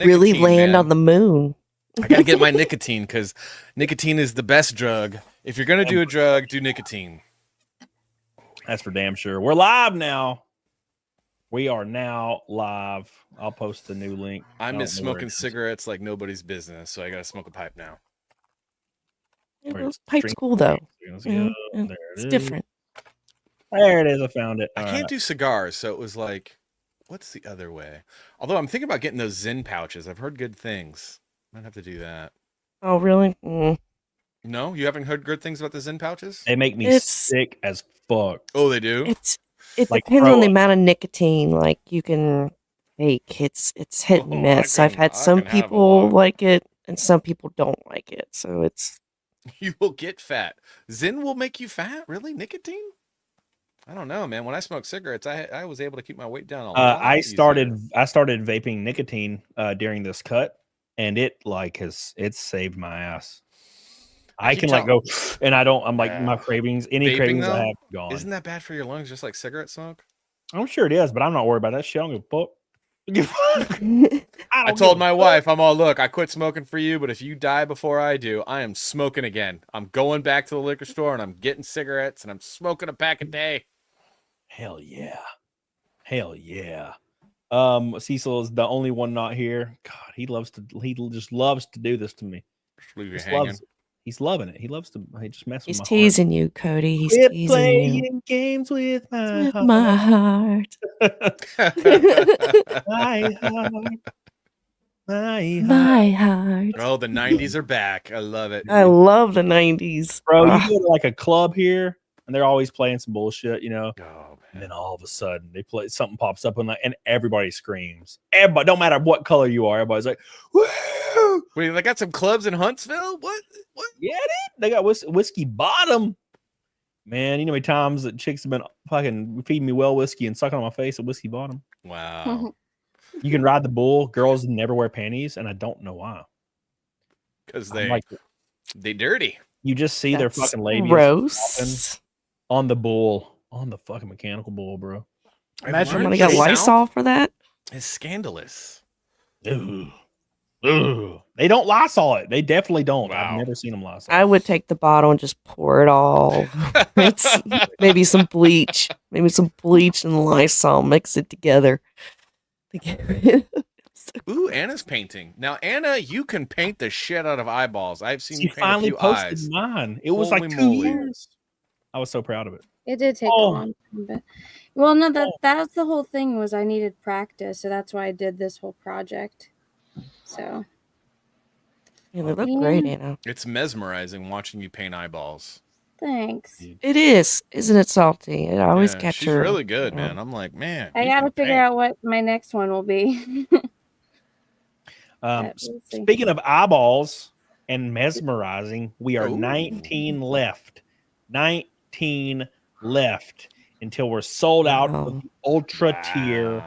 really Nicotine, land man. on the moon. I gotta get my nicotine because nicotine is the best drug. If you're gonna do a drug, do nicotine. That's for damn sure. We're live now. We are now live. I'll post the new link. I miss smoking cigarettes like nobody's business, so I gotta smoke a pipe now. Pipe's cool though. There It's different. There it is. I found it. I can't do cigars, so it was like, what's the other way? Although I'm thinking about getting those Zyn pouches. I've heard good things. Might have to do that. Oh, really? No, you haven't heard good things about the Zyn pouches? They make me sick as fuck. Oh, they do? It like depends on the amount of nicotine like you can take. It's hit and miss. I've had some people like it and some people don't like it. So it's you will get fat. Zyn will make you fat? Really? Nicotine? I don't know, man. When I smoked cigarettes, I was able to keep my weight down a lot. I started vaping nicotine during this cut, and it's saved my ass. I can like go, and I don't. I'm like my cravings. Any cravings I have gone. Isn't that bad for your lungs? Just like cigarette smoke? I'm sure it is, but I'm not worried about that shit. I don't give a fuck. I told my wife, I'm all, look, I quit smoking for you, but if you die before I do, I am smoking again. I'm going back to the liquor store and I'm getting cigarettes and I'm smoking a pack a day. Hell yeah. Hell yeah. Cecil is the only one not here. God, he just loves to do this to me. Just leave you hanging. He's loving it. He just messes with He's my teasing you, Cody. He's teasing playing games with my heart. My heart. My heart. My heart. Oh, the 90s are back. I love it. I love the 90s. Bro, you go to like a club here and they're always playing some bullshit, you know. Oh, and then all of a sudden they play something pops up and everybody screams. Everybody, don't matter what color you are, everybody's like, woo! Wait, they got some clubs in Huntsville? What? Yeah, they got whiskey bottom. Man, you know how many times that chicks have been fucking feeding me well whiskey and sucking on my face at whiskey bottom? Wow. You can ride the bull. Girls never wear panties, and I don't know why. Because they dirty. You just see their fucking ladies gross on the bull, on the fucking mechanical bull, bro. Imagine somebody got Lysol for that. It's scandalous. Ugh. They don't Lysol it. They definitely don't. Wow. I've never seen them Lysol. I would take the bottle and just pour it all. Maybe some bleach. Maybe some bleach and Lysol. Mix it together. Ooh, Anna's painting. Now, Anna, you can paint the shit out of eyeballs. I've seen you paint finally a few posted eyes. Mine. It was like 2 years. I was so proud of it. It did take a long time, but well, no, that's the whole thing was I needed practice, so that's why I did this whole project. So yeah, they look great, Anna. It's mesmerizing watching you paint eyeballs. Thanks. It is, isn't it, Salty? It always catches. She's really good, man. I'm like, man. I gotta figure out what my next one will be. Speaking of eyeballs and mesmerizing, we are 19 left. 19 left until we're sold out of the ultra tier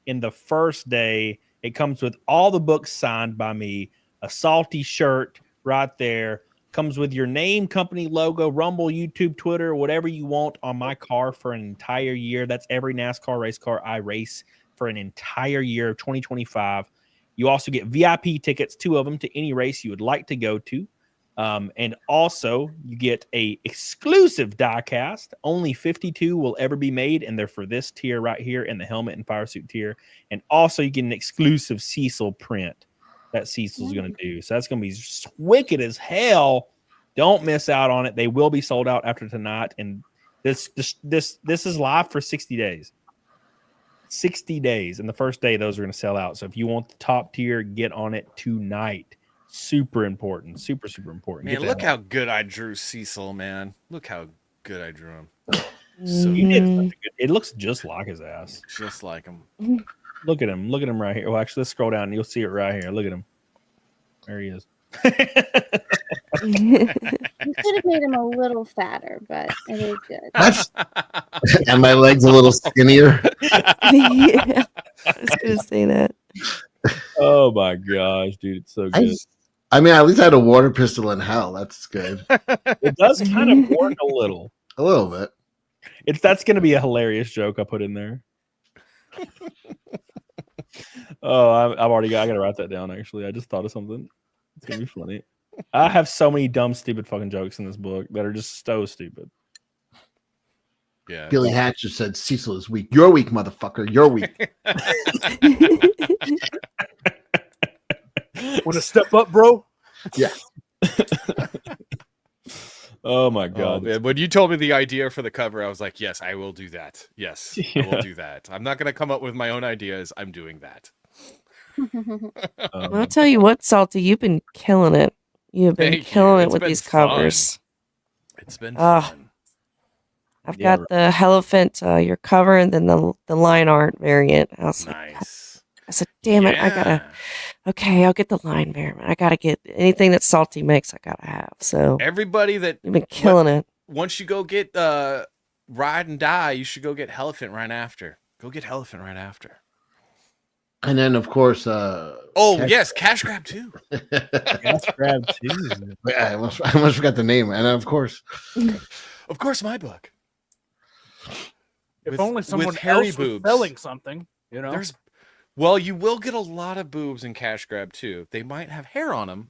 in the first day. It comes with all the books signed by me, a Salty shirt right there. Comes with your name, company logo, Rumble, YouTube, Twitter, whatever you want on my car for an entire year. That's every NASCAR race car I race for an entire year of 2025. You also get VIP tickets, 2 of them, to any race you would like to go to. And also you get a exclusive die cast. Only 52 will ever be made, and they're for this tier right here in the helmet and fire suit tier. And also you get an exclusive Cecil print that Cecil's going to do. So that's going to be wicked as hell. Don't miss out on it. They will be sold out after tonight. And this is live for 60 days. 60 days. And the first day, those are going to sell out. So if you want the top tier, get on it tonight. Super important. Super, super important. Man, look how good I drew Cecil, man. Look how good I drew him. So you did such a good, it looks just like his ass. Just like him. Look at him. Look at him right here. Well, actually, let's scroll down and you'll see it right here. Look at him. There he is. You could have made him a little fatter, but it is good. And my legs a little skinnier. Yeah, I was going to say that. Oh my gosh, dude, it's so good. I mean, at least I had a water pistol in hell. That's good. It does kind of work a little. A little bit. That's going to be a hilarious joke I put in there. Oh, I gotta write that down. Actually, I just thought of something. It's gonna be funny. I have so many dumb, stupid fucking jokes in this book that are just so stupid. Yeah. Billy Hatcher said Cecil is weak. You're weak, motherfucker. You're weak. Want to step up, bro? Yeah. Oh my Oh, god! man. When you told me the idea for the cover, I was like, yes, I will do that. Yes, I Yeah. will do that. I'm not going to come up with my own ideas. I'm doing that. I'll tell you what, Salty, you've been killing it. You've been Thank you. killing it It's with been these fun. covers. It's been Ah. fun. I've Yeah, got the elephant, your cover, and then the line art variant. I was like, Nice. I said, damn it, I gotta. Okay, I'll get the line variant. I gotta get anything that Salty makes. I gotta have. So Everybody that you've been killing it. once you go get Ride and Die, you should go get Elephant right after. Go get Elephant right after. And then, of course, Yes, Cash Grab too. Cash grab too. I almost forgot the name. And then, of course, Of course, my book. If With- only with someone hairy else was boobs. selling something, you know. Well, you will get a lot of boobs in Cash Grab too. They might have hair on them,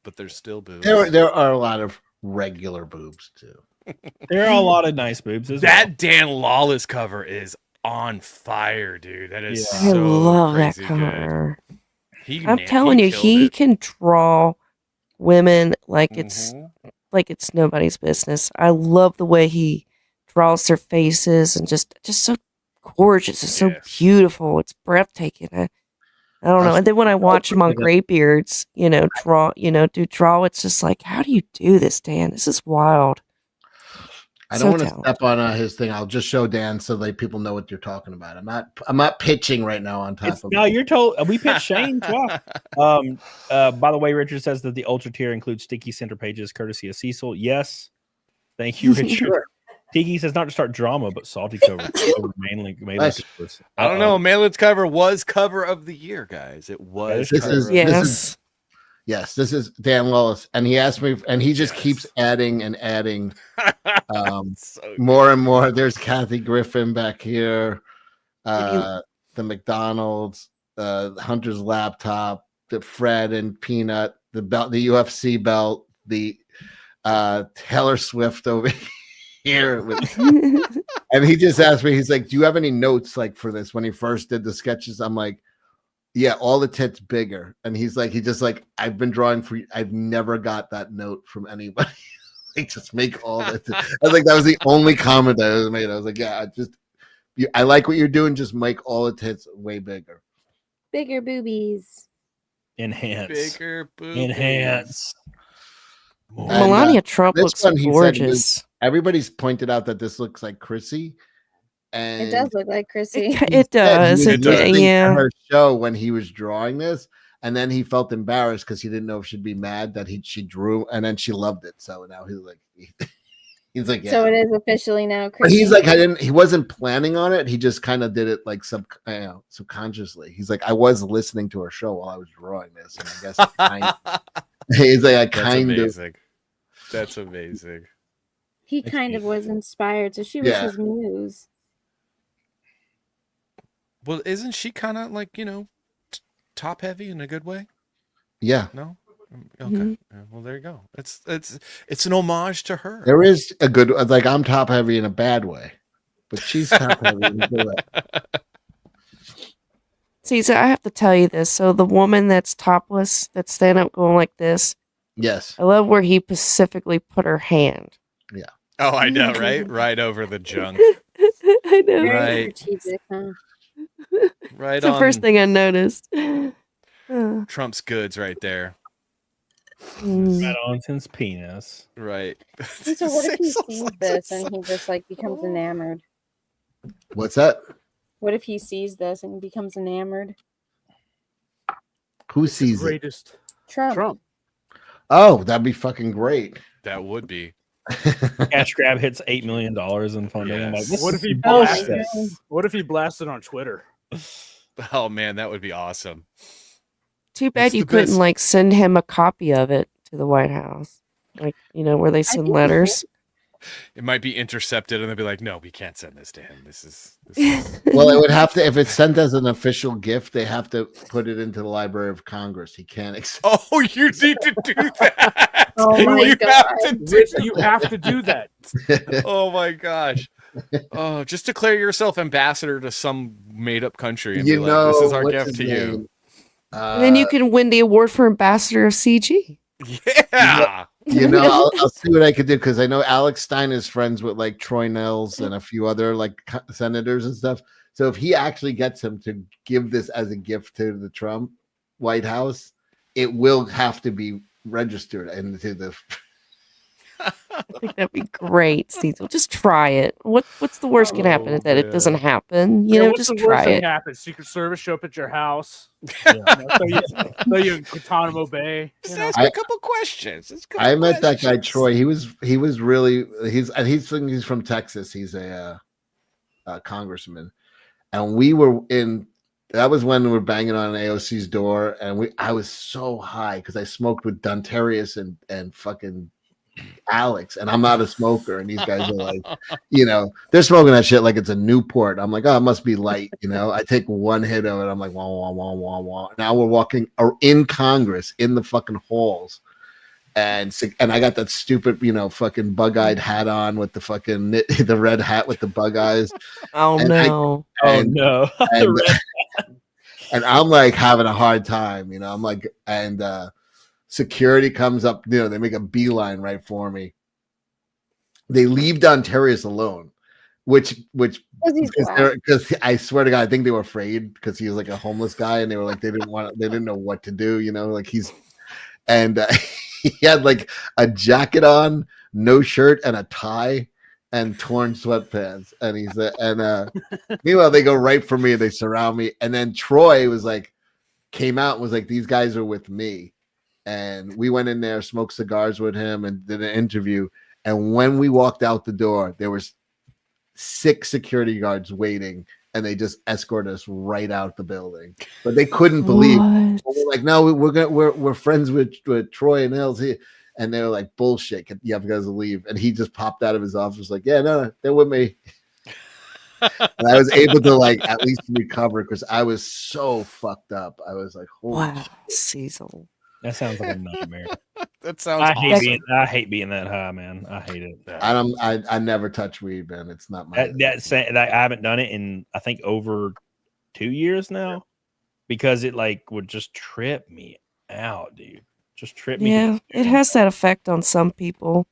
but there's still boobs. there are a lot of regular boobs too. There are a lot of nice boobs. As That Dan Lawless cover is on fire, dude. That is Yeah. I so love that crazy good. cover. He I'm telling you, killed he it. can draw women like it's Mhm. nobody's business. I love the way he draws their faces and just so gorgeous and so Yes. beautiful. It's breathtaking. I don't know. And then when I watch him on Greybeards, draw, it's just like, how do you do this, Dan? This is wild. I So don't want to talented. step on his thing. I'll just show Dan so that people know what you're talking about. I'm not pitching right now on top of no, you're told. We pitched Shane. Wow. By the way, Richard says that the ultra tier includes sticky center pages, courtesy of Cecil. Yes, thank you, Richard. Sure. Tiki says not to start drama, but salty cover mainly. Nice. I don't know. Malin's cover was cover of the year, guys. It was. This cover is- of the this year. Yes. Yes, this is Dan Lawless, and he asked me, and he just Yes. keeps adding and adding So more and more. There's Kathy Griffin back here, the McDonald's, Hunter's laptop, the Fred and Peanut, the belt, the UFC belt, the Taylor Swift over here. And he just asked me, he's like, "Do you have any notes like for this?" When he first did the sketches, I'm like, "Yeah, all the tits bigger." And he just like, "I've been drawing for you. I've never got that note from anybody." Like, just make all the tits. I was like, that was the only comment I ever made. I was like, "Yeah, I like what you're doing. Just make all the tits way bigger." Bigger boobies. Enhance. bigger boobs. Enhance. And, Melania Trump this looks one, he said, gorgeous. Everybody's pointed out that this looks like Chrissy. And It does look like Chrissy. It he said does. he It was does. listening to Yeah. her show when he was drawing this, and then he felt embarrassed because he didn't know if she'd be mad that she drew, and then she loved it. So now he's like, he's like, yeah. So it is officially now But Chrissy. he's like, he wasn't planning on it. He just kind of did it like subconsciously. He's like, I was listening to her show while I was drawing this, and I guess he's like, I That's kind of. amazing. That's amazing. He kind of was inspired, so she was Yeah. his muse. Well, isn't she kind of like, top heavy in a good way? Yeah, No? Okay. Mhm. Yeah, well, there you go. It's an homage to her. there is a good, like, I'm top heavy in a bad way, but she's top heavy in a good way. See, so I have to tell you this. So the woman that's topless, that's standing up going like this, Yes. I love where he specifically put her hand. Oh, I know, right? Right over the junk. I know. Very Right. strategic, huh? Right It's the on first thing I noticed. Trump's goods right there. Mm. Right on since penis. Right. So what if he Cecil's sees like, this "Cecil." and he just like becomes enamored? What's that? What if he sees this and becomes enamored? Who sees it? Greatest Trump. Oh, that'd be fucking great. That would be. Cash grab hits $8 million in funding. I'm like, Yes. this What is if he bullshit. blasted? What if he blasted on Twitter? Oh man, that would be awesome. Too bad It's you the couldn't best. like send him a copy of it to the White House, like where they send think he letters. It might be intercepted, and they'll be like, "No, we can't send this to him. This is." Well, it would have to, if it's sent as an official gift, they have to put it into the Library of Congress. He can't accept. Oh, you need to do that. Oh my you God. have to do Rich, you have to do that. Oh my gosh. Oh, just declare yourself ambassador to some made-up country and You be know, like, "This is our what's gift his to name? you." And then you can win the award for ambassador of CG. Yeah. You know, I'll see what I could do because I know Alex Stein is friends with like Troy Nels and a few other like senators and stuff. So if he actually gets him to give this as a gift to the Trump White House, it will have to be registered into the. I think that'd be great, Cecil. Just try it. What's the worst can happen? Oh, That it man. doesn't happen. You Yeah, know, what's just the worst try thing it. happens? Secret Service show up at your house. Throw you in Guantanamo Bay. Just You know? ask a couple questions. I met that guy Troy. He was really he's from Texas. He's a congressman, and we were in. That was when we were banging on AOC's door, and I was so high because I smoked with Dontarius and fucking Alex, and I'm not a smoker, and these guys are like, you know, they're smoking that shit like it's a Newport. I'm like, oh, it must be light, you know. I take one hit of it, I'm like, wah wah wah wah wah. Now we're walking in Congress in the fucking halls, and I got that stupid, you know, fucking bug-eyed hat on with the fucking the red hat with the bug eyes. Oh And no! No. And I'm like having a hard time, you know. I'm like, and security comes up, you know, they make a beeline right for me. They leave Dontarius alone, which because I swear to God, I think they were afraid because he was like a homeless guy, and they were like they didn't know what to do, you know, like he had like a jacket on, no shirt, and a tie, and torn sweatpants, and he's meanwhile they go right for me, they surround me, and then Troy came out and was like, these guys are with me. And we went in there, smoked cigars with him, and did an interview. And when we walked out the door, there was 6 security guards waiting, and they just escorted us right out the building. But they couldn't believe. We're like, no, we're friends with Troy and LZ, and they were like, bullshit. You have guys to leave. And he just popped out of his office like, yeah, no, they're with me. And I was able to like at least recover because I was so fucked up. I was like, holy Wow, Cecil. That sounds like a nightmare. That sounds I awesome. hate being that high, man. I hate it. I never touch weed, man. It's not my that I haven't done it in I think over 2 years now because it like would just trip me out, dude. Just trip me. Yeah, it has that effect on some people,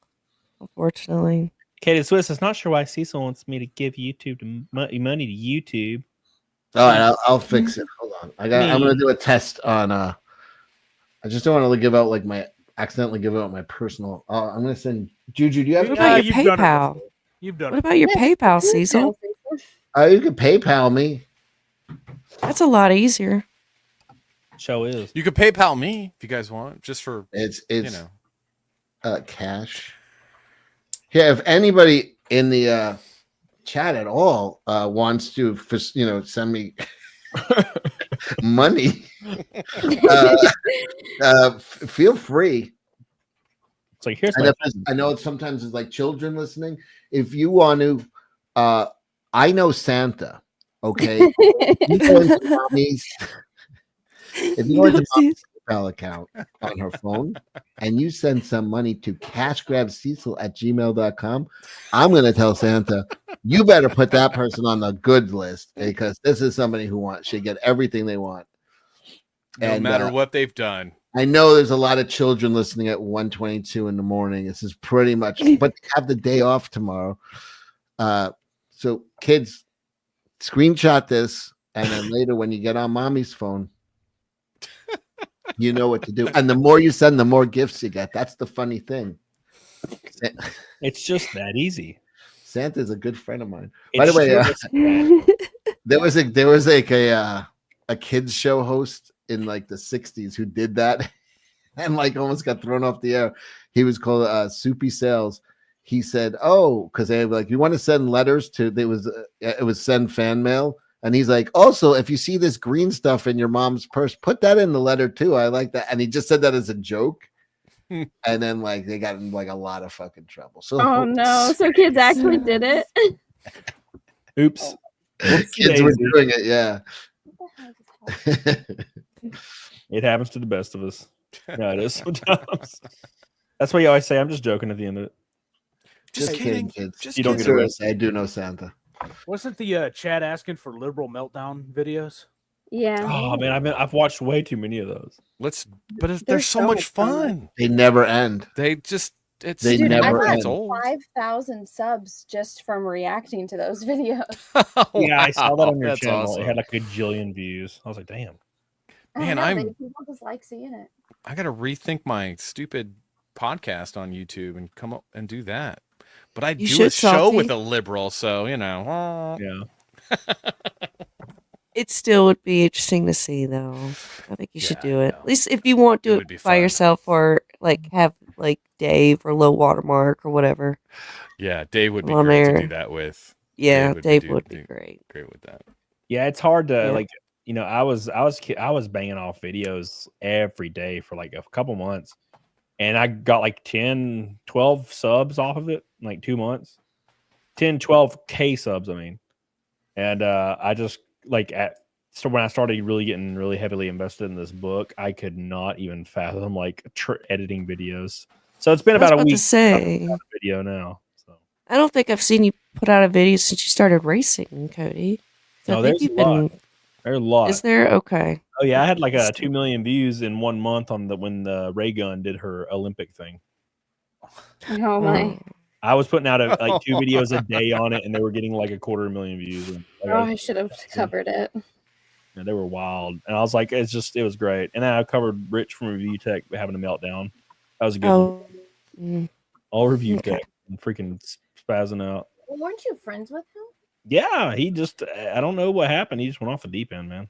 unfortunately. Katie Swiss is not sure why Cecil wants me to give YouTube money to YouTube. All right, I'll fix it. Hold on. I'm gonna do a test on I just don't want to give out like accidentally give out my personal. I'm gonna send Juju. Do you have? What about your you've done it PayPal? before. You've done What it. about your PayPal, Cecil? You can PayPal me. That's a lot easier. Show is. You could PayPal me if you guys want, just for It's you know. Cash. Yeah, if anybody in the chat at all wants to, send me money, feel free. It's like here's I know sometimes it's like children listening. If you want to, I know Santa. Okay, you go into mommy's, if you go into mommy's PayPal account on her phone and you send some money to cashgrabcecil@gmail.com, I'm going to tell Santa, you better put that person on the good list because this is somebody who should get everything they want. No matter what they've done. I know there's a lot of children listening at 1:22 in the morning. This is pretty much, but they have the day off tomorrow. So kids, screenshot this, and then later when you get on mommy's phone, you know what to do. And the more you send, the more gifts you get. That's the funny thing. It's just that easy. Santa's a good friend of mine. By the way, there was a kids show host in like the 60s who did that and like almost got thrown off the air. He was called Soupy Sales. He said, "Oh, because they were like, you want to send letters to?" It was send fan mail, and he's like, "Also, if you see this green stuff in your mom's purse, put that in the letter too. I like that." And he just said that as a joke. and then like they got in like a lot of fucking trouble. So Oh no! So kids actually did it. Oops. kids were doing it. Yeah. It happens to the best of us. Yeah, it is sometimes. That's why you always say, I'm just joking at the end of it. Just kidding, kids. Just You don't kidding. get away. I do know Santa. Wasn't the chat asking for liberal meltdown videos? Yeah. Oh man, I've watched way too many of those. They're They're so so much much fun. fun. They never end. They just it's They Dude, never I got end. old. 5,000 subs just from reacting to those videos. Yeah, I saw that on your That's channel. awesome. It had like a jillion views. I was like, damn. Man, I know, I'm- people just like seeing it. I gotta rethink my stupid podcast on YouTube and come up and do that. But I You do a should, show Salty. with a liberal, so you know. Yeah. It still would be interesting to see, though. I think you should Yeah, do it. no. At least if you won't It do would it be by fun. yourself, or like have like Dave or Low Watermark or whatever. Yeah, Dave would be On great to there. do that with. Yeah, Dave do- would be do- great. Great with that. Yeah, it's hard to Yeah. like, you know, I was banging off videos every day for like a couple months, and I got like 10, 12 subs off of it in like 2 months. 10, 12K subs, I mean. And I just like so when I started really getting really heavily invested in this book, I could not even fathom like editing videos. So it's been I was about a about week to say, since I put out a video now. So I don't think I've seen you put out a video since you started racing, Cody. So No, I think there's you've a lot. been. there's a lot. Is there? Okay. Oh yeah, I had like Still- 2 million views in 1 month on when the Ray Gun did her Olympic thing. Oh my. I was putting out like 2 videos a day on it, and they were getting like 250,000 views. And, like, Oh, I should have covered it. and they were wild. And I was like, it was great. And then I covered Rich from Review Tech having a meltdown. That was a good one. Oh. Mm. All Review Okay. Tech and freaking spazzing out. Well, weren't you friends with him? Yeah, he just, I don't know what happened. He just went off the deep end, man.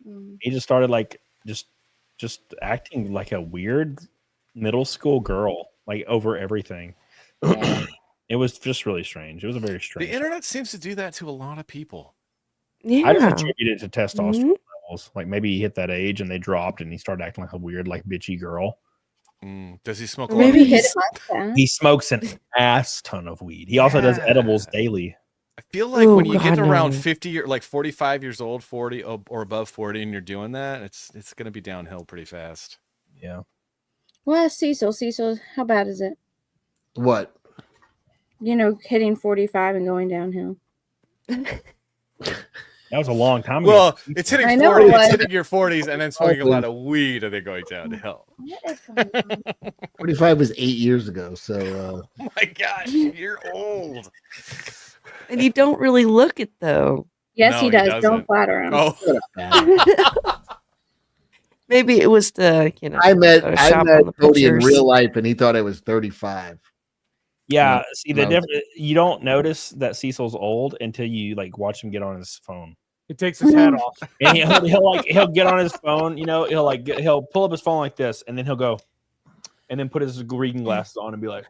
Mm. He just started like, just acting like a weird middle school girl, like over everything. Yeah. It was just really strange. It was a very strange. The internet seems to do that to a lot of people. Yeah. I just attribute it to testosterone Mhm. levels. Like maybe he hit that age and they dropped, and he started acting like a weird, like bitchy girl. Does he smoke a Or lot of maybe weed? he's- He smokes an ass ton of weed. He also does Yeah. edibles daily. I feel like Oh, when you get God, around no. 50 or like 45 years old, 40 or above 40, and you're doing that, it's going to be downhill pretty fast. Yeah. Well, Cecil. Cecil, how bad is it? What? You know, hitting 45 and going downhill. That was a long time ago. Well, it's hitting I know 40, it it's was. hitting your 40s, and then smoking a lot of weed, and then going downhill. What is going on? 45 was 8 years ago. So Oh my gosh, you're old. And you don't really look it though. Yes, No, he he does. doesn't. Don't flatter him. Oh, Maybe it was the I met Photoshop on the Cody in pictures. real life, and he thought I was 35. Yeah. See, the No. difference, you don't notice that Cecil's old until you like watch him get on his phone. He takes his hat off. And he'll get on his phone, you know, he'll pull up his phone like this, and then he'll go and then put his reading glasses on and be like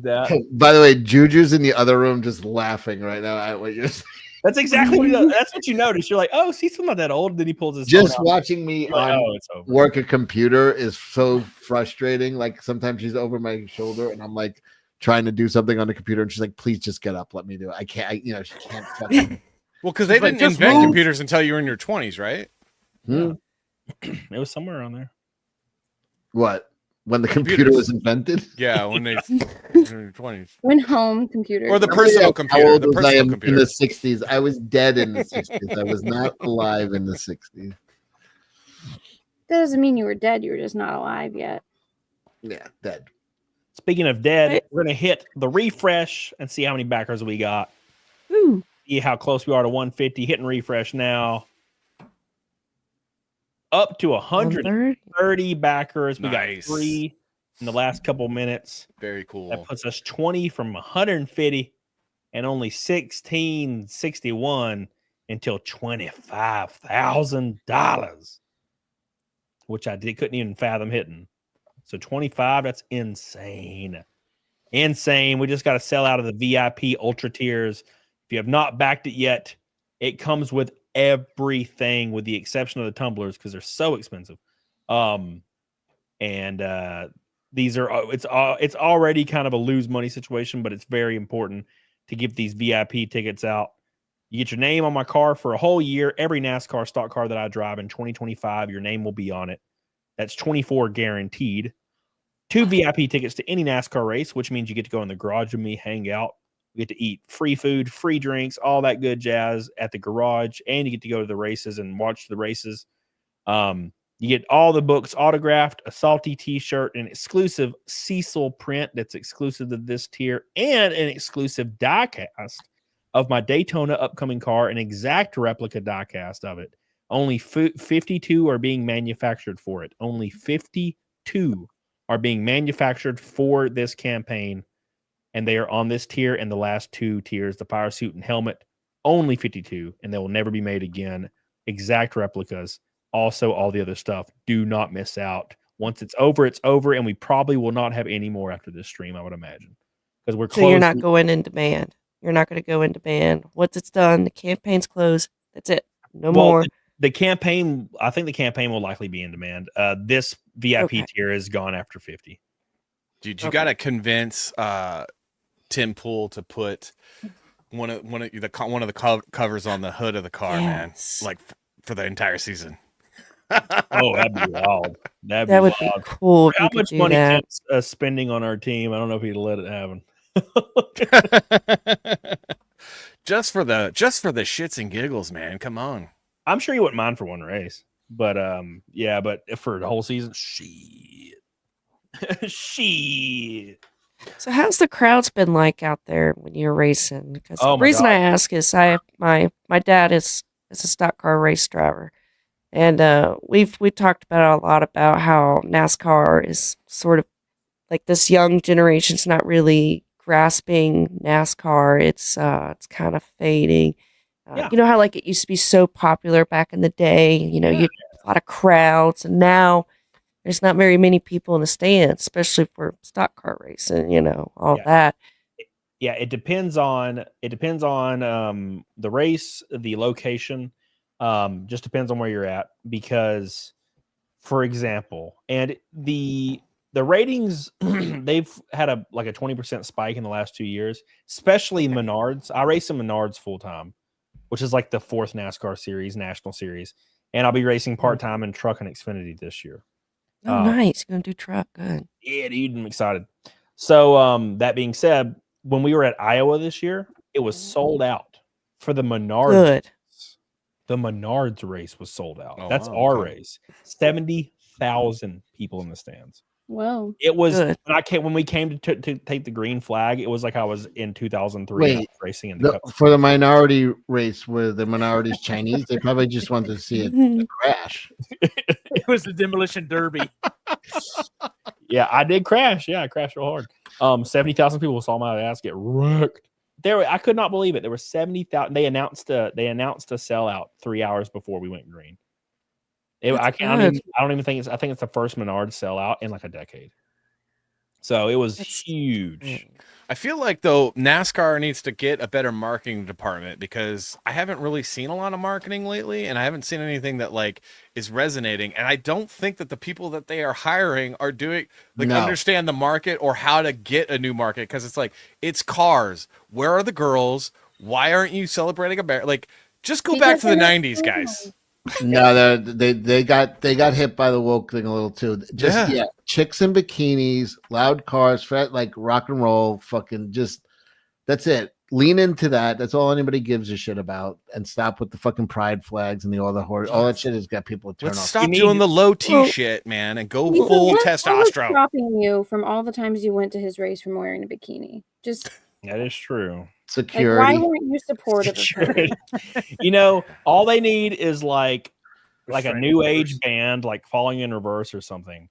that. By the way, Juju's in the other room just laughing right now at what you're saying. That's exactly what he does. That's what you notice. You're like, oh, Cecil's not that old. Then he pulls his Just phone out. watching me You're like, on oh, it's over. work a computer is so frustrating. Like sometimes she's over my shoulder, and I'm like trying to do something on the computer, and she's like, "Please just get up, let me do it." I can't. She can't. Fucking... well, because they It's like, didn't just invent move. computers until you were in your 20s, right? Hmm? It was somewhere around there. What? When the computer Computers. was invented? Yeah, when they in your 20s. When home computer. Or the How personal old computer. The was I personal in computer. the 60s? I was dead in the 60s. I was not alive in the 60s. That doesn't mean you were dead. You were just not alive yet. Yeah, dead. Speaking of dead, Hey. we're gonna hit the refresh and see how many backers we got. Ooh. See how close we are to 150. Hitting refresh now. Up to 130 130. backers. We Nice. got 3 in the last couple minutes. Very cool. That puts us 20 from 150 and only 1661 until $25,000, which couldn't even fathom hitting. So 25, that's insane. Insane. We just got to sell out of the VIP ultra tiers. If you have not backed it yet, it comes with everything with the exception of the tumblers because they're so expensive. These are it's already kind of a lose money situation, but it's very important to give these VIP tickets out. You get your name on my car for a whole year. Every NASCAR stock car that I drive in 2025, your name will be on it. That's 24 guaranteed. 2 VIP tickets to any NASCAR race, which means you get to go in the garage with me, hang out. You get to eat free food, free drinks, all that good jazz at the garage, and you get to go to the races and watch the races. You get all the books autographed, a salty t-shirt, an exclusive Cecil print that's exclusive to this tier, and an exclusive die cast of my Daytona upcoming car, an exact replica die cast of it. Only 52 are being manufactured for it. Only 52 are being manufactured for this campaign, and they are on this tier and the last 2 tiers, the fire suit and helmet. Only 52, and they will never be made again. Exact replicas. Also, all the other stuff. Do not miss out. Once it's over, and we probably will not have any more after this stream, I would imagine. Because we're closing. So you're not going in demand. You're not going to go in demand. Once it's done, the campaign's closed. That's it. No more. The campaign, I think the campaign will likely be in demand. This VIP tier is gone after 50. Dude, you got to convince Tim Pool to put one of the covers on the hood of the car, man. Like for the entire season. Oh, that'd be wild. That would be cool. If How you could much do money that. Tim's spending on our team? I don't know if he'd let it happen. just for the shits and giggles, man. Come on. I'm sure he wouldn't mind for one race, but yeah, but for the whole season, shit. Shit. So how's the crowds been like out there when you're racing? Because the my reason God. I ask is my dad is a stock car race driver, and we talked about a lot about how NASCAR is sort of like this young generation's not really grasping NASCAR. It's kind of fading. Yeah. You know how like it used to be so popular back in the day. You know, you had a lot of crowds, and now there's not very many people in the stands, especially for stock car racing. You know, all that. Yeah, it depends on the race, the location. Just depends on where you're at. Because, for example, and the ratings they've had a 20% spike in the last 2 years, especially Menards. I race in Menards full time, which is like the 4th NASCAR series, national series, and I'll be racing part time in truck and Xfinity this year. Oh, nice! You're gonna do truck, good. Yeah, dude, I'm excited. So, that being said, when we were at Iowa this year, it was sold out for the Menards. Good. The Menards race was sold out. Oh, That's wow, our okay. race. 70,000 people in the stands. Whoa. It was Good. when we came to take the green flag. It was like I was in 2003 and I was racing in the cup. For the minority race where the minority's Chinese, they probably just wanted to see it crash. It was the demolition derby. Yeah, I did crash. Yeah, I crashed real hard. 70,000 people saw my ass get wrecked. I could not believe it. There were 70,000. They announced a sellout 3 hours before we went green. I don't even think it's. I think it's the first Menards sellout in like a decade. So it was huge. I feel like though NASCAR needs to get a better marketing department, because I haven't really seen a lot of marketing lately, and I haven't seen anything that like is resonating. And I don't think that the people that they are hiring are doing understand the market or how to get a new market. Because it's like, it's cars. Where are the girls? Why aren't you celebrating America? Like, just go back to the 90s, guys. No, they got hit by the woke thing a little too. Just chicks in bikinis, loud cars, like rock and roll, fucking just that's it. Lean into that. That's all anybody gives a shit about, and stop with the fucking pride flags and all that shit has got people to turn off. Stop doing the low T shit, man, and go full testosterone. What's stopping you from all the times you went to his race from wearing a bikini? Just that is true. Security. Like, why weren't you supportive of her? You know, all they need is like a new age band, like Falling in Reverse or something,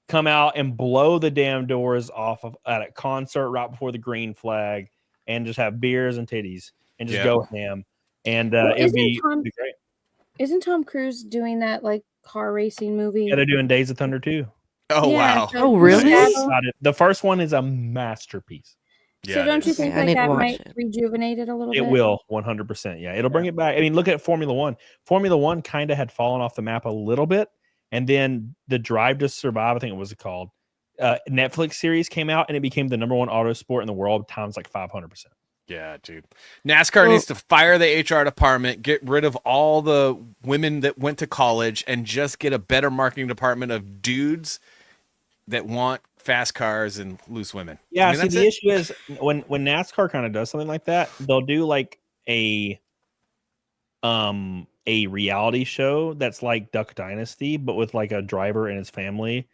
come out and blow the damn doors off at a concert right before the green flag, and just have beers and titties and just go ham. And it'd be great. Isn't Tom Cruise doing that like car racing movie? Yeah, they're doing Days of Thunder too. Oh wow! Oh really? The first one is a masterpiece. So don't you think that might rejuvenate it a little bit? It will, 100%. Yeah, it'll bring it back. I mean, look at Formula One. Formula One kind of had fallen off the map a little bit, And then the Drive to Survive, I think it was called, Netflix series came out, and it became the #1 auto sport in the world times like 500%. Yeah, dude. NASCAR needs to fire the HR department, get rid of all the women that went to college, and just get a better marketing department of dudes that want fast cars and loose women. Yeah, I mean, the issue is when NASCAR kind of does something like that, they'll do like a reality show that's like Duck Dynasty, but with like a driver and his family.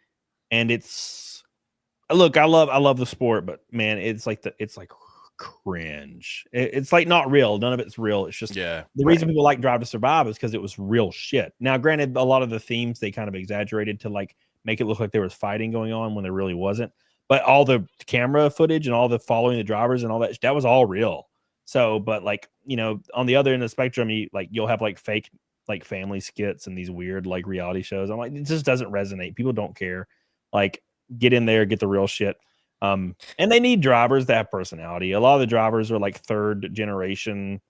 And it's, look, I love the sport, but man, it's like cringe. It's like not real. None of it's real. It's just the reason people like Drive to Survive is because it was real shit. Now, granted, a lot of the themes they kind of exaggerated to like make it look like there was fighting going on when there really wasn't. But all the camera footage and all the following the drivers and all that was all real. So, but like, you know, on the other end of the spectrum, you'll have like fake like family skits and these weird like reality shows. I'm like, it just doesn't resonate. People don't care. Like, get in there, get the real shit. And they need drivers that have personality. A lot of the drivers are like third generation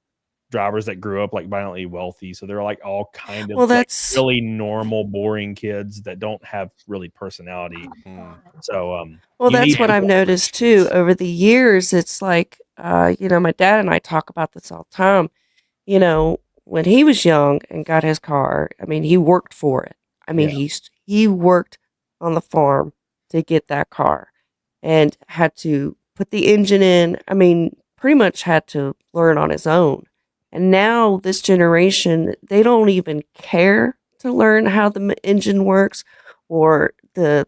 drivers that grew up like violently wealthy, so they're like all kind of that's like really normal, boring kids that don't have really personality. So that's what I've noticed too over the years. It's like you know, my dad and I talk about this all the time. You know, when he was young and got his car, I mean, he worked for it. I mean, he worked on the farm to get that car and had to put the engine in. I mean, pretty much had to learn on his own. And now this generation, they don't even care to learn how the engine works or the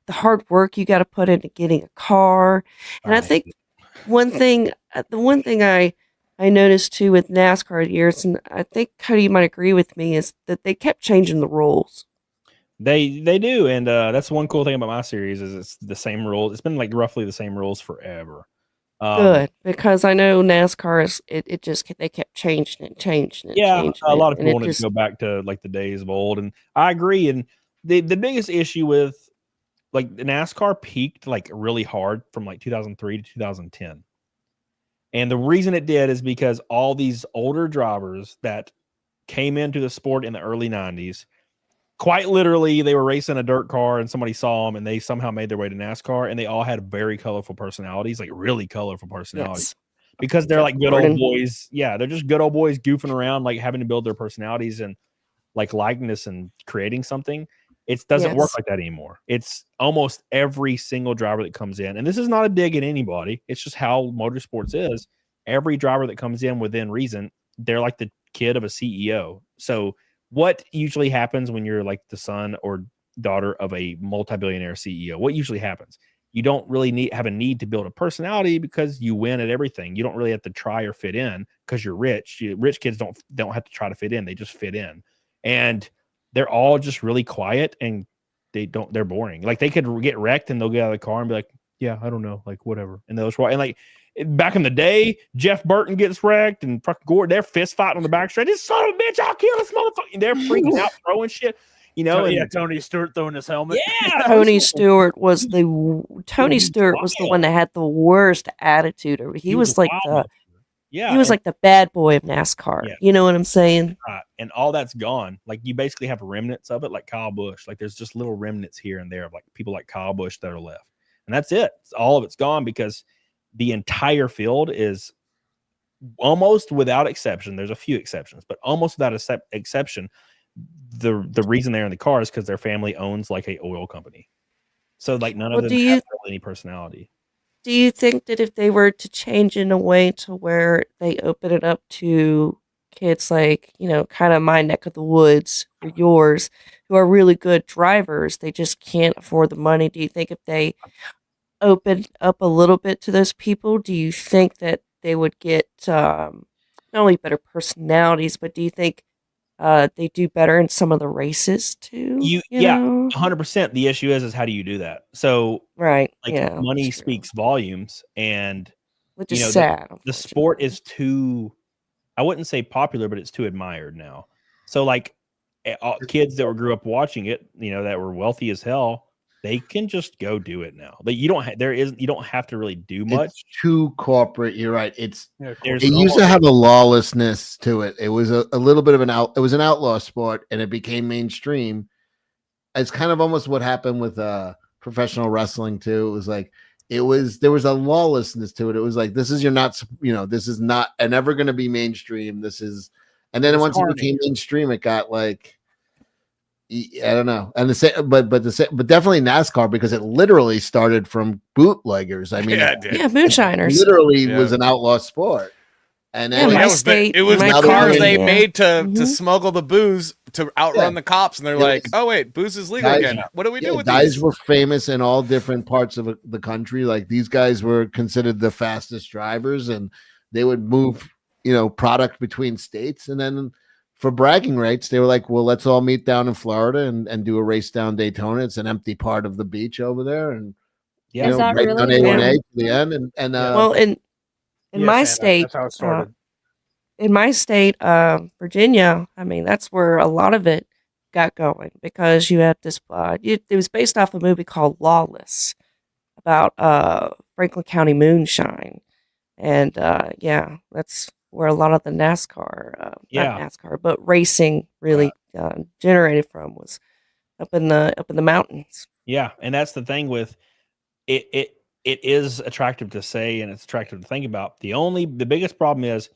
hard work you got to put into getting a car. And I think the one thing I noticed too with NASCAR years, and I think Cody might agree with me, is that they kept changing the rules. They do, and that's one cool thing about my series is it's the same rules. It's been like roughly the same rules forever. Good, because I know NASCAR is they kept changing it, changing it. Yeah, changing a lot it, of people wanted to go back to like the days of old, and I agree. And the biggest issue with like the NASCAR peaked like really hard from like 2003 to 2010, and the reason it did is because all these older drivers that came into the sport in the early 90s. Quite literally, they were racing a dirt car and somebody saw them and they somehow made their way to NASCAR, and they all had very colorful personalities, like really colorful personalities, because they're like good old boys. Yeah, they're just good old boys goofing around, like having to build their personalities and like likeness and creating something. It doesn't work like that anymore. It's almost every single driver that comes in, and this is not a dig at anybody. It's just how motorsports is. Every driver that comes in within reason, they're like the kid of a CEO. So what usually happens when you're like the son or daughter of a multi-billionaire CEO? What usually happens? You don't really have a need to build a personality because you win at everything. You don't really have to try or fit in because you're rich. Rich kids don't have to try to fit in. They just fit in. And they're all just really quiet and they're boring. Like they could get wrecked and they'll get out of the car and be like, yeah, I don't know, like whatever. And those and like back in the day, Jeff Burton gets wrecked and fucking Gordon, they're fist fighting on the back straight. This son of a bitch, I'll kill this motherfucker. And they're freaking out, throwing shit, you know. Yeah, Tony Stewart throwing his helmet. Yeah, Tony Stewart was the one that had the worst attitude. He was like the bad boy of NASCAR. Yeah. You know what I'm saying? And all that's gone. Like you basically have remnants of it, like Kyle Busch. Like there's just little remnants here and there of like people like Kyle Busch that are left, and that's it. All of it's gone because the entire field is almost without exception. There's a few exceptions, but almost without exception, the reason they're in the car is because their family owns like a oil company. So like none of them have any personality. Do you think that if they were to change in a way to where they open it up to kids like, you know, kind of my neck of the woods or yours, who are really good drivers, they just can't afford the money? Do you think if they open up a little bit to those people, do you think that they would get not only better personalities, but do you think they do better in some of the races too? You know? 100%. The issue is how do you do that? So money speaks volumes, and which is sad. The sport is too, I wouldn't say popular, but it's too admired now. So like kids that grew up watching it, you know, that were wealthy as hell, they can just go do it now. But you don't have to really do much. It's too corporate. You're right. It used to have a lawlessness to it. It was a little bit of it was an outlaw sport, and it became mainstream. it's kind of almost what happened with professional wrestling too. It was like there was a lawlessness to it. It was like, this is this is not ever going to be mainstream. This is, and then once it became mainstream, it got like, I don't know. And but definitely NASCAR, because it literally started from bootleggers. I mean, moonshiners. Literally was an outlaw sport. And then it was the cars they made to smuggle the booze to outrun the cops, and they're like, "Oh wait, booze is legal again. What do we do with these?" Guys were famous in all different parts of the country. Like, these guys were considered the fastest drivers, and they would move, product between states. And then for bragging rights, they were like, "Well, let's all meet down in Florida and do a race down Daytona. It's an empty part of the beach over there." And is that right really down A1A to the end. And well, in my state, that's how it started. In my state, Virginia, I mean, that's where a lot of it got going, because you had this. It was based off a movie called Lawless about Franklin County moonshine, and that's where a lot of the NASCAR, not NASCAR, but racing really generated from, was up in the mountains. Yeah, and that's the thing with it. It is attractive to say, and it's attractive to think about. The biggest problem is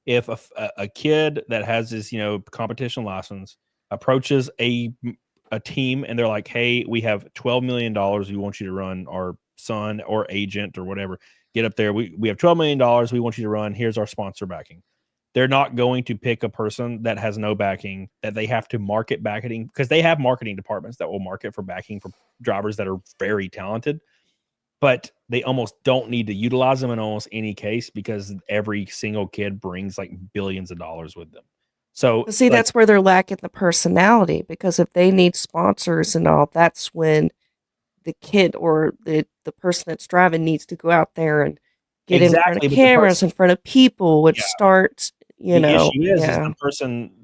if a kid that has this, competition license approaches a team and they're like, "Hey, we have $12 million. We want you to run our son or agent or whatever. Get up there. We have $12 million. We want you to run. Here's our sponsor backing." They're not going to pick a person that has no backing, that they have to market backing, because they have marketing departments that will market for backing for drivers that are very talented. But they almost don't need to utilize them in almost any case, because every single kid brings like billions of dollars with them. So see, that's where they're lacking the personality, because if they need sponsors and all, that's when the kid or the person that's driving needs to go out there and get in front of cameras, in front of people, which starts, the issue is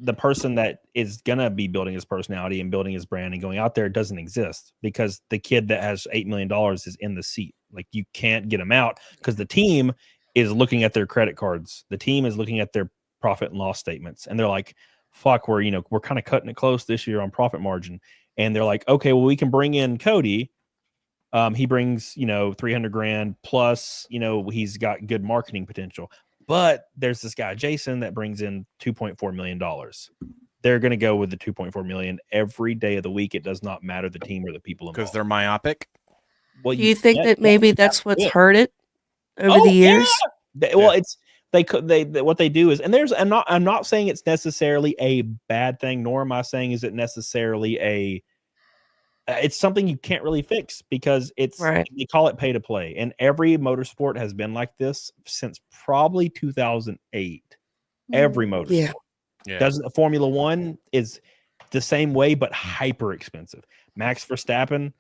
the person that is gonna be building his personality and building his brand and going out there doesn't exist, because the kid that has $8 million is in the seat. Like, you can't get him out, because the team is looking at their credit cards, the team is looking at their profit and loss statements, and they're like, "Fuck, we're kind of cutting it close this year on profit margin." And they're like, "Okay, well, we can bring in Cody. He brings $300,000 plus, he's got good marketing potential." But there's this guy, Jason, that brings in $2.4 million. They're going to go with the $2.4 million every day of the week. It does not matter the team or the people involved. Because they're myopic. Well, do you think that maybe that's what's hurt it over the years? Yeah. Well, it's what they do is, and I'm not saying it's necessarily a bad thing, nor am I saying is it necessarily it's something you can't really fix, because they call it pay to play, and every motorsport has been like this since probably 2008. Every motorsport, doesn't Formula One is the same way, but hyper expensive. Max Verstappen,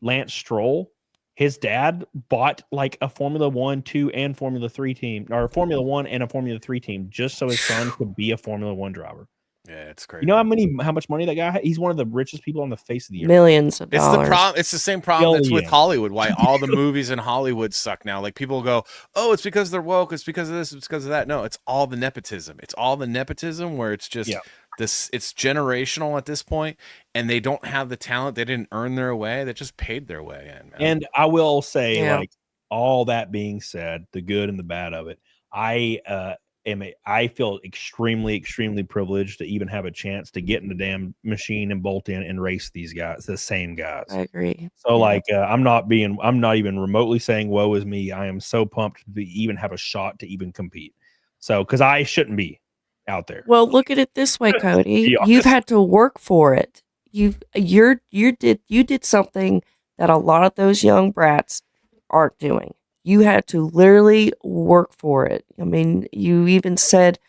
Lance Stroll, his dad bought like a Formula 1, 2, and Formula 3 team, or Formula 1 and a Formula 3 team, just so his son could be a Formula 1 driver. Yeah, it's crazy. You know how much money that guy had? He's one of the richest people on the face of the earth. Millions of dollars. It's the problem. It's the same problem that's with Hollywood. Why all the movies in Hollywood suck now. Like, people go, "Oh, it's because they're woke. It's because of this. It's because of that." No, it's all the nepotism. It's all the nepotism where it's just this. It's generational at this point, and they don't have the talent. They didn't earn their way. They just paid their way in. Man. And I will say, like, all that being said, the good and the bad of it, I feel extremely, extremely privileged to even have a chance to get in the damn machine and bolt in and race these guys, the same guys. I agree. So I'm not even remotely saying woe is me. I am so pumped to even have a shot to even compete. So, because I shouldn't be out there. Well, look at it this way, Cody. You've had to work for it. You did something that a lot of those young brats aren't doing. You had to literally work for it. I mean, you even said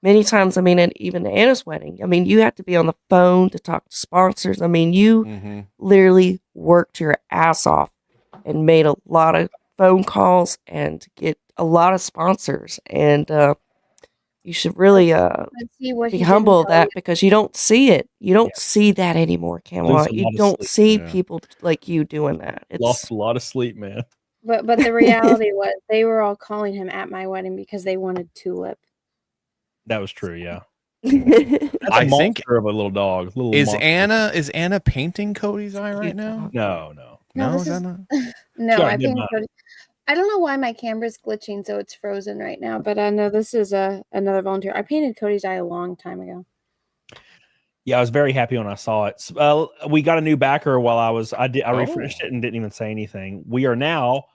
many times, I mean, at even Anna's wedding, I mean, you had to be on the phone to talk to sponsors. I mean, you literally worked your ass off and made a lot of phone calls and get a lot of sponsors. And you should really be humble of that, because you don't see it. You don't see that anymore, Camelot. You don't see people like you doing that. It's lost a lot of sleep, man. But the reality was they were all calling him at my wedding because they wanted Tulip. That was true, yeah. That's a I think monster of a little dog. Little is monster. Anna painting Cody's eye right now? No. No, Is this that is not? no. Sure, I good painted mom. Cody. I don't know why my camera's glitching, so it's frozen right now. But I know this is another volunteer. I painted Cody's eye a long time ago. Yeah, I was very happy when I saw it. We got a new backer while I refreshed it and didn't even say anything. We are now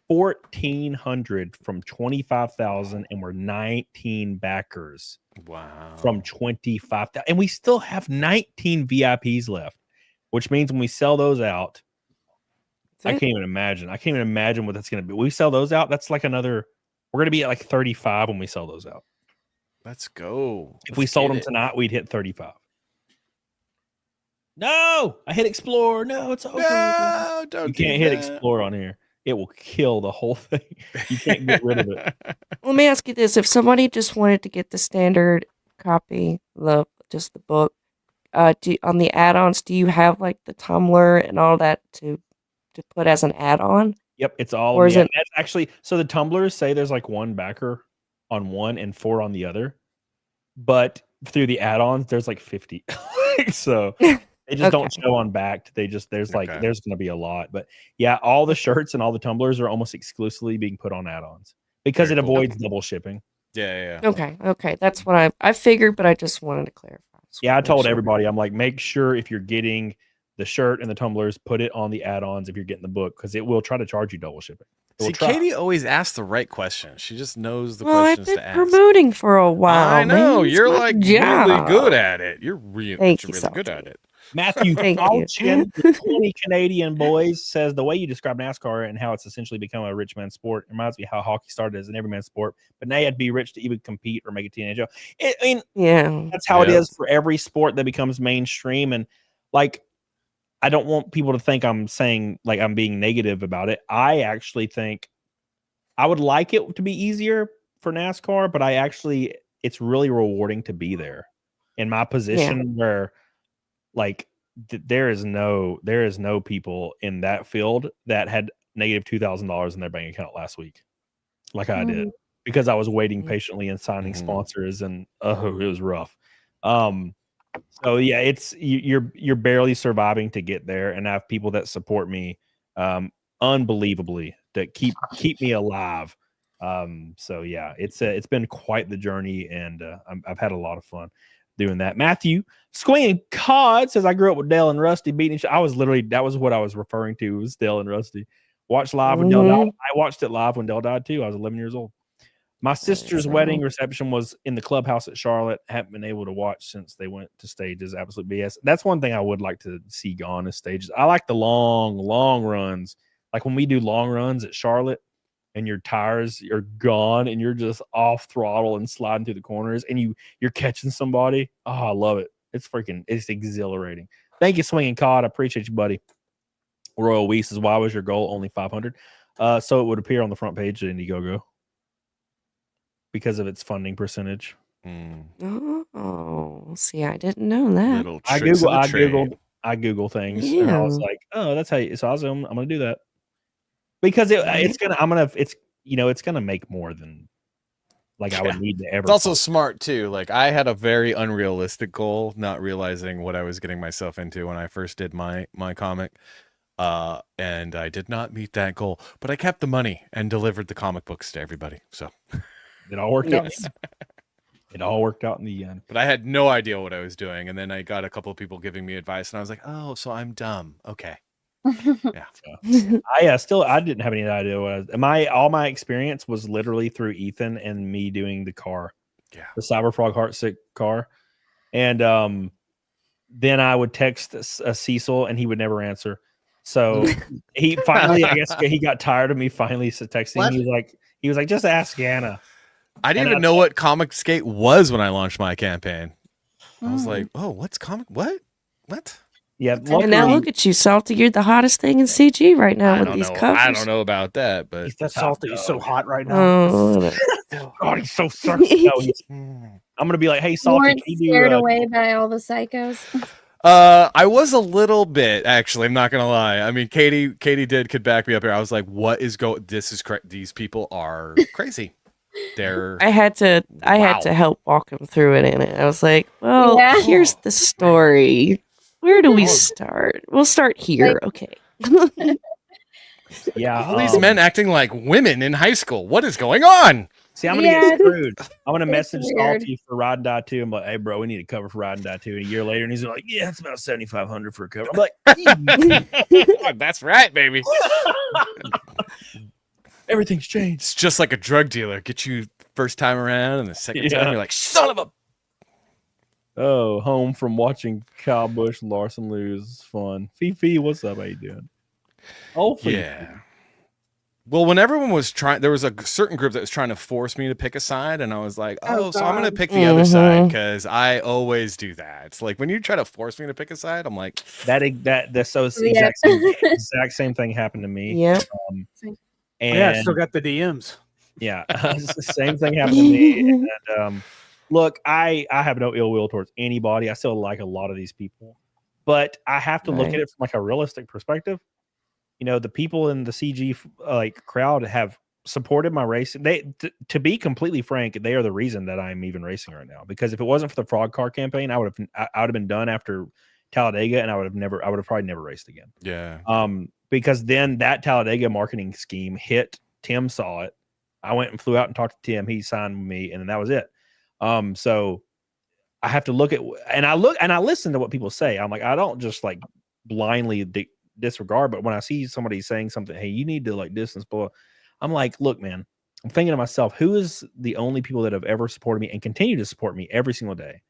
1,400 from 25,000, and we're 19 backers. Wow. From 25,000, and we still have 19 VIPs left, which means when we sell those out, I can't even imagine. I can't even imagine what that's going to be. We sell those out. That's like another. We're going to be at like 35 when we sell those out. Let's go. If we sold them tonight, we'd hit 35. No, I hit Explore. No, it's over. No, don't. You can't hit Explore on here. It will kill the whole thing. You can't get rid of it. Let me ask you this: if somebody just wanted to get the standard copy, just the book, on the add-ons, do you have like the Tumblr and all that to put as an add-on? Yep, it's all. Or is it that's actually so the Tumblrs say there's like one backer on one and 4 on the other, but through the add-ons there's like 50. So they just don't show on backed. There's going to be a lot, but yeah, all the shirts and all the tumblers are almost exclusively being put on add-ons because it avoids double shipping. Yeah. Okay. That's what I figured, but I just wanted to clarify. Yeah, I told everybody, I'm like, make sure if you're getting the shirt and the tumblers, put it on the add-ons if you're getting the book, because it will try to charge you double shipping. See, Katie always asks the right questions. She just knows the I've questions been to ask. promoting for a while. I know. Man. You're like really good at it. You're really good at it. Matthew Falchin, 20 Canadian boys, says the way you describe NASCAR and how it's essentially become a rich man's sport reminds me how hockey started as an everyman's sport, but now you had to be rich to even compete or make a teenage show. I mean, that's how it is for every sport that becomes mainstream. And like, I don't want people to think I'm saying like I'm being negative about it. I actually think I would like it to be easier for NASCAR, but it's really rewarding to be there in my position where like there is no people in that field that had negative $2,000 in their bank account last week, like I did, because I was waiting patiently and signing sponsors, and it was rough. So yeah, it's you're barely surviving to get there, and I have people that support me unbelievably that keep me alive. So yeah, it's been quite the journey, and I've had a lot of fun doing that. Matthew Squing Cod says, I grew up with Dale and Rusty beating each other. That was what I was referring to, was Dale and Rusty. Watched live when Dale died. I watched it live when Dale died too. I was 11 years old. My sister's wedding reception was in the clubhouse at Charlotte. Haven't been able to watch since they went to stages. Absolute BS. That's one thing I would like to see gone is stages. I like the long runs. Like when we do long runs at Charlotte, and your tires are gone and you're just off throttle and sliding through the corners and you're catching somebody. Oh, I love it. It's exhilarating. Thank you, Swinging Cod. I appreciate you, buddy. Royal Weiss says, why was your goal only 500? So it would appear on the front page at Indiegogo because of its funding percentage. Oh, see, I didn't know that. I Google things, and I was like, oh, that's how you. So I'm gonna do that. Because it's gonna make more than like I would need to ever. It's also smart too. Like I had a very unrealistic goal, not realizing what I was getting myself into when I first did my comic, and I did not meet that goal. But I kept the money and delivered the comic books to everybody. So it all worked out. It all worked out in the end. But I had no idea what I was doing, and then I got a couple of people giving me advice, and I was like, "Oh, so I'm dumb." Okay. Yeah. I didn't have any idea what all my experience was literally through Ethan and me doing the car, the Cyberfrog Heartsick car, and then I would text Cecil and he would never answer. So he finally, I guess he got tired of me finally texting. What? He was like, just ask Anna. I didn't even know what Comic Skate was when I launched my campaign. I was like, oh, what's comic? What? Yeah, and now look at you, Salty. You're the hottest thing in CG right now with these covers. I don't know about that, but that Salty is so hot right now. Oh, God, he's so sexy. I'm gonna be like, hey, Salty, can you scared away by all the psychos? I was a little bit, actually. I'm not gonna lie. I mean, Katie could back me up here. I was like, what is this is these people are crazy. They're I had to Wow. help walk him through it, and I was like, well, Yeah. here's the story. Where do we Oh. start? We'll start here. Okay. Yeah. all these men acting like women in high school. What is going on? See, I'm gonna Yeah. get screwed. I'm gonna It's message weird. Salty for Ride and Die 2. I'm like, hey, bro, we need a cover for Ride and Die 2. And a year later, and he's like, yeah, it's about $7,500 for a cover. I'm like, That's right, baby. everything's changed. It's just like a drug dealer. Get you first time around, and the second Yeah. time you're like, son of a. Oh, home from watching Kyle Busch and Larson lose is fun. Fifi, what's up? How you doing? Oh, Fifi. Yeah. Well, when everyone was trying, there was a certain group that was trying to force me to pick a side, and I was like, Oh, so I'm going to God. pick the other side Mhm. because I always do that. It's like when you try to force me to pick a side, I'm like, That's so it's the Yeah. exact same thing happened to me. Yeah. And Yeah, I still got the DMs. yeah, it's the same thing happened to me. And look, I have no ill will towards anybody. I still like a lot of these people, but I have to look Right. at it from like a realistic perspective. You know, the people in the CG like crowd have supported my racing. To be completely frank, they are the reason that I'm even racing right now. Because if it wasn't for the Frog Car campaign, I would have been done after Talladega, and I would have probably never raced again. yeah. Because then that Talladega marketing scheme hit. Tim saw it. I went and flew out and talked to Tim. He signed with me, and then that was it. So I have to look at and I listen to what people say. I'm like, I don't just like blindly disregard, but when I see somebody saying something, hey, you need to like distance, blah, I'm like, look, man, I'm thinking to myself, who is the only people that have ever supported me and continue to support me every single day?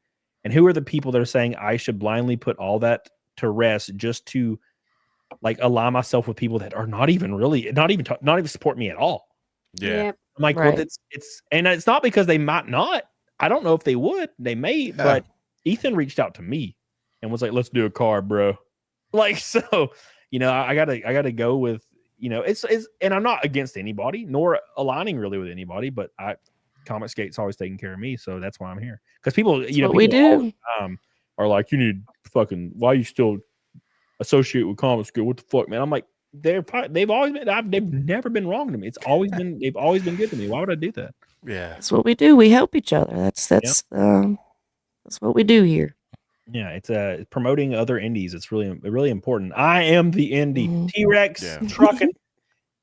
And who are the people that are saying I should blindly put all that to rest just to like align myself with people that are not even support me at all? Yeah. Yep. I'm like, Right. well, it's not because they might not. I don't know if they would. They may, but Ethan reached out to me and was like, let's do a car, bro. Like, so, you know, I gotta go with, you know, it's and I'm not against anybody nor aligning really with anybody, but Comic Skate's always taking care of me, so that's why I'm here. Because people, That's you know, what we people all do. the time are like, you need fucking, why you still associate with Comic Skate? What the fuck, man? I'm like, they've always been, they've never been wrong to me. They've always been good to me. Why would I do that? Yeah. That's what we do. We help each other. That's what we do here. Yeah, it's promoting other indies. It's really important. I am the indie. Mhm. T-Rex Yeah. trucking.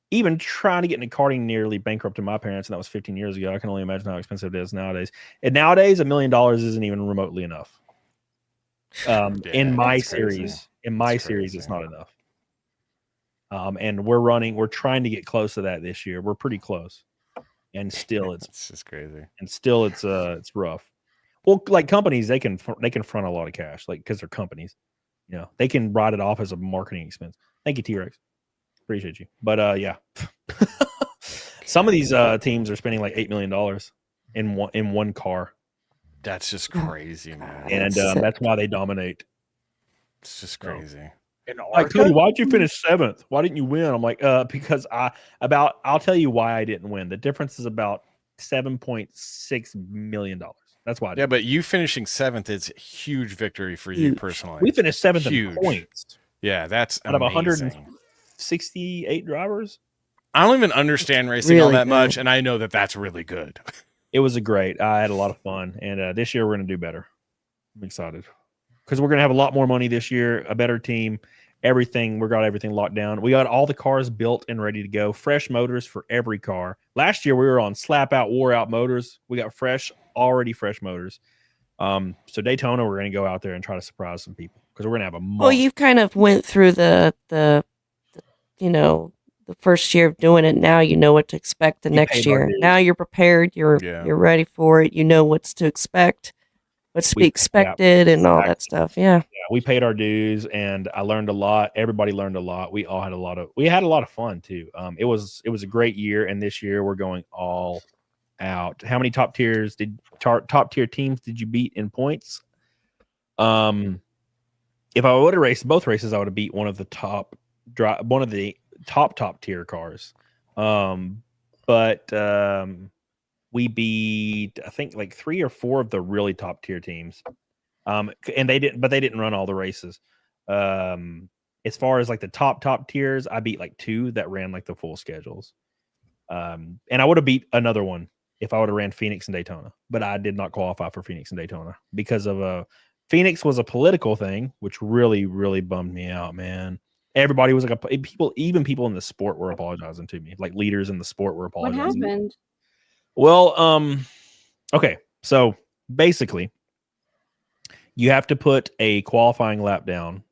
Even trying to get into karting nearly bankrupted my parents, and that was 15 years ago. I can only imagine how expensive it is nowadays. And nowadays, $1 million isn't even remotely enough. In my that's crazy. series, it's not enough. And we're trying to get close to that this year. We're pretty close, and still It's just crazy. it's rough. Well, like companies, they can front a lot of cash, like because they're companies, you know, they can write it off as a marketing expense. Thank you, T-Rex. Appreciate you. But yeah, some of these teams are spending like $8 million in one car, That's just crazy, man. and That's sick. that's why they dominate. It's just crazy. In Like, Cody, why'd you finish 7th? Why didn't you win? I'm like, because I'll tell you why I didn't win. The difference is about $7.6 million. That's why. Yeah, but you finishing 7th is a huge victory for you Huge. personally. We finished 7th Huge. in points Yeah, that's out of amazing. 168 drivers. I don't even understand racing all Really that good. much, and I know that that's really good. It was I had a lot of fun, and this year we're going to do better. I'm excited because we're going to have a lot more money this year, a better team, everything. We got everything locked down. We got all the cars built and ready to go. Fresh motors for every car. Last year we were on slap out, wore out motors. We got already fresh motors. So Daytona, we're going to go out there and try to surprise some people because we're going to have a month. Well, you kind of went through the you know, the first year of doing it. Now you know what to expect the You next paid our year. dues. Now you're prepared. You're ready for it. You know what's to expect, what's to be expected, and all that stuff. Yeah. We paid our dues, and I learned a lot. Everybody learned a lot. We had a lot of fun too. It was a great year, and this year we're going all out. How many top tier teams did you beat in points? If I would have raced both races, I would have beat one of the top tier cars. But we beat, I think, like 3 or 4 of the really top tier teams. And they didn't run all the races. As far as like the top tiers, I beat like 2 that ran like the full schedules. And I would have beat another one if I would have ran Phoenix and Daytona, but I did not qualify for Phoenix and Daytona because of Phoenix was a political thing, which really, really bummed me out, man. Everybody was like, even people in the sport were apologizing to me. Like leaders in the sport were What apologizing. happened? Well, okay. So basically, you have to put a qualifying lap down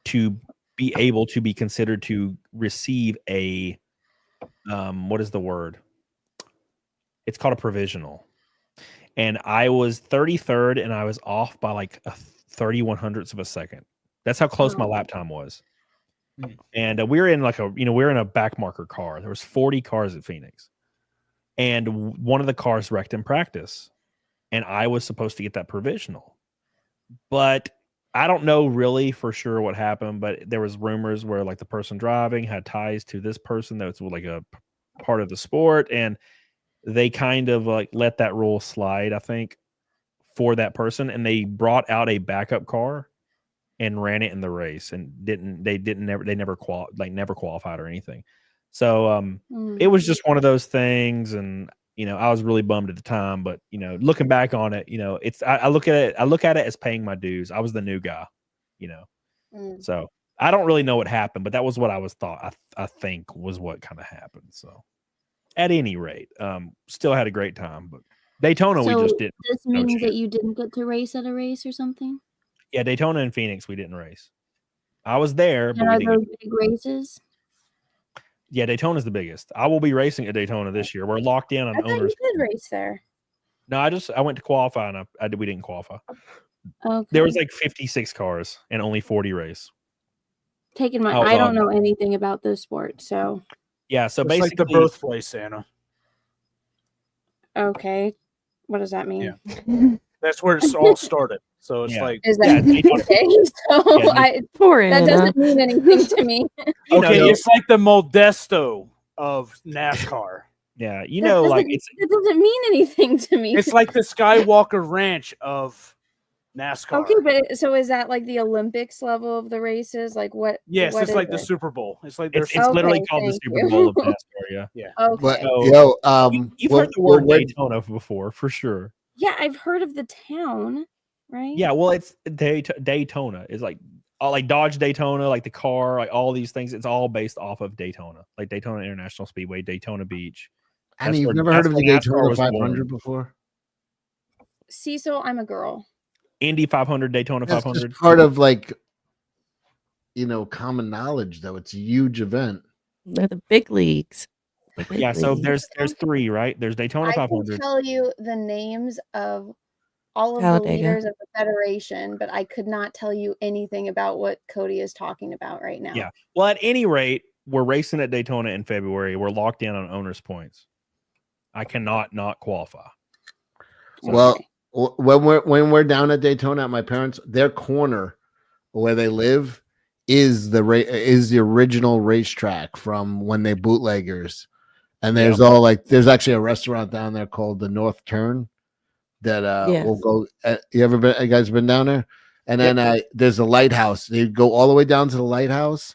to be able to be considered to receive a, what is the word? It's called a provisional. And I was 33rd and I was off by like a 31/100th of a second. That's how close my lap time was. And we were in like we're in a back marker car. There was 40 cars at Phoenix. And one of the cars wrecked in practice. And I was supposed to get that provisional. But I don't know really for sure what happened, but there was rumors where like the person driving had ties to this person that was like a part of the sport, and they kind of like let that rule slide, I think, for that person, and they brought out a backup car and ran it in the race, and never qualified or anything. So it was just one of those things, and I was really bummed at the time, but looking back on it, it's I look at it as paying my dues. I was the new guy, so I don't really know what happened, but that was what I think was what kind of happened. So at any rate, still had a great time, but Daytona we just didn't. This means that you didn't get to race at a race or something? Yeah, Daytona and Phoenix we didn't race. I was there, but are those big races? Yeah, Daytona's the biggest. I will be racing at Daytona this year. We're locked in on I thought owners. You did race there. No, I went to qualify and we didn't qualify. Okay. There was like 56 cars and only 40 race. I don't know anything about this sport, so yeah. So it's basically, like the birthplace, Anna. Okay, what does that mean? Yeah. That's where it's all started. So it's like is that okay? So that doesn't mean anything to me. It's like the Modesto of NASCAR. Yeah, it doesn't mean anything to me. It's like the Skywalker Ranch of NASCAR. Okay, but so is that like the Olympics level of the races? Like what? Yes, what it's like the Super Bowl. It's like it's literally called the Super Bowl of NASCAR. Yeah. Okay. But, you've heard the word Daytona before, for sure. Yeah, I've heard of the town, right? Yeah, well, it's Daytona. It's like Dodge Daytona, like the car, like all these things. It's all based off of Daytona, like Daytona International Speedway, Daytona Beach. And you've never heard of the Daytona 500 before? Cecil, I'm a girl. Indy 500, Daytona 500. Just part of common knowledge, though. It's a huge event. They're the big leagues. Yeah, so there's three, right? There's Daytona 500. I can tell you the names of all of the leaders of the federation, but I could not tell you anything about what Cody is talking about right now. Yeah. Well, at any rate, we're racing at Daytona in February. We're locked in on owners' points. I cannot not qualify. So, well, when we're down at Daytona at my parents, their corner where they live is the original racetrack from when they bootleggers. And there's there's actually a restaurant down there called the North Turn that we'll go. You guys been down there? And then there's a lighthouse. They go all the way down to the lighthouse,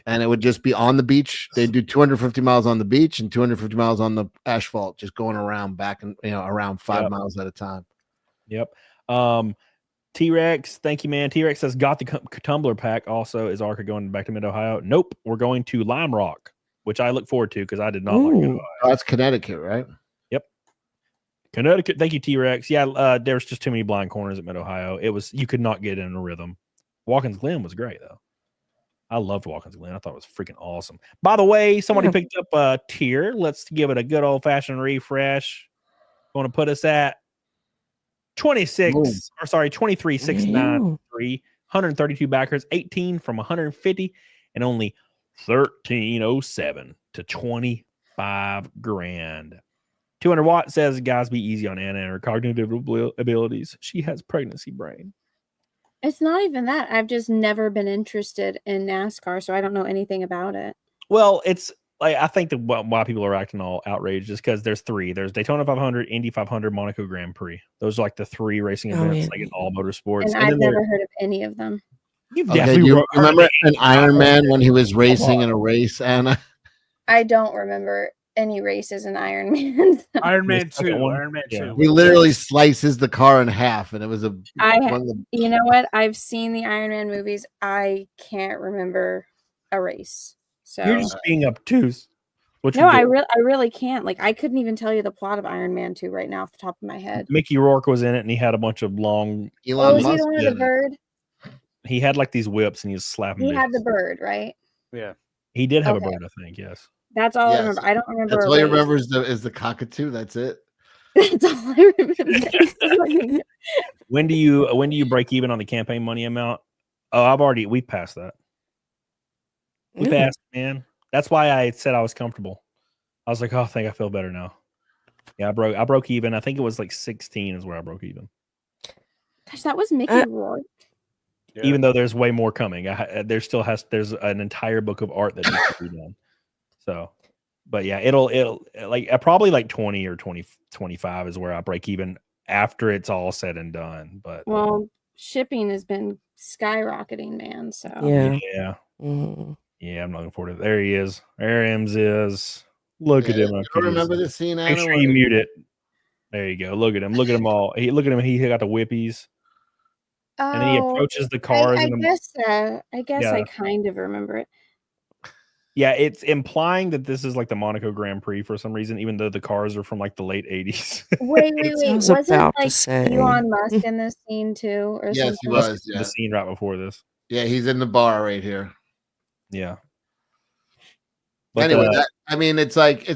and it would just be on the beach. They do 250 miles on the beach and 250 miles on the asphalt, just going around back and around 5 miles at a time. Yep. T-Rex, thank you, man. T-Rex says got the tumbler pack. Also, is ARCA going back to Mid Ohio? Nope, we're going to Lime Rock, which I look forward to because I did not like Ohio. Oh, that's Connecticut, right? Yep. Connecticut. Thank you, T-Rex. Yeah, there's just too many blind corners at Mid Ohio. You could not get in a rhythm. Watkins Glen was great though. I loved Watkins Glen. I thought it was freaking awesome. By the way, somebody picked up a tier. Let's give it a good old fashioned refresh. Going to put us at 23,693, 132 backers, 18 from 150, and only 1307 to 25 grand. 200 Watt says, guys, be easy on Anna and her cognitive abilities. She has pregnancy brain. It's not even that. I've just never been interested in NASCAR, so I don't know anything about it. Well, it's like I think that why people are acting all outraged is because there's three. There's Daytona 500, Indy 500, Monaco Grand Prix. Those are like the three racing events, like in all motorsports. And I've never heard of any of them. You've definitely remember an Iron Man when he was racing in a race, Anna? I don't remember any races in Iron Man. So. Iron Man The second 2. one? Iron Man Yeah. 2. He literally slices the car in half, and it was one of the You know what? I've seen the Iron Man movies. I can't remember a race. So You're just being obtuse. What no, you do. I really can't. Like, I couldn't even tell you the plot of Iron Man 2 right now off the top of my head. Mickey Rourke was in it, and he had a bunch of long. Elon Was he Musk the one with did the it. bird? He had like these whips, and he was slapping. He had bitches. the bird, right? Yeah. He did have Okay. a bird, I think. Yes. That's all I Yes. remember. I don't remember. That's a all you race. remember is the cockatoo. That's it. That's all I remember. When do you break even on the campaign money amount? Oh, we passed that. We Ooh. passed, man. That's why I said I was comfortable. I was like, oh, I think I feel better now. Yeah, I broke even. I think it was like 16 is where I broke even. Gosh, that was Mickey Rourke. Yeah. Even though there's way more coming, there's an entire book of art that needs to be done. So, but yeah, it'll like probably like 20 or 25 is where I break even after it's all said and done. But Well, shipping has been skyrocketing, man. So yeah, Mm. yeah, I'm looking forward to it. There he is. There Ems is. Look at him. You don't remember the scene, Make Anna? sure where you mute it. There you go. Look at him. Look at him all. Look at him. He got the whippies. And then he approaches the cars. I guess Yeah. I kind of remember it. Yeah, it's implying that this is like the Monaco Grand Prix for some reason, even though the cars are from like the late 80s. Wait. I was Was it about to like say. Elon Musk in this scene too, or Yes, he something? was. The Yeah. scene right before this. Yeah, he's in the bar right here. Yeah. But, Anyway, it's like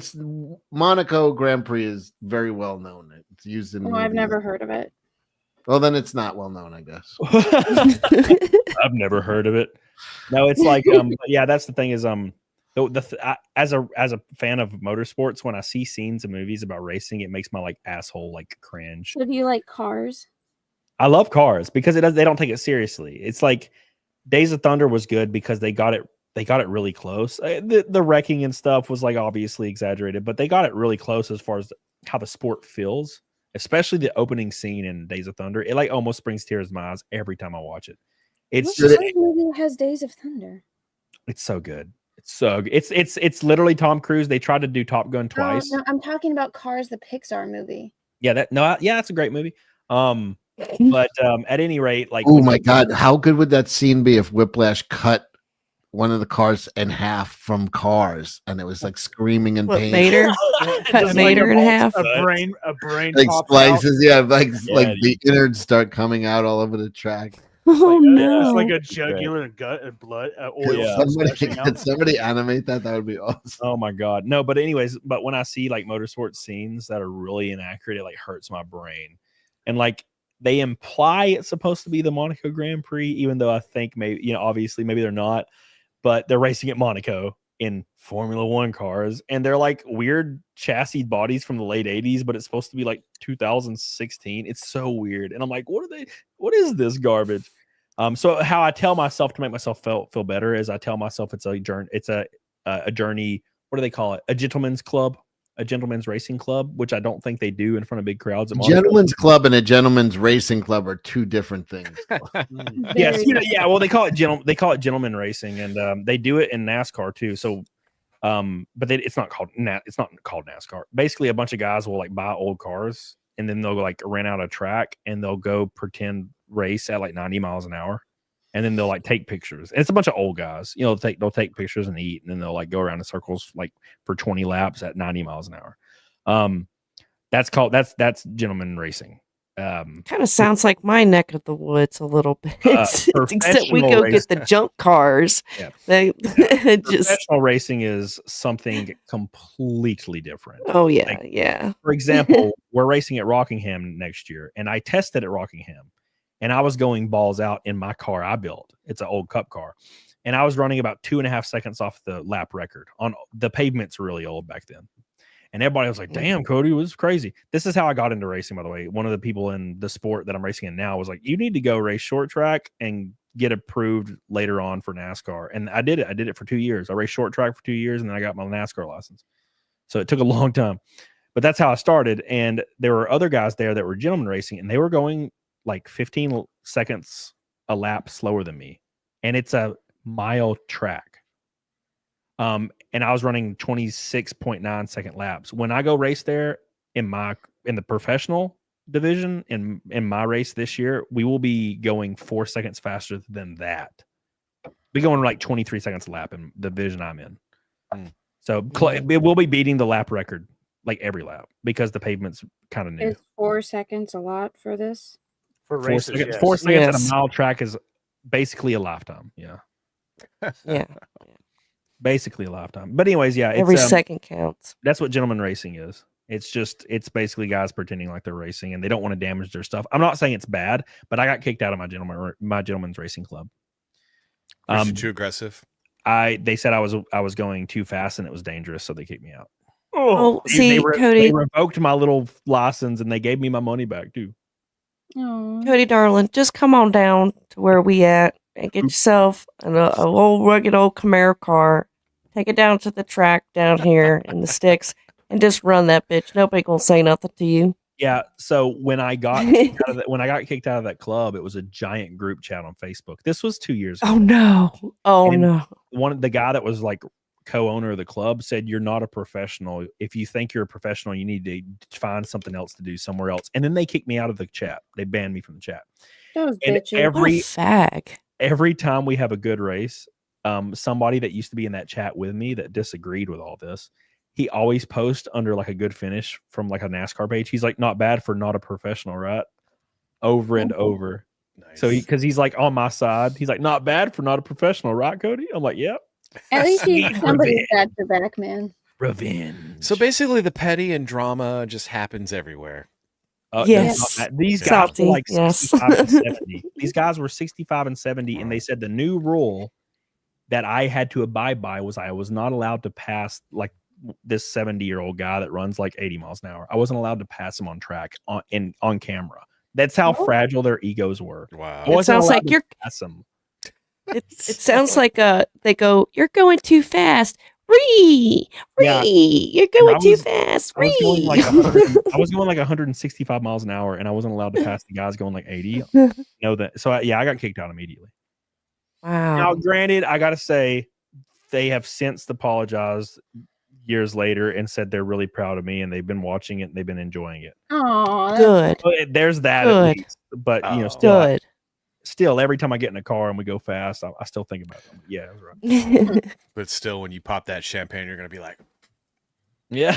Monaco Grand Prix is very well known. It's used in. Oh, I've movies. never heard of it. Well, then it's not well known, I guess. I've never heard of it. No, it's like yeah, that's the thing is as a fan of motorsports, when I see scenes of movies about racing, it makes my like asshole like cringe. So do you like cars? I love cars because they don't take it seriously. It's like Days of Thunder was good because they got it really close. The wrecking and stuff was like obviously exaggerated, but they got it really close as far as how the sport feels, especially the opening scene in Days of Thunder. It like almost brings tears to my eyes every time I watch it. It's What movie has Days of Thunder? It's so good. It's literally Tom Cruise. They tried to do Top Gun twice. No, I'm talking about Cars, the Pixar movie. Yeah, that's a great movie. But at any rate, like, oh my god, how good would that scene be if Whiplash cut one of the cars in half from Cars, and it was like screaming in pain? Vader cut Vader in half. A brain Like pops splices, out. yeah, like the innards start coming out all over the track. Oh no! It's like a jugular and gut and blood, oil. Yeah. Can somebody animate that? That would be awesome. Oh my god, no! But anyways, when I see like motorsport scenes that are really inaccurate, it like hurts my brain, and like they imply it's supposed to be the Monaco Grand Prix, even though I think maybe obviously maybe they're not, but they're racing at Monaco in Formula One cars, and they're like weird chassis bodies from the late 80s, but it's supposed to be like 2016. It's so weird, and I'm like, what is this garbage? So how I tell myself to make myself feel better is I tell myself it's a journey. It's a journey. What do they call it? A gentleman's club, a gentleman's racing club, which I don't think they do in front of big crowds. A gentleman's club and a gentleman's racing club are two different things. Yes, yeah. Well, they call it gentleman racing, and they do it in NASCAR too. So, but it's not called NASCAR. Basically, a bunch of guys will like buy old cars, and then they'll like rent out a track, and they'll go pretend race at like 90 miles an hour, and then they'll like take pictures. And it's a bunch of old guys, they'll take pictures and eat, and then they'll like go around in circles like for 20 laps at 90 miles an hour. That's gentleman racing. Kind of sounds like my neck of the woods a little bit, except we go get the junk cars. Yeah. Professional racing is something completely different. Oh yeah, yeah. For example, we're racing at Rockingham next year, and I tested at Rockingham, and I was going balls out in my car I built. It's an old cup car, and I was running about 2.5 seconds off the lap record. On the pavement's really old back then. And everybody was like, damn, Cody, it was crazy. This is how I got into racing, by the way. One of the people in the sport that I'm racing in now was like, you need to go race short track and get approved later on for NASCAR. And I did it. I did it for 2 years. I raced short track for 2 years, and then I got my NASCAR license. So it took a long time. But that's how I started. And there were other guys there that were gentlemen racing, and they were going like 15 seconds a lap slower than me. And it's a mile track. and I was running 26.9 second laps. When I go race there in the professional division in my race this year, we will be going 4 seconds faster than that. Be going like 23 seconds a lap in the division I'm in. So it will be beating the lap record like every lap because the pavement's kind of new. Is 4 seconds a lot for this? For races, yes. 4 seconds at Yes. a mile track is basically a lifetime. Yeah. Yeah. Basically a lifetime. But anyways, yeah. Every second counts. That's what gentleman racing is. It's basically guys pretending like they're racing and they don't want to damage their stuff. I'm not saying it's bad, but I got kicked out of my gentleman's racing club. Was you too aggressive? They said I was going too fast and it was dangerous, so they kicked me out. Oh, see, Cody, they revoked my little license and they gave me my money back too. Oh, Cody, darling, just come on down to where we at and get yourself a old rugged old Camaro car. Take it down to the track down here in the sticks and just run that bitch. Nobody gonna say nothing to you. Yeah. So when I got kicked out of that club, it was a giant group chat on Facebook. This was 2 years ago. Oh no! Oh And no! the guy that was like co-owner of the club said, "You're not a professional. If you think you're a professional, you need to find something else to do somewhere else." And then they kicked me out of the chat. They banned me from the chat. those And bitches. What a fag! every time we have a good race, somebody that used to be in that chat with me that disagreed with all this, he always posts under like a good finish from like a NASCAR page. He's like, "Not bad for not a professional," right? Over and over. Nice. So because he's like on my side, he's like, "Not bad for not a professional," right, Cody? I'm like, "Yep." At least he's Sweet somebody's got your back, man. Revenge. So basically, the petty and drama just happens everywhere. Yes. These guys Salty, were like yes. 65 and 70. These guys were 65 and 70, and they said the new rule that I had to abide by was I was not allowed to pass like this 70-year-old guy that runs like 80 miles an hour. I wasn't allowed to pass him on track on camera. That's how fragile their egos were. Wow. I It wasn't sounds allowed like to you're. pass them. It sounds like they go. You're going too fast. Ree, Yeah. you're I going too was- fast. I was going Ree. like 100, I was going like 165 miles an hour, and I wasn't allowed to pass the guys going like 80. Know that? So I got kicked out immediately. Now, Wow. granted, I gotta say they have since apologized years later and said they're really proud of me and they've been watching it and they've been enjoying it. Oh, Good. But there's that Good. at least. But you know, Oh. still every time I get in a car and we go fast, I still think about them. Yeah, that's right. Good. But still, when you pop that champagne, you're gonna be like, Yeah.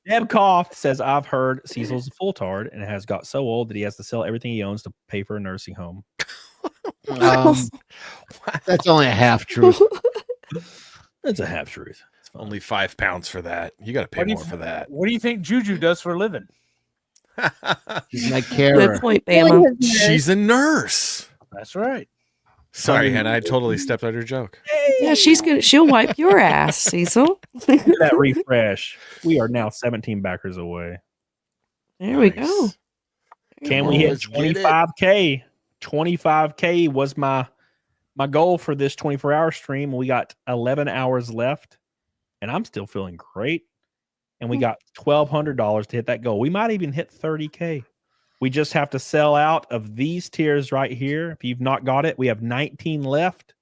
Deb Koff says, "I've heard Cecil's a full tard and has got so old that he has to sell everything he owns to pay for a nursing home." That's only a half truth. That's a half truth. It's fine. only 5 pounds for that. You got to pay What do you more for that. What do you think Juju does for a living? She's my Good carer. point, Really Bama. his nurse. She's a nurse. That's right. Sorry, Hannah. I totally stepped on your joke. Yeah, she'll wipe your ass, Cecil. Look at that refresh. We are now 17 backers away. There we Nice. go. Can we hit Let's get it. 25K? 25K was my goal for this 24-hour stream. We got 11 hours left, and I'm still feeling great. And we got $1,200 to hit that goal. We might even hit 30K. We just have to sell out of these tiers right here. If you've not got it, we have 19 left.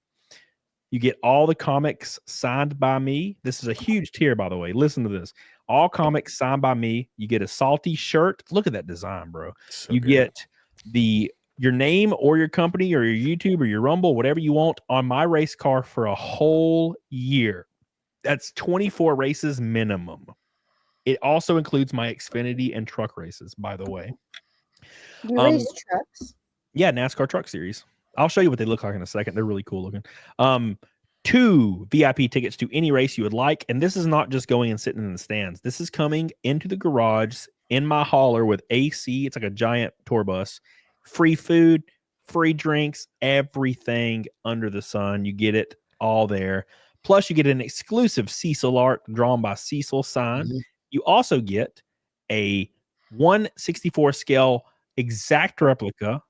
You get all the comics signed by me. This is a huge tier, by the way. Listen to this. All comics signed by me. You get a salty shirt. Look at that design, bro. So You good. get your name or your company or your YouTube or your Rumble, whatever you want, on my race car for a whole year. That's 24 races minimum. It also includes my Xfinity and truck races, by the way. You race trucks. Yeah, NASCAR Truck Series. I'll show you what they look like in a second. They're really cool looking. 2 VIP tickets to any race you would like. And this is not just going and sitting in the stands. This is coming into the garage in my hauler with AC. It's like a giant tour bus. Free food, free drinks, everything under the sun. You get it all there. Plus, you get an exclusive Cecil art drawn by Cecil sign. Mhm. You also get a 1/64 scale exact replica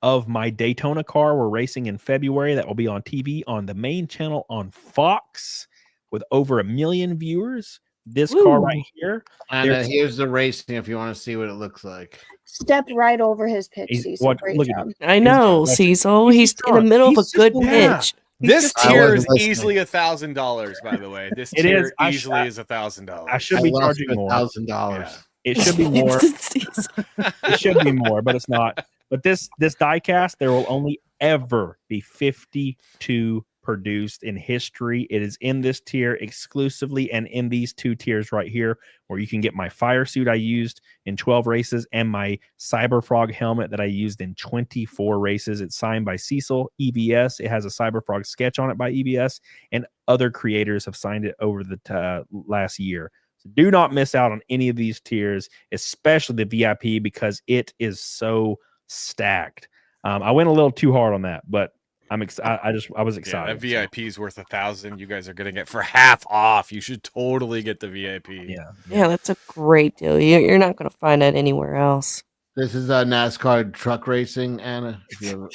of my Daytona car we're racing in February that will be on TV on the main channel on Fox with over 1 million viewers. This car Ooh. right here. And There's- here's the racing if you want to see what it looks like. Step right over his pitch, He's- Cecil. what- Great look at job. I know, He's- Cecil. He's in the middle of a He's just good looking- pitch. This I tier wasn't is listening. easily $1,000, by the way. This It tier is. I easily is $1,000. I should be charging more. $1,000. It should be more. It should be more, but it's not. But this die cast, there will only ever be 52 produced in history. It is in this tier exclusively and in these 2 tiers right here, where you can get my fire suit I used in 12 races and my Cyber Frog helmet that I used in 24 races. It's signed by Cecil, EBS. It has a Cyber Frog sketch on it by EBS, and other creators have signed it over the last year. So do not miss out on any of these tiers, especially the VIP, because it is so stacked. I went a little too hard on that, but I was excited. Yeah, that VIP is worth $1,000. You guys are getting it for half off. You should totally get the VIP. Yeah, that's a great deal. You're not going to find that anywhere else. This is NASCAR truck racing, Anna. If you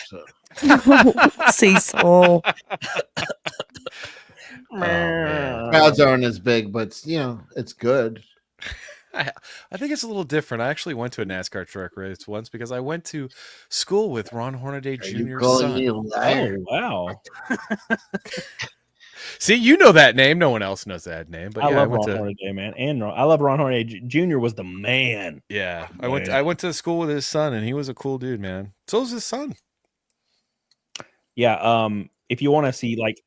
ever, Cecil. crowds aren't as big, but it's good. I think it's a little different. I actually went to a NASCAR truck race once because I went to school with Ron Hornaday Jr.'s son. Oh, wow. See, you know that name. No one else knows that name. But I yeah, love Ron Hornaday, man. And I love Ron Hornaday Jr. was the man. Yeah, I went to school with his son, and he was a cool dude, man. So was his son. Yeah. If you want to see like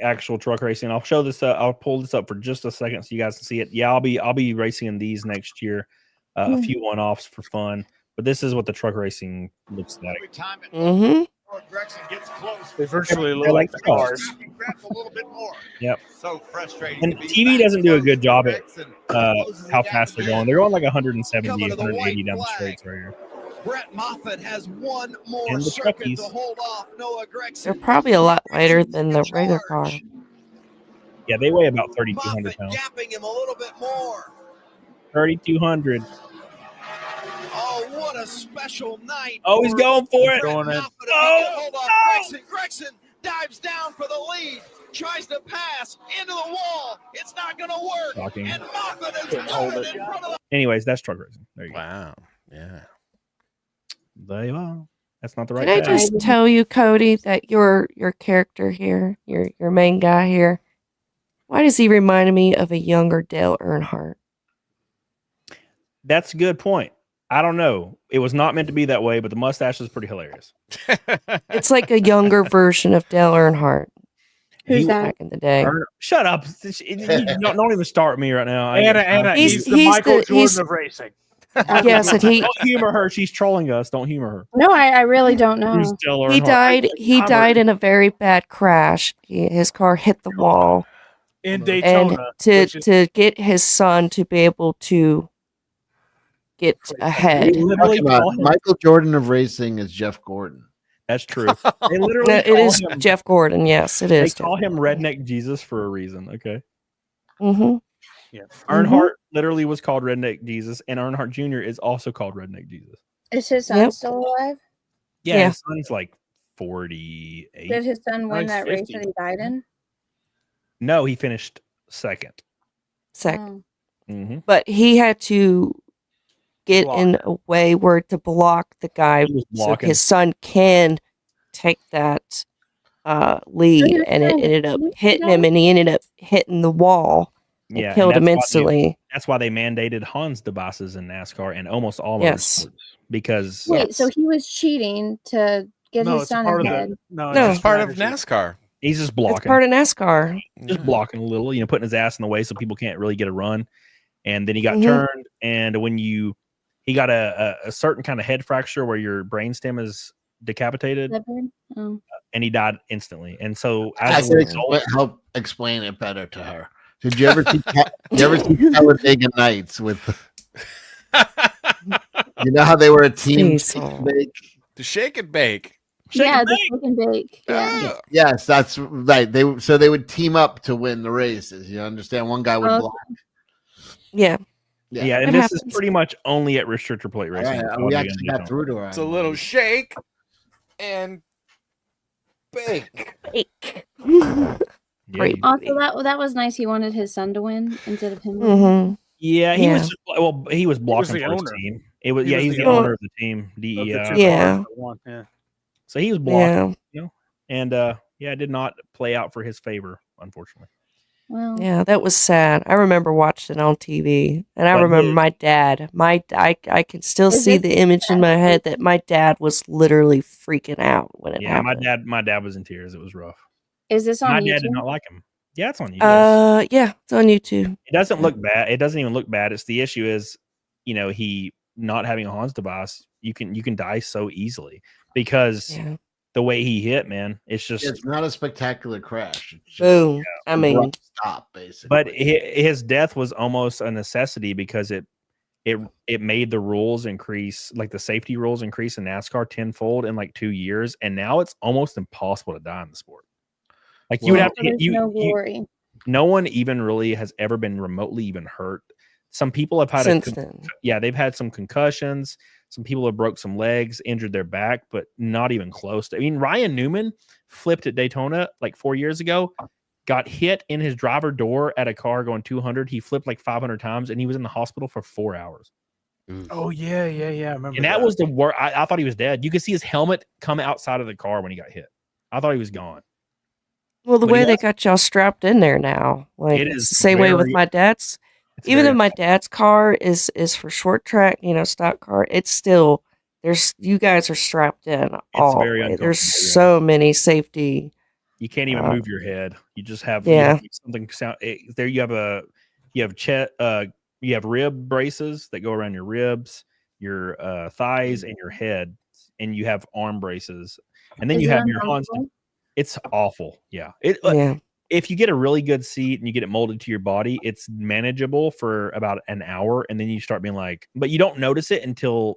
actual truck racing, I'll show this. I'll pull this up for just a second so you guys can see it. Yeah, I'll be racing in these next year. A few one-offs for fun, but this is what the truck racing looks like. Mm-hmm. They virtually look like the cars. Yep. So frustrating. And TV doesn't do a good job at how fast they're going. They're going like 170, 180 down the straights right here. Brett Moffitt has one more And the circuit truckies. to hold off Noah Gregson. They're probably a lot lighter than the regular car. Yeah, they weigh about 3,200 Moffitt pounds. gapping him a little bit more. 3,200. Oh, what a special night. Oh, he's going for it. Going in. Moffitt, if he can hold off Gregson. Gregson dives down for the lead. Tries to pass into the wall. It's not going to work. Shocking. And Moffitt is Couldn't hold coming it. in front of the Anyways, that's truck racing. There you go. Wow. Yeah. There you are. That's not the right Can I tag. just tell you, Cody, that your character here, your main guy here, why does he remind me of a younger Dale Earnhardt? That's a good point. I don't know. It was not meant to be that way, but the mustache is pretty hilarious. It's like a younger version of Dale Earnhardt Who's that? back in the day. Shut up. Don't even start with me right now. Anna, He's- he's the he's Michael the- Jordan he's- of racing. Yes, and he Don't humor her. She's trolling us. Don't humor her. No, I really don't know. Who's Dale he Earnhardt? died. He died in a very bad crash. His car hit the wall, In and Daytona. to get his son to be able to get ahead. They literally Talking about call him- Michael Jordan of racing is Jeff Gordon. That's true. They literally It call is him, Jeff Gordon. Yes, it they is. call him Redneck Jesus for a reason. Okay. Mm-hmm. Earnhardt literally was called Redneck Jesus, and Earnhardt Jr. is also called Redneck Jesus. Is his son Yep. still alive? Yeah, Yeah. his son's like 48. Did his son win he's that race 50. that he died in? No, he finished second. Second, Oh. Mm-hmm. but he had to get Block. in a way where to block the guy, He was so blocking. his son can take that lead, your and it son- ended up didn't he hitting die? him, and he ended up hitting the wall. Yeah, and and killed him that's why instantly. That's why they mandated Hans devices in NASCAR and almost all Yes. motorsports because Wait, so he was cheating to get No, his it's son part of ahead? the. No, No. It's part of strategy. NASCAR. he's just It's blocking, part of NASCAR. just blocking a little, putting his ass in the way so people can't really get a run. And then he got Mhm. turned, and when he got a certain kind of head fracture where your brainstem is decapitated, Leopard? Oh. and he died instantly. And so I as a could result, help explain it better to her. Did you ever see? Talladega Nights with? You know how they were a team. Cecil. They- To shake and bake. Yeah, the shake and bake. Yeah. Ah. yes, that's right. They would team up to win the races. You understand? One guy would Okay. block. Yeah. yeah, and It this happens. is pretty much only at restrictor plate All racing. right, That's we all they actually got got through to her. It's a little shake and bake. Yeah, Great. he- Also, that was nice. He wanted his son to win instead of him. Mm-hmm. yeah, he Yeah. was just, he was blocking the for his owner. team. It was He was he's the the owner. owner of the team, Of the DEI. two Yeah. cars that won, yeah. So he was blocking, Yeah. and Yeah, it did not play out for his favor, unfortunately. Well, Yeah, that was sad. I remember watching it on TV, and I But remember his- my dad. I can still Is see it- the image in my head that my dad was literally freaking out when it yeah, happened. my dad was in tears. It was rough. is this on My YouTube? dad did not like him. Yeah, it's on YouTube. Yeah, it's on YouTube. It doesn't look bad. It doesn't even look bad. It's the issue is, he not having a Hans device, you can die so easily because Yeah. the way he hit, man, it's just. It's not a spectacular crash. It's just Boom. I an mean, abrupt stop, basically. But his death was almost a necessity because it made the rules increase, like the safety rules increase in NASCAR tenfold in like 2 years, and now it's almost impossible to die in the sport. Like you would have to There's hit no glory. no one even really has ever been remotely even hurt. Some people have had since then. they've had some concussions. Some people have broke some legs, injured their back, but not even close. I mean, Ryan Newman flipped at Daytona like 4 years ago, got hit in his driver door at a car going 200. He flipped like 500 times, and he was in the hospital for 4 hours. Oh yeah. I remember. And that was the worst. I thought he was dead. You could see his helmet come outside of the car when he got hit. I thought he was gone. Well, the But he way they was- got y'all strapped in there now, like It it's is the same way with very- my dad's. It's Even very- though my dad's car is for short track, stock car, it's still you guys are strapped in all the very way. There's uncomfortable, yeah. so many safety. you can't even move your head. You just have Yeah. something sound there. You have rib braces that go around your ribs, your thighs, and your head, and you have arm braces, and then Is you it have your Hans. uncomfortable? It's awful. Yeah. Yeah, If you get a really good seat and you get it molded to your body, it's manageable for about an hour, and then you start being like, but you don't notice it until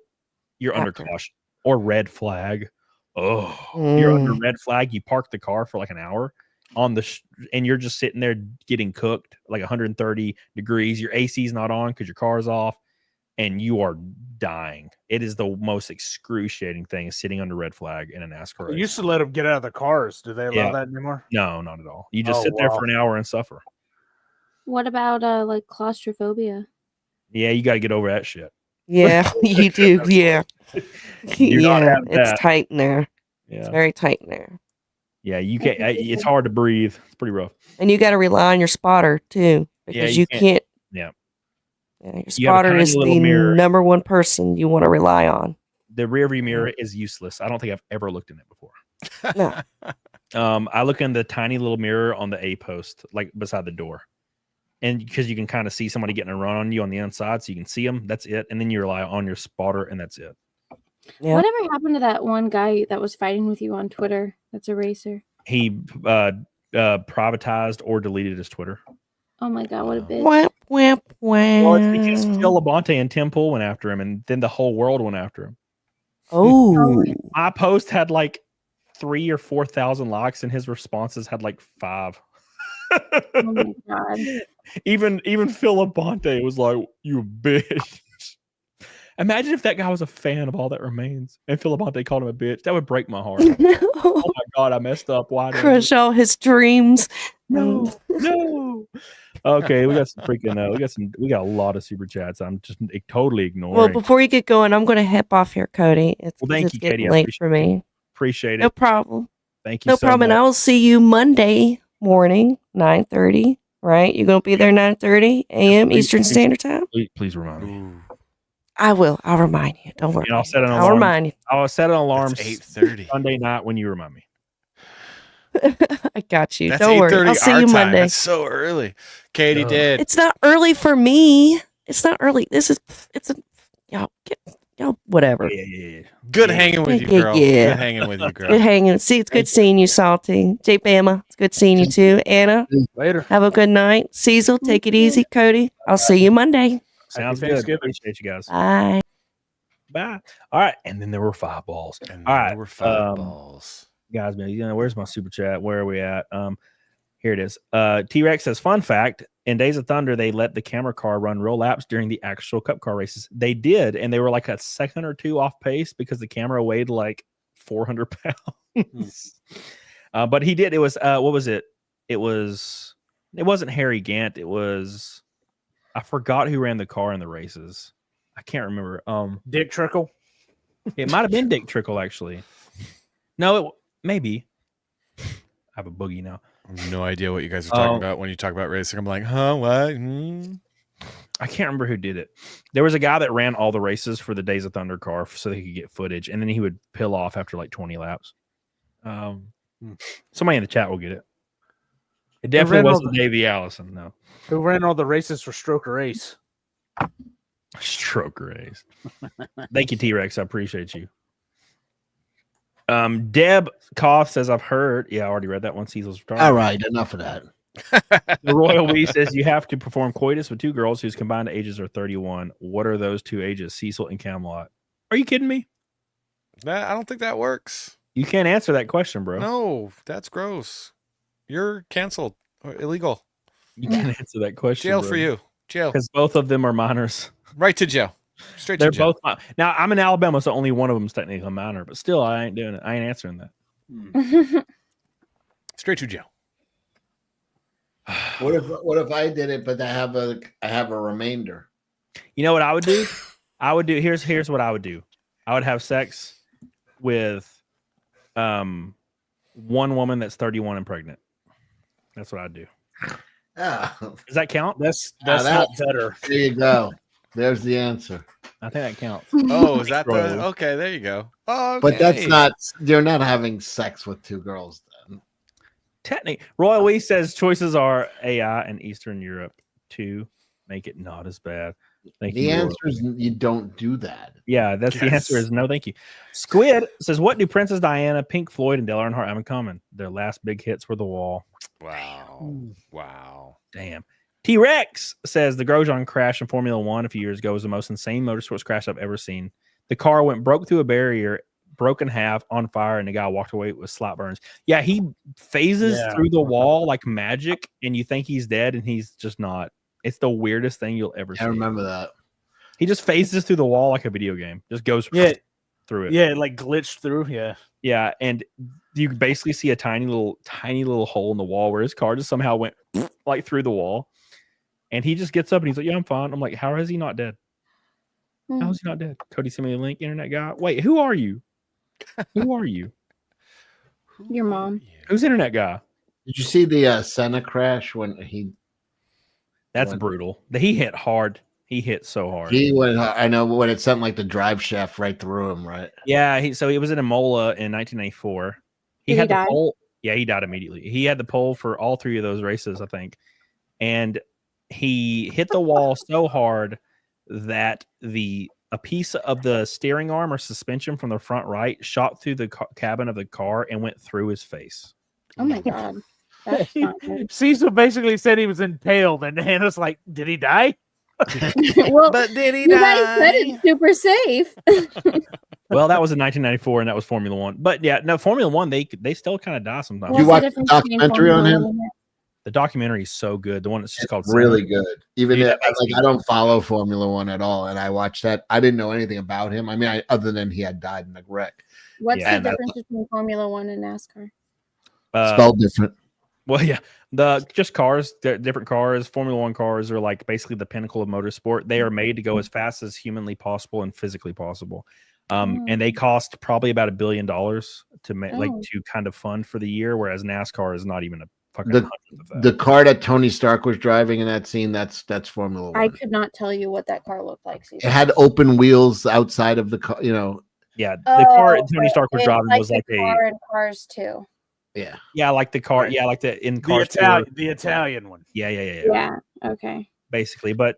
you're under After. caution or red flag. Oh, you're under Mm. red flag. You park the car for like an hour on and you're just sitting there getting cooked like 130 degrees. Your AC's not on because your car's off, and you are dying. It is the most excruciating thing, is sitting under red flag in a NASCAR They race. used to let them get out of the cars. Do they allow Yeah. that anymore? No, not at all. You just Oh, sit there wow. for an hour and suffer. What about like claustrophobia? Yeah, you got to get over that shit. yeah, you do. Yeah, Do not yeah, have it's that. tight in there. It's Yeah, very tight in there, yeah. You can't. It's hard to breathe. It's pretty rough. and you got to rely on your spotter too, because you you can't- can't. yeah. Your You have a spotter tiny is little the mirror. number one person you want to rely on. The rear view mirror is useless. I don't think I've ever looked in it before. No, I look in the tiny little mirror on the A post, like beside the door, and because you can kind of see somebody getting a run on you on the inside, so you can see them. That's it, and then you rely on your spotter, and that's it. yeah. Whatever happened to that one guy that was fighting with you on Twitter? That's a racer. He privatized or deleted his Twitter. Oh my god, what a bitch! Whap, whap, whap. Well, it's because Phil Labonte and Tim Pool went after him, and then the whole world went after him. Oh, My post had like 3,000 or 4,000 likes, and his responses had like 5. Oh my god! Even Phil Labonte was like, "You bitch." Imagine if that guy was a fan of All That Remains, and Phil Labonte called him a bitch. That would break my heart. Oh no. my god, I messed up. Why? did I do Crush all his dreams. No, no. Okay, we got some freaking. We got a lot of super chats. I'm just totally ignoring. Well, before you get going, I'm going to hip off here, Cody. It's, Well, thank it's you, getting Katie. I late for me. appreciate it. No problem. Thank you. No so problem. And much. I will see you Monday morning, 9:30. Right? You're going to be there 9:30 a.m. Please, Eastern please. Standard Time. Please remind me. I will. I'll remind you. Don't worry. And I'll set an I'll alarm. remind you. I'll set an alarm That's 8:30. Sunday night when you remind me. I got you. That's Don't worry. 8:30 I'll see our you time. Monday. That's so early. Katie did. It's not early for me. It's not early. It's a y'all whatever. Yeah. Good hanging with you, Yeah, girl. yeah. Good hanging with you, girl. Good hanging. See, it's good seeing you, Salty. J Bama, it's good seeing you too. Anna, Later. have a good night. Cecil, take it easy. Cody, I'll see you Monday. Sounds Happy good. Thanksgiving. Appreciate you guys. Bye. Bye. All right, and then there were 5 balls. And All right, there were 5 balls. Guys, man, where's my super chat? Where are we at? Here it is. T-Rex says, fun fact, in Days of Thunder, they let the camera car run real laps during the actual cup car races. They did, and they were like a second or two off pace because the camera weighed like 400 pounds. But he did. It was, what was it? It wasn't Harry Gant. It was, I forgot who ran the car in the races. I can't remember. Dick Trickle. It might have been Dick Trickle, actually. No, maybe. I have a boogie now. I have no idea what you guys are talking about when you talk about racing. I'm like, huh? What? I can't remember who did it. There was a guy that ran all the races for the Days of Thunder car so he could get footage, and then he would peel off after like 20 laps. Somebody in the chat will get it. It definitely wasn't Davey Allison, no. Who ran all the races for Stroker Race? Stroke race. Thank you, T-Rex. I appreciate you. Deb Koff says, I've heard. Yeah, I already read that one. Cecil's retired. All right, enough of that. The Royal We says you have to perform coitus with two girls whose combined ages are 31. What are those two ages? Cecil and Camelot. Are you kidding me? I don't think that works. You can't answer that question, bro. No, that's gross. You're canceled. Illegal. You can't answer that question. Jail bro. for you. Jail. Because both of them are minors. Right to jail. Straight They're to jail. both. Now, I'm in Alabama, so only one of them is technically a minor, but still, I ain't doing it. I ain't answering that. Straight to jail. What if I did it, but I have a remainder? You know what I would do? Here's what I would do. I would have sex with one woman that's 31 and pregnant. That's what I'd do. Yeah. Does that count? That's not better. There you go. There's the answer. I think that counts. Oh, is that the okay? There you go. Oh, okay. But that's not. You're not having sex with two girls then. Technically, Royal We says choices are AI and Eastern Europe to make it not as bad. Thank you. The answer is you don't do that. Yeah, that's the answer is no, thank you. Squid says, what do Princess Diana, Pink Floyd, and Dale Earnhardt have in common? Their last big hits were The Wall. Wow. Wow. Damn. T-Rex says the Grosjean crash in Formula One a few years ago was the most insane motorsports crash I've ever seen. The car broke through a barrier, broke in half, on fire, and the guy walked away with slap burns. Yeah, he phases through the wall like magic, and you think he's dead, and he's just not. It's the weirdest thing you'll ever see. I remember that. He just phases through the wall like a video game. Just goes through it. Yeah, like glitched through. Yeah. Yeah, and you basically see a tiny little hole in the wall where his car just somehow went like through the wall. And he just gets up and he's like, yeah, I'm fine. I'm like, how is he not dead? How is he not dead? Cody, send me a link, internet guy. Wait, who are you? Who are you? Your mom. Who's internet guy? Did you see the Senna crash when he? That's brutal. He hit hard. He hit so hard. He went. I know when it sent like the drive shaft right through him. Right. Yeah. So he was in Imola in 1994. He had the pole. Yeah, he died immediately. He had the pole for all three of those races, I think, and he hit the wall so hard that a piece of the steering arm or suspension from the front right shot through the cabin of the car and went through his face. Oh my god! That's not good. Cecil basically said he was impaled, and Hannah's like, "Did he die?" Well, But did he you guys said it's super safe. Well, that was in 1994, and that was Formula One. But yeah, no, Formula One, they still kind of die sometimes. You watch the documentary on him? The documentary is so good. The one that's just called really Sciver. good. Even if, I don't follow Formula One at all, and I watched that. I didn't know anything about him. I mean, other than he had died in a wreck. What's the difference between Formula One and NASCAR? Spelled different. Well, yeah, just cars, different cars. Formula One cars are like basically the pinnacle of motorsport. They are made to go as fast as humanly possible and physically possible. And they cost probably about $1 billion to make, to kind of fund for the year, whereas NASCAR is not even a fucking hundredth of that. The car that Tony Stark was driving in that scene, that's Formula One. I could not tell you what that car looked like. It had open wheels outside of the car, Yeah, the car Tony Stark was driving was like a car in Cars too. Yeah, like the car. Yeah, like the in Cars. The Italian one. Yeah. Okay. Basically, but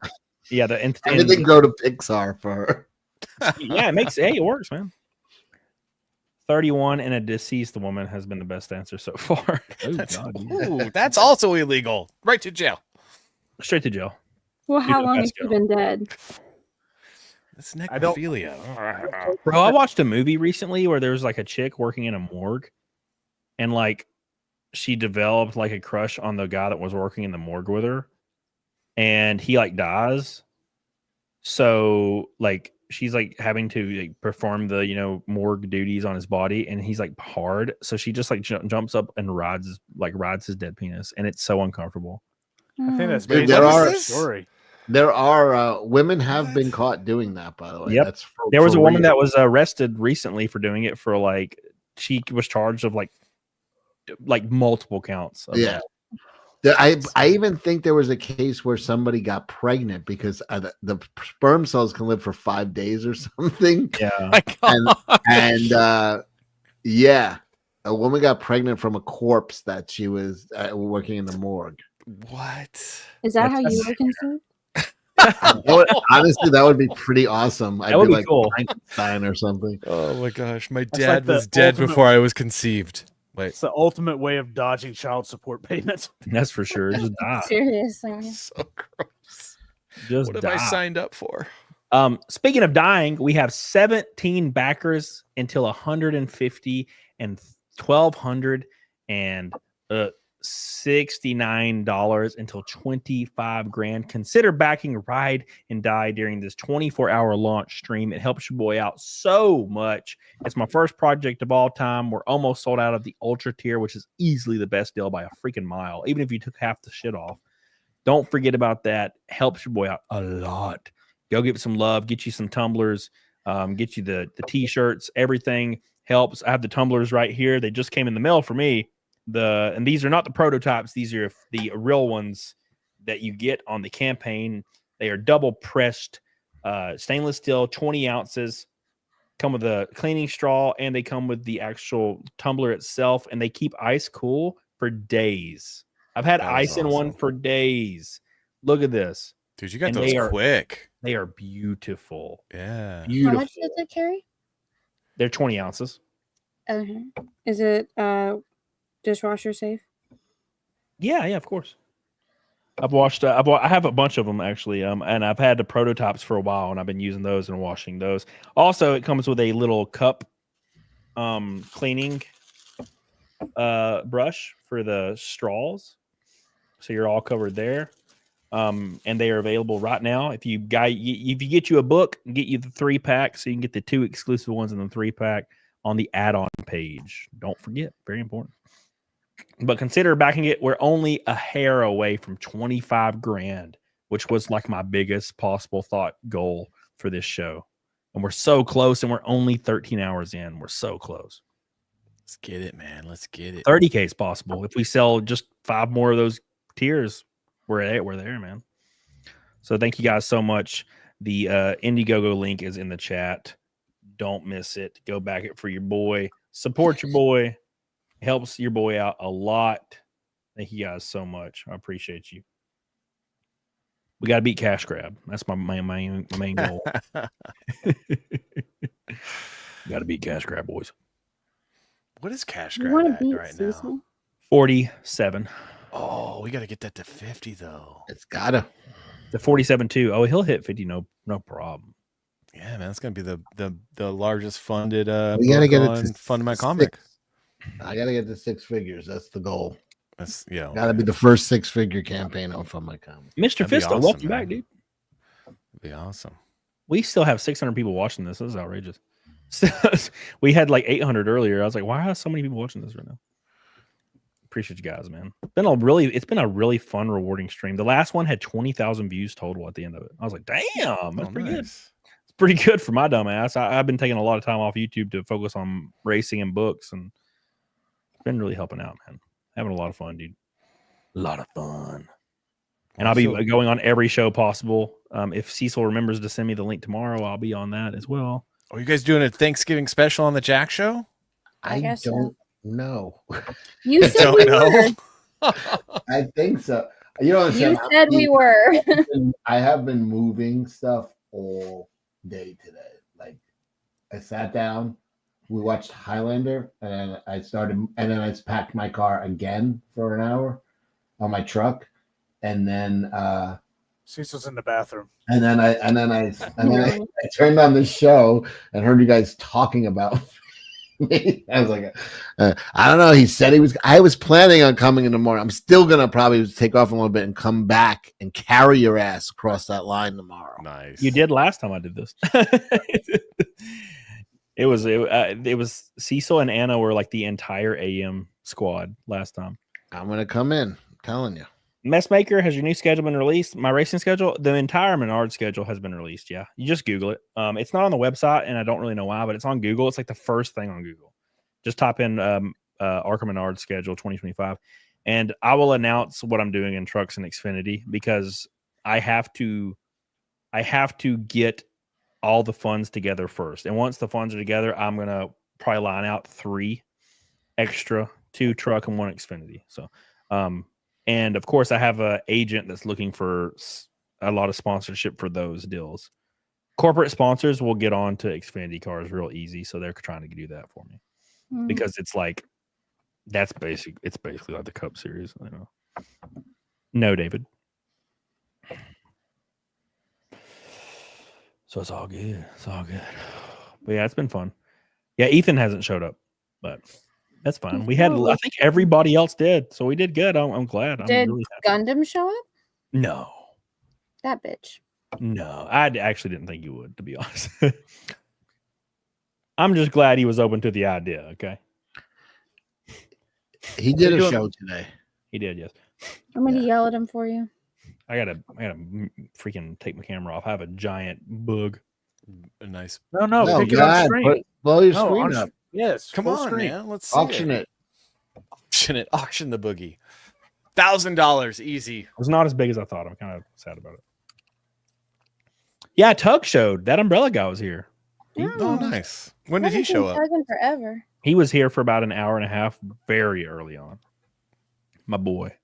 yeah, everything go to Pixar for. Yeah, it works, man. 31 and a deceased woman has been the best answer so far. That's also illegal. Right to jail. Straight to jail. Well, how long has she been dead? That's necrophilia. Bro, I watched a movie recently where there was like a chick working in a morgue, and like she developed like a crush on the guy that was working in the morgue with her, and he like dies. So like she's like having to like perform the morgue duties on his body, and he's like hard. So she just like jumps up and rides his dead penis, and it's so uncomfortable. I think that's a story. There are women have been caught doing that, by the way. Yep. There was a woman that was arrested recently for doing it for like she was charged of like like multiple counts. Of Yeah. that. I even think there was a case where somebody got pregnant because the sperm cells can live for 5 days or something. Yeah. My God. And yeah, a woman got pregnant from a corpse that she was working in the morgue. What? Is that That's- how you were conceived? Honestly, that would be pretty awesome. I'd would be be like cool. Frankenstein or something. Oh my gosh, my That's dad like the was dead ultimate- before I was conceived. Wait, It's the ultimate way of dodging child support payments. That's for sure. Just die. Seriously, man. so gross. Just What have die. I signed up for? Speaking of dying, we have 17 backers until 150 and 1,200 and $69 until 25 grand. Consider backing Ride and Die during this 24-hour launch stream. It helps your boy out so much. It's my first project of all time. We're almost sold out of the Ultra tier, which is easily the best deal by a freaking mile, even if you took half the shit off. Don't forget about that. Helps your boy out a lot. Go give it some love. Get you some tumblers. Get you the t-shirts. Everything helps. I have the tumblers right here. They just came in the mail for me. And these are not the prototypes. These are the real ones that you get on the campaign. They are double pressed stainless steel, 20 ounces. Come with a cleaning straw, and they come with the actual tumbler itself, and they keep ice cool for days. I've had That is ice in one awesome. for days. Look at this. Dude, you got And those they are- quick. They are beautiful. Yeah. How Beautiful. much does it carry? They're 20 ounces. Okay. Is it dishwasher safe? Yeah, of course. I have a bunch of them actually, and I've had the prototypes for a while, and I've been using those and washing those. Also, it comes with a little cup cleaning brush for the straws, so you're all covered there. And they are available right now. If you get you a book, get you the 3-pack, so you can get the 2 exclusive ones in the 3-pack on the add-on page. Don't forget, very important. But consider backing it. We're only a hair away from 25 grand, which was like my biggest possible goal for this show. And we're so close, and we're only 13 hours in. We're so close. Let's get it, man. Let's get it. 30K is possible. If we sell just 5 more of those tiers, we're there, man. So thank you guys so much. The Indiegogo link is in the chat. Don't miss it. Go back it for your boy. Support your boy. Helps your boy out a lot. Thank you guys so much. I appreciate you. We got to beat Cash Grab. That's my main goal. Got to beat Cash Grab, boys. What is cash You grab want to at beat right Cecil? now? 47. Oh, we got to get that to 50 though. It's gotta. The 47 too. Oh, he'll hit 50. No problem. Yeah, man, it's gonna be the largest funded We gotta book get it on to Fund My 6. Comic. I gotta get to 6 figures. That's the goal. That's Gotta be the first 6-figure campaign on Fund My Comic. Mr. That'd be Fisto, awesome, welcome man. back, dude. That'd be awesome. We still have 600 people watching this. This is outrageous. We had like 800 earlier. I was like, why are so many people watching this right now? Appreciate you guys, man. It's been a really fun, rewarding stream. The last one had 20,000 views total at the end of it. I was like, damn, that's pretty good. Nice. It's pretty good for my dumb ass. I've been taking a lot of time off YouTube to focus on racing and books, and it's been really helping out, man. Having a lot of fun, dude. A lot of fun. And I'll be Also- going on every show possible. If Cecil remembers to send me the link tomorrow, I'll be on that as well. Are you guys doing a Thanksgiving special on the Jack Show? I guess so. don't know. You said Don't we know. were. I think so. You know, You said we were. I have been moving stuff all day today. Like, I sat down, we watched Highlander, and then I packed my car again for an hour on my truck, and then Cecil's in the bathroom. I turned on the show and heard you guys talking about me. I was like, I don't know. He said I was planning on coming in the morning. I'm still gonna probably take off a little bit and come back and carry your ass across that line tomorrow. Nice. You did last time I did this. It was Cecil and Anna were like the entire AM squad last time. I'm gonna come in. I'm telling you. Messmaker, has your new schedule been released? My racing schedule, the entire Menard schedule has been released. Yeah, you just Google it. It's not on the website, and I don't really know why, but it's on Google. It's like the first thing on Google. Just type in Arkham Menard schedule 2025, and I will announce what I'm doing in Trucks and Xfinity because I have to get all the funds together first. And once the funds are together, I'm gonna probably line out 3 extra, 2 truck and 1 Xfinity. So, and of course, I have an agent that's looking for a lot of sponsorship for those deals. Corporate sponsors will get on to Xfinity cars real easy, so they're trying to do that for me because it's like that's basic. It's basically like the Cup Series. I know. No, David. So it's all good. It's all good. But yeah, it's been fun. Yeah, Ethan hasn't showed up, but that's fine. We had, I think everybody else did, so we did good. I'm glad. I'm Did really happy. Gundam show up? No, That bitch. no, I actually didn't think you would, to be honest. I'm just glad he was open to the idea. Okay, He did a show today. he did. Yes, I'm gonna yell at him for you. I gotta freaking take my camera off. I have a giant bug. A nice. No, No, pick it on God, screen. blow your No, screen on up. Yes, Come full on, screen. man. Let's see Auction it. Auction it. Auction the boogie. $1,000 easy. It was not as big as I thought. I'm kind of sad about it. Yeah, Tug showed. That umbrella guy was here. Oh, nice. When did he show up? Forever. He was here for about an hour and a half, very early on. My boy.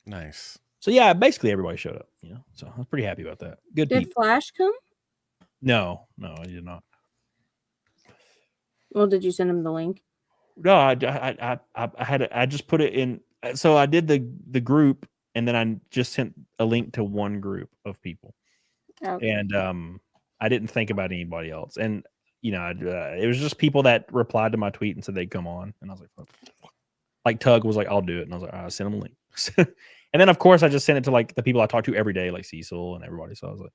Nice. So yeah, basically everybody showed up. You know, so I was pretty happy about that. Good Did people. Flash come? No, I did not. Well, did you send him the link? No, I just put it in. So I did the group, and then I just sent a link to one group of people, and I didn't think about anybody else. And you know, it was just people that replied to my tweet and said they'd come on, and I was like Tug was like, "I'll do it," and I was like, "I sent him a link." And then of course I just sent it to like the people I talk to every day, like Cecil and everybody. So I was like,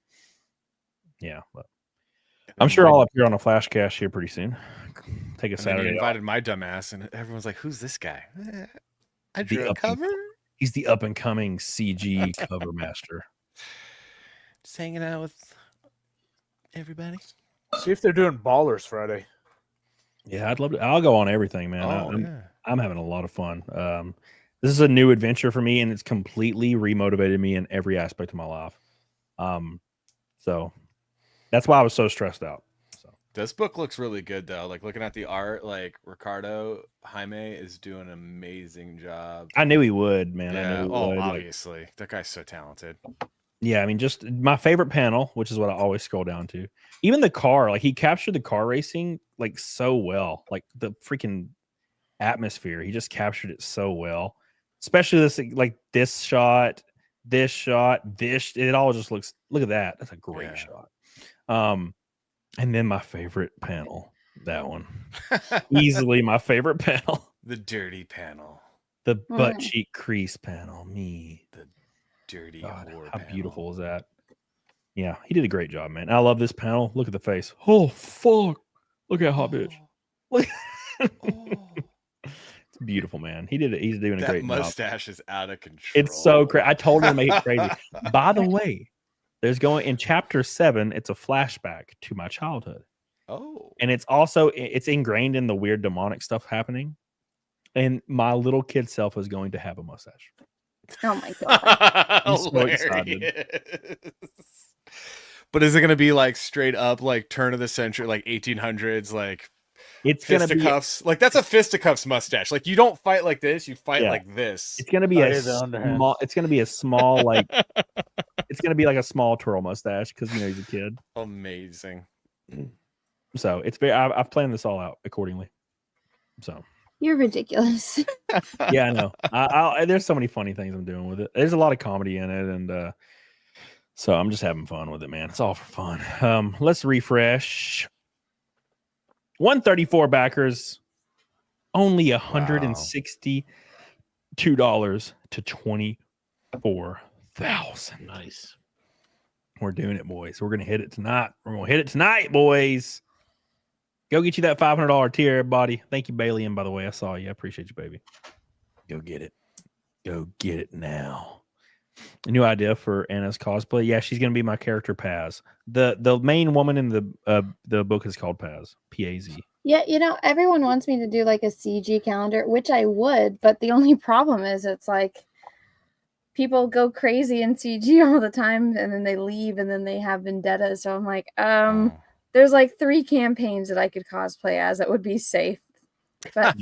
"Yeah," but I'm sure I'll appear on a flash cache here pretty soon. Take a Saturday. You invited my dumbass, and everyone's like, "Who's this guy?" I drew a cover. He's the up and coming CG cover master. Just hanging out with everybody. See if they're doing Ballers Friday. Yeah, I'd love to. I'll go on everything, man. Oh, I'm having a lot of fun. This is a new adventure for me, and it's completely remotivated me in every aspect of my life. So that's why I was so stressed out. So this book looks really good, though. Like looking at the art, like Ricardo Jaime is doing an amazing job. I knew he would, man. Yeah. I knew he would. Obviously, that guy's so talented. Yeah, I mean, just my favorite panel, which is what I always scroll down to. Even the car, like he captured the car racing like so well, like the freaking atmosphere. He just captured it so well, especially this like this shot. It all just looks. Look at that. That's a great shot. And then my favorite panel, that one, easily my favorite panel, the dirty panel, the butt cheek crease panel. The dirty God, whore how panel. beautiful is that? Yeah, he did a great job, man. I love this panel. Look at the face. Oh fuck! Look at hot bitch. Look. It's beautiful, man. He did it. He's doing a great job. That mustache is out of control. It's so crazy. I told him to make it crazy. By the way, there's going in chapter 7. It's a flashback to my childhood. Oh, and it's also it's ingrained in the weird demonic stuff happening. And my little kid self is going to have a mustache. Oh my god! I'm so excited. But is it going to be like straight up like turn of the century, like 1800s, like it's fisticuffs? Like that's a fisticuffs mustache. Like you don't fight like this, you fight like this. It's going to be it's going to be a small like it's going to be like a small twirl mustache because you know he's a kid. Amazing. So it's very. I've planned this all out accordingly. So. You're ridiculous. Yeah, I know. There's so many funny things I'm doing with it. There's a lot of comedy in it, and so I'm just having fun with it, man. It's all for fun. Let's refresh. 134 backers, only $162 to 24,000. Nice. We're doing it, boys. We're gonna hit it tonight. We're gonna hit it tonight, boys. Go get you that $500 tier, everybody. Thank you, Bailey. And by the way, I saw you. I appreciate you, baby. Go get it. Go get it now. A new idea for Anna's cosplay. Yeah, she's gonna be my character Paz. The main woman in the book is called Paz. P-A-Z. Yeah, everyone wants me to do like a CG calendar, which I would, but the only problem is it's like people go crazy in CG all the time and then they leave and then they have vendettas. So I'm like, there's like 3 campaigns that I could cosplay as that would be safe. But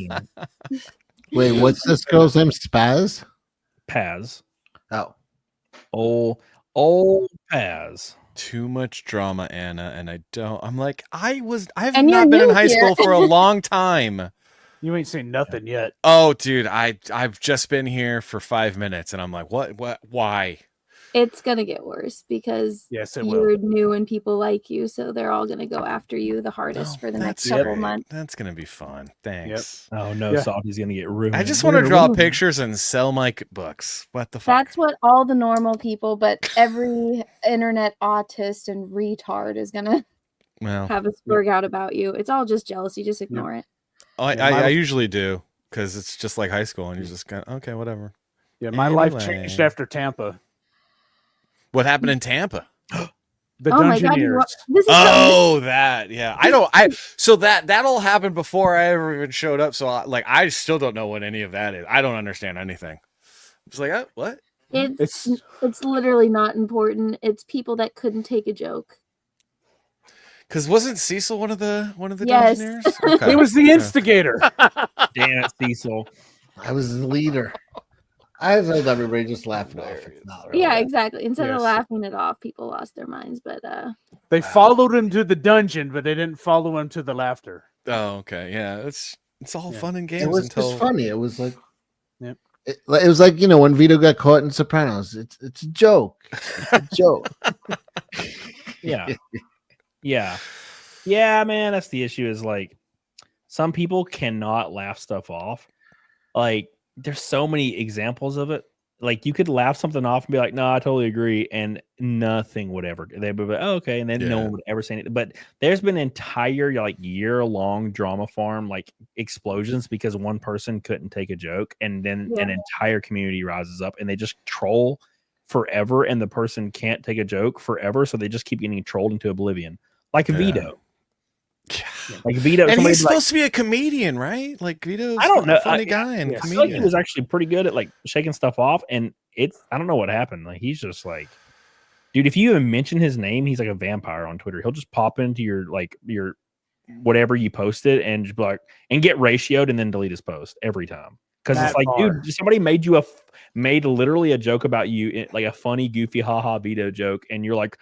Wait, what's this girl's name? Spaz? Paz. Oh. Old Paz. Too much drama, Anna, and I'm like, I have And not you're been in new high here. school for a long time. You ain't seen nothing yet. Oh, dude, I've just been here for 5 minutes, and I'm like, what, why? it's going to get worse because Yes, it you're will. new and people like you. So they're all going to go after you the hardest for the next couple months. That's gonna be fun. Thanks. Oh no, Yeah. Salty's gonna get ruined. I just want to draw pictures and sell my books. What the fuck? That's what all the normal people, but every internet autist and retard is going to have a splurg out about you. It's all just jealousy. Just ignore it. I usually do, because it's just like high school, and you just go, okay, whatever. Yeah, my life changed after Tampa. What happened in Tampa? The Oh my God, Dungeoneers. That, yeah. So that all happened before I ever even showed up. So I still don't know what any of that is. I don't understand anything. It's like, what? It's literally not important. It's people that couldn't take a joke. Because wasn't Cecil one of the Yes. Dungeoneers? Okay. He was the instigator. Damn it, Cecil. I was the leader. I told everybody just laughing off. It's not really Yeah, bad. exactly. Instead Yes. of laughing it off, people lost their minds. But They followed him to the dungeon, but they didn't follow him to the laughter. Oh, okay. Yeah, it's all fun and games It was until just funny. It was like, Yep. it was like, when Vito got caught in Sopranos. It's a joke. It's a joke. Yeah, man. That's the issue. Is like some people cannot laugh stuff off. Like there's so many examples of it. Like you could laugh something off and be like, "No, I totally agree," and nothing would ever. They'd be like, "Oh, okay," and then no one would ever say anything. But there's been entire year-long drama farm explosions because one person couldn't take a joke, and then an entire community rises up and they just troll forever, and the person can't take a joke forever, so they just keep getting trolled into oblivion, like Vito. Like Vito, and he's supposed to be a comedian, right? Like Vito's a funny guy and I feel comedian. like he was actually pretty good at shaking stuff off, and I don't know what happened. Like he's just like, dude, if you even mention his name, he's like a vampire on Twitter. He'll just pop into your whatever you posted and just be like, and get ratioed and then delete his post every time. Because it's like, dude, somebody made literally a joke about you, like a funny, goofy, haha Vito joke, and you're like,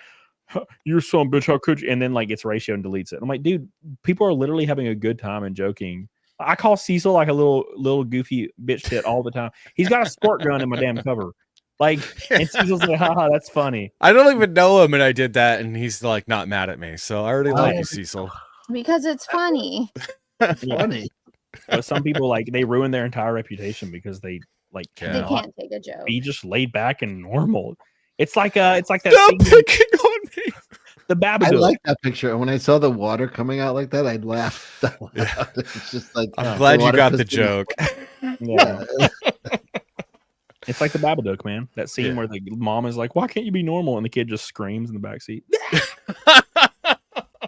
you're some bitch, how could you? And then it's ratio and deletes it. I'm like, dude, people are literally having a good time and joking. I call Cecil like a little goofy bitch shit all the time. He's got a squirt gun in my damn cover. And Cecil's like, haha, that's funny. I don't even know him, and I did that, and he's like not mad at me. So I already like you, Cecil. because it's funny. Funny. But some people they ruin their entire reputation because they They can't take a joke. be just laid back and normal. It's like that. Stop picking on me. The Babadook. I like that picture. And when I saw the water coming out like that, I laughed. It's just like, I'm glad you got the joke. Yeah. It's like the Babadook, man. That scene where the mom is like, "Why can't you be normal?" and the kid just screams in the back seat.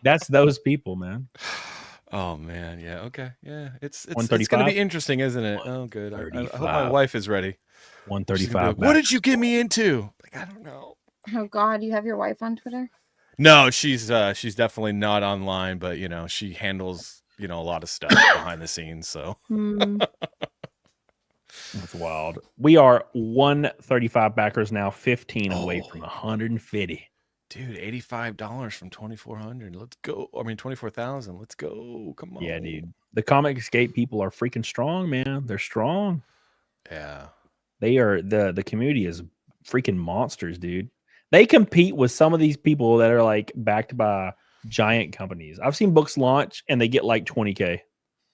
That's those people, man. Oh man, yeah, okay, yeah. It's going 135? to be interesting, isn't it? Oh, good. I hope my wife is ready. 135. What did you get me into? I don't know. Oh God, you have your wife on Twitter? No, she's definitely not online, but she handles a lot of stuff behind the scenes. So that's wild. We are 135 backers now, 15 away from 150. Dude, $85 from 2,400. Let's go. I mean, 24,000. Let's go. Come on. Yeah, dude. The Comic Escape people are freaking strong, man. They're strong. Yeah. They are the community is freaking monsters, dude. They compete with some of these people that are backed by giant companies. I've seen books launch and they get $20K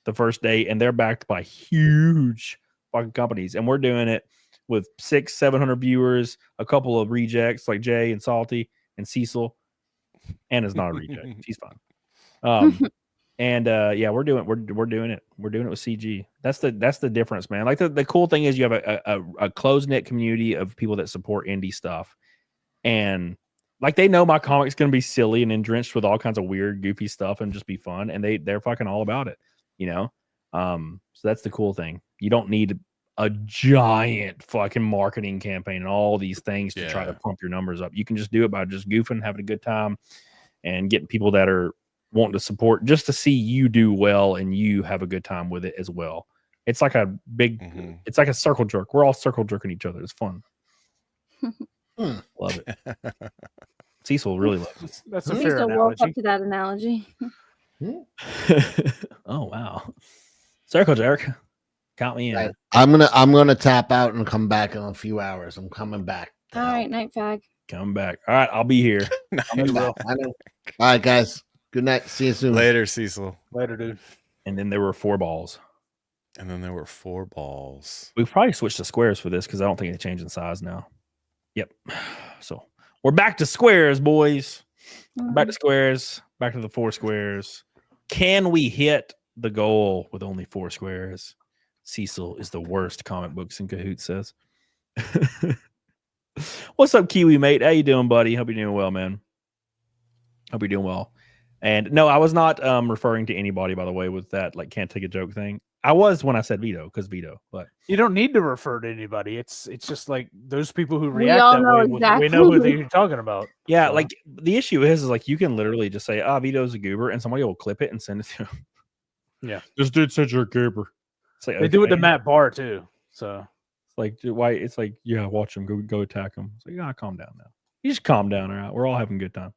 the first day, and they're backed by huge fucking companies. And we're doing it with 600-700 viewers, a couple of rejects like Jay and Salty and Cecil. Anna's not a reject. She's fine. Yeah, we're doing it. We're doing it. We're doing it with CG. That's the difference, man. The cool thing is you have a close knit community of people that support indie stuff, and Like they know my comic's gonna be silly and drenched with all kinds of weird, goofy stuff and just be fun, and they're fucking all about it, you know. So that's the cool thing. You don't need a giant fucking marketing campaign and all these things to try to pump your numbers up. You can just do it by just goofing, having a good time, and getting people that are wanting to support just to see you do well and you have a good time with it as well. It's like a big, it's like a circle jerk. We're all circle jerking each other. It's fun. Love it. Cecil really loves it. That's a We fair still woke analogy. up to that analogy. Oh wow, circle jerk. Count me in. Right. I'm gonna tap out and come back in a few hours. I'm coming back. All right, night fag. Come back. All right, I'll be here. Coming back. I know. All right, guys. Good night. See you soon. Later, Cecil. Later, dude. And then there were 4 balls. And then there were 4 balls. We've probably switched to squares for this because I don't think it changed in size now. Yep. So we're back to squares, boys. Back to squares. Back to the 4 squares. Can we hit the goal with only 4 squares? Cecil is the worst. Comic Books in Cahoots says. What's up, Kiwi mate? How you doing, buddy? Hope you're doing well, man. Hope you're doing well. And no, I was not referring to anybody, by the way, with that like can't take a joke thing. I was when I said Vito, because Vito, but You don't need to refer to anybody. It's just like those people who We react all that know way. exactly We know who who- they're talking about. yeah, So- like the issue is like you can literally just say, Vito's a goober, and somebody will clip it and send it to him. Yeah. This dude said you're a goober. It's like, They do it to okay. Matt Barr too. So It's like, dude, why? It's like, yeah, watch him go attack him. It's like, calm down now. You just calm down, all right? We're all having a good time.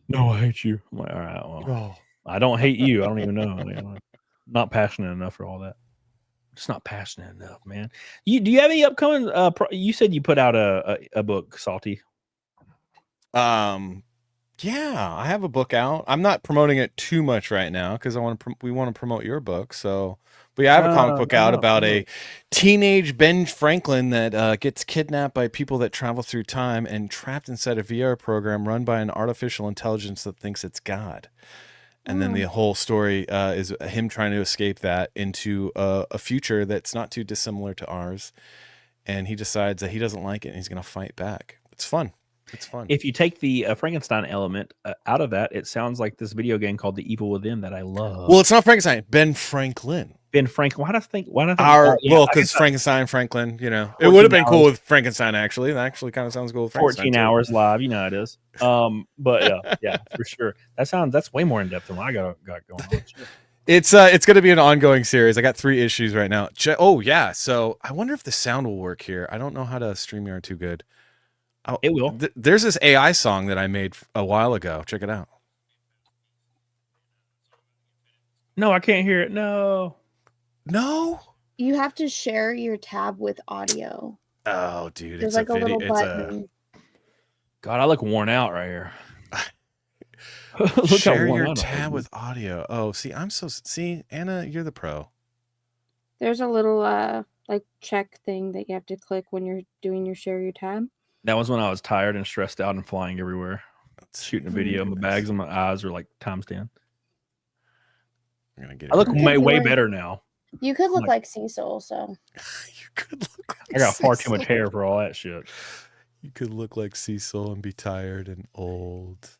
No, I hate you. I'm like, all right, well, I don't hate you. I don't even know. I mean, I'm not passionate enough for all that. Just not passionate enough, man. Do you have any upcoming? You said you put out a book, Salty. Yeah, I have a book out. I'm not promoting it too much right now because we want to promote your book. So, but yeah, I have a comic book out about a teenage Ben Franklin that gets kidnapped by people that travel through time and trapped inside a VR program run by an artificial intelligence that thinks it's God. And then the whole story is him trying to escape that into a future that's not too dissimilar to ours. And he decides that he doesn't like it and he's going to fight back. It's fun. It's fun. If you take the Frankenstein element out of that, it sounds like this video game called The Evil Within that I love. Well, it's not Frankenstein. Ben Franklin. Ben Franklin. Why do I think? Because Frankenstein, Franklin. You know, it would have been cool with Frankenstein. Actually, that actually kind of sounds cool with Frankenstein. 14 hours live, you know how it is. But yeah, for sure. That's way more in depth than what I got going on. It's going to be an ongoing series. I got 3 issues right now. Oh yeah, so I wonder if the sound will work here. I don't know how to StreamYard too good. It will. There's this AI song that I made a while ago. Check it out. No, I can't hear it. No. You have to share your tab with audio. Oh, dude, There's it's like a little video. button. God, I look worn out right here. Look how Share worn your out I tab am. with audio. Oh, see, see, Anna, you're the pro. There's a little like check thing that you have to click when you're doing your share your tab. That was when I was tired and stressed out and flying everywhere. Shooting a video. My bags and my eyes are like time stand. I'm gonna get. I look You could way wear- better now. You could look Like- like Cecil, so You could look. Like I got far too Cecil. much hair for all that shit. You could look like Cecil and be tired and old.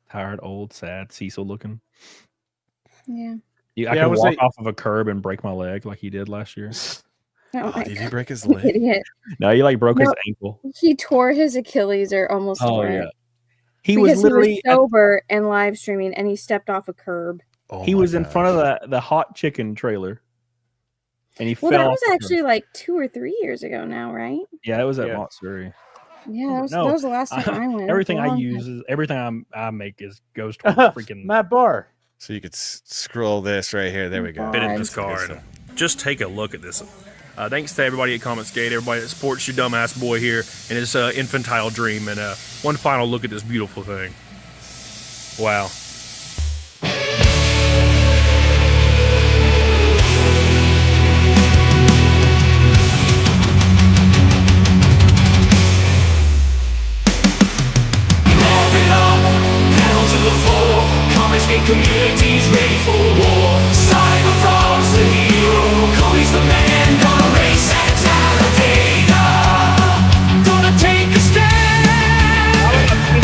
Tired, old, sad, Cecil looking. yeah. I Yeah, could was walk like- off of a curb and break my leg like he did last year. Oh my Did he God, break his leg? idiot. No, he like broke his No. ankle. He tore his Achilles or almost Oh tore yeah. it. He Because was literally sober and live streaming, and he stepped off a curb. Oh he my was in gosh. front of the hot chicken trailer. And he Well, fell that off was the curb. actually like 2 or 3 years ago now, right? Yeah, it was at Yeah. Montessori. Yeah, that No, was the last time I went. Everything It I was a long use time. is everything I make goes towards freaking Matt Barr. So you could scroll this right here. There we go. Bit in this Okay, car. so- Just take a look at this. Thanks to everybody at Comic Skate, everybody that supports your dumbass boy here and his infantile dream. And one final look at this beautiful thing. Wow. Communities ready for war. Sciver frogs the hero. Cody's the man. Gonna race at Talladega. Gonna take a stand.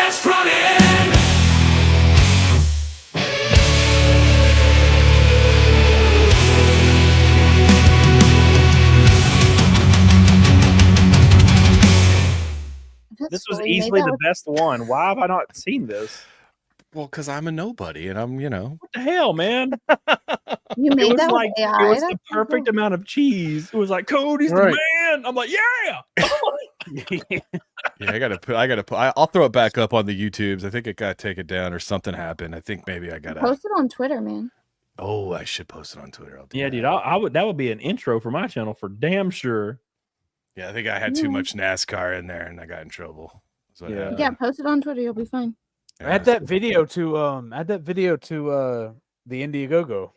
let's run it. That's This was cool. You made easily that the with- best one. Why have I not seen this? Well, because I'm a nobody, and I'm, What the hell, man? You It made was that like with AI. it was That's the so perfect cool. amount of cheese. It was like Cody's Right. the man. I'm like, yeah. yeah, I'll throw it back up on the YouTubes. I think it got taken down or something happened. I think maybe I gotta. Post it on Twitter, man. Oh, I should post it on Twitter. I'll do Yeah, that. dude. I would. That would be an intro for my channel for damn sure. Yeah, I think I had too much NASCAR in there, and I got in trouble. That's what Yeah. happened. Yeah, post it on Twitter. You'll be fine. Add that video to the Indiegogo.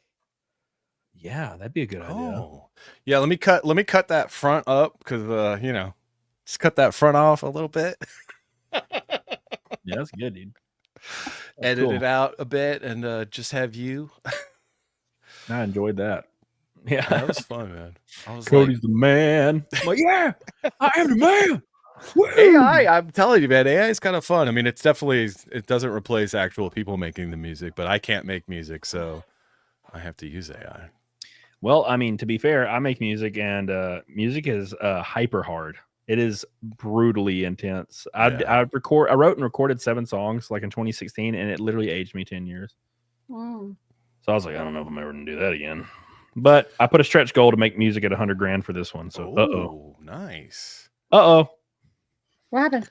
Yeah, that'd be a good idea. Oh, yeah. Let me cut that front up because just cut that front off a little bit. Yeah, that's good, dude. That's Edit cool. it out a bit and just have you. I enjoyed that. Yeah, That was fun, man. I was Cody's the man. I'm like, yeah, I am the man. like, AI. I'm telling you, man, AI is kind of fun. I mean, it doesn't replace actual people making the music, but I can't make music, so I have to use AI. Well, I mean, to be fair, I make music, and music is hyper hard. It is brutally intense. I wrote and recorded 7 songs like in 2016, and it literally aged me 10 years. Mm. So I was like, I don't know if I'm ever gonna do that again. But I put a stretch goal to make music at $100,000 for this one. So, Nice. What happened?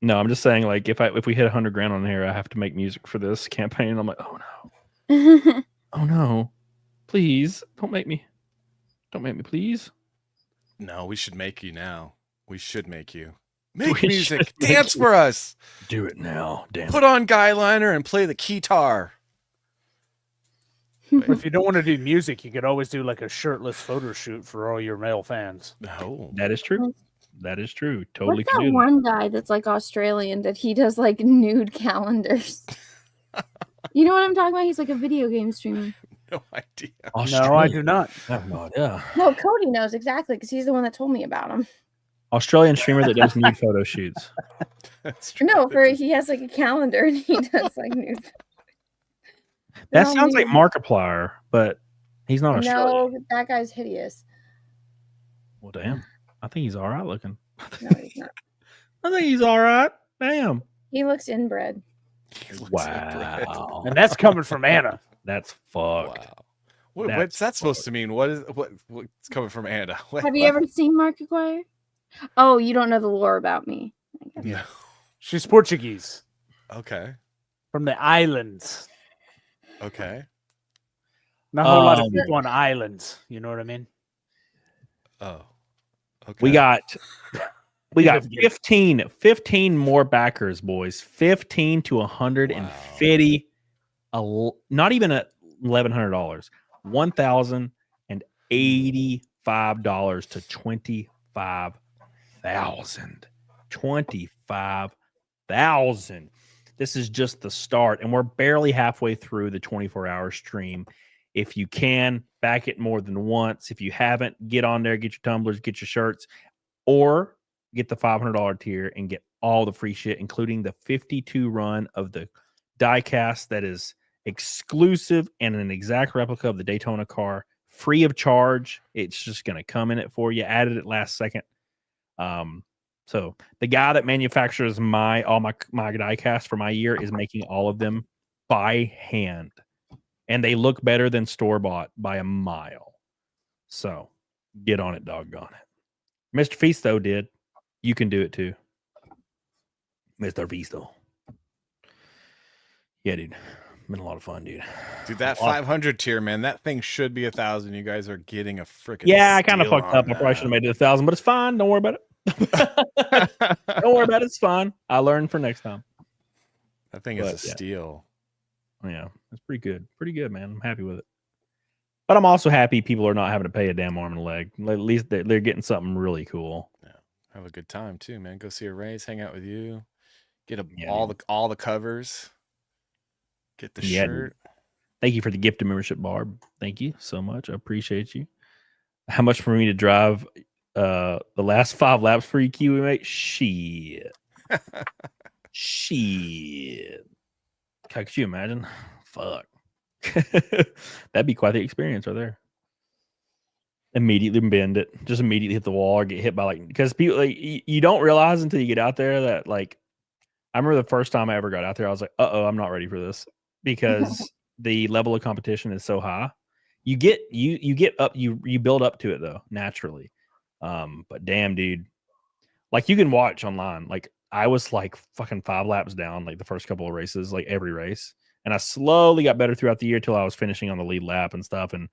No, I'm just saying, like, if we hit $100,000 on here, I have to make music for this campaign. I'm like, oh no, oh no, please don't make me, please. No, we should make you now. We should make you make We music. should make Dance you. for us. Do it now, damn. Put on guy liner and play the guitar. Or if you don't want to do music, you could always do like a shirtless photo shoot for all your male fans. No, That is true. That is true. Totally What's can that do that. one guy that's like Australian that he does like nude calendars? You know what I'm talking about? He's like a video game streamer. no idea. No, I do not. I have no idea. No, Cody knows exactly because he's the one that told me about him. Australian streamer that does nude photo shoots. That's true. No, he has like a calendar and he does like nude. That No, sounds like man. Markiplier, but he's not Australian. No, that guy's hideous. Well, damn. I think he's all right looking. No, he's not. I think he's all right. Damn. He looks inbred. He looks like Brad. Wow. And that's coming from Anna. That's fucked. Wow. That's What's that supposed to mean? What's coming from Anna? Have you ever seen Markiplier? Oh, you don't know the lore about me. No. She's Portuguese Okay. from the islands. Okay. Not a whole lot of Um, people on islands. You know what I mean? Oh. Okay. We got Yeah. 15 more backers, boys. 15 to 150. Not even at $1,100. $1,085 to 25,000. 25,000. This is just the start, and we're barely halfway through the 24-hour stream. If you can, back it more than once. If you haven't, get on there, get your tumblers, get your shirts, or get the $500 tier and get all the free shit, including the 52 run of the diecast that is exclusive and an exact replica of the Daytona car, free of charge. It's just going to come in it for you. Added it last second. So the guy that manufactures all my diecast for my year is making all of them by hand, and they look better than store-bought by a mile. So get on it, doggone it. Mr. Feasto did. You can do it too. Mr. Feasto. Yeah, dude. Been a lot of fun, dude. Dude, that 500 tier, man, that thing should be 1,000. You guys are getting a freaking. Yeah, I kind of steal fucked on up. I probably should have that. made it 1,000, but it's fine. Don't worry about it. Don't worry about it. It's fine. I learned for next time. That thing is a But, yeah. steal. Yeah, it's pretty good. Pretty good, man. I'm happy with it. But I'm also happy people are not having to pay a damn arm and a leg. At least they're getting something really cool. Have a good time too, man. Go see a race, hang out with you, get Yeah, all the covers, get the Yeah, dude. shirt. Thank you for the gift of membership, Barb. Thank you so much. I appreciate you. How much for me to drive the last 5 laps for you, Kiwi, mate? Shit. Shit. God, could you imagine? Fuck. That'd be quite the experience right there. Immediately bend it. Just immediately hit the wall or get hit by because people you don't realize until you get out there that I remember the first time I ever got out there, I was like, I'm not ready for this because the level of competition is so high. You get up, you build up to it though, naturally. But damn, dude, you can watch online. I was fucking 5 laps down, the first couple of races, every race. And I slowly got better throughout the year till I was finishing on the lead lap and stuff. And,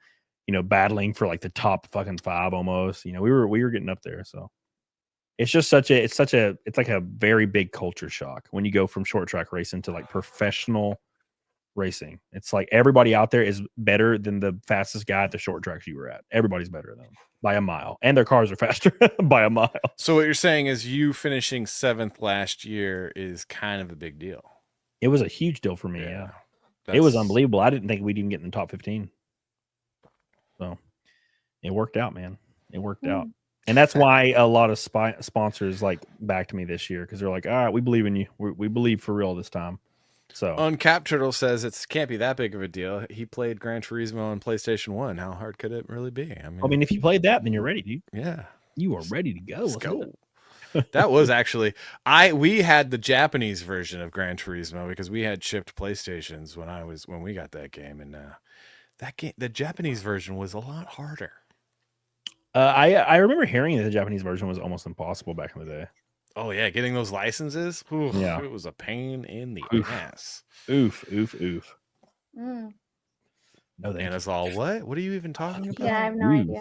battling for the top fucking 5 almost, we were getting up there. So it's just it's like a very big culture shock when you go from short track racing to professional racing. It's everybody out there is better than the fastest guy at the short tracks you were at. Everybody's better than them by a mile, and their cars are faster by a mile. So what you're saying is you finishing 7th last year is kind of a big deal. It was a huge deal for me. Yeah. It was unbelievable. I didn't think we'd even get in the top 15. So it worked out, man. It worked out. And that's why a lot of sponsors backed me this year because they're like, all right, we believe in you. We believe for real this time. So Uncap Turtle says it can't be that big of a deal. He played Gran Turismo on PlayStation 1. How hard could it really be? I mean, if you played that, then you're ready, dude. Yeah. You are ready to go. Let's go. That was actually we had the Japanese version of Gran Turismo because we had shipped PlayStations when we got that game, and that game, the Japanese version, was a lot harder. I remember hearing that the Japanese version was almost impossible back in the day. Oh yeah, getting those licenses. Oof, yeah, it was a pain in the ass. Oof. Mm. No, and it's all what? What are you even talking about? Yeah, I have no idea.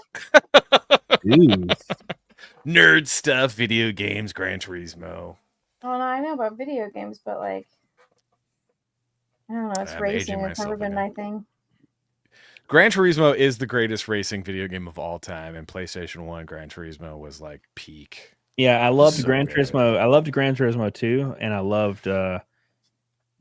Nerd stuff, video games, Gran Turismo. Well, no, I know about video games, but I don't know. It's racing. It's never been my thing. Gran Turismo is the greatest racing video game of all time, and PlayStation 1 Gran Turismo was peak. Yeah, I loved Gran Turismo. I loved Gran Turismo 2, and I loved what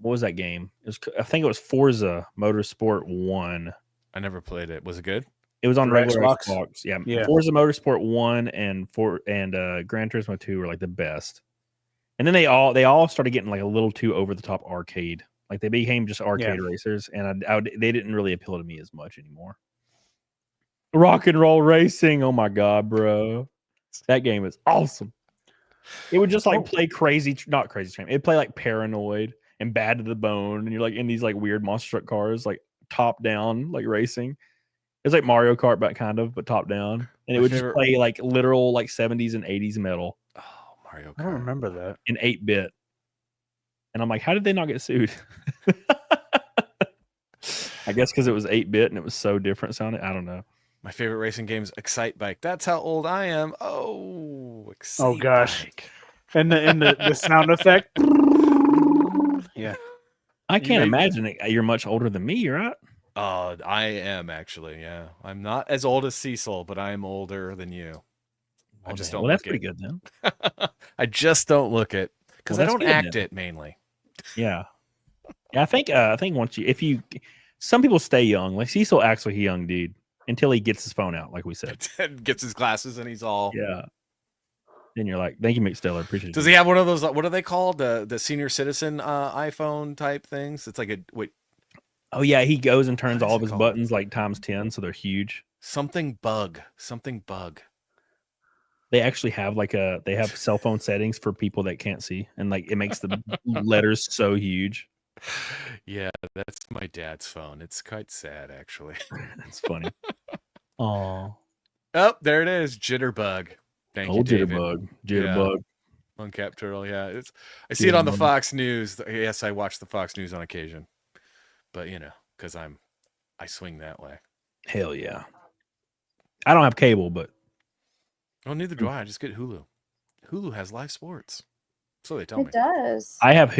was that game? I think it was Forza Motorsport 1. I never played it. Was it good? It was on regular Xbox. Xbox. Yeah. Forza Motorsport 1 and Gran Turismo 2 were the best. And then they all started getting a little too over the top arcade. They became just arcade racers, and they didn't really appeal to me as much anymore. Rock and Roll Racing. Oh my god, bro. That game is awesome. It would just play crazy, not crazy train. It'd play Paranoid and Bad to the Bone, and you're in these weird monster truck cars, top down, racing. It's like Mario Kart, but top down. And it would just play literal 70s and 80s metal. Oh, Mario Kart. I don't remember that. In 8-bit. And I'm how did they not get sued? I guess because it was 8-bit and it was so different sounding. I don't know. My favorite racing game is Excite Bike. That's how old I am. Oh, Excite Oh gosh. Bike. And the sound effect. Yeah. I can't imagine it. You're much older than me, right? I am actually, yeah. I'm not as old as Cecil, but I'm older than you. I just don't Well, that's look pretty good then. I just don't look it because I don't act it mainly. Yeah. Yeah, I think once some people stay young. Cecil acts like a young dude until he gets his phone out, like we said. Gets his glasses and he's all Then you're thank you, McSteller. Appreciate it. Does he have one of those, what are they called? The senior citizen iPhone type things? It's Oh yeah, he goes and turns all of his buttons times 10, so they're huge. Something bug. They actually have they have cell phone settings for people that can't see, and it makes the letters so huge. Yeah, that's my dad's phone. It's quite sad, actually. It's funny. Aw. Oh, there it is. Jitterbug. Thank you, David. Jitterbug. Uncap Turtle. Yeah, I see it on the Fox News. Yes, I watch the Fox News on occasion, but because I swing that way. Hell yeah. I don't have cable, but oh, neither do I. I just get Hulu. Hulu has live sports, so they tell me. It does. I have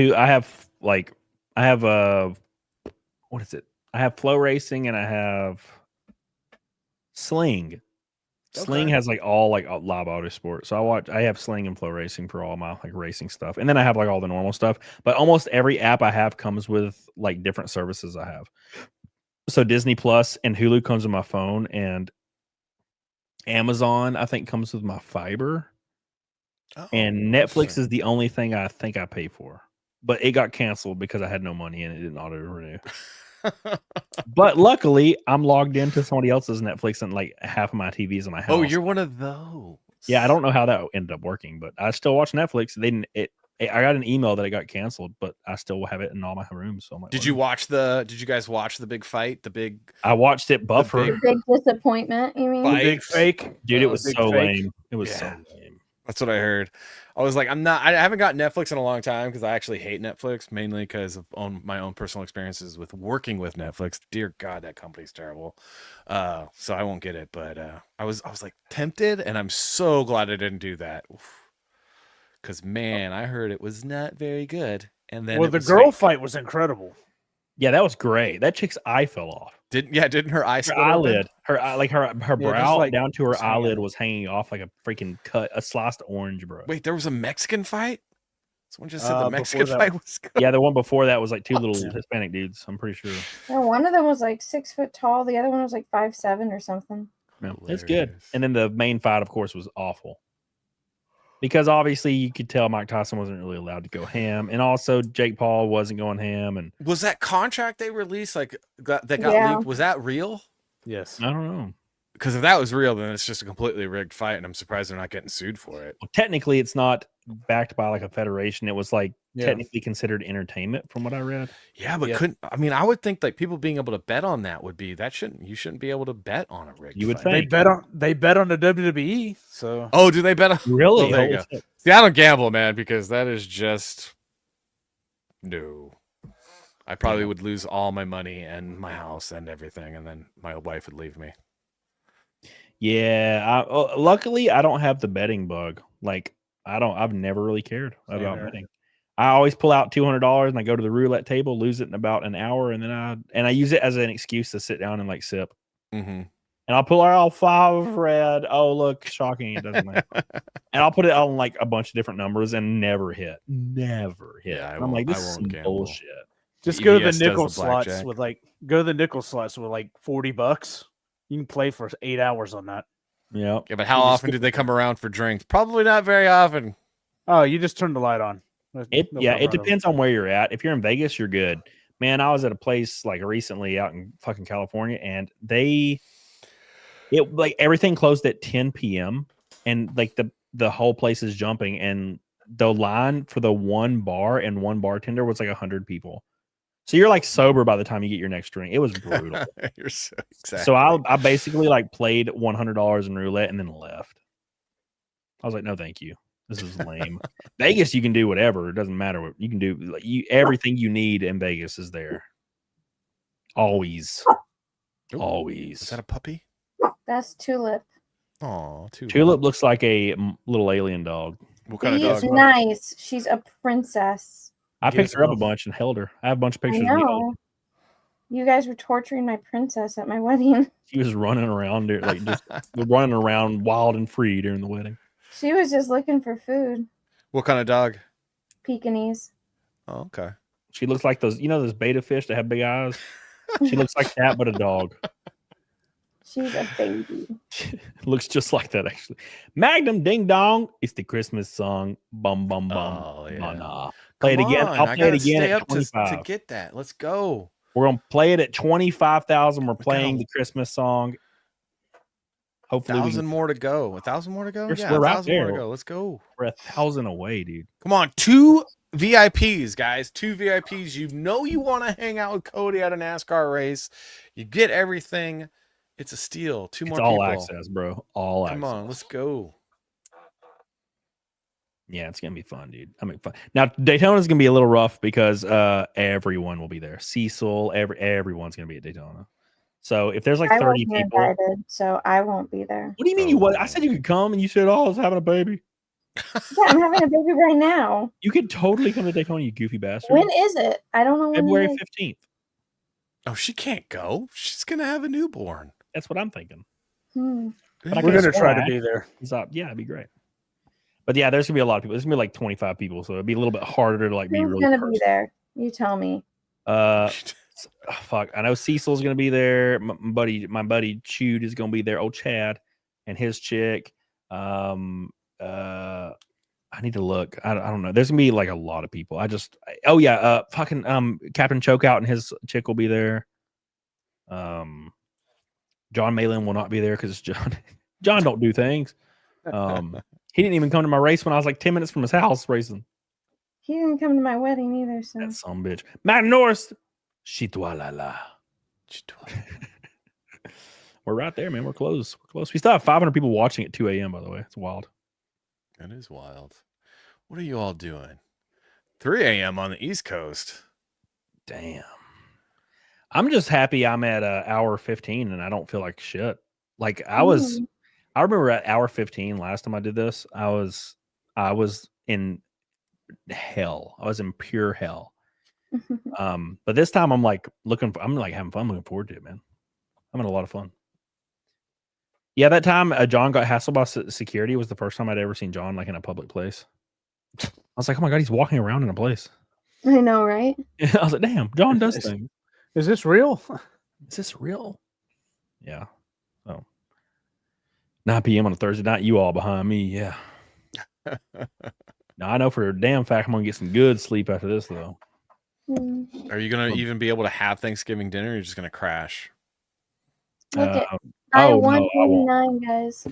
what is it? I have Flow Racing and I have Sling. Sling has all live auto sport. So I have Sling and Flow Racing for all my racing stuff. And then I have all the normal stuff. But almost every app I have comes with different services I have. So Disney Plus and Hulu comes with my phone, and Amazon I think comes with my fiber. And Netflix is the only thing I think I pay for. but it got canceled because I had no money and it didn't auto renew. But luckily, I'm logged into somebody else's Netflix and like half of my TVs in my house. Oh, you're one of those. Yeah, I don't know how that ended up working, but I still watch Netflix. I got an email that it got canceled, but I still have it in all my rooms. So I'm like, Did you guys watch the big fight? I watched it buffer. Big disappointment, you mean? Fight. Big fake. Dude, it was Big so fake. lame. It was so Yeah. lame. That's what I heard. I was like, I haven't got Netflix in a long time because I actually hate Netflix, mainly because of my own personal experiences with working with Netflix. Dear God, that company's terrible. So I won't get it. But I was like tempted, and I'm so glad I didn't do that. Because man, I heard it was not very good. And then Well, the girl fight was incredible. Yeah, that was great. That chick's eye fell off. Didn't her eye Her split open? eyelid, her brow like down to her just hanging. eyelid was hanging off like a freaking a sliced orange, bro. Wait, there was a Mexican fight? Someone just said the Before Mexican that- fight was good. Yeah, the one before that was like two little Hispanic dudes. I'm pretty sure. Yeah, one of them was like 6 foot tall. The other one was like 5'7" or something. Yeah, it's good. Hilarious. And then the main fight, of course, was awful. Because obviously you could tell Mike Tyson wasn't really allowed to go ham. And also Jake Paul wasn't going ham. And Was that contract they released that got Yeah. leaked? Was that real? Yes. I don't know. Because if that was real, then it's just a completely rigged fight, and I'm surprised they're not getting sued for it. Well, technically, it's not backed by like a federation. It was like Yeah. technically considered entertainment from what I read. Yeah, but Yeah. I would think like people being able to bet on that would be you shouldn't be able to bet on a rigged You would fight. think. They bet on the WWE. So Oh, do they bet on? Really? Oh, there you Holy go. shit. See, I don't gamble, man, because that is just no. I probably would lose all my money and my house and everything, and then my wife would leave me. Yeah. Luckily, I don't have the betting bug. Like, I've never really cared about here. betting. I always pull out $200 and I go to the roulette table, lose it in about an hour, and then I use it as an excuse to sit down and like sip. Mm-hmm. And I'll pull out all 5 of red. Oh, look, shocking! It doesn't matter. And I'll put it on like a bunch of different numbers and never hit. Never hit. Yeah, I And I'm like, won't- I this is won't some gamble. bullshit. just go to EBS the does nickel the slots blackjack. with like $40. You can play for 8 hours on that. Yeah. Yeah, but how You just often do they come around for drinks? Probably not very often. Oh, you just turn the light on. It No it problem. depends on where you're at. If you're in Vegas, you're good. Man, I was at a place like recently out in fucking California, and everything closed at 10 p.m. and like the whole place is jumping, and the line for the one bar and one bartender was like 100 people. So you're like sober by the time you get your next drink. It was brutal. You're so exactly. So I basically like played $100 in roulette and then left. I was like, no, thank you. This is lame. Vegas, you can do whatever. It doesn't matter what you can do. Like everything you need in Vegas is there. Always. Ooh, Always. Is that a puppy? That's Tulip. Oh, Tulip looks like a little alien dog. What kind of She's dog? nice. She's a princess. I Yes, picked her up a love. bunch and held her. I have a bunch of I pictures of me. know. You guys were torturing my princess at my wedding. She was running around there, like just running around wild and free during the wedding. She was just looking for food. What kind of dog? Pekingese. Oh, okay. She looks like those beta fish that have big eyes. She looks like that, but a dog. She's a baby. Looks just like that, actually. Magnum Ding Dong. It's the Christmas song. Bum bum bum. Oh, yeah. Nah. Play it Come again. on, I'll I play it gotta again stay at up to 25. get that. Let's go. We're gonna play it at 25,000. We're playing go. the Christmas song. Hopefully, we 1,000 can, more to go. 1,000 more to go. Yes, Yeah, we're right 1,000 more to there. go. Let's go. we're 1,000 away, dude. Come on, 2 VIPs, guys. 2 VIPs. You know you want to hang out with Cody at a NASCAR race. You get everything. It's a steal. 2 It's more all people. access, bro. All Come access. on, let's go. Yeah, it's gonna be fun, dude. I mean, fun. Now Daytona's gonna be a little rough because everyone will be there. Cecil, everyone's gonna be at Daytona. So if there's like I 30 wasn't people, invited, so I won't be there. what do you mean you was? I said you could come, and you said, "Oh, I was having a baby." Yeah, I'm having a baby right now. You could totally come to Daytona, you goofy bastard. When is it? I don't know when. February it is. 15th. Oh, she can't go. She's going to have a newborn. That's what I'm thinking. Hmm. But I We're could've gonna try sworn to be there. Yeah, it'd be great. But yeah, there's gonna be a lot of people. There's gonna be like 25 people, so it'd be a little bit harder to like be Who's really. gonna personal. be there? You tell me. Fuck. I know Cecil's gonna be there. My buddy Chewed is gonna be there. Old Chad and his chick. I I need to look. I don't know. There's gonna be like a lot of people. Oh yeah, fucking Captain Chokeout and his chick will be there. John Malin will not be there because John don't do things. He didn't even come to my race when I was like 10 minutes from his house racing. He didn't come to my wedding either, so That some bitch. Matt Norris. Chitoalala. We're right there, man. We're close. We're close. We still have 500 people watching at 2 a.m. by the way. It's wild. That is wild. What are you all doing? 3 a.m. on the East Coast. Damn. I'm just happy I'm at hour 15 and I don't feel like shit. Like I remember at hour 15 last time I did this, I was in hell. I was in pure hell. But this time I'm like having fun, looking forward to it, man. I'm having a lot of fun. Yeah, that time John got hassled by security was the first time I'd ever seen John like in a public place. I was like, oh my God, he's walking around in a place. I know, right? I was like, damn, John does things. Is this real? Is this real? Yeah. Oh. 9 p.m. on a Thursday night, you all behind me. Yeah. Now I know for a damn fact I'm going to get some good sleep after this, though. Are you going to even be able to have Thanksgiving dinner? Or are you just going to crash? Look at I won 89, guys.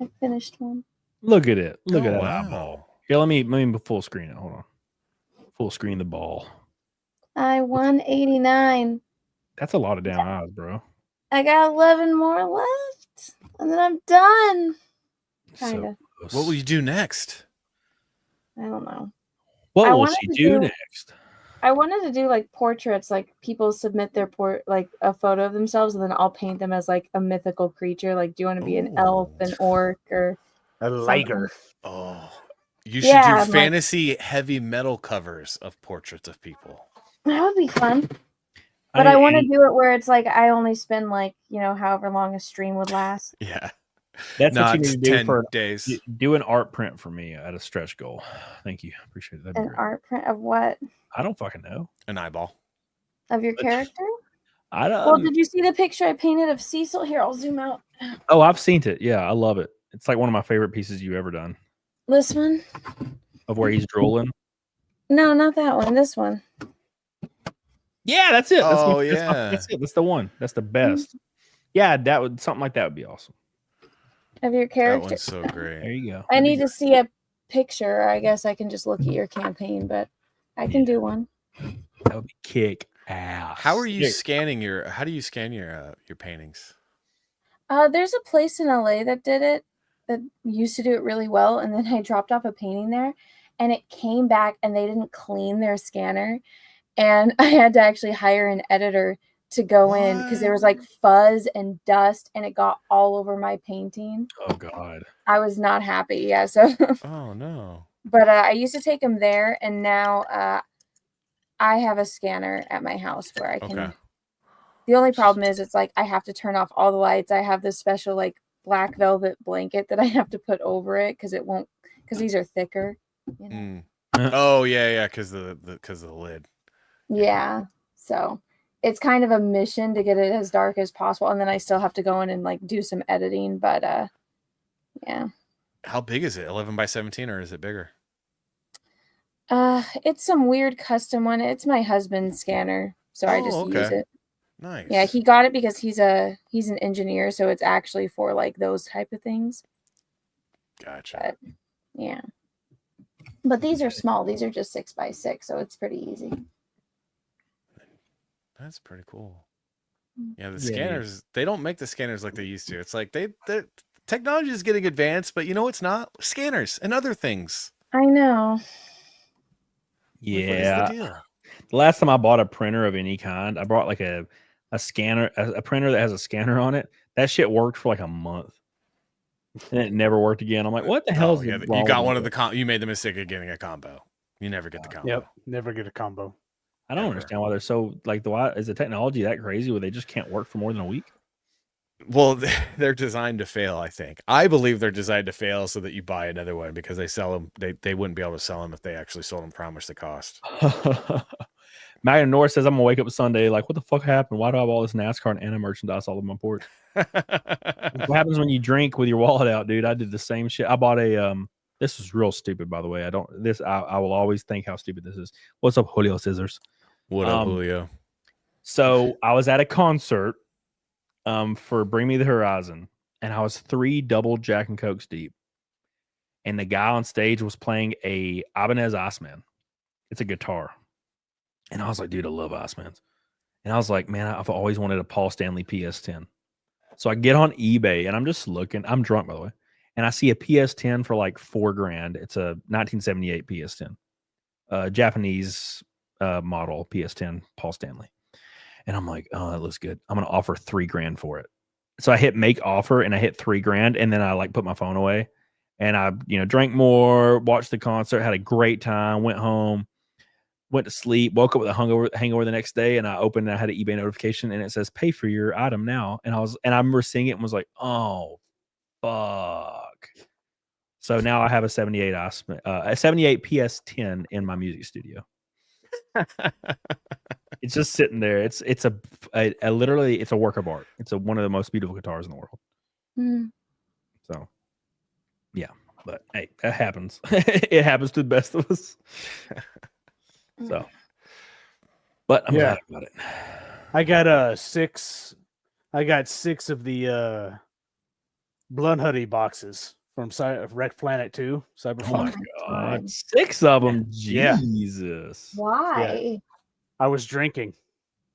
I finished one. Look at it. Look at that wow. eyeball. Here, let me full screen it. Hold on. Full screen the ball. I won 89. That's a lot of damn eyes, bro. I got 11 more left, and then I'm done. Kinda. So what will you do next? I don't know. What will she do next? I wanted to do like portraits, like people submit their like a photo of themselves, and then I'll paint them as like a mythical creature. Like, do you want to be an elf, an orc, or a liger? Oh, you should do fantasy heavy metal covers of portraits of people. That would be fun. But I want to do it where it's like I only spend like, however long a stream would last. Yeah. That's what you need to do 10 for days. Do an art print for me at a stretch goal. Thank you. Appreciate it. That'd be great. Art print of what? I don't fucking know. An eyeball. Of your character? I don't. Well, did you see the picture I painted of Cecil? Here, I'll zoom out. Oh, I've seen it. Yeah, I love it. It's like one of my favorite pieces you've ever done. This one? Of where he's drooling? No, not that one. This one. Yeah, that's it. That's it. That's the one. That's the best. Yeah, something like that would be awesome. Of your character. That one's so great. There you go. I need to see a picture. I guess I can just look at your campaign, but I can do one. That would be kick ass. How are you scanning how do you scan your paintings? There's a place in LA that did it, that used to do it really well, and then I dropped off a painting there and it came back and they didn't clean their scanner, and I had to actually hire an editor to go in because there was like fuzz and dust and it got all over my painting. Oh God. I was not happy. Yeah. So oh no. But I used to take them there, and now I have a scanner at my house where I can. Okay. The only problem is it's like I have to turn off all the lights. I have this special like black velvet blanket that I have to put over it because these are thicker. Oh yeah, because the lid. Yeah, so it's kind of a mission to get it as dark as possible, and then I still have to go in and like do some editing. But yeah. How big is it? 11 by 17, or is it bigger? It's some weird custom one. It's my husband's scanner, so I just use it. Nice. Yeah, he got it because he's an engineer, so it's actually for like those type of things. Gotcha. But, yeah. But these are small. These are just 6 by 6, so it's pretty easy. That's pretty cool. Yeah, the scanners, they don't make the scanners like they used to. It's like the technology is getting advanced, but it's not. Scanners and other things. I know. Yeah. The last time I bought a printer of any kind, I bought like a scanner, a printer that has a scanner on it. That shit worked for like a month. And it never worked again. I'm like, what the hell is wrong? You got one of the you made the mistake of getting a combo. You never get the combo. Yep, never get a combo. I don't understand why they're so like is the technology that crazy where they just can't work for more than a week? Well, they're designed to fail, I think. I believe they're designed to fail so that you buy another one because they sell them. They wouldn't be able to sell them if they actually sold them for how much they cost. Madison Norris says, I'm going to wake up Sunday like, what the fuck happened? Why do I have all this NASCAR and Anna merchandise all over my porch? What happens when you drink with your wallet out, dude? I did the same shit. I bought a This is real stupid, by the way. I will always think how stupid this is. What's up, Julio Scissors? What up, Julio? So I was at a concert for Bring Me the Horizon, and I was 3 double Jack and Cokes deep. And the guy on stage was playing a Ibanez Iceman. It's a guitar. And I was like, dude, I love Icemans. And I was like, man, I've always wanted a Paul Stanley PS10. So I get on eBay and I'm just looking. I'm drunk, by the way. And I see a PS10 for like $4,000. It's a 1978 PS10, Japanese model PS10 Paul Stanley. And I'm like, oh, that looks good. I'm going to offer $3,000 for it. So I hit make offer and I hit $3,000. And then I like put my phone away and I, drank more, watched the concert, had a great time, went home, went to sleep, woke up with a hangover the next day. And I opened and I had an eBay notification and it says pay for your item now. And I remember seeing it and was like, oh, fuck. So now I have a 78 PS10 in my music studio. It's just sitting there. It's literally it's a work of art. It's one of the most beautiful guitars in the world. Mm. So, yeah, but hey, that happens. It happens to the best of us. So, but I'm glad about it. I got 6. I got 6 of the Blood Hoodie boxes from Wreck Planet 2. Cyberpunk. Oh my god, 6 of them! Yeah. Jesus. Why? I was drinking.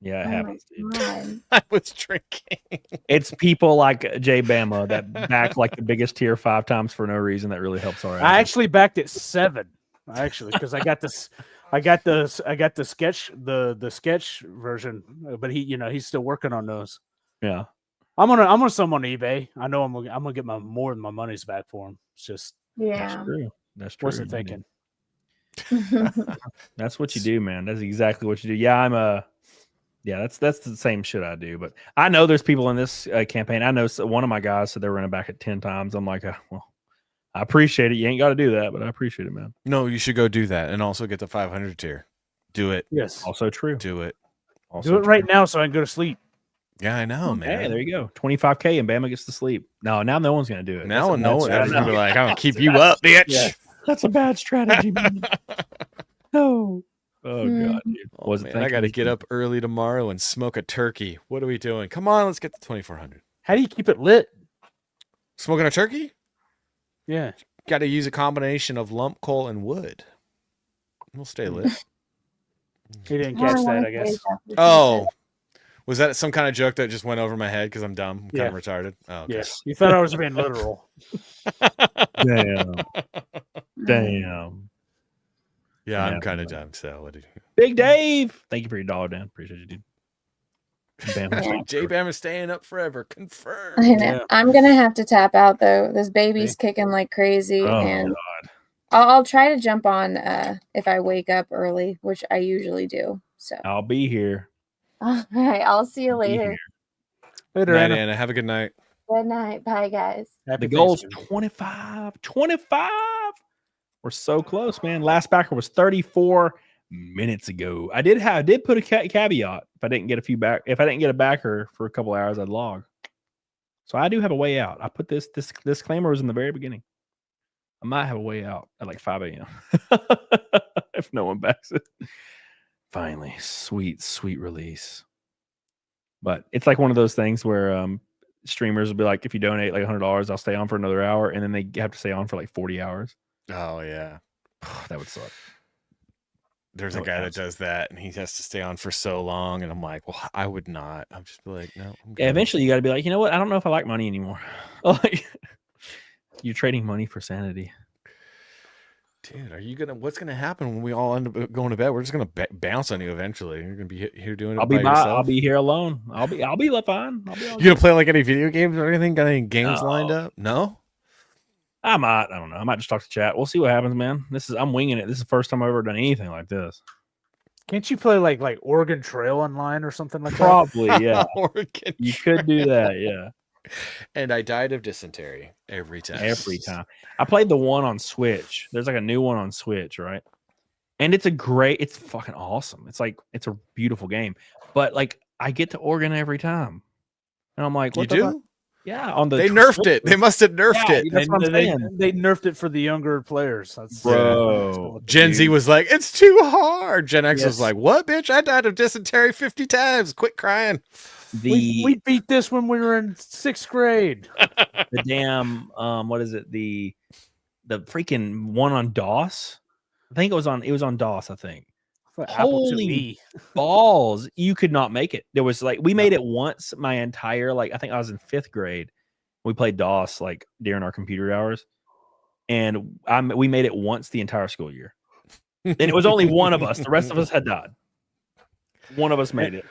Yeah, it happens, dude. God. I was drinking. It's people like Jay Bama that back like the biggest tier 5 times for no reason. That really helps our. I actually backed it 7. Because I got this. I got the sketch the sketch version, but he's still working on those. Yeah. I'm gonna sell them on eBay. I know I'm gonna get more than my money's back for them. It's just Yeah. That's true. Wasn't thinking. That's what you do, man. That's exactly what you do. Yeah, that's the same shit I do. But I know there's people in this campaign. I know one of my guys said they're running back at 10 times. I'm like, well, I appreciate it. You ain't got to do that, but I appreciate it, man. No, you should go do that and also get the 500 tier. Do it. Yes. Also true. Do it. Also do it right now so I can go to sleep. Yeah, I know, man. Hey, there you go. 25K and Bama gets to sleep. No one's gonna do it. Now no one ever gonna be like, I'm gonna keep you up, bitch. Yeah. That's a bad strategy, man. No. Oh god, dude. Oh, man, I gotta get up early tomorrow and smoke a turkey. What are we doing? Come on, let's get to 2400. How do you keep it lit? Smoking a turkey? Yeah. Gotta use a combination of lump coal and wood. We'll stay lit. He didn't catch that, I guess. Oh. Was that some kind of joke that just went over my head because I'm dumb? I'm kind of retarded. Oh, okay. Yes. You thought I was being literal. Damn. Yeah, I'm kind of dumb. So what did you... Big Dave. Thank you for your $1, Dan. Appreciate you, dude. J Bam is staying up forever. Confirmed. I know. Yeah. I'm gonna have to tap out though. This baby's kicking like crazy, and I'll try to jump on if I wake up early, which I usually do. So I'll be here. All right, I'll see you later. Later, night, Anna. Have a good night. Good night. Bye, guys. The goal's 25. 25. We're so close, man. Last backer was 34 minutes ago. I did put a caveat. If I didn't get a backer for a couple hours, I'd log. So I do have a way out. I put this disclaimer was in the very beginning. I might have a way out at like 5 a.m. if no one backs it. Finally, sweet release. But it's like one of those things where streamers will be like, if you donate like $100, I'll stay on for another hour, and then they have to stay on for like 40 hours. Oh yeah, that would suck. There's a guy that does that, and he has to stay on for so long, and I'm like, well, I would not. I'm just like, no. Yeah, eventually you got to be like, you know what? I don't know if I like money anymore. Like, you're trading money for sanity. Dude, what's gonna happen when we all end up going to bed? We're just gonna bounce on you eventually. You're gonna be here doing it. I'll be here alone. I'll be fine. You gonna play like any video games or anything? Got any games lined up? No. I don't know. I might just talk to chat. We'll see what happens, man. I'm winging it. This is the first time I've ever done anything like this. Can't you play like Oregon Trail online or something like Probably, that? yeah. Oregon you could do that, yeah. And I died of dysentery every time. Every time. I played the one on Switch. There's like a new one on Switch, right? And it's fucking awesome. It's a beautiful game. But like I get to Oregon every time. And I'm like, what you do? Yeah, on the They nerfed it. They must have nerfed Yeah, it. that's what I'm they, saying. they nerfed it for the younger players. That's Bro. Gen Z dude. was like, it's too hard. Gen X was Yes. like, what, bitch? I died of dysentery 50 times. Quit crying. we beat this when we were in 6th grade. The damn what is it? The freaking one on DOS. I think it was on DOS, I think. For Apple Holy IIe. balls, you could not make it. There was like we made it once my entire I think I was in 5th grade. We played DOS like during our computer hours. And we made it once the entire school year. And it was only one of us. The rest of us had died. One of us made it.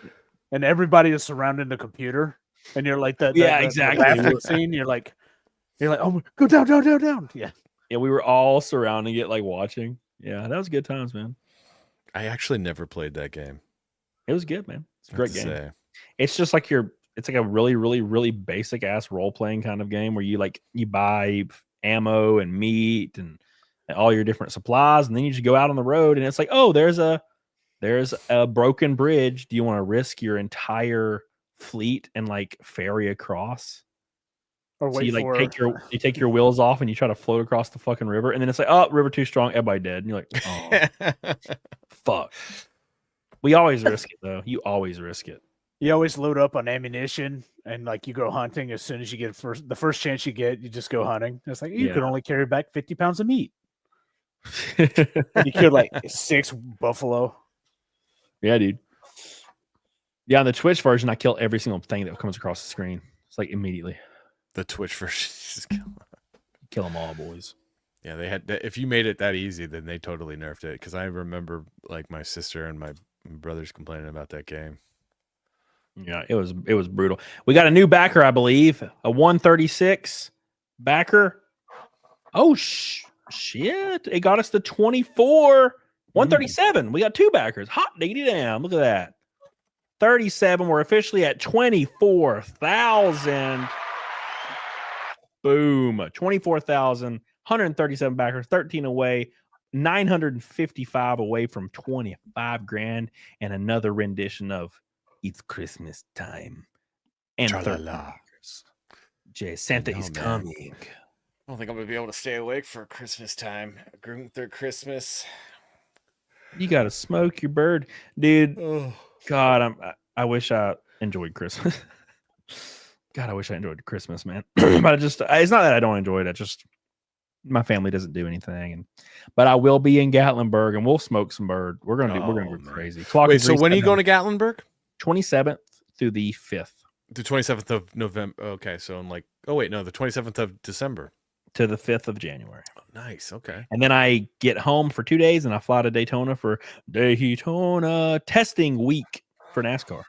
And everybody is surrounding the computer. And you're like the exactly. laughing scene. You're like, oh, go down, down, down, down. Yeah. Yeah, we were all surrounding it, like watching. Yeah, that was good times, man. I actually never played that game. It was good, man. It's a great game. Say. It's just like it's like a really, really, really basic ass role playing kind of game where you buy ammo and meat and all your different supplies, and then you just go out on the road, and it's like, oh, there's a broken bridge. Do you want to risk your entire fleet and like ferry across? Or So wait you take your wheels off and you try to float across the fucking river, and then it's like, oh, river too strong, everybody dead. And you're like, oh, fuck. We always risk it though. You always risk it. You always load up on ammunition, and like you go hunting as soon as you get the first chance you get, you just go hunting. It's like you can only carry back 50 pounds of meat. You killed like 6 buffalo. Yeah, dude. Yeah, on the Twitch version, I kill every single thing that comes across the screen. It's like immediately. The Twitch version. Kill them all, boys. Yeah, they had. If you made it that easy, then they totally nerfed it. Because I remember like my sister and my brothers complaining about that game. Yeah, it was brutal. We got a new backer, I believe, a 136 backer. Oh shit! It got us to 24, 137. We got 2 backers. Hot diggity damn! Look at that. 37. We're officially at 24,000. Boom! 24,000. 137 backers. 13 away. 955 away from 25 grand, and another rendition of "It's Christmas Time." And Jay, Santa is coming. I don't think I'm gonna be able to stay awake for Christmas time. Third Christmas. You gotta smoke your bird, dude. Oh. God, I wish I enjoyed Christmas. God, I wish I enjoyed Christmas, man. But it's not that I don't enjoy it. I just my family doesn't do anything, but I will be in Gatlinburg, and we'll smoke some bird. We're gonna go crazy. Wait, so when are you going to Gatlinburg? 27th through the 5th. The 27th of November. Okay, so the 27th of December to the 5th of January. Oh, nice. Okay. And then I get home for 2 days, and I fly to Daytona for Daytona testing week for NASCAR.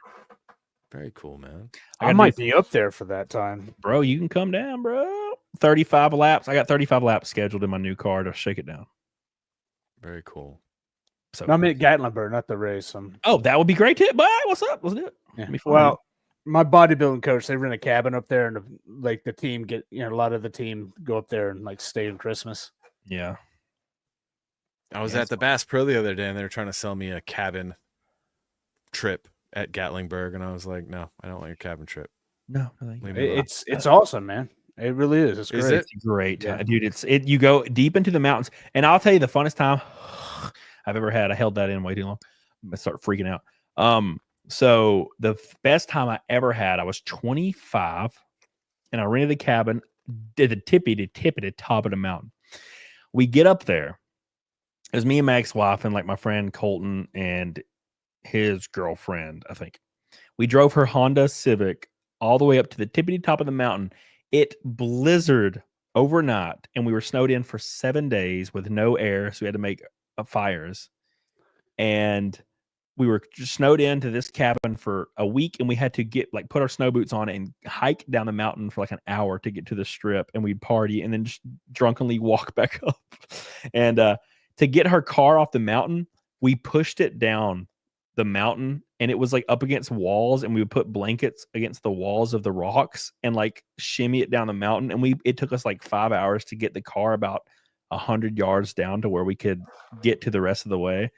Very cool, man. I might be up there for that time. Bro, you can come down, bro. 35 laps. I got 35 laps scheduled in my new car to shake it down. Very cool. So I'm at Gatlinburg, not the race. Oh, that would be great too. But what's up? Let's do it. Yeah. Well, my bodybuilding coach, they rent a cabin up there, and the team a lot of the team go up there and stay in Christmas. Yeah. I was at the Bass Pro the other day, and they were trying to sell me a cabin trip at Gatlinburg, and I was like, no, I don't want your cabin trip. No, it's awesome, man. It really is. It's great. It? It's great, yeah. Dude. You go deep into the mountains, and I'll tell you the funnest time I've ever had. I held that in way too long. I start freaking out. So the best time I ever had, I was 25, and I rented a cabin, did the tippy to tip at the top of the mountain. We get up there. It was me and my ex-wife and my friend Colton and his girlfriend, I think. We drove her Honda Civic all the way up to the tippity top of the mountain. It blizzard overnight, and we were snowed in for 7 days with no air, so we had to make fires. And we were just snowed into this cabin for a week, and we had to put our snow boots on and hike down the mountain for an hour to get to the strip, and we'd party and then just drunkenly walk back up. And to get her car off the mountain, we pushed it down the mountain, and it was up against walls, and we would put blankets against the walls of the rocks and shimmy it down the mountain. And it took us 5 hours to get the car about 100 yards down to where we could get to the rest of the way.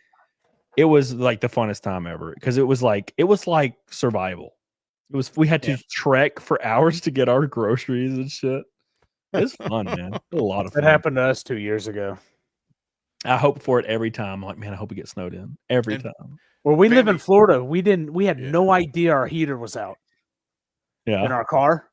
It was the funnest time ever, because it was like survival. We had to trek for hours to get our groceries and shit. It's fun, man. A lot of fun. That happened to us 2 years ago. I hope for it every time. I'm like, man, I hope we get snowed in every time. Well, we live in Bambi- Florida. We had no idea our heater was out in Yeah. our car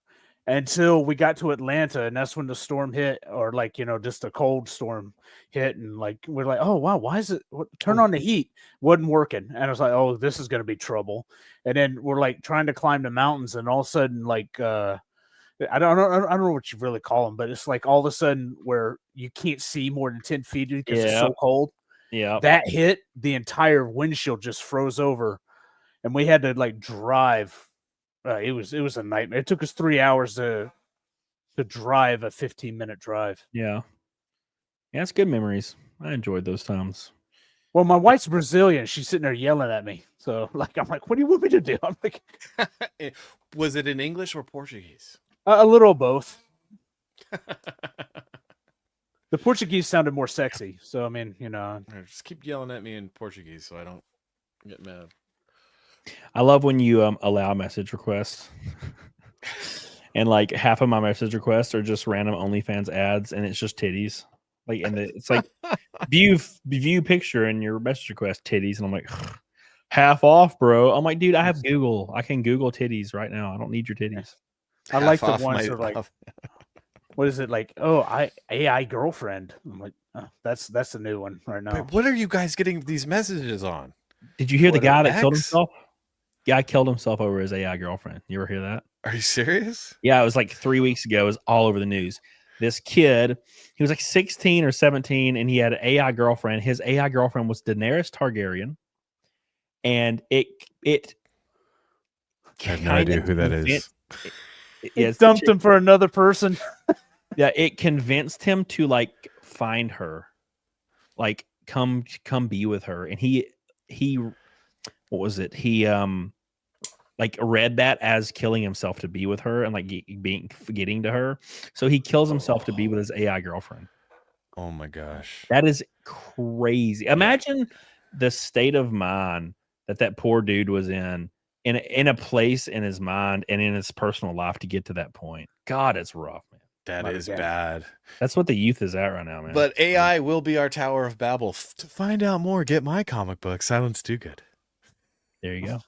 until we got to Atlanta, and that's when the storm hit, or like, just a cold storm hit, and like we're like, oh wow, why is it? Turn on the heat, wasn't working, and I was like, oh, this is gonna be trouble. And then we're like trying to climb the mountains, and all of a sudden, like I don't know what you really call them, but it's like all of a sudden where you can't see more than 10 feet because it's so cold. Yeah. That hit, the entire windshield just froze over, and we had to like drive. It was a nightmare. It took us 3 hours to drive a 15-minute drive. Yeah. Yeah, it's good memories. I enjoyed those times. Well, my wife's Brazilian. She's sitting there yelling at me. So like, I'm like, what do you want me to do? I'm like, was it in English or Portuguese? a little of both. The Portuguese sounded more sexy. So, I mean, Just keep yelling at me in Portuguese so I don't get mad. I love when you allow message requests. And like half of my message requests are just random OnlyFans ads, and it's just titties. Like, and it's like view picture in your message request titties, and I'm like, half off, bro. I'm like, dude, I have Google. I can Google titties right now. I don't need your titties. I like the ones that are like, what is it like? Oh, AI girlfriend. I'm like, oh, that's the new one right now. Wait, what are you guys getting these messages on? Did you hear the guy that killed X? himself? Guy killed himself over his AI girlfriend. You ever hear that? Are you serious? Yeah, it was like 3 weeks ago. It was all over the news. This kid, he was like 16 or 17, and he had an AI girlfriend. His AI girlfriend was Daenerys Targaryen, and it I have no idea who that is. It dumped him for another person. Yeah, it convinced him to like find her, like come be with her, and he what was it? He like read that as killing himself to be with her and like getting to her. So he kills himself to be with his AI girlfriend. Oh my gosh. That is crazy. Imagine the state of mind that poor dude was in a place in his mind and in his personal life to get to that point. God, it's rough, man. That is bad. That's what the youth is at right now, man. But AI will be our Tower of Babel. To find out more, get my comic book, Silence Do Good. There you go.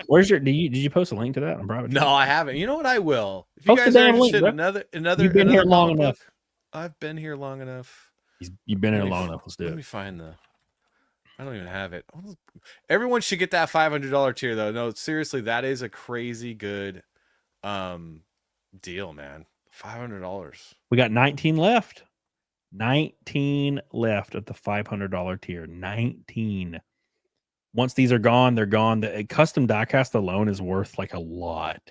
Where's your? Did you post a link to that on private? No, I haven't. You know what? I will. If you Post guys the are damn link, interested, bro. another. You've been here long comic enough. book, I've been here long enough. You've been here long enough. Let's do Let it. me find the. I don't even have it. Everyone should get that $500 tier though. No, seriously, that is a crazy good deal, man. $500. We got 19 left. 19 left at the $500 tier. 19. Once these are gone, they're gone. The custom diecast alone is worth like a lot.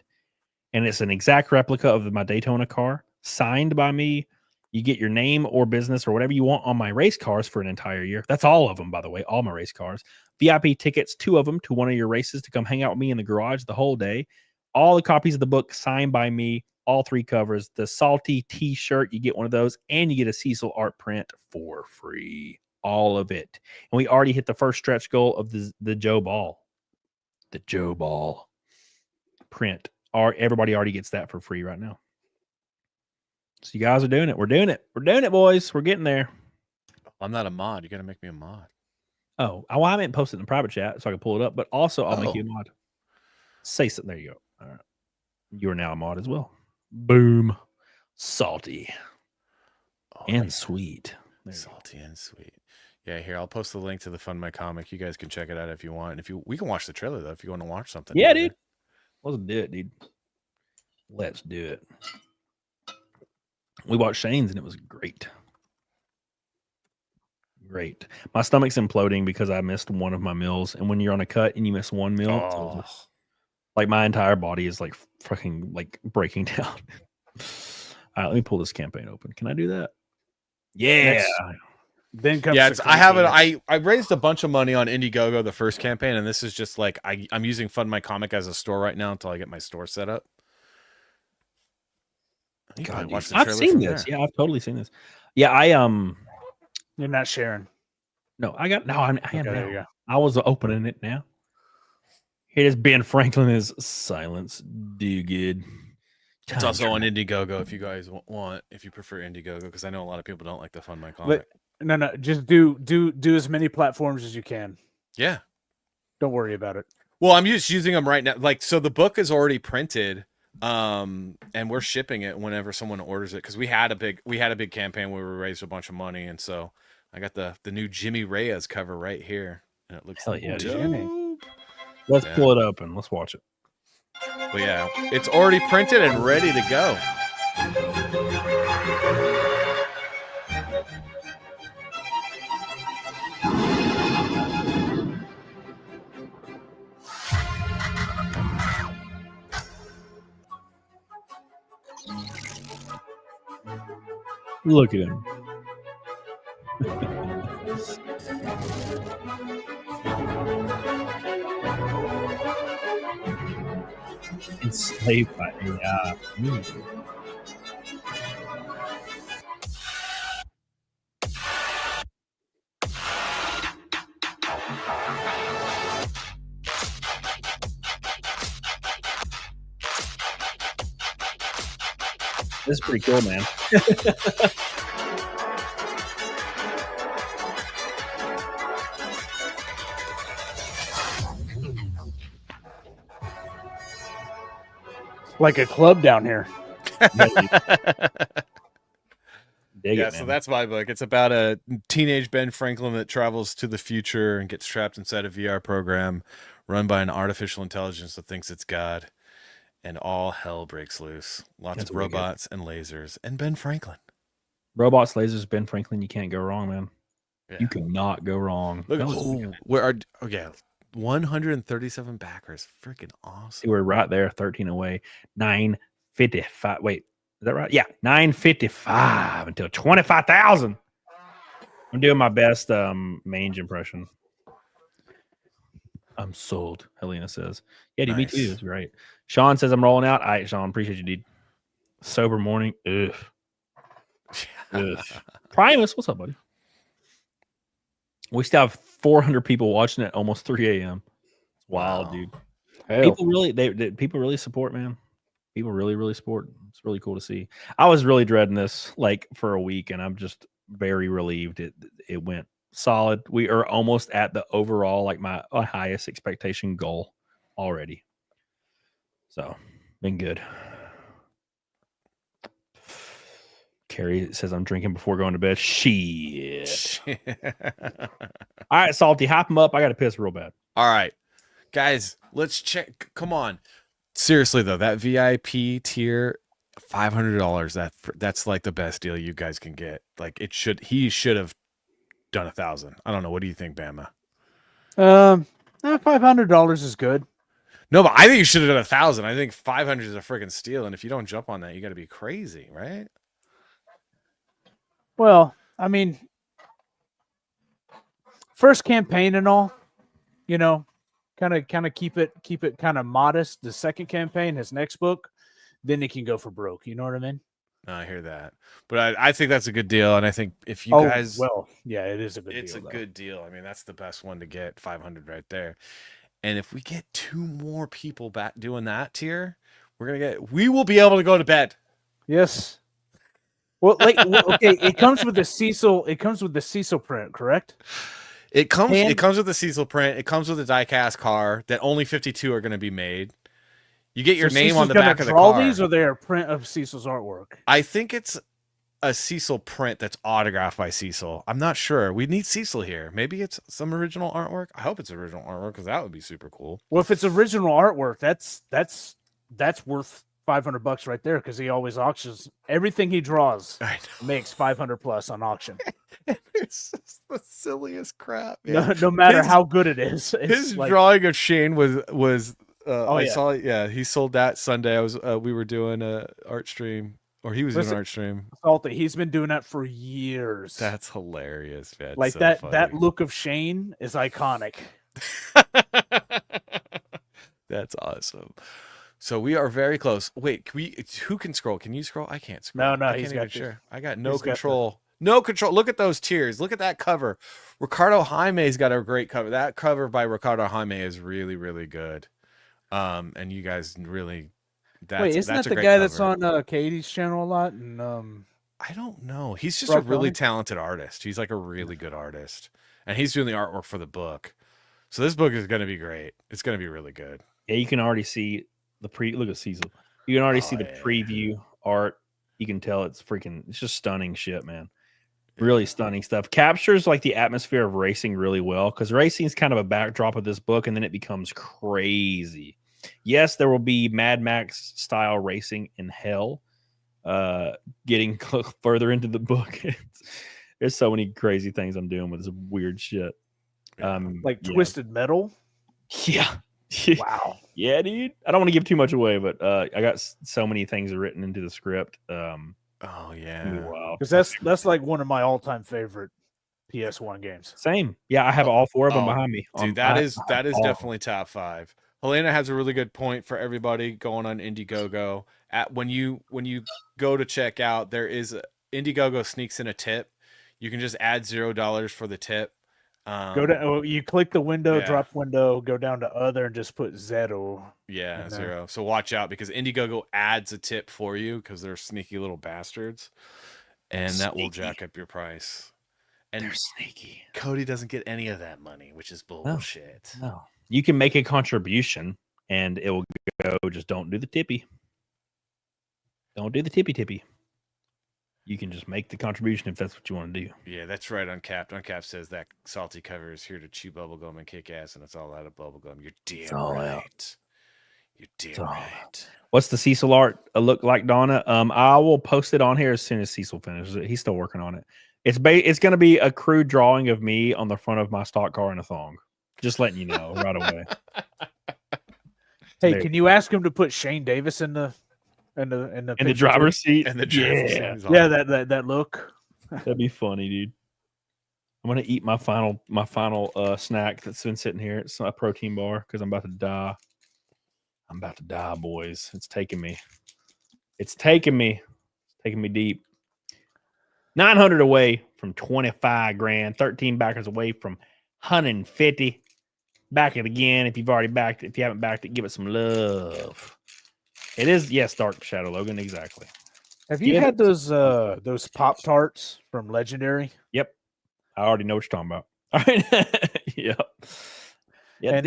And it's an exact replica of my Daytona car, signed by me. You get your name or business or whatever you want on my race cars for an entire year. That's all of them, by the way, all my race cars. VIP tickets, 2 of them, to one of your races to come hang out with me in the garage the whole day. All the copies of the book signed by me, all 3 covers. The Salty t-shirt, you get one of those, and you get a Cecil art print for free. All of it. And we already hit the first stretch goal of the Joe Ball. The Joe Ball print. Everybody already gets that for free right now. So you guys are doing it. We're doing it. We're doing it, boys. We're getting there. I'm not a mod. You got to make me a mod. Oh, well, I meant post it in the private chat so I can pull it up, but also I'll make you a mod. Say something. There you go. All right. You are now a mod as well. Boom. Salty and sweet. Salty and sweet. Yeah, here, I'll post the link to the Fund My Comic. You guys can check it out if you want. We can watch the trailer though if you want to watch something. Yeah, dude. Let's do it, dude. Let's do it. We watched Shane's and it was great. Great. My stomach's imploding because I missed one of my meals. And when you're on a cut and you miss one meal, like my entire body is like fucking like breaking down. All right, let me pull this campaign open. Can I do that? Yeah. Then comes I raised a bunch of money on Indiegogo the first campaign, and this is just like I'm using Fund My Comic as a store right now until I get my store set up. God, I've seen this. Yeah, I've totally seen this. Yeah, You're not sharing. No, I am okay, now. I was opening it now. Here is Ben Franklin is silence. Do good. It's also on Indiegogo if you guys want, if you prefer Indiegogo, because I know a lot of people don't like to fund my comic. No, just do as many platforms as you can. Yeah. Don't worry about it. Well, I'm just using them right now. Like, so the book is already printed, and we're shipping it whenever someone orders it, because we had a big campaign where we raised a bunch of money, and so I got the new Jimmy Reyes cover right here, and it looks Hell yeah, dope. Jimmy. Let's pull it open. Let's watch it. But yeah, it's already printed and ready to go. Look at him. Enslaved by AI. This is pretty cool, man. Like a club down here. Yeah, so that's my book. It's about a teenage Ben Franklin that travels to the future and gets trapped inside a VR program run by an artificial intelligence that thinks it's God. And all hell breaks loose. Lots of robots and lasers and Ben Franklin. Robots, lasers, Ben Franklin. You can't go wrong, man. Yeah. You cannot go wrong. Look, where are 137 backers. Freaking awesome. See, we're right there, 13 away. 955. Wait, is that right? Yeah, 955 until 25,000. I'm doing my best Mange impression. I'm sold, Helena says. Yeah, dude, Nice. Me too. It's great. Sean says I'm rolling out. All right, Sean, appreciate you, dude. Sober morning. Ugh. Ugh. Primus, what's up, buddy? We still have 400 people watching at almost 3 a.m. It's wild, dude. People really, people really support, man. People really support. It's really cool to see. I was really dreading this like for a week, and I'm just very relieved it went solid. We are almost at the overall like my highest expectation goal already. So been good. Carrie says I'm drinking before going to bed. Shit. All right, Salty, hop him up. I got to piss real bad. All right, guys, let's check. Come on. Seriously though, that VIP tier, $500. That's like the best deal you guys can get. Like he should have done 1,000. I don't know. What do you think, Bama? $500 is good. No, but I think you should have done 1,000. I think 500 is a freaking steal, and if you don't jump on that, you got to be crazy, right? Well, I mean, first campaign and all, you know, kind of keep it kind of modest. The second campaign, his next book, then it can go for broke. You know what I mean? No, I hear that, but I think that's a good deal, and I think if you guys, well, yeah, it is a good deal. It's a good deal. I mean, that's the best one to get, 500 right there. And if we get 2 more people back doing that tier, we will be able to go to bed. Yes. Well, okay, it comes with the Cecil. It comes with the Cecil print, correct? It comes with the Cecil print. It comes with a die-cast car that only 52 are going to be made. You get your name on the back of the car. These, or they are print of Cecil's artwork? I think it's a Cecil print that's autographed by Cecil. I'm not sure. We need Cecil here. Maybe it's some original artwork. I hope it's original artwork because that would be super cool. Well, if it's original artwork, that's worth $500 right there because he always auctions everything he draws. Makes 500 plus on auction. It's just the silliest crap. Man. No matter how good it is. His drawing of Shane was. I saw it. Yeah, he sold that Sunday. We were doing a art stream. Or he was doing an art stream. Salty, he's been doing that for years. That's hilarious, man. Like so that look of Shane is iconic. That's awesome. So we are very close. Wait, who can scroll? Can you scroll? I can't scroll. No, he's got sure. I got no control. No control. Look at those tiers. Look at that cover. Ricardo Jaime's got a great cover. That cover by Ricardo Jaime is really, really good. And you guys really Wait, isn't that's that a the great guy that's cover. on Katie's channel a lot? And I don't know. He's just a Rock really Tony? talented artist. He's like a really good artist, and he's doing the artwork for the book. So this book is going to be great. It's going to be really good. Yeah, you can already see the look at Cecil. You can already see the preview art. You can tell it's just stunning shit, man. Really stunning stuff. Captures like the atmosphere of racing really well, because racing is kind of a backdrop of this book, and then it becomes crazy. Yes, there will be Mad Max style racing in hell. Getting further into the book, there's so many crazy things I'm doing with this weird shit. like Twisted Metal. Yeah. Wow. Yeah, dude. I don't want to give too much away, but I got so many things written into the script. Oh yeah, wow. Because that's like one of my all-time favorite PS1 games. Same. Yeah, I have all four of them behind me. Dude, that is definitely top 5. Helena has a really good point for everybody going on Indiegogo. When you go to check out, there is Indiegogo sneaks in a tip. You can just add $0 for the tip. Go to you click the window, drop window, go down to other, and just put zero. Yeah, 0. So watch out, because Indiegogo adds a tip for you because they're sneaky little bastards, and that will jack up your price. And they're sneaky. Cody doesn't get any of that money, which is bullshit. No. You can make a contribution and it will go, just don't do the tippy. Don't do the tippy. You can just make the contribution if that's what you want to do. Yeah, that's right. Uncapped. Uncapped says that salty cover is here to chew bubblegum and kick ass, and it's all out of bubblegum. You're damn right. You're damn right. What's the Cecil art look like, Donna? I will post it on here as soon as Cecil finishes it. He's still working on it. It's going to be a crude drawing of me on the front of my stock car in a thong. Just letting you know right away. Hey, can you ask him to put Shane Davis in the driver's seat? And the driver's seat. Yeah, that look. That'd be funny, dude. I'm gonna eat my final snack that's been sitting here. It's a protein bar because I'm about to die. I'm about to die, boys. It's taking me deep. 900 away from 25 grand. 13 backers away from 150. Back it again. If you've already backed it, if you haven't backed it, give it some love. It is, yes, Dark Shadow Logan, exactly. Have you had those Pop-Tarts from Legendary? Yep. I already know what you're talking about. All right. Yep. And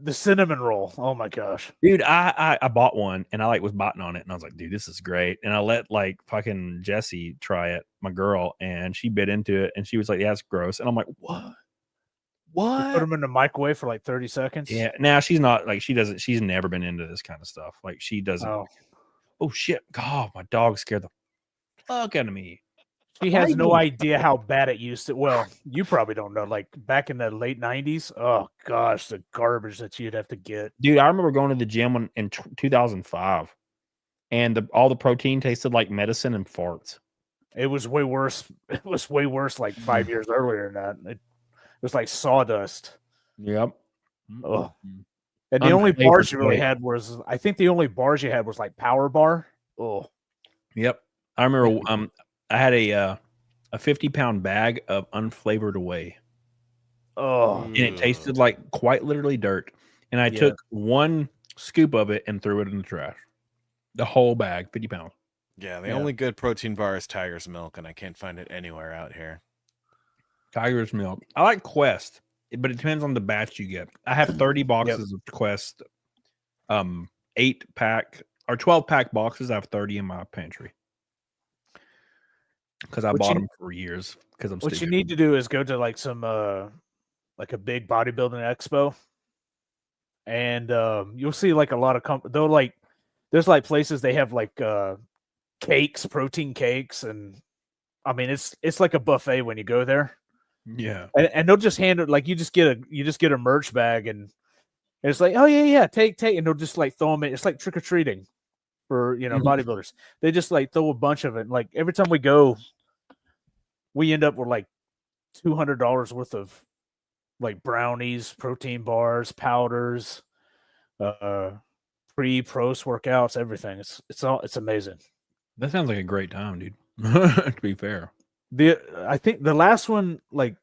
the cinnamon roll. Oh my gosh. Dude, I bought one and I was biting on it and I was like, dude, this is great. And I let fucking Jessie try it, my girl, and she bit into it and she was like, yeah, it's gross. And I'm like, what? You put them in the microwave for like 30 seconds. Yeah. Now she's not she's never been into this kind of stuff. Like she doesn't. Oh shit. God, my dog scared the fuck out of me. She has no idea how bad it used to. Well, you probably don't know. Like back in the late 90s. Oh gosh, the garbage that you'd have to get. Dude, I remember going to the gym in 2005 and all the protein tasted like medicine and farts. It was way worse. It was way worse like 5 years earlier than that. It was like sawdust. Yep. Oh. And the only bars you really had was, I think the only bars you had was like Power Bar. Oh. Yep. I remember I had a 50-pound bag of unflavored Away. Oh. And it tasted like quite literally dirt. And I took one scoop of it and threw it in the trash. The whole bag, 50 pounds. Yeah, the only good protein bar is Tiger's Milk, and I can't find it anywhere out here. Tiger's Milk. I like Quest, but it depends on the batch you get. I have 30 boxes of Quest, 8-pack or 12-pack boxes. I have 30 in my pantry because I bought them for years. Because I'm. What you need to do is go to like some like a big bodybuilding expo, and you'll see like a lot of there's like places they have like cakes, protein cakes, and I mean it's like a buffet when you go there. Yeah, and they'll just hand it like you just get a merch bag and it's like, oh yeah, take, and they'll just like throw them in. It's like trick or treating for bodybuilders. They just like throw a bunch of it. Like every time we go, we end up with like $200 worth of like brownies, protein bars, powders, pro workouts, everything. It's amazing. That sounds like a great time, dude. To be fair. I think the last one, like,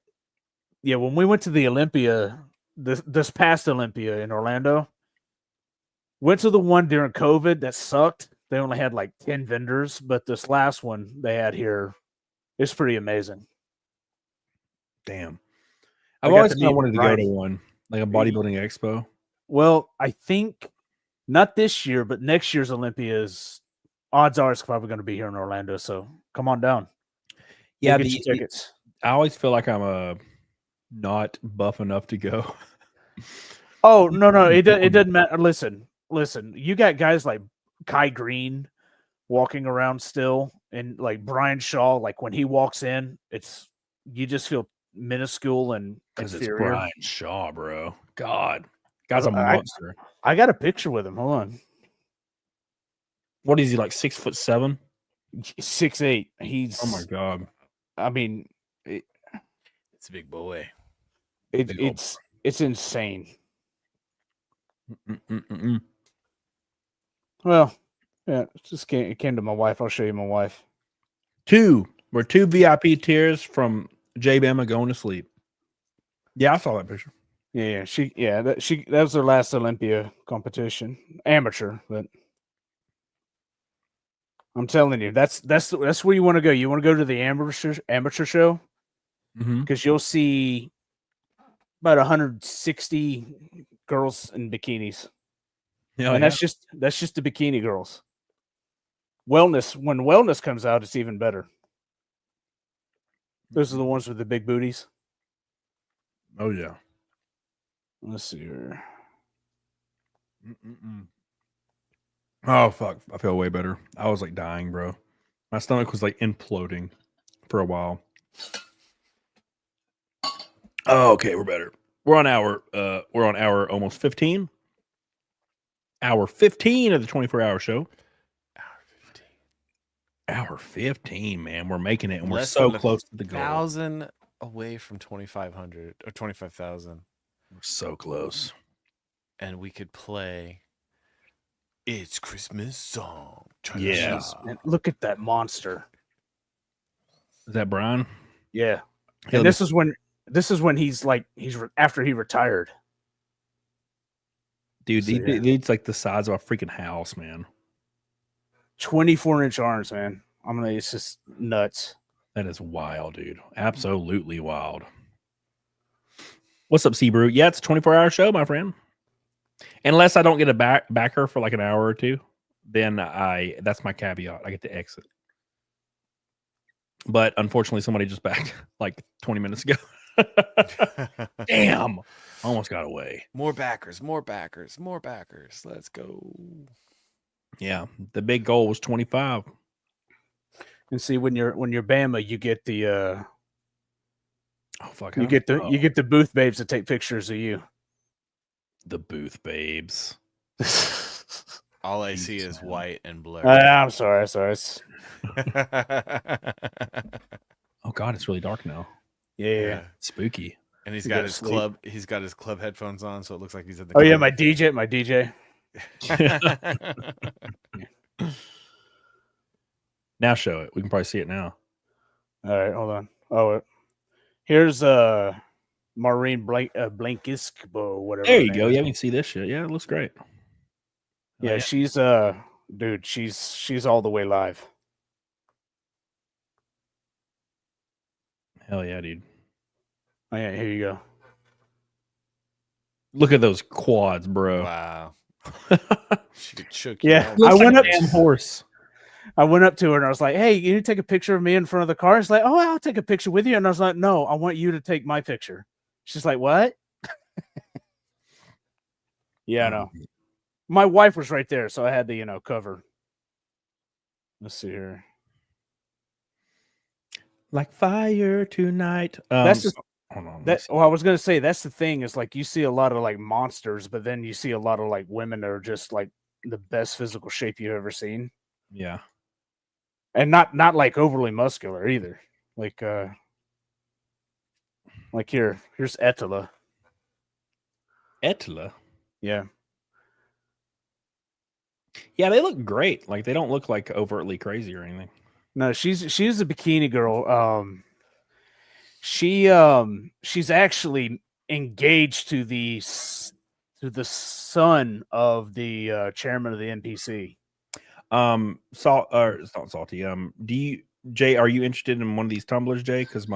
yeah, when we went to the Olympia, this past Olympia in Orlando, Went to the one during COVID that sucked. They only had like 10 vendors, but this last one they had here is pretty amazing. Damn. I I've got always to kind of meet wanted to go to Brian. one, like a bodybuilding expo. Well, I think not this year, but next year's Olympia is odds are it's probably going to be here in Orlando. So come on down. Yeah, We'll get you tickets. I always feel like I'm not buff enough to go. Oh no, it doesn't matter. Listen. You got guys like Kai Green walking around still, and like Brian Shaw. Like when he walks in, you just feel minuscule and Because it's inferior. Brian Shaw, bro. God, guy's a I- monster. I got a picture with him. Hold on. What is he, like 6'7"? 6'8". He's. Oh my god. I mean, It's a big boy. it's insane. Mm-mm-mm-mm. Well, yeah, it came to my wife. I'll show you my wife. We're 2 VIP tiers from J Bama going to sleep. Yeah, I saw that picture. Yeah, that was their last Olympia competition, amateur. But I'm telling you, that's where you want to go. You want to go to the amateur show Mm-hmm. because you'll see about 160 girls in bikinis, and that's just the bikini girls. When wellness comes out, it's even better. Those are the ones with the big booties. Oh yeah. Let's see here. Mm-mm-mm. Oh fuck! I feel way better. I was like dying, bro. My stomach was like imploding for a while. Oh, okay, we're better. We're on hour almost 15. Hour 15 of the 24-hour show. Hour 15, man. We're making it, and we're Less so than close to the goal. 1,000 away from 2,500 or 25,000. We're so close. And we could play It's Christmas Song. Yeah. Jeez, man, look at that monster. Is that Brian? Yeah. He'll And this is when he's after he retired. Dude, So, yeah. it's like the size of a freaking house, man. 24-inch arms, man. It's just nuts. That is wild, dude. Absolutely wild. What's up, Seabrew? Yeah, it's a 24-hour show, my friend. Unless I don't get a backer for like an hour or two, then that's my caveat. I get to exit. But unfortunately, somebody just backed like 20 minutes ago. Damn. Almost got away. More backers. Let's go. Yeah. The big goal was 25. And see, when you're Bama, you get the Oh fuck. you get the booth babes to take pictures of you. The booth babes. All I see is white and blurry. I'm sorry. Oh god, it's really dark now. Yeah. Spooky. And he's You got gotta his sleep. club. He's got his club headphones on, so it looks like he's at the. Oh yeah, club. my DJ. Now show it. We can probably see it now. All right, hold on. Oh, here's Maureen Blankisco, whatever. There her you name go. is. Yeah, we can see this shit. Yeah, it looks great. Yeah, she's dude, she's all the way live. Hell yeah, dude. Oh yeah, here you go. Look at those quads, bro. Wow. She could choke Yeah, you. I went up. Damn horse. I went up to her and I was like, "Hey, you need to take a picture of me in front of the car?" She's like, "Oh, I'll take a picture with you." And I was like, "No, I want you to take my picture." She's like, "What?" Yeah, I know. My wife was right there, so I had to, cover. Let's see here. Like fire tonight. That's just hold on. I was gonna say that's the thing is like you see a lot of like monsters, but then you see a lot of like women that are just like the best physical shape you've ever seen, Yeah. and not like overly muscular either. Like here's Etla. Etla. Yeah, Yeah, they look great. Like they don't look like overtly crazy or anything. no, she's a bikini girl. She's actually engaged to the to the son of the chairman of the NPC. Salt or it's not salty. Do you, Jay? Are you interested in one of these tumblers, Jay? Because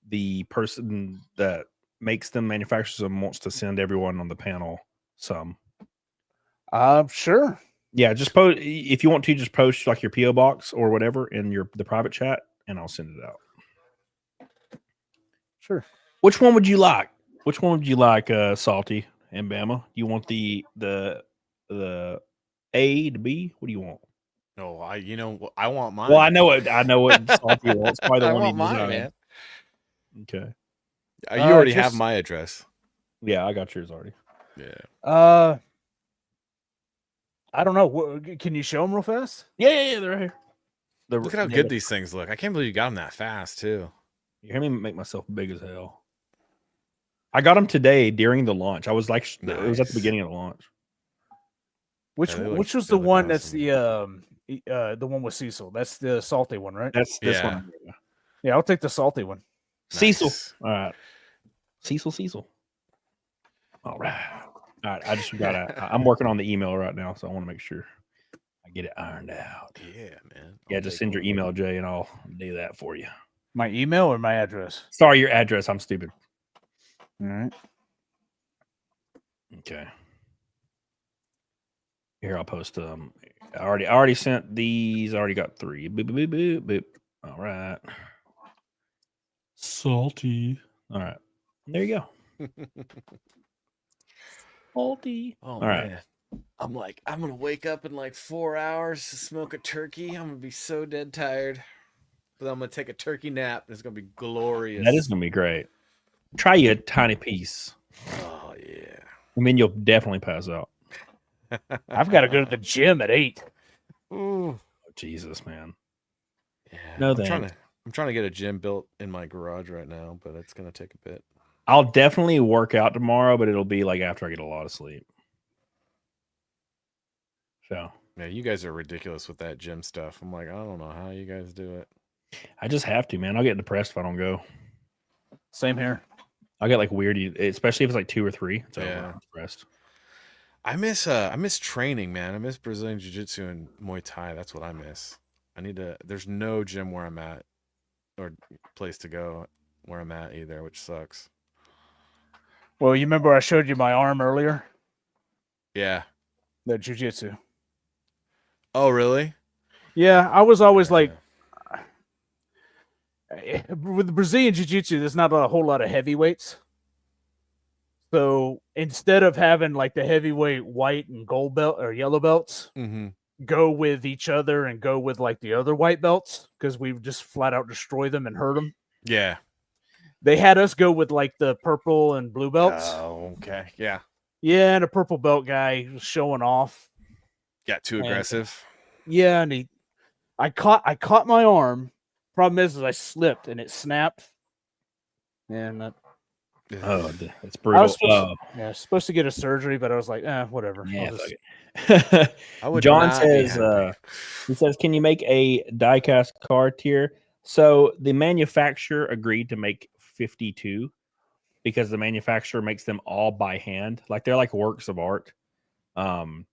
the person that makes them, manufactures them, wants to send everyone on the panel some. Sure. Yeah, just post if you want to. Just post like your PO box or whatever in the private chat, and I'll send it out. Sure. Which one would you like? Which one would you like, Salty and Bama? You want the A to B? What do you want? No, I want mine. Well, I know what Salty wants. Probably the I one want he mine, designed. man. Okay. You already have my address. Yeah, I got yours already. Yeah. I don't know. Can you show them real fast? Yeah, they're right here. Look at how good these things look. I can't believe you got them that fast, too. You hear me make myself big as hell. I got them today during the launch. I was like, It was at the beginning of the launch. Which was the one that's the one with Cecil? That's the salty one, right? That's this one. Yeah, I'll take the salty one. Cecil. All right. Cecil. All right. I just forgot. I'm working on the email right now, so I want to make sure I get it ironed out. Yeah, man. Yeah, just send your email, Jay, and I'll do that for you. My email or my address? Sorry, your address. I'm stupid. All right. Okay. Here, I'll post them. I already sent these. I already got 3. Boop, boop, boop, boop, boop. All right. Salty. All right. There you go. Salty. Oh, all man. right. I'm going to wake up in like 4 hours to smoke a turkey. I'm going to be so dead tired. But I'm going to take a turkey nap, and it's going to be glorious. That is going to be great. Try you a tiny piece. Oh, yeah. And then you'll definitely pass out. I've got to go to the gym at 8. Ooh. Oh, Jesus, man. Yeah. No, I'm trying to get a gym built in my garage right now, but it's going to take a bit. I'll definitely work out tomorrow, but it'll be like after I get a lot of sleep. So. Yeah, you guys are ridiculous with that gym stuff. I'm like, I don't know how you guys do it. I just have to, man. I'll get depressed if I don't go. Same here. I'll get like weird, especially if it's like 2 or 3. So Yeah. I'm depressed. I miss training, man. I miss Brazilian Jiu-Jitsu and Muay Thai. That's what I miss. There's no gym where I'm at or place to go where I'm at either, which sucks. Well, you remember I showed you my arm earlier? Yeah. The jiu-jitsu. Oh, really? Yeah, I was always like, with the Brazilian jiu-jitsu, there's not a whole lot of heavyweights. So instead of having like the heavyweight white and gold belt or yellow belts, go with each other and go with like the other white belts because we just flat out destroy them and hurt them. Yeah. They had us go with like the purple and blue belts. Oh, okay. Yeah. Yeah, and a purple belt guy was showing off. Got too aggressive. Yeah, and I caught my arm. Problem is I slipped and it snapped. And it's brutal. I was supposed to get a surgery, but I was like, whatever. Yeah, John says, he says, can you make a diecast car tier? So the manufacturer agreed to make 52 because the manufacturer makes them all by hand. Like they're like works of art. And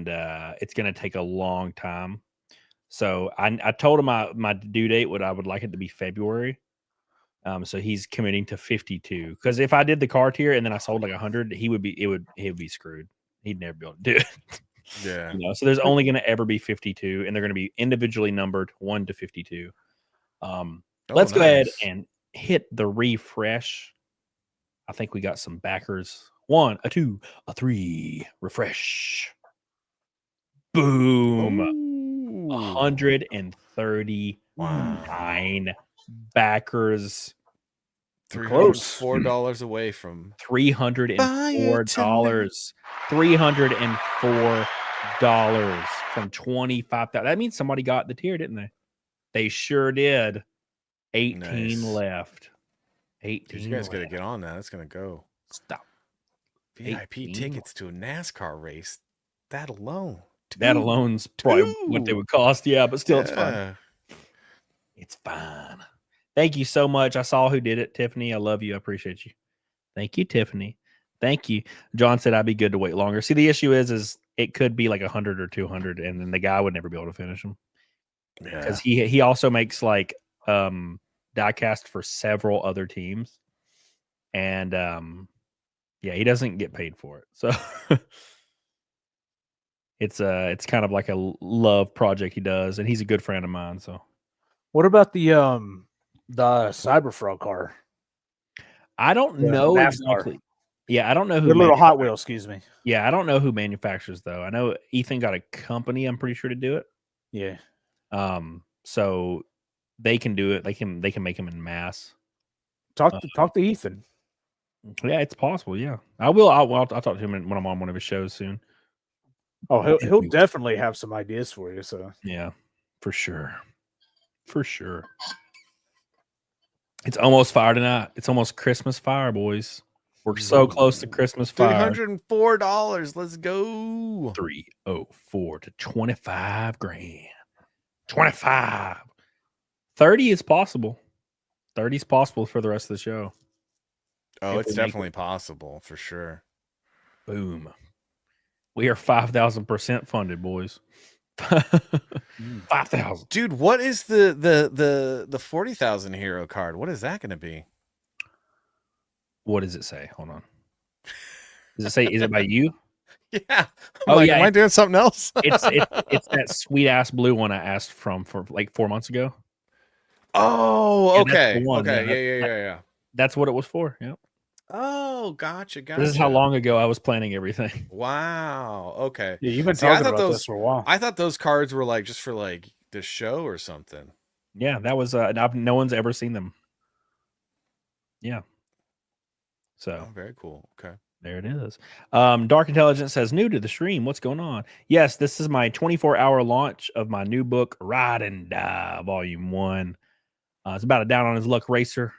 it's going to take a long time. So I told him my due date I would like it to be February. So he's committing to 52 because if I did the car tier and then I sold like 100, he would be screwed. He'd never be able to do it. Yeah. So there's only going to ever be 52 and they're going to be individually numbered 1 to 52. Let's go ahead and hit the refresh. I think we got some backers. 1, a 2, a 3, refresh. Boom. Ooh. 139 backers. $304 away from $304. $304 from 25,000. That means somebody got the tier, didn't they? They sure did. 18 left. 18. You guys got to get on that. That's going to go. Stop. VIP 18. tickets to a NASCAR race. That alone. That alone's probably what they would cost. Yeah, but still, it's fun. It's fine. Thank you so much. I saw who did it, Tiffany. I love you. I appreciate you. Thank you, Tiffany. Thank you. John said I'd be good to wait longer. See, the issue is it could be like 100 or 200, and then the guy would never be able to finish them. Because he also makes like diecast for several other teams, and yeah, he doesn't get paid for it. So it's kind of like a love project he does, and he's a good friend of mine. So What about the Cyberfrog car? I don't Yeah, know NASCAR. exactly. Yeah, I don't know who. The little Hot Wheels, excuse me. Yeah, I don't know who manufactures though. I know Ethan got a company. I'm pretty sure to do it. Yeah. So they can do it. They can make them in mass. Talk to Ethan. Yeah, it's possible. Yeah, I will. I'll talk to him when I'm on one of his shows soon. Oh, he'll definitely have some ideas for you. So yeah, for sure. It's almost fire tonight. It's almost Christmas fire, boys. We're so close to Christmas fire. $304. Let's go. 304 to 25 grand. 25. 30 is possible. 30 is possible for the rest of the show. Oh, If it's we make definitely possible for sure. Boom. We are 5,000% funded, boys. 5,000. Dude, what is the 40,000 hero card? What is that going to be? What does it say? Hold on. Does it say, is it by you? Yeah. Oh, yeah, Am I doing something else? It's that sweet ass blue one I asked for like 4 months ago. Oh, Yeah, that's okay. the one. Okay. Yeah. That's what it was for. Yep. Oh, gotcha. This is how long ago I was planning everything. Wow. Okay. yeah, you've been See, I talking thought about those- this for a while. I thought those cards were like just for like the show or something. Yeah, that was no one's ever seen them. Yeah. So Oh, very cool. Okay. there it is. Dark Intelligence says, new to the stream. What's going on? Yes, this is my 24-hour launch of my new book, Ride and Die, Volume 1. It's about a down on his luck racer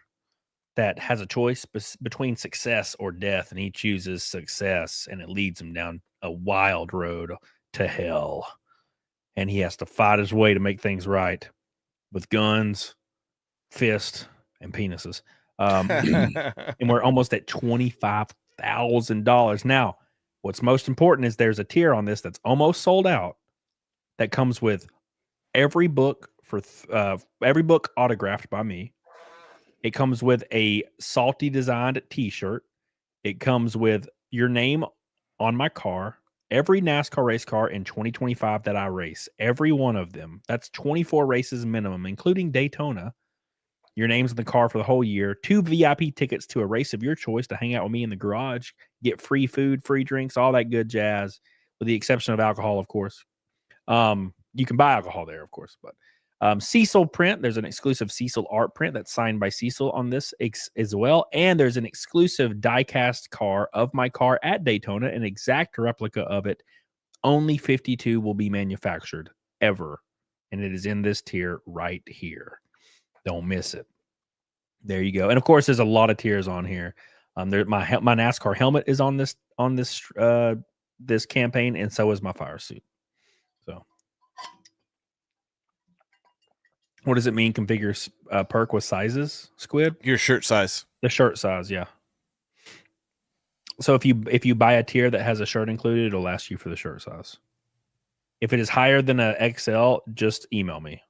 that has a choice between success or death, and he chooses success, and it leads him down a wild road to hell. And he has to fight his way to make things right with guns, fists, and penises. And we're almost at $25,000. Now, what's most important is there's a tier on this that's almost sold out that comes with every book every book autographed by me. It comes with a salty designed t-shirt. It comes with your name on my car, every NASCAR race car in 2025 that I race, every one of them. That's 24 races minimum, including Daytona. Your name's in the car for the whole year. 2 VIP tickets to a race of your choice to hang out with me in the garage. Get free food, free drinks, all that good jazz, with the exception of alcohol, of course. You can buy alcohol there, of course, but Cecil print. There's an exclusive Cecil art print that's signed by Cecil on this as well. And there's an exclusive diecast car of my car at Daytona, an exact replica of it. Only 52 will be manufactured ever. And it is in this tier right here. Don't miss it. There you go. And of course, there's a lot of tiers on here. My NASCAR helmet is on this this campaign, and so is my fire suit. So, what does it mean? Configure perk with sizes, Squid? Your shirt size. The shirt size, yeah. So if you buy a tier that has a shirt included, it'll ask you for the shirt size. If it is higher than a XL, just email me.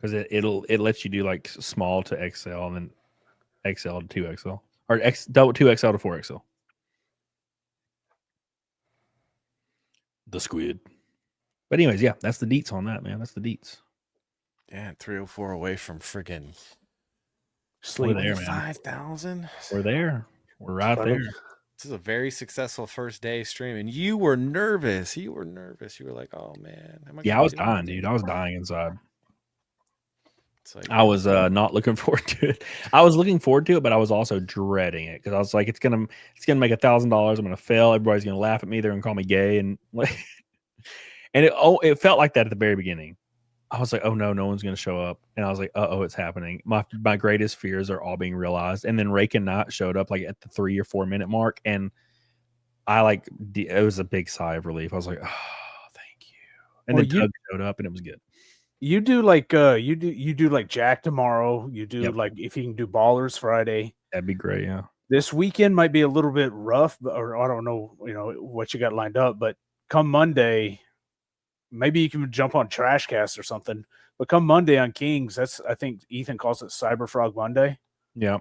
Because it lets you do like small to XL and then XL to 2XL. Or 2XL to 4XL. The Squid. But anyways, yeah, that's the deets on that, man. That's the deets. Yeah, 304 away from friggin' We're there, man. 5,000. We're there. We're right there. This is a very successful first day stream, and you were nervous. You were like, "Oh man, I was dying, dude. I was dying inside. It's like, I was not looking forward to it. I was looking forward to it, but I was also dreading it because I was like, it's gonna make $1,000. I'm gonna fail. Everybody's gonna laugh at me. They're gonna call me gay, and like, and it felt like that at the very beginning. I was like, oh no one's gonna show up, and I was like, it's happening. My greatest fears are all being realized. And then Rake and Knott showed up like at the 3 or 4 minute mark, and I it was a big sigh of relief. I was like, oh, thank you. And then Doug showed up, and it was good. You do like you do like Jack tomorrow. You do like if you can do Ballers Friday. That'd be great. Yeah. This weekend might be a little bit rough, or I don't know, what you got lined up. But come Monday, maybe you can jump on Trashcast or something. But come Monday on Kings, I think Ethan calls it Cyber Frog Monday. Yeah.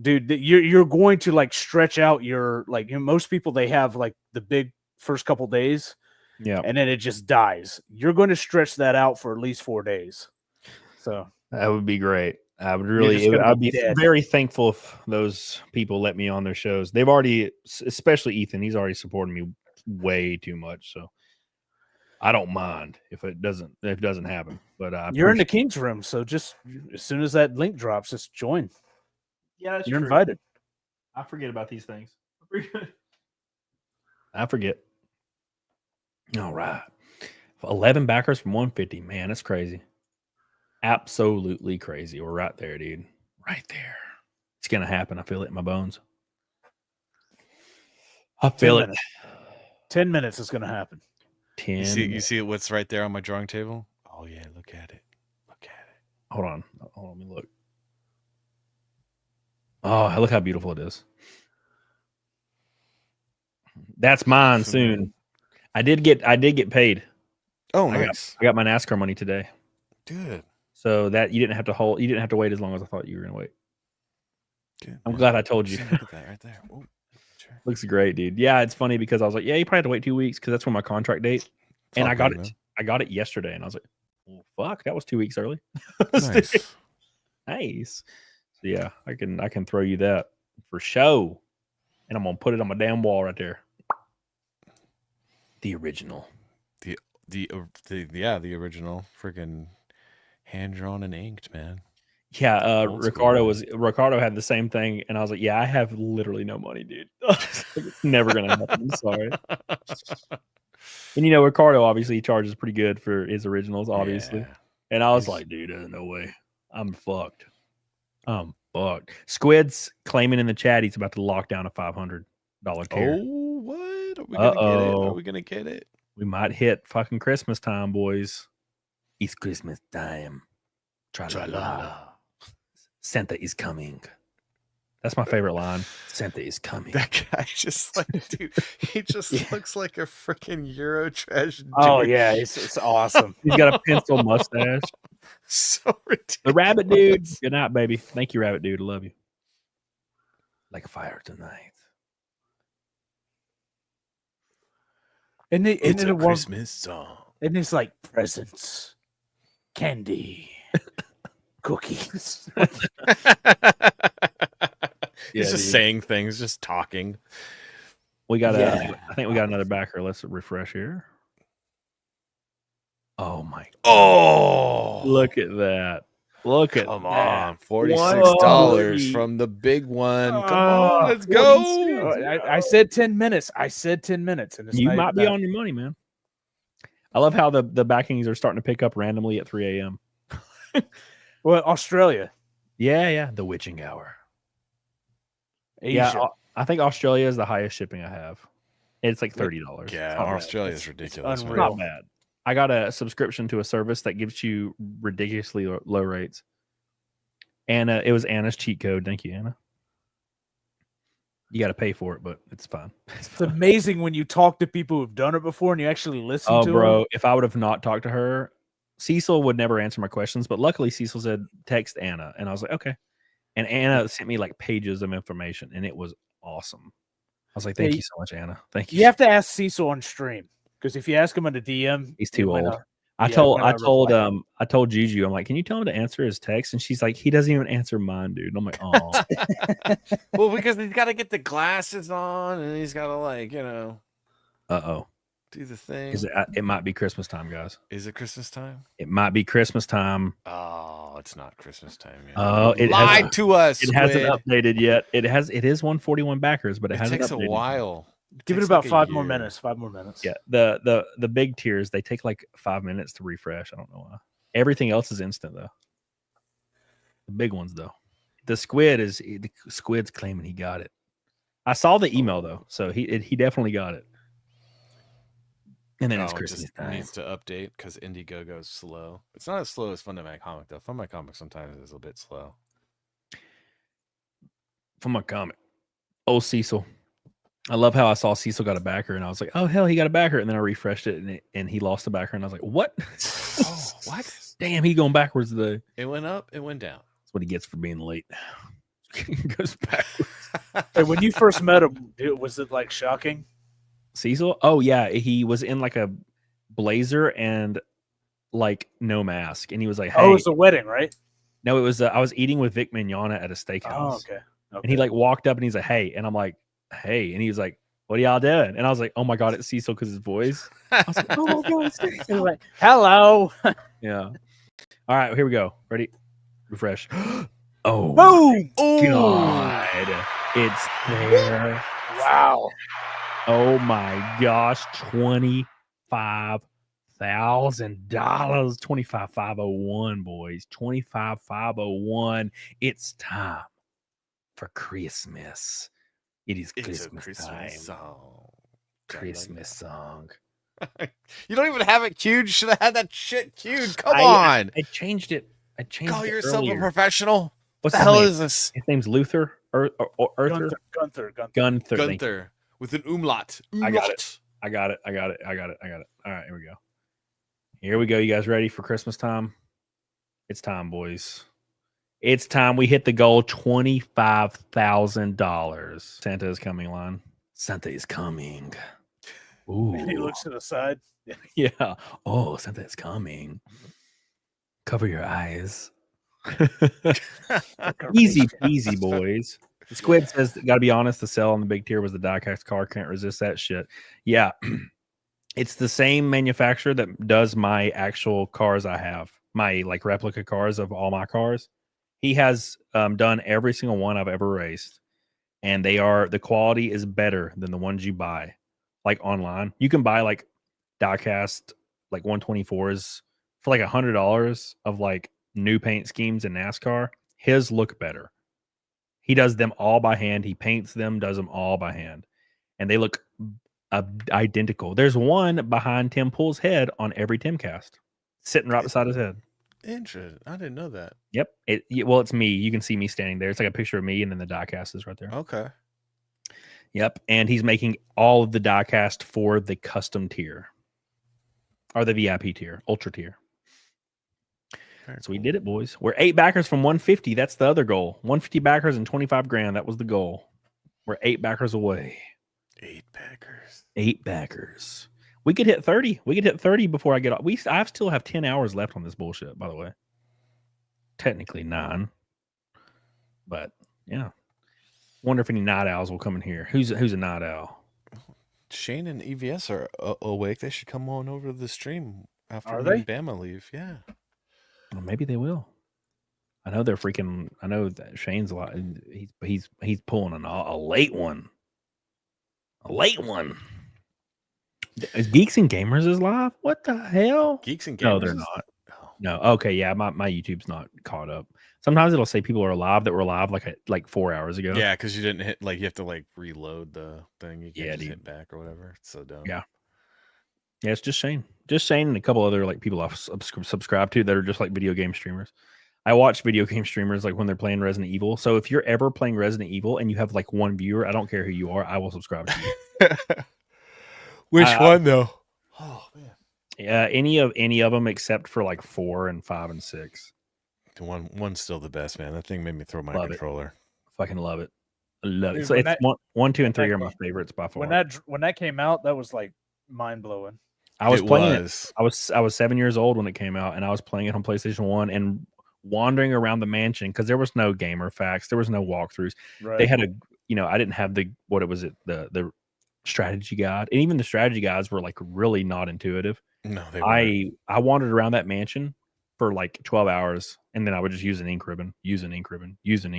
Dude, you're going to like stretch out your most people, they have like the big first couple days, and then it just dies. You're going to stretch that out for at least 4 days. So that would be great. I would really, I'd be very thankful if those people let me on their shows. They've already, especially Ethan, he's already supporting me way too much. So I don't mind if it doesn't happen. But you're in the King's room, so just as soon as that link drops, just join. Yeah, you're invited. I forget about these things. I forget. All right, 11 backers from 150. Man, that's crazy. Absolutely crazy. We're right there, dude. Right there. It's gonna happen. I feel it in my bones. I feel it. 10 minutes is gonna happen. 10. You see what's right there on my drawing table? Oh yeah, look at it. Look at it. Hold on. Let me look. Oh, look how beautiful it is. That's mine soon. I did get paid. Oh, nice. I got my NASCAR money today. Good. So that you didn't have to wait as long as I thought you were gonna wait. Good. I'm glad I told you. Look at that right there. Ooh, sure. Looks great, dude. Yeah, it's funny because I was like, yeah, you probably have to wait 2 weeks because that's when my contract date. And I got it. Man. I got it yesterday, and I was like, well, fuck, that was 2 weeks early. Nice. Nice. So yeah, I can throw you that for show, and I'm gonna put it on my damn wall right there. The original. The original freaking hand drawn and inked, man. Yeah, Ricardo had the same thing, and I was like, yeah, I have literally no money, dude. It's never gonna happen. I'm sorry. And Ricardo obviously charges pretty good for his originals, obviously. Yeah. And I was like, dude, there's no way. I'm fucked. Squid's claiming in the chat he's about to lock down a $500 tier. Oh, what? Are we gonna get it? Are we gonna get it? We might hit fucking Christmas time, boys. It's Christmas time. Tra-la-la. Santa is coming. That's my favorite line. Santa is coming. That guy just dude, he just looks like a freaking Euro trash dude. Oh yeah, it's awesome. He's got a pencil mustache. So ridiculous. The rabbit dude. Good night, baby. Thank you, rabbit dude. I love you. Like fire tonight. And it's a Christmas song. And it's like presents, candy, cookies. He's just saying things, just talking. We got I think we got another backer. Let's refresh here. Oh my God. Oh, look at that. Look at Come on, $46 from the big one. Come on, let's go. I said 10 minutes. And you might be on your money, man. I love how the backings are starting to pick up randomly at 3 a.m. Well, Australia. Yeah. The witching hour. Asia. Yeah, I think Australia is the highest shipping I have. It's like $30. Yeah, Australia is ridiculous. It's not bad. I got a subscription to a service that gives you ridiculously low rates. Anna, it was Anna's cheat code. Thank you, Anna. You got to pay for it, but it's fine. It's amazing when you talk to people who've done it before and you actually listen to them. If I would have not talked to her, Cecil would never answer my questions. But luckily, Cecil said, text Anna. And I was like, okay. And Anna sent me like pages of information, and it was awesome. I was like, thank you so much, Anna. Thank you. You have to ask Cecil on stream. Because if you ask him on the DM, he's too old. I told Juju, I'm like, can you tell him to answer his text? And she's like, he doesn't even answer mine, dude. And I'm like, oh. Well, because he's got to get the glasses on, and he's got to do the thing. It might be Christmas time, guys. Is it Christmas time? It might be Christmas time. Oh, it's not Christmas time yet. Oh, it lied to us. It hasn't updated yet. It is 141 backers, but it hasn't takes updated a while. Give it about 5 more minutes. 5 more minutes. Yeah. The big tiers, they take like 5 minutes to refresh. I don't know why. Everything else is instant though. The big ones though. The Squid's claiming he got it. I saw the email though, so he definitely got it. And then it's Christmas time. Needs to update because Indiegogo is slow. It's not as slow as Fun to My Comic though. Fun to My Comic sometimes is a bit slow. from my comic. Oh, Cecil. I love how I saw Cecil got a backer, and I was like, "Oh hell, he got a backer!" And then I refreshed it, and he lost a backer, and I was like, "What? Oh, what? Damn, he going backwards today." It went up. It went down. That's what he gets for being late. He goes backwards. Hey, when you first met him, was it like shocking? Cecil? Oh yeah, he was in like a blazer and like no mask, and he was like, "Hey." Oh, it was a wedding, right? No, it was I was eating with Vic Mignogna at a steakhouse. Oh, okay. And he like walked up and he's like, "Hey," and I'm like, "Hey," and he was like, "What are y'all doing?" And I was like, "Oh my god, it's Cecil because his voice." I was like, "Oh my god, it's Cecil." He was like, "Hello." Yeah. All right, here we go. Ready? Refresh. Oh, Boom! God, it's there. Wow. Oh my gosh, $25,000. 25,501, boys. 25,501. It's time for Christmas. It is It's a Christmas time. Christmas song. Christmas song. You don't even have it queued. You should have had that shit queued. Come I on. I changed it. I changed Call it yourself earlier. a professional. What's the his hell name? is this? His name's Luther or Arthur? Gunther. Gunther. Thank you. Gunther with an umlaut. I got it. I got it. All right, here we go. Here we go. You guys ready for Christmas time? It's time, boys. It's time. We hit the goal. $25,000. Santa is coming, Lon. Santa is coming. Ooh. And he looks to the side. Yeah. Oh, Santa is coming. Cover your eyes. Easy peasy, boys. Squid says, "Got to be honest, the sell on the big tier was the diecast car. Can't resist that shit." Yeah, it's the same manufacturer that does my actual cars. I have my like replica cars of all my cars. He has done every single one I've ever raced, and the quality is better than the ones you buy like online. You can buy like diecast like 124s for like $100 of like new paint schemes in NASCAR. His look better. He does them all by hand. He paints them, does them all by hand, and they look identical. There's one behind Tim Pool's head on every Timcast, sitting right beside his head. Interesting. I didn't know that. Yep. Well, it's me. You can see me standing there. It's like a picture of me, and then the diecast is right there. Okay. Yep. And he's making all of the diecast for the custom tier, or the VIP tier, ultra tier. So we did it, boys. We're 8 backers from 150. That's the other goal. 150 backers and 25 grand. That was the goal. We're 8 backers away. 8 backers. 8 backers. We could hit 30. We could hit 30 before I get off. I still have 10 hours left on this bullshit, by the way. Technically 9. But yeah. Wonder if any night owls will come in here. Who's a night owl? Shane and EVS are awake. They should come on over to the stream after Are me they? and Bama leave. Yeah. Well, maybe they will. I know they're freaking. I know that Shane's a lot. He's pulling a late one. A late one. Geeks and Gamers is live. What the hell? Geeks and Gamers. No, they're not. No. Okay, yeah, my YouTube's not caught up. Sometimes it'll say people are live that were live like 4 hours ago. Yeah, because you didn't hit you have to like reload the thing. You can't Yeah, just dude. hit back or whatever. It's so dumb. Yeah. Yeah, it's just Shane. Just Shane and a couple other like people I've subscribed to that are just like video game streamers. I watch video game streamers like when they're playing Resident Evil. So if you're ever playing Resident Evil and you have like one viewer, I don't care who you are, I will subscribe to you. Which one though? Oh man. Yeah, any of them except for like 4 and 5 and 6. One's still the best, man. That thing made me throw my Love it. controller. Fucking love it. I love it. Dude, So when it's that- 1, 2, and 3 are my favorites by far. When that came out, that was like mind blowing. I was playing it. was. I was 7 years old when it came out, and I was playing it on PlayStation 1 and wandering around the mansion because there was no gamer facts, there was no walkthroughs. Right. They had I didn't have the strategy guide, and even the strategy guides were like really not intuitive. No, they weren't. I wandered around that mansion for like 12 hours, and then I would just use an ink ribbon. And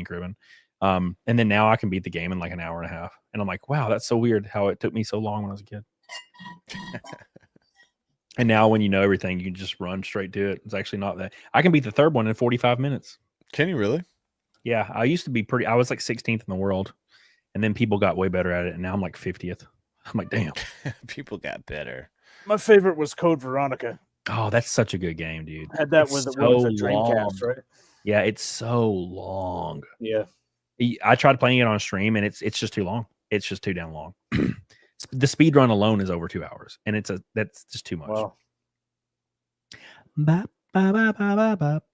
then now I can beat the game in like an hour and a half, and I'm like, wow, that's so weird how it took me so long when I was a kid. And now when you know everything, you can just run straight to it. It's actually not that. I can beat the third one in 45 minutes. Can you really? Yeah, I used to be I was like 16th in the world, and then people got way better at it, and now I'm like 50th. I'm like, damn. People got better. My favorite was Code Veronica. Oh, that's such a good game, dude. Had that It's with so the Dreamcast, long. right? Yeah, it's so long. Yeah. I tried playing it on stream, and it's just too long. It's just too damn long. The speed run alone is over 2 hours, and that's just too much. Well, Bop, bop, bop, bop, bop.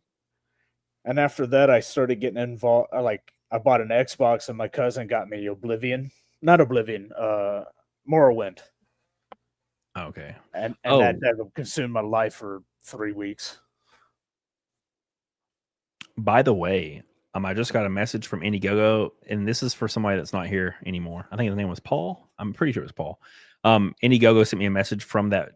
and after that, I started getting involved. I bought an Xbox, and my cousin got me not Oblivion, Morrowind, Okay. and Oh. that consumed my life for 3 weeks. By the way, I just got a message from Indiegogo, and this is for somebody that's not here anymore. I think his name was Paul. I'm pretty sure it was Paul. Indiegogo sent me a message from that.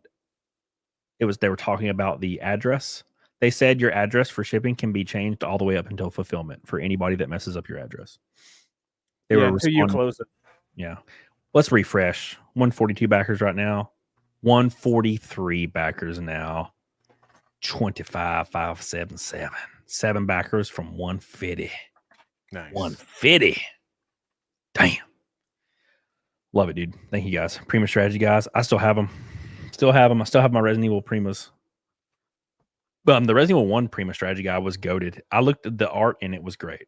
They were talking about the address. They said your address for shipping can be changed all the way up until fulfillment for anybody that messes up your address. They were until you responding- close it. Yeah. Let's refresh. 142 backers right now. 143 backers now. 25,577. 7 backers from 150. Nice. 150. Damn. Love it, dude. Thank you guys. Prima strategy guys. I still have them. I still have my Resident Evil Primas. The Resident Evil 1 Prima strategy guy was goated. I looked at the art and it was great.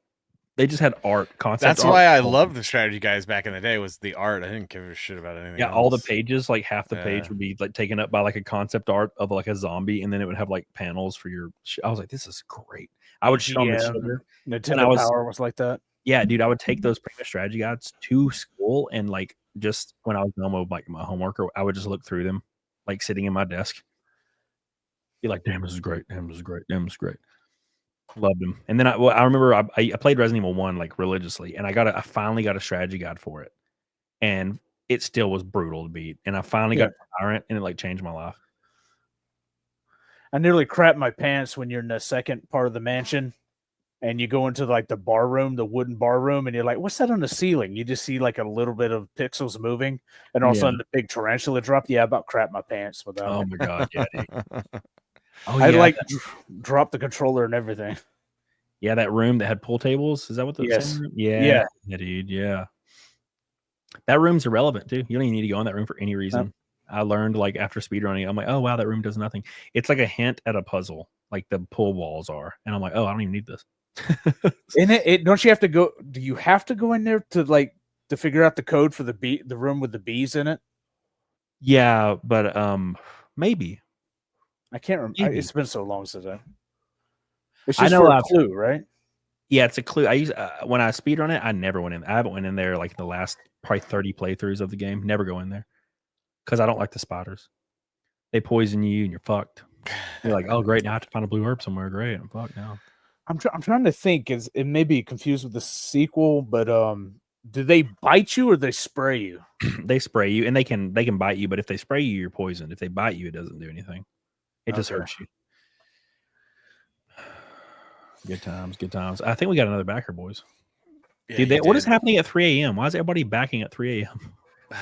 They just had art, concept. That's why I loved the strategy guys back in the day, was the art. I didn't give a shit about anything. Yeah, else. all the pages, like half the page Yeah. would be like taken up by like a concept art of like a zombie, and then it would have like panels for your. I was like, this is great. I would shit on the Yeah. sugar. Nintendo Power was like that. Yeah, dude, I would take those Prima strategy guides to school, and like just when I was done with like my homework, or I would just look through them, like sitting in my desk. Be like, damn, this is great. Damn, this is great. Damn, this is great. Loved them. And then I remember I played Resident Evil 1 like religiously, and I finally got a strategy guide for it, and it still was brutal to beat. And I finally got Tyrant, and it like changed my life. I nearly crapped my pants when you're in the second part of the mansion and you go into like the bar room, the wooden bar room, and you're like, what's that on the ceiling? You just see like a little bit of pixels moving, and all of a sudden the big tarantula dropped. Yeah, I about crapped my pants with that. Oh one. my god, yeah. Oh, I yeah, like dropped the controller and everything. Yeah, that room that had pool tables. Is that what the Yes. same room? Yeah, dude. Yeah. That room's irrelevant, too. You don't even need to go in that room for any reason. I learned like after speedrunning, I'm like, oh wow, that room does nothing. It's like a hint at a puzzle, like the pool walls are. And I'm like, oh, I don't even need this. And it don't you have to go? Do you have to go in there to figure out the code for the room with the bees in it? Yeah, but maybe. I can't remember. Maybe. It's been so long since it's I just know for a I've- clue, right? Yeah, it's a clue. I use when I speedrun it, I never went in. I haven't went in there like the last probably 30 playthroughs of the game. Never go in there because I don't like the spiders. They poison you and you're fucked. You're like, oh great, now I have to find a blue herb somewhere. Great, I'm fucked now. I'm trying to think. Is it may be confused with the sequel, but do they bite you or they spray you? They spray you, and they can bite you, but if they spray you, you're poisoned. If they bite you, it doesn't do anything. It just Okay. hurts you. Good times, good times. I think we got another backer, boys. Yeah, Dude, you what is did. happening at 3 a.m.? Why is everybody backing at 3 a.m.?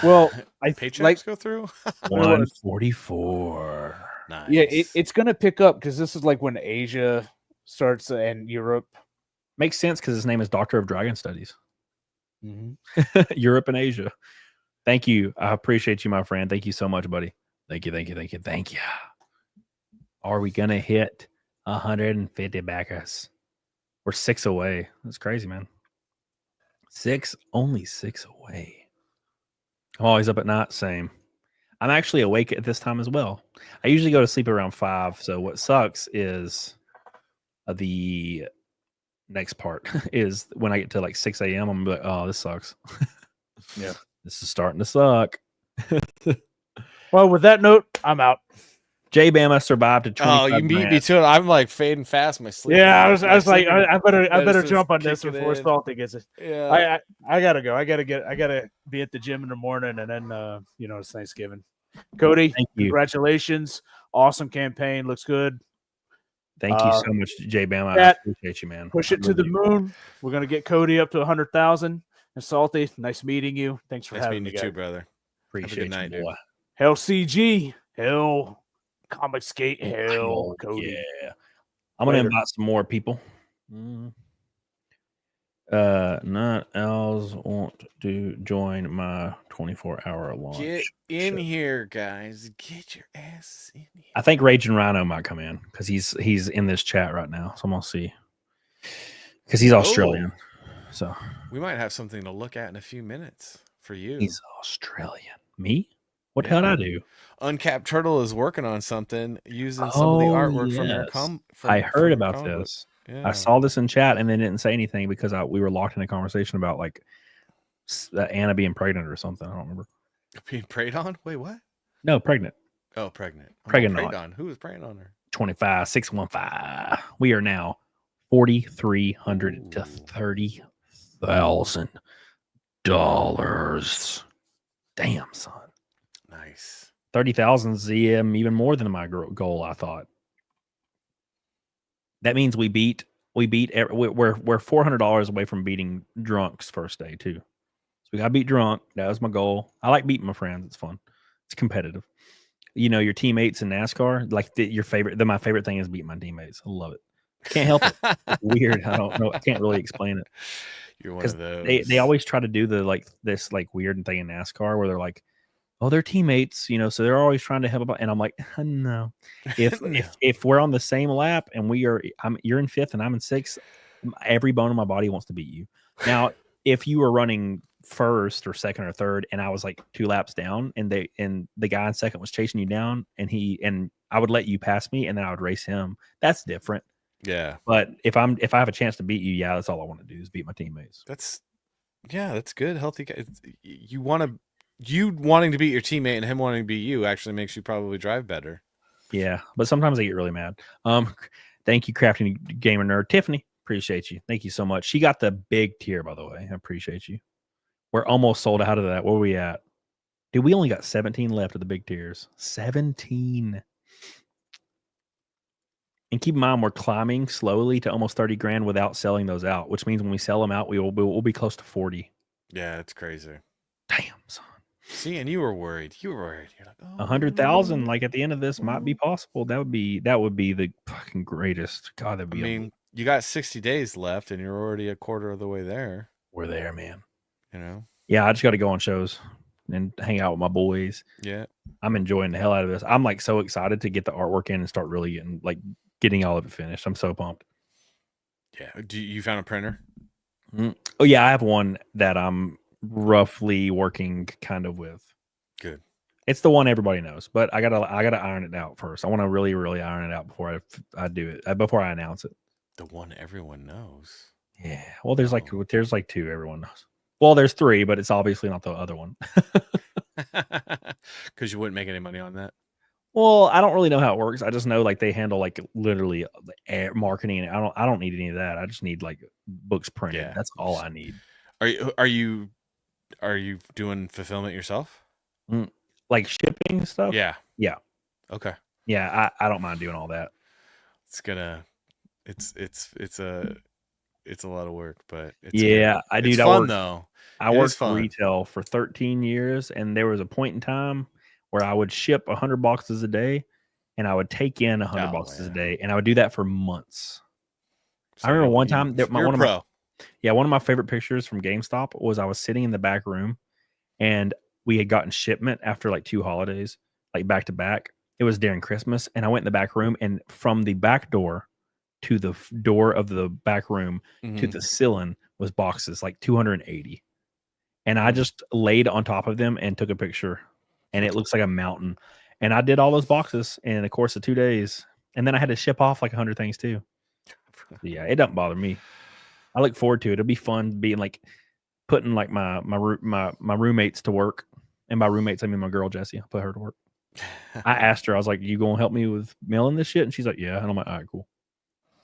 Well, I Paychecks like go through. 144. Nice. yeah, it's gonna pick up because this is like when Asia starts and Europe. Makes sense because his name is Doctor of Dragon Studies. Mm-hmm. Europe and Asia. Thank you. I appreciate you, my friend. Thank you so much, buddy. Thank you, thank you, thank you, thank you. Are we gonna hit 150 backers? We're 6 away. That's crazy, man. Only 6 away. I'm always up at night. Same. I'm actually awake at this time as well. I usually go to sleep around 5. So what sucks is the next part is when I get to like 6 a.m. I'm like, oh, this sucks. Yeah. This is starting to suck. Well, with that note, I'm out. J Bama survived to 25 Oh, you beat me grand. to it. I'm like fading fast. My sleep. Yeah, I was like, sleeping I better medicine's jump on this kicking before in. Salty gets it. Yeah. I gotta go. I gotta be at the gym in the morning, and then it's Thanksgiving. Cody, Thank you. congratulations! Awesome campaign. Looks good. Thank you so much, J Bama. I Pat, appreciate you, man. Push I it to the really do. moon. We're gonna get Cody up to 100,000. And Salty, nice meeting you. Thanks for Nice having meeting me, you too, guys. brother. Appreciate good night, you, dude. boy. Hell CG. Hell Comic Skate. Hell Cody. Yeah. I'm gonna Later. invite some more people. Not else want to join my 24-hour launch. Get in here, guys. Get your asses in here. I think Raging Rhino might come in because he's in this chat right now. So I'm gonna see. Because he's Australian. So We might have something to look at in a few minutes for you. he's Australian. Me? What the hell did I do? Uncapped Turtle is working on something using some of the artwork from your I heard your about comic book. this. Yeah. I saw this in chat and then didn't say anything because we were locked in a conversation about like Anna being pregnant or something. I don't remember. Being preyed on? Wait, what? No, pregnant. Oh, pregnant. Pregnant. Preyed on. Who was preying on her? 25, 615. We are now $4,300 to $30,000. Damn, son. Nice. 30,000 is even more than my goal. I thought that means we're $400 away from beating Drunk's first day too. So we got to beat Drunk. That was my goal. I like beating my friends. It's fun. It's competitive. You know, your teammates in NASCAR, like my favorite thing is beating my teammates. I love it. Can't help it. It's weird. I don't know. I can't really explain it. You're one of those. They always try to do this weird thing in NASCAR where they're like, oh, they're teammates, you know, so they're always trying to help out. And I'm like, no. If we're on the same lap and you're in fifth and I'm in sixth, every bone in my body wants to beat you. Now, if you were running first or second or third and I was like 2 laps down and the guy in second was chasing you down and I would let you pass me and then I would race him, that's different. Yeah. But if I have a chance to beat you, yeah, that's all I want to do is beat my teammates. That's good. Healthy guys. You wanting to beat your teammate and him wanting to beat you actually makes you probably drive better. Yeah, but sometimes I get really mad. Thank you, Crafting Gamer Nerd. Tiffany, appreciate you. Thank you so much. She got the big tier, by the way. I appreciate you. We're almost sold out of that. Where are we at? Dude, we only got 17 left of the big tiers. 17. And keep in mind, we're climbing slowly to almost 30 grand without selling those out, which means when we sell them out, we'll be close to 40. Yeah, it's crazy. Damn, son. See, and you were worried. You're like, oh, 100,000, like at the end of this, might be possible. That would be the fucking greatest. God, that'd be. I mean, you got 60 days left, and you're already a quarter of the way there. We're there, man. You know. Yeah, I just got to go on shows and hang out with my boys. Yeah, I'm enjoying the hell out of this. I'm like so excited to get the artwork in and start really getting all of it finished. I'm so pumped. Yeah. Do you found a printer? Oh yeah, I have one that I'm roughly working kind of with. Good. It's the one everybody knows, but I gotta iron it out first. I want to really, really iron it out before I do it, before I announce it. The one everyone knows. Yeah. Well, there's like 2 everyone knows. Well, there's 3, but it's obviously not the other one. Because you wouldn't make any money on that. Well, I don't really know how it works. I just know like they handle like literally marketing, and I don't need any of that. I just need like books printed. Yeah. That's all I need. Are you doing fulfillment yourself? Like shipping stuff? Yeah. Yeah. Okay. Yeah, I don't mind doing all that. It's a lot of work, but it's yeah, good. It's fun though. I worked retail for 13 years, and there was a point in time where I would ship 100 boxes a day, and I would take in 100 boxes a day, and I would do that for months. So I remember one time that one of my favorite pictures from GameStop was I was sitting in the back room, and we had gotten shipment after like 2 holidays, like back to back. It was during Christmas, and I went in the back room, and from the back door to the door of the back room to the ceiling was boxes, like 280. And I just laid on top of them and took a picture, and it looks like a mountain. And I did all those boxes in the course of 2 days. And then I had to ship off like 100 things too. Yeah, it doesn't bother me. I look forward to it. It'll be fun being like putting like my roommates to work. And by roommates, I mean my girl Jessie. I'll put her to work. I asked her, I was like, you gonna help me with mailing this shit? And she's like, yeah. And I'm like, all right, cool.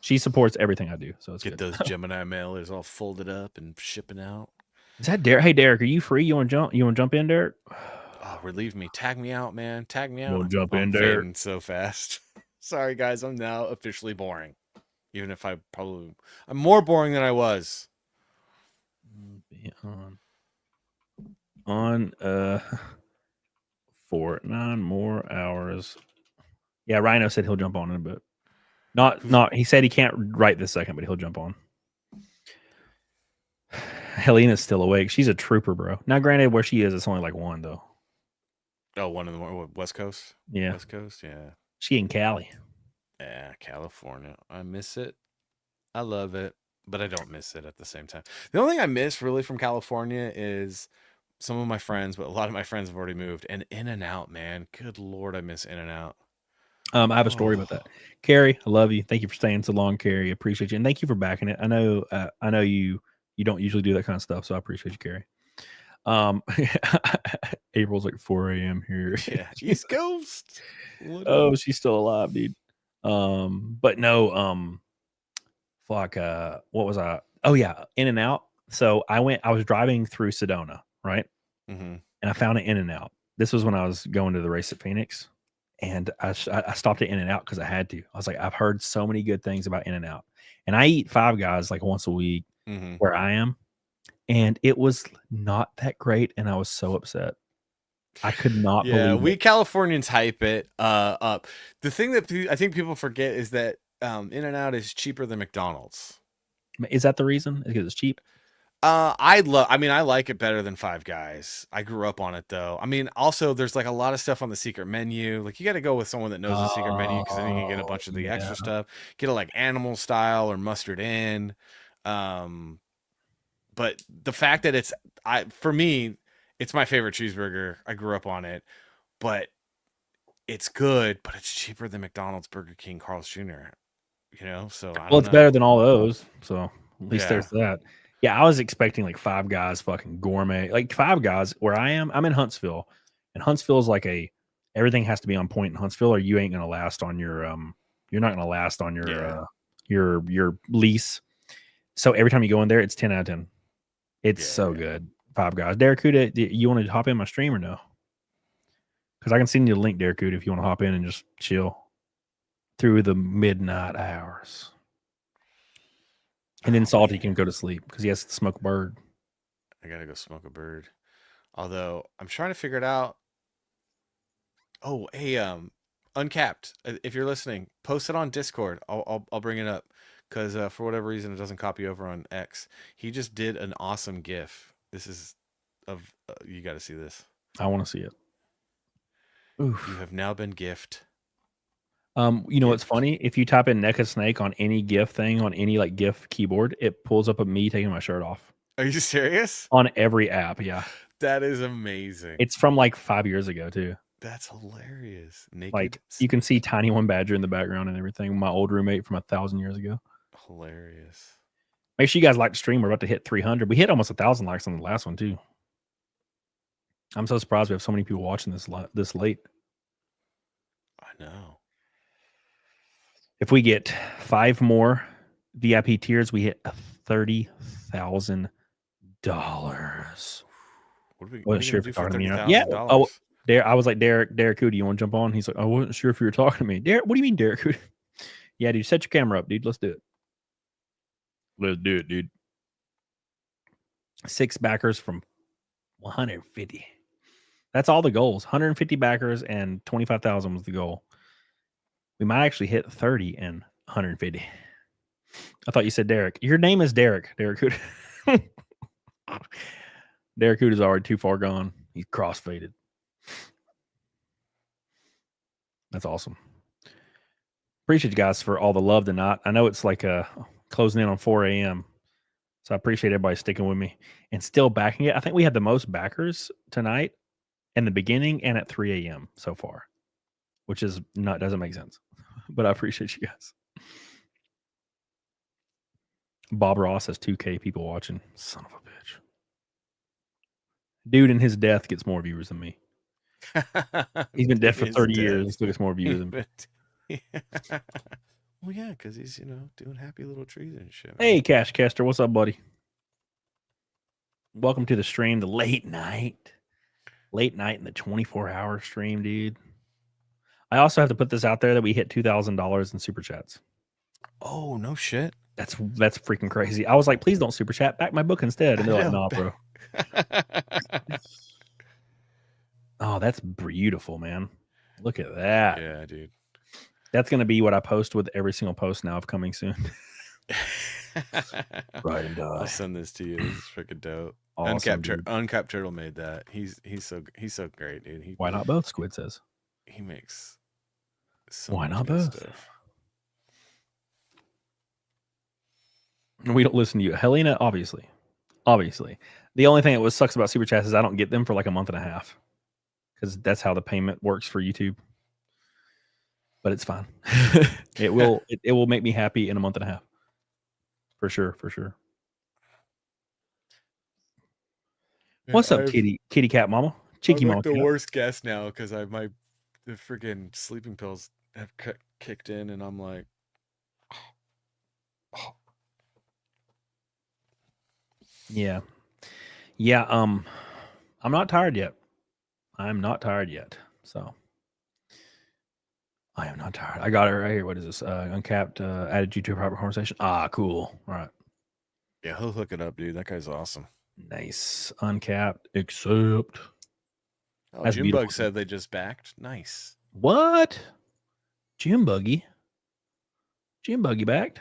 She supports everything I do. So it's Get good. those Gemini mailers all folded up and shipping out. Is that Derek? Hey Derek, are you free? You want to jump in, Derek? Oh, relieve me. Tag me out, man. Tag me out. We'll jump in, Derek. Fading so fast. Sorry, guys. I'm now officially boring. Even if I'm more boring than I was. Be on for 9 more hours. Yeah, Rhino said he'll jump on in a bit. Not. He said he can't right this second, but he'll jump on. Helena's still awake. She's a trooper, bro. Now, granted, where she is, it's only like 1 though. Oh, 1 in the morning. West Coast. Yeah, West Coast. Yeah. She in Cali. Yeah, California. I miss it. I love it. but I don't miss it at the same time. The only thing I miss really from California is some of my friends, but a lot of my friends have already moved. And In-N-Out, man, good Lord, I miss In-N-Out. I have a story about that. Carrie, I love you. Thank you for staying so long, Carrie. Appreciate you, and thank you for backing it. I know you don't usually do that kind of stuff, so I appreciate you, Carrie. April's like 4 a.m. here. Yeah, East Coast. Oh, she's still alive, dude. But no, fuck. What was I? Oh yeah, In-N-Out. So I was driving through Sedona, right? Mm-hmm. And I found an In-N-Out. This was when I was going to the race at Phoenix. And I stopped at In-N-Out because I had to. I was like, I've heard so many good things about In-N-Out. And I eat Five Guys like once a week where I am. And it was not that great. And I was so upset. I could not believe we it. Californians hype it up. The thing that I think people forget is that In-N-Out is cheaper than McDonald's. Is that the reason? Because it's cheap? I like it better than Five Guys. I grew up on it though. I mean, also there's like a lot of stuff on the secret menu. Like you got to go with someone that knows the secret menu because then you can get a bunch of the extra stuff. Get it like animal style or mustard in. But the fact that for me, it's my favorite cheeseburger. I grew up on it, but it's good, but it's cheaper than McDonald's, Burger King, Carl's Jr. You know, so it's better than all those. So at least there's that. Yeah, I was expecting like Five Guys fucking gourmet. Like Five Guys, where I am, I'm in Huntsville. And Huntsville is like everything has to be on point in Huntsville or you ain't gonna last on your you're not gonna last on your lease. So every time you go in there, it's 10 out of 10. It's so good. Five Guys. Derek Cuda, you want to hop in my stream or no? Because I can send you the link, Derek Cuda, if you want to hop in and just chill through the midnight hours. And then Salty can go to sleep because he has to smoke a bird. I gotta go smoke a bird. Although I'm trying to figure it out. Oh, hey, Uncapped, if you're listening, post it on Discord. I'll bring it up because for whatever reason it doesn't copy over on X. He just did an awesome GIF. This is you got to see this. I want to see it. Oof. You have now been gift. You know what's funny? If you type in NECA Snake on any GIF thing, on any like GIF keyboard, it pulls up of me taking my shirt off. Are you serious? On every app, yeah. That is amazing. It's from like 5 years ago too. That's hilarious. Naked like you can see Tiny One Badger in the background and everything. My old roommate from 1,000 years ago. Hilarious. Make sure you guys like the stream. We're about to hit 300. We hit almost 1,000 likes on the last one too. I'm so surprised we have so many people watching this late. I know. If we get 5 more VIP tiers, we hit $30,000. What are you do for $30,000? Yeah. Oh, I was like, Derek, who do you want to jump on? He's like, I wasn't sure if you were talking to me. Derek, what do you mean, Derek? Who? Yeah, dude, set your camera up, dude. Let's do it. Let's do it, dude. 6 backers from 150. That's all the goals. 150 backers and 25,000 was the goal. We might actually hit 30 and 150. I thought you said Derek. Your name is Derek. Derek Hood. Derek Hood is already too far gone. He's crossfaded. That's awesome. Appreciate you guys for all the love tonight. I know it's like closing in on 4 a.m. So I appreciate everybody sticking with me and still backing it. I think we had the most backers tonight in the beginning and at 3 a.m. so far, which is doesn't make sense. But I appreciate you guys. Bob Ross has 2K people watching. Son of a bitch. Dude in his death gets more viewers than me. He's been dead for 30 years. He still gets more views than me. Well, yeah, because he's, doing happy little trees and shit. Hey, Cash Caster. What's up, buddy? Welcome to the stream, the late night. Late night in the 24-hour stream, dude. I also have to put this out there that we hit $2,000 in super chats. Oh, no shit. That's freaking crazy. I was like, please don't super chat. Back my book instead. And they're like, nah, bro. Oh, that's beautiful, man. Look at that. Yeah, dude. That's going to be what I post with every single post now of coming soon. Right and die. I'll send this to you. This is freaking dope. Awesome, Uncapped Turtle made that. He's so great, dude. Why not both? Squid says. He makes Why not both? Stuff. We don't listen to you. Helena, obviously. Obviously. The only thing that sucks about Super Chats is I don't get them for like a month and a half. Because that's how the payment works for YouTube. But it's fine. It will make me happy in a month and a half. For sure. What's up, kitty cat mama? Cheeky I'm mama. like the worst guest now because the freaking sleeping pills have kicked in, and I'm like, Yeah. I'm not tired yet. So I am not tired. I got it right here. What is this? Uncapped added you to a private conversation. Ah, cool. All right. yeah, he'll hook it up, dude. That guy's awesome. Nice. Uncapped. Accept. Oh, That's Jim beautiful. Bug said they just backed. Nice. What? Jim Buggy backed.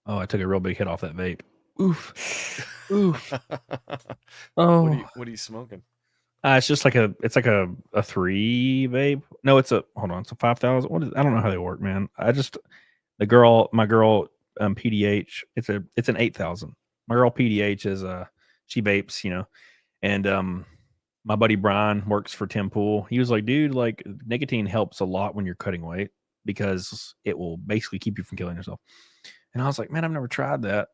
Oh, I took a real big hit off that vape. Oof. Oh. What are you smoking? It's just like a 3 vape. No, it's a 5,000. I don't know how they work, man. My girl, PDH, it's an 8,000. My girl PDH is she vapes, and my buddy Brian works for Tim Pool. He was like, dude, like nicotine helps a lot when you're cutting weight because it will basically keep you from killing yourself. And I was like, man, I've never tried that.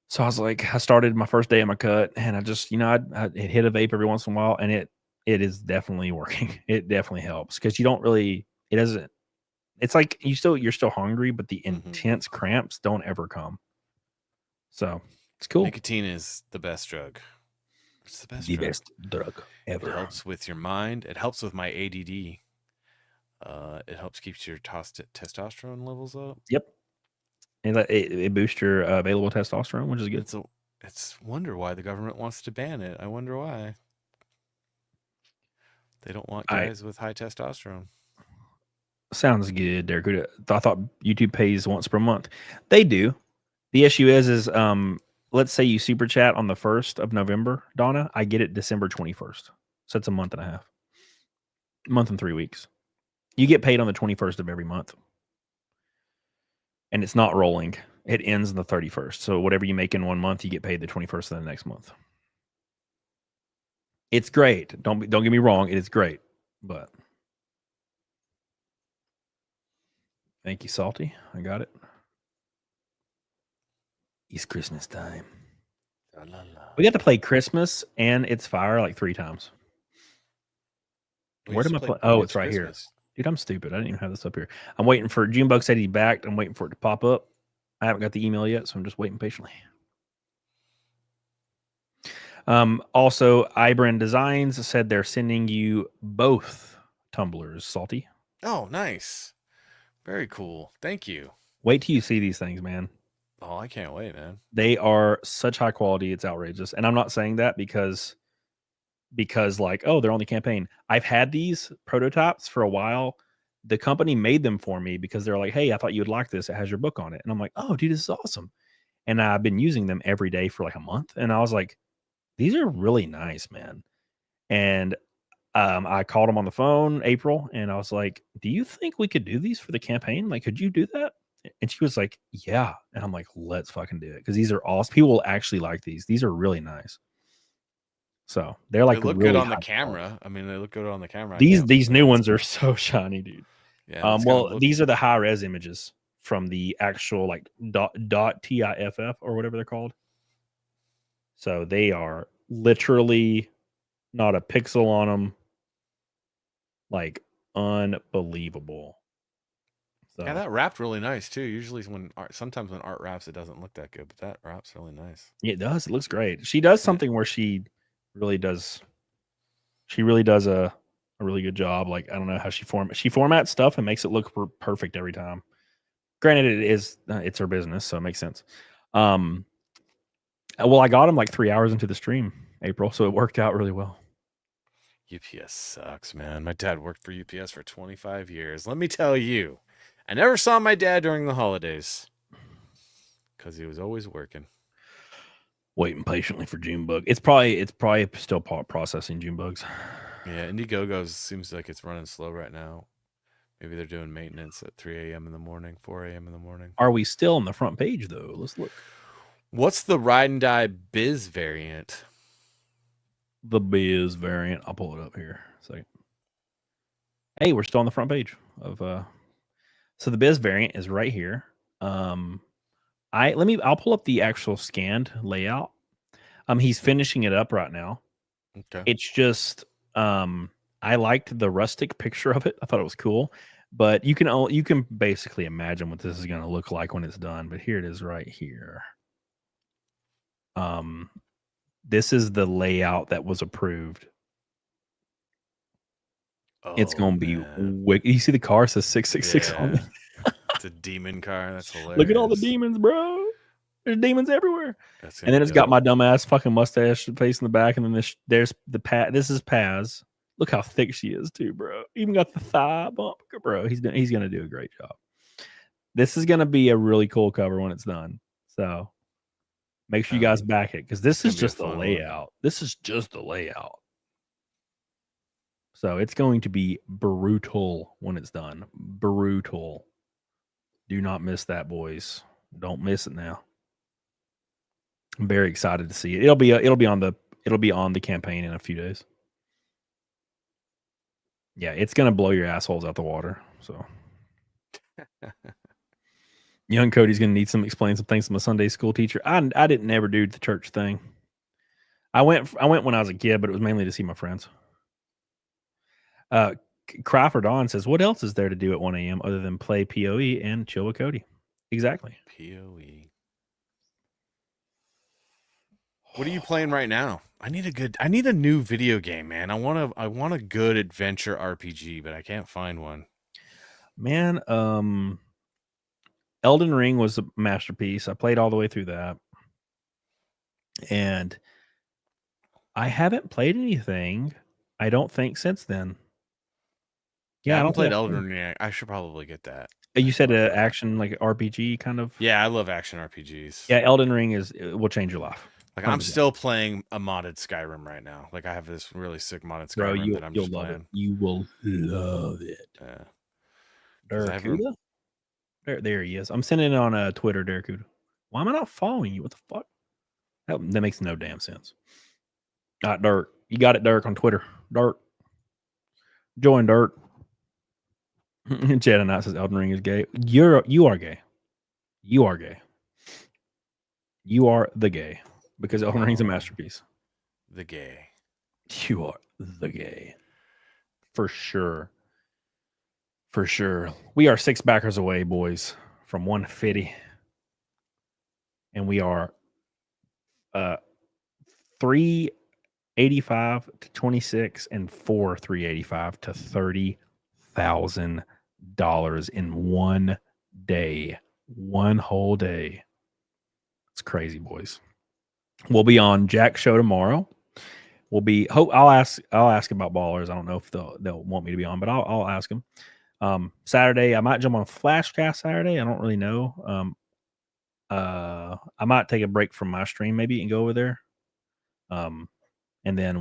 So I was like, I started my first day of my cut, and I just, I'd hit a vape every once in a while, and it is definitely working. It definitely helps because you don't really, it doesn't. It's like you're still hungry, but the intense cramps don't ever come. So it's cool. Nicotine is the best drug. It's the best drug ever. It helps with your mind. It helps with my ADD. It helps keep your testosterone levels up. Yep. And it boosts your available testosterone, which is good. It's wonder why the government wants to ban it. I wonder why. They don't want guys with high testosterone. Sounds good, Derek. I thought YouTube pays once per month. They do. The issue is let's say you super chat on the 1st of November, Donna. I get it December 21st. So it's a month and a half. A month and 3 weeks. You get paid on the 21st of every month. And it's not rolling. It ends on the 31st. So whatever you make in 1 month, you get paid the 21st of the next month. It's great. Don't get me wrong. It is great. But thank you, Salty. I got it. It's Christmas time. La, la, la. We got to play Christmas and It's Fire like 3 times. We Where used did to my play Oh, It's it's right Christmas. here. Dude, I'm stupid. I didn't even have this up here. I'm waiting for Junebug said he backed. I'm waiting for it to pop up. I haven't got the email yet, so I'm just waiting patiently. Also, Ibran Designs said they're sending you both tumblers, Salty. Oh, nice. Very cool. Thank you. Wait till you see these things, man. Oh, I can't wait, man. They are such high quality. It's outrageous. And I'm not saying that because like, oh, they're on the campaign. I've had these prototypes for a while. The company made them for me because they're like, hey, I thought you would like this. It has your book on it. And I'm like, oh, dude, this is awesome. And I've been using them every day for like a month. And I was like, these are really nice, man. And I called them on the phone, April, and I was like, do you think we could do these for the campaign? Like, could you do that? And she was like, yeah. And I'm like, let's fucking do it. Because these are awesome. People will actually like these. These are really nice. So they're like, they look really good on the high camera. quality. I mean, they look good on the camera. These new ones are so shiny, dude. Yeah. Well, these are the high res images from the actual like dot TIFF or whatever they're called. So they are literally not a pixel on them. Like unbelievable. So yeah, that wrapped really nice too. Usually sometimes when art wraps, it doesn't look that good, but that wraps really nice. it does. It looks great. She does something where she really does a really good job. Like, I don't know how she formats stuff and makes it look perfect every time. Granted, it's her business, so it makes sense. Well, I got him like 3 hours into the stream, April, so it worked out really well. UPS sucks, man. My dad worked for UPS for 25 years. Let me tell you, I never saw my dad during the holidays because he was always working. Waiting patiently for Junebug. It's probably still processing Junebugs. Yeah, Indiegogo seems like it's running slow right now. Maybe they're doing maintenance at 3 a.m. in the morning, 4 a.m. in the morning. Are we still on the front page though? Let's look. What's the ride and die biz variant? The biz variant. I'll pull it up here. So, hey, we're still on the front page of so the biz variant is right here. I'll pull up the actual scanned layout. He's finishing it up right now. Okay. It's just I liked the rustic picture of it. I thought it was cool. But you can basically imagine what this is going to look like when it's done. But here it is right here. This is the layout that was approved. It's going to be wicked. You see the car says 666 on it. It's a demon car. That's hilarious. Look at all the demons, bro. There's demons everywhere. And then it's dope. got my dumbass fucking mustache face in the back. And then there's the Pat. This is Paz. Look how thick she is too, bro. Even got the thigh bump, bro. He's gonna do a great job. This is gonna be a really cool cover when it's done. So make sure you guys back it, because this is just the layout. This is just the layout. So it's going to be brutal when it's done. Brutal. Do not miss that, boys. Don't miss it now. I'm very excited to see it. It'll be on the campaign in a few days. Yeah, it's gonna blow your assholes out the water. So young Cody's gonna need explain some things to my Sunday school teacher. I didn't ever do the church thing. I went when I was a kid, but it was mainly to see my friends. Cry for Dawn says, what else is there to do at 1 a.m. other than play PoE and chill with Cody? Exactly. PoE. What are you playing right now? I need a new video game, man. I want a good adventure RPG, but I can't find one. Man, Elden Ring was a masterpiece. I played all the way through that. And I haven't played anything, I don't think, since then. Yeah, I haven't played Elden Ring yet. I should probably get that. You said an action, like RPG kind of? Yeah, I love action RPGs. Yeah, Elden Ring will change your life. Like, I'm still playing a modded Skyrim right now. Like, I have this really sick modded Skyrim that I'm just playing. You will love it. Yeah. There he is. I'm sending it on Twitter, Darakuda. Why am I not following you? What the fuck? That makes no damn sense. Dirk. You got it, Dirk, on Twitter. Dirk. Join Dirk. Chad and I says Elden Ring is gay. You are gay. You are gay. You are the gay. Because Elden Ring's a masterpiece. The gay. You are the gay. For sure. For sure. We are 6 backers away, boys, from 150. And we are 385 to 26 and 385 to $30,000 in one day. One whole day. It's crazy, boys. We'll be on Jack's show tomorrow. I'll ask about Ballers. I don't know if they'll want me to be on, but I'll ask them. Saturday, I might jump on Flashcast Saturday. I don't really know. I might take a break from my stream maybe and go over there. And then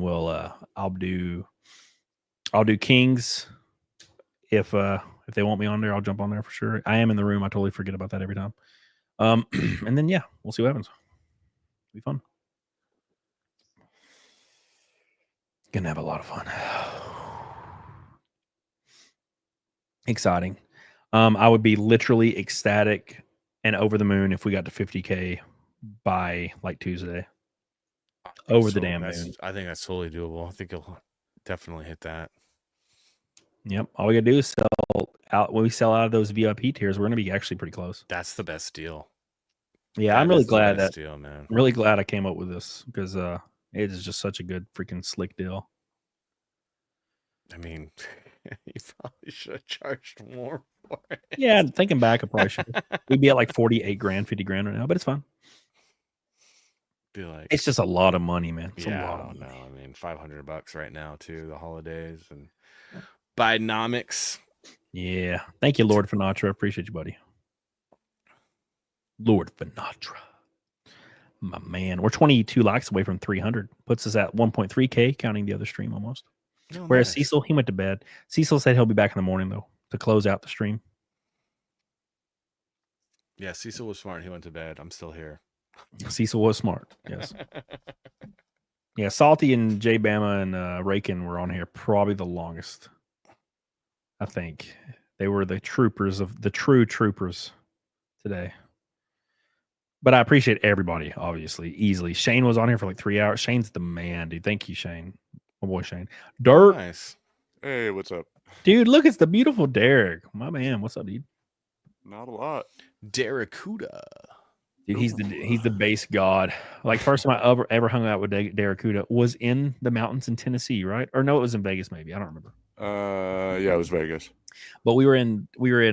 I'll do Kings. If they want me on there, I'll jump on there for sure. I am in the room. I totally forget about that every time. And then yeah, we'll see what happens. It'll be fun. Gonna have a lot of fun. Exciting. I would be literally ecstatic and over the moon if we got to 50K by like Tuesday. Over the damn moon. I think that's totally doable. I think you'll definitely hit that. Yep. All we gotta do is sell out. When we sell out of those VIP tiers, we're gonna be actually pretty close. That's the best deal. Yeah, I'm really glad man. I'm really glad I came up with this because it is just such a good freaking slick deal. I mean, you probably should have charged more for it. Yeah, thinking back, I probably should. We'd be at like 48 grand, 50 grand right now, but it's fine. Be like, it's just a lot of money, man. It's yeah, a lot of money. no, I mean, $500 right now too. The holidays and Bidenomics. Yeah, thank you, Lord Finatra. Appreciate you, buddy. Lord Finatra, my man. We're 22 likes away from 300. Puts us at 1.3K, counting the other stream almost. Oh, Whereas nice. Cecil, he went to bed. Cecil said he'll be back in the morning though. to close out the stream? Yeah, Cecil was smart. He went to bed. I'm still here. Cecil was smart. Yes. Yeah, Salty and J Bama and Rakin were on here probably the longest. I think they were the troopers of the true troopers today. But I appreciate everybody, obviously, easily. Shane was on here for like 3 hours. Shane's the man, dude. Thank you, Shane. My boy Shane. Dirt. Nice. Hey, what's up? Dude, look, it's the beautiful Derek. My man. What's up, dude? Not a lot. Daracuda. Dude, he's the base god. Like first time I ever hung out with Daracuda was in the mountains in Tennessee, right? Or no, it was in Vegas, maybe. I don't remember. Yeah, it was Vegas. But we were in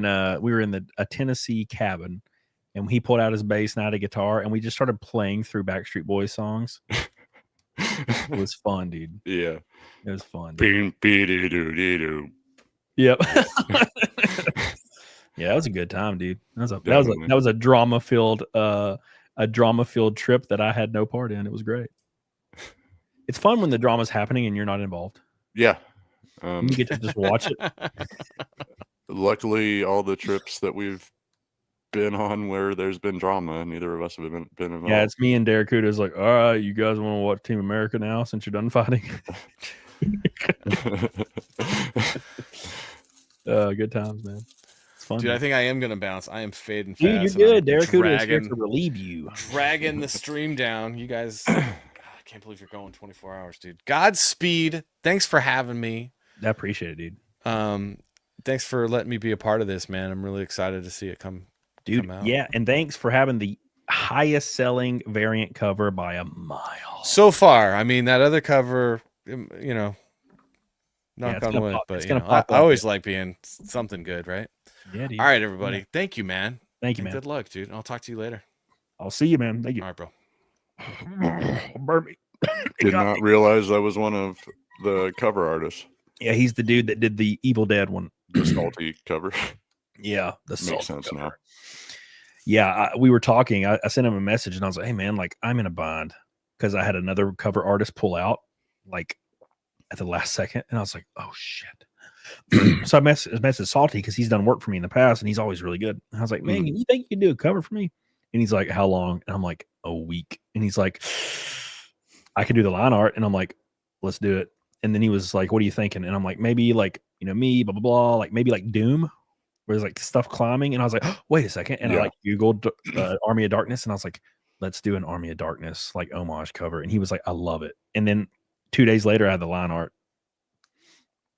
a Tennessee cabin, and he pulled out his bass and I had a guitar, and we just started playing through Backstreet Boys songs. It was fun, dude. Yeah. It was fun. Yep. Yeah, that was a good time, dude. That was a drama filled trip that I had no part in. It was great. It's fun when the drama's happening and you're not involved. Yeah. You get to just watch it. Luckily, all the trips that we've been on where there's been drama, neither of us have been involved. Yeah, it's me and Derek Kuda's like, all right, you guys want to watch Team America now since you're done fighting? Good times, man. It's fun. Dude, man. I think I am gonna bounce. I am fading fast. Dude, you're good. Derek Kuda is here to relieve you. Dragging the stream down. You guys, I can't believe you're going 24 hours, dude. Godspeed. Thanks for having me. I appreciate it, dude. Thanks for letting me be a part of this, man. I'm really excited to see it come out. Yeah, and thanks for having the highest selling variant cover by a mile. So far, I mean, that other cover, you know, knock on wood, but you know, I always like being something good, right? Yeah, dude. All right, everybody. Thank you, man. Thank you, man. Good luck, dude. I'll talk to you later. I'll see you, man. Thank you. All right, bro. Burn me. Did not realize I was one of the cover artists. Yeah, he's the dude that did the Evil Dead one. The Salty cover. Yeah, the Makes sense cover. now. Yeah, we were talking. I sent him a message and I was like, hey, man, like I'm in a bind because I had another cover artist pull out like at the last second. And I was like, oh, shit. So I messaged Salty because he's done work for me in the past and he's always really good. And I was like, man, you think you can do a cover for me? And he's like, how long? And I'm like, a week. And he's like, I can do the line art. And I'm like, let's do it. And then he was like, what are you thinking? And I'm like, maybe like, you know, me, blah, blah, blah. Like maybe like Doom, where there's like stuff climbing. And I was like, oh, wait a second. And I like Googled Army of Darkness. And I was like, let's do an Army of Darkness, like homage cover. And he was like, I love it. And then 2 days later, I had the line art.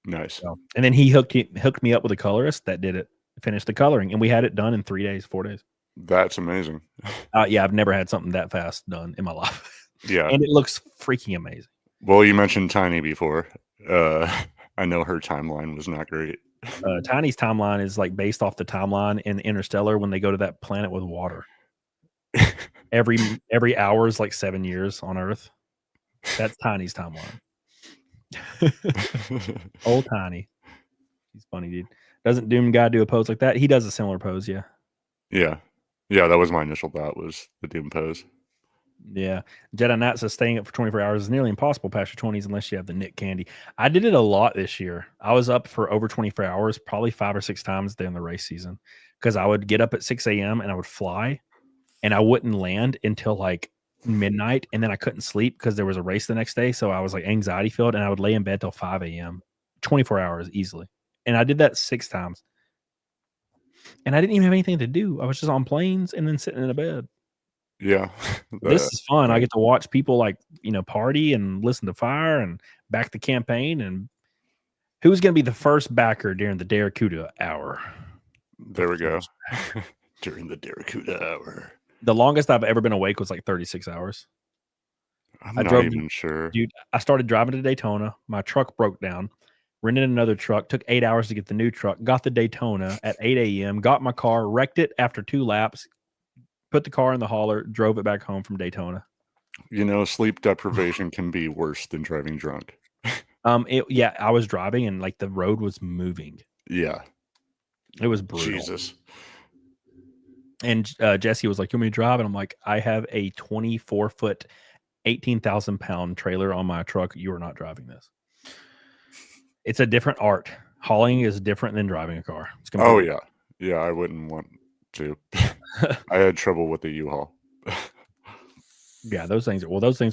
Nice. So, and then he hooked me up with a colorist that did it, finished the coloring. And we had it done in 3 days, 4 days. That's amazing. Yeah, I've never had something that fast done in my life. Yeah. And it looks freaking amazing. Well, you mentioned Tiny before. I know her timeline was not great. Tiny's timeline is like based off the timeline in Interstellar when they go to that planet with water. Every hour is like 7 years on Earth. That's Tiny's timeline. Old Tiny. He's funny, dude. Doesn't Doom Guy do a pose like that? He does a similar pose, yeah. Yeah. Yeah, that was my initial thought, was the Doom pose. Yeah. Jedi Knight says staying up for 24 hours is nearly impossible past your 20s unless you have the Nick candy. I did it a lot this year. I was up for over 24 hours, probably 5 or 6 times during the race season, because I would get up at 6 a.m. and I would fly and I wouldn't land until like midnight. And then I couldn't sleep because there was a race the next day. So I was like anxiety filled and I would lay in bed till 5 a.m., 24 hours easily. And I did that 6 times. And I didn't even have anything to do. I was just on planes and then sitting in a bed. Yeah. This is fun. I get to watch people like, you know, party and listen to Fire and back the campaign. And who's going to be the first backer during the Daracuda hour? There we go. During the Daracuda hour. The longest I've ever been awake was like 36 hours. I'm not even sure. Dude, I started driving to Daytona. My truck broke down. Rented another truck. Took 8 hours to get the new truck. Got the Daytona at 8 a.m. Got my car. Wrecked it after 2 laps. Put the car in the hauler, drove it back home from Daytona. You know, sleep deprivation can be worse than driving drunk. Yeah, I was driving and like the road was moving. Yeah. It was brutal. Jesus. And Jesse was like, you want me to drive? And I'm like, I have a 24-foot, 18,000-pound trailer on my truck. You are not driving this. It's a different art. hauling is different than driving a car. It's Oh completely- yeah, I wouldn't want to. I had trouble with the U-Haul. Yeah, those things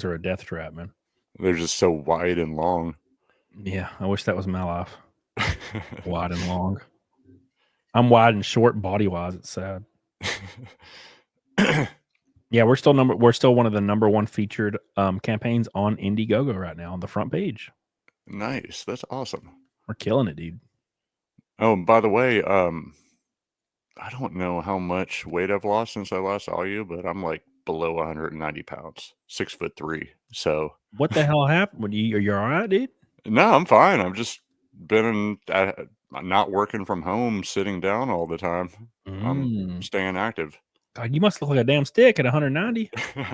are a death trap, man. They're just so wide and long. Yeah, I wish that was my life. Wide and long. I'm wide and short body wise. It's sad. Yeah, we're still one of the number one featured campaigns on Indiegogo right now on the front page. Nice. That's awesome. We're killing it, dude. Oh, by the way, I don't know how much weight I've lost since I last saw you, but I'm like below 190 pounds, 6'3". So What the hell happened? You're all right, dude? no, I'm fine. I've just been not working from home, sitting down all the time. I'm staying active. God, you must look like a damn stick at 190.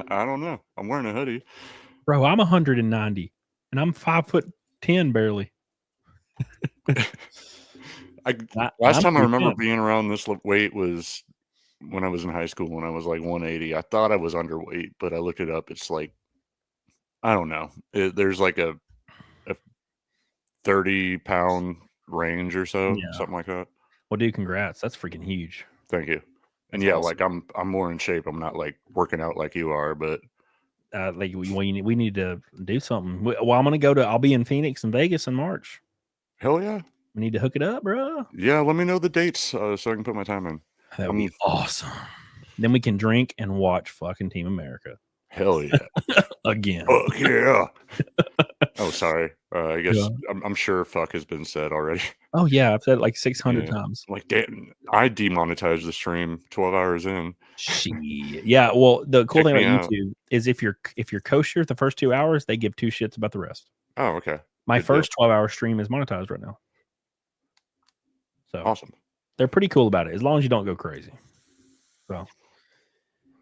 I don't know. I'm wearing a hoodie. Bro, I'm 190 and I'm 5'10" barely. Last time I remember being around this weight was when I was in high school, when I was like 180. I thought I was underweight, but I looked it up. It's like, I don't know. There's like a 30-pound range or so, something like that. Well, dude, congrats. That's freaking huge. Thank you. And That's yeah, awesome. like I'm more in shape. I'm not like working out like you are, but like we need to do something. Well, I'll be in Phoenix and Vegas in March. Hell yeah. We need to hook it up, bro. Yeah, let me know the dates so I can put my time in. That would be awesome. Then we can drink and watch fucking Team America. Hell yeah. Again. Fuck yeah. Oh, sorry. I guess I'm sure fuck has been said already. Oh yeah, I've said it like 600 times. Like, damn, I demonetized the stream 12 hours in. Yeah, well, the cool Check thing me about out. YouTube is if you're kosher the first 2 hours, they give two shits about the rest. Oh, okay. My Good first 12-hour stream is monetized right now. So awesome. They're pretty cool about it, as long as you don't go crazy. So,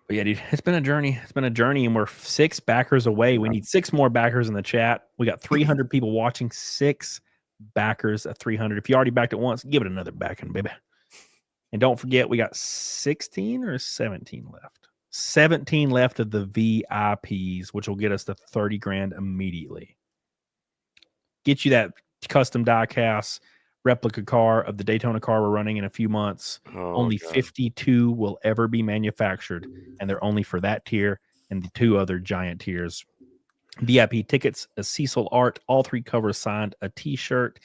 but yeah, dude, it's been a journey. It's been a journey, and we're 6 backers away. We need 6 more backers in the chat. We got 300 people watching. 6 backers at 300. If you already backed it once, give it another backing, baby. And don't forget, we got 16 or 17 left. 17 left of the VIPs, which will get us to 30 grand immediately. Get you that custom diecast replica car of the Daytona car we're running in a few months. Only 52 will ever be manufactured, and they're only for that tier and the 2 other giant tiers. VIP tickets, a Cecil art, all 3 covers signed, a t-shirt,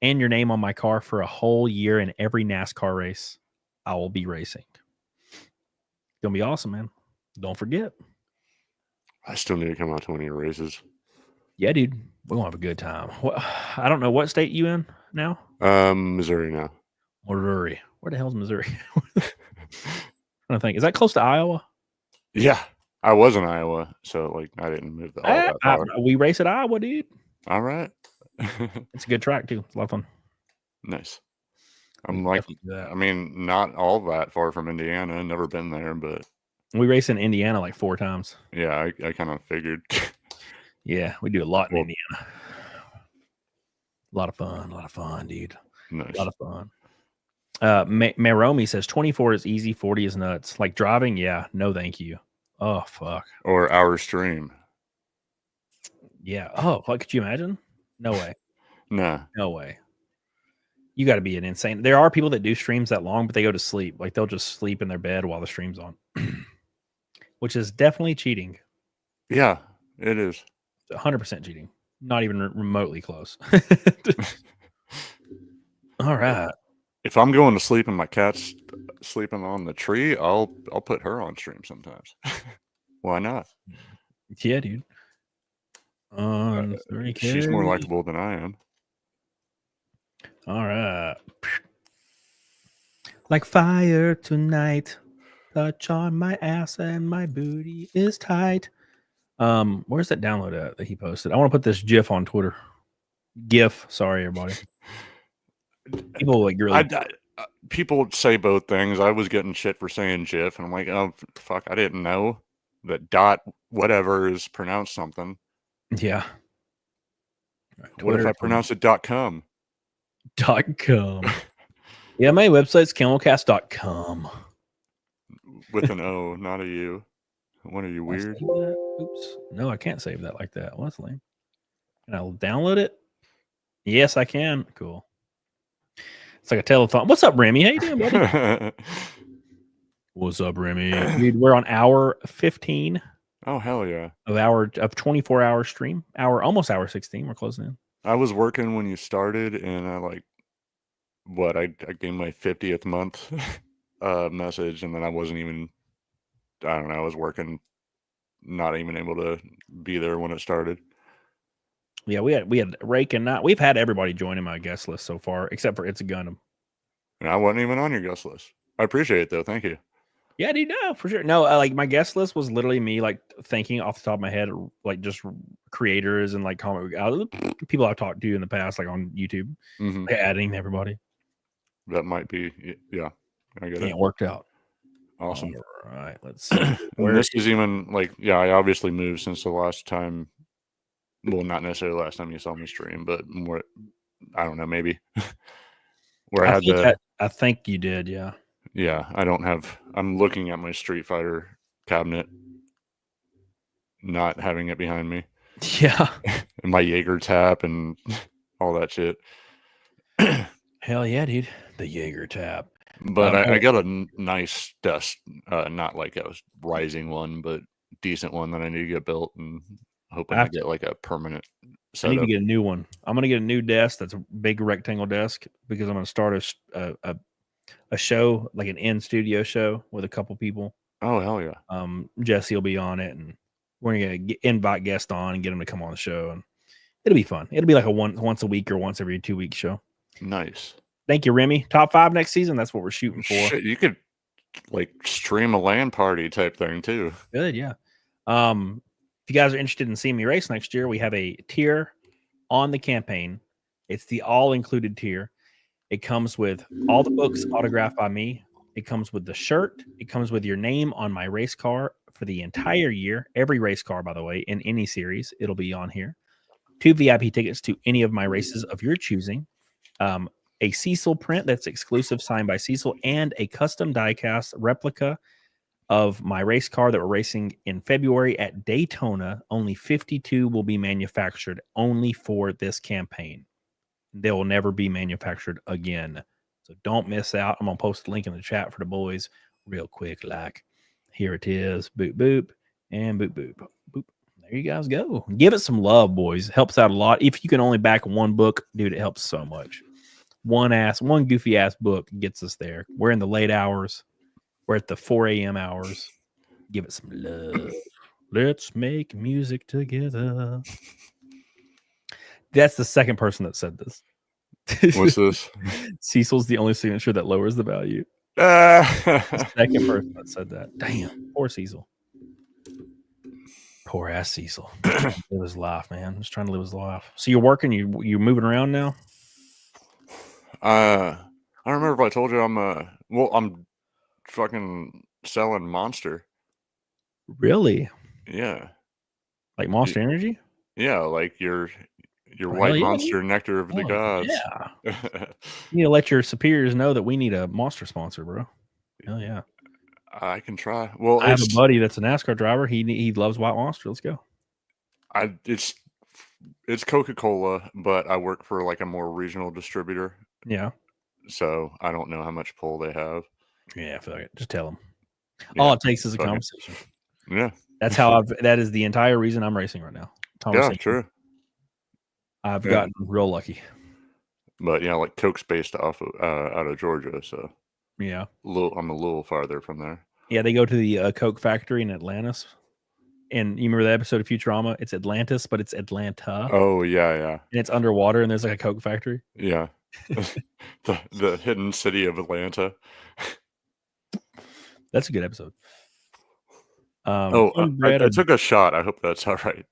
and your name on my car for a whole year in every NASCAR race I will be racing. It's gonna be awesome, man. Don't forget. I still need to come out to one of your races. Yeah, dude. We're gonna have a good time. I don't know what state you in now. Missouri now. Missouri. Where the hell's Missouri? I'm trying to think. Is that close to Iowa? Yeah, I was in Iowa, so like I didn't move all that far. We race at Iowa, dude. All right. It's a good track too. It's a lot of fun. Nice. I'm like, I mean, not all that far from Indiana. Never been there, but we race in Indiana like 4 times. Yeah, I kind of figured. Yeah, we do a lot in Indiana. A lot of fun, dude. Nice. A lot of fun. Maromi says 24 is easy, 40 is nuts. Like driving, yeah, no thank you. Oh, fuck. Or our stream. Yeah. Oh, what, could you imagine? No way. Nah. No way. You got to be an insane. There are people that do streams that long, but they go to sleep. Like they'll just sleep in their bed while the stream's on, which is definitely cheating. Yeah, it is. 100% cheating. Not even remotely close. All right. If I'm going to sleep and my cat's sleeping on the tree, I'll put her on stream sometimes. Why not? Yeah, dude. She's more likable than I am. All right. Like fire tonight, touch on my ass and my booty is tight. Where's that download at that he posted? I want to put this GIF on Twitter. GIF. Sorry, everybody. People like really. People say both things. I was getting shit for saying GIF, and I'm like, oh fuck, I didn't know that dot whatever is pronounced something. Yeah. Right, what if I pronounce it .com? .com. Yeah, my website's camelcast.com. With an O, not a U. What are you, weird? Oops. No, I can't save that like that. What's lame? Can I download it? Yes, I can. Cool. It's like a telethon. What's up, Remy? How you doing, buddy? What's up, Remy? Dude, we're on hour 15. Oh, hell yeah. Of 24-hour stream. Almost hour 16. We're closing in. I was working when you started, and I gave my 50th month message, and then I wasn't even, I don't know, I was working, not even able to be there when it started. Yeah, we had Rake and we've had everybody joining my guest list so far, except for It's a Gundam. And I wasn't even on your guest list. I appreciate it though. Thank you. Yeah, dude, no, for sure. No, like my guest list was literally me like thinking off the top of my head, like just creators and like people I've talked to in the past, like on YouTube, like adding everybody. That might be, yeah. I get it. It worked out. Awesome. All right, let's see. This is even like, yeah, I obviously moved since the last time. Well, not necessarily the last time you saw me stream, but more, I don't know, maybe where I think you did, yeah. Yeah, I'm looking at my Street Fighter cabinet, not having it behind me. Yeah. And my Jaeger tap and all that shit. Hell yeah, dude. The Jaeger tap. But I got a nice desk, not like a rising one, but decent one that I need to get built, and hoping I get like a permanent setup. I need to get a new one. I'm going to get a new desk that's a big rectangle desk because I'm going to start a show, like an in-studio show with a couple people. Oh, hell yeah. Jesse will be on it, and we're going to invite guests on and get them to come on the show, and it'll be fun. It'll be like a once a week or once every 2 week show. You Thank you, Remy. Top 5 next season. That's what we're shooting for. Shit, you could like stream a LAN party type thing too. Good, yeah. If you guys are interested in seeing me race next year, we have a tier on the campaign. It's the all-included tier. It comes with all the books autographed by me. It comes with the shirt. It comes with your name on my race car for the entire year. Every race car, by the way, in any series, it'll be on here. 2 VIP tickets to any of my races of your choosing. A Cecil print that's exclusive, signed by Cecil, and a custom diecast replica of my race car that we're racing in February at Daytona. Only 52 will be manufactured only for this campaign. They will never be manufactured again. So don't miss out. I'm going to post a link in the chat for the boys real quick. Like, here it is. Boop, boop, and boop, boop, boop. There you guys go. Give it some love, boys. It helps out a lot. If you can only back one book, dude, it helps so much. One goofy ass book gets us there. We're in the late hours. We're at the 4 a.m. hours. Give it some love. Let's make music together. That's the second person that said this. What's this? Cecil's the only signature that lowers the value. The second person that said that. Damn. Poor Cecil. Poor ass Cecil. Live his life, man. Just trying to live his life. So you're working, you're moving around now? I don't remember if I told you I'm fucking selling Monster. Really? Yeah. Like Monster Energy? Yeah, like your white Monster nectar of the gods. Yeah. You need to let your superiors know that we need a Monster sponsor, bro. Hell yeah. I can try. Well, I have a buddy that's a NASCAR driver. He loves White Monster. Let's go. It's Coca-Cola, but I work for like a more regional distributor. Yeah. So I don't know how much pull they have. Yeah, I feel like it. Just tell them. Yeah, all it takes is a conversation. Yeah. That's how that is the entire reason I'm racing right now. Yeah, true. I've gotten real lucky. But yeah, like Coke's based off out of Georgia, so yeah, I'm a little farther from there. Yeah, they go to the Coke factory in Atlantis. And you remember that episode of Futurama? It's Atlantis, but it's Atlanta. Oh yeah, yeah. And it's underwater, and there's like a Coke factory. Yeah, the hidden city of Atlanta. That's a good episode. I took a shot. I hope that's all right.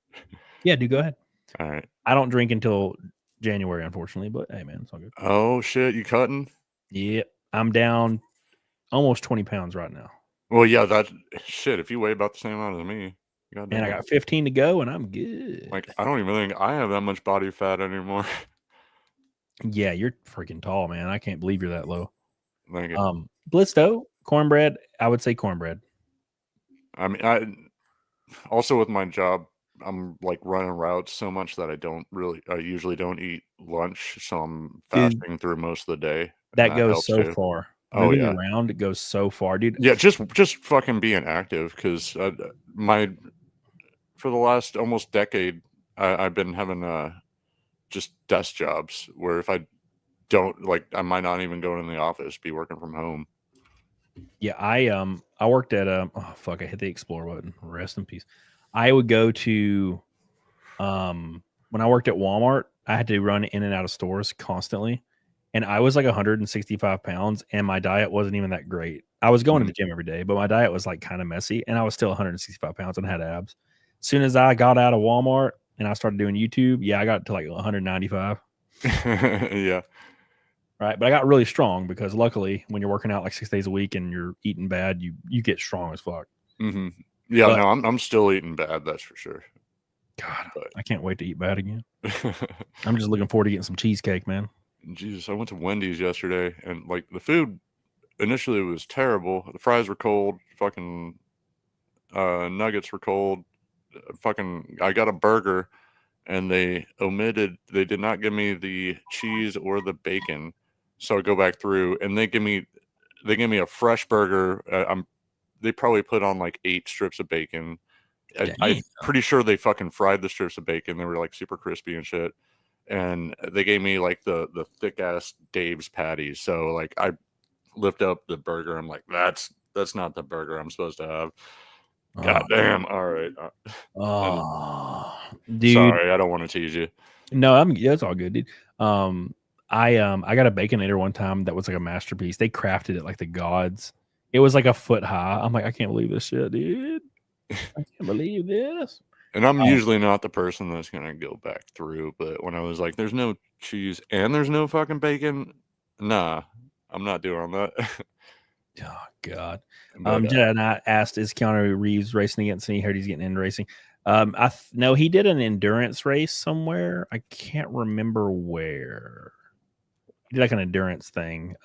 Yeah, dude, go ahead. All right. I don't drink until January, unfortunately, but hey, man, it's all good. Oh shit, you cutting? Yeah, I'm down almost 20 pounds right now. Well, yeah, that shit. If you weigh about the same amount as me. And I got 15 to go, and I'm good. Like, I don't even think I have that much body fat anymore. Yeah, you're freaking tall, man. I can't believe you're that low. Thank you. Blisto, cornbread. I would say cornbread. I mean, I also with my job, I'm like running routes so much that I usually don't eat lunch, so I'm fasting through most of the day. That that goes helps so too. far. Oh, Moving yeah. around, it goes so far, dude. Yeah, just fucking being active, because for the last almost decade, I've been having just desk jobs where if I don't, like, I might not even go in the office, be working from home. Yeah, I worked at oh fuck, I hit the explore button. Rest in peace. I would go to when I worked at Walmart, I had to run in and out of stores constantly. And I was like 165 pounds, and my diet wasn't even that great. I was going to the gym every day, but my diet was like kind of messy, and I was still 165 pounds and had abs. As soon as I got out of Walmart and I started doing YouTube, yeah, I got to like 195. Yeah. Right. But I got really strong because luckily when you're working out like 6 days a week and you're eating bad, you get strong as fuck. Mm-hmm. Yeah, But- no, I'm still eating bad, that's for sure. God, But I can't wait to eat bad again. I'm just looking forward to getting some cheesecake, man. Jesus, I went to Wendy's yesterday, and like the food initially was terrible. The fries were cold, fucking nuggets were cold. Fucking, I got a burger, and they did not give me the cheese or the bacon. So I go back through, and they give me a fresh burger. They probably put on like 8 strips of bacon. I'm pretty sure they fucking fried the strips of bacon. They were like super crispy and shit. And they gave me like the thick ass Dave's patties. So like I lift up the burger. I'm like, that's not the burger I'm supposed to have. God damn. All right. Oh, dude. Sorry, I don't want to tease you. No, it's all good, dude. I got a Baconator one time that was like a masterpiece. They crafted it like the gods. It was like a foot high. I'm like, I can't believe this shit, dude. I can't believe this. And I'm usually not the person that's gonna go back through, but when I was like, "There's no cheese and there's no fucking bacon," nah, I'm not doing that. Oh God. But, Jed and I asked, is Keanu Reeves racing against me? Heard he's getting into racing. No, he did an endurance race somewhere. I can't remember where. He did like an endurance thing.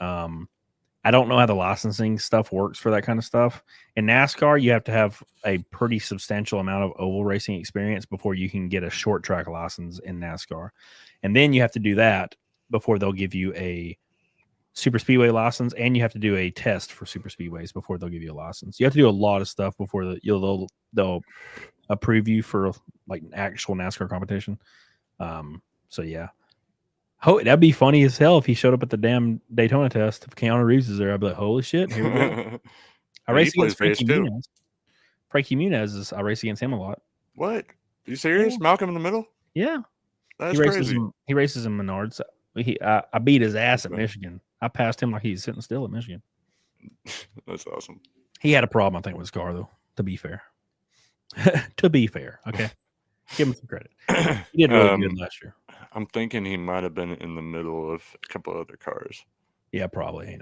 I don't know how the licensing stuff works for that kind of stuff. In NASCAR, you have to have a pretty substantial amount of oval racing experience before you can get a short track license in NASCAR. And then you have to do that before they'll give you a super speedway license, and you have to do a test for super speedways before they'll give you a license. You have to do a lot of stuff before they'll approve you for like an actual NASCAR competition. So yeah. That'd be funny as hell if he showed up at the damn Daytona test. If Keanu Reeves is there, I'd be like, holy shit, here we go. I race against Frankie Muniz. Frankie Muniz I race against him a lot. What? Are you serious? Yeah. Malcolm in the Middle? Yeah. That's crazy. He races in Menards. I beat his ass at Michigan. I passed him like he's sitting still at Michigan. That's awesome. He had a problem, I think, with his car, though, to be fair. To be fair, okay? Give him some credit. He did really good last year. I'm thinking he might have been in the middle of a couple other cars. Yeah, probably.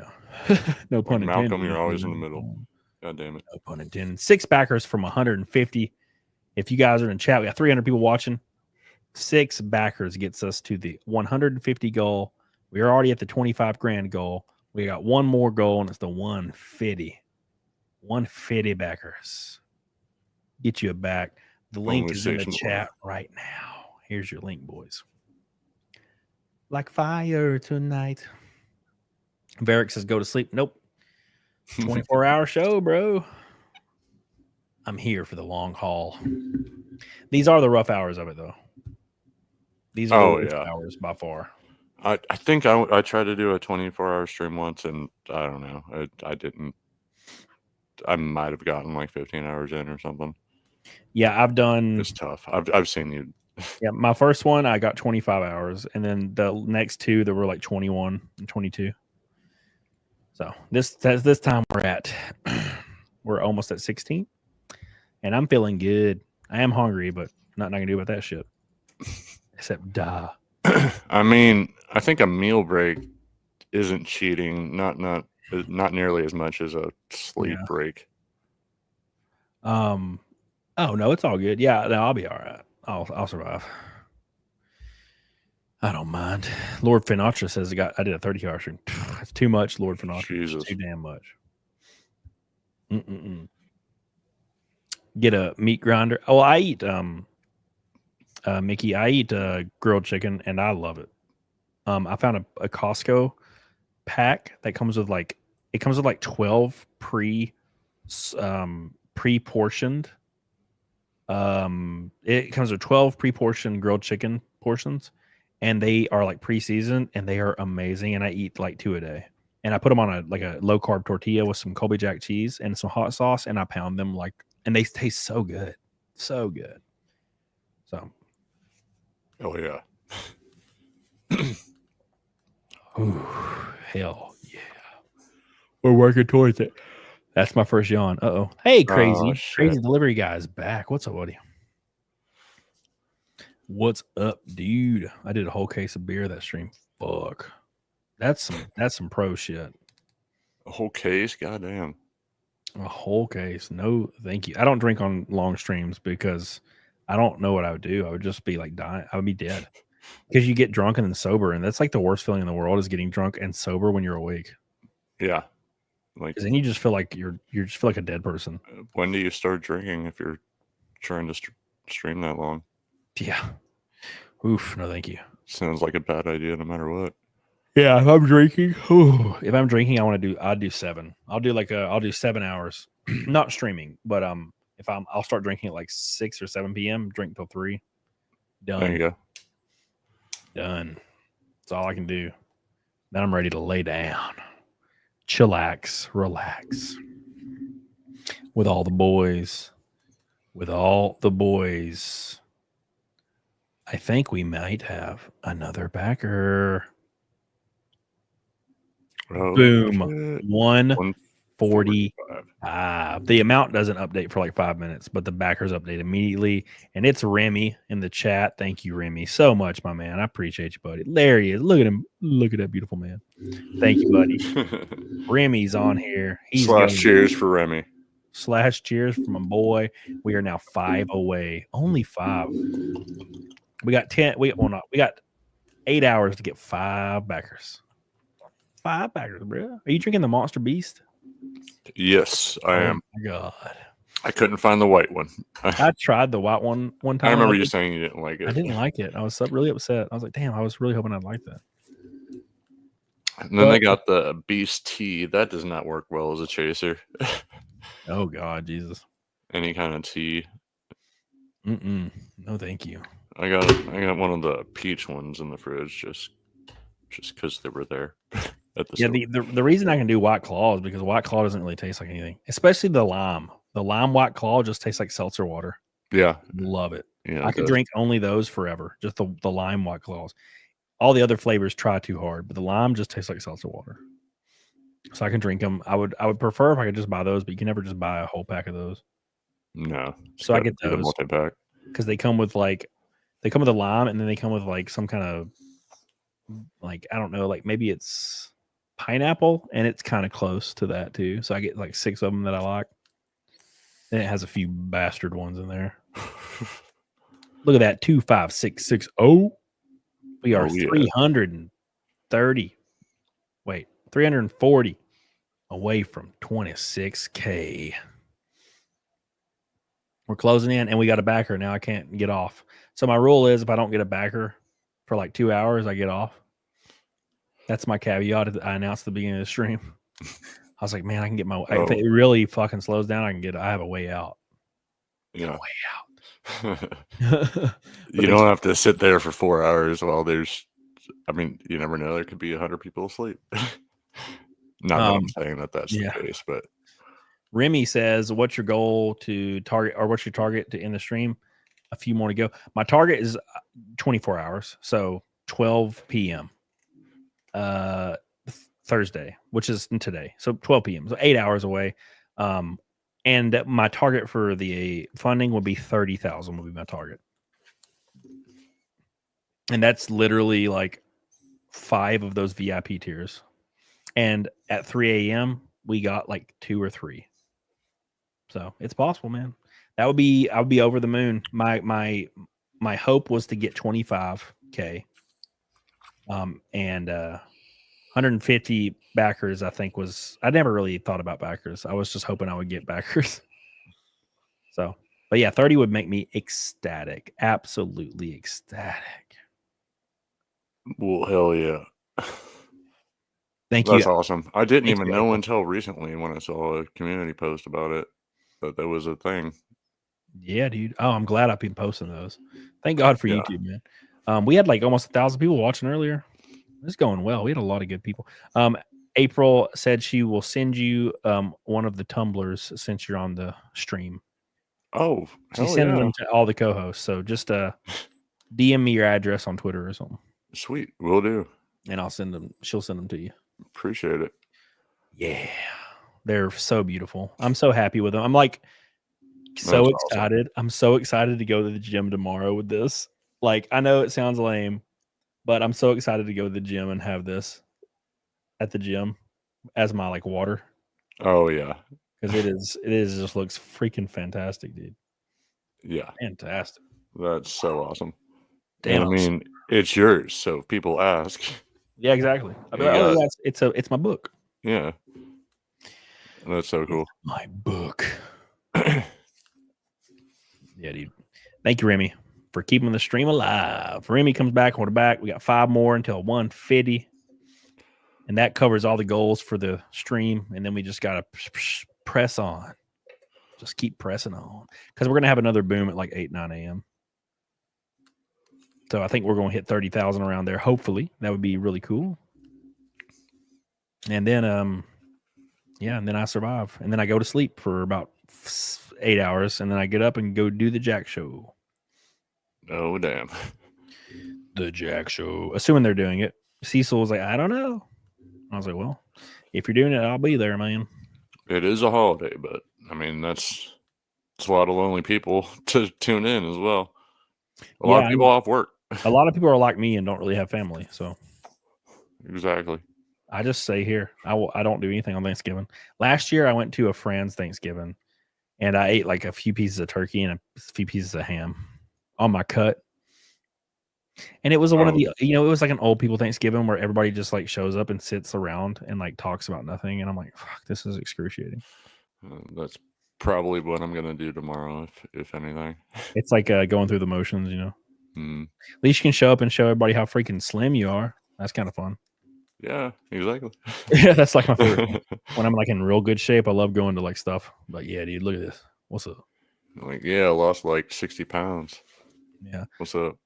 No pun intended. Malcolm, you're always in the middle. God damn it. No pun intended. 6 backers from 150. If you guys are in chat, we got 300 people watching. 6 backers gets us to the 150 goal. We are already at the 25 grand goal. We got one more goal, and it's the 150. 150 backers. Get you a back. The link is in the chat right now. Here's your link, boys. Like fire tonight. Varric says, go to sleep. Nope. 24-hour show, bro. I'm here for the long haul. These are the rough hours of it, though. These are the rough hours by far. I think I tried to do a 24-hour stream once, and I don't know. I didn't. I might have gotten like 15 hours in or something. Yeah, I've done. It's tough. I've seen you. Yeah, my first one I got 25 hours, and then the next 2 there were like 21 and 22. So this time we're almost at 16, and I'm feeling good. I am hungry, but nothing I can do about that shit except die. I mean, I think a meal break isn't cheating. Not nearly as much as a sleep break. Oh no, it's all good. Yeah, no, I'll be all right. I'll survive. I don't mind. Lord Finatra says I did a 30-hour stream. That's too much, Lord Finatra. Jesus. Too damn much. Get a meat grinder. Oh, I eat Mickey, I eat grilled chicken and I love it. I found a Costco pack that comes with like 12 pre-portioned. It comes with 12 pre-portioned grilled chicken portions, and they are like pre-seasoned and they are amazing. And I eat like 2 a day. And I put them on a low carb tortilla with some Colby Jack cheese and some hot sauce, and I pound them and they taste so good. So good. So Oh yeah. ooh, hell yeah. We're working towards it. That's my first yawn. Uh-oh. Hey, Crazy. Oh, shit. Crazy Delivery Guy is back. What's up, buddy? What's up, dude? I did a whole case of beer that stream. Fuck. That's some pro shit. A whole case? Goddamn. A whole case. No, thank you. I don't drink on long streams because I don't know what I would do. I would just be like dying. I would be dead. Because you get drunk and then sober, and that's like the worst feeling in the world is getting drunk and sober when you're awake. Yeah. Like, Because then you just feel like you just feel like a dead person. when do you start drinking if you're trying to stream that long? Yeah. Oof. No, thank you. Sounds like a bad idea no matter what. Yeah, if I'm drinking, I'd do 7. I'll do 7 hours. Not streaming, but I'll start drinking at like 6 or 7 p.m., drink till 3. Done. There you go. Done. That's all I can do. Then I'm ready to lay down. Chillax, relax. With all the boys. I think we might have another backer. Oh, Boom. shit. 145. The amount doesn't update for like 5 minutes, but the backers update immediately. And it's Remy in the chat. Thank you, Remy, so much, my man. I appreciate you, buddy. There he is. Look at him. Look at that beautiful man. Thank you, buddy. Remy's on here. He's Cheers for Remy. Cheers for my boy. We are now 5 away. Only 5. We got 10. We got 8 hours to get 5 backers. 5 backers, bro. Are you drinking the Monster Beast? Yes, I am. Oh my god. I couldn't find the white one. I tried the white one time. I remember you saying you didn't like it. I didn't like it. I was really upset. I was like, damn, I was really hoping I'd like that. And then they got the Beast Tea. That does not work well as a chaser. Oh god, Jesus. Any kind of tea. No, thank you. I got one of the peach ones in the fridge just because they were there. The reason I can do White Claw is because White Claw doesn't really taste like anything, especially the lime. The lime White Claw just tastes like seltzer water. Yeah, love it. Yeah, I could drink only those forever. Just the lime White Claws. All the other flavors try too hard, but the lime just tastes like seltzer water. So I can drink them. I would prefer if I could just buy those, but you can never just buy a whole pack of those. No. So I get those multi-pack because they come with the lime, and then they come with like some kind of like, I don't know, like maybe it's pineapple, and it's kind of close to that too. So I get like 6 of them that I like. And it has a few bastard ones in there. Look at that 25660. We are 340 away from 26K. We're closing in, and we got a backer now. I can't get off. So my rule is if I don't get a backer for like 2 hours, I get off. That's my caveat I announced at the beginning of the stream. I was like, man, I can get if it really fucking slows down, I have a way out. Yeah. A way out. You don't have to sit there for 4 hours while you never know. There could be 100 people asleep. Not that I'm saying that's the case, but Remy says, what's your goal to target, or what's your target to end the stream? A few more to go. My target is 24 hours. So 12 p.m. Thursday, which is today. So 12 p.m. So 8 hours away. And my target for the funding would be 30,000 would be my target. And that's literally like 5 of those VIP tiers. And at 3 a.m., we got like 2 or 3. So it's possible, man. I would be over the moon. My hope was to get 25K. And 150 backers, I think I never really thought about backers. I was just hoping I would get backers. So, but yeah, 30 would make me ecstatic. Absolutely ecstatic. Well, hell yeah. Thank That's you. awesome. I didn't Thank even you, know April. until recently when I saw a community post about it that there was a thing. Yeah, dude. Oh, I'm glad I've been posting those. Thank God for Yeah. YouTube, man. We had like almost 1,000 people watching earlier. It's going well. We had a lot of good people. April said she will send you one of the tumblers since you're on the stream. Oh, She's hell sending yeah. them to all the co-hosts. So just DM me your address on Twitter or something, Sweet. Will do. and I'll send them. She'll send them to you. Appreciate it. Yeah, they're so beautiful. I'm so happy with them. I'm like so That's awesome. excited. I'm so excited to go to the gym tomorrow with this. Like, I know it sounds lame, but I'm so excited to go to the gym and have this at the gym as my like water, Oh yeah. because it is just looks freaking fantastic, dude. Yeah. Fantastic. That's so awesome. Damn. And I mean, it's yours, so if people ask. Yeah, exactly. I'll be You like, oh got- yeah, it's my book. Yeah. That's so cool. My book. Yeah, dude. Thank you, Remy, for keeping the stream alive. Remy comes back, we're back. We got 5 more until 150. And that covers all the goals for the stream. And then we just got to press on. Just keep pressing on. Because we're going to have another boom at like 8, 9 a.m. So I think we're going to hit 30,000 around there. Hopefully. That would be really cool. And then, yeah, and then I survive. And then I go to sleep for about 8 hours. And then I get up and go do the Jack Show. Oh, damn. The Jack Show. Assuming they're doing it. Cecil was like, I don't know. I was like, well, if you're doing it, I'll be there, man. It is a holiday, but I mean, it's a lot of lonely people to tune in as well. A lot of people off work. A lot of people are like me and don't really have family. So Exactly. I just stay here. I don't do anything on Thanksgiving. Last year, I went to a friend's Thanksgiving and I ate like a few pieces of turkey and a few pieces of ham on my cut. And it was one of the, it was like an old people Thanksgiving where everybody just like shows up and sits around and like talks about nothing. And I'm like, fuck, this is excruciating. That's probably what I'm going to do tomorrow, if anything. It's like going through the motions, Mm. At least you can show up and show everybody how freaking slim you are. That's kind of fun. Yeah, exactly. Yeah, that's like my favorite. When I'm like in real good shape, I love going to like stuff. Like, yeah, dude, look at this. What's up? Like, yeah, I lost like 60 pounds. Yeah. What's up?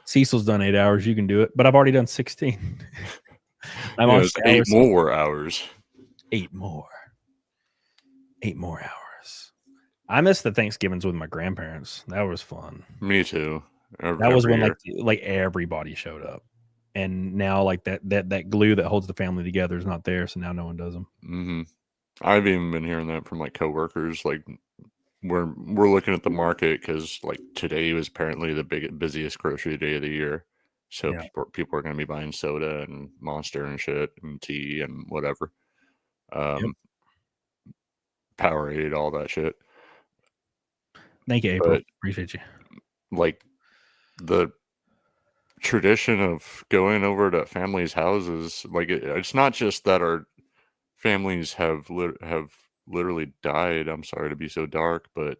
Cecil's done 8 hours. You can do it, but I've already done 16. I'm on 8 more hours. 8 more. 8 more hours. I miss the Thanksgivings with my grandparents. That was fun. Me too. That was when like everybody showed up, and now like that glue that holds the family together is not there, so now no one does them. Mm-hmm. I've even been hearing that from like coworkers. Like we're looking at the market because like today was apparently the busiest grocery day of the year, so Yeah. people are going to be buying soda and Monster and shit and tea and whatever. Powerade, all that shit. Thank you, April. Appreciate you. Like the tradition of going over to families' houses, like it's not just that our families have literally died. I'm sorry to be so dark, but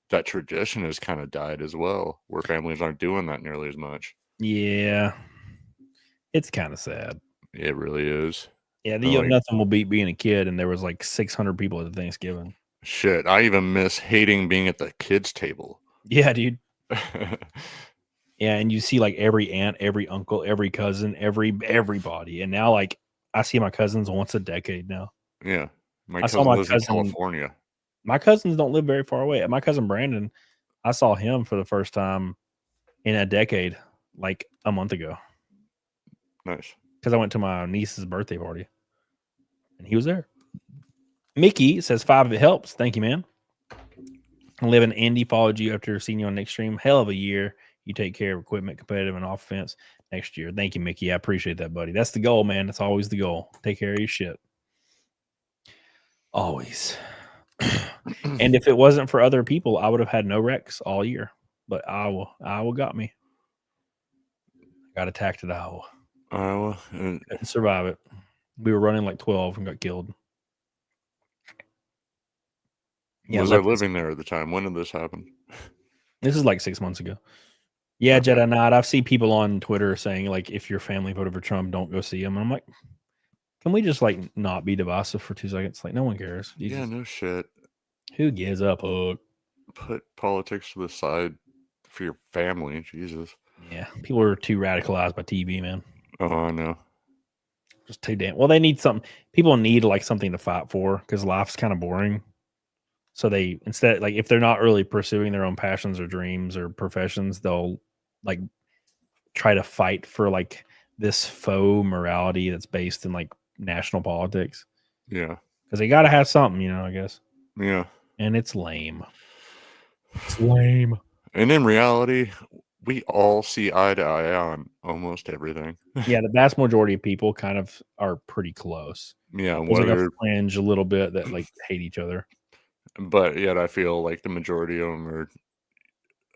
that tradition has kind of died as well, where families aren't doing that nearly as much. Yeah, it's kind of sad. It really is. Yeah, Like, nothing will beat being a kid, and there was like 600 people at the Thanksgiving. Shit, I even miss hating being at the kids' table. Yeah, dude. Yeah, and you see like every aunt, every uncle, every cousin, everybody, and now like I see my cousins once a decade now. Yeah, my I saw cousin my lives cousin in California. My cousins don't live very far away. My cousin Brandon, I saw him for the first time in a decade, like a month ago. Nice. Because I went to my niece's birthday party, and he was there. Mickey says 5 if it helps. Thank you, man. I live in Indy. Followed you after seeing you on next stream. Hell of a year. You take care of equipment, competitive and offense next year. Thank you, Mickey. I appreciate that, buddy. That's the goal, man. That's always the goal. Take care of your shit. Always. And if it wasn't for other people, I would have had no wrecks all year. But Iowa got me. Got attacked at Iowa. Couldn't survive it. We were running like 12 and got killed. Yeah, was I living there at the time? When did this happen? This is like 6 months ago. Yeah, Jedi Knight. I've seen people on Twitter saying like, if your family voted for Trump, don't go see him. And I'm like, Can we just like not be divisive for 2 seconds? Like no one cares. Yeah, Jesus. no shit. Who gives up? Hook? Put politics to the side for your family. Jesus. Yeah, people are too radicalized by TV, man. Oh, I know. Just too damn. Well, they need something. People need like something to fight for because life's kind of boring. So they instead, like, if they're not really pursuing their own passions or dreams or professions, they'll like try to fight for like this faux morality that's based in like national politics. Yeah, because they got to have something, you know. I guess. Yeah, and it's lame. It's lame. And in reality, we all see eye to eye on almost everything. Yeah, the vast majority of people kind of are pretty close. Yeah, There's like a fringe a little bit that like hate each other. But yet I feel like the majority of them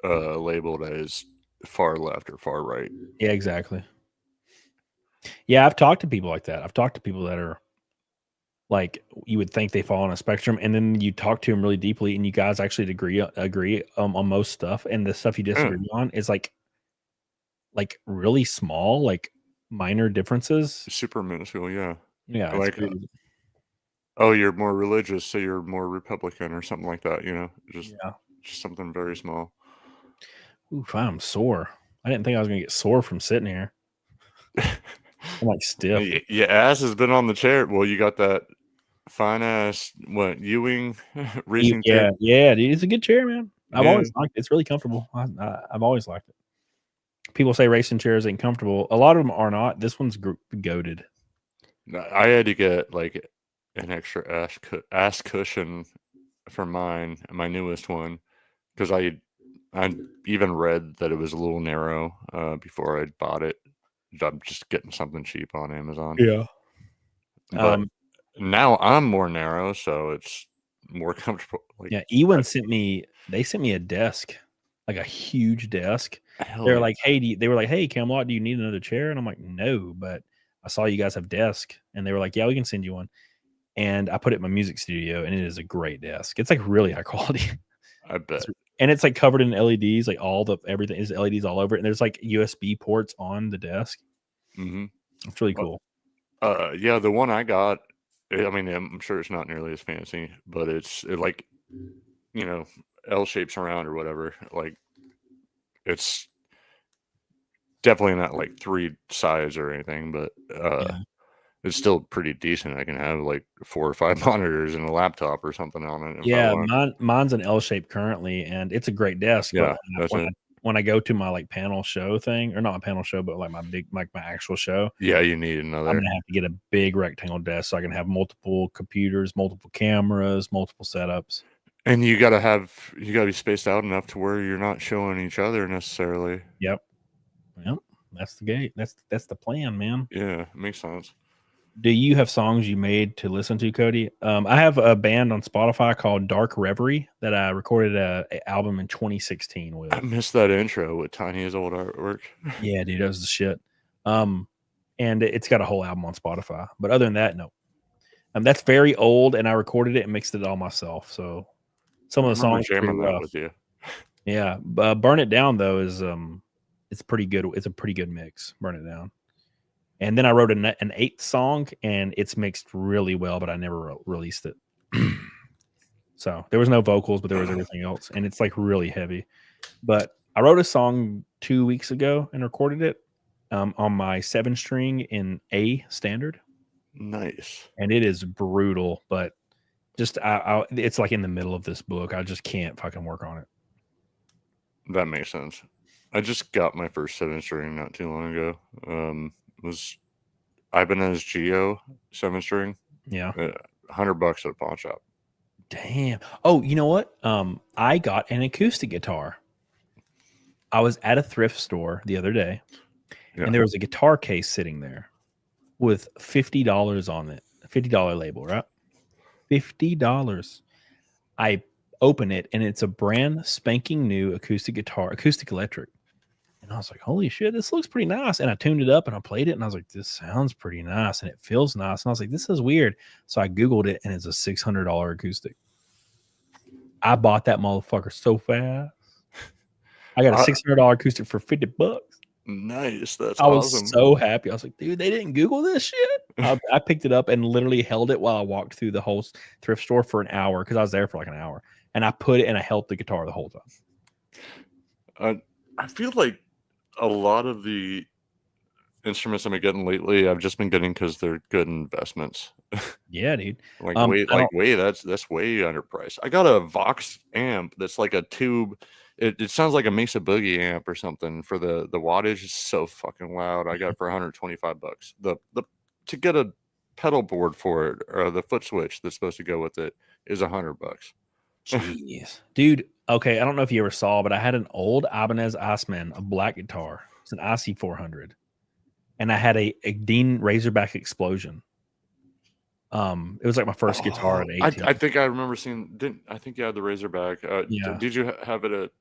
are labeled as far left or far right. Yeah, exactly. Yeah, I've talked to people like that. I've talked to people that are like, you would think they fall on a spectrum, and then you talk to them really deeply, and you guys actually agree on most stuff, and the stuff you disagree on is like really small, like minor differences. Super minuscule, yeah. Yeah, like oh, you're more religious, so you're more Republican or something like that, you know. Just something very small. Oof, I'm sore. I didn't think I was gonna get sore from sitting here. I'm like stiff. Your ass has been on the chair. Well, you got that fine ass EWIN racing chair. Yeah, dude, it's a good chair, man. I've always liked it. It's really comfortable. I've always liked it. People say racing chairs ain't comfortable. A lot of them are not. This one's goated. I had to get like an extra ass cushion for mine, my newest one, because I even read that it was a little narrow before I bought it. I'm just getting something cheap on Amazon. Yeah. But now I'm more narrow, so it's more comfortable. Like, yeah, EWIN sent me a desk, like a huge desk. They're like, hey, Camelot, do you need another chair? And I'm like, no, but I saw you guys have desk, and they were like, yeah, we can send you one. And I put it in my music studio, and it is a great desk. It's like really high quality. I bet. And it's like covered in LEDs, like everything is LEDs all over it. And there's like USB ports on the desk. Mm-hmm. It's really cool. Yeah, the one I got, I mean, I'm sure it's not nearly as fancy, but it like, you know, L shapes around or whatever. Like, it's definitely not like 3 size or anything, but it's still pretty decent. I can have like 4 or 5 monitors and a laptop or something on it. Yeah, mine's an L shape currently, and it's a great desk. Yeah, but when I go to my like panel show thing, or not my panel show, but like my actual show. Yeah, you need another. I'm gonna have to get a big rectangle desk so I can have multiple computers, multiple cameras, multiple setups. And you gotta be spaced out enough to where you're not showing each other necessarily. Yep. That's the gate. That's the plan, man. Yeah, it makes sense. Do you have songs you made to listen to, Cody? I have a band on Spotify called Dark Reverie that I recorded an album in 2016 with. I missed that intro with Tiny's old artwork. Yeah, dude, that was the shit. And it's got a whole album on Spotify. But other than that, no. That's very old, and I recorded it and mixed it all myself. So some of the songs are pretty rough. With you. Yeah, Burn It Down though is it's pretty good. It's a pretty good mix. Burn It Down. And then I wrote an 8th song, and it's mixed really well, but I never released it. So there was no vocals, but there was everything else, and it's like really heavy. But I wrote a song 2 weeks ago and recorded it on my 7-string in A standard. Nice. And it is brutal, but just it's like in the middle of this book. I just can't fucking work on it. That makes sense. I just got my first 7-string not too long ago. Was Ibanez Geo 7-string. Yeah. $100 at a pawn shop. Damn. Oh, you know what? I got an acoustic guitar. I was at a thrift store the other day, and there was a guitar case sitting there with $50 on it. $50 label, right? $50. I open it, and it's a brand spanking new acoustic guitar, acoustic electric. And I was like, holy shit, this looks pretty nice. And I tuned it up and I played it, and I was like, this sounds pretty nice and it feels nice. And I was like, this is weird. So I Googled it, and it's a $600 acoustic. I bought that motherfucker so fast. I got a $600 acoustic for $50. Nice. That's I was awesome. so happy. I was like, dude, they didn't Google this shit. I picked it up and literally held it while I walked through the whole thrift store for an hour because I was there for like an hour. And I put it and I held the guitar the whole time. I feel like a lot of the instruments I've been getting lately, I've just been getting because they're good investments. Yeah, dude. That's way underpriced. I got a Vox amp that's like a tube. It sounds like a Mesa Boogie amp or something. For the wattage is so fucking loud. I got it for $125. The to get a pedal board for it, or the foot switch that's supposed to go with it, is $100. Jeez, dude. Okay, I don't know if you ever saw, but I had an old Ibanez Iceman, a black guitar. It's an IC 400, and I had a Dean Razorback Explosion. It was like my first guitar at 18. I think I remember seeing. I think you had the Razorback? Yeah. Did you have it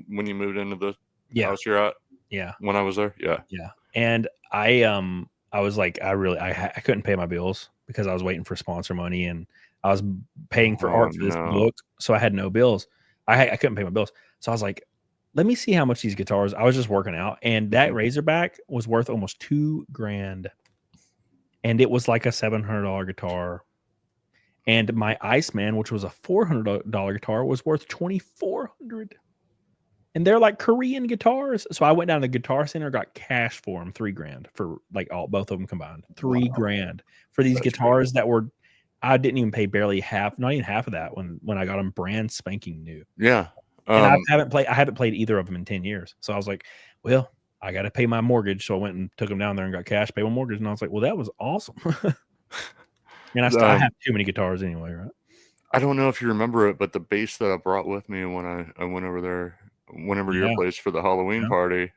when you moved into the house you're at? Yeah. When I was there, yeah. And I was like, I couldn't pay my bills because I was waiting for sponsor money, and I was paying for art for this book, so I had no bills. I couldn't pay my bills, so I was like, let me see how much these guitars. I was just working out, and that Razorback was worth almost $2,000. And it was like a $700 guitar. And my Iceman, which was a $400 guitar, was worth $2,400. And they're like Korean guitars. So I went down to the Guitar Center, got cash for them, $3,000 for like both of them combined. $3,000 for these guitars that were, I didn't even pay barely half, not even half of that when I got them brand spanking new. Yeah. And I haven't played either of them in 10 years. So I was like, well, I got to pay my mortgage. So I went and took them down there and got cash, pay my mortgage. And I was like, well, that was awesome. And I have too many guitars anyway, right? I don't know if you remember it, but the bass that I brought with me when I went over there, whenever your place for the Halloween party,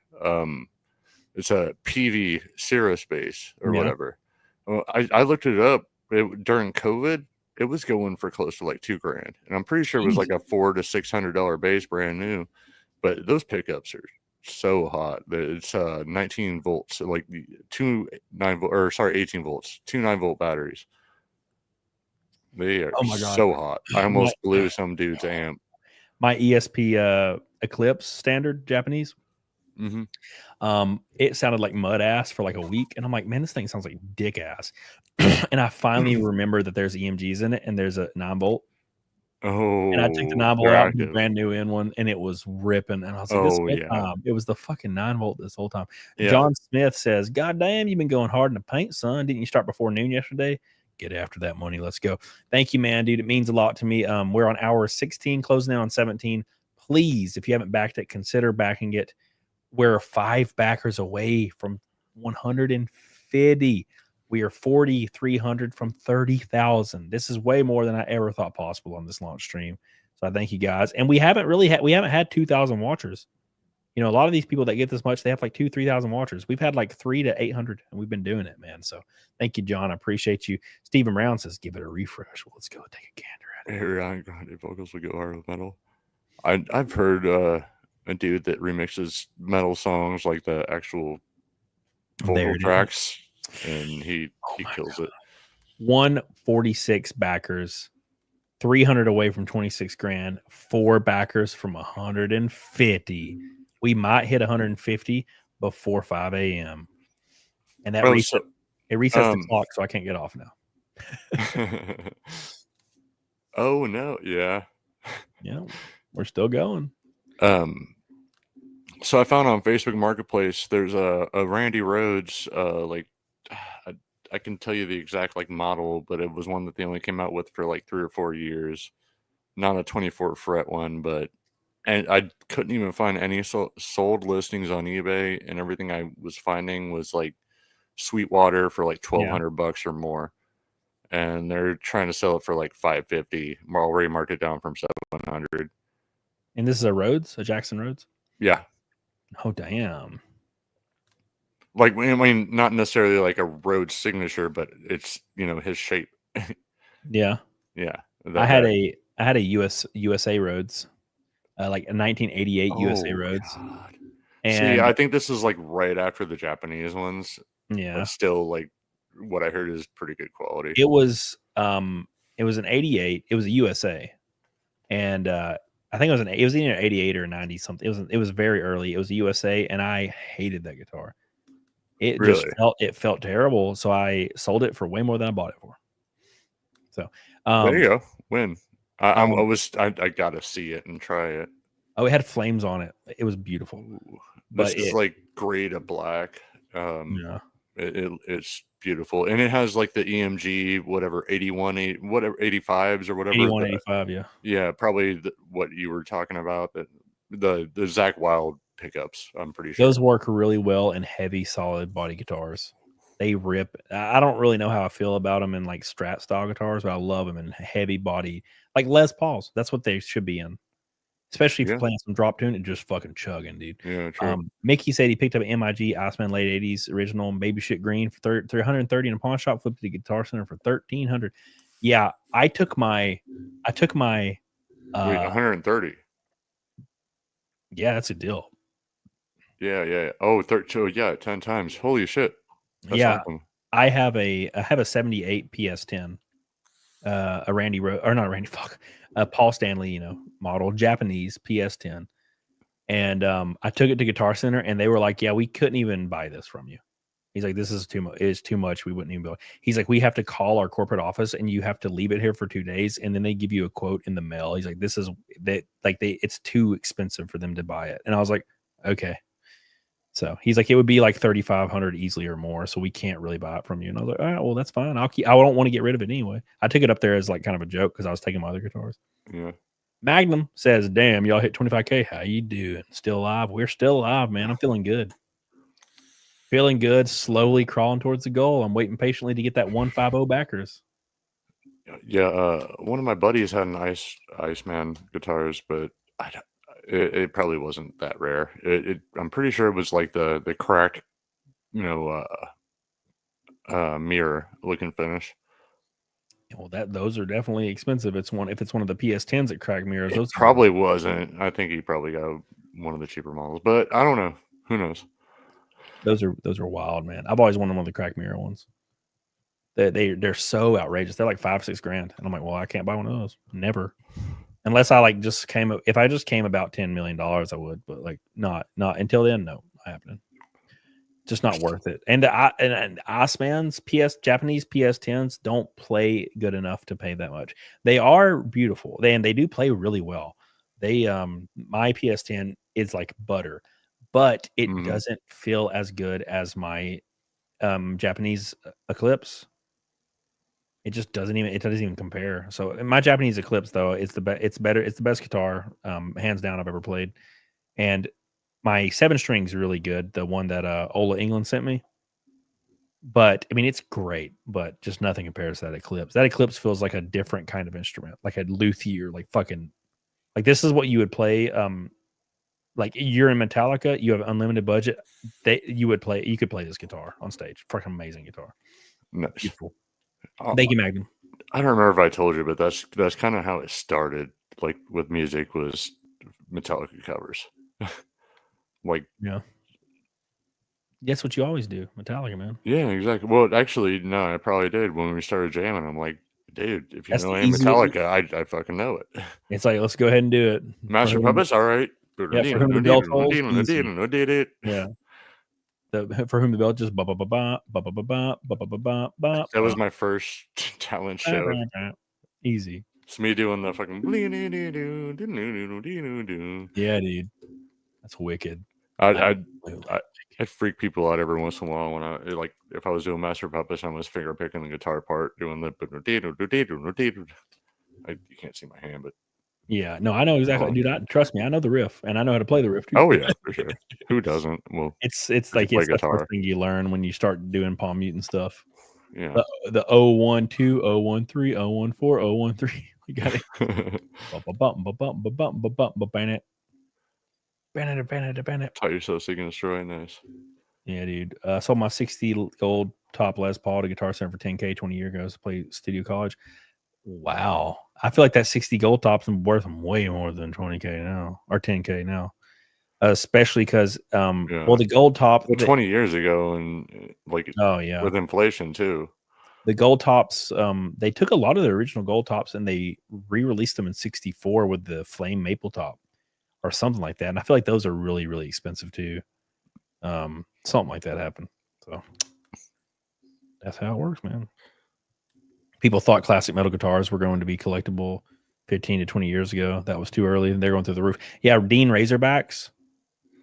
it's a PV Cirrus bass or whatever. Well, I looked it up during COVID. It was going for close to like $2,000, and I'm pretty sure it was like a $400 to $600 bass, brand new. But those pickups are so hot. It's 19 volts, like 18 volts, 2 9-volt batteries. They are so hot. I almost blew some dude's amp. My ESP Eclipse standard Japanese. It sounded like mud ass for like a week, and I'm like, man, this thing sounds like dick ass. And I finally remember that there's EMGs in it, and there's a 9-volt. Oh, and I took the 9-volt out and brand new in one, and it was ripping. And I was like, this whole time, it was the fucking 9-volt this whole time. Yeah. John Smith says, God damn, you've been going hard in the paint, son. Didn't you start before noon yesterday? Get after that money. Let's go. Thank you, man, dude. It means a lot to me. We're on hour 16, closing in on 17. Please, if you haven't backed it, consider backing it. We're 5 backers away from 150. We are 4,300 from 30,000. This is way more than I ever thought possible on this launch stream. So I thank you guys. And we haven't had 2,000 watchers. You know, a lot of these people that get this much, they have like 2,000-3,000 watchers. We've had like 300 to 800, and we've been doing it, man. So thank you, John. I appreciate you. Stephen Brown says, give it a refresh. Well, let's go take a gander at it. Ariana Grande vocals would go hard with metal. I've heard a dude that remixes metal songs, like the actual vocal tracks, and he kills it. 146 backers, 300 away from 26 grand, 4 backers from 150. We might hit 150 before 5 a.m. And that resets the clock, so I can't get off now. Oh no, yeah. We're still going. So I found on Facebook Marketplace there's a Randy Rhoads, like I can tell you the exact like model, but it was one that they only came out with for like 3 or 4 years. Not a 24 fret one, and I couldn't even find any sold listings on eBay, and everything I was finding was like Sweetwater for like $1,200 or more, and they're trying to sell it for like $550. Already marked it down from $700. And this is a Jackson Rhodes. Yeah. Oh damn. Like, I mean, not necessarily like a Rhodes signature, but it's, you know, his shape. Yeah. I had a USA Rhodes, like a 1988 USA Rhodes. God. And see, I think this is like right after the Japanese ones. Yeah. But still, like, what I heard is pretty good quality. It was an 88. It was a USA, and I think it was either 88 or 90 something. It was very early. It was a USA, and I hated that guitar. It Really? just felt terrible. So I sold it for way more than I bought it for. So there you go. Win. I gotta see it and try it. Oh, it had flames on it. It was beautiful. Ooh, But this is like gray to black. Yeah. It's beautiful, and it has like the EMG whatever 81 whatever 85s or whatever 81, 85, yeah, probably what you were talking about, the Zach Wild pickups. I'm pretty sure those work really well in heavy solid body guitars. They rip. I don't really know how I feel about them in like Strat style guitars, but I love them in heavy body, like Les Pauls. That's what they should be in. Especially if you're playing some drop tune and just fucking chugging, dude. Yeah, true. Mickey said he picked up an MIG Iceman late 80s original baby shit green for 330 in a pawn shop, flipped to the Guitar Center for 1,300. Yeah, I took my Wait, 130. Yeah, that's a deal. Yeah. Oh, 10 times. Holy shit. That's awesome. I have a 78 PS10. A Paul Stanley, model, Japanese PS10. And I took it to Guitar Center, and they were like, "Yeah, we couldn't even buy this from you." He's like, "This is too much. It's too much. We wouldn't even buy." He's like, "We have to call our corporate office, and you have to leave it here for 2 days, and then they give you a quote in the mail." He's like, "This is that it's too expensive for them to buy it." And I was like, "Okay." So he's like, "It would be like 3,500 easily or more, so we can't really buy it from you." And I was like, "All right, well, that's fine. I don't want to get rid of it anyway." I took it up there as like kind of a joke because I was taking my other guitars. Yeah. Magnum says, "Damn, y'all hit 25K. How you doing? Still alive? We're still alive, man. I'm feeling good. Feeling good. Slowly crawling towards the goal. I'm waiting patiently to get that 150 backers." Yeah, one of my buddies had an Iceman guitars, but it probably wasn't that rare. I'm pretty sure it was like the cracked, mirror looking finish. Well, those are definitely expensive. If it's one of the PS10s that crack mirrors, those probably wasn't. I think he probably got one of the cheaper models, but I don't know. Who knows? Those are wild, man. I've always wanted one of the crack mirror ones. They're so outrageous. They're like $5-6 grand, and I'm like, well, I can't buy one of those. Never, unless I like just came. If I just came about $10 million, I would. But like, not until then. No, not happening. Just not worth it. And Iceman's Japanese PS10s don't play good enough to pay that much. They are beautiful. They do play really well. My PS10 is like butter, but it doesn't feel as good as my Japanese Eclipse. It just doesn't even compare. So my Japanese Eclipse though, it's better. It's the best guitar, hands down, I've ever played. And my 7-string is really good. The one that Ola England sent me. But I mean, it's great, but just nothing compares to that Eclipse. That Eclipse feels like a different kind of instrument, like a luthier, like fucking, like this is what you would play. Like you're in Metallica, you have unlimited budget. You could play this guitar on stage. Fucking amazing guitar. Nice. Beautiful. Thank you, Magnum. I don't remember if I told you, but that's kind of how it started. Like with music was Metallica covers. Like, yeah, that's what you always do, Metallica, man. Yeah, exactly. Well, actually, no, I probably did when we started jamming. I'm like, dude, if you That's know the any easiest- Metallica, I fucking know it. It's like, let's go ahead and do it. Master Puppets, all right. Yeah, for whom the bell tolls, easy. Did it. Yeah. For whom the bell just ba ba ba ba ba ba ba ba ba ba ba ba. That was my first talent show. Easy. It's me doing the fucking. Yeah, dude. That's wicked. I'd freak people out every once in a while when if I was doing Master Puppets, I was finger picking the guitar part, doing the. You can't see my hand, but. Yeah, no, I know exactly, dude. Trust me, I know the riff, and I know how to play the riff too. Oh yeah, for sure. Who doesn't? Well, it's like it's the first thing you learn when you start doing palm mutant stuff. Yeah, the 012, 013, 014, 013. You got it. Taught yourself so you can destroy. Nice. Yeah, dude. Sold my 60 gold top Les Paul to Guitar Center for $10K 20 years ago to play Studio College. Wow. I feel like that 60 gold top's worth way more than 20K now or 10K now. Especially because well, the gold top 20 years ago, and with inflation too. The gold tops, they took a lot of the original gold tops and they re-released them in '64 with the flame maple top or something like that. And I feel like those are really, really expensive too. Something like that happened. So that's how it works, man. People thought classic metal guitars were going to be collectible 15 to 20 years ago. That was too early. They're going through the roof. Yeah, Dean Razorbacks,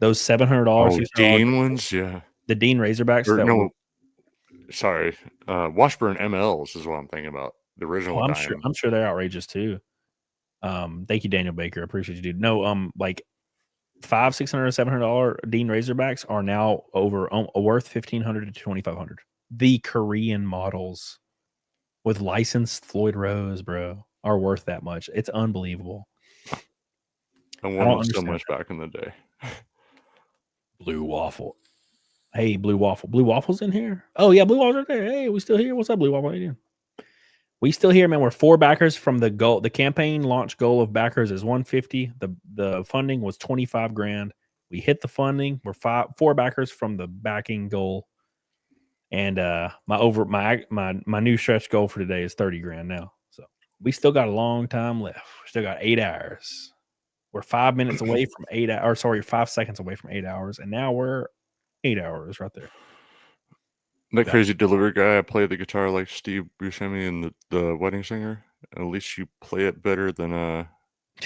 those $700, Oh, Dean ones, yeah. The Dean Razorbacks. Or, that no, were, sorry, Washburn MLs is what I'm thinking about. The original. I'm sure they're outrageous too. Thank you, Daniel Baker. I appreciate you, dude. No, like $500, $600, $700 Dean Razorbacks are now worth $1,500 to $2,500. The Korean models with licensed Floyd Rose, bro, are worth that much. It's unbelievable. And one was so much back in the day. Blue Waffle. Hey, Blue Waffle. Blue Waffle's in here? Oh, yeah, Blue Waffle's right there. Hey, we still here? What's up, Blue Waffle? How you doing? We still here, man. We're 4 backers from the goal. The campaign launch goal of backers is 150. The funding was 25 grand. We hit the funding. We're 4 backers from the backing goal. And my new stretch goal for today is 30 grand now. So we still got a long time left. We still got 8 hours. We're 5 minutes away from 8 hours. Sorry, 5 seconds away from 8 hours. And now we're 8 hours right there. That crazy delivery guy, I play the guitar like Steve Buscemi and the Wedding Singer. At least you play it better than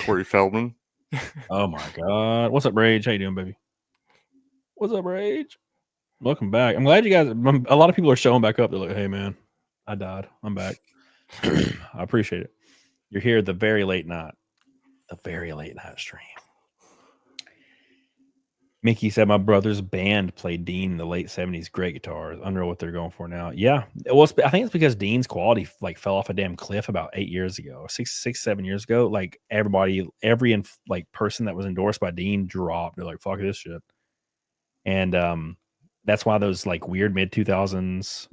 Corey Feldman. Oh my God. What's up, Rage? How you doing, baby? What's up, Rage? Welcome back. I'm glad you guys, a lot of people are showing back up. They're like, hey man, I died. I'm back. I appreciate it. You're here the very late night stream. Mickey said my brother's band played Dean in the late 70s. Great guitars. I don't know what they're going for now. Yeah. Well, I think it's because Dean's quality like fell off a damn cliff about 8 years ago, or 7 years ago. Like every person that was endorsed by Dean dropped. They're like, fuck this shit. And that's why those like weird mid 2000s,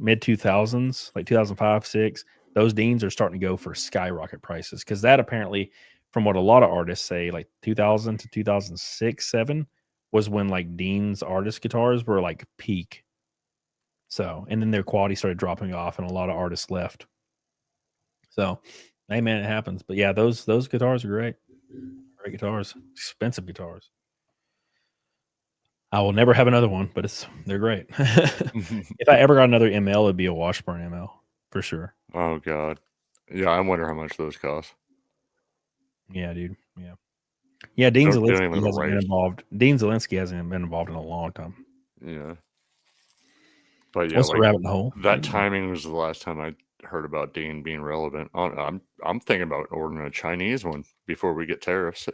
like 2005, 6, those Deans are starting to go for skyrocket prices. Cause that apparently, from what a lot of artists say, like 2000 to 2006, 7 was when like Dean's artist guitars were like peak. So, and then their quality started dropping off and a lot of artists left. So, hey man, it happens. But yeah, those guitars are great. Great guitars. Expensive guitars. I will never have another one, but they're great. If I ever got another ML, it'd be a Washburn ML for sure. Oh God. Yeah, I wonder how much those cost. Yeah, dude. Yeah. Yeah, Dean Zielinski hasn't been involved. Dean Zielinski hasn't been involved in a long time. Yeah. But yeah, what's the rabbit hole? That timing was the last time I heard about Dean being relevant. I'm thinking about ordering a Chinese one before we get tariffs.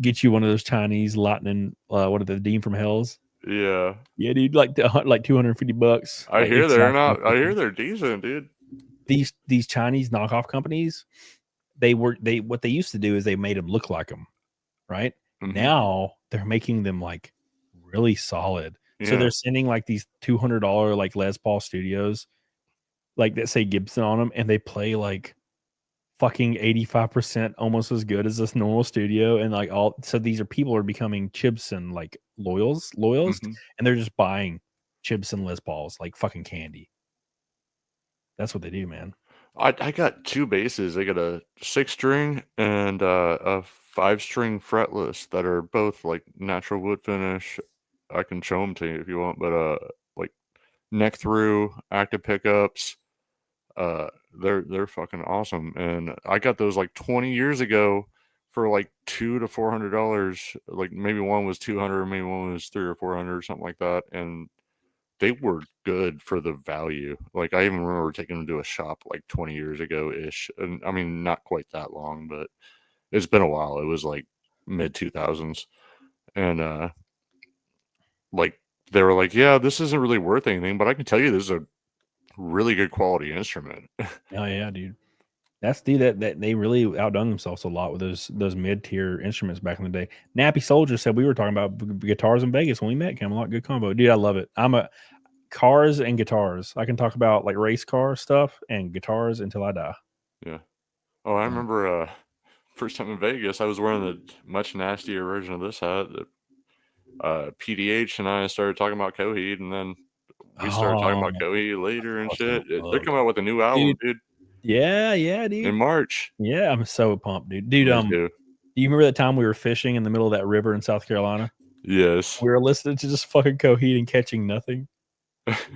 Get you one of those Chinese Lightning, what are the Dean from Hells? Yeah. Yeah, dude, like $250. I hear they're not. I hear they're decent, dude. These Chinese knockoff companies, what they used to do is they made them look like them, right? Mm-hmm. Now they're making them like really solid. Yeah. So they're sending like these $200 like Les Paul Studios, like that say Gibson on them, and they play like fucking 85% almost as good as this normal studio. And like so these are people are becoming Chibson like loyals, mm-hmm. And they're just buying Chibson Les Pauls like fucking candy. That's what they do, man. I got 2 basses. I got a 6-string and a 5-string fretless that are both like natural wood finish. I can show them to you if you want, but like neck through active pickups. They're fucking awesome, and I got those like 20 years ago for like $200 to $400. Like maybe one was $200, maybe one was $300 or $400 or something like that, and they were good for the value. Like I even remember taking them to a shop like 20 years ago ish, and I mean not quite that long, but it's been a while. It was like mid 2000s, and like they were like, yeah, this isn't really worth anything, but I can tell you this is a really good quality instrument. Oh yeah, dude. That's that they really outdone themselves a lot with those mid-tier instruments back in the day. Nappy Soldier said we were talking about guitars in Vegas when we met. Camelot, good combo, dude. I love it. I'm a cars and guitars. I can talk about like race car stuff and guitars until I die. Yeah. Oh, I remember first time in Vegas, I was wearing the much nastier version of this hat. PDH and I started talking about Coheed, and then We started talking about Coheed later and shit. They're coming out with a new album, dude. Yeah, dude. In March. Yeah, I'm so pumped, dude. Dude, do you remember that time we were fishing in the middle of that river in South Carolina? Yes. We were listening to just fucking Coheed and catching nothing.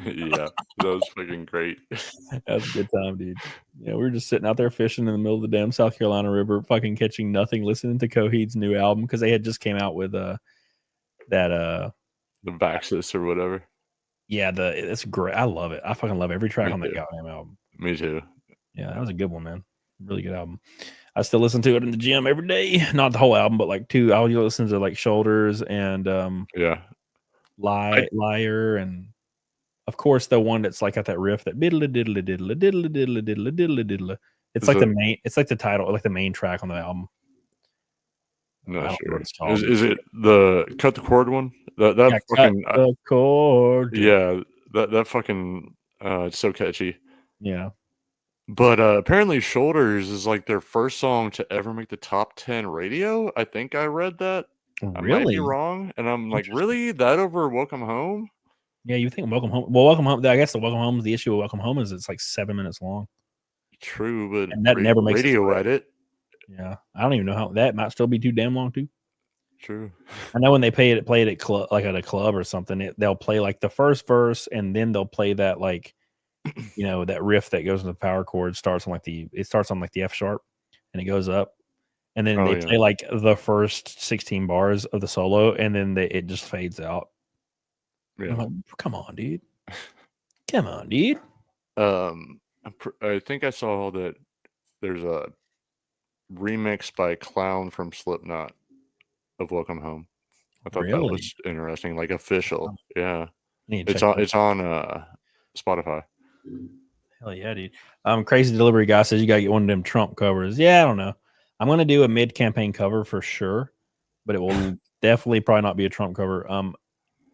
Yeah, that was fucking great. That was a good time, dude. Yeah, we were just sitting out there fishing in the middle of the damn South Carolina River, fucking catching nothing, listening to Coheed's new album because they had just came out with the Vaxis or whatever. Yeah, it's great. I love it. I fucking love every track on that goddamn album. Me too. Yeah, that was a good one, man. Really good album. I still listen to it in the gym every day. Not the whole album, but like two. I'll listen to like Shoulders and Liar, and of course the one that's like got that riff that diddle diddle diddle diddle diddle diddle diddle diddle. It's like the main. It's like the title, like the main track on the album. Not sure. Is it the Cut the Cord one? That fucking Cut the Cord. Yeah, that fucking it's so catchy. Yeah. But apparently Shoulders is like their first song to ever make the top 10 radio. I think I read that. Really? I might be wrong. And I'm like, really? That over Welcome Home? Yeah, you think Welcome Home. Well, Welcome Home, I guess the Welcome Home is the issue with Welcome Home is it's like 7 minutes long. True, but and that never makes radio edit. Yeah. I don't even know how that might still be too damn long too. True. I know when they play it at club, like at a club or something, they'll play like the first verse and then they'll play that like that riff that goes in the power chord starts on like the F sharp and it goes up, and then they play like the first 16 bars of the solo, and then it just fades out. Yeah. I'm like, come on, dude. Come on, dude. I think I saw that there's a remix by Clown from Slipknot of Welcome Home. I thought that was interesting, like official. Yeah, it's on Spotify. Hell yeah, dude. Crazy Delivery Guy says you gotta get one of them Trump covers. Yeah, I don't know. I'm gonna do a mid-campaign cover for sure, but it will definitely probably not be a Trump cover.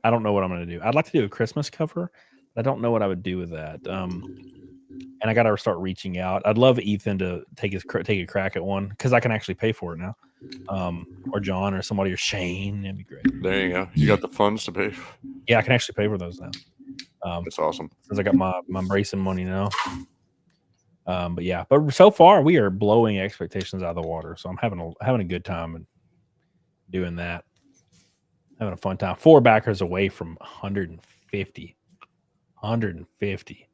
I don't know what I'm gonna do. I'd like to do a Christmas cover, but I don't know what I would do with that. And I gotta start reaching out. I'd love Ethan to take a crack at one because I can actually pay for it now. Or John or somebody or Shane. That'd be great. There you go. You got the funds to pay. Yeah, I can actually pay for those now. That's awesome. Since I got my bracing money now. But so far we are blowing expectations out of the water. So I'm having a good time and doing that. Having a fun time. 4 backers away from 150. 150.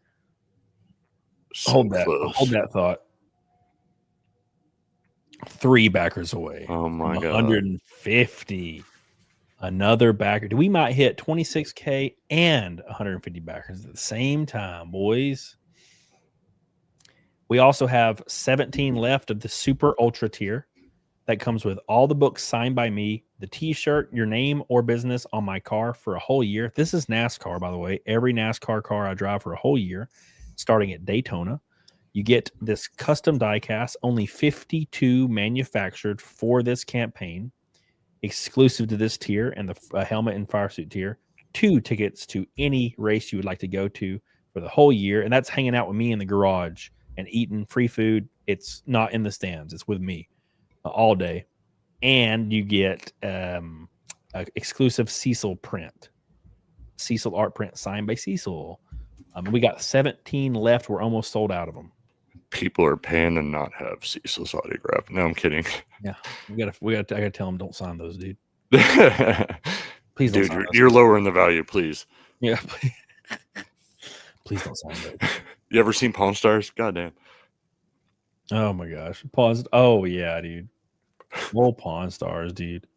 So hold that thought. 3 backers away. Oh my god. 150. Another backer. We might hit 26K and 150 backers at the same time, boys. We also have 17 left of the super ultra tier that comes with all the books signed by me, the t-shirt, your name or business on my car for a whole year. This is NASCAR, by the way. Every NASCAR car I drive for a whole year, starting at Daytona. You get this custom diecast, only 52 manufactured for this campaign, exclusive to this tier and the helmet and fire suit tier. 2 tickets to any race you would like to go to for the whole year, and that's hanging out with me in the garage and eating free food. It's not in the stands; it's with me all day. And you get an exclusive Cecil print, Cecil art print signed by Cecil. We got 17 left. We're almost sold out of them. People are paying to not have Cecil's autograph. No, I'm kidding. Yeah, I gotta tell them don't sign those, dude. Please, dude, you're lowering the value, please. Yeah, please don't sign those. You ever seen Pawn Stars? Goddamn. Oh my gosh, paused. Oh yeah, dude. Old Pawn Stars, dude.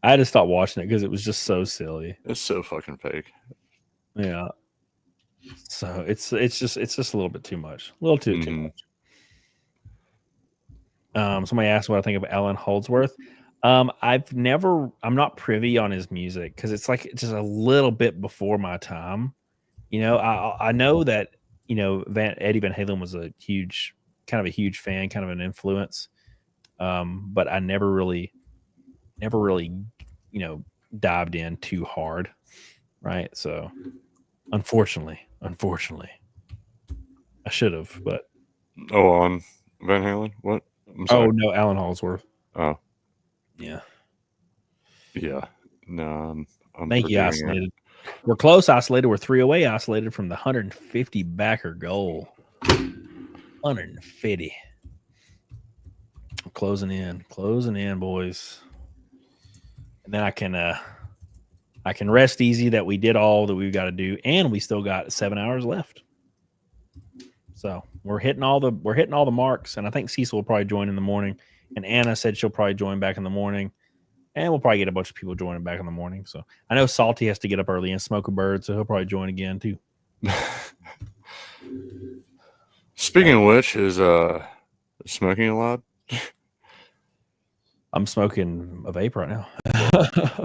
I had to stop watching it because it was just so silly. It's so fucking fake. Yeah. So it's just a little bit too much. A little too much. Somebody asked what I think of Alan Holdsworth. I'm not privy on his music because it's like just a little bit before my time. I know that Eddie Van Halen was a huge fan, kind of an influence. But I never really dived in too hard. Right. So unfortunately, I should have, but on Van Halen? What? Oh no, Alan Holdsworth. Oh. Yeah. Yeah. No, I'm thank you, Isolated. We're close isolated. We're 3 away isolated from the 150 backer goal. 150. Closing in, boys. And then I can rest easy that we did all that we've got to do, and we still got 7 hours left. So we're hitting all the marks, and I think Cecil will probably join in the morning. And Anna said she'll probably join back in the morning, and we'll probably get a bunch of people joining back in the morning. So I know Salty has to get up early and smoke a bird, so he'll probably join again too. Speaking of which, is smoking allowed? I'm smoking a vape right now.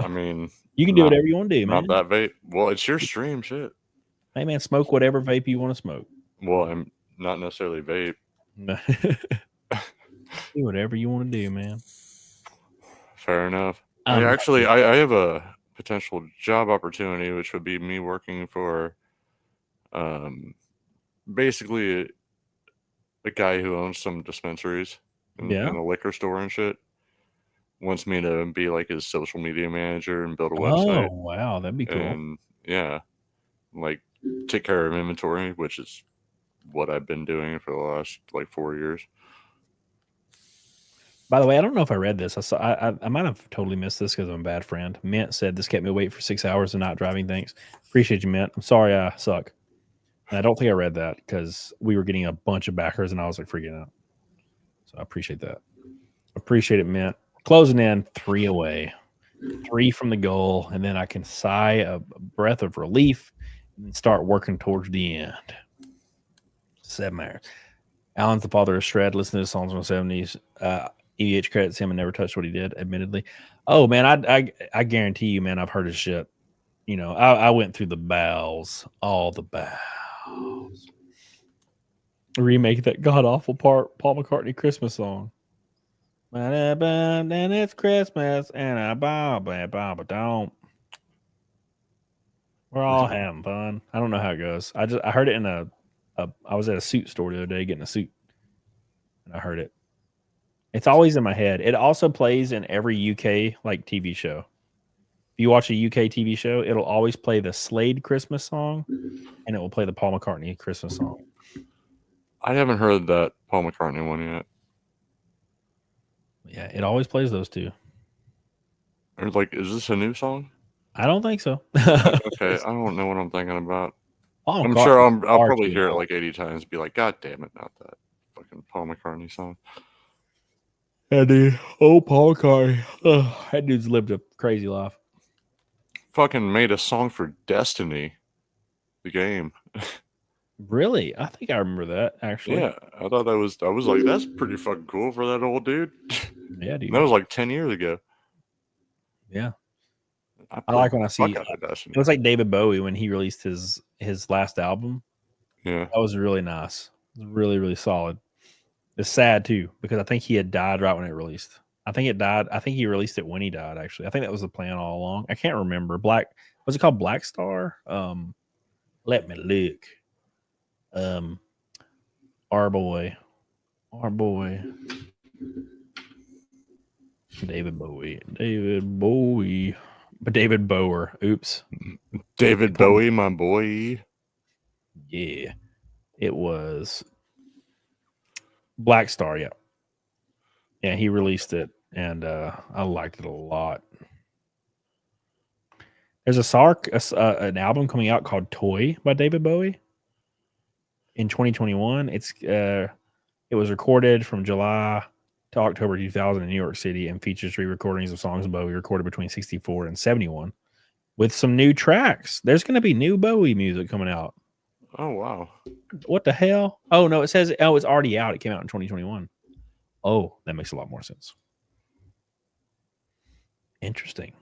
I mean, you can do whatever you want to do, man. Not that vape. Well, it's your stream, shit. Hey, man, smoke whatever vape you want to smoke. Well, I'm not necessarily vape. Do whatever you want to do, man. Fair enough. I have a potential job opportunity, which would be me working for basically a guy who owns some dispensaries in a liquor store and shit. Wants me to be like his social media manager and build a website. Oh, wow. That'd be cool. And yeah, like take care of inventory, which is what I've been doing for the last like 4 years. By the way, I don't know if I read this. I might have totally missed this because I'm a bad friend. Mint said this kept me awake for 6 hours and not driving. Thanks. Appreciate you, Mint. I'm sorry I suck. And I don't think I read that because we were getting a bunch of backers and I was like freaking out. So I appreciate that. Appreciate it, Mint. Closing in, 3 away. 3 from the goal, and then I can sigh a breath of relief and start working towards the end. 7 hours. Alan's the father of Shred. Listen to the songs from the 70s. EVH credits him and never touched what he did, admittedly. Oh, man, I guarantee you, man, I've heard his shit. You know, I went through the bowels, all the bowels. Remake that god-awful Paul McCartney Christmas song. And it's Christmas and I don't. We're all having fun. I don't know how it goes. I heard it in I was at a suit store the other day getting a suit, and I heard it. It's always in my head. It also plays in every UK like TV show. If you watch a UK TV show, it'll always play the Slade Christmas song, and it will play the Paul McCartney Christmas song. I haven't heard that Paul McCartney one yet. Yeah, it always plays those two. Or like, is this a new song? I don't think so. Okay, I don't know what I'm thinking about. I'm sure I'll probably hear it like 80 times and be like, God damn it, not that fucking Paul McCartney song. Yeah, dude. Oh, Paul McCartney. That dude's lived a crazy life. Fucking made a song for Destiny, the game. Really? I think I remember that, actually. Yeah, I thought I was like, that's pretty fucking cool for that old dude. Yeah, dude. And that was like 10 years ago. Yeah. I like when I see it was like David Bowie when he released his last album. Yeah. That was really nice. It was really, really solid. It's sad too, because I think he had died right when it released. I think it died. I think he released it when he died, actually. I think that was the plan all along. I can't remember. Was it called Black Star? Let me look. Our boy. David Bowie. But David Bower. Oops. David Bowie, my boy. Yeah. It was Black Star, yeah. Yeah, he released it, and I liked it a lot. There's an album coming out called Toy by David Bowie in 2021. It was recorded from July to October 2000 in New York City and features re-recordings of songs Bowie recorded between 64 and 71 with some new tracks. There's going to be new Bowie music coming out. Oh, wow. What the hell? Oh, no, it says, it's already out. It came out in 2021. Oh, that makes a lot more sense. Interesting.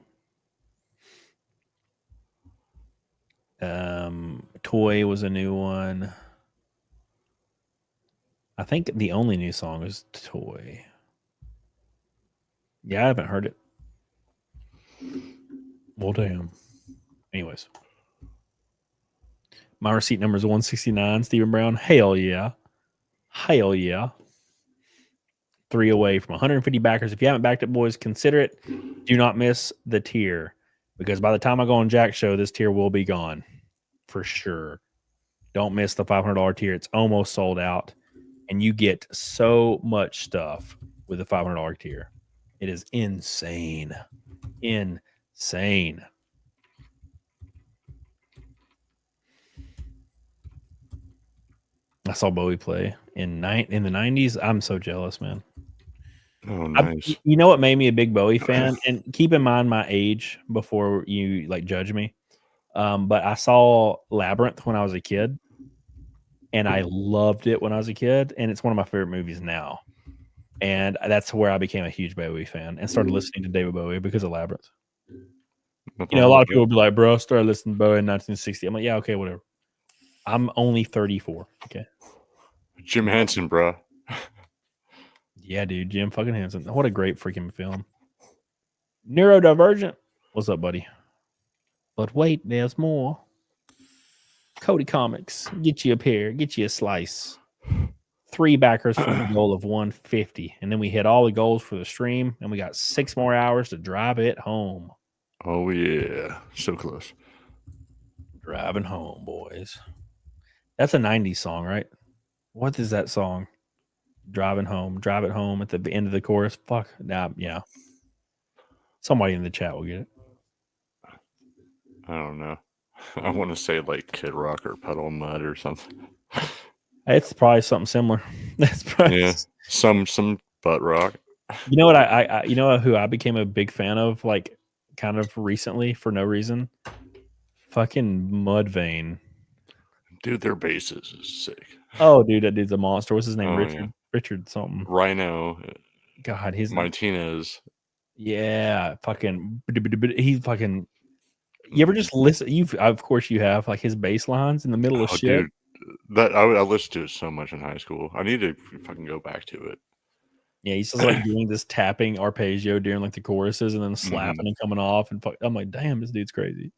Toy was a new one. I think the only new song is Toy. Yeah, I haven't heard it. Well, damn. Anyways. My receipt number is 169, Stephen Brown. Hell yeah. Hell yeah. 3 away from 150 backers. If you haven't backed it, boys, consider it. Do not miss the tier. because by the time I go on Jack's show, this tier will be gone for sure. Don't miss the $500 tier. It's almost sold out, and you get so much stuff with the $500 tier. It is insane. Insane. I saw Bowie play in the 90s. I'm so jealous, man. Oh, nice. You know what made me a big Bowie fan? And keep in mind my age before you like judge me. But I saw Labyrinth when I was a kid, and I loved it when I was a kid, and it's one of my favorite movies now. And that's where I became a huge Bowie fan and started listening to David Bowie because of Labyrinth. You know, a lot of people will be like, bro, I started listening to Bowie in 1960. I'm like, yeah, okay, whatever. I'm only 34. Okay. Jim Henson, bro. Yeah, dude. Jim fucking Henson. What a great freaking film. Neurodivergent. What's up, buddy? But wait, there's more. Cody Comics. Get you a pair. Get you a slice. 3 backers for the goal of 150. And then we hit all the goals for the stream. And we got 6 more hours to drive it home. Oh, yeah. So close. Driving home, boys. That's a 90s song, right? What is that song? Driving home. Drive it home at the end of the chorus. Fuck. Nah, yeah. Somebody in the chat will get it. I don't know. I want to say like Kid Rock or Pedal Mud or something. It's probably something similar. That's probably some butt rock. You know what? I you know who I became a big fan of, like kind of recently for no reason. Fucking Mudvayne. Dude, their basses is sick. Oh, dude, that dude's a monster. What's his name? Oh, Richard. yeah. Richard something. Rhino. God, his Martinez. Yeah, fucking. He fucking. You ever just listen? Of course you have, like his bass lines in the middle of shit. Dude, that I listened to it so much in high school. I need to fucking go back to it. Yeah, he's just like doing this tapping arpeggio during like the choruses and then slapping and coming off, and I'm like, damn, this dude's crazy.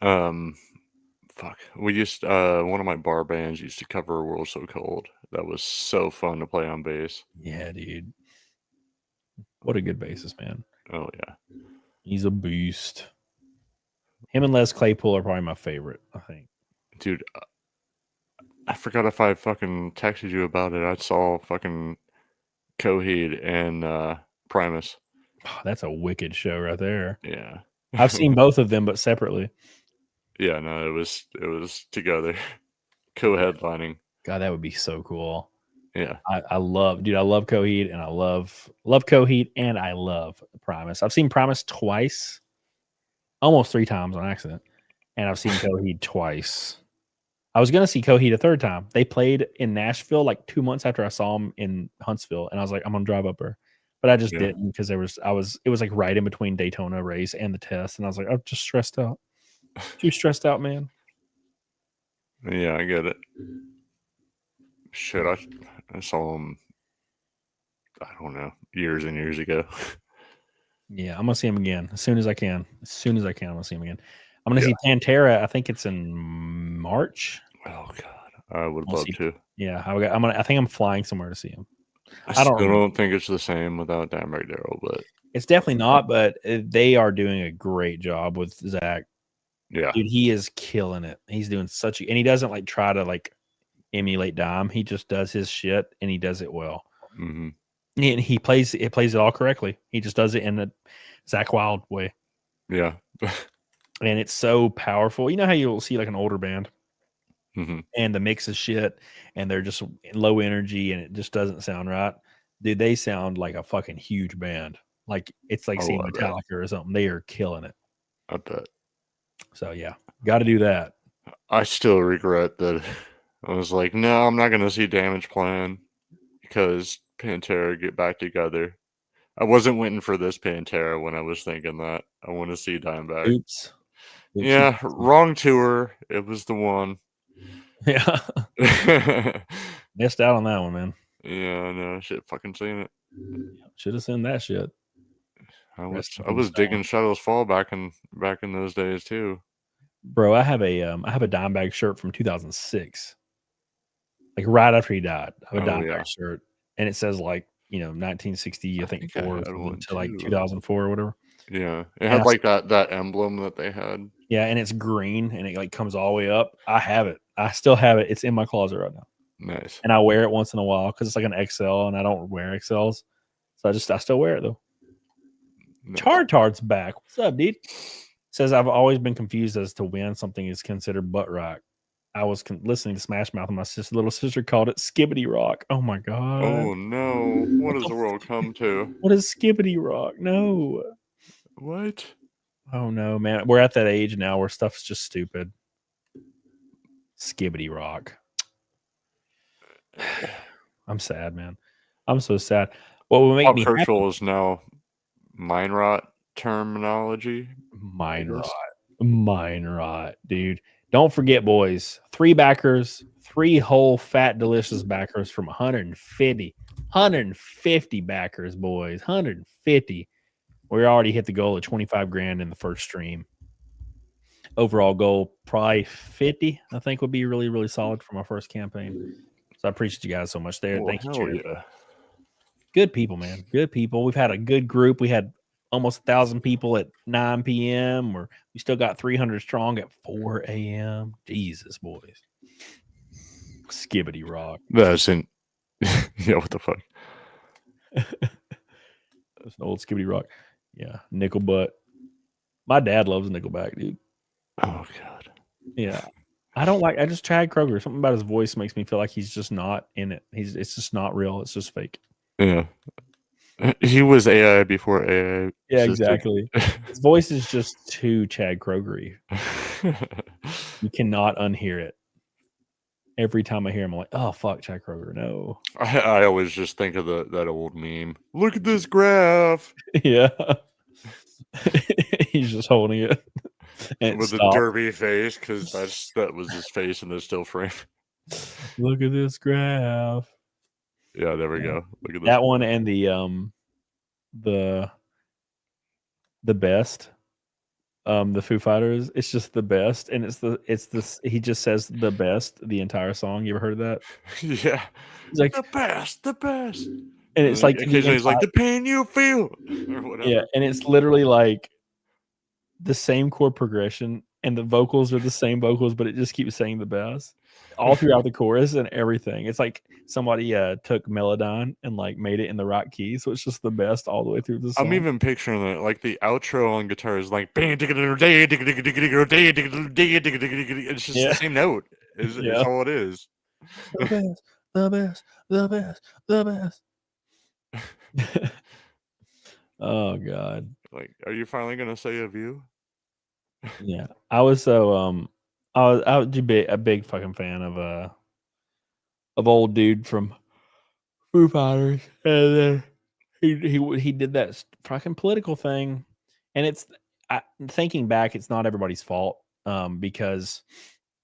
Fuck. We used one of my bar bands used to cover "A World So Cold." That was so fun to play on bass. Yeah, dude. What a good bassist, man. Oh yeah, he's a beast. Him and Les Claypool are probably my favorite, I think. Dude, I forgot if I fucking texted you about it. I saw fucking Coheed and Primus. Oh, that's a wicked show right there. Yeah. I've seen both of them, but separately. Yeah, no, it was together. Co-headlining. God, that would be so cool. Yeah. I love Coheed, and I love Coheed, and I love Primus. I've seen Primus twice. Almost 3 times on accident. And I've seen Coheed twice. I was going to see Coheed a 3rd time. They played in Nashville like 2 months after I saw them in Huntsville. And I was like, I'm going to drive up there. But I just didn't because it was like right in between Daytona race and the test. And I was like, I'm just stressed out. Too stressed out, man. Yeah, I get it. Shit, I saw them, I don't know, years and years ago. Yeah, I'm gonna see him again as soon as I can. As soon as I can, I'm gonna see him again. I'm gonna see Pantera. I think it's in March. Oh God, I would love to. Yeah, I think I'm flying somewhere to see him. I don't think it's the same without Dimebag Darrell, but it's definitely not. But they are doing a great job with Zach. Yeah, dude, he is killing it. He's doing and he doesn't like try to like emulate Dime. He just does his shit and he does it well. Mm-hmm. And he plays it all correctly. He just does it in a Zach Wild way. Yeah. And it's so powerful. You know how you'll see like an older band and the mix is shit and they're just low energy and it just doesn't sound right. Dude, they sound like a fucking huge band. Like it's like seeing Metallica or something. They are killing it. I bet. So yeah, got to do that. I still regret that. I was like, no, I'm not going to see Damage Plan because Pantera get back together. I wasn't waiting for this Pantera when I was thinking that. I want to see Dimebag. Oops. Yeah, wrong tour. It was the one. Yeah. Missed out on that one, man. Yeah, I know. Shit, fucking seen it. Should have seen that shit. I was digging Shadows Fall back in those days too. Bro, I have a Dimebag shirt from 2006. Like right after he died. I have a Dimebag shirt. And it says like, 1960, I think 4 to like 2004 or whatever. Yeah, it And had I like that emblem that they had. Yeah, and it's green and it like comes all the way up. I have it. I still have it. It's in my closet right now. Nice. And I wear it once in a while because it's like an XL and I don't wear XLs. So I still wear it though. Nice. Chartard's back. What's up, dude? Says I've always been confused as to when something is considered butt rock. I was listening to Smash Mouth and my little sister called it skibbity rock. Oh my god. Oh no. What has the world come to? What is skibbity rock? No. What? Oh no, man. We're at that age now where stuff's just stupid. Skibbity rock. I'm sad, man. I'm so sad. What will make Pop me Herschel happy? is now mine rot terminology. Mine rot, dude. Don't forget, boys. 3 backers, 3 whole fat delicious backers from 150 backers, boys. 150. We already hit the goal of 25 grand in the first stream. Overall goal, probably 50, I think would be really, really solid for my first campaign. So I appreciate you guys so much there. Well, Thank you, hell Jared. yeah. Good people, man. Good people. We've had a good group. We had almost 1,000 people at 9 p.m. We still got 300 strong at 4 a.m. Jesus, boys. Skibbity rock. That's in. Yeah, what the fuck? That's an old skibbity rock. Yeah, nickel butt. My dad loves Nickelback, dude. Oh god. Yeah. I just Chad Kroger. Something about his voice makes me feel like he's just not in it. It's just not real. It's just fake. Yeah. He was AI before AI. Yeah, existed. exactly. His voice is just too Chad Krogery. You cannot unhear it. Every time I hear him, I'm like, oh fuck, Chad Kroger. No. I always just think of that old meme. Look at this graph. Yeah. He's just holding it. And With a derby face, because that was his face in the still frame. Look at this graph. Yeah, there we go. Look at this. That one and the best. The Foo Fighters. It's just the best, and it's this. He just says the best the entire song. You ever heard of that? Yeah, he's like the best, and it's like occasionally he's like the pain you feel, or whatever. Yeah, and it's literally like the same chord progression, and the vocals are the same vocals, but it just keeps saying the best all throughout the chorus and everything. It's like somebody took Melodyne and like made it in the right key, so it's just the best all the way through the song. I'm even picturing that, like the outro on guitar is like it's just the same note. Is all it is. The best. Oh god. Like, are you finally gonna say a view? Yeah, I was so I was a big fucking fan of old dude from Foo Fighters, and then he did that fucking political thing, and thinking back, it's not everybody's fault, because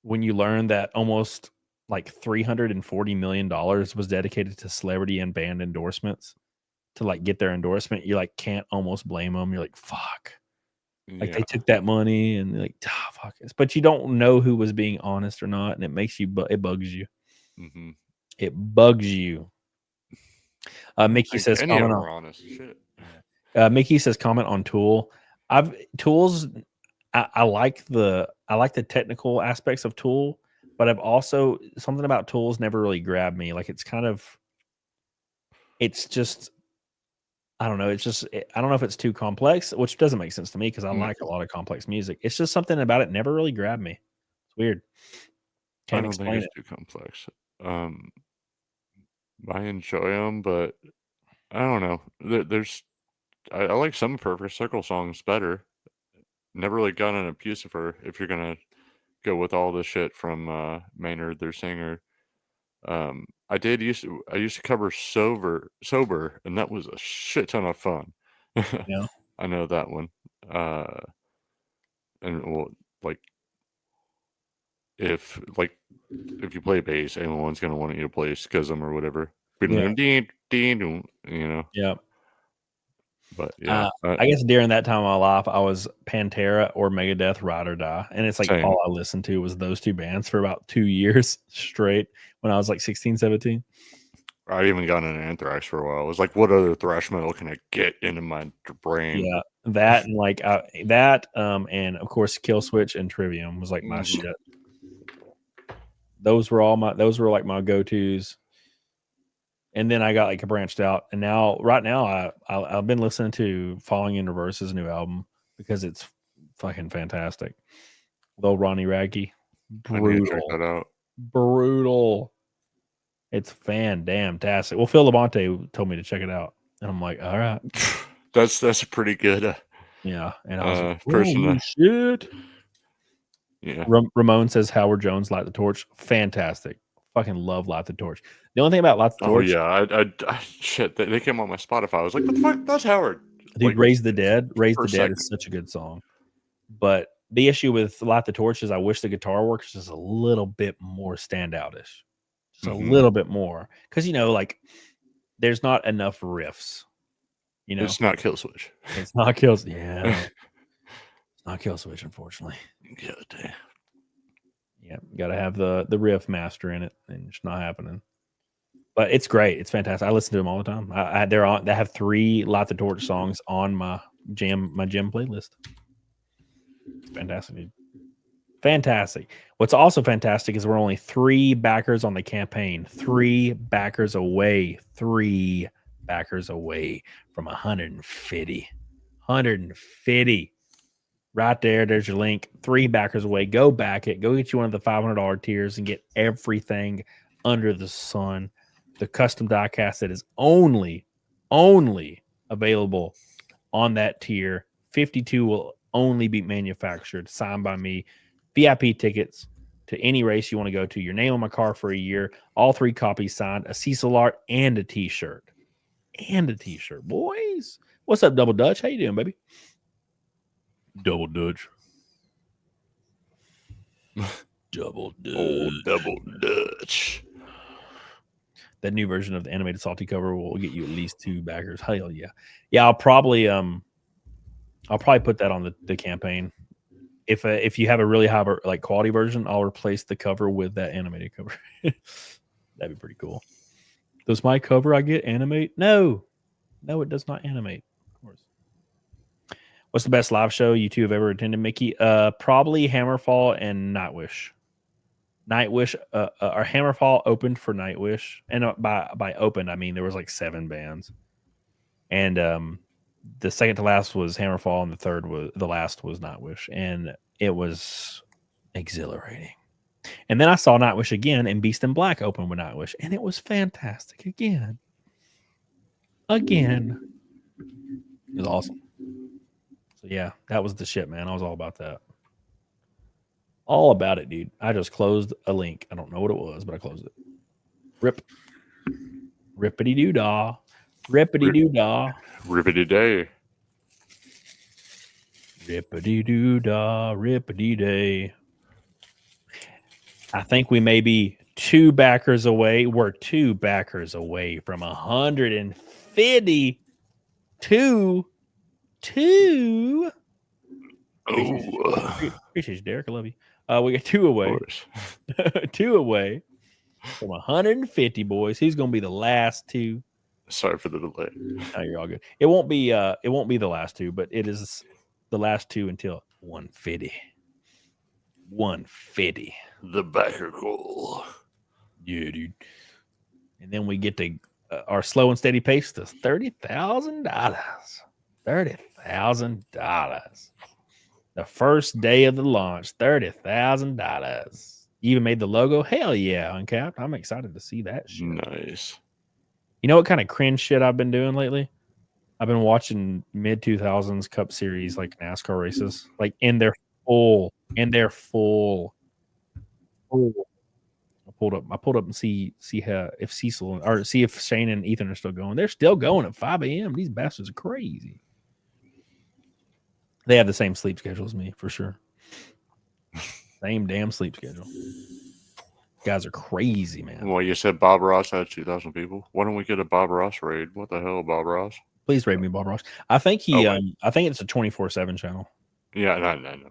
when you learn that almost like $340 million was dedicated to celebrity and band endorsements to like get their endorsement, you like can't almost blame them. You're like, fuck. Like they took that money and like, fuck it. But you don't know who was being honest or not, and it makes you, it bugs you. Mm-hmm. It bugs you. Mickey says comment on honest shit. Mickey says comment on Tool. Tools. I like the technical aspects of Tool, but I've also something about Tools never really grabbed me. Like it's just. I don't know. It's just, I don't know if it's too complex, which doesn't make sense to me because I like a lot of complex music. It's just something about it never really grabbed me. It's weird. Can't explain it. Too complex. I enjoy them, but I don't know. I like some Perfect Circle songs better. Never really got an Abusifer if you're gonna go with all the shit from Maynard, their singer. I used to cover sober, and that was a shit ton of fun. Yeah, I know that one. And well, like if you play bass, anyone's gonna want you to play Schism or whatever. Yeah. You know. Yeah. But yeah, I guess during that time of my life, I was Pantera or Megadeth, Ride or Die, and it's like Same. all I listened to was those two bands for about 2 years straight when I was like 16, 17. I even got into Anthrax for a while. I was like, what other thrash metal can I get into my brain? Yeah, That and like that, and of course, Kill Switch and Trivium was like my shit. Those were like my go-tos. And then I got like branched out, and right now I've been listening to Falling in Reverse's new album because it's fucking fantastic. Little Ronnie Radke, brutal. Check that out. Brutal. It's fantastic. Well, Phil Labonte told me to check it out, and I'm like, all right, that's pretty good. Yeah, and I was like, person. holy shit. Yeah. Ramon says Howard Jones Light the Torch. Fantastic. Fucking love Light the Torch. The only thing about Light the Torch. Oh yeah, I shit. They came on my Spotify. I was like, what the fuck? That's Howard. Dude, like, Raise the Dead. Raise the Dead second. is such a good song. But the issue with Light the Torch is I wish the guitar work is just a little bit more standoutish. Just a little bit more. Because, like, there's not enough riffs. It's not Kill Switch. It's not Kill Switch. Yeah. It's not Kill Switch, unfortunately. God damn. Yeah, got to have the riff master in it, and it's not happening. But it's great. It's fantastic. I listen to them all the time. They have 3 Light the Torch songs on my jam playlist. It's fantastic, dude. Fantastic. What's also fantastic is we're only 3 backers on the campaign. 3 backers away. 3 backers away from 150. 150. Right there. There's your link. 3 backers away. Go back it. Go get you one of the $500 tiers and get everything under the sun. The custom diecast that is only available on that tier. 52 will only be manufactured, signed by me. VIP tickets to any race you want to go to. Your name on my car for a year. All 3 copies signed. A Cecil art and a t-shirt. Boys. What's up, Double Dutch? How you doing, baby? Double Dutch. Double Dutch. Oh, Double Dutch. That new version of the animated salty cover will get you at least 2 backers. Hell yeah. Yeah, I'll probably put that on the campaign. If you have a really high like quality version, I'll replace the cover with that animated cover. That'd be pretty cool. Does my cover I get animate? No, it does not animate. Of course. What's the best live show you 2 have ever attended, Mickey? Probably Hammerfall and Nightwish. Nightwish, or Hammerfall opened for Nightwish, and by opened I mean there was like 7 bands, and the second to last was Hammerfall, and the last was Nightwish, and it was exhilarating. And then I saw Nightwish again, and Beast in Black opened with Nightwish, and it was fantastic again. It was awesome. So yeah, that was the shit, man. I was all about that. All about it, dude. I just closed a link. I don't know what it was, but I closed it. Rip. Rippity doo dah. Rippity doo dah. Rippity day. Rippity doo dah. Rippity day. I think we may be 2 backers away. We're 2 backers away from 150. Two. Appreciate you, Derek. I love you. We got 2 away. 2 away from 150, boys. Who's going to be the last 2? Sorry for the delay. No, you're all good. It won't be the last 2, but it is the last 2 until 150. 150. The backer goal. Yeah, dude. And then we get to our slow and steady pace to $30,000. $30,000. The first day of the launch, $30,000. You even made the logo. Hell yeah, Uncapped. I'm excited to see that shit. Nice. You know what kind of cringe shit I've been doing lately? I've been watching mid 2000s Cup Series like NASCAR races, like in their full. I pulled up and see how if Cecil or see if Shane and Ethan are still going. They're still going at 5 a.m. These bastards are crazy. They have the same sleep schedule as me, for sure. Same damn sleep schedule. Guys are crazy, man. Well, you said Bob Ross had 2,000 people. Why don't we get a Bob Ross raid? What the hell, Bob Ross? Please raid me, Bob Ross. I think I think it's a 24/7 channel. Yeah, no.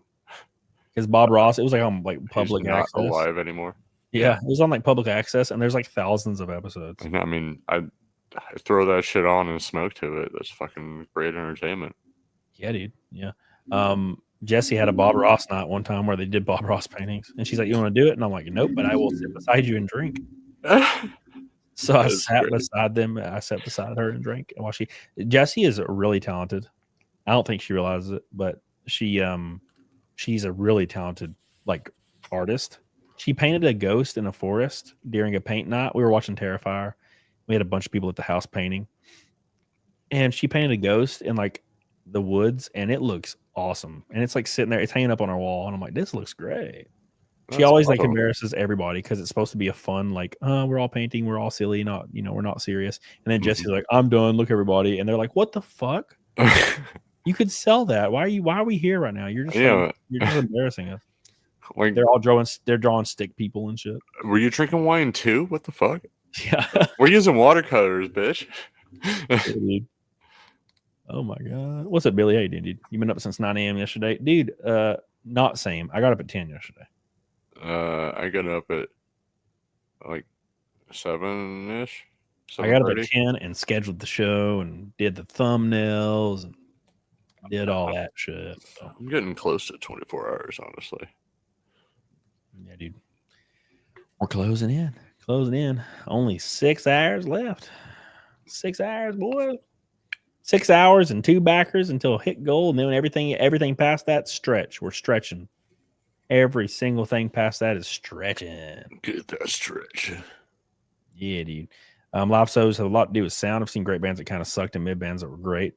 Because Bob Ross, it was like on like public He's not access. alive anymore. Yeah, it was on like public access, and there's like thousands of episodes. I mean, I throw that shit on and smoke to it. That's fucking great entertainment. Yeah, dude. Yeah. Jesse had a Bob Ross night one time where they did Bob Ross paintings, and she's like, "You want to do it?" And I'm like, "Nope, but I will sit beside you and drink." So I That's sat great. beside them. I sat beside her and drank. And while Jessie is really talented. I don't think she realizes it, but she's a really talented like artist. She painted a ghost in a forest during a paint night. We were watching Terrifier. We had a bunch of people at the house painting, and she painted a ghost in like the woods, and it looks awesome. And it's like sitting there, it's hanging up on our wall, and I'm like, this looks great. She That's always like awesome. embarrasses everybody because it's supposed to be a fun, like, we're all painting, we're all silly, not we're not serious. And then Jesse's like, I'm done. Look, everybody, and they're like, what the fuck? You could sell that. Why are we here right now? You're just like, you're just embarrassing us. Like they're drawing stick people and shit. Were you drinking wine too? What the fuck? Yeah. We're using watercolors, bitch. Dude. Oh my god. What's up, Billy? How you doing, dude? You been up since 9 a.m. yesterday? Dude, not same. I got up at 10 yesterday. I got up at like 7-ish. I got up at 10 and scheduled the show and did the thumbnails and did all that shit. So. I'm getting close to 24 hours, honestly. Yeah, dude. We're closing in. Closing in. Only 6 hours left. 6 hours, boy. 6 hours and 2 backers until hit goal. And then everything past that, stretch. We're stretching. Every single thing past that is stretching. Get that stretch. Yeah, dude. Live shows have a lot to do with sound. I've seen great bands that kind of sucked and mid bands that were great.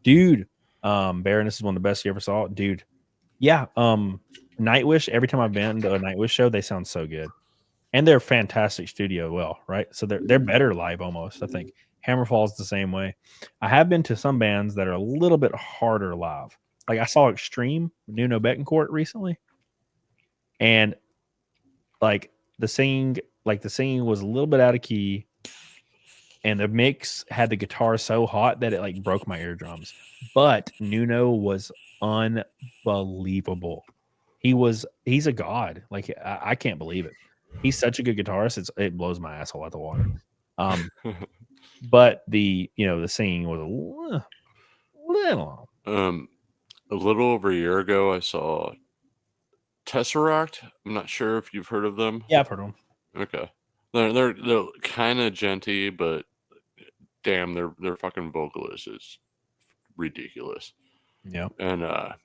Dude, Baron, this is one of the best you ever saw. Dude. Yeah. Nightwish, every time I've been to a Nightwish show, they sound so good. And they're fantastic studio well, right? So they're better live almost, I think. Hammerfall's the same way. I have been to some bands that are a little bit harder live. Like I saw Extreme, Nuno Betancourt recently. And like the singing was a little bit out of key, and the mix had the guitar so hot that it like broke my eardrums. But Nuno was unbelievable. He's a god. Like I can't believe it. He's such a good guitarist. It blows my asshole out the water. But the singing was a little. A little over a year ago, I saw Tesseract. I'm not sure if you've heard of them. Yeah, I've heard of them. Okay, they're kind of genty, but damn, their fucking vocalist is ridiculous. Yeah, and I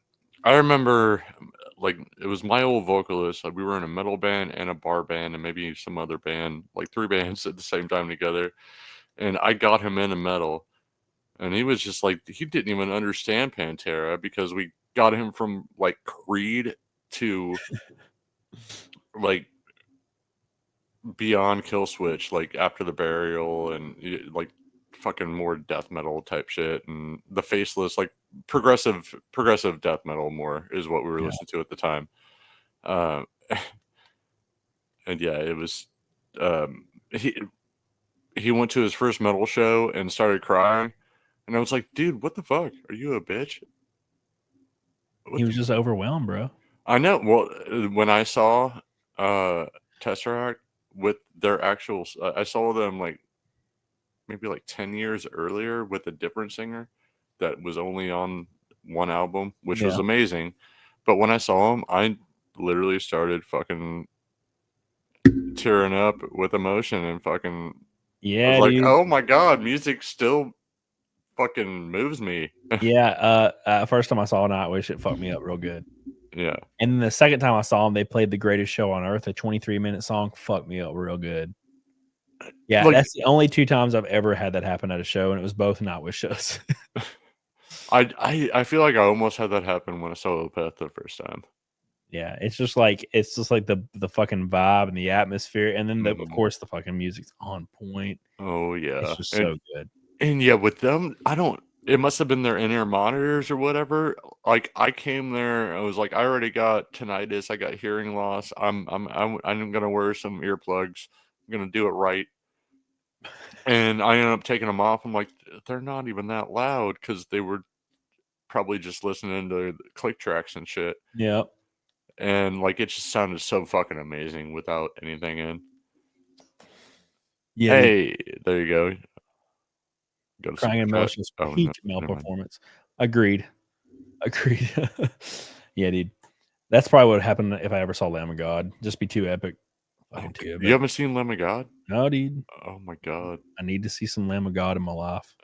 remember like it was my old vocalist. Like, we were in a metal band and a bar band and maybe some other band, like 3 bands at the same time together. And I got him into metal, and he was just like, he didn't even understand Pantera because we got him from like Creed to like beyond Killswitch, like After the Burial, and like fucking more death metal type shit, and the Faceless, like progressive death metal more is what we were listening to at the time. And yeah, it was he went to his first metal show and started crying, and I was like, dude, what the fuck? Are you a bitch? He was just overwhelmed, bro. I know. Well, when I saw Tesseract with their actual, I saw them like maybe like 10 years earlier with a different singer that was only on one album, which was amazing. But when I saw him, I literally started fucking tearing up with emotion and fucking I was like, dude. oh my god, music still fucking moves me. First time I saw Nightwish, it fucked me up real good. Yeah. And then the second time I saw them, they played The Greatest Show on Earth, a 23-minute song, fucked me up real good. Yeah, like, that's the only 2 times I've ever had that happen at a show, and it was both Nightwish shows. I feel like I almost had that happen when I saw Opeth the first time. Yeah, it's just like the fucking vibe and the atmosphere, and then of course the fucking music's on point. Oh yeah, it's just so good. And yeah, with them, it must have been their in-ear monitors or whatever. Like I came there, I was like, I already got tinnitus, I got hearing loss. I'm gonna wear some earplugs. I'm gonna do it right. And I ended up taking them off. I'm like, they're not even that loud because they were probably just listening to click tracks and shit. Yeah. And like it just sounded so fucking amazing without anything in. Yeah. Hey, there you go. Crying Emotions peak male performance. Agreed. Agreed. Yeah, dude. That's probably what would happen if I ever saw Lamb of God. Just be too epic. Fucking too epic. You haven't seen Lamb of God? No, dude. Oh my god. I need to see some Lamb of God in my life.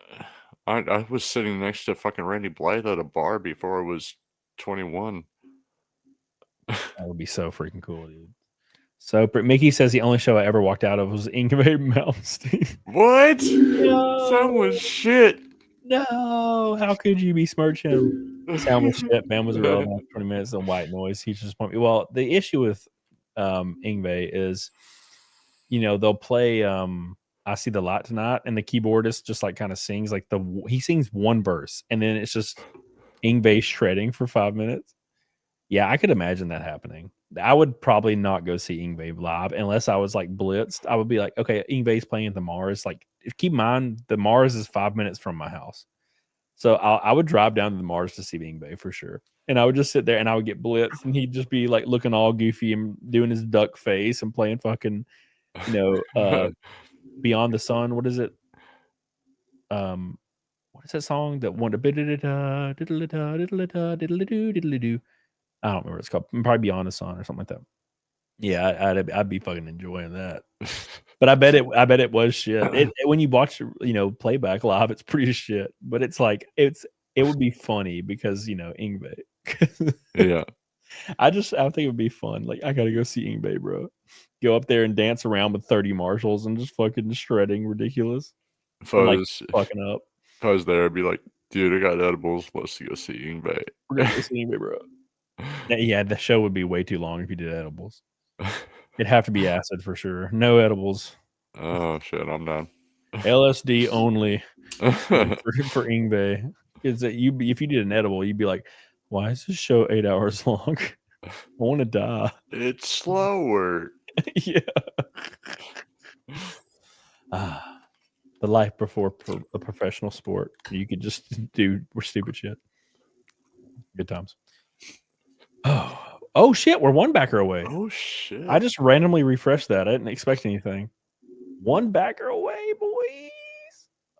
I was sitting next to fucking Randy Blythe at a bar before I was 21. That would be so freaking cool, dude. So Mickey says the only show I ever walked out of was Ingve Malmsteen. What? No. Sound was shit. No, how could you besmirch him? Sound was shit. Man was irrelevant. 20 minutes of white noise. He just want me. Well, the issue with Ingve is, they'll play I See the Light Tonight, and the keyboardist just like kind of sings like he sings one verse, and then it's just Ingve shredding for 5 minutes. Yeah, I could imagine that happening. I would probably not go see Ingve live unless I was like blitzed. I would be like, okay, Ingve's playing at the Mars. Like, keep in mind, the Mars is 5 minutes from my house. So I would drive down to the Mars to see Ingve for sure. And I would just sit there and I would get blitzed, and he'd just be like looking all goofy and doing his duck face and playing fucking, Beyond the Sun. What is it? What is that song? That one? I don't remember what it's called. Probably Beyond the Sun or something like that. Yeah, I'd be fucking enjoying that. But I bet it was shit. When you watch playback live, it's pretty shit. But it's like it would be funny because Ingve. Yeah. I think it would be fun. Like, I gotta go see Ingve, bro. Go up there and dance around with 30 marshals and just fucking shredding ridiculous. If I was there, I'd be like, dude, I got edibles. Let's go see Ingve. We're gonna go see Ingve, bro. Yeah, the show would be way too long if you did edibles. It'd have to be acid for sure. No edibles. Oh shit, I'm done. LSD only for Ingve. Is that if you did an edible, you'd be like, why is this show 8 hours long? I want to die. It's slower. Yeah. The life before a professional sport. You could just do stupid shit. Good times. Oh shit, we're one backer away. Oh shit. I just randomly refreshed that. I didn't expect anything. One backer away, boys.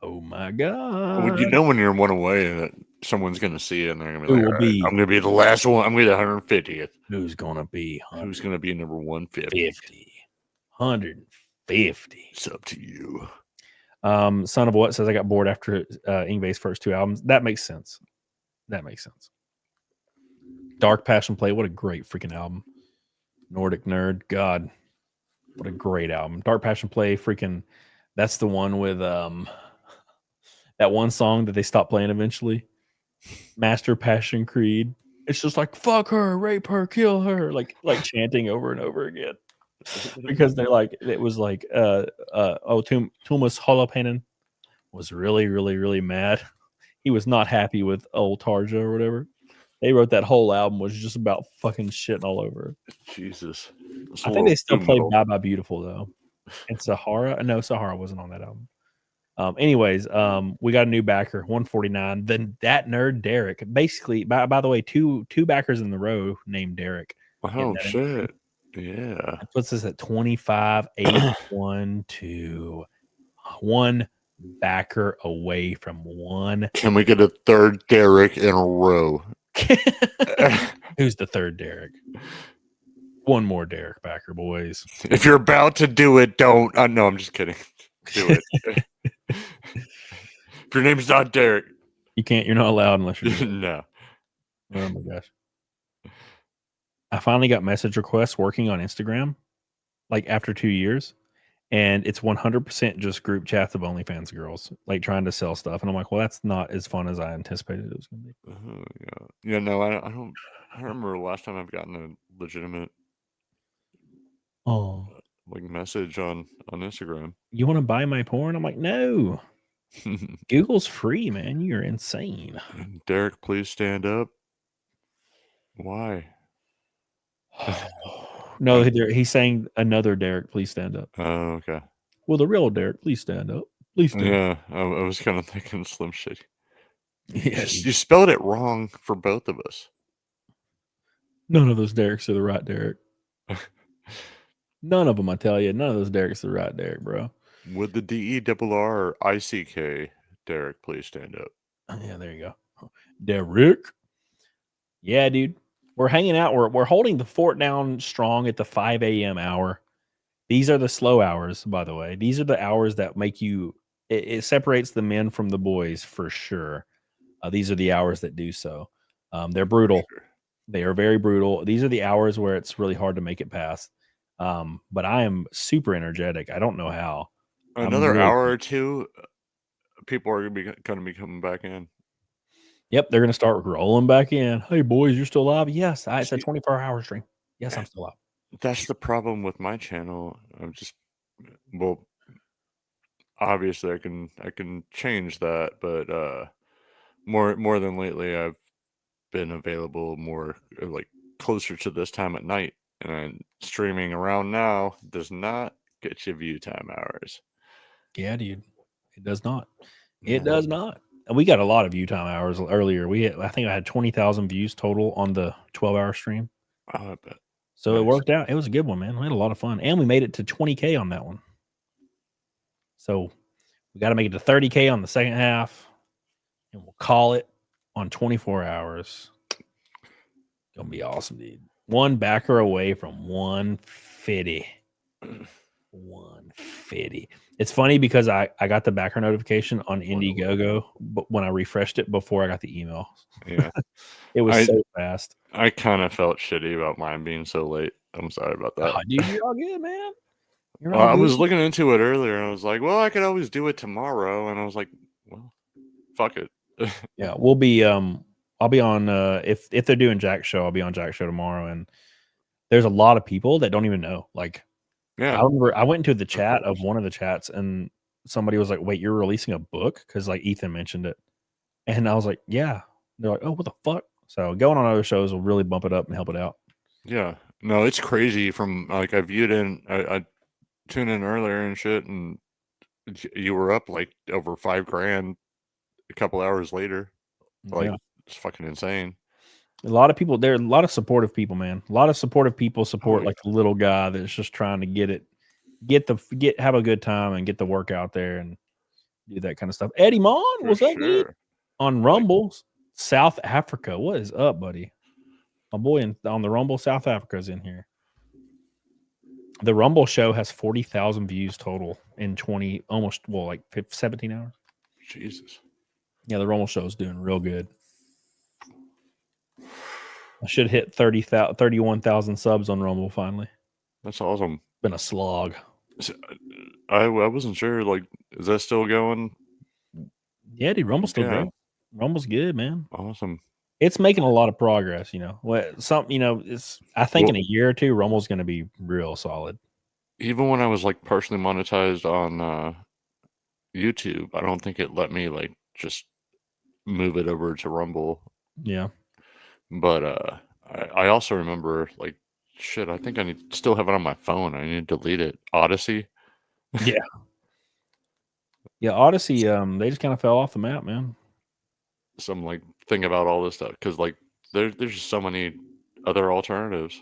Oh my god. Well, when you're one away that someone's gonna see it and they're gonna be like, right, I'm gonna be the last one. I'm gonna be the 150th. Who's gonna be number 150? 150. It's up to you. Son of What says I got bored after Ingve's first 2 albums. That makes sense. Dark Passion Play, what a great freaking album. Nordic Nerd, God, what a great album. Dark Passion Play, freaking, that's the one with that one song that they stopped playing eventually. Master Passion Creed. It's just like, fuck her, rape her, kill her, like chanting over and over again. Because they're like, it was like Tuomas Holopainen was really, really, really mad. He was not happy with old Tarja or whatever. They wrote that whole album was just about fucking shitting all over. Jesus. I think they still play Bye Bye Beautiful though. And Sahara. No, Sahara wasn't on that album. Anyways, we got a new backer, 149. Then that nerd Derek. Basically, by the way, two backers in the row named Derek. Oh shit. Yeah. That puts us at 25, 81 to 1 backer away from one. Can we get a third Derek in a row? Who's the third Derek? One more Derek backer, boys. If you're about to do it, don't. No, I'm just kidding. Do it. If your name's not Derek, you can't. You're not allowed unless you're. No. Oh my gosh. I finally got message requests working on Instagram, like after 2 years, and it's 100% just group chats of OnlyFans girls, like trying to sell stuff. And I'm like, well, that's not as fun as I anticipated it was going to be. Yeah. No, I don't remember the last time I've gotten a legitimate message on Instagram. You want to buy my porn? I'm like, no. Google's free, man. You're insane. Derek, please stand up. Why? No, he's saying another Derek, please stand up. Oh, okay. Well, the real Derek, please stand up. Please stand up. Yeah, I was kind of thinking Slim Shady. Yes. You spelled it wrong for both of us. None of those Dereks are the right Derek. None of them, I tell you. None of those Dereks are the right Derek, bro. Would the DERRICK Derek please stand up? Yeah, there you go. Derek. Yeah, dude. We're hanging out. We're holding the fort down strong at the 5 a.m. hour. These are the slow hours, by the way. These are the hours that make you. It separates the men from the boys for sure. These are the hours that do so. They're brutal. Sure. They are very brutal. These are the hours where it's really hard to make it past. But I am super energetic. I don't know how. Another really hour or two, people are going to be coming back in. Yep, they're going to start rolling back in. Hey, boys, you're still alive? Yes, it's a 24-hour stream. Yes, I'm still alive. That's the problem with my channel. I'm just, well, obviously I can change that, but more than lately, I've been available more like closer to this time at night, and streaming around now does not get you view time hours. Yeah, dude, it does not. It does not. And we got a lot of view time hours earlier. I think I had 20,000 views total on the 12-hour stream. I bet. So it worked out. It was a good one, man. We had a lot of fun, and we made it to 20K on that one. So we got to make it to 30K on the second half, and we'll call it on 24 hours. Gonna be awesome, dude. One backer away from 150. 150. It's funny because I got the backer notification on Indiegogo, but when I refreshed it before I got the email. Yeah. It was so fast. I kind of felt shitty about mine being so late. I'm sorry about that. Oh, dude, you're all good, man. Well, I was looking into it earlier, and I was like, well, I could always do it tomorrow. And I was like, well, fuck it. Yeah, we'll be I'll be on if they're doing Jack's show, I'll be on Jack's show tomorrow, and there's a lot of people that don't even know. Like, yeah, I remember I went into the chat of one of the chats, and somebody was like, wait, you're releasing a book? Because like Ethan mentioned it. And I was like, yeah. They're like, oh, what the fuck? So going on other shows will really bump it up and help it out. Yeah. No, it's crazy. From like I tuned in earlier and shit, and you were up like over $5,000 a couple hours later. Like, it's fucking insane. A lot of people, there are a lot of supportive people, man. A lot of supportive people support like the little guy that's just trying to have a good time and get the work out there and do that kind of stuff. Eddie Mon, what's up, dude? On Rumble, South Africa. What is up, buddy? My boy on the Rumble, South Africa's in here. The Rumble show has 40,000 views total in 17 hours. Jesus. Yeah, the Rumble show is doing real good. I should hit 31,000 subs on Rumble finally. That's awesome. Been a slog. I wasn't sure. Like, is that still going? Yeah, dude, Rumble's still great. Rumble's good, man. Awesome. It's making a lot of progress. You know, I think in a year or two, Rumble's going to be real solid. Even when I was like partially monetized on YouTube, I don't think it let me like just move it over to Rumble. Yeah. But I also remember like shit. I think I still have it on my phone. I need to delete it. Odyssey. Yeah. Yeah, Odyssey. They just kind of fell off the map, man. Some like thing about all this stuff because like there's just so many other alternatives.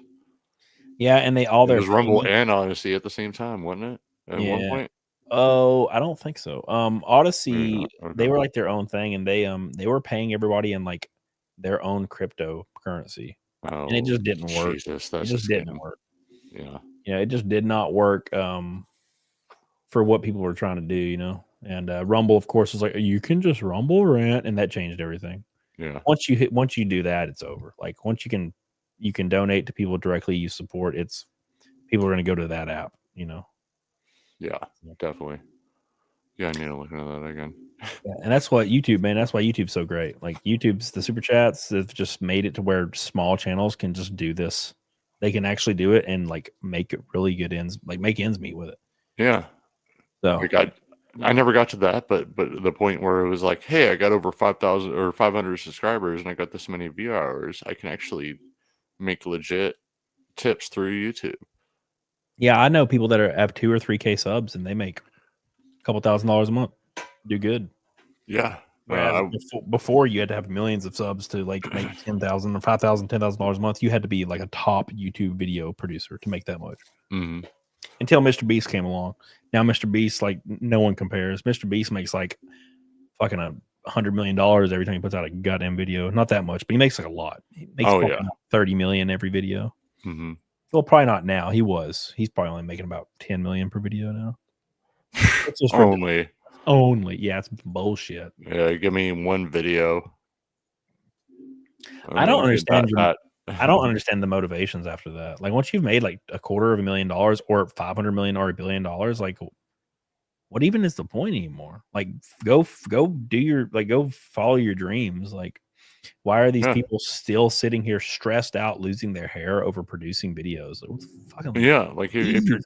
Yeah, and it was Rumble and Odyssey at the same time, wasn't it? At one point. Oh, I don't think so. Odyssey, they were like their own thing, and they were paying everybody in like their own cryptocurrency, and it just didn't work. Jesus, it just didn't work. Yeah, it just did not work for what people were trying to do, you know. And Rumble, of course, was like you can just Rumble rant, and that changed everything. Yeah. Once you do that, it's over. Like once you can donate to people directly you support, people are going to go to that app, you know. Yeah, definitely. Yeah, I need to look into that again. Yeah, and that's what YouTube, man. That's why YouTube's so great. Like YouTube's the super chats have just made it to where small channels can just do this. They can actually do it and like make it really good make ends meet with it. Yeah. So I never got to that, but the point where it was like, hey, I got over 5,000 or 500 subscribers and I got this many view hours. I can actually make legit tips through YouTube. Yeah, I know people that have 2 or 3K subs and they make a couple $1,000s a month. Do good. Yeah. Before you had to have millions of subs to like make $10,000 or $5,000, $10,000 a month. You had to be like a top YouTube video producer to make that much. Mm-hmm. Until Mr. Beast came along. Now Mr. Beast, like no one compares. Mr. Beast makes like fucking $100 million every time he puts out a goddamn video. Not that much, but he makes like a lot. He makes Oh, probably yeah. about 30 million every video. Mm-hmm. Well, probably not now. He's probably only making about 10 million per video now. It's just only. Yeah, it's bullshit. Yeah, give me one video. I don't understand I don't understand the motivations after that. Like once you've made like $250,000 or $500 million or $1 billion, like what even is the point anymore? Like go do your go follow your dreams. Like why are these people still sitting here stressed out losing their hair over producing videos? Like, what the fucking like if you're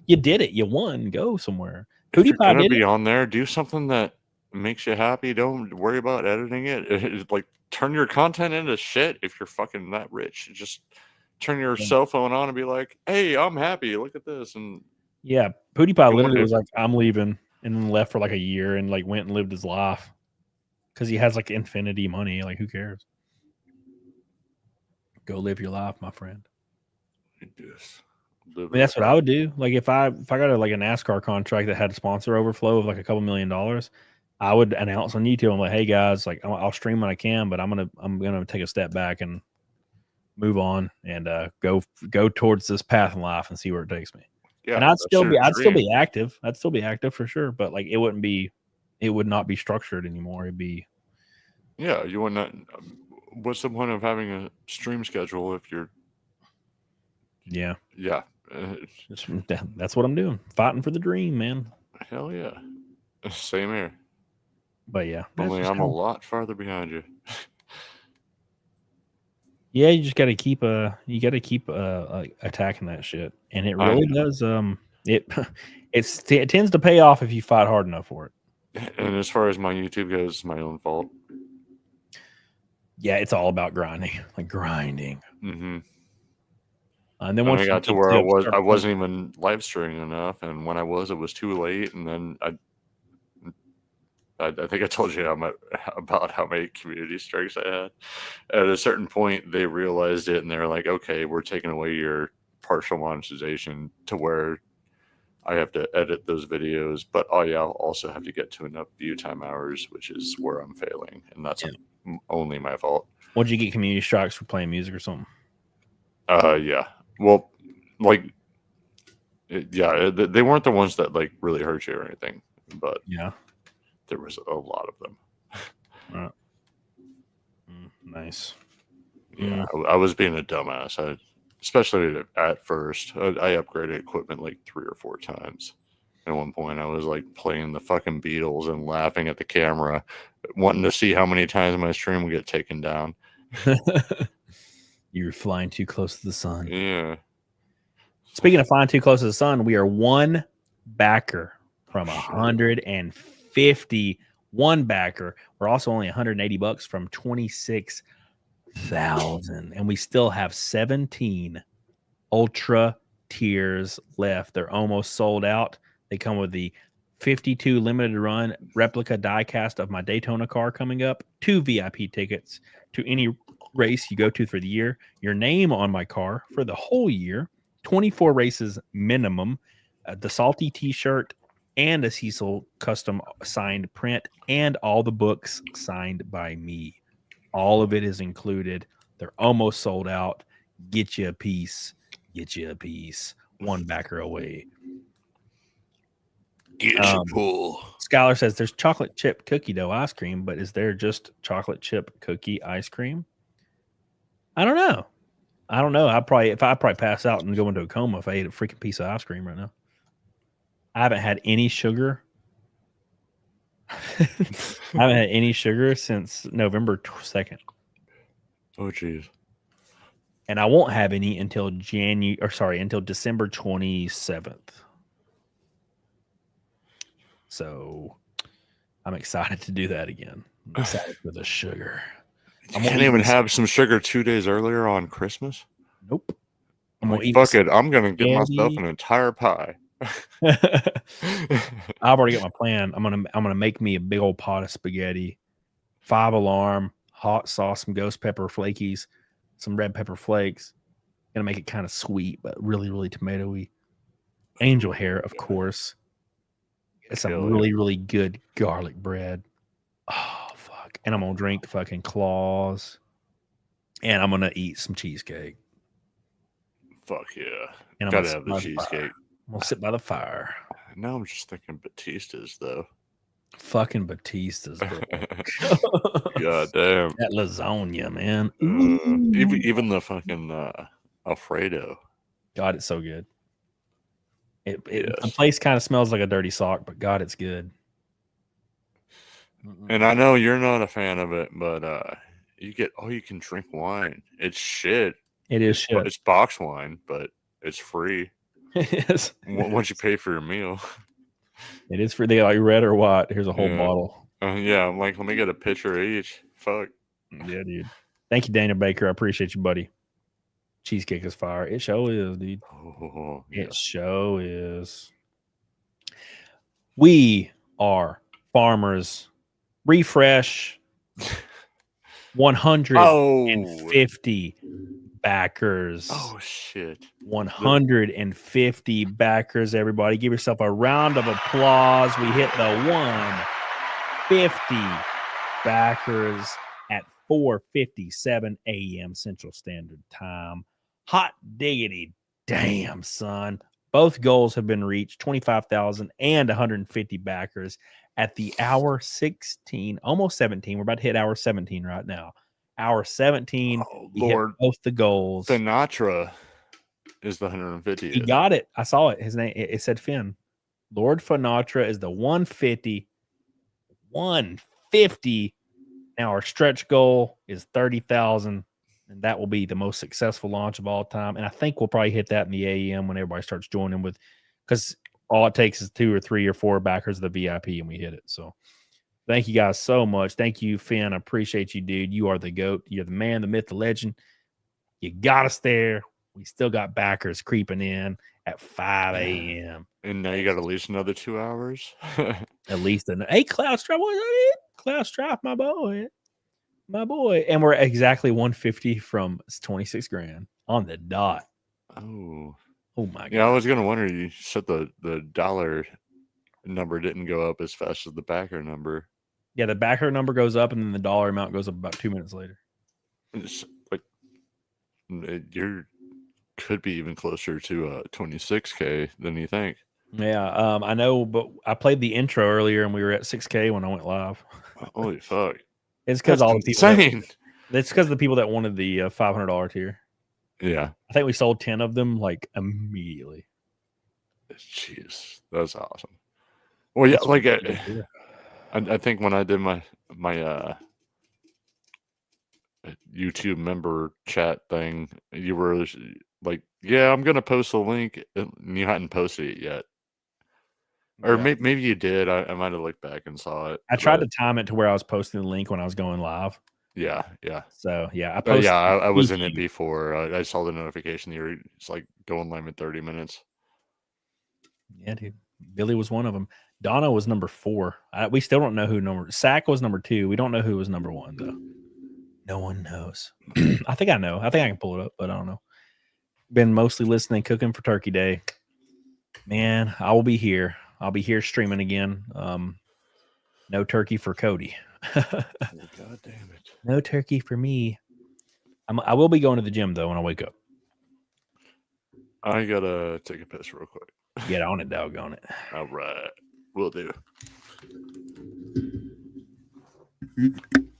you did it, you won, go somewhere. If you're gonna be on there, do something that makes you happy. Don't worry about editing it. Like turn your content into shit if you're fucking that rich. Just turn your cell phone on and be like, hey, I'm happy. Look at this. And yeah, PewDiePie literally was like, I'm leaving, and then left for like a year and like went and lived his life because he has like infinity money. Like, who cares? Go live your life, my friend. I mean, that's what I would do. Like if I got a NASCAR contract that had a sponsor overflow of like a couple $1 million, I would announce on YouTube. I'm like, hey guys, like I'll stream when I can, but I'm gonna take a step back and move on and go towards this path in life and see where it takes me. Yeah, and I'd still be active. I'd still be active for sure, but like it would not be structured anymore. It'd be you would not. What's the point of having a stream schedule if you're that's what I'm doing. Fighting for the dream, man. Hell yeah. Same here. But yeah. Only I'm a lot farther behind you. Yeah, you just gotta keep attacking that shit. And it really does it tends to pay off if you fight hard enough for it. And as far as my YouTube goes, it's my own fault. Yeah, it's all about grinding. Like grinding. Mm-hmm. And then once I got to where I wasn't even live streaming enough, and when I was, it was too late. And then I think I told you about how many community strikes I had. At a certain point, they realized it, and they're like, "Okay, we're taking away your partial monetization to where I have to edit those videos, but I'll also have to get to enough view time hours, which is where I'm failing, and that's only my fault." What'd you get community strikes for playing music or something? Yeah. Well, like, they weren't the ones that like really hurt you or anything, but there was a lot of them. Right. Nice. Yeah, I was being a dumbass. Especially at first, I upgraded equipment like 3 or 4 times. At one point, I was like playing the fucking Beatles and laughing at the camera, wanting to see how many times my stream would get taken down. You were flying too close to the sun. Yeah. Speaking of flying too close to the sun, we are one backer from 150. One backer. We're also only $180 from 26,000, and we still have 17 ultra tiers left. They're almost sold out. They come with the 52 limited run replica diecast of my Daytona car coming up, 2 VIP tickets to any race you go to for the year, your name on my car for the whole year, 24 races minimum, the Salty t-shirt, and a Cecil custom signed print, and all the books signed by me. All of it is included. They're almost sold out. Get you a piece. Get you a piece. One backer away. Get your pull. Skylar says there's chocolate chip cookie dough ice cream, but is there just chocolate chip cookie ice cream? I don't know. I'd probably pass out and go into a coma if I ate a freaking piece of ice cream right now. I haven't had any sugar. I haven't had any sugar since November 2nd. Oh, jeez. And I won't have any until until December 27th. So I'm excited to do that again. I'm excited for the sugar. You can't even have some sugar 2 days earlier on Christmas? Nope. Fuck it. I'm going to get myself an entire pie. I've already got my plan. I'm gonna make me a big old pot of spaghetti, 5 alarm, hot sauce, some ghost pepper flakies, some red pepper flakes. Gonna make it kind of sweet, but really, really tomatoey. Angel hair, of course. It's some really, really good garlic bread. Oh, fuck. And I'm gonna drink fucking claws. And I'm gonna eat some cheesecake. Fuck yeah. And I'm Gotta gonna have the cheesecake. I'm gonna sit by the fire. Now I'm just thinking Batista's though. Fucking Batista's, bro. God damn. That lasagna, man. Even the fucking Alfredo. God, it's so good. The Yes. place kind of smells like a dirty sock, but God, it's good. And I know you're not a fan of it, but you get you can drink wine. It's shit. It is shit. It's box wine, but it's free. It is. Once you pay for your meal. It is for the like red or what? Here's a whole bottle. Yeah, I'm like, let me get a pitcher each. Fuck. Yeah, dude. Thank you, Daniel Baker. I appreciate you, buddy. Cheesecake is fire. It sure is, dude. Oh, yeah. It sure is. We are farmers. Refresh 150 backers. Oh shit. 150 backers, everybody. Give yourself a round of applause. We hit the 150 backers at 4:57 a.m. Central Standard Time. Hot diggity damn, son. Both goals have been reached, 25,000 and 150 backers at the hour 16, almost 17. We're about to hit hour 17 right now. Hour 17. Lord, hit both the goals. Sinatra is the 150th. He got it. I saw it. His name, it said Finn. Lord Sinatra is the 150. 150. Now our stretch goal is 30,000. And that will be the most successful launch of all time. And I think we'll probably hit that in the AM when everybody starts joining with, because all it takes is 2 or 3 or 4 backers of the VIP and we hit it. So thank you guys so much. Thank you, Finn. I appreciate you, dude. You are the GOAT. You're the man, the myth, the legend. You got us there. We still got backers creeping in at 5 a.m. And now you got at least another 2 hours. At least hey, Cloud Stripe, what's that? Cloud Stripe, my boy. My boy. And we're exactly 150 from 26 grand on the dot. Oh my God. Yeah, I was gonna wonder, you said the dollar number didn't go up as fast as the backer number. Yeah, the backer number goes up and then the dollar amount goes up about 2 minutes later. It's like you could be even closer to 26K than you think. Yeah, I know, but I played the intro earlier and we were at 6K when I went live. Holy fuck. It's because That's all the people. insane. It's because the people that wanted the $500 tier. Yeah. I think we sold 10 of them like immediately. Jeez, that's awesome. Well, yeah, like I think when I did my YouTube member chat thing, you were like, "Yeah, I'm gonna post a link," and you hadn't posted it yet. Or maybe you did. I might have looked back and saw it. I tried to time it to where I was posting the link when I was going live. Yeah. So yeah, I was in it before. I saw the notification. It's like going live in 30 minutes. Yeah, dude. Billy was one of them. Donna was number 4. We still don't know who Sack was number 2. We don't know who was number 1 though. No one knows. I think I know. I think I can pull it up, but I don't know. Been mostly listening, cooking for Turkey Day. Man, I will be here. I'll be here streaming again. No turkey for Cody. God damn it. No turkey for me. I will be going to the gym though when I wake up. I gotta take a piss real quick. Get on it, doggone it. All right. Will do.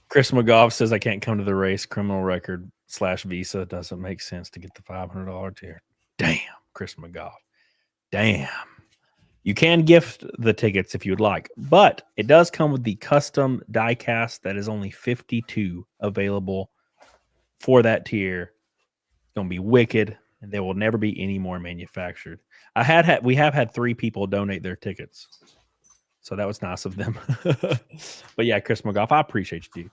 Chris McGough says I can't come to the race. Criminal record / visa doesn't make sense to get the $500 tier. Damn, Chris McGough. Damn. You can gift the tickets if you would like, but it does come with the custom diecast that is only 52 available for that tier. It's going to be wicked, and there will never be any more manufactured. We have had 3 people donate their tickets, so that was nice of them. But yeah, Chris McGough, I appreciate you, dude.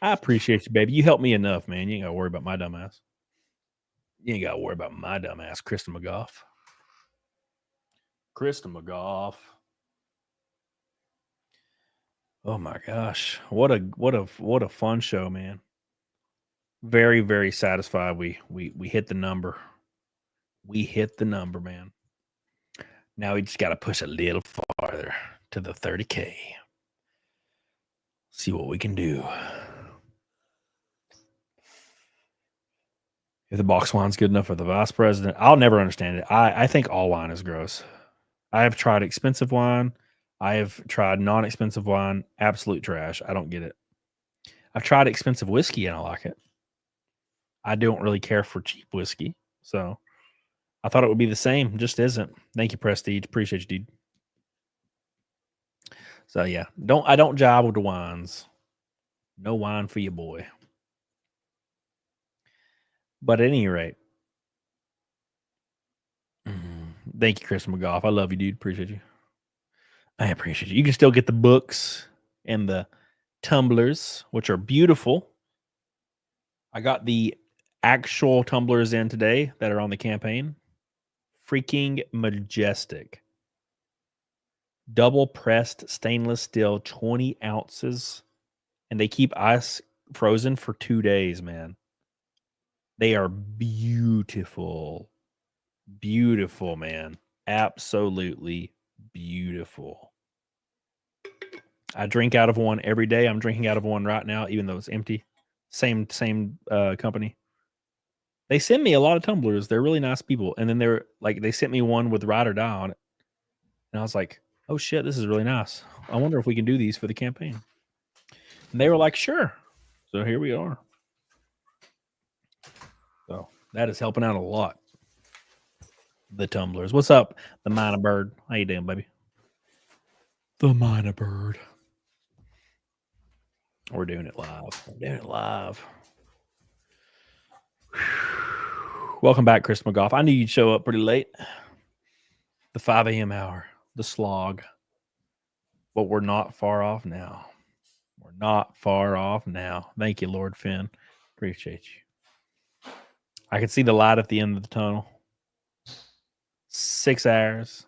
I appreciate you, baby. You helped me enough, man. You ain't got to worry about my dumb ass. You ain't got to worry about my dumb ass, Kristen McGough. Kristen McGough. Oh my gosh. What a fun show, man. Very, very satisfied. We hit the number. We hit the number, man. Now we just got to push a little farther to the 30K. See what we can do. If the box wine's good enough for the vice president, I'll never understand it. I think all wine is gross. I have tried expensive wine. I have tried non-expensive wine. Absolute trash. I don't get it. I've tried expensive whiskey and I like it. I don't really care for cheap whiskey. So I thought it would be the same. Just isn't. Thank you, Prestige. Appreciate you, dude. So yeah, I don't jive with the wines. No wine for you, boy. But at any rate, thank you, Chris McGough. I love you, dude. Appreciate you. I appreciate you. You can still get the books and the tumblers, which are beautiful. I got the actual tumblers in today that are on the campaign. Freaking majestic. Double pressed stainless steel, 20 ounces. And they keep ice frozen for 2 days, man. They are beautiful. Beautiful, man. Absolutely beautiful. I drink out of one every day. I'm drinking out of one right now, even though it's empty. Same company. They send me a lot of tumblers. They're really nice people. And then they sent me one with Ride or Die on it. And I was like, oh shit, this is really nice. I wonder if we can do these for the campaign. And they were like, sure. So here we are. So that is helping out a lot. The tumblers. What's up, the Minor Bird? How you doing, baby? The Minor Bird. We're doing it live. We're doing it live. Welcome back, Chris McGough. I knew you'd show up pretty late. The 5 a.m. hour. The slog. But we're not far off now. We're not far off now. Thank you, Lord Finn. Appreciate you. I can see the light at the end of the tunnel. 6 hours.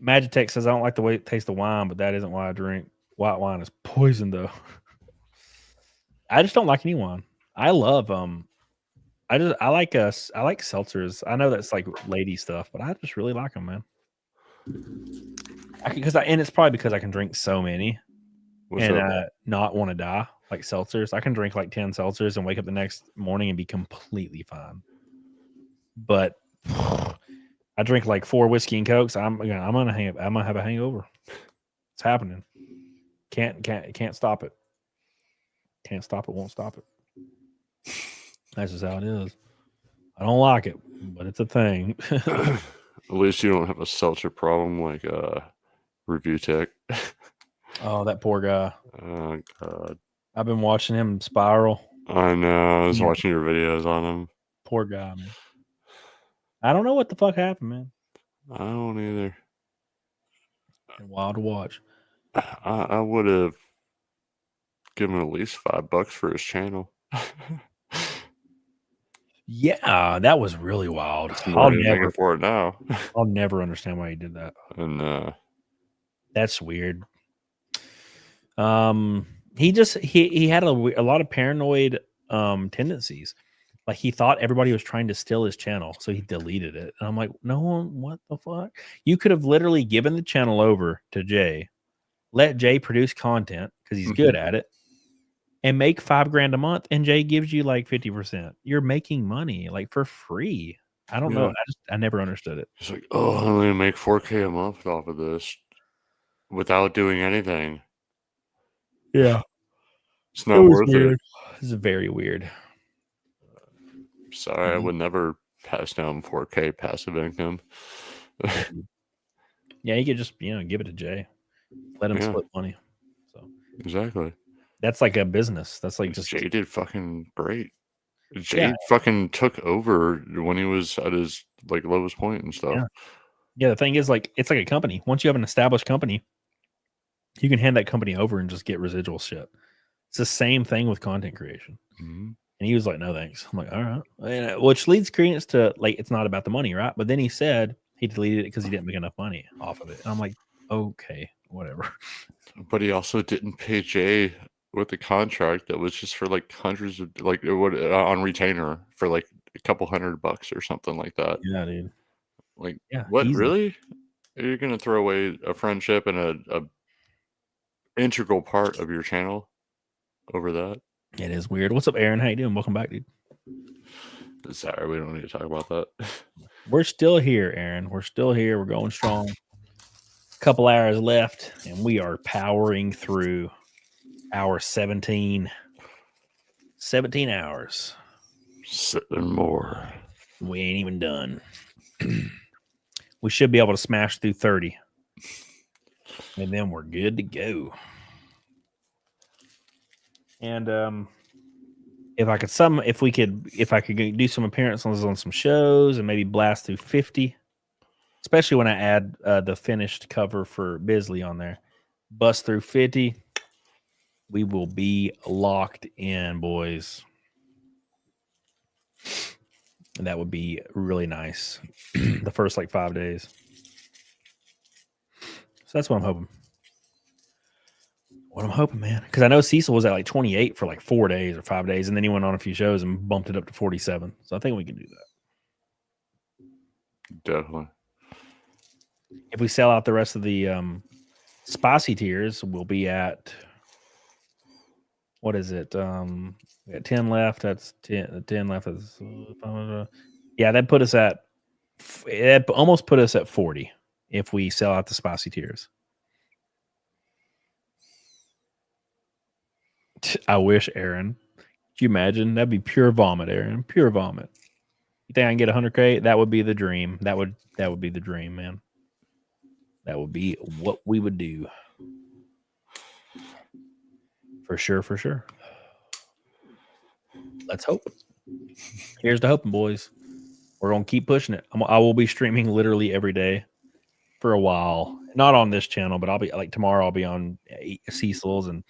Magitech says, I don't like the way it tastes of wine, but that isn't why I drink. White wine is poison, though. I just don't like any wine. I love I like seltzers. I know that's like lady stuff, but I just really like them, man. And it's probably because I can drink so many not want to die. Like seltzers, I can drink like 10 seltzers and wake up the next morning and be completely fine. But I drink like 4 whiskey and cokes. I'm gonna have a hangover. It's happening. Can't stop it. Can't stop it. Won't stop it. That's just how it is. I don't like it, but it's a thing. At least you don't have a seltzer problem like Review Tech. Oh, that poor guy. Oh God. I've been watching him spiral. I know. I was watching your videos on him. Poor guy, man. I don't know what the fuck happened, man. I don't either. And wild to watch. I would have given him at least $5 for his channel. Yeah, that was really wild. I'll never for it now. I'll never understand why he did that. And that's weird. He had a lot of paranoid tendencies. Like he thought everybody was trying to steal his channel, so he deleted it. And I'm like, no one, what the fuck? You could have literally given the channel over to Jay, let Jay produce content because he's good at it, and make $5,000 a month, and Jay gives you like 50%. You're making money like for free. I don't know. I never understood it. It's like, oh, I'm gonna make $4,000 a month off of this without doing anything. Yeah, it's not worth it. This is very weird. Sorry, I would never pass down $4,000 passive income. Yeah, you could just give it to Jay, let him split money. So exactly, that's like a business. That's like just Jay did fucking great. Jay fucking took over when he was at his like lowest point and stuff. Yeah, the thing is, like, it's like a company. Once you have an established company, you can hand that company over and just get residual shit. It's the same thing with content creation. Mm-hmm. And he was like, no, thanks. I'm like, all right. And, which leads credence to, like, it's not about the money, right? But then he said he deleted it because he didn't make enough money off of it. And I'm like, okay, whatever. But he also didn't pay Jay with the contract that was just for like hundreds of, like, it would on retainer for like a couple $100 or something like that. Yeah, dude. Like, what? Easy. Really? You're going to throw away a friendship and integral part of your channel over that. It is weird. What's up, Aaron? How you doing? Welcome back, dude. Sorry, we don't need to talk about that. We're still here, Aaron. We're still here. We're going strong. Couple hours left, and we are powering through hour 17. 17 hours. 7 more. We ain't even done. We should be able to smash through 30. And then we're good to go. And if I could do some appearances on some shows and maybe blast through 50, especially when I add the finished cover for Bisley on there, bust through 50, we will be locked in, boys. And that would be really nice. The first 5 days. So that's what I'm hoping. What I'm hoping, man. Because I know Cecil was at 28 for 4 days or 5 days, and then he went on a few shows and bumped it up to 47. So I think we can do that. Definitely. If we sell out the rest of the spicy tiers, we'll be at, what is it? We got 10 left. That's 10 left. Is, yeah, that put us at, it almost put us at 40 if we sell out the spicy tiers. I wish, Aaron. Could you imagine? That'd be pure vomit, Aaron. Pure vomit. You think I can get 100K? That would be the dream. That would be the dream, man. That would be what we would do. For sure, for sure. Let's hope. Here's the hoping, boys. We're going to keep pushing it. I will be streaming literally every day for a while. Not on this channel, but I'll be tomorrow I'll be on Cecil's, and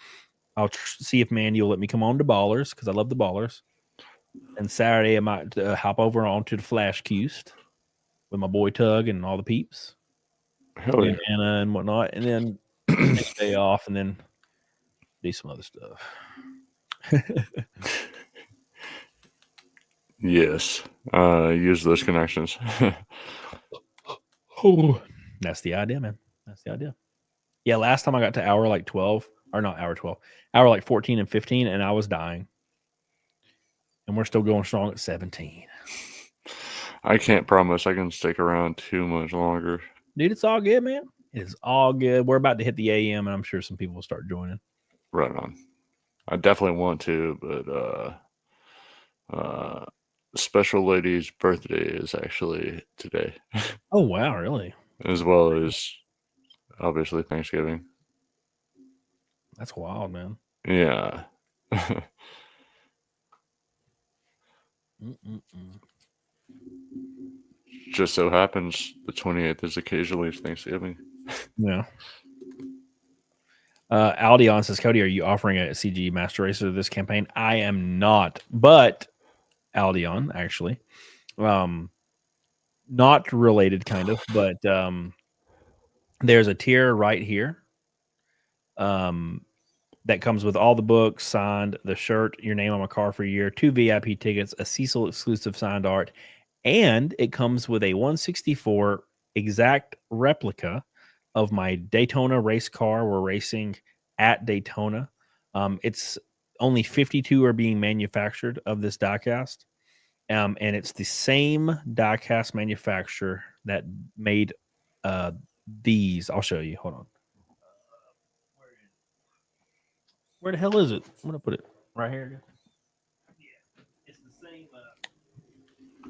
I'll see if Mandy will let me come on to Ballers because I love the Ballers. And Saturday I might hop over onto the Flash Cust with my boy Tug and all the peeps. Hell yeah. Anna and whatnot. And then next day off and then do some other stuff. Yes. Use those connections. Oh, that's the idea, man. That's the idea. Yeah, last time I got to hour 12, or not hour 12, hour 14 and 15, and I was dying. And we're still going strong at 17. I can't promise I can stick around too much longer. Dude, it's all good, man. It's all good. We're about to hit the AM, and I'm sure some people will start joining. Right on. I definitely want to, but special lady's birthday is actually today. Oh, wow, really? As well as obviously Thanksgiving. That's wild, man. Yeah. Just so happens the 28th is occasionally Thanksgiving. Yeah. Aldion says, Cody, are you offering a CG Master Racer this campaign? I am not, but Aldion, actually. Not related, kind of, but there's a tier right here that comes with all the books signed, the shirt, your name on my car for a year, 2 VIP tickets, a Cecil exclusive signed art, and it comes with a 164 exact replica of my Daytona race car. We're racing at Daytona. It's only 52 are being manufactured of this diecast. And it's the same diecast manufacturer that made these. I'll show you. Hold on. Where the hell is it? I'm going to put it right here. Yeah, it's the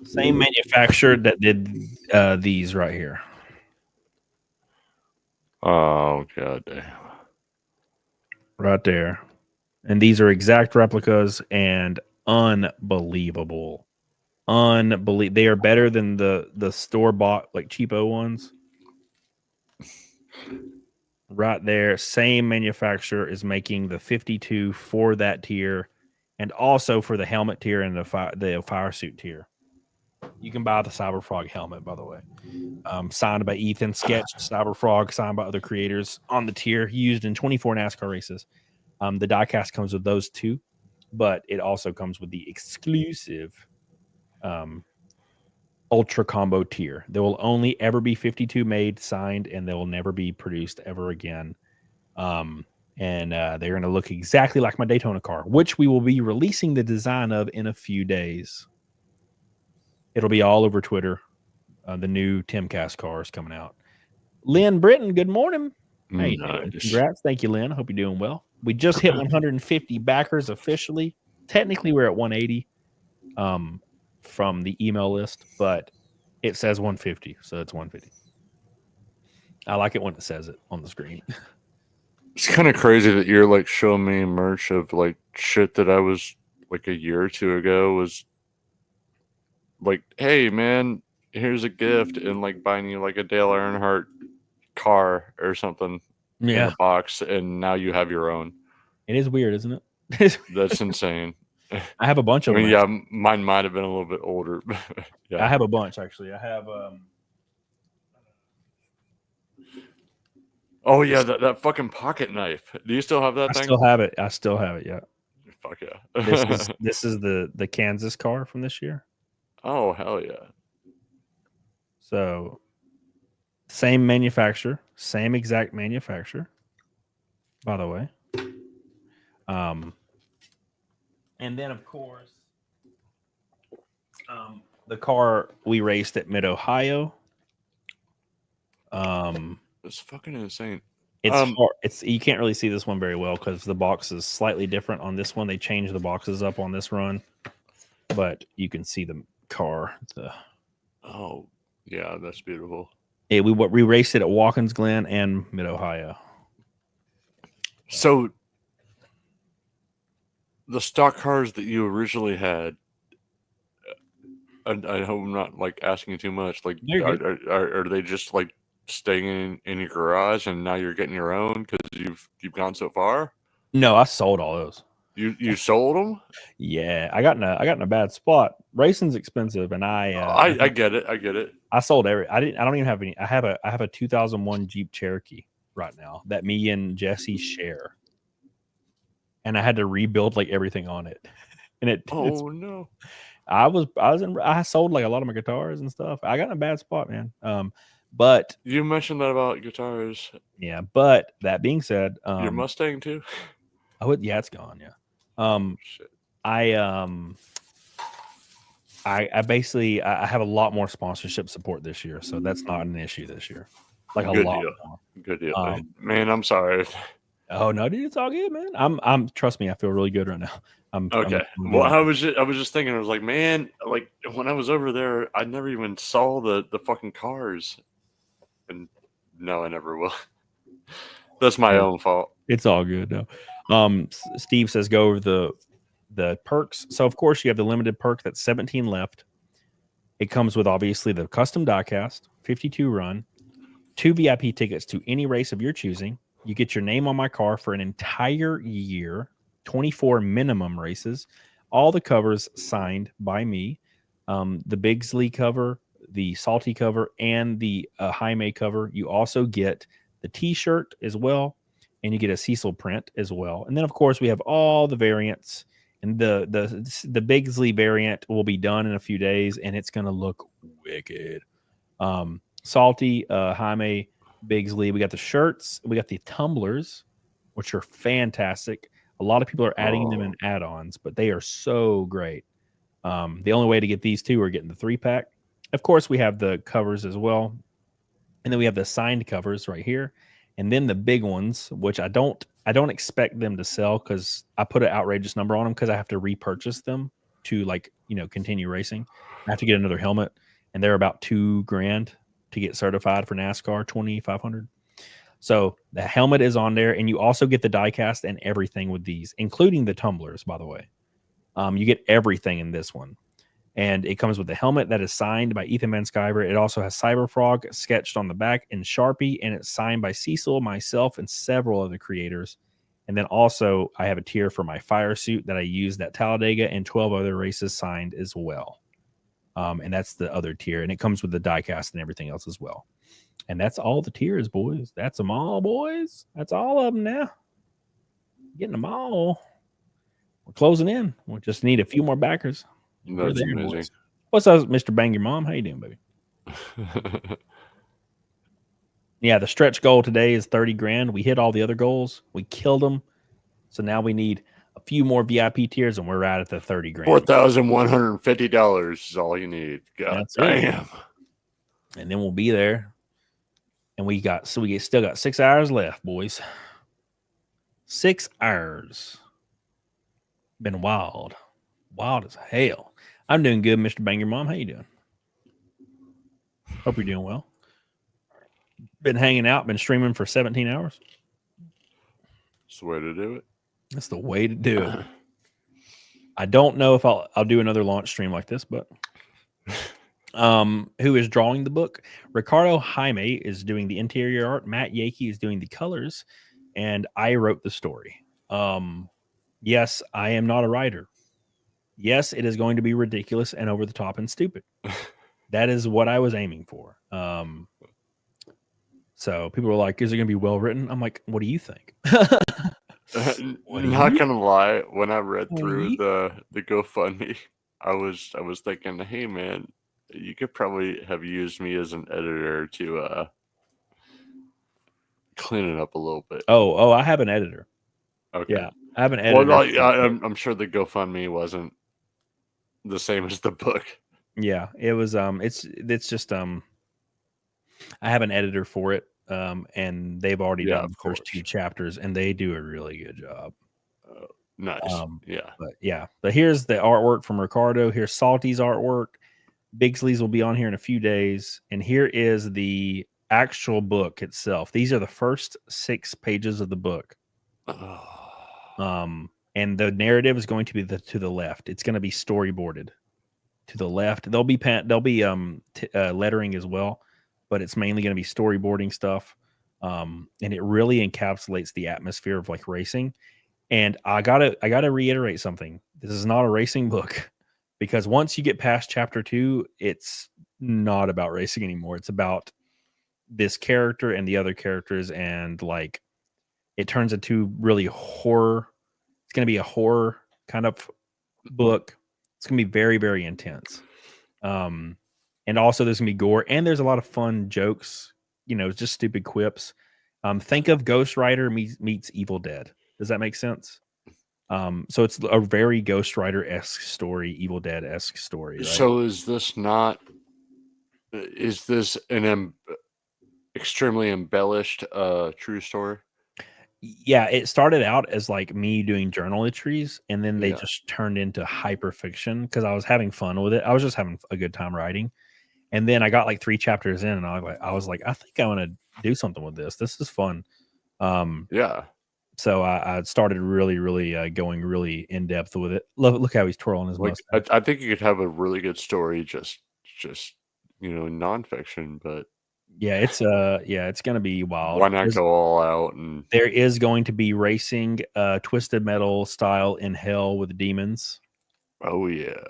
same manufacturer that did these right here. Oh, god damn. Right there. And these are exact replicas and unbelievable. They are better than the store-bought, cheapo ones. Right there. Same manufacturer is making the 52 for that tier and also for the helmet tier and the fire suit tier. You can buy the Cyberfrog helmet, by the way. Signed by Ethan, sketched Cyberfrog, signed by other creators on the tier, used in 24 NASCAR races. The diecast comes with those two, but it also comes with the exclusive Ultra Combo tier. There will only ever be 52 made, signed, and they will never be produced ever again. And they're going to look exactly like my Daytona car, which we will be releasing the design of in a few days. It'll be all over Twitter. The new Timcast car is coming out. Lynn Britton, good morning. How you doing? Congrats. Thank you, Lynn. I hope you're doing well. We just hit 150 backers officially. Technically, we're at 180 from the email list, but it says 150, so it's 150. I like it when it says it on the screen. It's kind of crazy that you're like showing me merch of like shit that I was like a year or two ago was like, hey man, here's a gift, and like buying you like a Dale Earnhardt car or something in a box, and now you have your own. It is weird, isn't it? That's insane. I have a bunch of them. Yeah, mine might have been a little bit older. Yeah. I have a bunch actually. I have oh yeah, that fucking pocket knife. Do you still have that thing? I still have it. Yeah. Fuck yeah. This is the Kansas car from this year. Oh hell yeah. So same manufacturer, same exact manufacturer, by the way. And then of course, the car we raced at Mid Ohio. It's fucking insane. It's you can't really see this one very well because the box is slightly different on this one. They changed the boxes up on this run, but you can see the car. Oh yeah, that's beautiful. We raced it at Watkins Glen and Mid Ohio. So the stock cars that you originally had, I hope I'm not like asking you too much. Like, are they just like staying in your garage and now you're getting your own because you've gone so far? No, I sold all those. You sold them? Yeah, I got in a bad spot. Racing's expensive, and I get it. I sold I don't even have any. I have a 2001 Jeep Cherokee right now that me and Jesse share, and I had to rebuild like everything on it. And no. I sold like a lot of my guitars and stuff. I got in a bad spot, man. But you mentioned that about guitars. Yeah, but that being said, your Mustang too. Oh yeah, it's gone. Yeah. Shit. I basically I have a lot more sponsorship support this year, so that's not an issue this year. Like a lot more. Good deal, man. I'm sorry. Oh no, dude, it's all good, man. I'm trust me, I feel really good right now. Okay. Well, I was just thinking, I was like, man, like when I was over there, I never even saw the fucking cars, and no, I never will. That's my own fault. It's all good though. Steve says go over the perks. So of course you have the limited perk that's 17 left. It comes with obviously the custom diecast, 52 run, 2 VIP tickets to any race of your choosing. You get your name on my car for an entire year, 24 minimum races, all the covers signed by me, the Bigsley cover, the Salty cover, and the Jaime cover. You also get the t-shirt as well, and you get a Cecil print as well. And then of course we have all the variants, and the Bigsley variant will be done in a few days, and it's going to look wicked. Salty, Jaime, Bigsley. We got the shirts. We got the tumblers, which are fantastic. A lot of people are adding them in add-ons, but they are so great. The only way to get these two are getting the 3-pack. Of course, we have the covers as well. And then we have the signed covers right here. And then the big ones, which I don't expect them to sell because I put an outrageous number on them because I have to repurchase them to continue racing. I have to get another helmet, and they're about $2,000 to get certified for NASCAR, $2,500. So the helmet is on there, and you also get the diecast and everything with these, including the tumblers, by the way. You get everything in this one. And it comes with the helmet that is signed by Ethan Van Sciver. It also has Cyberfrog sketched on the back in Sharpie, and it's signed by Cecil, myself, and several other creators. And then also I have a tier for my fire suit that I used at Talladega and 12 other races signed as well. And that's the other tier. And it comes with the diecast and everything else as well. And that's all the tiers, boys. That's them all, boys. That's all of them now. Getting them all. We're closing in. We just need a few more backers. That's amazing. What's up, Mr. Bang Your Mom? How you doing, baby? Yeah, the stretch goal today is 30 grand. We hit all the other goals. We killed them. So now we need a few more VIP tiers, and we're right at the 30 grand. $4,150 is all you need. God That's damn. And then we'll be there. And we still got 6 hours left, boys. 6 hours. Been wild. Wild as hell. I'm doing good, Mr. Bang Your Mom. How you doing? Hope you're doing well. Been hanging out, been streaming for 17 hours. That's the way to do it. That's the way to do it. I don't know if I'll do another launch stream like this, but who is drawing the book? Ricardo Jaime is doing the interior art. Matt Yakey is doing the colors, and I wrote the story. Yes, I am not a writer. Yes, it is going to be ridiculous and over the top and stupid. That is what I was aiming for. So people were like, "Is it going to be well written?" I'm like, "What do you think?" Not gonna lie, when I read through the GoFundMe, I was thinking, hey man, you could probably have used me as an editor to clean it up a little bit. Oh, I have an editor. Okay. Yeah, I have an editor. Well, I'm sure the GoFundMe wasn't the same as the book. Yeah, it was. It's just I have an editor for it. And they've already done the first 2 chapters, and they do a really good job. Nice. But here's the artwork from Ricardo. Here's Salty's artwork. Bigsley's will be on here in a few days, and here is the actual book itself. These are the first 6 pages of the book. And the narrative is going to be to the left. It's going to be storyboarded to the left. There'll be lettering as well, but it's mainly going to be storyboarding stuff. And it really encapsulates the atmosphere of like racing. And I gotta reiterate something. This is not a racing book, because once you get past chapter 2, it's not about racing anymore. It's about this character and the other characters, and like it turns into really horror. It's going to be a horror kind of book. It's going to be very, very intense. And also there's gonna be gore, and there's a lot of fun jokes, just stupid quips. Think of Ghost Rider meets Evil Dead. Does that make sense? So it's a very Ghost Rider-esque story, Evil Dead-esque story. Right? So is this an extremely embellished true story? Yeah, it started out as like me doing journal entries, and then they just turned into hyper fiction because I was having fun with it. I was just having a good time writing. And then I got like 3 chapters in, and I was like, I think I want to do something with this. This is fun. So I started really, really going really in depth with it. Look how he's twirling his mustache. I think you could have a really good story, just nonfiction. But it's gonna be wild. Why not go all out? And there is going to be racing, Twisted Metal style in hell with demons. Oh yeah.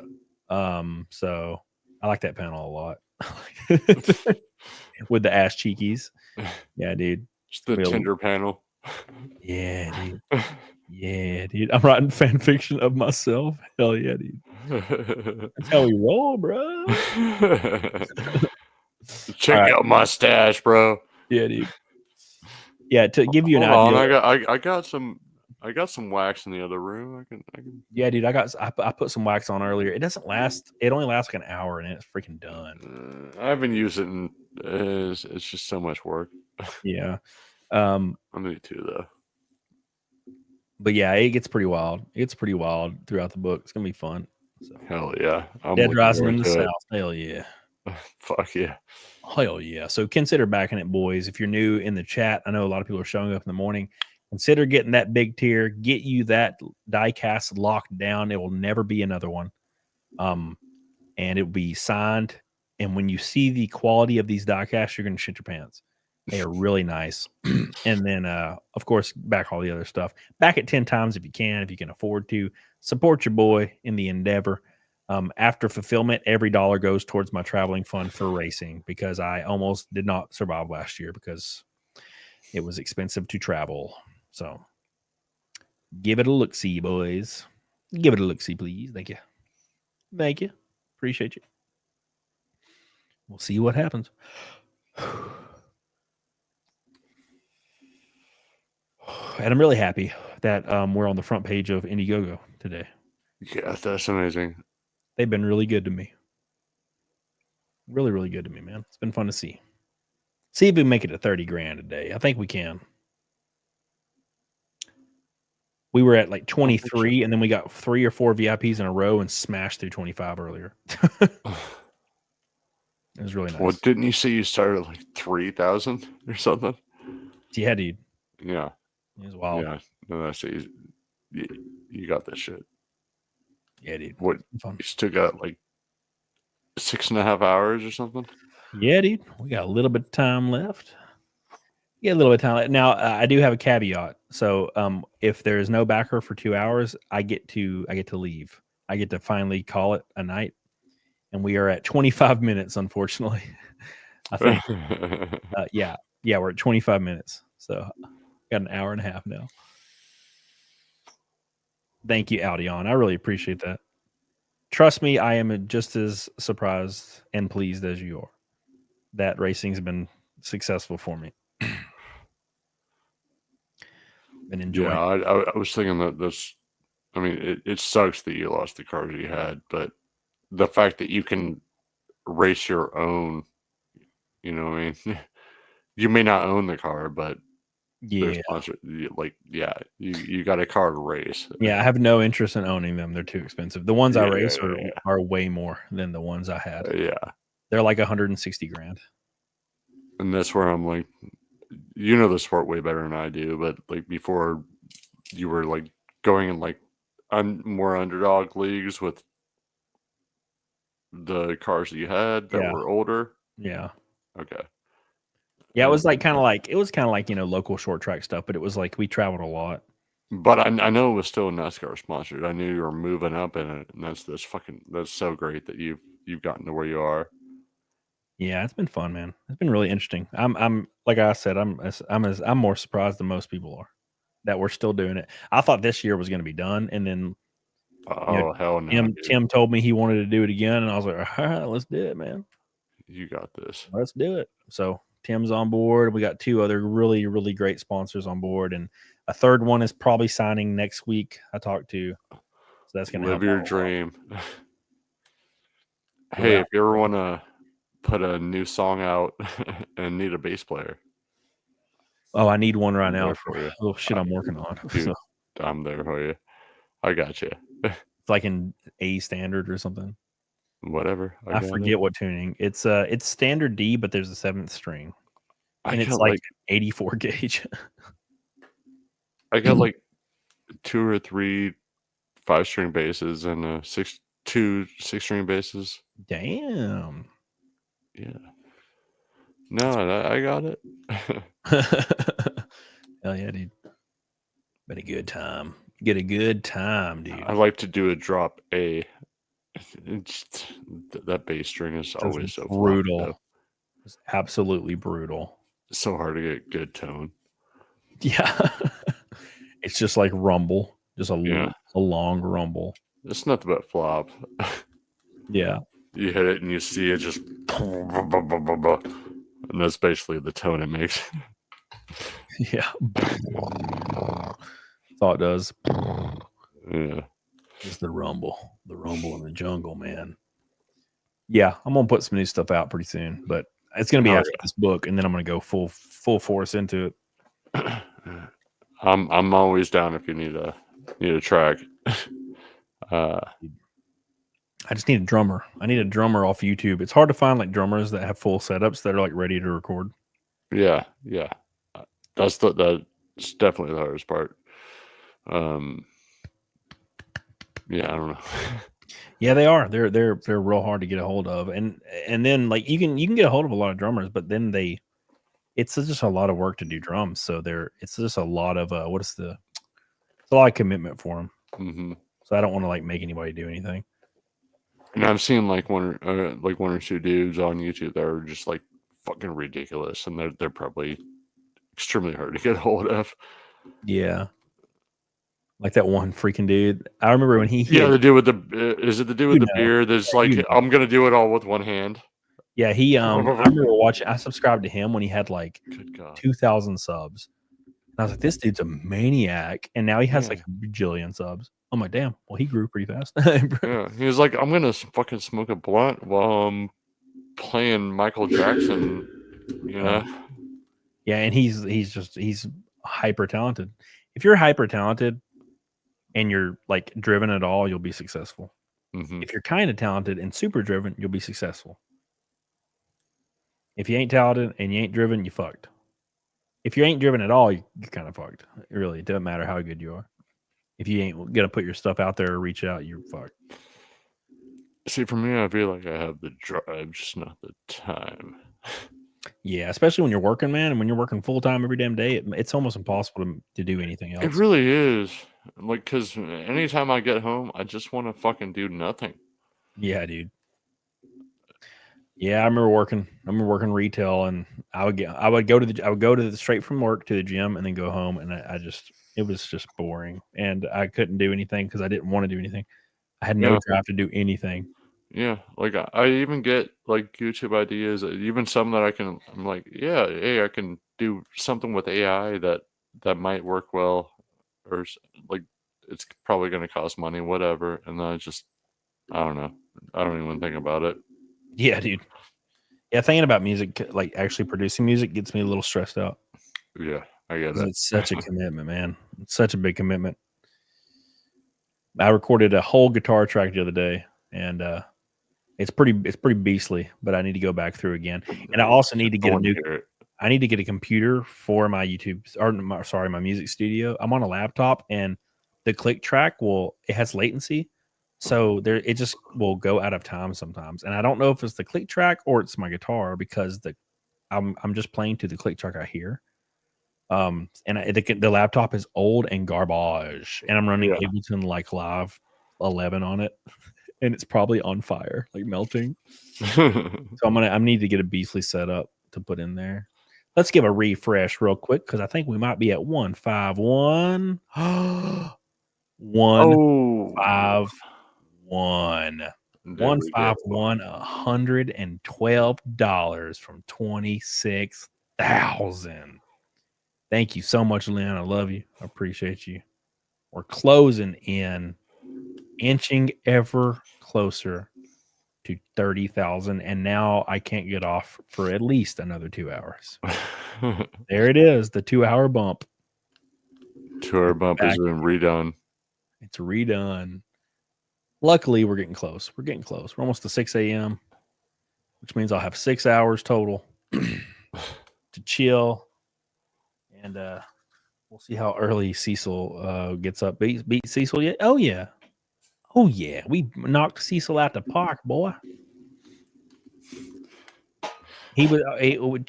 So I like that panel a lot. With the ass cheekies. Yeah, dude. Just the Tinder panel. Yeah, dude. Yeah, dude. I'm writing fan fiction of myself. Hell yeah, dude. That's how we roll, bro. Check out my stash, bro. Yeah, dude. Yeah, to give you an idea. I got some wax in the other room. I can. Yeah, dude. I put some wax on earlier. It doesn't last. It only lasts like an hour, and it's freaking done. I haven't used it, and it's just so much work. Yeah. I'm gonna too though. But yeah, it gets pretty wild. It's pretty wild throughout the book. It's gonna be fun. So. Hell yeah. Dead Rising in the South. Hell yeah. Fuck yeah. Hell yeah. So consider backing it, boys. If you're new in the chat, I know a lot of people are showing up in the morning. Consider getting that big tier. Get you that die cast locked down. It will never be another one. And it will be signed. And when you see the quality of these die casts, you're going to shit your pants. They are really nice. And then, of course, back all the other stuff. Back it 10 times if you can afford to. Support your boy in the endeavor. After fulfillment, every dollar goes towards my traveling fund for racing, because I almost did not survive last year because it was expensive to travel. So give it a look-see, boys. Give it a look-see, please. Thank you. Thank you. Appreciate you. We'll see what happens. And I'm really happy that we're on the front page of Indiegogo today. Yeah, that's amazing. They've been really good to me. Really, really good to me, man. It's been fun to see. See if we can make it to 30 grand a day. I think we can. We were at like 23, and then we got 3 or 4 VIPs in a row and smashed through 25 earlier. It was really nice. Well, didn't you say you started at like 3,000 or something? Yeah, dude. Yeah. It was wild. Yeah. No, that's you got this shit. Yeah, dude. What? Fun. You still got like 6.5 hours or something? Yeah, dude. We got a little bit of time left. Yeah, a little bit of time left. Now, I do have a caveat. So, if there is no backer for 2 hours, I get to leave. I get to finally call it a night, and we are at 25 minutes. Unfortunately, I think. Yeah, we're at 25 minutes. So, got an hour and a half now. Thank you, Aldion. I really appreciate that. Trust me, I am just as surprised and pleased as you are that racing's been successful for me. Been enjoying. Yeah, I was thinking that this. I mean, it sucks that you lost the cars you had, but the fact that you can race your own, you know what I mean? You may not own the car, but Yeah, you got a car to race. yeah. I have no interest in owning them. They're too expensive. The ones I Yeah, race yeah. are way more than the ones I had. Yeah, They're like 160 grand. and that's where I'm like, you know the sport way better than I do, but like before, you were like going in like more underdog leagues with the cars that you had that Yeah. were older. Yeah. Okay. Yeah, it was like kind of like local short track stuff, but it was like we traveled a lot. But I know it was still NASCAR sponsored. I knew you were moving up in it, and that's so great that you've gotten to where you are. Yeah, it's been fun, man. It's been really interesting. I'm like I said, I'm more surprised than most people are that we're still doing it. I thought this year was going to be done, and then Hell no, Tim told me he wanted to do it again, and I was like, all right, let's do it, man. You got this. Let's do it. So Tim's on board. We got 2 other really, really great sponsors on board, and a third one is probably signing next week. I talked to, so that's going to Live your dream. Hey, Yeah. if you ever want to put a new song out and need a bass player, Oh, I need one right I'm now there for for you. a little shit I'm working on. Dude, So I'm there for you. I got you. it's like in A standard or something. Whatever. I got forget it. what tuning. It's standard D, but there's a 7th string, I and it's got like 84 gauge. I got like 2 or 3 5-string basses and 2 6-string basses. Damn. Yeah. No, I got it. Hell yeah, dude. Been a good time. Get a good time, dude. I like to do a drop A. That bass string is always so brutal. fun, It's absolutely brutal. It's so hard to get good tone. Yeah. It's just like rumble. Just a long rumble. It's nothing but flop. Yeah. You hit it and you see it just, and that's basically the tone it makes. Yeah. That's all it does. Yeah. It's the rumble in the jungle, man. Yeah, I'm gonna put some new stuff out pretty soon, but it's gonna be after this book, and then I'm gonna go full force into it. I'm always down if you need a track. I just need a drummer. I need a drummer off YouTube. It's hard to find like drummers that have full setups that are like ready to record. Yeah. That's definitely the hardest part. Yeah, I don't know. Yeah, they are. They're real hard to get a hold of, and then like you can get a hold of a lot of drummers, but then it's just a lot of work to do drums. So it's just a lot of it's a lot of commitment for them. Mm-hmm. So I don't want to like make anybody do anything. And I've seen like one or two dudes on YouTube that are just like fucking ridiculous, and they're probably extremely hard to get a hold of. Yeah. Like that one freaking dude. I remember when he the dude with the is it the dude with the beard that's like I'm gonna do it all with one hand. Yeah, I remember watching. I subscribed to him when he had like 2,000 subs, I was like, this dude's a maniac. And now he has Yeah. like a bajillion subs. I'm like, damn, well, he grew pretty fast. Yeah, he was like, I'm gonna fucking smoke a blunt while I'm playing Michael Jackson, you know. Yeah, and he's hyper talented. If you're hyper talented and you're like driven at all, you'll be successful. Mhm. If you're kind of talented and super driven, you'll be successful. If you ain't talented and you ain't driven, you fucked. If you ain't driven at all, you're kind of fucked. Really, it doesn't matter how good you are. If you ain't gonna put your stuff out there or reach out, you're fucked. See, for me, I feel like I have the drive, just not the time. Yeah, especially when you're working, man, and when you're working full time every damn day, it's almost impossible to do anything else. It really is. Like, because anytime I get home, I just want to fucking do nothing. Yeah, dude. Yeah, I remember working retail, and I would go to the straight from work to the gym, and then go home, and it was just boring, and I couldn't do anything because I didn't want to do anything. I had no drive to do anything. Yeah, like I even get like YouTube ideas, even some that I'm like, yeah, hey, I can do something with AI that might work well, or like it's probably going to cost money, whatever. And then I don't know. I don't even think about it. Yeah, dude. Yeah, thinking about music, like actually producing music, gets me a little stressed out. Yeah, I get it. It's such a commitment, man. It's such a big commitment. I recorded a whole guitar track the other day, and it's pretty beastly, but I need to go back through again. And I also need to get I need to get a computer for my my music studio. I'm on a laptop, and the click track it has latency. So it just will go out of time sometimes. And I don't know if it's the click track or it's my guitar, because I'm just playing to the click track I hear. And the laptop is old and garbage, and I'm running Ableton like Live 11 on it. And it's probably on fire, like melting. So I need to get a beastly setup to put in there. Let's give a refresh real quick, because I think we might be at 151. 151. 151. $112 from 26,000. Thank you so much, Lynn. I love you. I appreciate you. We're closing in, inching ever closer to 30,000, and now I can't get off for at least another 2 hours. There it is, the 2-hour bump. 2-hour bump has been redone. It's redone. Luckily, we're getting close. We're almost to 6 a.m., which means I'll have 6 hours total to chill, and we'll see how early Cecil gets up. Beat Cecil yet? Oh yeah. We knocked Cecil out the park, boy.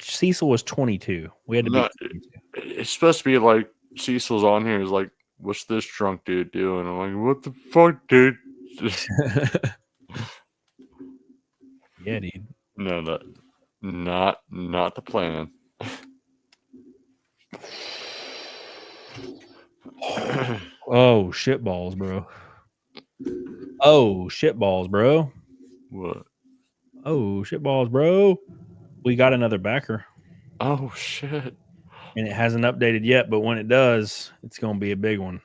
Cecil was 22. We had to beat 22. It's supposed to be like Cecil's on here is like, what's this drunk dude doing? I'm like, what the fuck, dude? Yeah, dude. No, not the plan. Oh, shitballs, bro. Oh, shitballs, bro. What? Oh, shitballs, bro. We got another backer. Oh, shit. And it hasn't updated yet, but when it does, it's going to be a big one.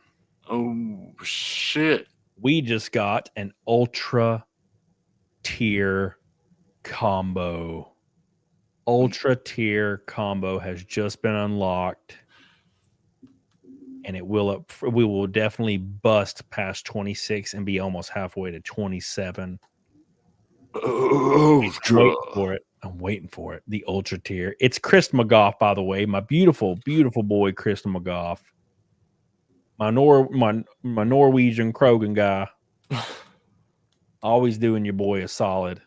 Oh, shit. We just got an ultra tier combo. Ultra tier combo has just been unlocked. And we will definitely bust past 26 and be almost halfway to 27. Oh, I'm waiting for it. The ultra tier. It's Chris McGough, by the way. My beautiful, beautiful boy, Chris McGough. My Norwegian Krogan guy. Always doing your boy a solid.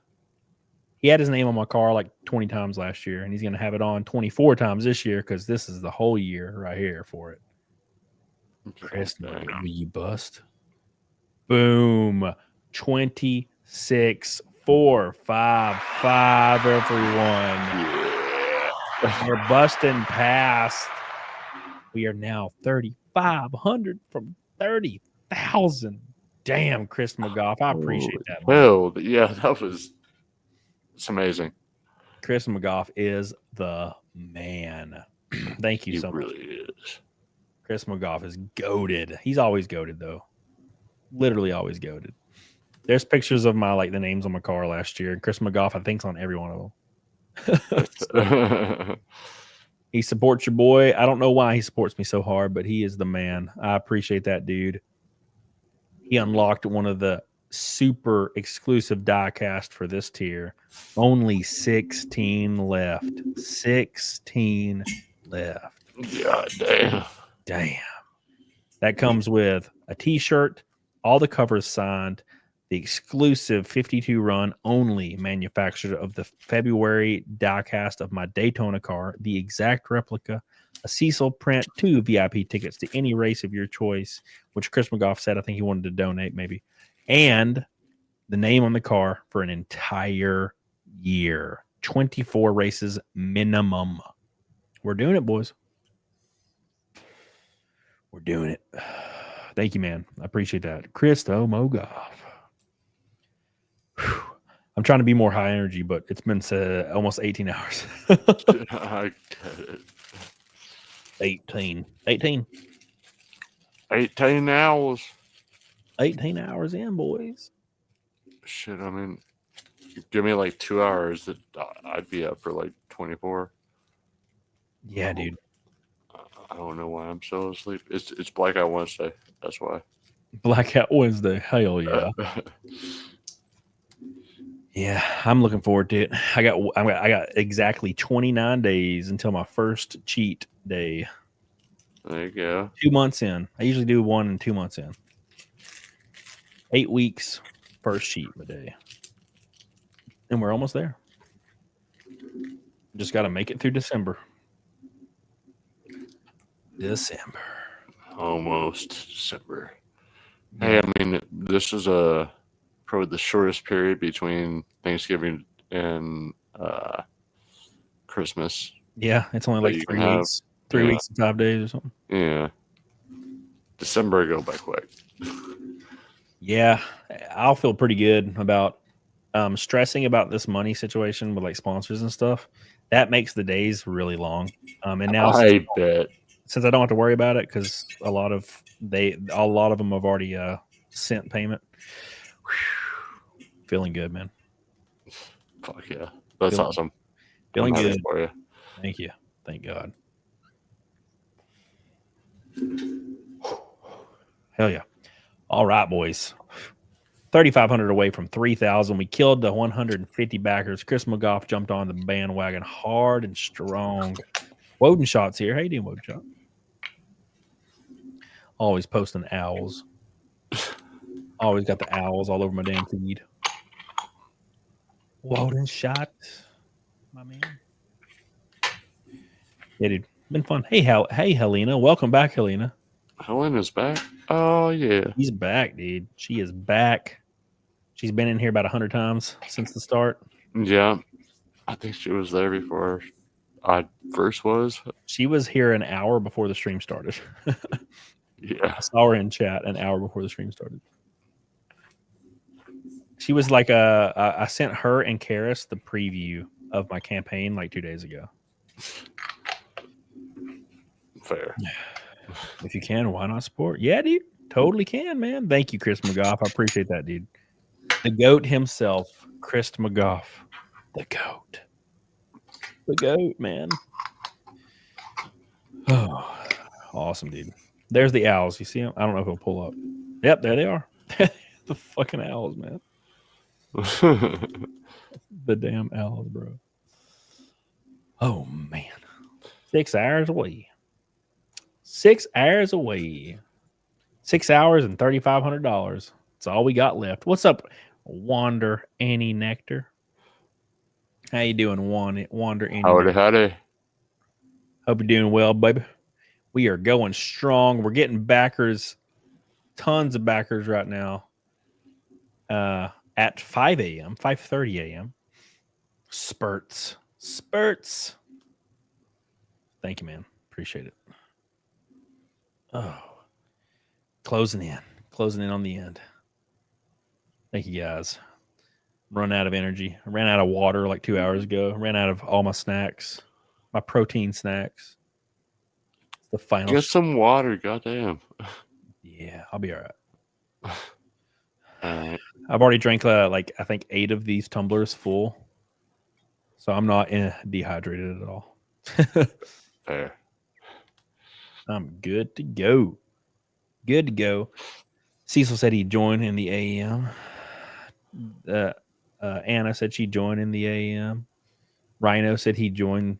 He had his name on my car like 20 times last year, and he's going to have it on 24 times this year, because this is the whole year right here for it. Chris, will you bust? Boom. 26,455, everyone. We're busting past. We are now 3,500 from 30,000. Damn, Chris McGough. I appreciate that. Hell, yeah, it's amazing. Chris McGough is the man. Thank you so much. He really is. Chris McGough is goated. He's always goated though. Literally always goated. There's pictures of the names on my car last year. Chris McGough, I think's on every one of them. So, he supports your boy. I don't know why he supports me so hard, but he is the man. I appreciate that dude. He unlocked one of the super exclusive die cast for this tier. Only 16 left. 16 left. God damn. Damn. That comes with a t-shirt, all the covers signed, the exclusive 52 run only manufacturer of the February diecast of my Daytona car, the exact replica, a Cecil print, 2 VIP tickets to any race of your choice, which Chris McGough said I think he wanted to donate maybe, and the name on the car for an entire year. 24 races minimum. We're doing it, boys. We're doing it. Thank you, man. I appreciate that. Christo Mogoff. I'm trying to be more high energy, but it's been almost 18 hours. I get it. 18 hours. 18 hours in, boys. Shit, I mean, give me like 2 hours, that I'd be up for like 24. Yeah, dude. I don't know why I'm so asleep. It's Blackout Wednesday. That's why. Blackout Wednesday. Hell yeah. Yeah, I'm looking forward to it. I got exactly 29 days until my first cheat day. There you go. 2 months in. I usually do 1 and 2 months in. 8 weeks, first cheat a day. And we're almost there. Just got to make it through December. Almost December. Hey, I mean, this is probably the shortest period between Thanksgiving and Christmas. Yeah, it's only like 3 weeks. 3 weeks and 5 days or something. Yeah. December go by quick. Yeah, I'll feel pretty good about stressing about this money situation with like sponsors and stuff. That makes the days really long. And now I bet, since I don't have to worry about it because a lot of them have already sent payment. Whew. Feeling good, man. Fuck yeah, that's awesome. Feeling good for you. Thank you. Thank God. Hell yeah. All right, boys. 3,500 away from 3,000. We killed the 150 backers. Chris McGough jumped on the bandwagon hard and strong. Woden Shot's here. How you doing, Woden Shot? Always posting owls. Always got the owls all over my damn feed. Woden Shot, my man. Yeah, dude. Been fun. Hey, Helena. Welcome back, Helena. Helena's back. Oh, yeah. He's back, dude. She is back. She's been in here about 100 times since the start. Yeah. I think she was there before I first was. She was here an hour before the stream started. Yeah. I saw her in chat an hour before the stream started. She was like I sent her and Karis the preview of my campaign like 2 days ago. Fair. If you can, why not support? Yeah, dude. Totally can, man. Thank you, Chris McGough. I appreciate that, dude. The GOAT himself, Chris McGough. The GOAT. The GOAT, man. Oh, awesome, dude. There's the owls. You see them? I don't know if it'll pull up. Yep, there they are. The fucking owls, man. The damn owls, bro. Oh, man. 6 hours away. 6 hours away. 6 hours and $3,500. That's all we got left. What's up, Wander Annie Nectar? How you doing, Wander Annie? Howdy. Hope you're doing well, baby. We are going strong. We're getting backers, tons of backers right now. At 5 a.m., 5:30 a.m. Spurts. Thank you, man. Appreciate it. Oh, closing in on the end. Thank you, guys. Run out of energy. I ran out of water like 2 hours ago. Ran out of all my snacks, my protein snacks. The final. Get some water, goddamn. Yeah, I'll be all right. All right. I've already drank I think 8 of these tumblers full, so I'm not dehydrated at all. Fair. I'm good to go. Good to go. Cecil said he'd join in the AM. Anna said she'd join in the AM. Rhino said he'd join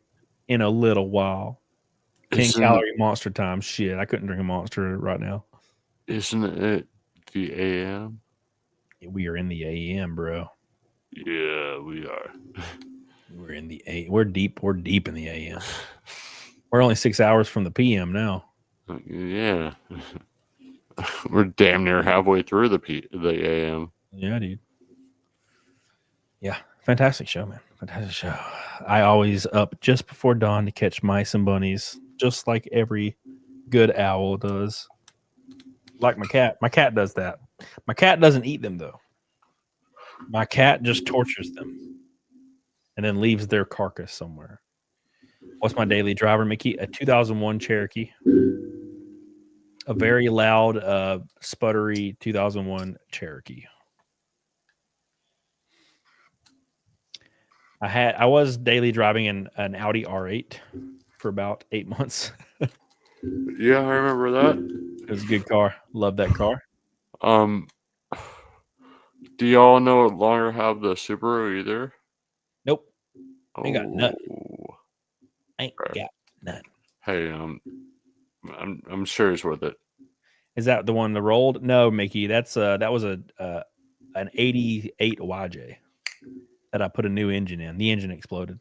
in a little while. 10-calorie monster time. Shit, I couldn't drink a monster right now. Isn't it the AM? We are in the AM, bro. Yeah, we are. We're in the A. We're deep in the AM. We're only 6 hours from the PM now. Yeah. We're damn near halfway through the AM. Yeah, dude. Yeah, fantastic show, man. Fantastic show. I always up just before dawn to catch mice and bunnies, just like every good owl does. Like my cat. My cat does that. My cat doesn't eat them, though. My cat just tortures them and then leaves their carcass somewhere. What's my daily driver, Mickey? A 2001 Cherokee. A very loud, sputtery 2001 Cherokee. I was daily driving an Audi R8 for about 8 months. Yeah, I remember that. It was a good car. Love that car. Do y'all no longer have the Subaru either? Nope. Ain't got nothing. Ain't Right. got nothing. Hey, I'm sure it's worth it. Is that the one that rolled? No, Mickey. That was an 88 YJ that I put a new engine in. The engine exploded,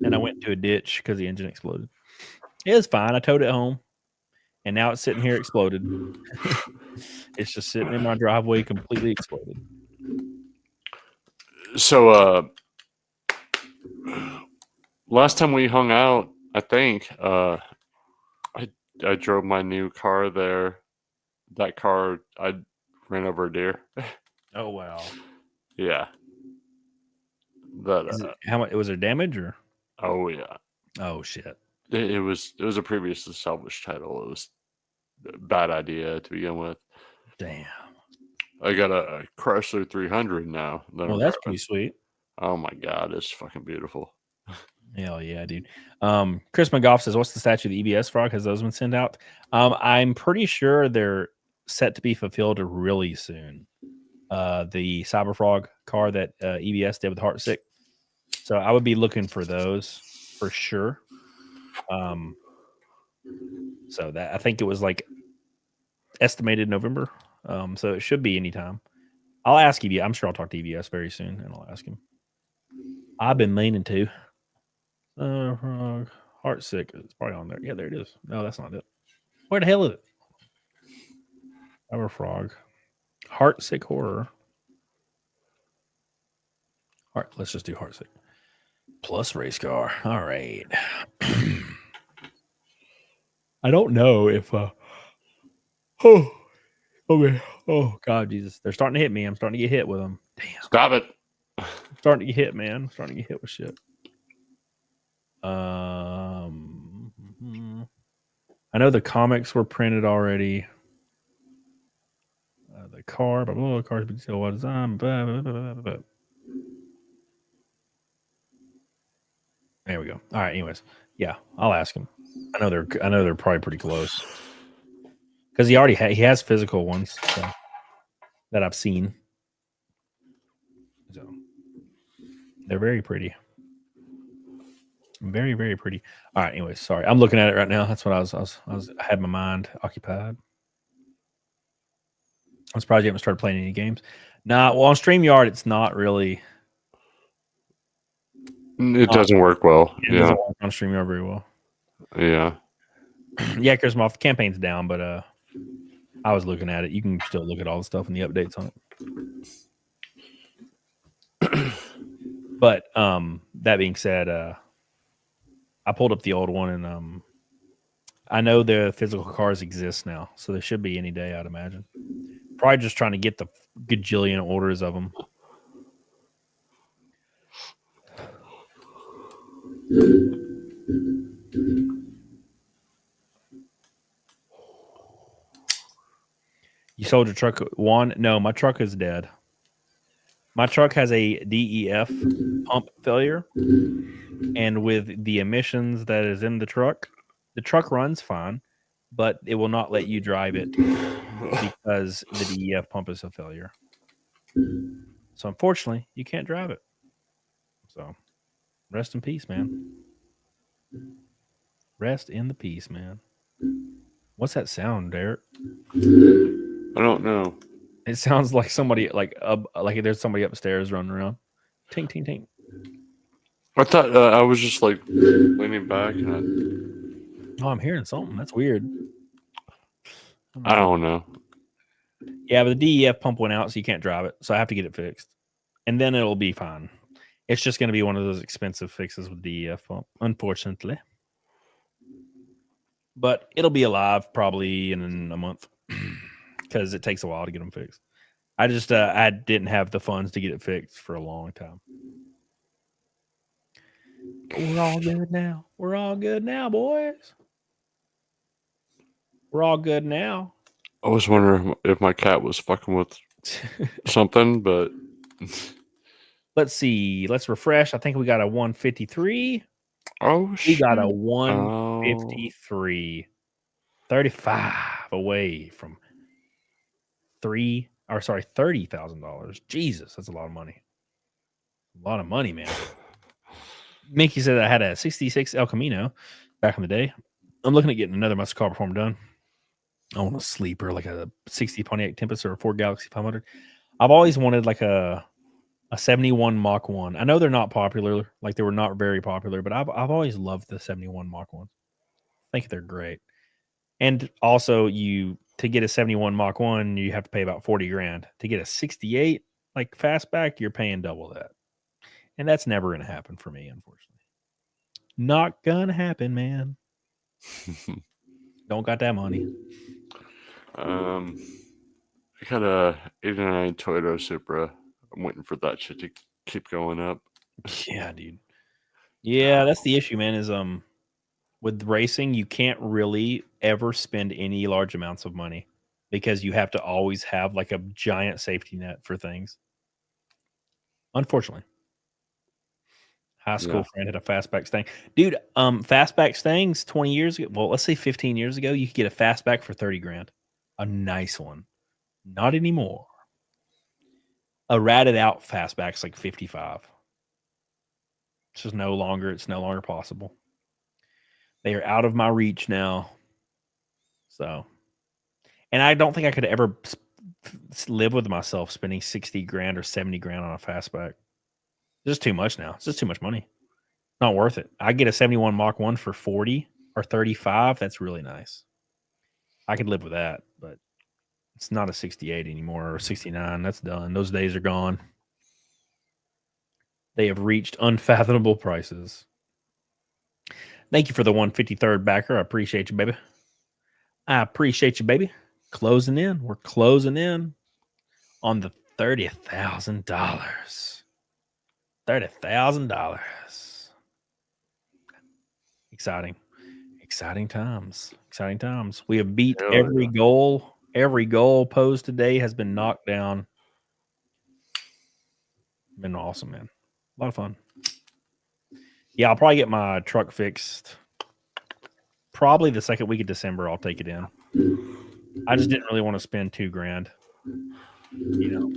and I went to a ditch because the engine exploded. It was fine. I towed it home, and now it's sitting here exploded. It's just sitting in my driveway, completely exploded. So, last time we hung out, I think I drove my new car there. That car, I ran over a deer. Oh wow! Yeah. That how much? Was there damage or? Oh yeah. Oh shit! It was a previously salvaged title. It was a bad idea to begin with. Damn. I got a Chrysler 300 now. Oh, that's pretty sweet. Oh my god, it's fucking beautiful. Hell yeah, dude. Chris McGough says, "What's the statue of the EBS frog? Has those been sent out?" I'm pretty sure they're set to be fulfilled really soon. The Cyber Frog car that EBS did with Heartsick. So I would be looking for those for sure. So that I think it was like estimated November. So it should be anytime. I'll ask EBS. I'm sure I'll talk to EBS very soon, and I'll ask him. I've been meaning to. Heartsick is probably on there. Yeah, there it is. No, that's not it. Where the hell is it? Cyber Frog. Heartsick horror. All right, let's just do Heartsick. Plus race car. All right. I don't know if oh okay. Oh God, Jesus. They're starting to hit me. I'm starting to get hit with them. Damn. Stop it. I'm starting to get hit, man. I'm starting to get hit with shit. I know the comics were printed already. The car, but the car's been still design. There we go. All right. Anyways, yeah, I'll ask him. I know they're probably pretty close because he has physical ones that I've seen. So they're very pretty. Very, very pretty. All right. Anyways, sorry. I'm looking at it right now. That's what I had my mind occupied. I'm surprised you haven't started playing any games. Nah, well, on StreamYard, it's not really. It doesn't work well. It doesn't work on StreamYard very well. Yeah. Yeah, because my campaign's down, but I was looking at it. You can still look at all the stuff and the updates on it. But that being said, I pulled up the old one, and I know the physical cars exist now, so they should be any day, I'd imagine. Probably just trying to get the gajillion orders of them. You sold your truck one? No, my truck is dead. My truck has a DEF pump failure, and with the emissions that is in the truck runs fine, but it will not let you drive it because the DEF pump is a failure. So unfortunately, you can't drive it. So rest in peace, man. Rest in the peace, man. What's that sound, Derek? I don't know. It sounds like somebody like there's somebody upstairs running around. Tink, tink, tink. I thought I was just like leaning back and Oh, I'm hearing something. That's weird. I don't know. Yeah, but the DEF pump went out, so you can't drive it. So I have to get it fixed, and then it'll be fine. It's just going to be one of those expensive fixes with DEF pump, unfortunately. But it'll be alive probably in a month because it takes a while to get them fixed. I just I didn't have the funds to get it fixed for a long time. But we're all good now. We're all good now, boys. We're all good now. I was wondering if my cat was fucking with something, but let's see. Let's refresh. I think we got a 153. Oh, we got a 153. 35 away from $30,000. Jesus, that's a lot of money. A lot of money, man. Mickey said I had a 66 El Camino back in the day. I'm looking at getting another muscle car before I'm done. I want a sleeper, like a 60 Pontiac Tempest or a Ford Galaxy 500. I've always wanted like a 71 Mach 1. I know they're not popular, like they were not very popular, but I've always loved the 71 Mach 1. I think they're great. And also, to get a 71 Mach 1, you have to pay about $40,000. To get a 68 like fastback, you're paying double that. And that's never going to happen for me, unfortunately. Not going to happen, man. Don't got that money. I got a 89 Toyota Supra. I'm waiting for that shit to keep going up. Yeah, dude. Yeah, that's the issue, man, is with racing, you can't really ever spend any large amounts of money because you have to always have like a giant safety net for things. Unfortunately. High school friend had a fastback Stang. Dude, fastback Stangs 20 years ago, well, let's say 15 years ago, you could get a fastback for $30,000. A nice one. Not anymore. A ratted out fastback's like 55. It's just no longer possible. They are out of my reach now. So, and I don't think I could ever live with myself spending $60,000 or $70,000 on a fastback. It's just too much now. It's just too much money. Not worth it. I get a 71 Mach 1 for 40 or 35. That's really nice. I could live with that, but it's not a 68 anymore or 69. That's done. Those days are gone. They have reached unfathomable prices. Thank you for the 153rd backer. I appreciate you, baby. I appreciate you, baby. Closing in. We're closing in on the $30,000. $30,000. Exciting. Exciting times. Exciting times. We have beat every goal. Every goal posed today has been knocked down. Been awesome, man. A lot of fun. Yeah, I'll probably get my truck fixed. Probably the second week of December, I'll take it in. I just didn't really want to spend $2,000. You know.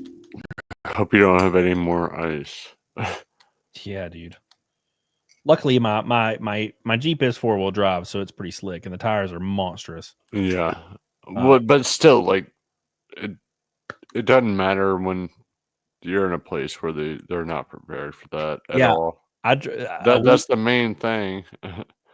I hope you don't have any more ice. Yeah, dude. Luckily, my Jeep is 4-wheel drive, so it's pretty slick, and the tires are monstrous. Yeah, but still, like it doesn't matter when you're in a place where they're not prepared for that at all. That's the main thing.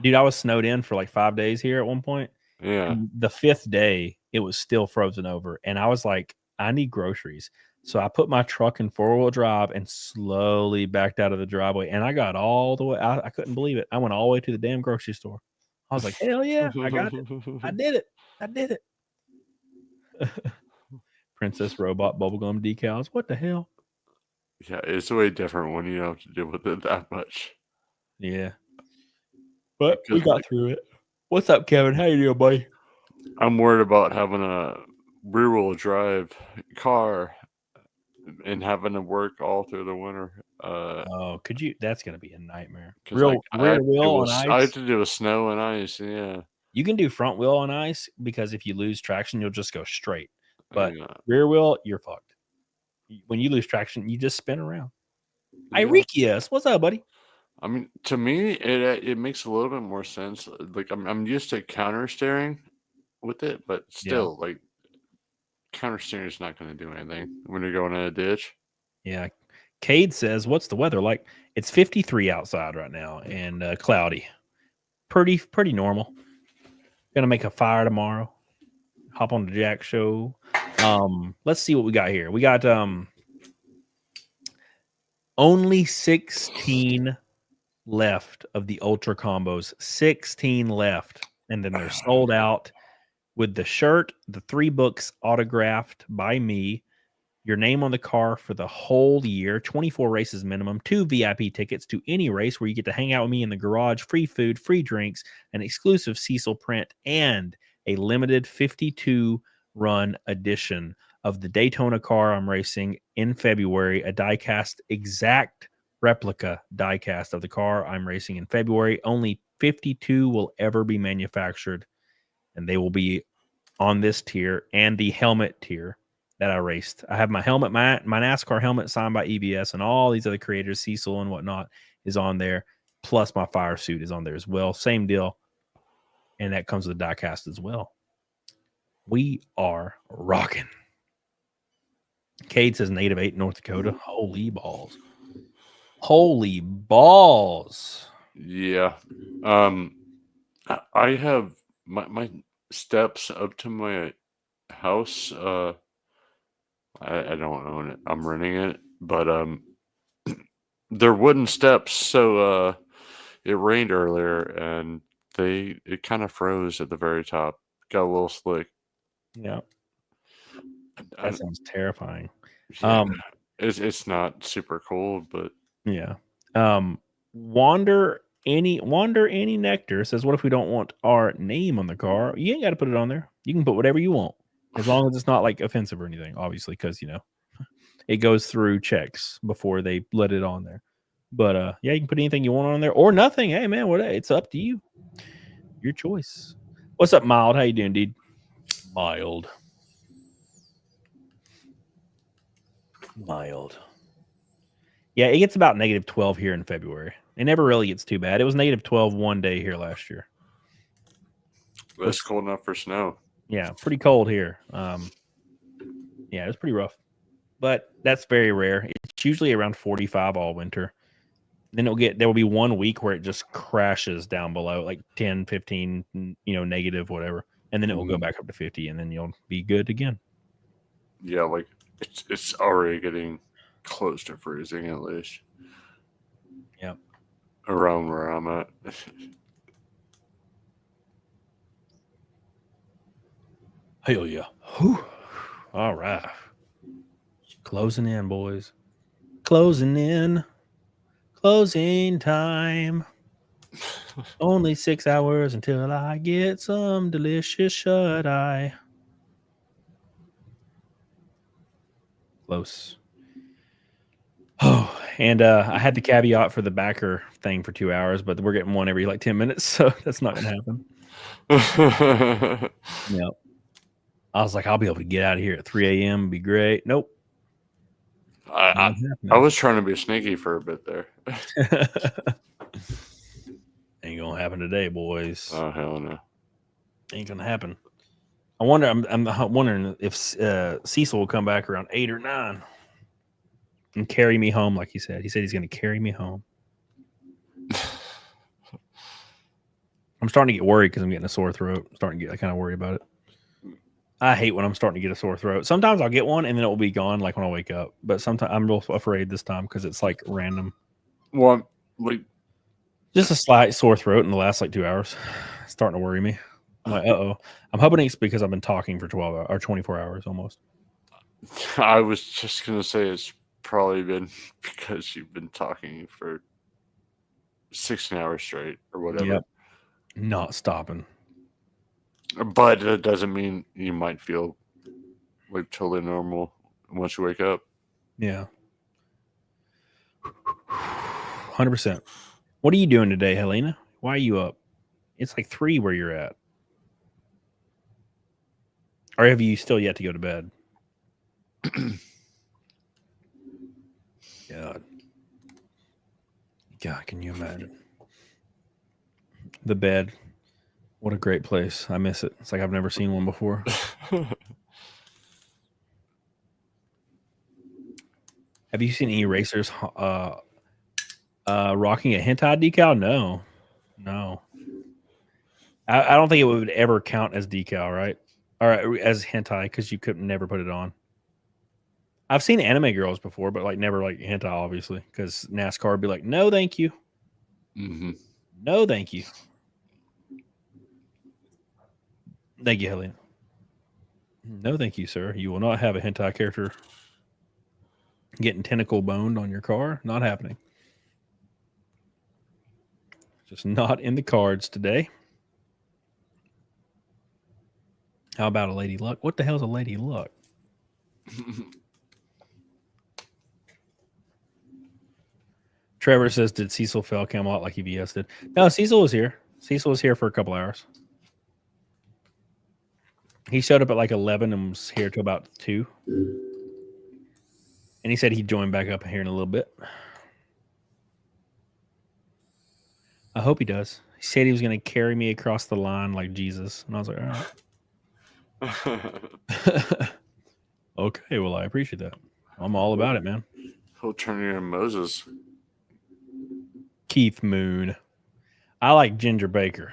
Dude, I was snowed in for like 5 days here at one point. Yeah. And the 5th day, it was still frozen over. And I was like, I need groceries. So I put my truck in 4-wheel drive and slowly backed out of the driveway. And I got all the way. I couldn't believe it. I went all the way to the damn grocery store. I was like, hell yeah, I got it. I did it. I did it. Princess Robot bubblegum decals. What the hell? Yeah, it's way different when you don't have to deal with it that much. Yeah. But we got through it. What's up, Kevin? How you doing, buddy? I'm worried about having a rear-wheel drive car and having to work all through the winter. Oh, could you? That's gonna be a nightmare. Because like Rear wheel on I have ice. to do with snow and ice. Yeah, You can do front wheel on ice because if you lose traction, you'll just go straight. But yeah. rear wheel, you're fucked. When you lose traction, you just spin around. Yeah. Irikius, what's up, buddy? I mean, to me, it makes a little bit more sense. Like I'm used to counter steering with it, but still, like counter steering is not going to do anything when you're going in a ditch. Yeah. Cade says, "What's the weather like?" It's 53 outside right now and cloudy. Pretty normal. Gonna make a fire tomorrow. Hop on the Jack show. Let's see what we got here. We got only 16 left of the ultra combos. 16 left, and then they're sold out with the shirt, the 3 books autographed by me, your name on the car for the whole year, 24 races minimum, 2 VIP tickets to any race where you get to hang out with me in the garage, free food, free drinks, an exclusive Cecil print, and a limited 52 run edition of the Daytona car I'm racing in February, a diecast exact replica diecast of the car I'm racing in February. Only 52 will ever be manufactured, and they will be on this tier and the helmet tier that I raced. I have my helmet, my NASCAR helmet signed by EBS, and all these other creators, Cecil and whatnot, is on there. Plus my fire suit is on there as well. Same deal. And that comes with the diecast as well. We are rocking. Cade says native 8 North Dakota. Holy balls. Holy balls. Yeah. I have my steps up to my house. I don't own it. I'm renting it, but they're wooden steps. So it rained earlier, and it kind of froze at the very top. Got a little slick. Yeah, that sounds terrifying. Yeah, it's not super cold, but yeah. Wander any nectar says, "What if we don't want our name on the car? You ain't got to put it on there. You can put whatever you want, as long as it's not like offensive or anything. Obviously, because it goes through checks before they let it on there. But yeah, you can put anything you want on there or nothing. Hey man, it's up to you. Your choice. What's up, Mild? How you doing, dude? Mild. Yeah, it gets about -12 here in February. It never really gets too bad. It was -12 one day here last year. That's cold enough for snow. Yeah, pretty cold here. Yeah, it was pretty rough. But that's very rare. It's usually around 45 all winter. Then there will be 1 week where it just crashes down below, like 10, 15, negative, whatever. And then it will go back up to 50, and then you'll be good again. Yeah, like it's already getting close to freezing at least. Yep. Around where I'm at. Hell yeah. Whew. All right. Closing in, boys. Closing in. Closing time. Only 6 hours until I get some delicious shut-eye. Close. Oh, and I had the caveat for the backer thing for 2 hours, but we're getting one every 10 minutes, so that's not going to happen. Yep. I was like, I'll be able to get out of here at 3 a.m. Be great. Nope. I was trying to be sneaky for a bit there. Ain't gonna happen today, boys. Oh hell no! Ain't gonna happen. I wonder. I'm wondering if Cecil will come back around 8 or 9 and carry me home, like he said. He said he's gonna carry me home. I'm starting to get worried because I'm getting a sore throat. I'm starting to get kind of worried about it. I hate when I'm starting to get a sore throat. Sometimes I'll get one and then it will be gone, like when I wake up. But sometimes I'm real afraid this time because it's random. Well, just a slight sore throat in the last 2 hours. It's starting to worry me. I'm like, uh-oh. I'm hoping it's because I've been talking for 12 hours or 24 hours almost. I was just gonna say it's probably been because you've been talking for 16 hours straight or whatever. Yep. Not stopping. But it doesn't mean you might feel like totally normal once you wake up. Yeah. 100%. What are you doing today, Helena? Why are you up? It's like 3 where you're at. Or have you still yet to go to bed? God, can you imagine? The bed. What a great place. I miss it. It's like I've never seen one before. Have you seen any racers rocking a hentai decal? No. I don't think it would ever count as decal, right? Or as hentai, because you could never put it on. I've seen anime girls before, but like never like hentai, obviously, because NASCAR would be like, no, thank you. Mm-hmm. No, thank you. Thank you, Helena. No, thank you, sir. You will not have a hentai character getting tentacle boned on your car. Not happening. Just not in the cards today. How about a Lady Luck? What the hell is a Lady Luck? Trevor says, did Cecil fail Camelot like EBS did? No, Cecil was here. Cecil was here for a couple hours. He showed up at like 11 and was here till about 2. And he said he'd join back up here in a little bit. I hope he does. He said he was going to carry me across the line like Jesus. And I was like, all right. Okay, well, I appreciate that. I'm all about it, man. He'll turn you into Moses. Keith Moon. I like Ginger Baker.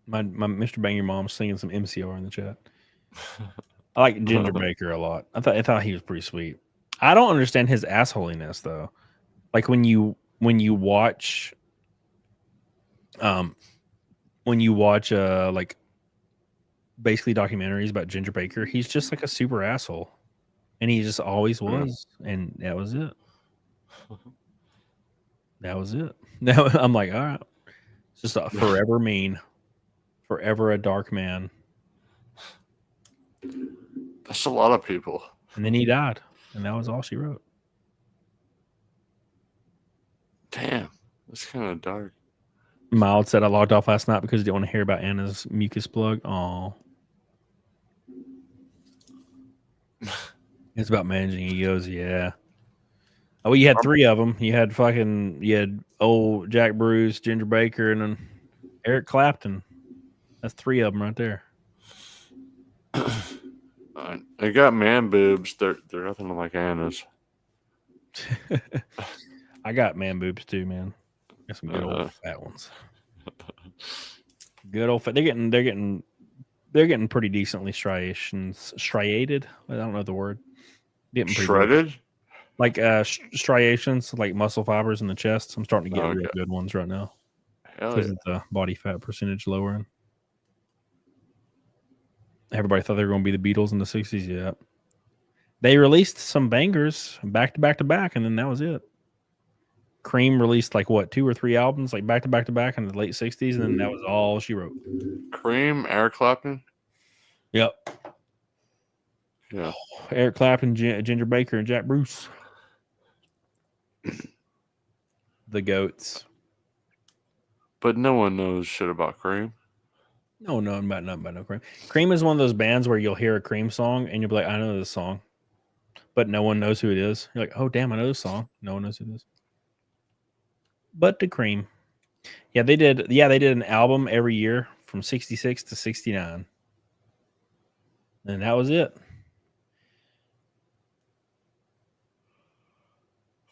My Mr. Bang Your Mom's singing some MCR in the chat. I like Ginger Baker a lot. I thought he was pretty sweet. I don't understand his assholiness though. Like when you watch like basically documentaries about Ginger Baker, he's just like a super asshole. And he just always was. And that was it. That was it. Now I'm like, all right. It's just a forever mean. Forever a dark man. That's a lot of people. And then he died. And that was all she wrote. Damn. That's kind of dark. Mild said I logged off last night because he didn't want to hear about Anna's mucus plug. Oh. It's about managing egos, yeah. Oh, well, you had 3 of them. You had old Jack Bruce, Ginger Baker, and then Eric Clapton. That's 3 of them right there. They got man boobs. They're nothing like Anna's. I got man boobs too, man. Got some good old fat ones. Good old fat. They're getting pretty decently striated. I don't know the word. Getting pretty shredded. Good. Like striations, like muscle fibers in the chest. I'm starting to get real good ones right now. Because of the body fat percentage lowering. Everybody thought they were going to be the Beatles in the 60s. Yeah. They released some bangers back to back to back, and then that was it. Cream released like what, 2 or 3 albums, like back to back to back in the late 60s, and then that was all she wrote. Cream, Eric Clapton? Yep. Yeah. Eric Clapton, Ginger Baker, and Jack Bruce. The goats. But no one knows shit about Cream. No, nothing about no Cream. Cream is one of those bands where you'll hear a Cream song and you'll be like, I know this song. But no one knows who it is. You're like, oh, damn, I know this song. No one knows who it is. But the Cream. Yeah, they did an album every year from 66 to 69. And that was it.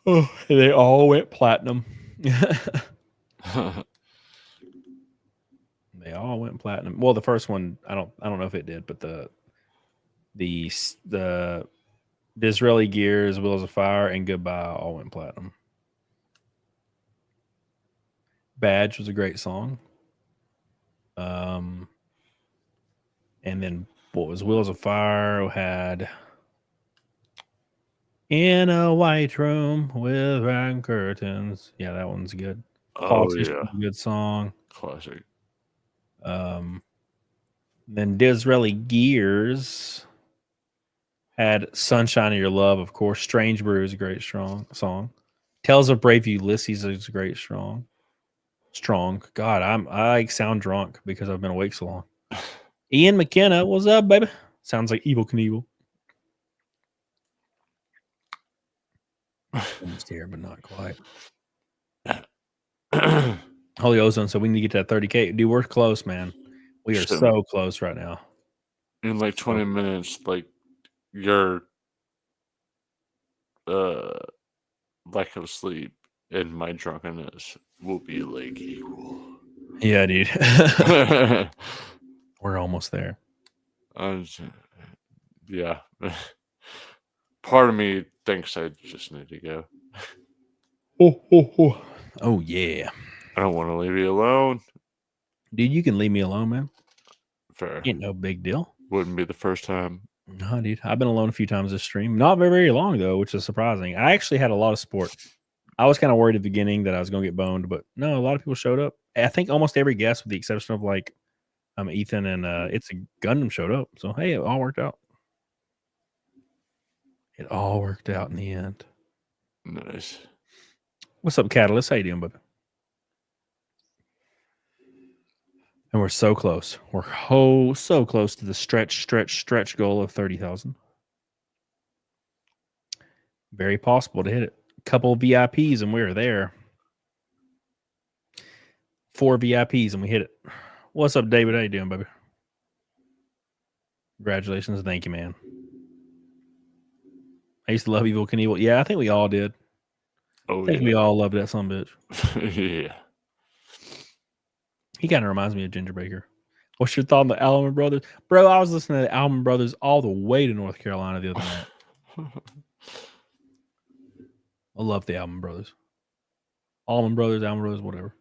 Oh, they all went platinum. They all went platinum. Well, the first one, I don't know if it did, but the Disraeli Gears, Wheels of Fire, and Goodbye all went platinum. Badge was a great song. And then what was Wheels of Fire had In a White Room with Round Curtains. Yeah, that one's good. Oh, Politician, yeah. good song. Classic. Then Disraeli Gears had Sunshine of Your Love, of course. Strange Brew is a great strong song. Tales of Brave Ulysses is a great strong. God, I sound drunk because I've been awake so long. Ian McKenna, what's up, baby? Sounds like Evel Knievel. Almost here, but not quite. Holy Ozone, so we need to get to that 30K. Dude, we're close, man. We are so close right now. In like 20 minutes, like your lack of sleep and my drunkenness will be like equal. Yeah, dude. We're almost there. Yeah. Part of me thinks I just need to go. Oh, yeah. I don't want to leave you alone. Dude, you can leave me alone, man. Fair. Ain't no big deal. Wouldn't be the first time. No, dude. I've been alone a few times this stream. Not very, very long, though, which is surprising. I actually had a lot of support. I was kind of worried at the beginning that I was going to get boned, but no, a lot of people showed up. I think almost every guest, with the exception of like Ethan and It's a Gundam, showed up. So, hey, it all worked out. It all worked out in the end. Nice. What's up, Catalyst? How you doing, buddy? And we're so close. We're so close to the stretch goal of 30,000. Very possible to hit it. Couple VIPs and we're there. 4 VIPs and we hit it. What's up, David? How you doing, baby? Congratulations. Thank you, man. I used to love Evel Knievel. Yeah, I think we all did. Oh, I think we all loved that son of a bitch. Yeah. He kind of reminds me of Ginger Baker. What's your thought on the Allman Brothers? Bro, I was listening to the Allman Brothers all the way to North Carolina the other night. I love the Allman Brothers. Allman Brothers, whatever.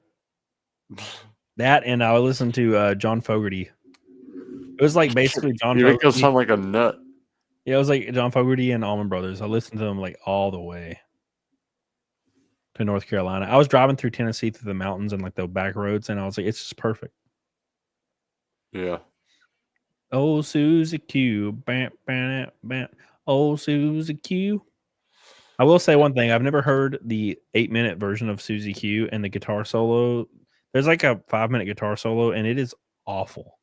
That, and I listened to John Fogerty. It was like basically John You Fogerty. make him sound like a nut. Yeah, it was like John Fogerty and Allman Brothers. I listened to them like all the way to North Carolina. I was driving through Tennessee through the mountains and like the back roads, and I was like, it's just perfect. Yeah. Oh, Susie Q. Bam, bam, bam. Oh, Susie Q. I will say one thing. I've never heard the 8-minute version of Susie Q and the guitar solo. There's like a 5-minute guitar solo, and it is awful.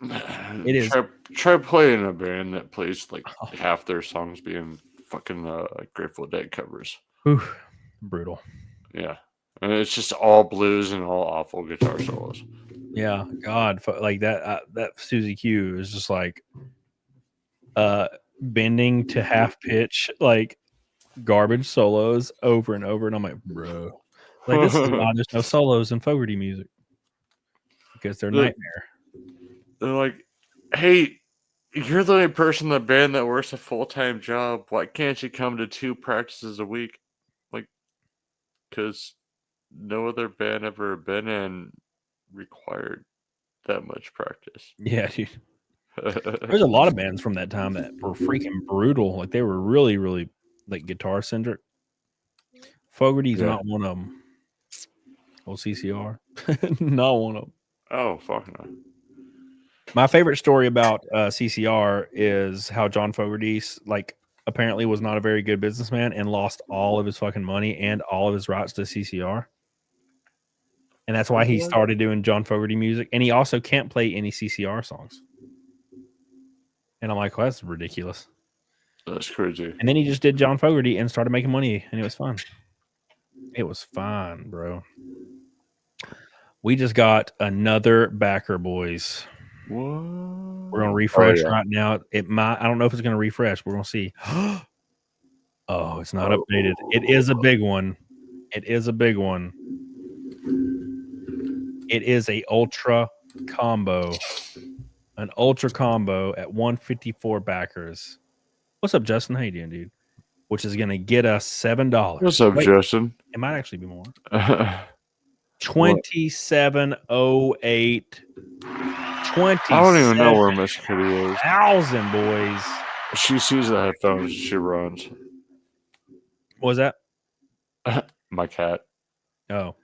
It is. Try playing a band that plays like half their songs being fucking Grateful Dead covers. Whew, brutal. Yeah. And it's just all blues and all awful guitar solos. Yeah, God, like that. That Susie Q is just like bending to half pitch, like garbage solos over and over, and I'm like, bro, like this is why there's no solos in Fogerty music because they're nightmare. They're like, hey, you're the only person in the band that works a full-time job. Why can't you come to 2 practices a week? Like, because no other band ever been in required that much practice. Yeah, dude. There's a lot of bands from that time that were freaking brutal. Like they were really, really like guitar centric. Fogerty's not one of them. Old CCR, not one of them. Oh, fuck no. My favorite story about CCR is how John Fogerty, like, apparently was not a very good businessman and lost all of his fucking money and all of his rights to CCR. And that's why he started doing John Fogerty music. And he also can't play any CCR songs. And I'm like, well, that's ridiculous. That's crazy. And then he just did John Fogerty and started making money, and it was fun. It was fine, bro. We just got another backer, boys. What? We're gonna refresh right now. It might. I don't know if it's gonna refresh. We're gonna see. Oh, it's not updated. It is a big one. It is a big one. It is a ultra combo. An ultra combo at 154 backers. What's up, Justin? How you doing, dude? Which is gonna get us $7. What's up, Justin? It might actually be more. 2708. I don't even know where Miss Kitty is. 1,000 boys. She sees the headphones. She runs. What was that? My cat. Oh,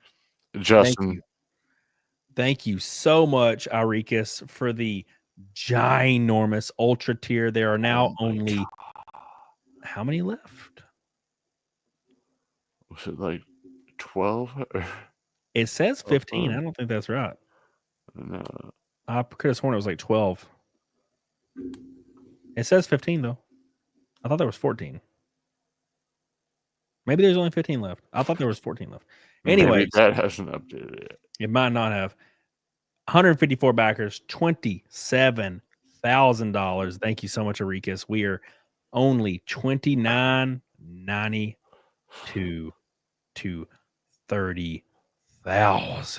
Justin. Thank you so much, Auricus, for the ginormous ultra tier. There are now only how many left? Was it like 12? It says 15. I don't think that's right. No. I could have sworn it was like 12. It says 15 though. I thought there was 14. Maybe there's only 15 left. I thought there was 14 left. Anyways, maybe that hasn't updated yet. It might not have. 154 backers, $27,000. Thank you so much, Auricus. We are only $29.92 to $30,000.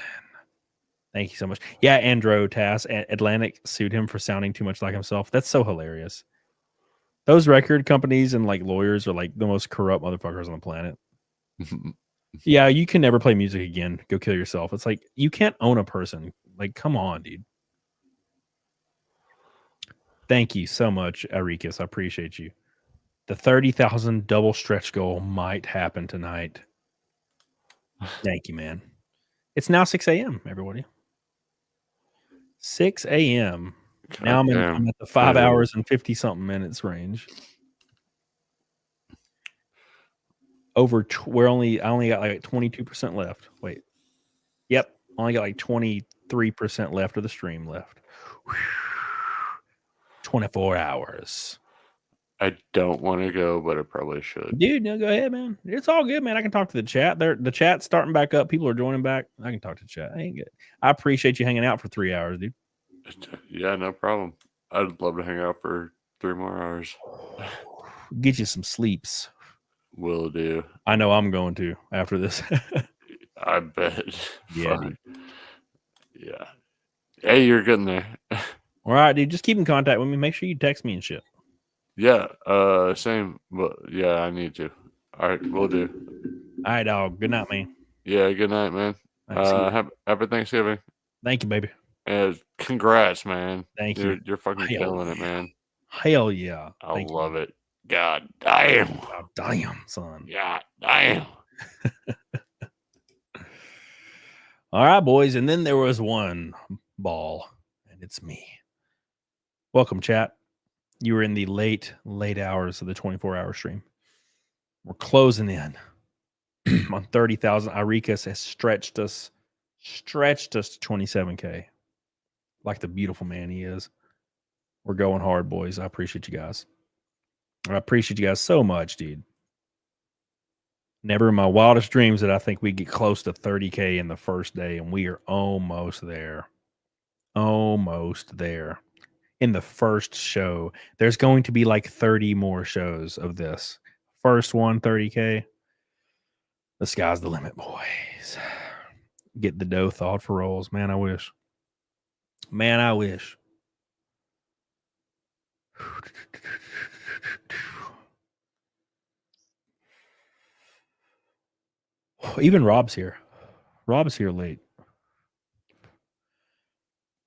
Thank you so much. Yeah, Andro Tass Atlantic sued him for sounding too much like himself. That's so hilarious. Those record companies and like lawyers are like the most corrupt motherfuckers on the planet. Yeah, you can never play music again. Go kill yourself. It's like you can't own a person. Like, come on, dude. Thank you so much, Auricus. I appreciate you. The 30,000 double stretch goal might happen tonight. Thank you, man. It's now 6 a.m., everybody. 6 a.m. Now I'm at the 5 hours and 50-something minutes range. I only got like 22% left. Wait. Yep. Only got like 23% left of the stream left. 24 hours. I don't want to go, but I probably should. Dude, no, go ahead, man. It's all good, man. I can talk to the chat. The chat's starting back up. People are joining back. I can talk to the chat. I ain't good. I appreciate you hanging out for 3 hours, dude. Yeah, no problem. I'd love to hang out for 3 more hours. Get you some sleeps. Will do. I know I'm going to after this. I bet. Yeah, dude. Yeah. Hey, you're getting there. All right, dude. Just keep in contact with me. Make sure you text me and shit. Yeah, same. But yeah, I need to. All right, we'll do. All right, dog. Good night, man. Yeah, good night, man. Happy Thanksgiving. Thank you, baby. And congrats, man. Thank you. You're fucking killing it, man. Hell yeah. I love it. God damn. God damn, son. God damn. All right, boys. And then there was one ball, and it's me. Welcome, chat. You were in the late hours of the 24-hour stream. We're closing in on 30,000. Auricus has stretched us to 27K. Like the beautiful man he is. We're going hard, boys. I appreciate you guys. I appreciate you guys so much, dude. Never in my wildest dreams did I think we'd get close to 30K in the first day, and we are almost there. Almost there. In the first show. There's going to be like 30 more shows of this. First one, 30K. The sky's the limit, boys. Get the dough thawed for rolls. Man, I wish. Man, I wish. Even Rob's here. Rob's here late.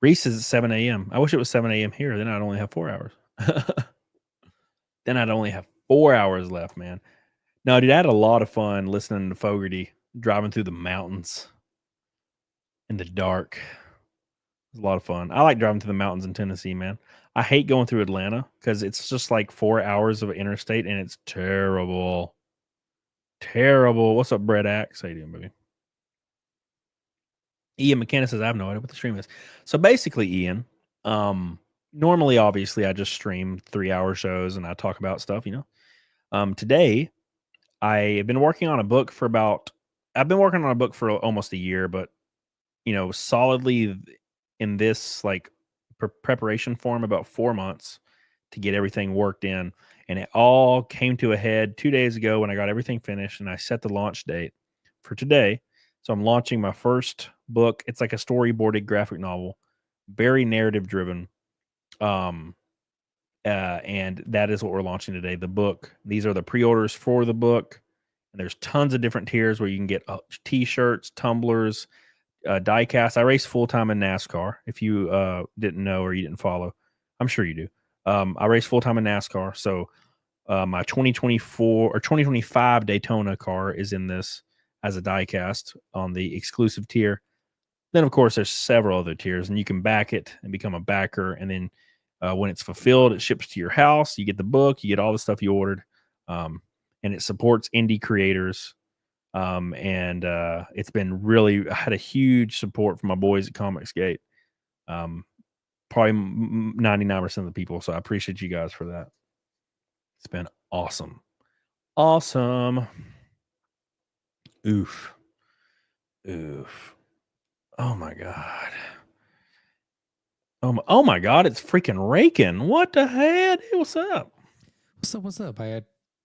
Reese is at 7 a.m. I wish it was 7 a.m. here. Then I'd only have 4 hours. Then I'd only have 4 hours left, man. No, dude, I had a lot of fun listening to Fogarty driving through the mountains in the dark. It was a lot of fun. I like driving through the mountains in Tennessee, man. I hate going through Atlanta because it's just like 4 hours of interstate and it's terrible. Terrible. What's up, Brett Axe? How you doing, baby? Ian McKenna says, I have no idea what the stream is. So basically, Ian, normally, obviously, I just stream 3-hour shows and I talk about stuff, you know. Today, I have been working on a book for almost a year, but, you know, solidly in this like preparation form about 4 months to get everything worked in. And it all came to a head 2 days ago when I got everything finished and I set the launch date for today. So I'm launching my first book. It's like a storyboarded graphic novel, very narrative driven. And that is what we're launching today. The book. These are the pre-orders for the book. And there's tons of different tiers where you can get t-shirts, tumblers, diecast. I race full-time in NASCAR. If you didn't know or you didn't follow, I'm sure you do. I race full-time in NASCAR. So my 2024 or 2025 Daytona car is in this as a diecast on the exclusive tier. Then, of course, there's several other tiers, and you can back it and become a backer. And then when it's fulfilled, it ships to your house. You get the book, you get all the stuff you ordered, and it supports indie creators. And it's been really had a huge support from my boys at Comicsgate. Probably 99% of the people. So I appreciate you guys for that. It's been awesome. Awesome. Oof. Oh my God. Oh my God, it's freaking raking. What the heck? Hey, what's up? What's up? I had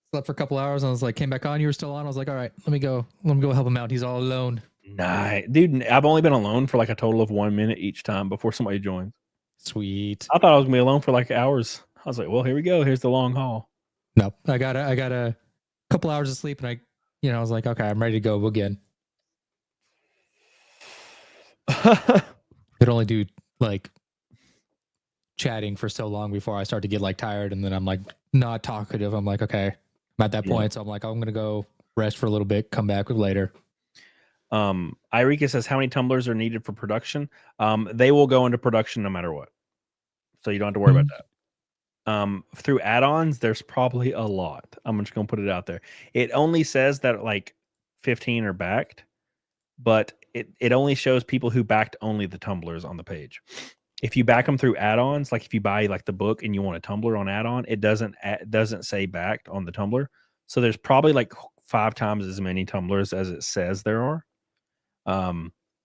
slept for a couple hours and I was like, came back on, you were still on. I was like, all right, let me go help him out. He's all alone. Nice. Dude, I've only been alone for like a total of 1 minute each time before somebody joins. Sweet. I thought I was gonna be alone for like hours. I was like, well, here we go. Here's the long haul. No, I got a couple hours of sleep and I was like, okay, I'm ready to go again. Could only do like chatting for so long before I start to get like tired, and then I'm like not talkative. I'm like, okay, I'm at that point, so I'm like, I'm gonna go rest for a little bit, come back with later. Irika says, how many tumblers are needed for production? They will go into production no matter what, so you don't have to worry about that. Through add-ons, there's probably a lot. I'm just gonna put it out there. It only says that like 15 are backed, but it only shows people who backed only the tumblers on the page. If you back them through add-ons, like if you buy like the book and you want a tumbler on add-on, it doesn't say backed on the tumbler. So there's probably like 5 times as many tumblers as it says there are.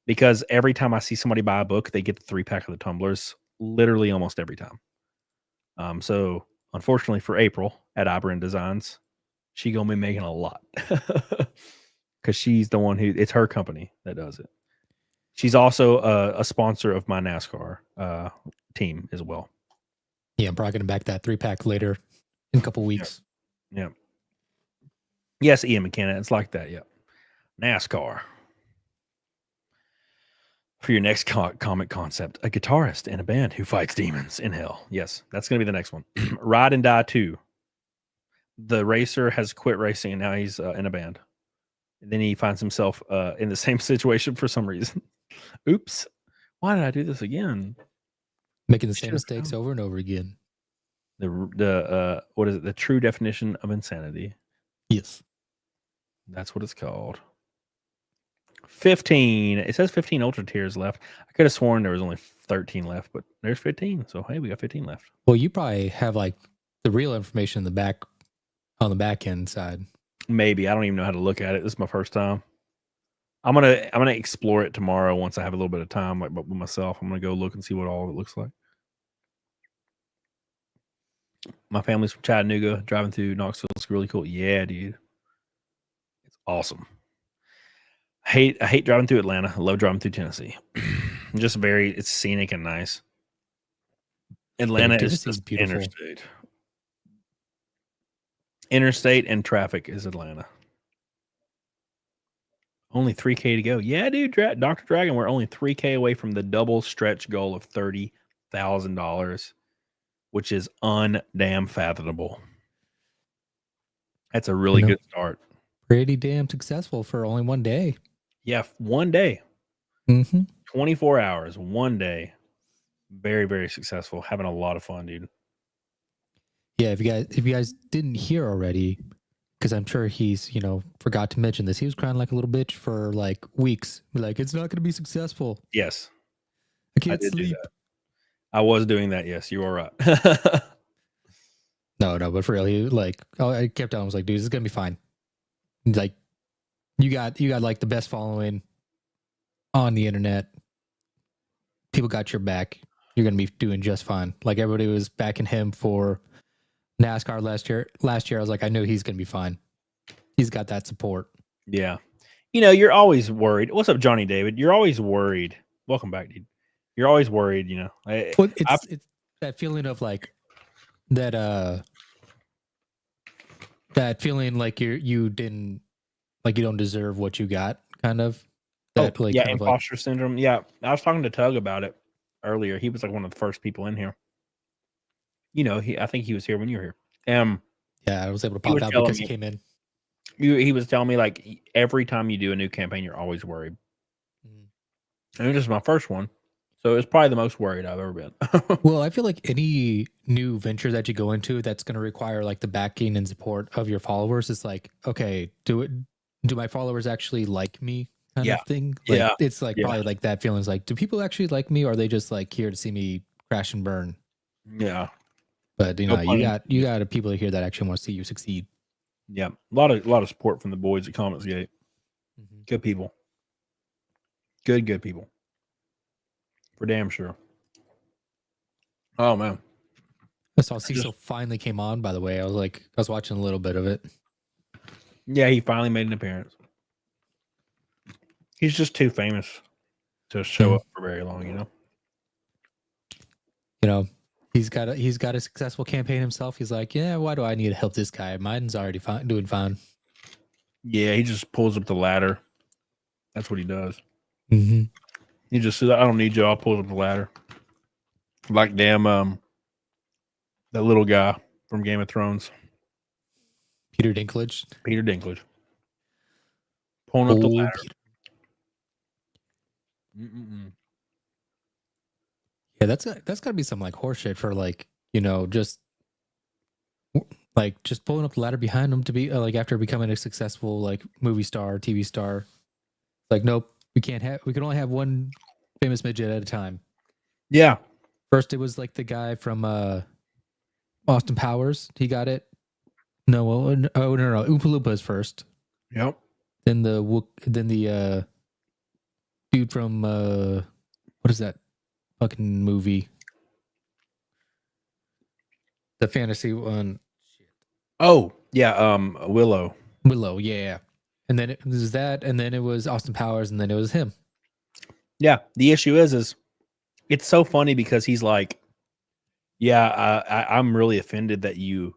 Because every time I see somebody buy a book, they get the 3-pack of the tumblers literally almost every time. So unfortunately for April at Iberin Designs, she gonna be making a lot because she's the one it's her company that does it. She's also a sponsor of my NASCAR team as well. Yeah, I'm probably gonna back that 3-pack later in a couple weeks. Yeah. Yes, Ian McKenna. It's like that. Yeah. NASCAR. For your next comic concept, a guitarist in a band who fights demons in hell. Yes, that's going to be the next one. Ride and Die 2. The racer has quit racing and now he's in a band. And then he finds himself in the same situation for some reason. Oops. Why did I do this again? Making the same mistakes over and over again. The what is it? The true definition of insanity. Yes. That's what it's called. 15. It says 15 ultra tiers left. I could have sworn there was only 13 left, but there's 15. So hey, we got 15 left. Well, you probably have like the real information in the back on the back end side. Maybe. I don't even know how to look at it. This is my first time. I'm gonna explore it tomorrow once I have a little bit of time, like with myself. I'm gonna go look and see what all it looks like. My family's from Chattanooga. Driving through Knoxville is really cool. Yeah, dude. It's awesome. I hate driving through Atlanta. I love driving through Tennessee. Just it's scenic and nice. Atlanta is just beautiful. Interstate and traffic is Atlanta. Only 3K to go. Yeah, dude. Dr. Dragon, we're only 3K away from the double stretch goal of $30,000, which is undamn fathomable. That's a really good start. Pretty damn successful for only one day. Yeah, one day. 24 hours, one day. Very, very successful. Having a lot of fun, dude. Yeah, if you guys didn't hear already, because I'm sure he's, forgot to mention this. He was crying like a little bitch for like weeks. Like, it's not going to be successful. Yes. I can't sleep. I was doing that. Yes, you are right. No, but for real, I kept telling him, I was like, dude, this is going to be fine. Like, you got like the best following on the internet. People got your back. You're going to be doing just fine. Like, everybody was backing him for NASCAR last year. I was like, I know he's going to be fine. He's got that support. Yeah. You're always worried. What's up, Johnny David? You're always worried. Welcome back, dude. You're always worried, Well, it's that feeling of like that feeling like you didn't, like you don't deserve what you got, kind of. Imposter syndrome. Yeah. I was talking to Tug about it earlier. He was like one of the first people in here. I think he was here when you were here. Yeah, I was able to pop out because he came in. He was telling me like every time you do a new campaign, you're always worried. And this is my first one. So it's probably the most worried I've ever been. Well, I feel like any new venture that you go into that's going to require like the backing and support of your followers is like, okay, do my followers actually like me kind of thing? Like, Yeah. it's like probably like that feeling is like, do people actually like me, or are they just like here to see me crash and burn? Yeah. But you got people here that actually want to see you succeed. Yeah. A lot of support from the boys at Comments Gate. Mm-hmm. Good people. Good people. For damn sure. Oh man. I saw Cecil finally came on, by the way. I was watching a little bit of it. Yeah, he finally made an appearance. He's just too famous to show up for very long, you know. You know, he's got a successful campaign himself. He's like, yeah, why do I need to help this guy? Mine's already doing fine. Yeah, he just pulls up the ladder. That's what he does. Mm-hmm. He just says, I don't need you. I'll pull up the ladder. Like damn, that little guy from Game of Thrones. Peter Dinklage. Pulling up the ladder. Yeah, that's got to be some like horseshit for like, you know, just pulling up the ladder behind him to be like after becoming a successful like movie star, TV star. Like, nope, we can only have one famous midget at a time. Yeah. First, it was like the guy from Austin Powers. He got it. No, no. Oompa Loompas first. Yep. Then the dude from what is that fucking movie? The fantasy one. Oh yeah, Willow. Willow, yeah. And then it was that, and then it was Austin Powers, and then it was him. Yeah, the issue is it's so funny because he's like, yeah, I'm really offended that you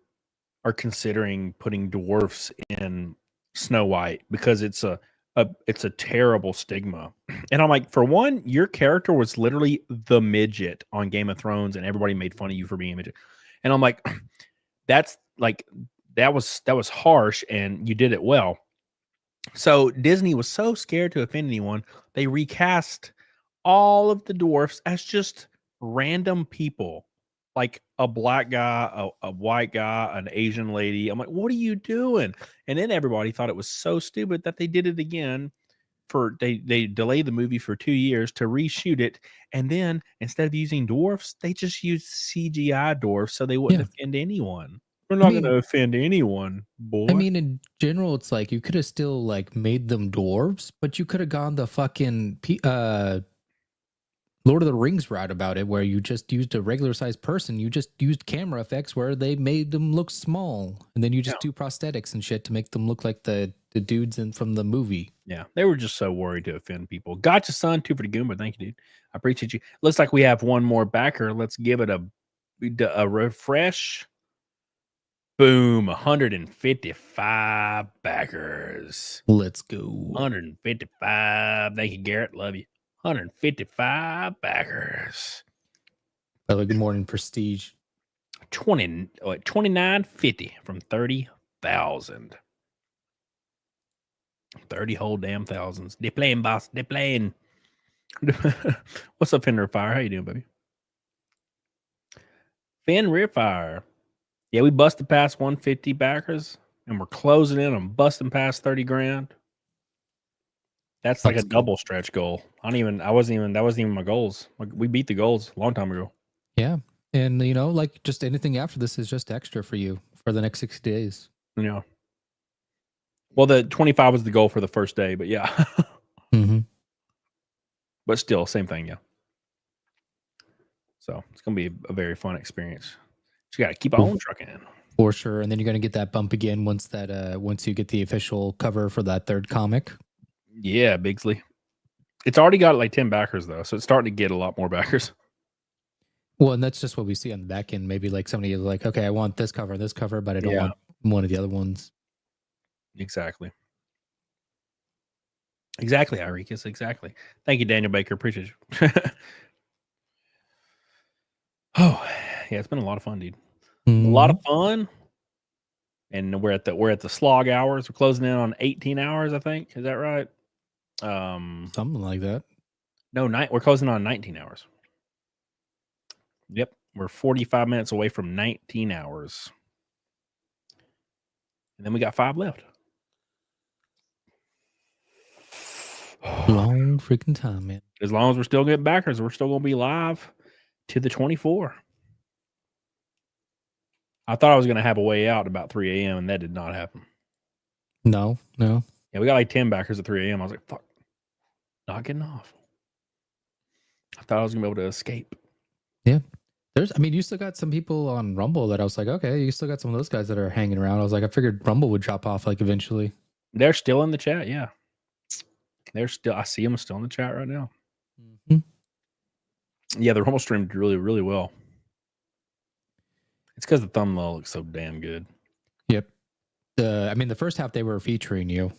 are considering putting dwarfs in Snow White because it's a terrible stigma. And I'm like, for one, your character was literally the midget on Game of Thrones, and everybody made fun of you for being a midget. And I'm like, that was harsh, and you did it well. So Disney was so scared to offend anyone, they recast all of the dwarfs as just random people, like a black guy, a white guy, an Asian lady. I'm like, what are you doing? And then everybody thought it was so stupid that they did it again. They delayed the movie for 2 years to reshoot it, and then instead of using dwarfs, they just used CGI dwarfs so they wouldn't offend anyone. We're not going to offend anyone, boy. I mean, in general, it's like you could have still like made them dwarves, but you could have gone the fucking Lord of the Rings route about it, where you just used a regular sized person. You just used camera effects where they made them look small, and then you just do prosthetics and shit to make them look like the dudes from the movie. Yeah, they were just so worried to offend people. Gotcha, son. 2 for the Goomba. Thank you, dude. I appreciate you. Looks like we have one more backer. Let's give it a refresh. Boom, 155 backers. Let's go. 155. Thank you, Garrett. Love you. 155 backers. By the way, good morning, Prestige. 29.50 from 30,000. 30 whole damn thousands. They playing, boss. They playing. What's up, Fenrir Fire? How you doing, baby? Fenrir Fire. Yeah, we busted past 150 backers, and we're closing in on busting past 30 grand. That's like a double stretch goal. That wasn't even my goals. Like, we beat the goals a long time ago. Yeah. And you know, like just anything after this is just extra for you for the next 60 days. Yeah. Well, the 25 was the goal for the first day, but yeah. Mm-hmm. But still, same thing, yeah. So it's gonna be a very fun experience. You got to keep on trucking in. For sure. And then you're going to get that bump again once you get the official cover for that third comic. Yeah, Bigsley. It's already got like 10 backers, though. So it's starting to get a lot more backers. Well, and that's just what we see on the back end. Maybe like somebody is like, okay, I want this cover, but I don't want one of the other ones. Exactly. Exactly, Irekus. Exactly. Thank you, Daniel Baker. Appreciate you. Oh, yeah, it's been a lot of fun, dude. A lot of fun. And we're at the slog hours. We're closing in on 18 hours, I think. Is that right? Something like that. No, we're closing on 19 hours. Yep, we're 45 minutes away from 19 hours. And then we got 5 left. Long freaking time, man. As long as we're still getting backers, we're still going to be live to the 24. I thought I was going to have a way out about 3 a.m. and that did not happen. No. Yeah, we got like 10 backers at 3 a.m. I was like, fuck, not getting off. I thought I was going to be able to escape. Yeah. You still got some people on Rumble that I was like, okay, you still got some of those guys that are hanging around. I was like, I figured Rumble would drop off like eventually. They're still in the chat, yeah. I see them still in the chat right now. Mm-hmm. Yeah, the Rumble streamed really, really well. It's because the thumbnail looks so damn good. Yep. The first half they were featuring you.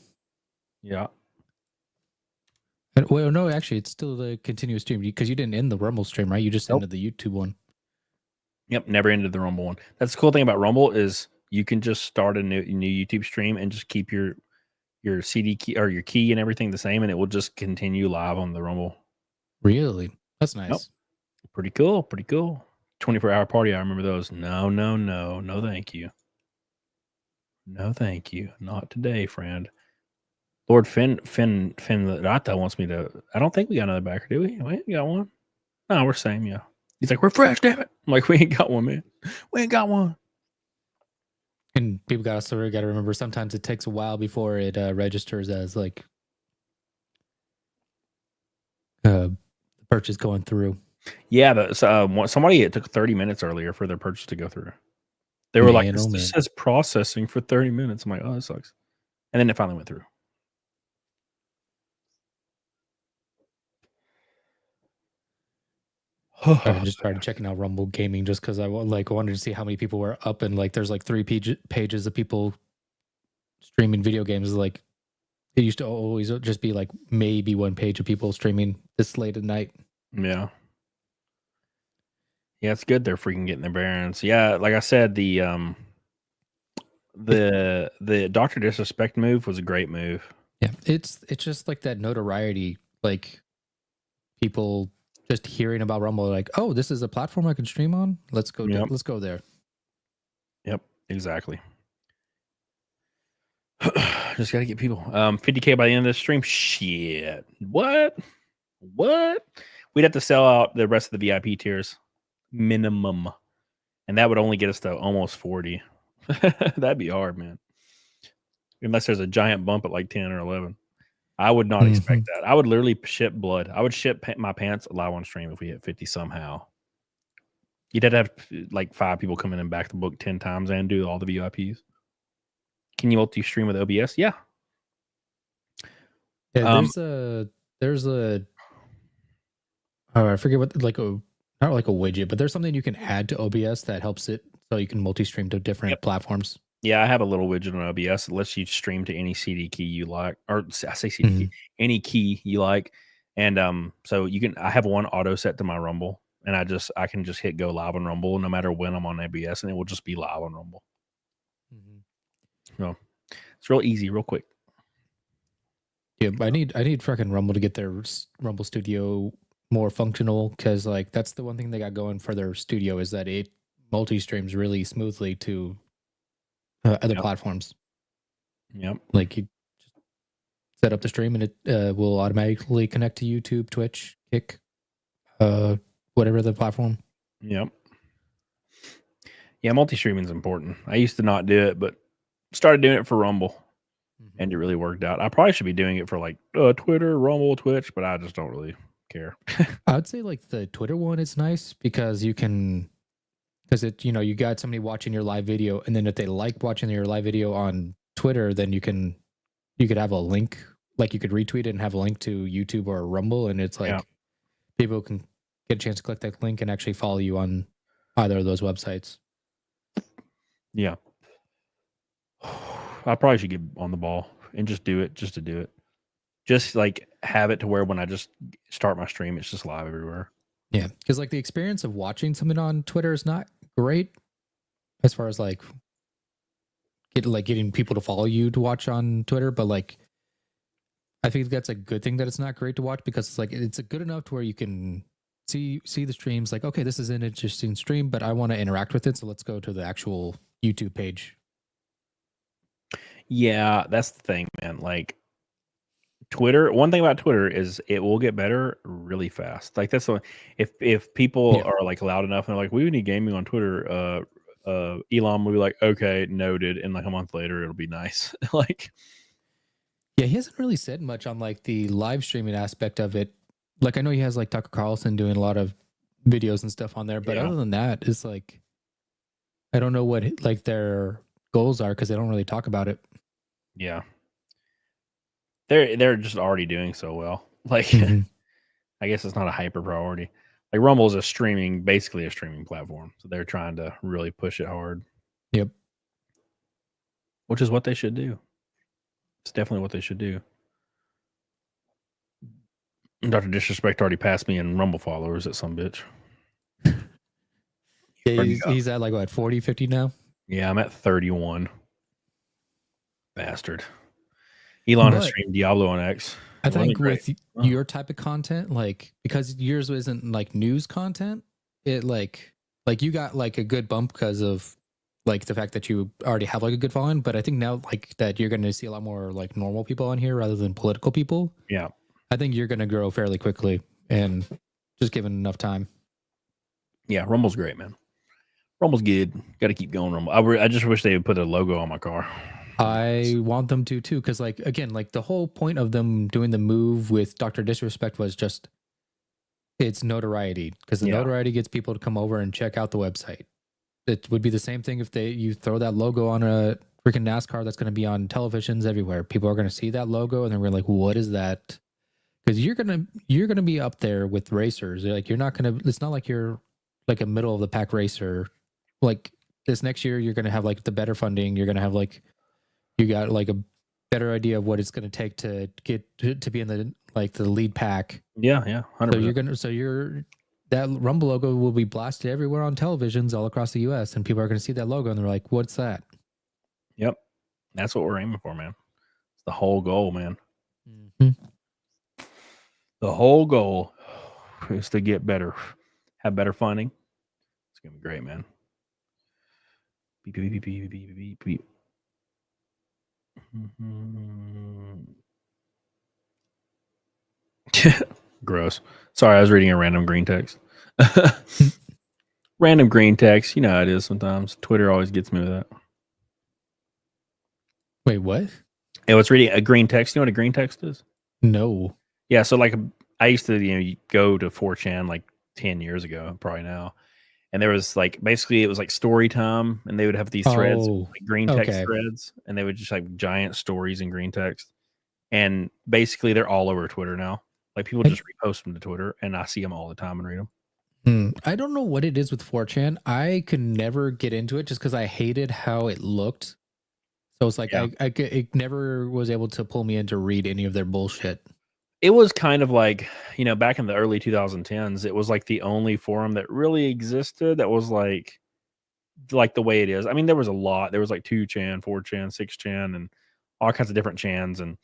Yeah. Well, no, actually, it's still the continuous stream because you didn't end the Rumble stream, right? You just ended the YouTube one. Yep, never ended the Rumble one. That's the cool thing about Rumble is you can just start a new YouTube stream and just keep your CD key or your key and everything the same, and it will just continue live on the Rumble. Really? That's nice. Yep. Pretty cool. 24-hour party. I remember those. No, thank you. No, thank you. Not today, friend. Lord Finn Rata wants me to. I don't think we got another backer, do we? We ain't got one. No, we're same, yeah. He's like, we're fresh, damn it. I'm like, we ain't got one, man. We ain't got one. And people got to remember sometimes it takes a while before it registers as like purchase going through. Yeah, somebody it took 30 minutes earlier for their purchase to go through. They were like, this says processing for 30 minutes. I'm like, oh, that sucks. And then it finally went through. I just started checking out Rumble Gaming just because I wanted to see how many people were up, and like there's like 3 pages of people streaming video games. Like it used to always just be like maybe 1 page of people streaming this late at night. Yeah. Yeah, it's good they're freaking getting their bearings. Yeah, like I said, the Dr. Disrespect move was a great move. Yeah, it's just like that notoriety, like people just hearing about Rumble, like, oh, this is a platform I can stream on. Let's go. Yep. Let's go there. Yep, exactly. Just gotta get people. 50K by the end of the stream. Shit. What? We'd have to sell out the rest of the VIP tiers minimum, and that would only get us to almost 40. That'd be hard, man. Unless there's a giant bump at like 10 or 11. I would not expect that. I would literally ship blood. I would ship my pants live on stream if we hit 50 somehow. You'd have to have like 5 people come in and back the book 10 times and do all the VIPs. Can you multi-stream with OBS? Yeah. Yeah, there's a I forget what, like not like a widget, but there's something you can add to OBS that helps it so you can multi-stream to different platforms. Yeah, I have a little widget on OBS that lets you stream to any CD key you like, or I say CD key, any key you like, and so you can. I have one auto set to my Rumble, and I can just hit go live on Rumble no matter when I'm on OBS, and it will just be live on Rumble. So it's real easy, real quick. Yeah, I need fucking Rumble to get their Rumble Studio more functional, because like that's the one thing they got going for their studio is that it multi-streams really smoothly to other platforms. Yep. Like you just set up the stream and it will automatically connect to YouTube, Twitch, Kick, whatever the platform. Yep. Yeah, multi-streaming is important. I used to not do it, but started doing it for Rumble, and it really worked out. I probably should be doing it for like Twitter, Rumble, Twitch, but I just don't really care. I would say like the Twitter one is nice because you can, because it, you got somebody watching your live video, and then if they like watching your live video on Twitter, then you could have a link, like you could retweet it and have a link to YouTube or Rumble, and it's like people can get a chance to click that link and actually follow you on either of those websites. Yeah. I probably should get on the ball and just do it, just to do it. Just like have it to where when I just start my stream, it's just live everywhere. Yeah, because like the experience of watching something on Twitter is not great as far as like getting people to follow you to watch on Twitter, but like I think that's a good thing that it's not great to watch, because it's like it's a good enough to where you can see the streams like, okay, this is an interesting stream, but I want to interact with it, so let's go to the actual YouTube page. Yeah, that's the thing, man. Like Twitter, one thing about Twitter is it will get better really fast. Like that's the if people are like loud enough and they're like, we need gaming on Twitter, Elon will be like, okay, noted, and like a month later it'll be nice. Like, yeah, he hasn't really said much on like the live streaming aspect of it. Like, I know he has like Tucker Carlson doing a lot of videos and stuff on there, but other than that, it's like I don't know what like their goals are, because they don't really talk about it. yeah, they're just already doing so well. Like, I guess it's not a hyper priority. Like Rumble is basically a streaming platform, so they're trying to really push it hard. Yep, which is what they should do. It's definitely what they should do. Dr. Disrespect already passed me in Rumble followers at some bitch. Yeah, he's at like what, 40, 50 now? Yeah, I'm at 31. Bastard. Elon has streamed Diablo on X. I think with your type of content, like, because yours isn't like news content, it like you got like a good bump because of like the fact that you already have like a good following. But I think now like that you're going to see a lot more like normal people on here rather than political people. Yeah, I think you're going to grow fairly quickly, and just given enough time. Yeah, Rumble's great, man. Rumble's good. Got to keep going, Rumble. I just wish they would put a logo on my car. I want them to too, because like again, like the whole point of them doing the move with Dr. Disrespect was just it's notoriety, because the notoriety gets people to come over and check out the website. It would be the same thing if you throw that logo on a freaking NASCAR that's going to be on televisions everywhere. People are going to see that logo and they're like, "What is that?" Because you're gonna be up there with racers. Like you're not gonna. It's not like you're like a middle of the pack racer. Like this next year, you're gonna have like the better funding. You're gonna have like you got like a better idea of what it's gonna take to get to be in the like the lead pack. Yeah, 100%. So that Rumble logo will be blasted everywhere on televisions all across the U.S. and people are gonna see that logo and they're like, "What's that?" Yep, that's what we're aiming for, man. It's the whole goal, man. Mm-hmm. The whole goal is to get better, have better funding. It's gonna be great, man. Beep, beep, beep, beep, beep, beep, beep. Gross. Sorry, I was reading a random green text. Random green text. You know how it is sometimes. Twitter always gets me with that. Wait, what? I was reading a green text. You know what a green text is? No. Yeah, so like I used to, go to 4chan like 10 years ago, probably now. And there was like basically it was like story time, and they would have these threads, like green text threads, and they would just like giant stories in green text. And basically they're all over Twitter now. Like people just repost them to Twitter, and I see them all the time and read them. I don't know what it is with 4chan. I could never get into it just because I hated how it looked. So it's like it never was able to pull me in to read any of their bullshit. It was kind of like, back in the early 2010s, it was like the only forum that really existed that was like the way it is. I mean, there was a lot. There was like 2chan, 4chan, 6chan, and all kinds of different chans. And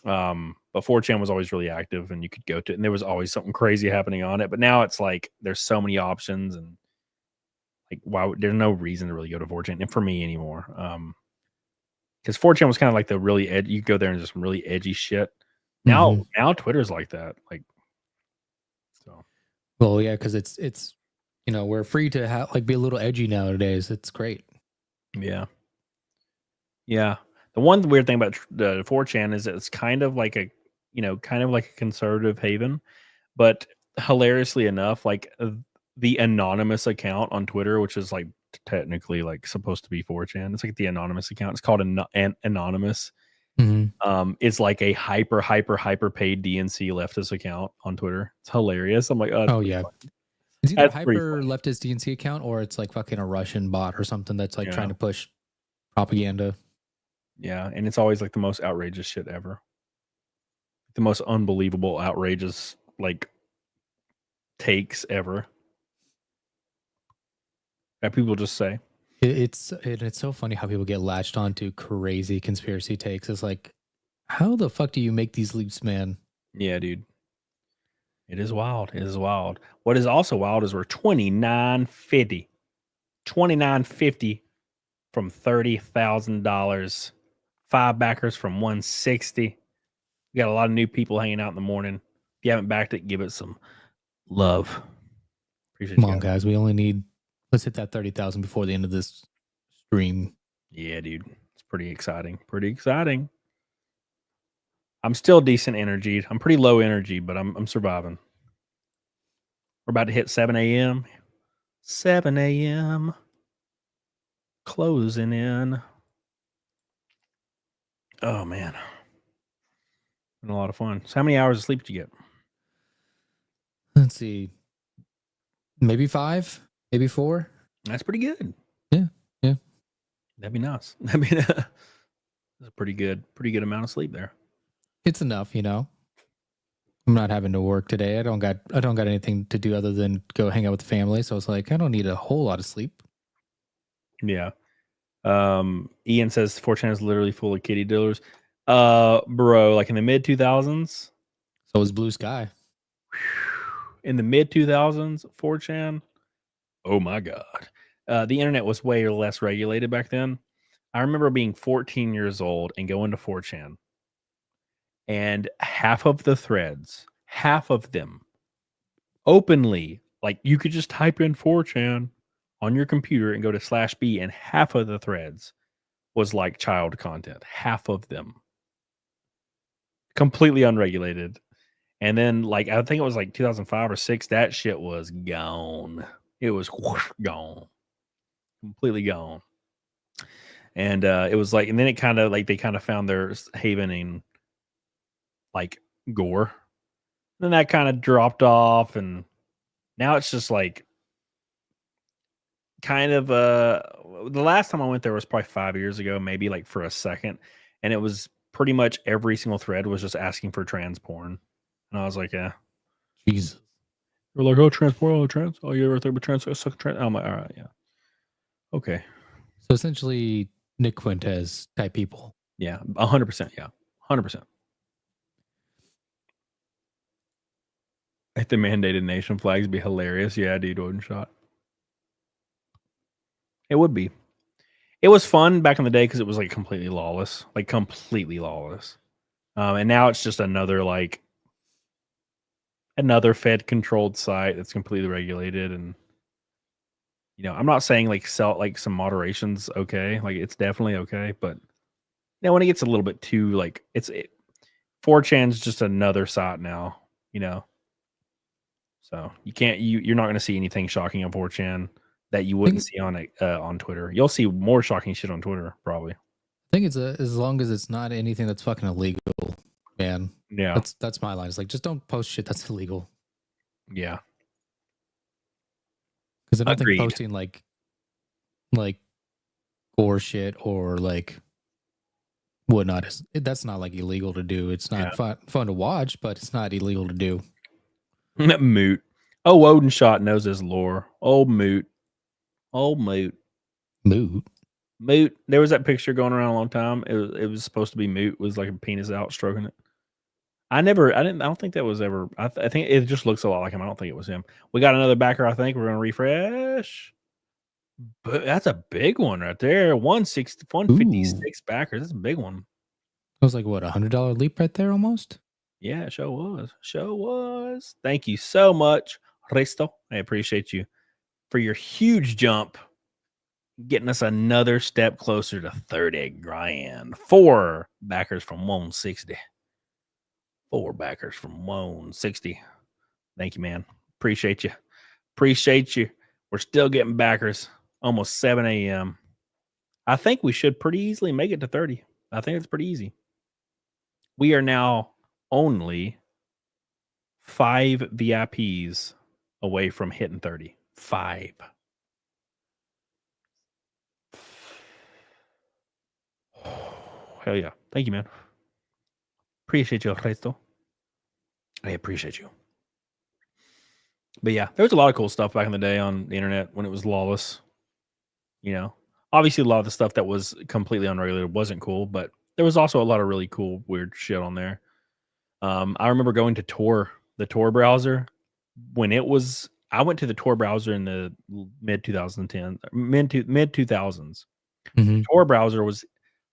but 4chan was always really active, and you could go to it, and there was always something crazy happening on it. But now it's like there's so many options, and like there's no reason to really go to 4chan, and for me anymore. Because 4chan was kind of like the really you go there and just some really edgy shit. Now Twitter's like that. Like, so. Well, yeah, because it's we're free to be a little edgy nowadays. It's great. Yeah. Yeah. The one weird thing about the 4chan is that it's kind of like a conservative haven, but hilariously enough, like the anonymous account on Twitter, which is like technically like supposed to be 4chan, it's like the anonymous account. It's called anonymous. It's like a hyper paid DNC leftist account on Twitter. It's hilarious. I'm like, oh yeah. It's either hyper leftist DNC account or it's like fucking a Russian bot or something that's like trying to push propaganda. Yeah, and it's always like the most outrageous shit ever. The most unbelievable, outrageous like takes ever. That people just say. It's so funny how people get latched onto crazy conspiracy takes. It's like How the fuck do you make these leaps, man? Yeah, dude. It is wild. It is wild. What is also wild is we're $29.50. $29.50 from $30,000. 5 backers from 160. We got a lot of new people hanging out in the morning. If you haven't backed it, give it some love. Appreciate Come you on, guys. Let's hit that 30,000 before the end of this stream. Yeah, dude. It's pretty exciting. Pretty exciting. I'm still decent energy. I'm pretty low energy, but I'm surviving. We're about to hit 7 a.m. 7 a.m. Closing in. Oh, man. Been a lot of fun. So how many hours of sleep did you get? Let's see. Maybe 5, maybe 4. That's pretty good. Yeah. That'd be nice. That's a pretty good amount of sleep there. It's enough, you know. I'm not having to work today. I don't got anything to do other than go hang out with the family. So it's like I don't need a whole lot of sleep. Yeah. Ian says 4chan is literally full of kitty dealers. Bro, like in the mid 2000s. So is Blue Sky. In the mid 2000s, 4chan. Oh my God. The internet was way less regulated back then. I remember being 14 years old and going to 4chan. And half of the threads, half of them openly, like you could just type in 4chan on your computer and go to /B, and half of the threads was like child content. Half of them. Completely unregulated. And then, like, I think it was like 2005 or 6, that shit was gone. It was gone. Completely gone. And it was like, and then it kind of like they kind of found their haven in like gore. Then that kind of dropped off, and now it's just like kind of the last time I went there was probably 5 years ago, maybe like for a second, and it was pretty much every single thread was just asking for trans porn, and I was like, yeah, Jesus. We're like, oh, trans porn, oh, trans, oh, you ever think about trans? Suck trans? I'm like, all right, yeah, okay. So essentially, Nick Quintez type people. Yeah, 100%. Yeah, 100%. If the mandated nation flags be hilarious, yeah, dude, wooden shot. It would be. It was fun back in the day because it was like completely lawless. And now it's just another Fed controlled site that's completely regulated. And you know, I'm not saying like some moderation's okay. Like it's definitely okay, but when it gets a little bit too like 4chan's just another site now, you know. So you're not going to see anything shocking on 4chan that you wouldn't see on Twitter. You'll see more shocking shit on Twitter, probably. I think it's as long as it's not anything that's fucking illegal, man. Yeah, that's my line. It's like just don't post shit that's illegal. Yeah, because I don't think posting like gore shit or like whatnot that's not like illegal to do. It's not fun to watch, but it's not illegal to do. Moot. Oh, Odin Shot knows his lore. Old Moot. Moot. There was that picture going around a long time. It was supposed to be Moot was like a penis out stroking it. I don't think that was ever. I think it just looks a lot like him. I don't think it was him. We got another backer. I think we're gonna refresh. But that's a big one right there. 156 backers. That's a big one. It was like what, $100 leap right there almost. Yeah, it sure was. Thank you so much, Resto. I appreciate you for your huge jump, getting us another step closer to 30 grand. 4 backers from 160. 4 backers from 160. Thank you, man. Appreciate you. We're still getting backers. Almost 7 a.m. I think we should pretty easily make it to 30. I think it's pretty easy. We are now only 5 VIPs away from hitting 30. 5. Hell yeah. Thank you, man. Appreciate you, Resto. I appreciate you. But yeah, there was a lot of cool stuff back in the day on the internet when it was lawless. You know, obviously a lot of the stuff that was completely unregulated wasn't cool, but there was also a lot of really cool, weird shit on there. I remember going to the Tor browser when it was. I went to the Tor browser in the mid 2010, mid 2000s. Mhm. Tor browser was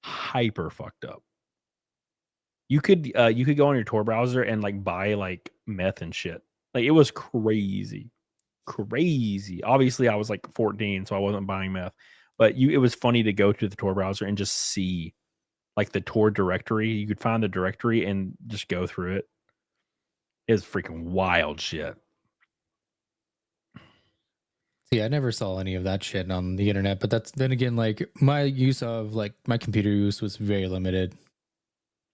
hyper fucked up. You could go on your Tor browser and like buy like meth and shit. Like it was crazy. Obviously, I was like 14, so I wasn't buying meth. But it was funny to go to the Tor browser and just see like the Tor directory. You could find the directory and just go through it. It's freaking wild shit. See, I never saw any of that shit on the internet, but that's then again, like my use of like my computer use was very limited.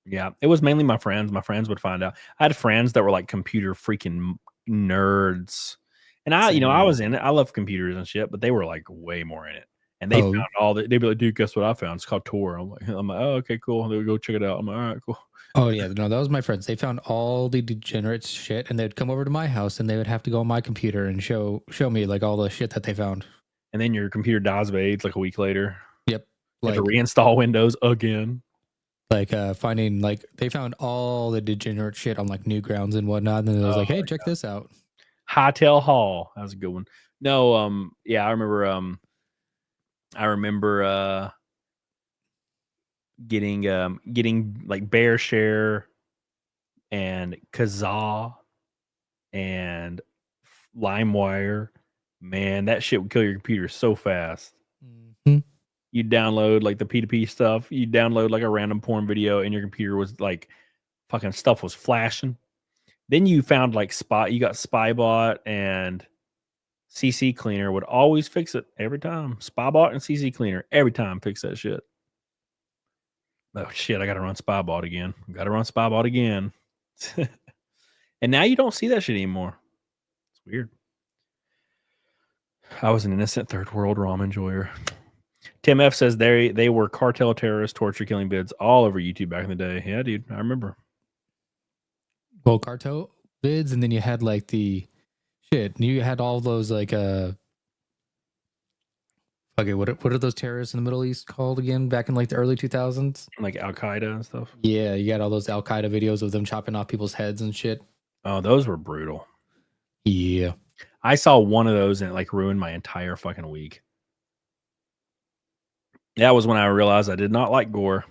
Yeah, it was mainly my friends. My friends would find out. I had friends that were like computer freaking nerds. And I was in it. I love computers and shit, but they were like way more in it. And they found all the, they'd be like, dude, guess what I found? It's called Tor. I'm like, oh, okay, cool. They'll go check it out. I'm like, all right, cool. Oh yeah, no, that was my friends. They found all the degenerate shit, and they'd come over to my house, and they would have to go on my computer and show me like all the shit that they found. And then your computer dies of AIDS like a week later. Yep, you have to reinstall Windows again. Like finding like they found all the degenerate shit on like Newgrounds and whatnot, and then it was like, hey, check this out. Hightail Hall. That was a good one. No, yeah, I remember getting like Bear Share and Kazaa and LimeWire. Man, that shit would kill your computer so fast. Mm-hmm. You download like the P2P stuff. You download like a random porn video, and your computer was like fucking stuff was flashing. Then you found like you got Spybot and CC Cleaner would always fix it every time. Spybot and CC Cleaner every time fix that shit. Oh shit, I gotta run Spybot again. And now you don't see that shit anymore. It's weird. I was an innocent third world ROM enjoyer. Tim F says they were cartel terrorists, torture, killing bids all over YouTube back in the day. Yeah, dude, I remember. Well, cartel vids, and then you had like the shit. You had all those like okay, what are those terrorists in the Middle East called again? Back in like the early 2000s, like Al Qaeda and stuff. Yeah, you got all those Al Qaeda videos of them chopping off people's heads and shit. Oh, those were brutal. Yeah, I saw one of those and it like ruined my entire fucking week. That was when I realized I did not like gore.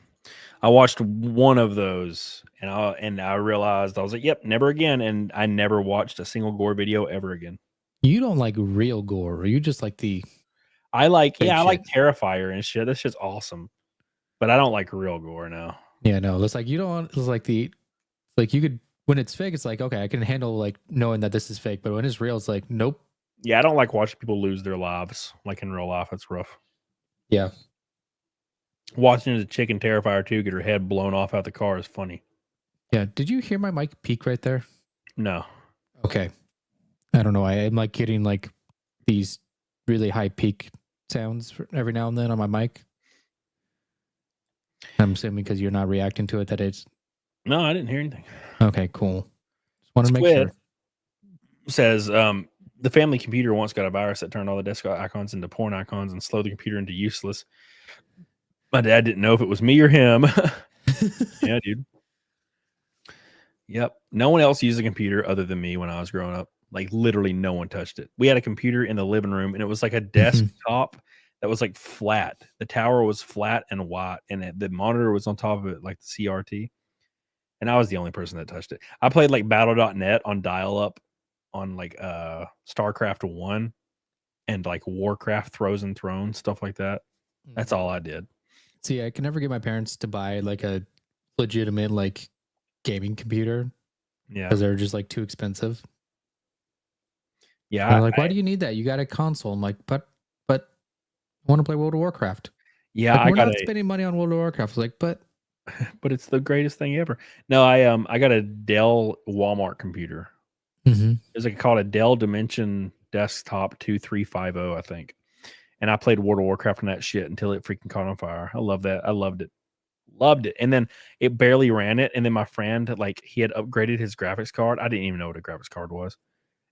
I watched one of those and I realized I was like, yep, never again. And I never watched a single gore video ever again. You don't like real gore, or you just like the I like Terrifier and shit. That shit's awesome. But I don't like real gore now. Yeah, no, it's like you don't it's like you could when it's fake, it's like, okay, I can handle like knowing that this is fake, but when it's real, it's like, nope. Yeah, I don't like watching people lose their lives like in real life. It's rough. Yeah. Watching the chick in Terrifier 2 get her head blown off out the car is funny. Yeah. Did you hear my mic peak right there? No. Okay. I don't know. I'm like getting like these really high peak sounds every now and then on my mic. I'm assuming because you're not reacting to it that it's. No, I didn't hear anything. Okay, cool. Just want to make sure. Says the family computer once got a virus that turned all the desktop icons into porn icons and slowed the computer into useless. My dad didn't know if it was me or him. Yeah, dude. Yep. No one else used a computer other than me when I was growing up. Like literally no one touched it. We had a computer in the living room and it was like a desktop that was like flat. The tower was flat and white and the monitor was on top of it like the CRT. And I was the only person that touched it. I played like Battle.net on dial-up on like StarCraft 1 and like Warcraft Frozen Throne, stuff like that. That's all I did. See, I can never get my parents to buy like a legitimate like gaming computer. Yeah. Because they're just like too expensive. Yeah. Like, why do you need that? You got a console. I'm like, but I want to play World of Warcraft. Yeah, like, we're not spending money on World of Warcraft. Like, but it's the greatest thing ever. No, I got a Dell Walmart computer. It's like called a Dell Dimension Desktop 2350, I think. And I played World of Warcraft on that shit until it freaking caught on fire. I love that. I loved it. And then it barely ran it. And then my friend, like, he had upgraded his graphics card. I didn't even know what a graphics card was.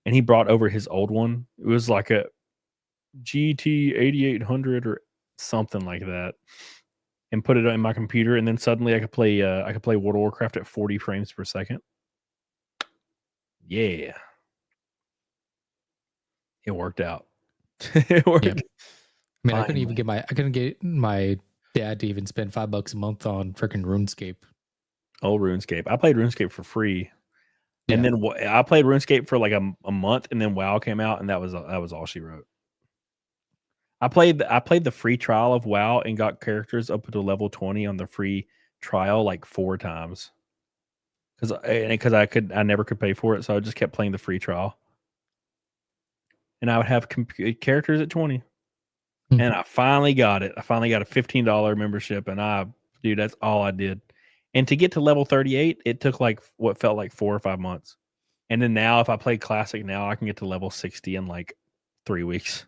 And he brought over his old one. It was like a GT 8800 or something like that. and put it in my computer, and then suddenly I could play World of Warcraft at 40 frames per second. Yeah. It worked out. It worked. Yep. I mean, I Finally. couldn't get my dad to even spend $5 a month on freaking RuneScape. Oh, RuneScape. I played RuneScape for free. And Yeah. then I played RuneScape for like a month, and then WoW came out, and that was all she wrote. I played the free trial of WoW and got characters up to level 20 on the free trial like 4 times. Because I never could pay for it, so I just kept playing the free trial. And I would have characters at 20. Hmm. And I finally got it. I finally got a $15 membership, and dude, that's all I did. And to get to level 38, it took like what felt like 4 or 5 months. And then now, if I play Classic now, I can get to level 60 in like 3 weeks.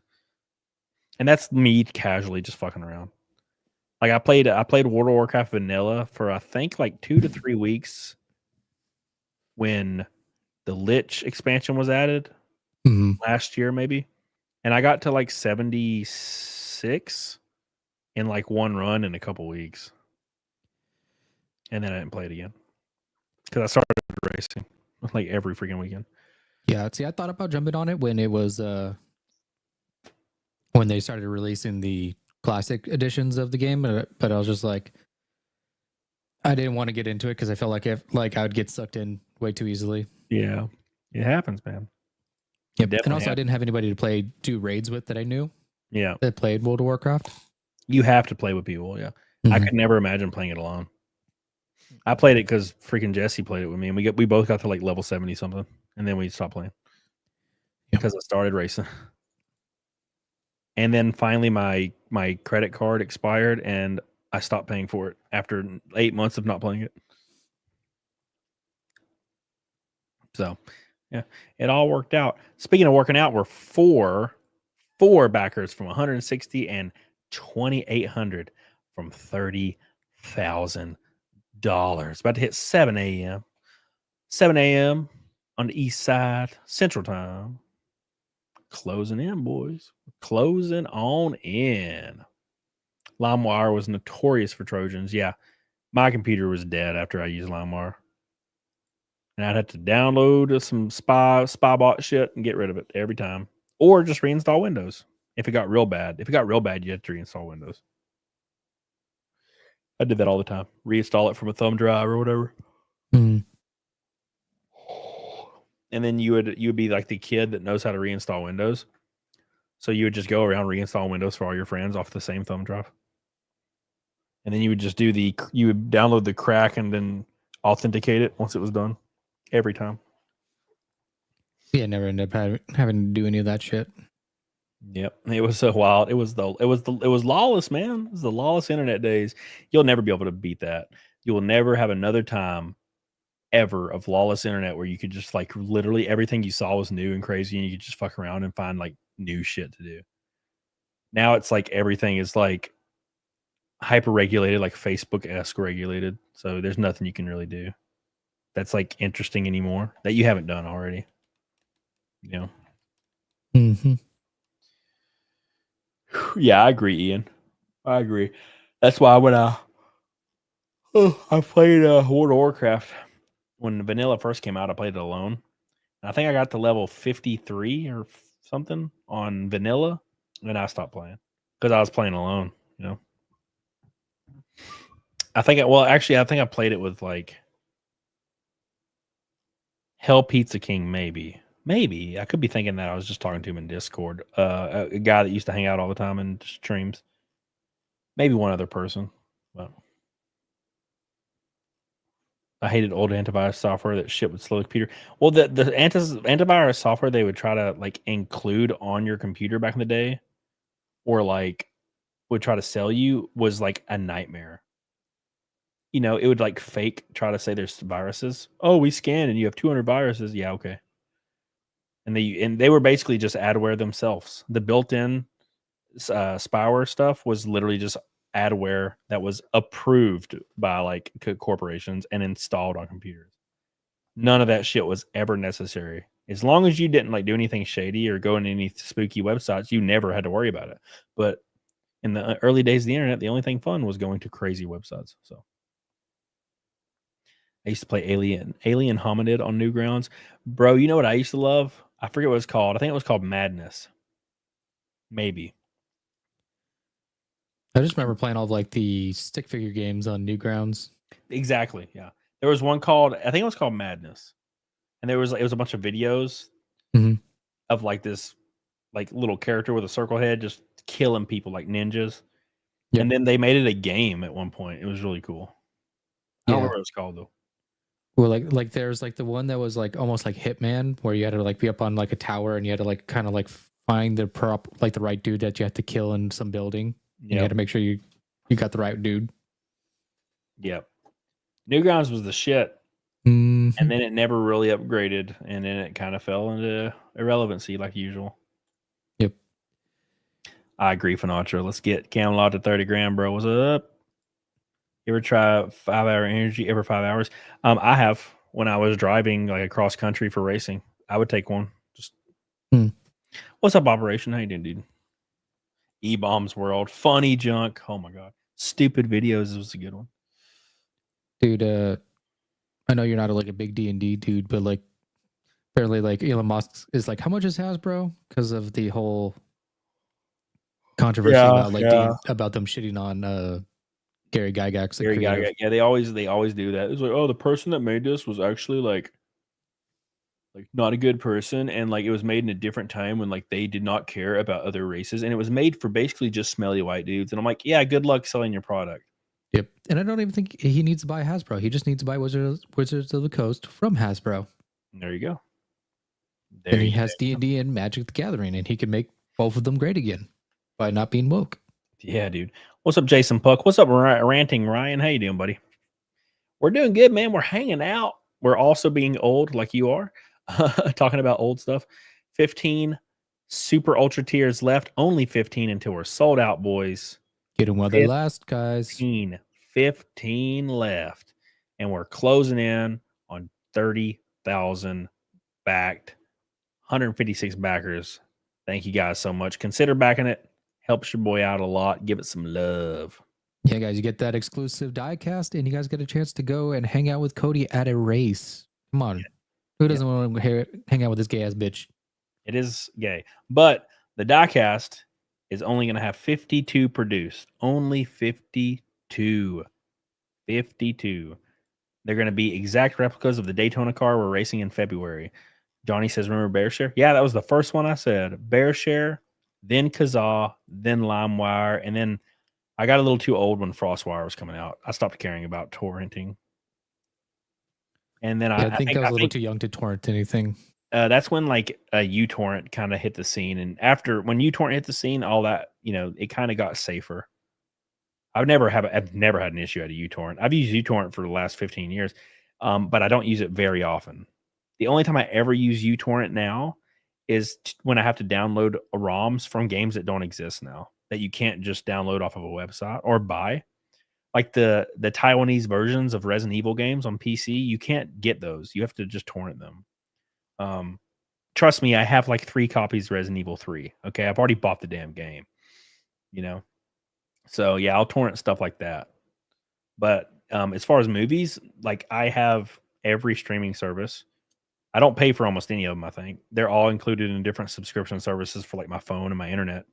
And that's me casually just fucking around. Like I played World of Warcraft Vanilla for I think like 2 to 3 weeks when the Lich expansion was added last year, maybe. And I got to like 76 in like one run in a couple weeks. And then I didn't play it again. Because I started racing like every freaking weekend. Yeah, see, I thought about jumping on it when it was when they started releasing the classic editions of the game, but I was just like, I didn't want to get into it because I felt like I would get sucked in way too easily. Yeah, it happens, man. Yep. And also, I didn't have anybody to do raids with that I knew. Yeah, that played World of Warcraft. You have to play with people. Yeah, I could never imagine playing it alone. I played it because freaking Jesse played it with me, and we both got to like level 70 something, and then we stopped playing because I started racing. And then finally, my credit card expired, and I stopped paying for it after 8 months of not playing it. So, yeah, it all worked out. Speaking of working out, we're four backers from 160 and 2,800 from $30,000. About to hit 7 a.m. 7 a.m. on the east side, Central Time. Closing in, boys. Closing on in. LimeWire was notorious for Trojans. Yeah, my computer was dead after I used LimeWire. And I'd have to download some spy bot shit and get rid of it every time. Or just reinstall Windows if it got real bad. If it got real bad, you had to reinstall Windows. I did that all the time. Reinstall it from a thumb drive or whatever. And then you would be like the kid that knows how to reinstall Windows. So you would just go around reinstalling Windows for all your friends off the same thumb drive. And then you would just you would download the crack and then authenticate it once it was done. Every time. Yeah, never ended up having to do any of that shit. Yep, it was so wild. It was lawless, man. It was the lawless internet days. You'll never be able to beat that. You will never have another time ever of lawless internet where you could just like literally everything you saw was new and crazy, and you could just fuck around and find like new shit to do. Now it's like everything is like hyper regulated, like Facebook-esque regulated. So there's nothing you can really do that's like interesting anymore that you haven't done already. You know. Mm-hmm. Yeah, I agree, Ian. I agree. That's why when I played World of Warcraft when vanilla first came out, I played it alone. And I think I got to level 53 or something on vanilla, and I stopped playing because I was playing alone. You know, I think I played it with like Hell Pizza King, maybe. I could be thinking that I was just talking to him in Discord. A guy that used to hang out all the time in streams. Maybe one other person, but I hated old antivirus software that shit would slow the computer. Well, the antivirus software they would try to like include on your computer back in the day, or like would try to sell you, was like a nightmare. You know, it would like fake try to say there's viruses. Oh, we scanned and you have 200 viruses. Yeah, okay. And they were basically just adware themselves. The built-in spyware stuff was literally just adware that was approved by like corporations and installed on computers. None of that shit was ever necessary. As long as you didn't like do anything shady or go into any spooky websites, you never had to worry about it. But In the early days of the internet, the only thing fun was going to crazy websites. So I used to play Alien Hominid on Newgrounds. Bro, you know what I used to love? I forget what it's called. I think it was called Madness. Maybe. I just remember playing all of like the stick figure games on Newgrounds. Exactly. Yeah. There was one called, I think it was called Madness. And it was a bunch of videos of like this like little character with a circle head just killing people like ninjas. Yep. And then they made it a game at one point. It was really cool. I don't remember what it was called though. Well, like there's like the one that was like almost like Hitman, where you had to like be up on like a tower and you had to like kind of like find the the right dude that you had to kill in some building. Yeah. You had to make sure you got the right dude. Yep. Newgrounds was the shit. Mm-hmm. And then it never really upgraded, and then it kind of fell into irrelevancy like usual. Yep. I agree, Finatra. Let's get Camelot to 30 grand, bro. What's up? You ever try 5-hour energy every 5 hours? I have. When I was driving like across country for racing, I would take one. Just What's up, Operation? How you doing, dude? E-Bombs World. Funny junk. Oh my god. Stupid videos was a good one. Dude, I know you're not like a big D&D dude, but like apparently like Elon Musk is like, how much is Hasbro? Because of the whole controversy about like about them shitting on Gary Gygax. Gary Gygax. Yeah, they always do that. It's like, oh, the person that made this was actually like not a good person, and like it was made in a different time when like they did not care about other races, and it was made for basically just smelly white dudes. And I'm like, yeah, good luck selling your product. Yep. And I don't even think he needs to buy Hasbro. He just needs to buy Wizards of the Coast from Hasbro. There you go. And he has D&D and Magic the Gathering, and he can make both of them great again by not being woke. Yeah, dude. What's up, Jason Puck? What's up, Ranting Ryan? How you doing, buddy? We're doing good, man. We're hanging out. We're also being old like you are. Talking about old stuff. 15 super ultra tiers left. Only 15 until we're sold out, boys. Get them while they last, guys. 15 left. And we're closing in on 30,000 backed. 156 backers. Thank you guys so much. Consider backing it. Helps your boy out a lot. Give it some love. Yeah, guys, you get that exclusive diecast, and you guys get a chance to go and hang out with Cody at a race. Come on. Who doesn't want to hang out with this gay-ass bitch? It is gay. But the diecast is only going to have 52 produced. Only 52. 52. They're going to be exact replicas of the Daytona car we're racing in February. Johnny says, remember Bearshare? Yeah, that was the first one I said. Bearshare, then Kazaa, then LimeWire, and then I got a little too old when FrostWire was coming out. I stopped caring about torrenting. And then I think I was a little too young to torrent anything. That's when like uTorrent kind of hit the scene, and after when uTorrent hit the scene, all that it kind of got safer. I've never had an issue out of uTorrent. I've used uTorrent for the last 15 years, but I don't use it very often. The only time I ever use uTorrent now is when I have to download ROMs from games that don't exist now, that you can't just download off of a website or buy. Like the Taiwanese versions of Resident Evil games on PC, you can't get those. You have to just torrent them. Trust me, I have like 3 copies of Resident Evil 3. Okay, I've already bought the damn game. So yeah, I'll torrent stuff like that. But as far as movies, like I have every streaming service. I don't pay for almost any of them. I think they're all included in different subscription services for like my phone and my internet.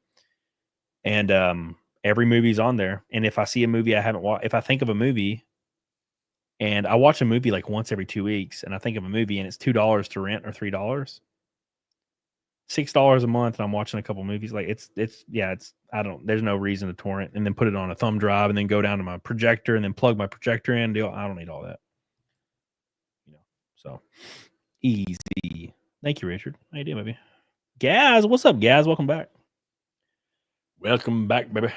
And every movie's on there. And if I see a movie I haven't watched, if I think of a movie, and I watch a movie like once every 2 weeks, and I think of a movie and it's $2 to rent or $3, $6 a month, and I'm watching a couple movies, like there's no reason to torrent and then put it on a thumb drive and then go down to my projector and then plug my projector in. I don't need all that. So easy. Thank you, Richard. How you doing, baby? Gaz, what's up, Gaz? Welcome back. Welcome back, baby.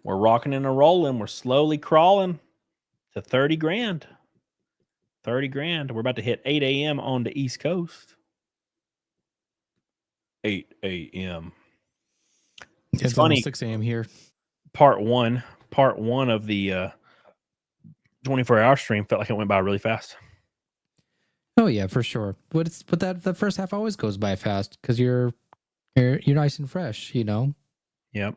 We're rocking and rolling. We're slowly crawling to 30 grand. 30 grand. We're about to hit 8 a.m. on the East Coast. 8 a.m. It's funny. 6 a.m. here. Part one of the 24-hour stream felt like it went by really fast. Oh yeah, for sure. But that the first half always goes by fast because you're You're nice and fresh, you know. Yep.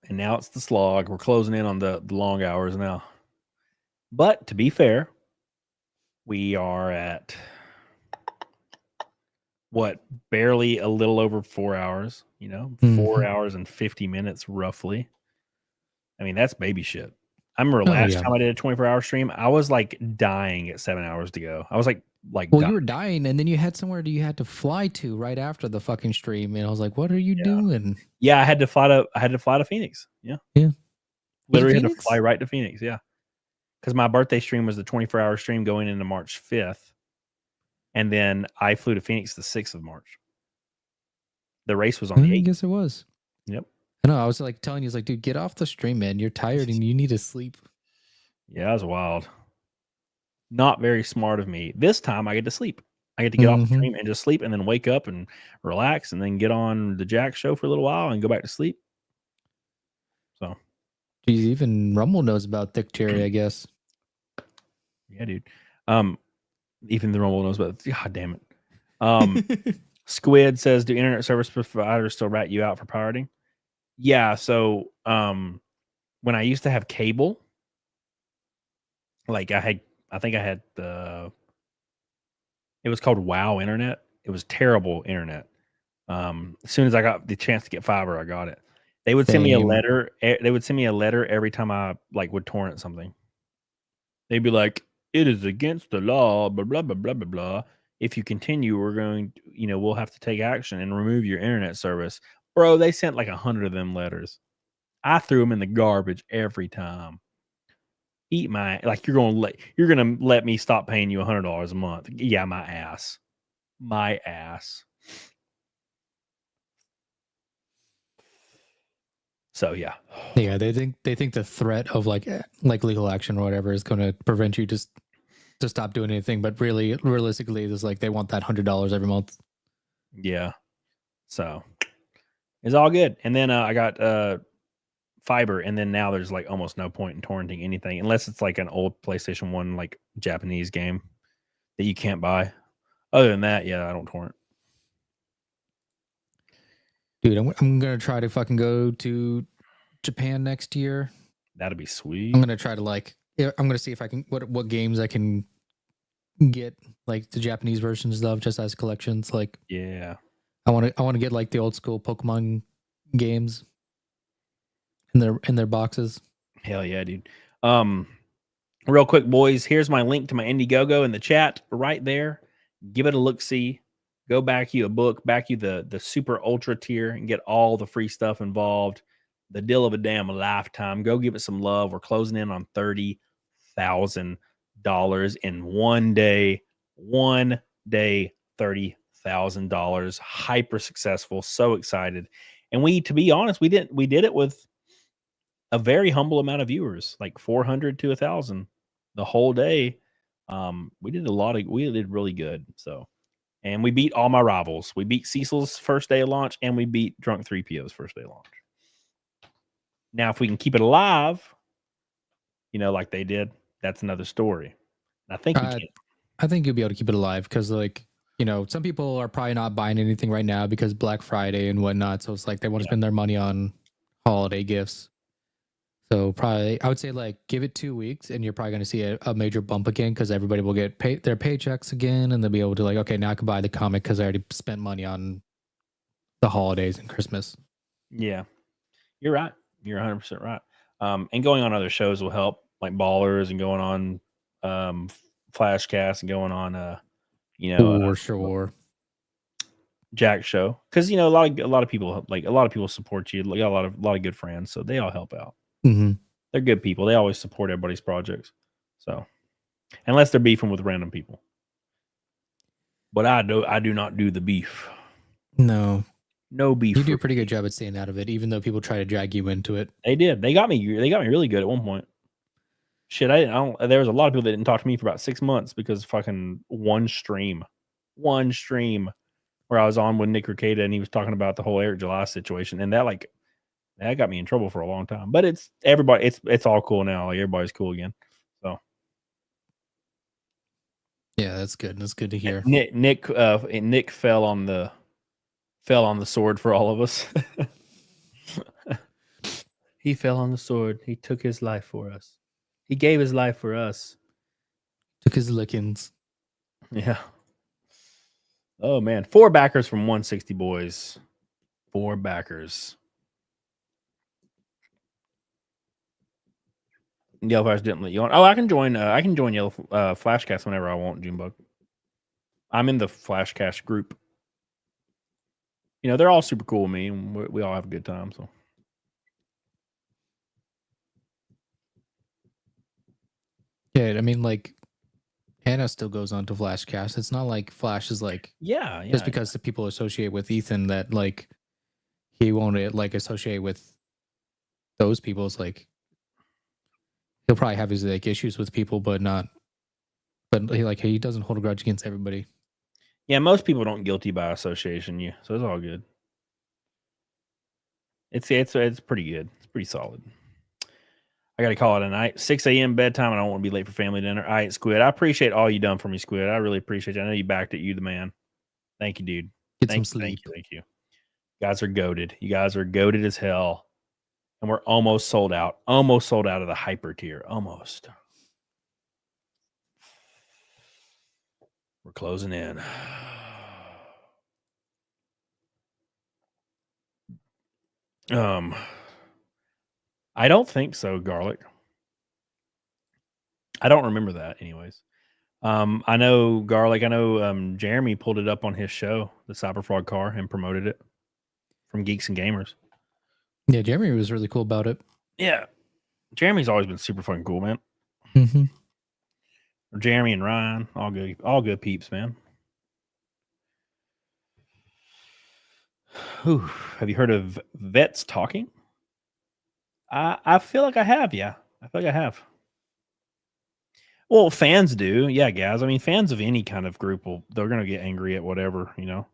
And now it's the slog. We're closing in on the long hours now. But to be fair, we are at barely a little over 4 hours, 4 hours and 50 minutes roughly. I mean, that's baby shit. I remember last time I did a 24-hour stream, I was like dying at 7 hours to go. I was like well, dying. you were dying, and then you had somewhere that you had to fly to right after the fucking stream, and I was like, "What are you doing?" Yeah, I had to fly to Phoenix. Yeah. Literally had to fly right to Phoenix. Yeah, because my birthday stream was the 24-hour stream going into March 5th, and then I flew to Phoenix the 6th of March. The race was on the 8th. I guess it was. Yep. I know. I was like telling you, like, dude, get off the stream, man. You're tired and you need to sleep. Yeah, that was wild. Not very smart of me. This time I get to sleep. I get to get off the stream and just sleep and then wake up and relax and then get on the Jack show for a little while and go back to sleep. So. Geez, even Rumble knows about Thick Cherry, I guess. Yeah, dude. Even the Rumble knows about it. God damn it. Squid says, do internet service providers still rat you out for pirating? Yeah, so when I used to have cable, like I think I had it was called WoW Internet. It was terrible internet. As soon as I got the chance to get fiber, I got it. They would send me a letter. They would send me a letter every time I would torrent something. They'd be like, "It is against the law, blah blah blah blah blah blah. If you continue, we're going, we'll have to take action and remove your internet service." Bro, they sent like 100 of them letters. I threw them in the garbage every time. Eat my you're gonna let me stop paying you $100 a month? Yeah, my ass. So yeah, they think the threat of like legal action or whatever is going to prevent you just to stop doing anything, but realistically, it's like they want that $100 every month. Yeah, so it's all good. And then I got fiber, and then now there's like almost no point in torrenting anything unless it's like an old PlayStation 1 like Japanese game that you can't buy. Other than that, yeah, I don't torrent. Dude, I'm gonna try to fucking go to Japan next year. That'd be sweet. I'm gonna try to I'm gonna see if I can what games I can get like the Japanese versions of just as collections. Like, yeah, I want to get like the old school Pokemon games in their boxes. Hell yeah, dude. Real quick, boys, here's my link to my Indiegogo in the chat right there. Give it a look-see. Go back you a book, back you the super ultra tier, and get all the free stuff involved. The deal of a damn lifetime. Go give it some love. We're closing in on $30,000 in one day. One day, $30,000. Hyper successful. So excited. And to be honest, we did it with a very humble amount of viewers, like 400 to 1,000 the whole day. We did really good. So. And we beat all my rivals. We beat Cecil's first day of launch, and we beat Drunk 3PO's first day of launch. Now, if we can keep it alive, like they did, that's another story. I think we can. I think you'll be able to keep it alive because, some people are probably not buying anything right now because Black Friday and whatnot. So it's like they want to spend their money on holiday gifts. So probably, I would say give it 2 weeks and you're probably going to see a major bump again because everybody will get their paychecks again and they'll be able to okay, now I can buy the comic because I already spent money on the holidays and Christmas. Yeah, you're right. You're 100% right. And going on other shows will help, like Ballers and going on Flashcast and going on for sure. Jack show because a lot of people support you. You got a lot of good friends, so they all help out. Mm-hmm. They're good people. They always support everybody's projects. So, unless they're beefing with random people, but I do not do the beef. No beef. You do a pretty good job at staying out of it, even though people try to drag you into it. They did. They got me really good at one point. Shit, there was a lot of people that didn't talk to me for about 6 months because fucking one stream where I was on with Nick Ricada and he was talking about the whole Eric July situation, and that got me in trouble for a long time. But it's all cool now. Like everybody's cool again. So Yeah, that's good. That's good to hear. Nick fell on the sword for all of us. He fell on the sword. He took his life for us. He gave his life for us. Took his lickings. Yeah. Oh man, 4 backers from 160 boys. 4 backers. Yellow Flash didn't let you on. Oh, I can join. I can join Yellow Flashcast whenever I want, Junebug. I'm in the Flashcast group. You know, they're all super cool with me, and we all have a good time. So, yeah, I mean, like, Hannah still goes on to Flashcast. It's not like Flash is like, yeah. just because the people associate with Ethan that like he won't like associate with those people. It's like he'll probably have his like issues with people, but he doesn't hold a grudge against everybody. Yeah, most people don't guilty by association. Yeah, so it's all good. It's pretty good. It's pretty solid. I got to call it a night. 6 a.m. bedtime, and I don't want to be late for family dinner. All right, Squid. I appreciate all you done for me, Squid. I really appreciate it. I know you backed it. You the man. Thank you, dude. Get some sleep. Thank you. You guys are goated. You guys are goated as hell. And we're almost sold out. Almost sold out of the hyper tier. Almost. We're closing in. I don't think so, Garlic. I don't remember that, anyways. I know Garlic. I know Jeremy pulled it up on his show, the Cyberfrog car, and promoted it from Geeks and Gamers. Yeah, Jeremy was really cool about it. Yeah, Jeremy's always been super fucking cool, man. Mm-hmm. Jeremy and Ryan, all good peeps, man. Whew. Have you heard of vets talking? I feel like I have. Yeah, I feel like I have. Well, fans do. Yeah, guys. I mean, fans of any kind of group they're gonna get angry at whatever, you know.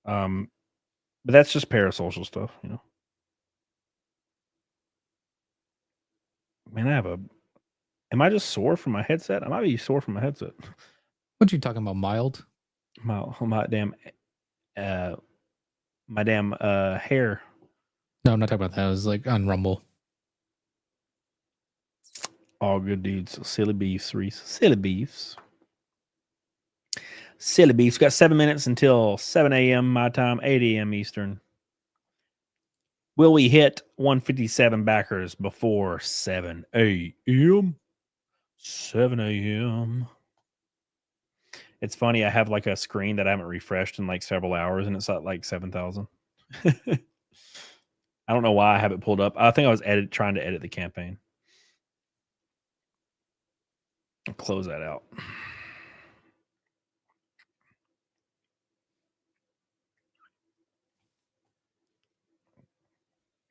But that's just parasocial stuff, you know. Man, am I just sore from my headset? I might be sore from my headset. What you talking about? Mild? My damn hair. No, I'm not talking about that. It was like on Rumble. All good dudes. Silly beefs, Reese. Silly beefs. Silly beefs. Got 7 minutes until 7 a.m. my time, 8 a.m. Eastern. Will we hit 157 backers before 7 a.m.? 7 a.m. It's funny. I have like a screen that I haven't refreshed in like several hours, and it's at like 7,000. I don't know why I have it pulled up. I think I was trying to edit the campaign. I'll close that out.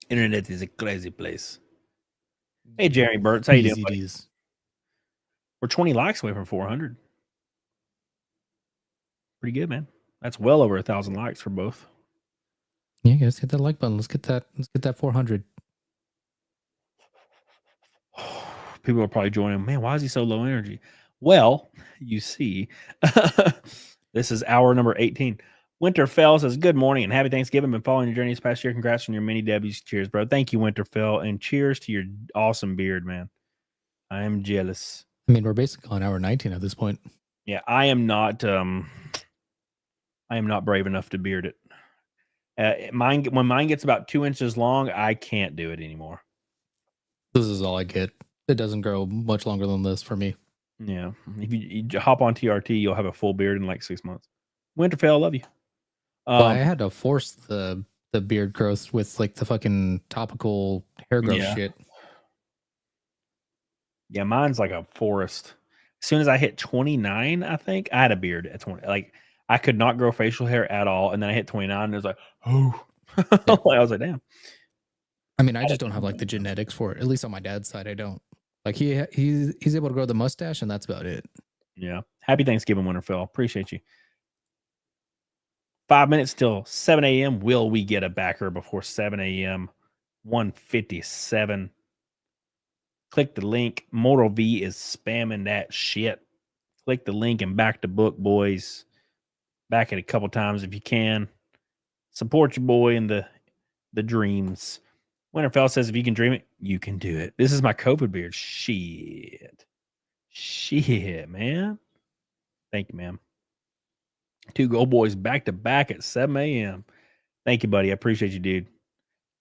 Internet is a crazy place. Hey, Jeremy Burtz, how you doing, buddy? We're 20 likes away from 400. Pretty good, man. That's well over 1,000 likes for both. Yeah, guys, hit that like button. Let's get that 400. People are probably joining. Man, why is he so low energy? Well, you see, this is hour number 18. Winterfell says, good morning and happy Thanksgiving. Been following your journey this past year. Congrats on your many W's. Cheers, bro. Thank you, Winterfell. And cheers to your awesome beard, man. I am jealous. I mean, we're basically on hour 19 at this point. Yeah, I am not brave enough to beard it. When mine gets about 2 inches long, I can't do it anymore. This is all I get. It doesn't grow much longer than this for me. Yeah. If you hop on TRT, you'll have a full beard in like 6 months. Winterfell, I love you. Well, I had to force the beard growth with like the fucking topical hair growth shit. Yeah, mine's like a forest. As soon as I hit 29, I think I had a beard at 20. Like I could not grow facial hair at all, and then I hit 29, and it was like, oh, I was like, damn. I mean, I just don't have like the genetics for it. At least on my dad's side, I don't. Like he's able to grow the mustache, and that's about it. Yeah. Happy Thanksgiving, Winterfell. Appreciate you. 5 minutes till 7 a.m. Will we get a backer before 7 a.m.? 157. Click the link. Mortal V is spamming that shit. Click the link and back the book, boys. Back it a couple times if you can. Support your boy and the dreams. Winterfell says, if you can dream it, you can do it. This is my COVID beard. Shit, man. Thank you, ma'am. 2 gold boys back to back at 7 a.m. Thank you, buddy. I appreciate you, dude.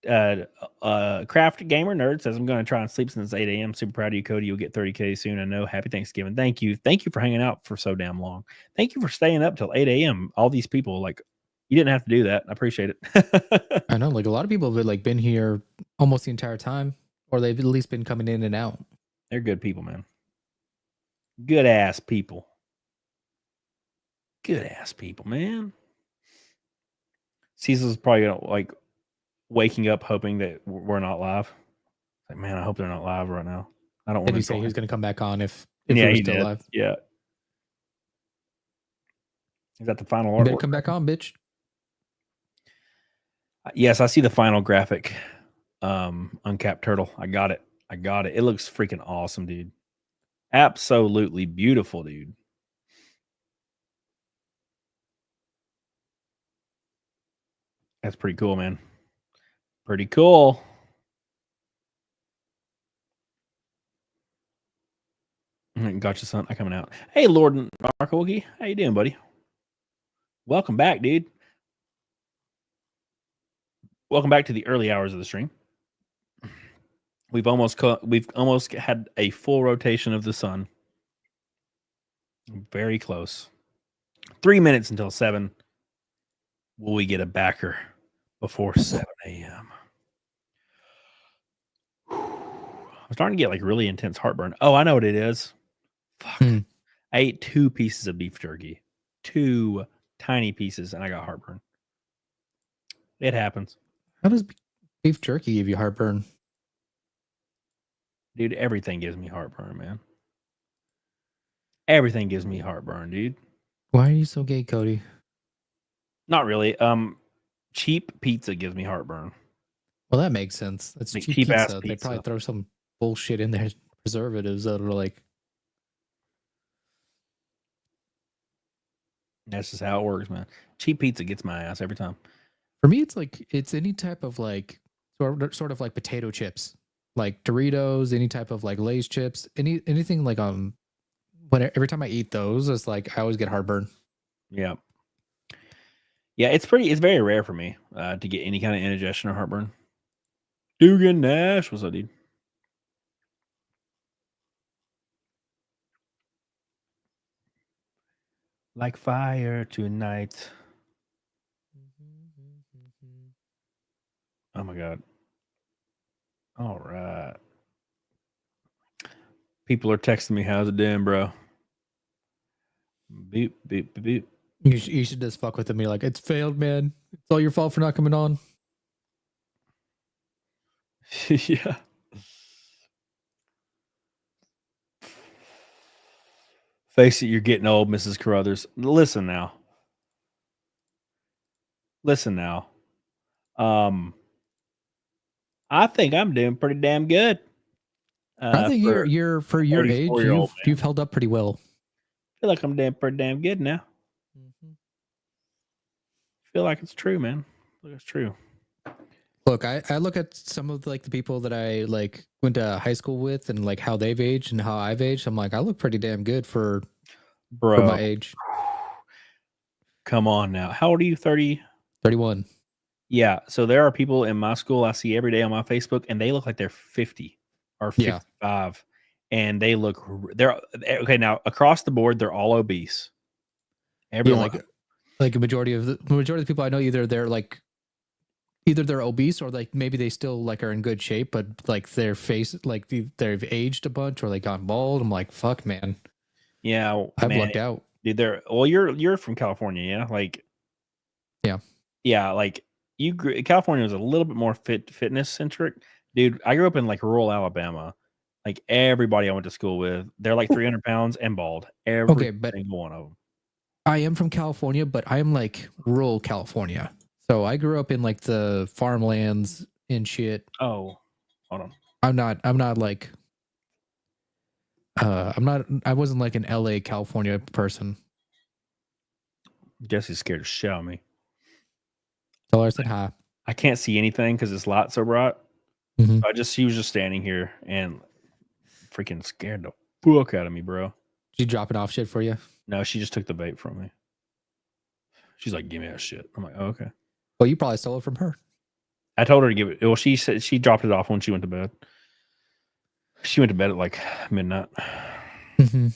Craft Gamer Nerd says, I'm going to try and sleep since 8 a.m. Super proud of you, Cody. You'll get 30K soon. I know. Happy Thanksgiving. Thank you. Thank you for hanging out for so damn long. Thank you for staying up till 8 a.m. All these people, like, you didn't have to do that. I appreciate it. I know, like a lot of people have like been here almost the entire time, or they've at least been coming in and out. They're good people, man. Good ass people. Good ass people, man. Cecil's probably gonna like waking up hoping that we're not live. Like, man, I hope they're not live right now. I don't want Did to he say he was going to come back on if yeah, he was he still did. alive? Yeah. Is that the final You order? better come back on, bitch. Yes, I see the final graphic. Uncapped turtle. I got it. It looks freaking awesome, dude. Absolutely beautiful, dude. That's pretty cool, man. Pretty cool. Gotcha, son. I'm coming out. Hey, Lord Narcogi. How you doing, buddy? Welcome back, dude. Welcome back to the early hours of the stream. We've almost had a full rotation of the sun. Very close. 3 minutes until 7. Will we get a backer before 7 a.m.? I'm starting to get like really intense heartburn. Oh, I know what it is. Fuck. I ate 2 pieces of beef jerky. 2 tiny pieces, and I got heartburn. It happens. How does beef jerky give you heartburn? Dude, everything gives me heartburn, man. Everything gives me heartburn, dude. Why are you so gay, Cody? Not really. Cheap pizza gives me heartburn. Well, that makes sense. It's Like cheap cheap-ass pizza. They pizza. probably throw some bullshit in there, preservatives that are like. That's just how it works, man. Cheap pizza gets my ass every time. For me, it's like it's any type of like sort of like potato chips, like Doritos, any type of like Lay's chips, anything like every time I eat those, it's like I always get heartburn. Yeah. Yeah, it's very rare for me to get any kind of indigestion or heartburn. Dugan Nash, what's up, dude? Like fire tonight. Oh my god. All right. People are texting me, how's it doing, bro? Beep, beep, beep, beep. You should just fuck with them. You're like, it's failed, man. It's all your fault for not coming on. Yeah. Face it, you're getting old, Mrs. Carruthers. Listen now. I think I'm doing pretty damn good. I think you're for your age, you've held up pretty well. I feel like I'm doing pretty damn good now. Feel like it's true, man. Look, it's true. Look, I look at some of like the people that I like went to high school with and like how they've aged and how I've aged. I'm like, I look pretty damn good for my age. Come on now. How old are you? 30? 31. Yeah. So there are people in my school I see every day on my Facebook, and they look like they're 50 or 55. Yeah. And they're okay. Now across the board, they're all obese. Everyone, like a majority of the people I know, either they're obese or like maybe they still like are in good shape, but like their face, like they've aged a bunch or like gone bald. I'm like, fuck, man. Yeah, I've lucked out. Dude, you're from California, yeah? Like, yeah, like California was a little bit more fitness centric, dude. I grew up in like rural Alabama. Like everybody I went to school with, they're like 300 pounds and bald. Every single one of them. I am from California, but I am like rural California. So I grew up in like the farmlands and shit. Oh, hold on. I'm not like I wasn't like an LA, California person. Jesse's scared to show me. Tell her I said hi. I can't see anything because this light's so bright. Mhm. She was just standing here and freaking scared the fuck out of me, bro. She dropping off shit for you? No, she just took the bait from me. She's like, "Give me that shit." I'm like, "Oh, okay." Well, you probably stole it from her. I told her to give it. Well, she said she dropped it off when she went to bed. She went to bed at like midnight. Mm-hmm.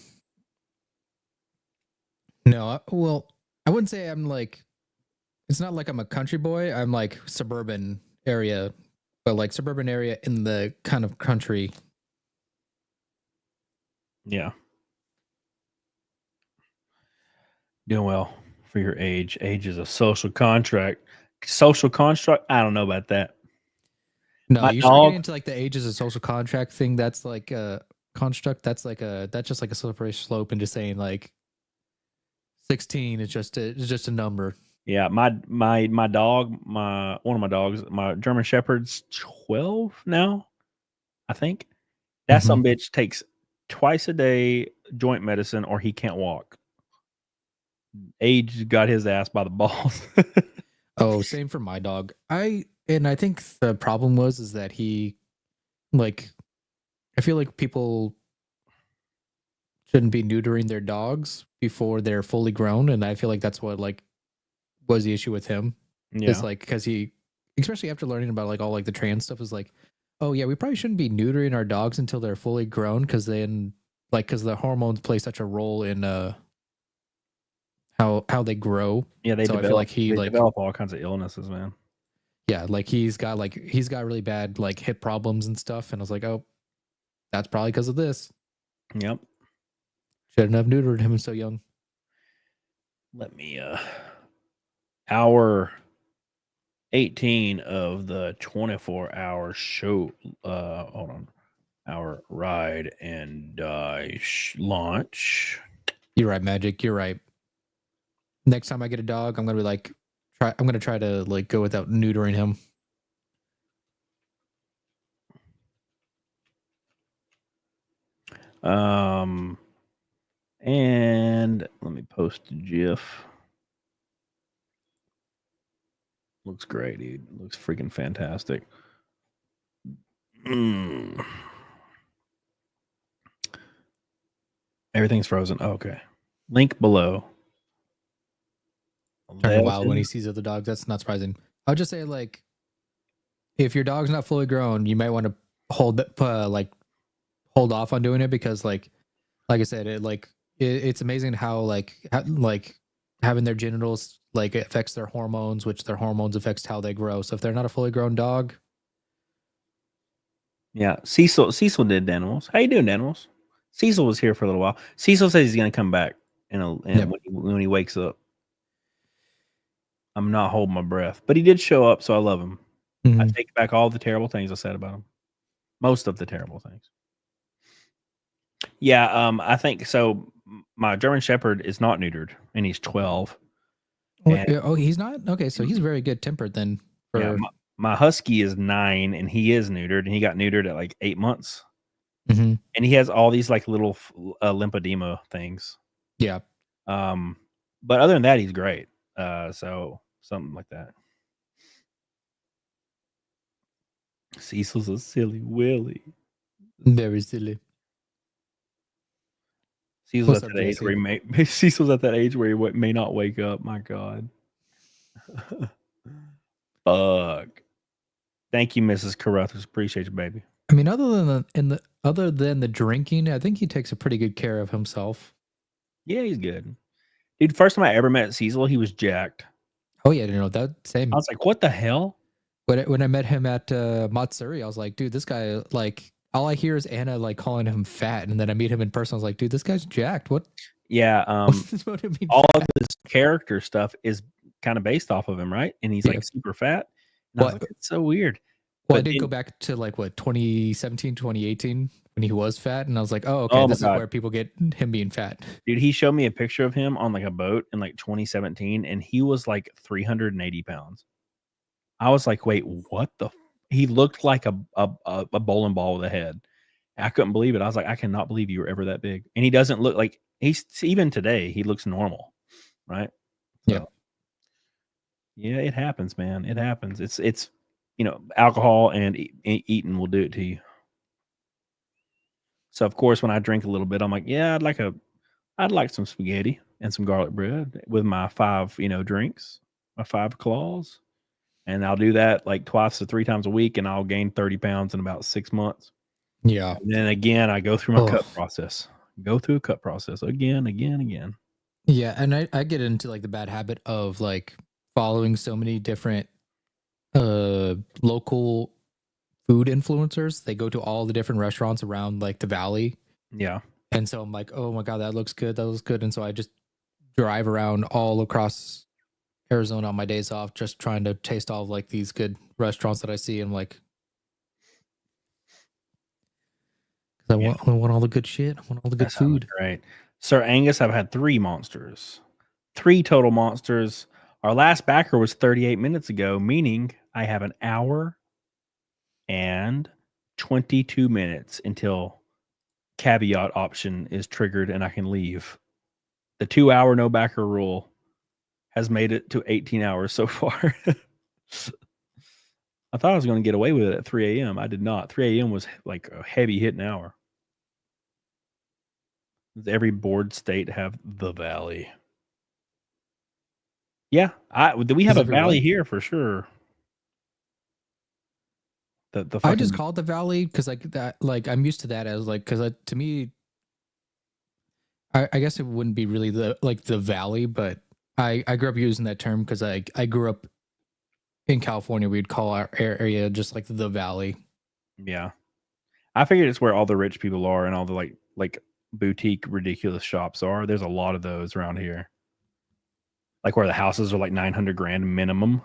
No, well, I wouldn't say I'm like. It's not like I'm a country boy. I'm like suburban area, but like suburban area in the kind of country. Yeah. Doing well for your age. Age is a social contract. Social construct? I don't know about that. No, My you should dog- get into like the age is a social contract thing. That's like a construct. That's just like a slippery slope into saying like 16 is just a number. Yeah, my dog, one of my dogs, my German Shepherd's 12 now, I think. That some bitch takes twice a day joint medicine or he can't walk. Age got his ass by the balls. Oh, same for my dog. I think the problem is that he, like, I feel like people shouldn't be neutering their dogs before they're fully grown, and I feel like that's what like was the issue with him. Yeah. It's like because he, especially after learning about like all like the trans stuff, is like, oh yeah, we probably shouldn't be neutering our dogs until they're fully grown, because then like because the hormones play such a role in how they grow. Yeah, they so develop, I feel like he they develop all kinds of illnesses, man. Yeah, like he's got really bad like hip problems and stuff, and I was like, oh, that's probably because of this. Yep. Shouldn't have neutered him so young. Let me hour 18 of the 24-hour show. Hold on. Our ride and die launch. You're right, Magic. You're right. Next time I get a dog, I'm gonna be like, I'm gonna try to like go without neutering him. And let me post a GIF. Looks great, dude. Looks freaking fantastic. Everything's frozen. Oh, okay. Link below. Turning wild when he sees other dogs. That's not surprising. I'll just say like, if your dog's not fully grown, you might want to hold off on doing it, because like I said, it's amazing how like having their genitals like affects their hormones, which their hormones affects how they grow. So if they're not a fully grown dog. Yeah, Cecil did animals. How you doing, animals? Cecil was here for a little while. Cecil says he's gonna come back when he wakes up. I'm not holding my breath, but he did show up, so I love him. Mm-hmm. I take back all the terrible things I said about him. Most of the terrible things. Yeah, I think so. My German Shepherd is not neutered, and he's 12. Oh, he's not? Okay, so he's very good tempered then. Yeah, my Husky is 9, and he is neutered, and he got neutered at like 8 months. Mm-hmm. And he has all these like little lymphedema things. Yeah. But other than that, he's great. So something like that. Cecil's a silly Willy. Very silly. Cecil's at that age where Cecil's at that age where he may not wake up. My God. Fuck. Thank you, Mrs. Carruthers. Appreciate you, baby. I mean, other than the drinking, I think he takes a pretty good care of himself. Yeah, he's good. Dude, first time I ever met Cecil, he was jacked. Oh yeah, that same. I was like, what the hell? When I met him at Matsuri, I was like, dude, this guy, like, all I hear is Anna like calling him fat, and then I meet him in person. I was like, dude, this guy's jacked. What? Yeah. All of his character stuff is kind of based off of him, right? And he's like super fat. And I was like, it's so weird. Well, I did go back to like what 2017, 2018 when he was fat, and I was like, oh, okay, this is where people get him being fat. Dude, he showed me a picture of him on like a boat in like 2017, and he was like 380 pounds. I was like, wait, what the? He looked like a bowling ball with a head. I couldn't believe it. I was like, I cannot believe you were ever that big. And he doesn't look like even today, he looks normal, right? So, yeah, it happens, man. It happens. It's alcohol and eating will do it to you. So of course, when I drink a little bit, I'm like, yeah, I'd like some spaghetti and some garlic bread with my 5, drinks, my 5 claws. And I'll do that like twice to 3 times a week, and I'll gain 30 pounds in about 6 months. Yeah. And then again, I go through my cut process. Go through a cut process again. Yeah, and I get into like the bad habit of like following so many different local food influencers. They go to all the different restaurants around like the valley. Yeah. And so I'm like, oh my God, that looks good. That looks good. And so I just drive around all across Arizona on my days off, just trying to taste all of like these good restaurants that I see. And like, I want all the good shit. I want all the good food. Right. Sir Angus, I've had 3 monsters. 3 total monsters. Our last backer was 38 minutes ago, meaning I have an hour and 22 minutes until caveat option is triggered and I can leave. The 2-hour no backer rule has made it to 18 hours so far. I thought I was going to get away with it at 3 a.m. I did not. 3 a.m. was like a heavy hitting hour. Does every board state have the valley? Yeah, we have a valley here for sure. I just call it the valley because like that, like I'm used to that as like because to me, I guess it wouldn't be really the valley, but I grew up using that term because I grew up in California. We'd call our area just like the valley. Yeah, I figured it's where all the rich people are and all the like boutique ridiculous shops are. There's a lot of those around here, like where the houses are like $900,000 minimum.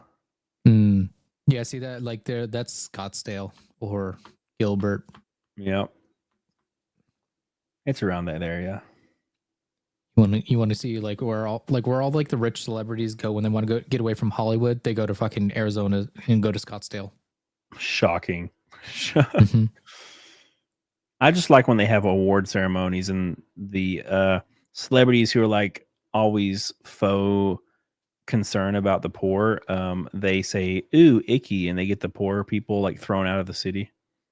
Yeah, see that like that's Scottsdale or Gilbert. Yep, it's around that area. You want to see like where all the rich celebrities go when they want to get away from Hollywood? They go to fucking Arizona and go to Scottsdale. Shocking. I just like when they have award ceremonies and the celebrities who are like always faux concern about the poor. They say, "Ooh, icky," and they get the poor people like thrown out of the city,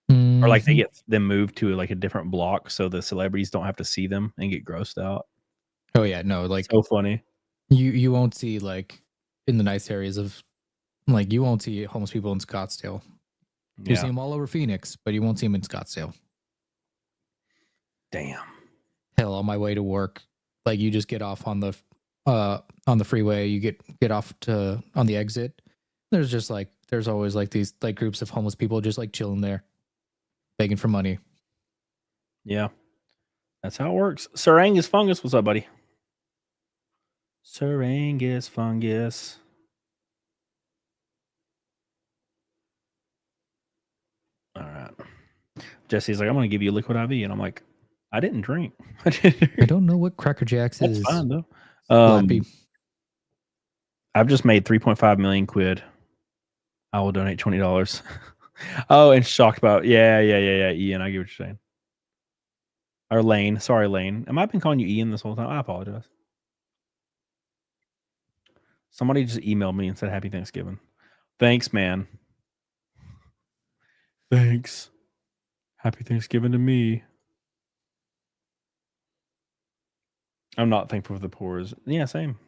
or like they get them moved to like a different block so the celebrities don't have to see them and get grossed out. Oh yeah, no, like so funny. You won't see like in the nice areas of like you won't see homeless people in Scottsdale. You see them all over Phoenix, but you won't see them in Scottsdale. Damn. Hell, on my way to work, like you just get off on the freeway, you get off on the exit. There's always like these like groups of homeless people just like chilling there, begging for money. Yeah, that's how it works. Sir Angus Fungus, what's up, buddy? Sir Angus Fungus. All right. Jesse's like, I'm going to give you a liquid IV. And I'm like, I didn't drink. I don't know what Cracker Jacks is. Fine, though. I've just made 3.5 million quid. I will donate $20. Oh, and shocked about. Yeah. Ian, I get what you're saying. Or Lane. Sorry, Lane. Am I been calling you Ian this whole time? I apologize. Somebody just emailed me and said Happy Thanksgiving. Thanks, man. Thanks. Happy Thanksgiving to me. I'm not thankful for the poors. Yeah, same.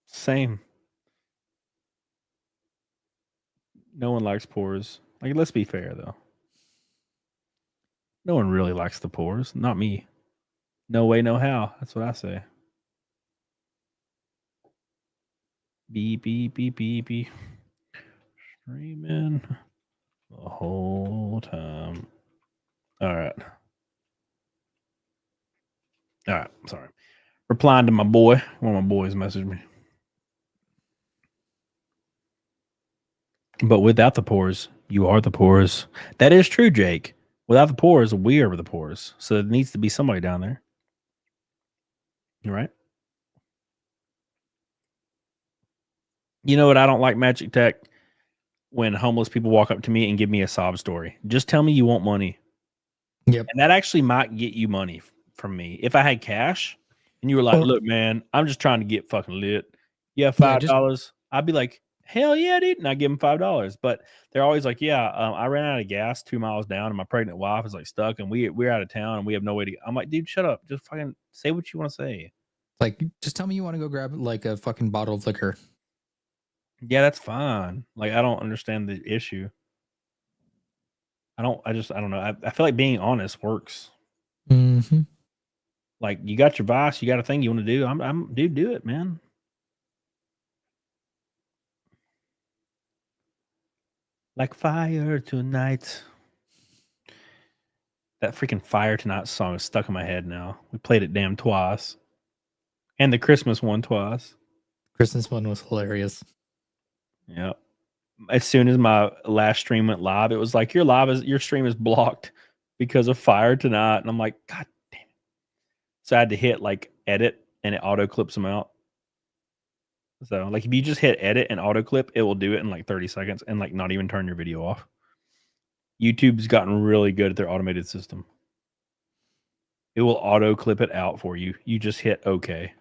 Same. No one likes poors. Like, let's be fair, though. No one really likes the poors. Not me. No way, no how. That's what I say. Beep, beep, beep, beep, beep. Streaming the whole time. All right. Sorry. Replying to my boy. One of my boys messaged me. But without the pores, you are the pores. That is true, Jake. Without the pores, we are the pores. So there needs to be somebody down there. You right? You know what I don't like, Magic Tech? when homeless people walk up to me and give me a sob story. Just tell me you want money. Yep. And that actually might get you money from me. If I had cash and you were like, look, man, I'm just trying to get fucking lit. Yeah, $5. I'd be like, hell yeah, dude. And I give them $5. But they're always like, yeah, I ran out of gas 2 miles down and my pregnant wife is like stuck and we're out of town and we have no way to. I'm like, dude, shut up. Just fucking say what you want to say. Like, just tell me you want to go grab like a fucking bottle of liquor. Yeah, that's fine. Like, I don't understand the issue. I don't know. I feel like being honest works. Mm-hmm. Like, you got your vice, you got a thing you want to do. Dude, do it, man. Like fire tonight. That freaking Fire Tonight song is stuck in my head now. We played it damn twice. And the Christmas one twice. Christmas one was hilarious. Yeah. As soon as my last stream went live, it was like your stream is blocked because of Fire Tonight. And I'm like, God damn it. So I had to hit like edit and it auto clips them out. So like if you just hit edit and auto clip, it will do it in like 30 seconds and like not even turn your video off. YouTube's gotten really good at their automated system. It will auto clip it out for you. You just hit OK.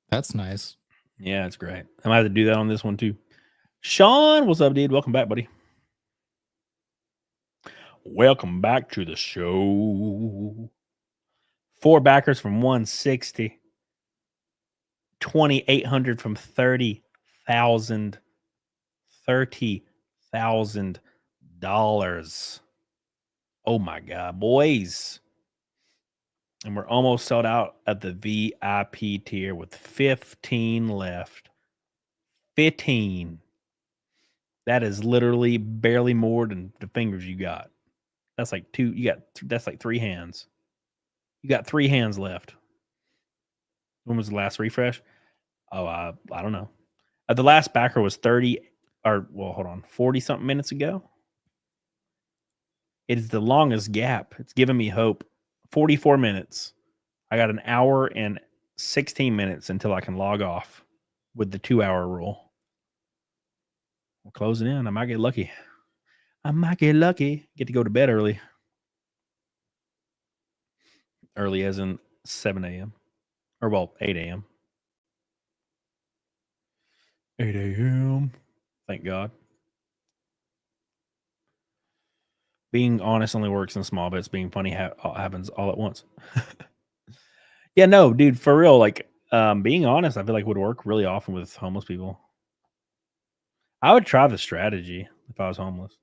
That's nice. Yeah, it's great. I might have to do that on this one too. Sean, what's up, dude? Welcome back, buddy. Welcome back to the show. 4 backers from 160. 2,800 from 30,000. $30,000. Oh my God, boys. And we're almost sold out at the VIP tier with 15 left. 15. That is literally barely more than the fingers you got. That's like that's like 3 hands. You got 3 hands left. When was the last refresh? Oh, I don't know. The last backer was 40 something minutes ago. It is the longest gap. It's giving me hope. 44 minutes. I got an hour and 16 minutes until I can log off with the 2-hour rule. We're closing in. I might get lucky. Get to go to bed early. Early as in 7 a.m. Or, well, 8 a.m. 8 a.m. Thank God. Being honest only works in small bits. Being funny happens all at once. Yeah, no, dude, for real. Like, being honest, I feel like would work really often with homeless people. I would try the strategy if I was homeless.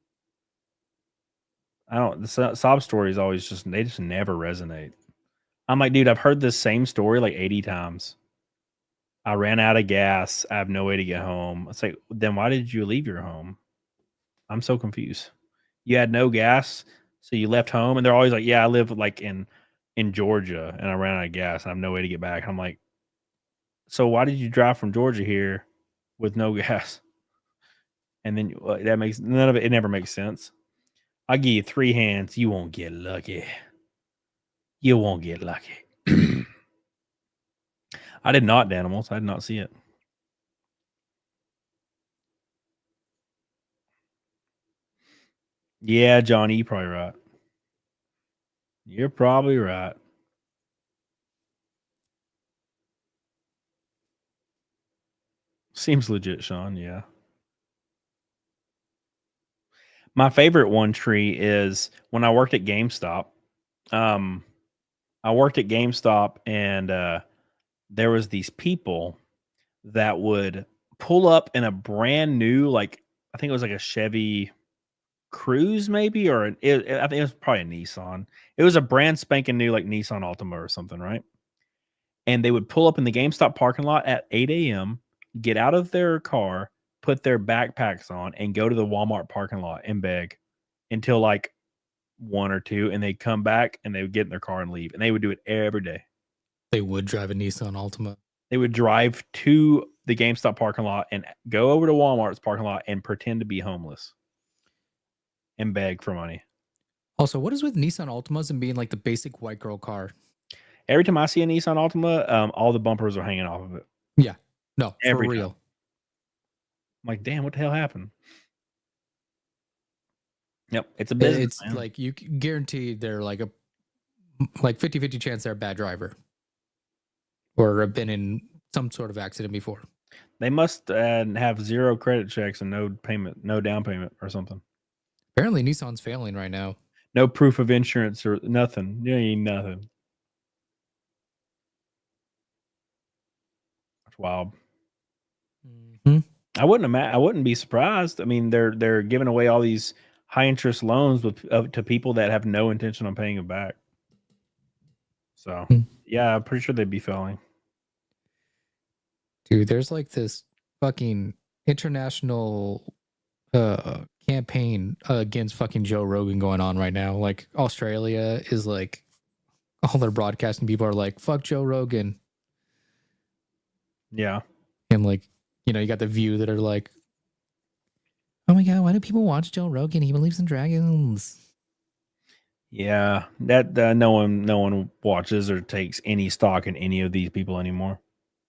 The sob stories always they just never resonate. I'm like, dude, I've heard this same story like 80 times. I ran out of gas. I have no way to get home. It's like, then why did you leave your home? I'm so confused. You had no gas, so you left home, and they're always like, yeah, I live like in Georgia, and I ran out of gas, and I have no way to get back. And I'm like, so why did you drive from Georgia here with no gas? And then that makes none of it. It never makes sense. I'll give you 3 hands. You won't get lucky. You won't get lucky. I did not, Danimals. I did not see it. Yeah, Johnny, you're probably right. You're probably right. Seems legit, Sean. Yeah. My favorite one tree is when I worked at GameStop. I worked at GameStop and there was these people that would pull up in a brand new, like, I think it was like a Chevy Cruze maybe, or I think it was probably a Nissan. It was a brand spanking new like Nissan Altima or something, right? And they would pull up in the GameStop parking lot at 8 a.m., get out of their car, put their backpacks on, and go to the Walmart parking lot and beg until like 1 or 2, and they'd come back and they would get in their car and leave. And they would do it every day. They would drive a Nissan Altima. They would drive to the GameStop parking lot and go over to Walmart's parking lot and pretend to be homeless and beg for money. Also, what is with Nissan Altimas and being like the basic white girl car? Every time I see a Nissan Altima, all the bumpers are hanging off of it. Yeah. No, Every for real. time. like, damn, what the hell happened? Yep, it's a business. It's man. like you guarantee they're like a 50-50 chance they're a bad driver or have been in some sort of accident before. They must have 0 credit checks and no payment, no down payment or something. Apparently, Nissan's failing right now. No proof of insurance or nothing. You ain't nothing. That's wild. Mhm. I wouldn't be surprised. I mean, they're giving away all these high interest loans to people that have no intention on paying them back. So Hmm. yeah, I'm pretty sure they'd be failing. Dude, there's like this fucking international campaign against fucking Joe Rogan going on right now. Like Australia is like all their broadcasting people are like, fuck Joe Rogan. Yeah. And like, you know, you got the View that are like, oh my god, why do people watch Joe Rogan? He believes in dragons. Yeah, that no one watches or takes any stock in any of these people anymore.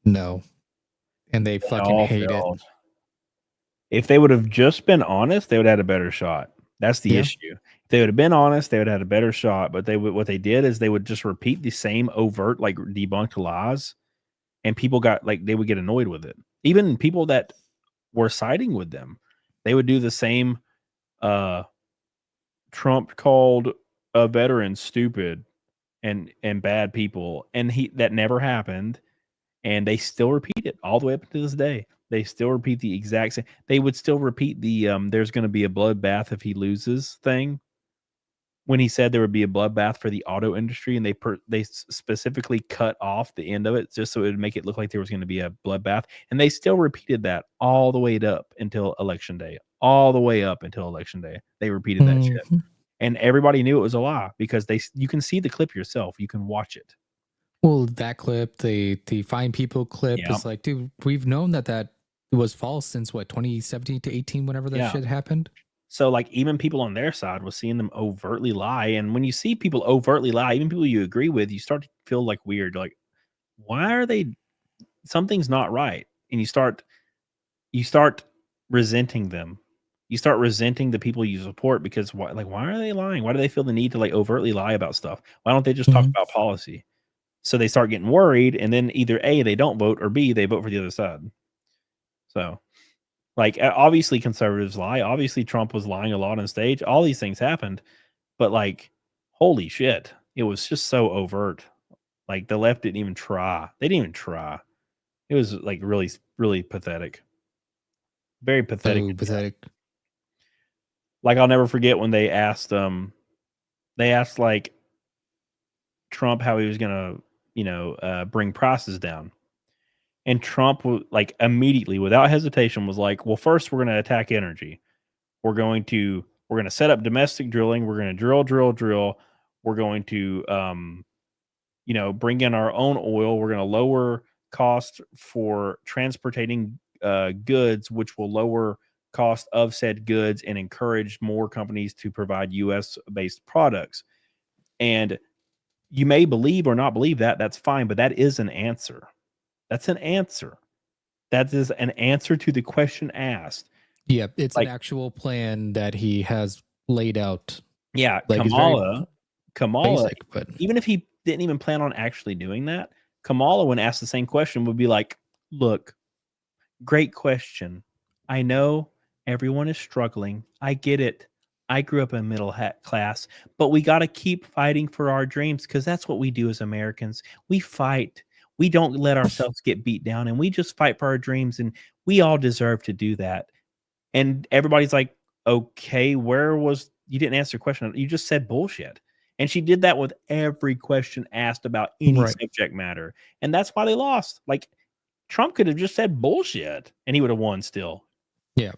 No. And they fucking all hate failed. it. If they would have just been honest, they would have had a better shot. That's the Yeah. issue. If they would have been honest, they would have had a better shot. But what they did is they would just repeat the same overt, like debunked lies, and people got like they would get annoyed with it. Even people that were siding with them, they would do the same. Trump called a veteran stupid and bad people, and that never happened, and they still repeat it all the way up to this day. They still repeat the exact same. They would still repeat the "there's going to be a bloodbath if he loses" thing. When he said there would be a bloodbath for the auto industry, and they specifically cut off the end of it just so it would make it look like there was going to be a bloodbath, and they still repeated that all the way up until election day. All the way up until election day, they repeated that shit, and everybody knew it was a lie because you can see the clip yourself. You can watch it. Well, that clip, the Fine People clip is like, dude, we've known that was false since what, 2017 to 18, whenever that shit happened. So like even people on their side was seeing them overtly lie. And when you see people overtly lie, even people you agree with, you start to feel like weird. Like, why are they, something's not right. And you start resenting them. You start resenting the people you support because why are they lying? Why do they feel the need to like overtly lie about stuff? Why don't they just talk about policy? So they start getting worried, and then either A, they don't vote, or B, they vote for the other side. So like, obviously conservatives lie. Obviously Trump was lying a lot on stage. All these things happened, but like, holy shit, it was just so overt. Like the left didn't even try. They didn't even try. It was like really, really pathetic. Very pathetic. So pathetic. Like I'll never forget when they asked like Trump how he was gonna, bring prices down. And Trump like immediately, without hesitation, was like, well, first we're going to attack energy. We're going to set up domestic drilling. We're going to drill. We're going to, bring in our own oil. We're going to lower cost for transporting goods, which will lower cost of said goods and encourage more companies to provide U.S. based products. And you may believe or not believe that. That's fine, but that is an answer. That's an answer. That is an answer to the question asked. Yeah, it's like, an actual plan that he has laid out. Yeah, like Kamala, basic, but even if he didn't even plan on actually doing that, Kamala, when asked the same question, would be like, look, great question. I know everyone is struggling. I get it. I grew up in middle class, but we got to keep fighting for our dreams because that's what we do as Americans. We fight. We don't let ourselves get beat down, and we just fight for our dreams, and we all deserve to do that. And everybody's like, okay, you didn't answer the question. You just said bullshit. And she did that with every question asked about any subject matter. And that's why they lost. Like Trump could have just said bullshit and he would have won still. Yeah.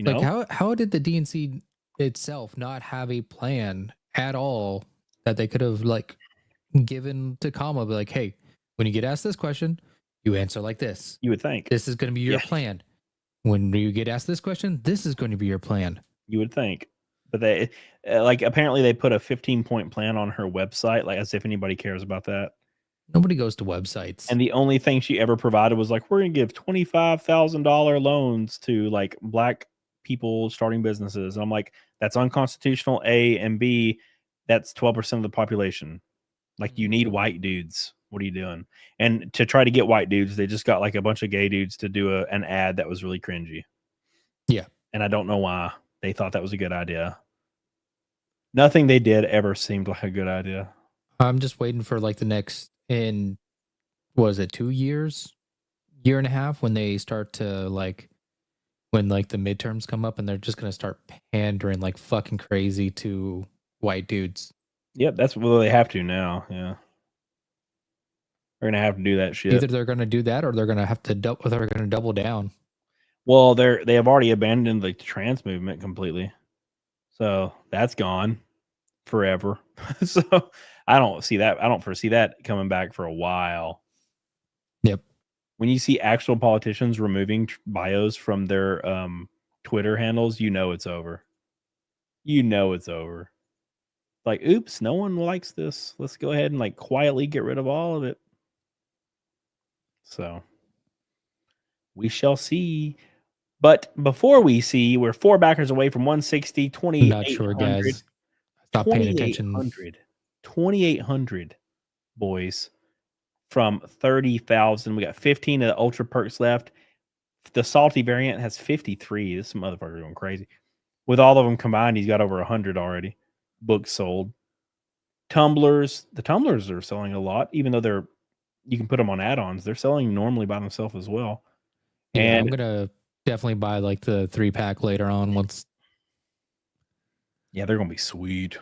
Like how did the DNC itself not have a plan at all that they could have like given to Kamala? Like, hey, when you get asked this question, you answer like this. You would think. This is going to be your plan. When you get asked this question, this is going to be your plan. You would think. But they apparently they put a 15-point plan on her website, like as if anybody cares about that. Nobody goes to websites. And the only thing she ever provided was like, we're going to give $25,000 loans to like black people starting businesses. And I'm like, that's unconstitutional, A, and B, that's 12% of the population. Like, you need white dudes. What are you doing? And to try to get white dudes, they just got like a bunch of gay dudes to do an ad that was really cringy. Yeah. And I don't know why they thought that was a good idea. Nothing they did ever seemed like a good idea. I'm just waiting for like the next was it 2 years, year and a half, when they start to like, when like the midterms come up and they're just going to start pandering like fucking crazy to white dudes. Yep, that's what they have to now. Yeah. They're going to have to do that shit. Either they're going to do that or they're going to have to they're going to double down. Well, they have already abandoned the trans movement completely. So that's gone forever. So I don't see that. I don't foresee that coming back for a while. Yep. When you see actual politicians removing bios from their Twitter handles, you know it's over. You know it's over. Like, oops, no one likes this. Let's go ahead and like quietly get rid of all of it. So we shall see. But before we see, we're 4 backers away from 160, 2,800. Not sure, guys. Stop paying attention. 2,800 boys from 30,000. We got 15 of the Ultra Perks left. The Salty variant has 53. This motherfucker going crazy. With all of them combined, he's got over 100 already. Books sold. Tumblers. The tumblers are selling a lot, even though you can put them on add-ons. They're selling normally by themselves as well. Yeah, And I'm gonna definitely buy like the 3-pack later on once. Yeah, they're gonna be sweet.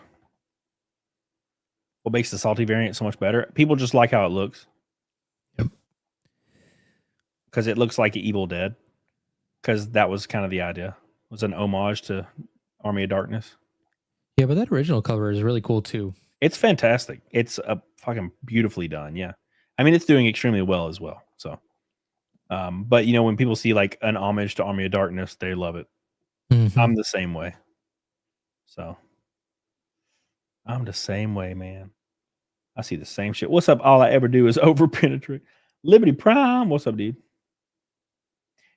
What makes the Salty variant so much better? People just like how it looks. Yep. Because it looks like Evil Dead. Because that was kind of the idea. It was an homage to Army of Darkness. Yeah, but that original cover is really cool too. It's fantastic. It's fucking beautifully done. Yeah. I mean, it's doing extremely well as well. So, but you know, when people see like an homage to Army of Darkness, they love it. Mm-hmm. I'm the same way. So, I'm the same way, man. I see the same shit. What's up? All I ever do is over penetrate. Liberty Prime. What's up, dude?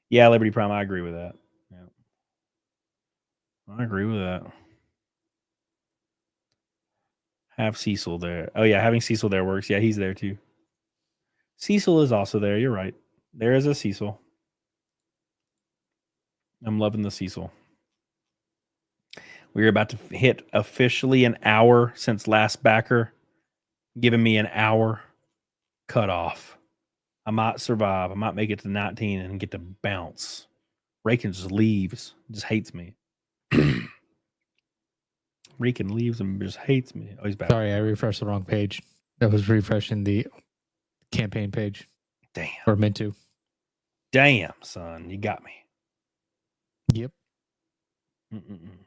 Yeah, Liberty Prime. I agree with that. Yeah. I agree with that. Have Cecil there. Oh, yeah. Having Cecil there works. Yeah, he's there too. Cecil is also there. You're right. There is a Cecil. I'm loving the Cecil. We're about to hit officially an hour since last backer, giving me an hour cut off. I might survive. I might make it to 19 and get to bounce. Rakin just leaves. Just hates me. Rakin leaves and just hates me. Oh, he's back. Sorry, I refreshed the wrong page. I was refreshing the campaign page. Damn. Or meant to. Damn, son. You got me. Yep. Mm-mm-mm.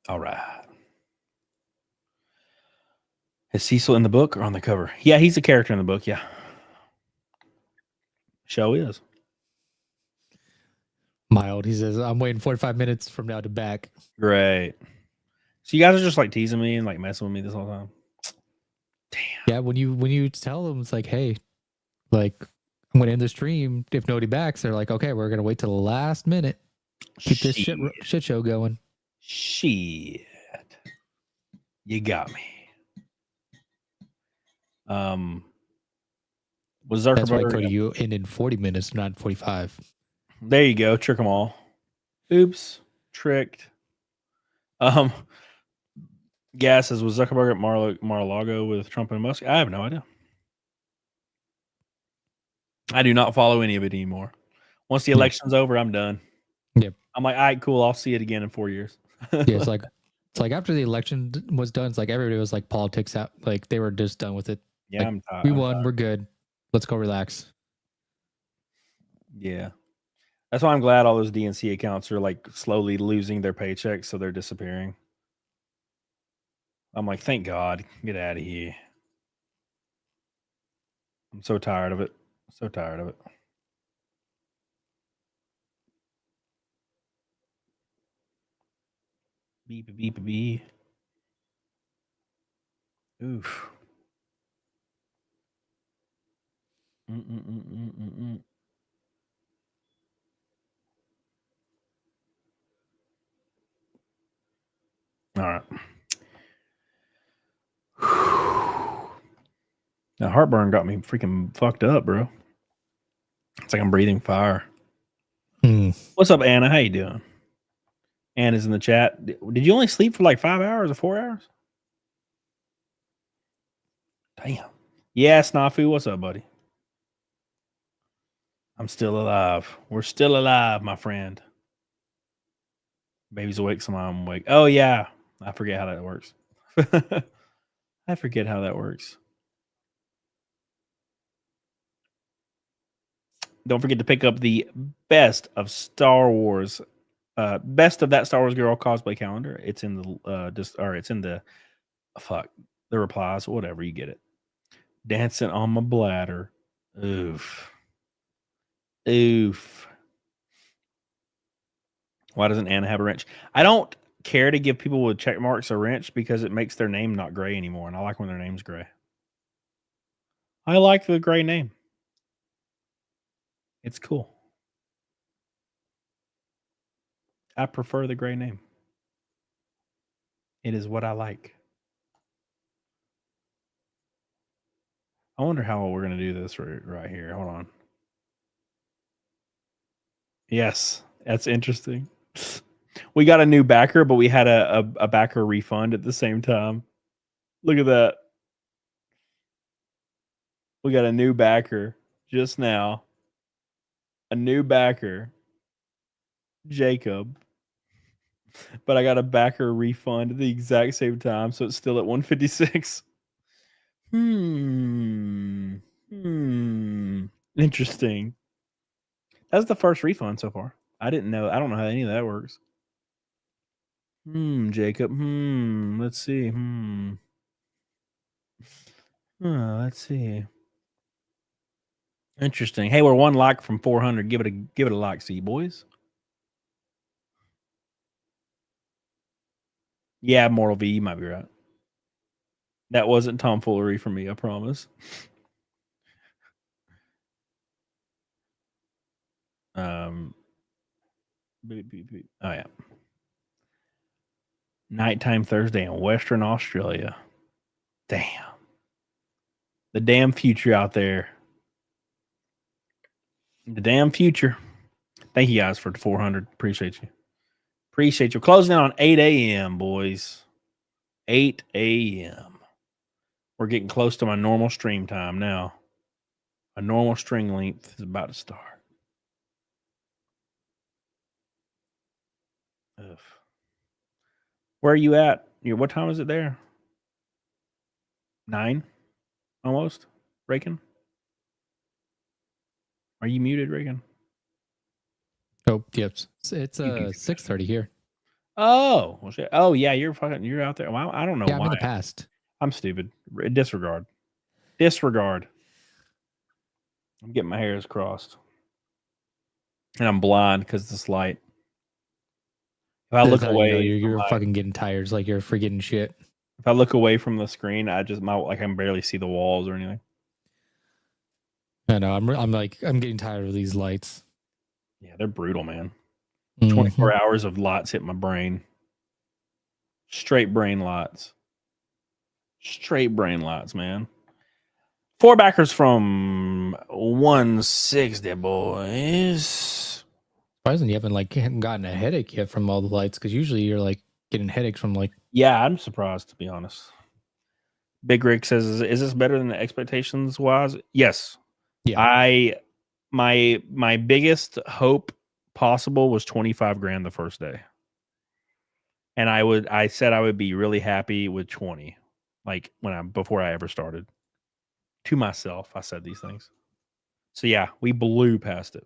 All right. Is Cecil in the book or on the cover? Yeah, he's a character in the book. Yeah. Show is. Mild. He says, I'm waiting 45 minutes from now to back. Great. So you guys are just like teasing me and like messing with me this whole time. Damn. Yeah, when you tell them, it's like, hey, like, I'm going to end the stream. If nobody backs, they're like, okay, we're going to wait till the last minute. Keep this shit show going. Shit. You got me. Was Zuckerberg? That's why, Cody, you end in 40 minutes, not 45. There you go. Trick them all. Oops. Tricked. Gas says, was Zuckerberg at Mar-a-Lago with Trump and Musk? I have no idea. I do not follow any of it anymore. Once the election's over, I'm done. Yep. I'm like, all right, cool. I'll see it again in 4 years. Yeah, it's like after the election was done, it's like everybody was like politics out. Like they were just done with it. Yeah, like, we won. We're good. Let's go relax. Yeah. That's why I'm glad all those DNC accounts are like slowly losing their paychecks, so they're disappearing. I'm like, thank God. Get out of here. I'm so tired of it. So tired of it. Beep, beep, beep. Oof. All right. Now heartburn got me freaking fucked up, bro. It's like I'm breathing fire. What's up, Anna? How you doing? Anna's in the chat. Did you only sleep for like 5 hours or 4 hours? Damn. Yeah, Snafu, what's up, buddy? I'm still alive. We're still alive, my friend. Baby's awake, so I'm awake. Oh, yeah. I forget how that works. I forget how that works. Don't forget to pick up the best of Star Wars, best of that Star Wars girl cosplay calendar. It's in the the replies, whatever, you get it. Dancing on my bladder. Oof. Why doesn't Anna have a wrench? I don't care to give people with check marks a wrench because it makes their name not gray anymore, and I like when their name's gray. I like the gray name. It's cool. I prefer the gray name. It is what I like. I wonder how we're going to do this right here. Hold on. Yes, that's interesting. We got a new backer, but we had a backer refund at the same time. Look at that. We got a new backer just now. A new backer, Jacob. But I got a backer refund at the exact same time, so it's still at 156. Interesting. That's the first refund so far. I didn't know. I don't know how any of that works. Jacob. Let's see. Let's see. Interesting. Hey, we're one like from 400. Give it a like, see, boys. Yeah, Mortal V, you might be right. That wasn't tomfoolery for me, I promise. Oh yeah. Nighttime Thursday in Western Australia. Damn. The damn future out there. The damn future. Thank you guys for the 400. Appreciate you. Appreciate you. Closing out on 8 a.m., boys. 8 a.m. We're getting close to my normal stream time now. A normal string length is about to start. Ugh. Where are you at? What time is it there? 9? Almost? Reagan? Are you muted, Reagan? Oh, yep. It's 6:30 here. Oh, well, shit. Oh, yeah, you're out there. Well, I don't know Yeah, why. I'm in the past. I'm stupid. Disregard. I'm getting my hairs crossed. And I'm blind because of this light. If I look away, you're fucking getting tired. It's like you're forgetting shit. If I look away from the screen, I can barely see the walls or anything. I know. I'm getting tired of these lights. Yeah, they're brutal, man. 24 hours of lights hit my brain. Straight brain lights. Man. 4 backers from 160, boys. Surprising you haven't gotten a headache yet from all the lights, because usually you're getting headaches from Yeah, I'm surprised, to be honest. Big Rick says, "Is this better than the expectations wise?" Yes. Yeah. My biggest hope possible was 25 grand the first day, and I said I would be really happy with 20, before I ever started. To myself, I said these things. So yeah, we blew past it.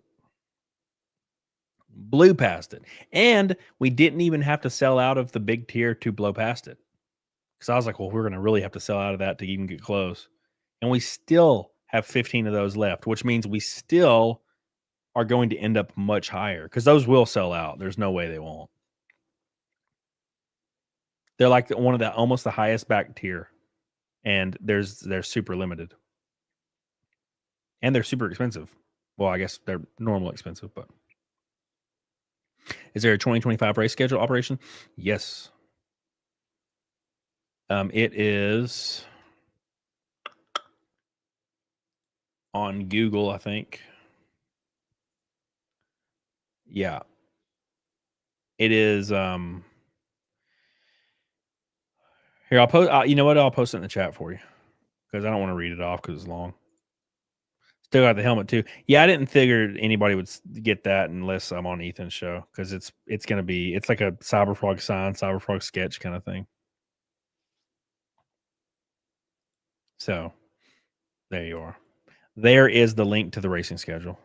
And we didn't even have to sell out of the big tier to blow past it. Because I was like, well, we're going to really have to sell out of that to even get close. And we still have 15 of those left, which means we still are going to end up much higher, because those will sell out. There's no way they won't. They're like one of the almost the highest back tier, and they're super limited. And they're super expensive. Well, I guess they're normal expensive, but is there a 2025 race schedule operation? Yes. It is on Google, I think. Yeah. It is here, I'll post you know what? I'll post it in the chat for you because I don't want to read it off because it's long. Still got the helmet too. Yeah, I didn't figure anybody would get that unless I'm on Ethan's show because it's gonna be it's like a Cyberfrog sign, Cyberfrog sketch kind of thing. So there you are. There is the link to the racing schedule.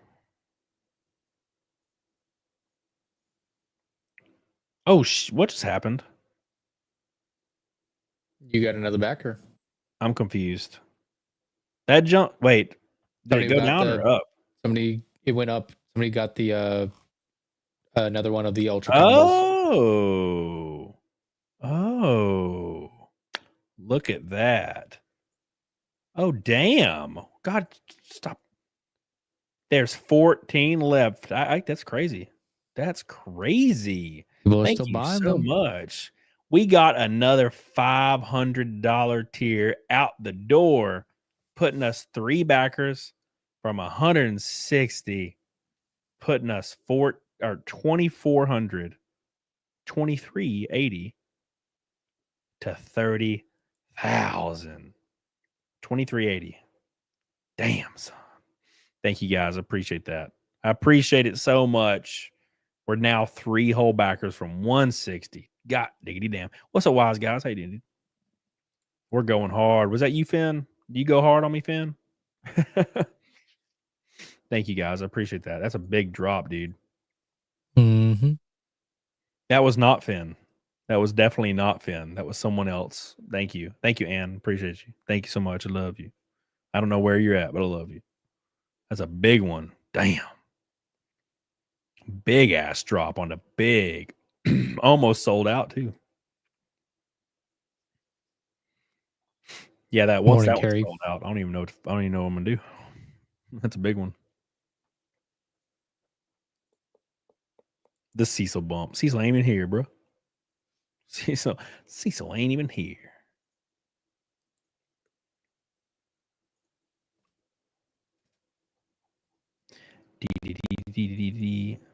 Oh, what just happened? You got another backer. I'm confused. That jump. Wait, did it go down or up? Somebody. It went up. Somebody got the another one of the ultra combos. Oh, look at that. Oh, damn. God, stop. There's 14 left. That's crazy. That's crazy. People are Thank still you buying so them. much. We got another $500 tier out the door, putting us 3 backers from 160, putting us 2,400, 2380 to 30,000. 2380. Damn, son. Thank you guys. I appreciate that. I appreciate it so much. We're now 3 whole backers from 160. God diggity damn. What's up, wise guys? How you doing? We're going hard. Was that you, Finn? Do you go hard on me, Finn? Thank you guys. I appreciate that. That's a big drop, dude. Mm-hmm. That was not Finn. That was definitely not Finn. That was someone else. Thank you. Thank you, Ann. Appreciate you. Thank you so much. I love you. I don't know where you're at, but I love you. That's a big one. Damn. Big ass drop on the big. Almost sold out too. Yeah, that once Morning, that Carrie. was sold out. I don't even know what I'm gonna do. That's a big one. The Cecil bump. Cecil ain't even here, bro. Cecil ain't even here.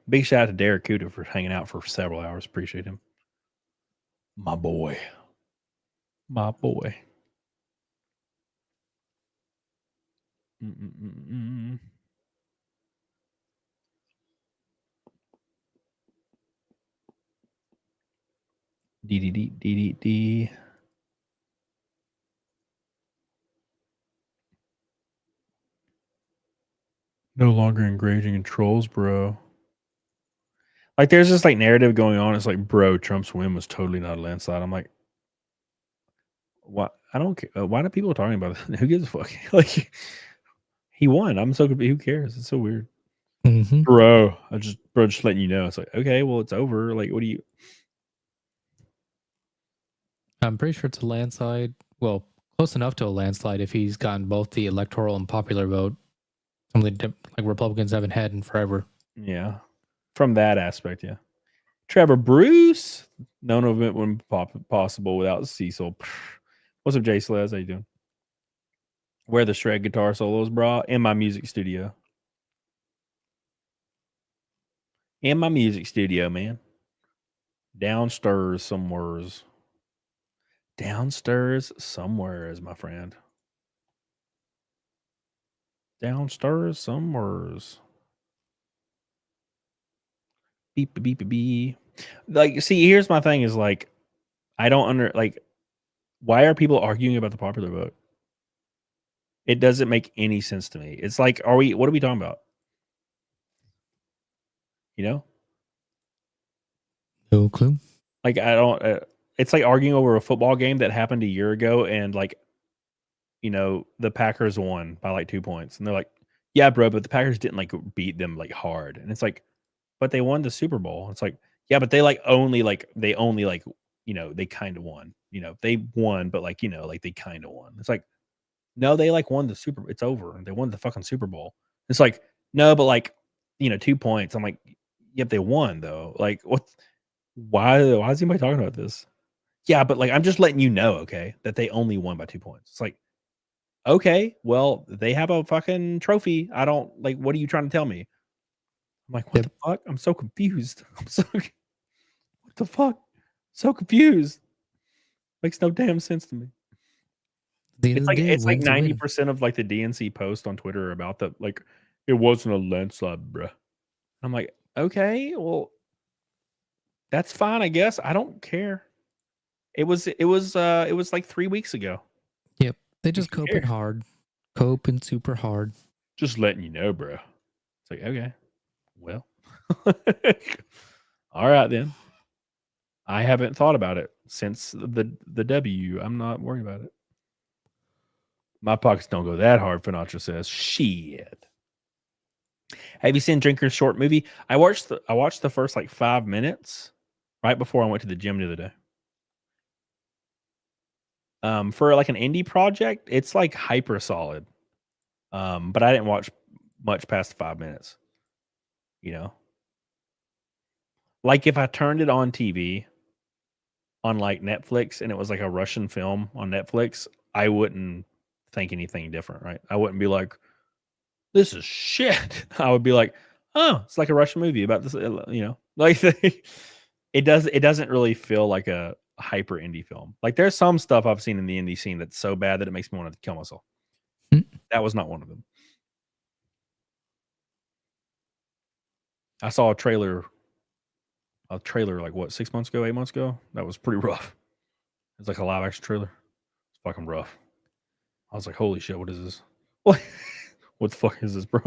Big shout out to Derek Cuda for hanging out for several hours. Appreciate him. My boy. My boy. D. No longer engaging in trolls, bro. Like, there's this like narrative going on. It's like, bro, Trump's win was totally not a landslide. I'm like, what? I don't care. Why are people talking about it? Who gives a fuck? Like, he won. I'm so confused. Who cares? It's so weird. Mm-hmm. Bro, just letting you know. It's like, okay, well, it's over. Like, what do you? I'm pretty sure it's a landslide. Well, close enough to a landslide if he's gotten both the electoral and popular vote. Something like Republicans haven't had in forever. Yeah. From that aspect, yeah. Trevor Bruce. None of it wouldn't possible without Cecil. What's up, Jay Slez? How you doing? Where the shred guitar solos, bro? In my music studio. In my music studio, man. Downstairs somewheres. Downstairs somewheres, my friend. Downstairs somewheres. Beep, beep, beep, beep. Like, see, here's my thing is like, I don't why are people arguing about the popular vote? It doesn't make any sense to me. It's like, what are we talking about? You know? No clue. Like, I don't, it's like arguing over a football game that happened a year ago and like, you know, the Packers won by like 2 points. And they're like, yeah, bro, but the Packers didn't like beat them like hard. And it's like, but they won the Super Bowl. It's like, yeah, but they only you know, they kind of won. You know, they won, but like, you know, like they kind of won. It's like, No, they like won the Super. It's over. They won the fucking Super Bowl. It's like, no, but like, 2 points. I'm like, yep, they won though. Like, what? Why is anybody talking about this? Yeah, but like, I'm just letting you know, okay, that they only won by 2 points. It's like, okay, well, they have a fucking trophy. I don't like. What are you trying to tell me? I'm like, what the fuck? I'm so confused. What the fuck? So confused. Makes no damn sense to me. It's like 90% of like the DNC post on Twitter about that. Like, it wasn't a landslide, bruh. I'm like, okay, well, that's fine, I guess. I don't care. It was like 3 weeks ago. Yep. They just coping hard. Coping super hard. Just letting you know, bro. It's like, okay. Well. All right then. I haven't thought about it since the W. I'm not worried about it. My pockets don't go that hard, Panacha says. Shit. Have you seen Drinker's short movie? I watched the first like 5 minutes right before I went to the gym the other day. For like an indie project, it's like hyper solid. But I didn't watch much past 5 minutes. Like if I turned it on TV on like Netflix and it was like a Russian film on Netflix, I wouldn't think anything different, right? I wouldn't be like, this is shit. I would be like, oh, it's like a Russian movie about this, like it doesn't really feel like a hyper indie film. Like there's some stuff I've seen in the indie scene that's so bad that it makes me want to kill myself. That was not one of them. I saw a trailer like what, 6 months ago, 8 months ago. That was pretty rough. It's like a live action trailer. It's fucking rough. I was like, holy shit, what is this? What the fuck is this, bro?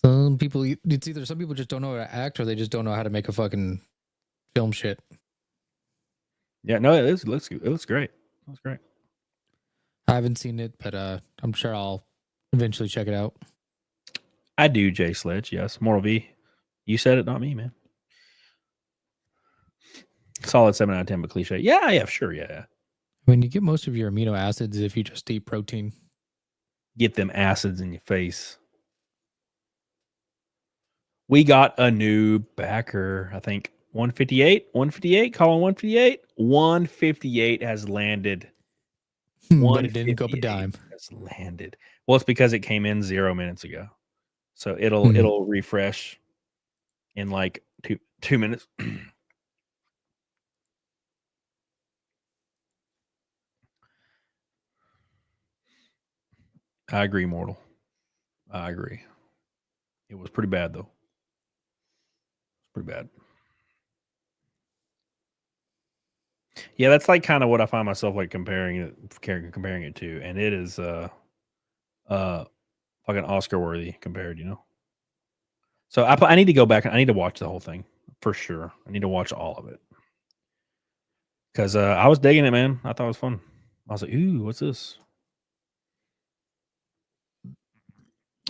Some people, it's either some people just don't know how to act or they just don't know how to make a fucking film shit. Yeah, no, it looks great. It looks great. I haven't seen it, but I'm sure I'll eventually check it out. I do, Jay Sledge. Yes, Moral V. You said it, not me, man. Solid 7 out of 10, but cliche. Yeah, sure, yeah. I mean, you get most of your amino acids if you just eat protein. Get them acids in your face. We got a new backer, I think 158, Colin 158. 158 has landed. But it didn't go up a dime. Has landed. Well, it's because it came in 0 minutes ago. So it'll refresh in like two minutes. I agree, Mortal. I agree. It was pretty bad though. It's pretty bad. Yeah, that's like kind of what I find myself like comparing it to, and it is fucking Oscar worthy compared, So I need to go back and I need to watch the whole thing for sure. I need to watch all of it because I was digging it, man. I thought it was fun. I was like, ooh, what's this?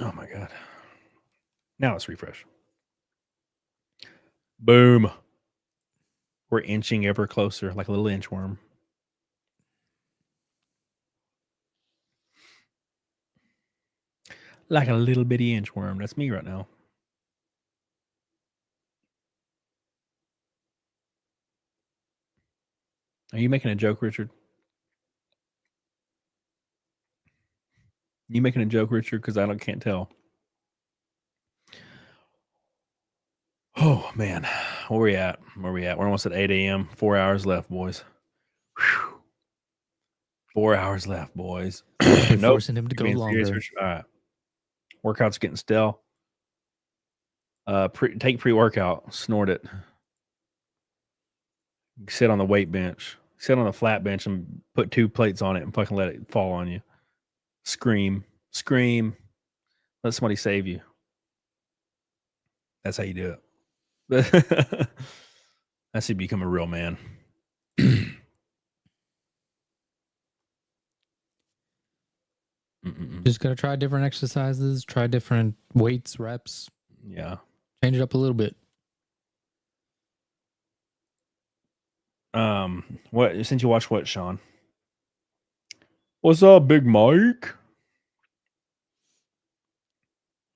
Oh my god! Now let's refresh. Boom. We're inching ever closer, like a little inchworm. Like a little bitty inchworm. That's me right now. Are you making a joke, Richard? You making a joke, Richard? Because I can't tell. Oh man, where we at? We're almost at 8 a.m. 4 hours left, boys. Whew. 4 hours left, boys. Nope. Forcing him to go longer. All right. Workout's getting stale. Take pre-workout. Snort it. Sit on the weight bench. Sit on the flat bench and put 2 plates on it and fucking let it fall on you. Scream. Let somebody save you. That's how you do it. That's how you become a real man. Just gotta try different exercises, try different weights, reps. Yeah. Change it up a little bit. What since you watched what, Sean? What's up, Big Mike?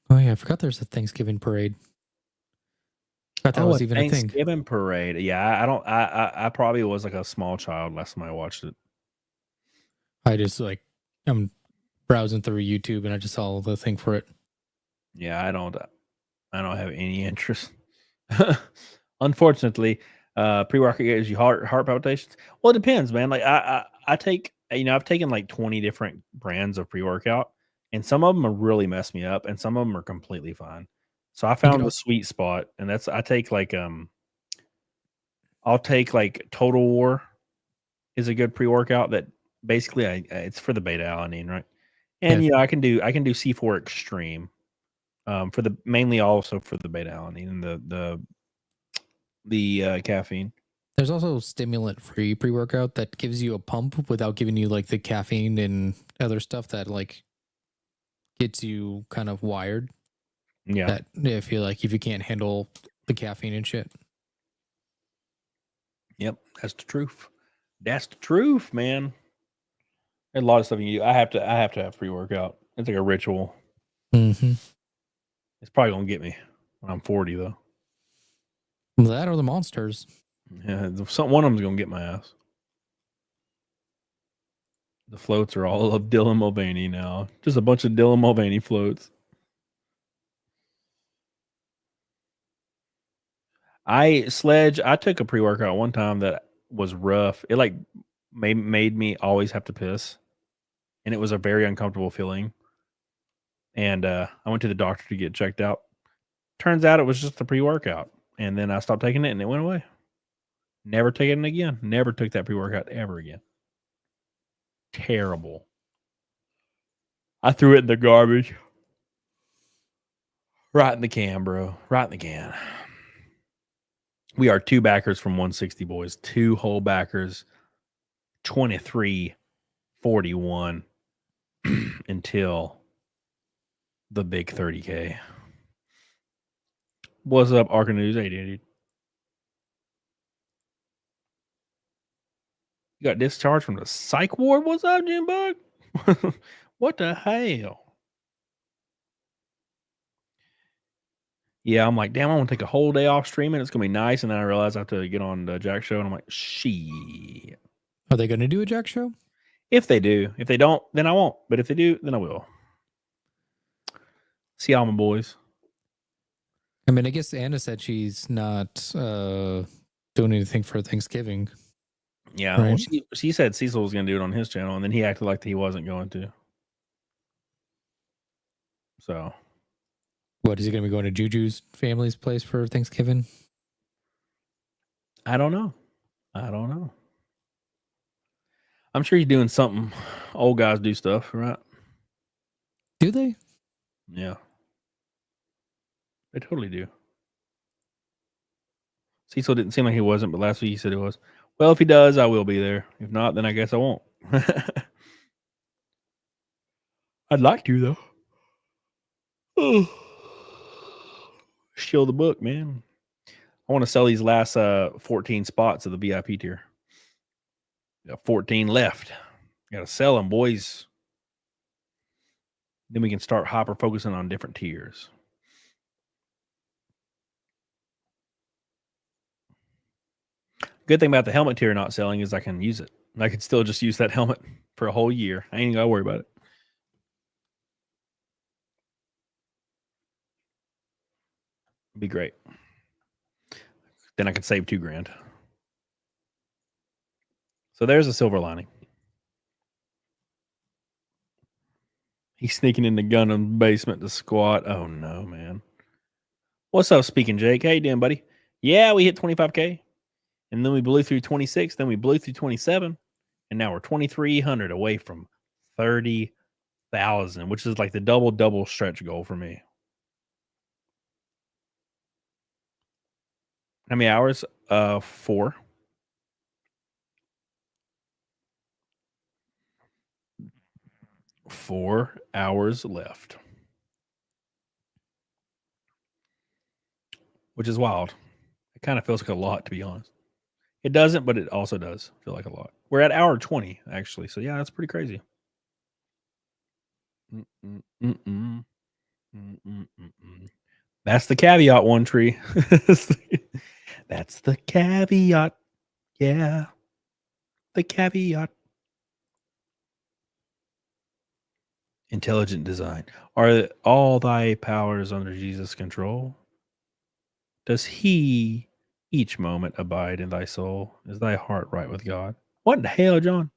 Oh yeah, I forgot there's a Thanksgiving parade. Thought that was even a thing. Thanksgiving parade. Yeah, I don't. I probably was like a small child last time I watched it. I just like I'm browsing through YouTube and I just saw the thing for it. Yeah, I don't have any interest. Unfortunately, pre-workout gives you heart palpitations. Well, it depends, man. Like I take, I've taken like 20 different brands of pre-workout, and some of them are really mess me up, and some of them are completely fine. So I found the sweet spot, and that's I'll take like Total War is a good pre-workout that basically it's for the beta alanine, right? And I can do C4 Extreme for the mainly also for the beta alanine and the caffeine. There's also stimulant-free pre-workout that gives you a pump without giving you like the caffeine and other stuff that like gets you kind of wired. Yeah. That if you can't handle the caffeine and shit. Yep, that's the truth. That's the truth, man. There's a lot of stuff you can do. I have to have pre-workout. It's like a ritual. Mm-hmm. It's probably gonna get me when I'm 40 though. That or the monsters. Yeah, one of them's gonna get my ass. The floats are all of Dylan Mulvaney now. Just a bunch of Dylan Mulvaney floats. I took a pre-workout one time that was rough. It like made me always have to piss. And it was a very uncomfortable feeling. And I went to the doctor to get checked out. Turns out it was just a pre-workout. And then I stopped taking it and it went away. Never taken it again. Never took that pre-workout ever again. Terrible. I threw it in the garbage. Right in the can, bro. Right in the can. We are 2 backers from 160, boys. 2 whole backers. 23-41 until the big 30K. What's up, Arca News 880? You got discharged from the psych ward? What's up, Jim Bug? What the hell? Yeah, I'm like, damn, I want to take a whole day off streaming. It's going to be nice. And then I realized I have to get on the Jack show. And I'm like, shit. Are they going to do a Jack show? If they do. If they don't, then I won't. But if they do, then I will. See y'all, my boys. I mean, I guess Anna said she's not doing anything for Thanksgiving. Yeah, right? well, she said Cecil was going to do it on his channel, and then he acted like he wasn't going to. So, what is he going to be going to Juju's family's place for Thanksgiving? I don't know. I'm sure he's doing something. Old guys do stuff, right? Do they? Yeah, they totally do. Cecil didn't seem like he wasn't, but last week he said he was. Well, if he does, I will be there. If not, then I guess I won't. I'd like to, though. Oh. Shill the book, man. I want to sell these last 14 spots of the VIP tier. Got 14 left. Got to sell them, boys. Then we can start hyper focusing on different tiers. Good thing about the helmet tier not selling is I can use it. I could still just use that helmet for a whole year. I ain't got to worry about it. It'd be great. Then I could save $2,000. So there's a silver lining. He's sneaking in the Gundam basement to squat. Oh no, man. What's up, Speaking Jake? How you doing, buddy? Yeah, we hit 25K. And then we blew through 26. Then we blew through 27. And now we're 2,300 away from 30,000, which is like the double stretch goal for me. How many hours? 4. Four hours left. Which is wild. It kind of feels like a lot, to be honest. It doesn't, but it also does feel like a lot. We're at hour 20, actually. So, yeah, that's pretty crazy. That's the caveat, One Tree. That's the caveat. Yeah. The caveat. Intelligent design. Are all thy powers under Jesus' control? Does he each moment abide in thy soul? Is thy heart right with God? What in the hell, John?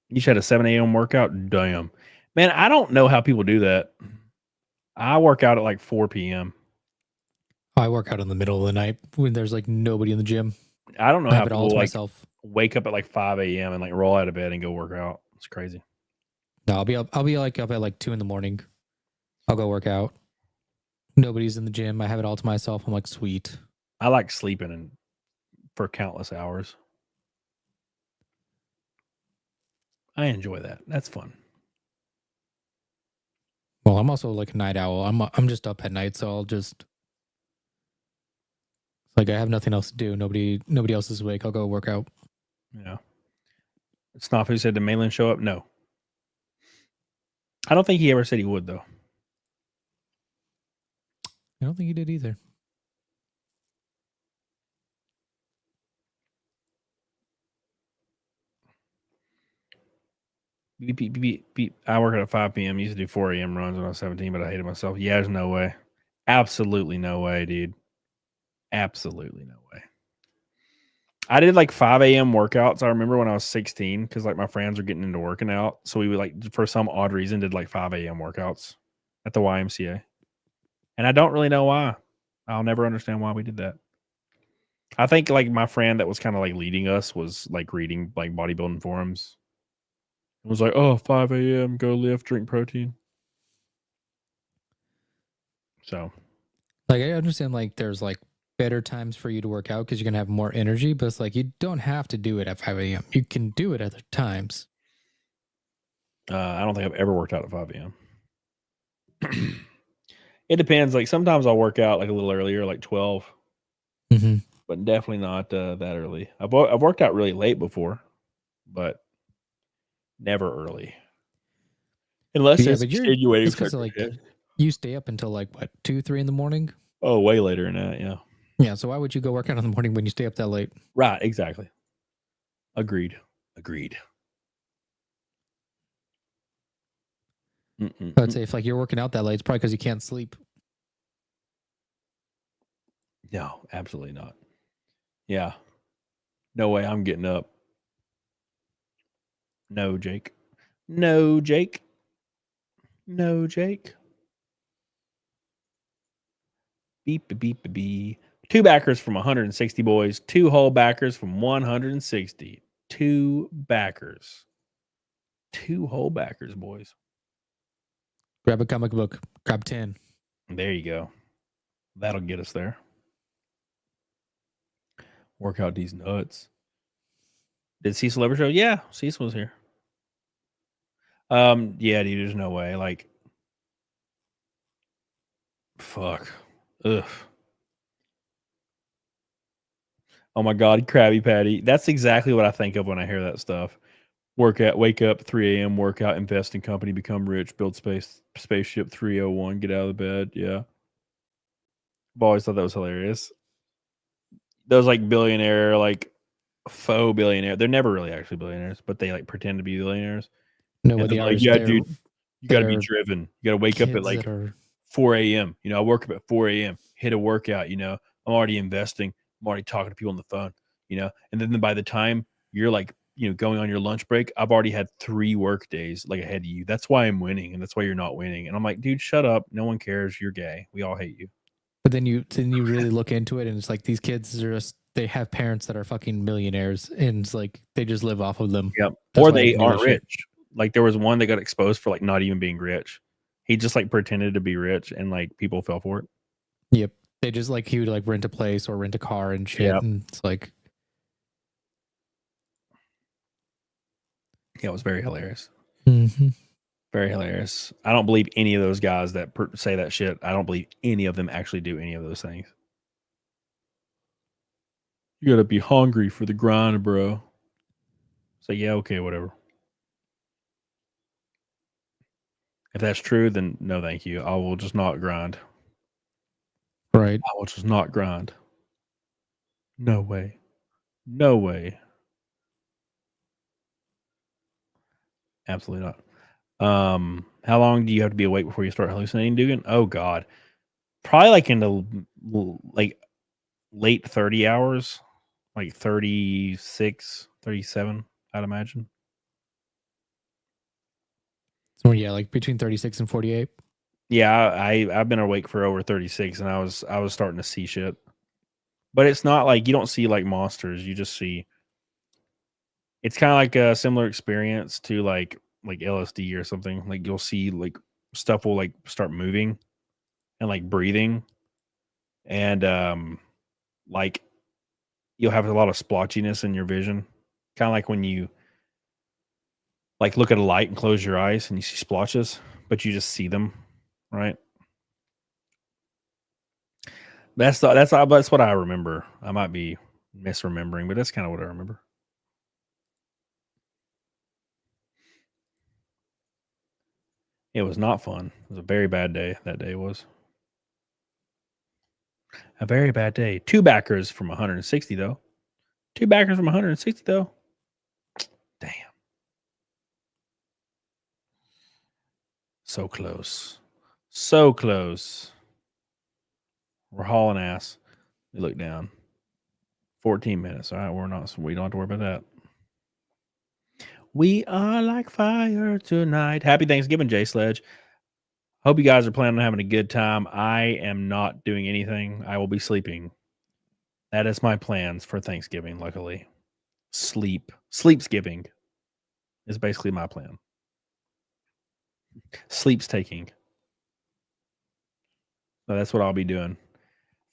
You just had a 7 a.m. workout? Damn. Man, I don't know how people do that. I work out at like 4 p.m. I work out in the middle of the night when there's like nobody in the gym. I don't know I how have it all people to like myself. wake up at like 5 a.m. and like roll out of bed and go work out. It's crazy. No, I'll be like up at like 2 a.m. I'll go work out. Nobody's in the gym. I have it all to myself. I'm like, sweet. I like sleeping and for countless hours. I enjoy that. That's fun. Well, I'm also like a night owl. I'm just up at night, so I'll just like I have nothing else to do. Nobody else is awake. I'll go work out. Yeah. Snuffy said the mainland show up? No. I don't think he ever said he would though. I don't think he did either. Beep, beep, beep, beep. I work at 5 p.m. Used to do 4 a.m. runs when I was 17, but I hated myself. Yeah, there's no way. Absolutely no way, dude. Absolutely no way. I did like 5 a.m. workouts. I remember when I was 16 because like my friends were getting into working out. So we would like, for some odd reason, did like 5 a.m. workouts at the YMCA. And I don't really know why. I'll never understand why we did that. I think like my friend that was kind of like leading us was like reading like bodybuilding forums. It was like, oh, 5 a.m., go lift, drink protein. So, like, I understand like there's like better times for you to work out because you're gonna have more energy, but it's like you don't have to do it at 5 a.m. You can do it at other times. I don't think I've ever worked out at 5 a.m. It depends. Like sometimes I'll work out like a little earlier, like 12, but definitely not that early. I've worked out really late before, but never early. Unless Yeah, it's but you're extenuating it's because like you stay up until like what 2, 3 in the morning. Oh, way later than that. Yeah. Yeah. So why would you go work out in the morning when you stay up that late? Right. Exactly. Agreed. I'd say if like you're working out that late, it's probably because you can't sleep. No, absolutely not. Yeah. No way I'm getting up. No, Jake. No, Jake. No, Jake. Beep, beep, beep, beep. 2 backers from 160 boys. 2 whole backers from 160. 2 backers. 2 whole backers, boys. Grab a comic book. Grab 10. There you go. That'll get us there. Work out these nuts. Did Cecil ever show? Yeah, Cecil was here. Yeah, dude, there's no way. Like, fuck. Ugh. Oh my God, Krabby Patty. That's exactly what I think of when I hear that stuff. Wake up, 3 a.m., workout, invest in company, become rich, build spaceship 301, get out of the bed. Yeah. I've always thought that was hilarious. Those like billionaire, like faux billionaire. They're never really actually billionaires, but they like pretend to be billionaires. No, what they are like, is yeah, dude, you got to be driven. You got to wake up at like 4 a.m. You know, I work up at 4 a.m., hit a workout, you know, I'm already investing. I'm already talking to people on the phone, you know, and then by the time you're like, you know, going on your lunch break, I've already had 3 work days like ahead of you. That's why I'm winning. And that's why you're not winning. And I'm like, dude, shut up. No one cares. You're gay. We all hate you. But then you really look into it and it's like these kids are just, they have parents that are fucking millionaires and it's like they just live off of them. Yep. That's Or why they can do aren't this shit. rich. Like there was one that got exposed for like not even being rich. He just like pretended to be rich and like people fell for it. Yep. They just like he would like rent a place or rent a car and shit. Yep. And it's like, yeah, it was very hilarious. mm-hmm. Very hilarious. I don't believe any of those guys that say that shit. I don't believe any of them actually do any of those things. You gotta be hungry for the grind, bro. So yeah, okay, whatever. If that's true, then no, thank you. I will just not grind. Right. I will just not grind. No way. No way. Absolutely not. How long do you have to be awake before you start hallucinating, Dugan? Oh God, probably like in the like late 30 hours, like 36, 37, I'd imagine. So yeah, like between 36 and 48. Yeah, I've been awake for over 36, and I was starting to see shit. But it's not like you don't see like monsters. You just see. It's kind of like a similar experience to like LSD or something. Like you'll see like stuff will like start moving and like breathing, and like you'll have a lot of splotchiness in your vision, kind of like when you like look at a light and close your eyes and you see splotches, but you just see them, right? That's what I remember. I might be misremembering, but that's kind of what I remember. It was not fun. It was a very bad day. That day was a very bad day. 2 backers from 160 though. 2 backers from 160 though. Damn. So close. So close. We're hauling ass. We look down. 14 minutes. All right, we don't have to worry about that. We are like fire tonight. Happy Thanksgiving, J Sledge. Hope you guys are planning on having a good time. I am not doing anything. I will be sleeping. That is my plans for Thanksgiving, luckily. Sleepsgiving is basically my plan. Sleeps taking. So that's what I'll be doing.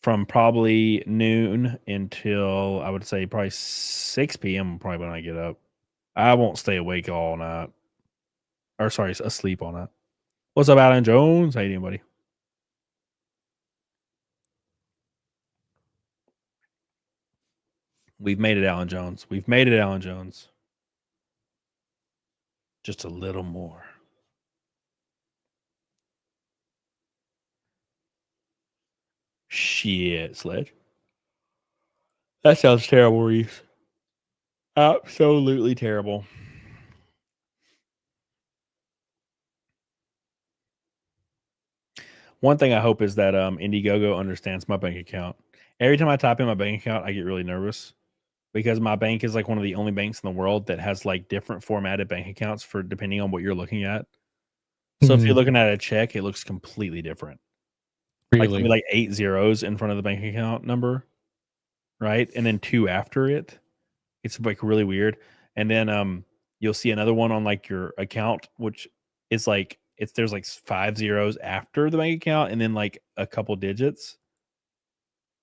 From probably noon until I would say probably 6 p.m. probably when I get up. I won't stay awake all night. Or sorry, asleep all night. What's up, Alan Jones? How you doing, buddy? We've made it, Alan Jones. We've made it, Alan Jones. Just a little more. Shit, Sledge. That sounds terrible, Reese. Absolutely terrible. One thing I hope is that Indiegogo understands my bank account. Every time I type in my bank account, I get really nervous because my bank is like one of the only banks in the world that has like different formatted bank accounts for depending on what you're looking at. So if you're looking at a check, it looks completely different. Like there'll be like 8 zeros in front of the bank account number, right? And then 2 after it. It's like really weird. And then you'll see another one on like your account, which is like there's like 5 zeros after the bank account and then like a couple digits.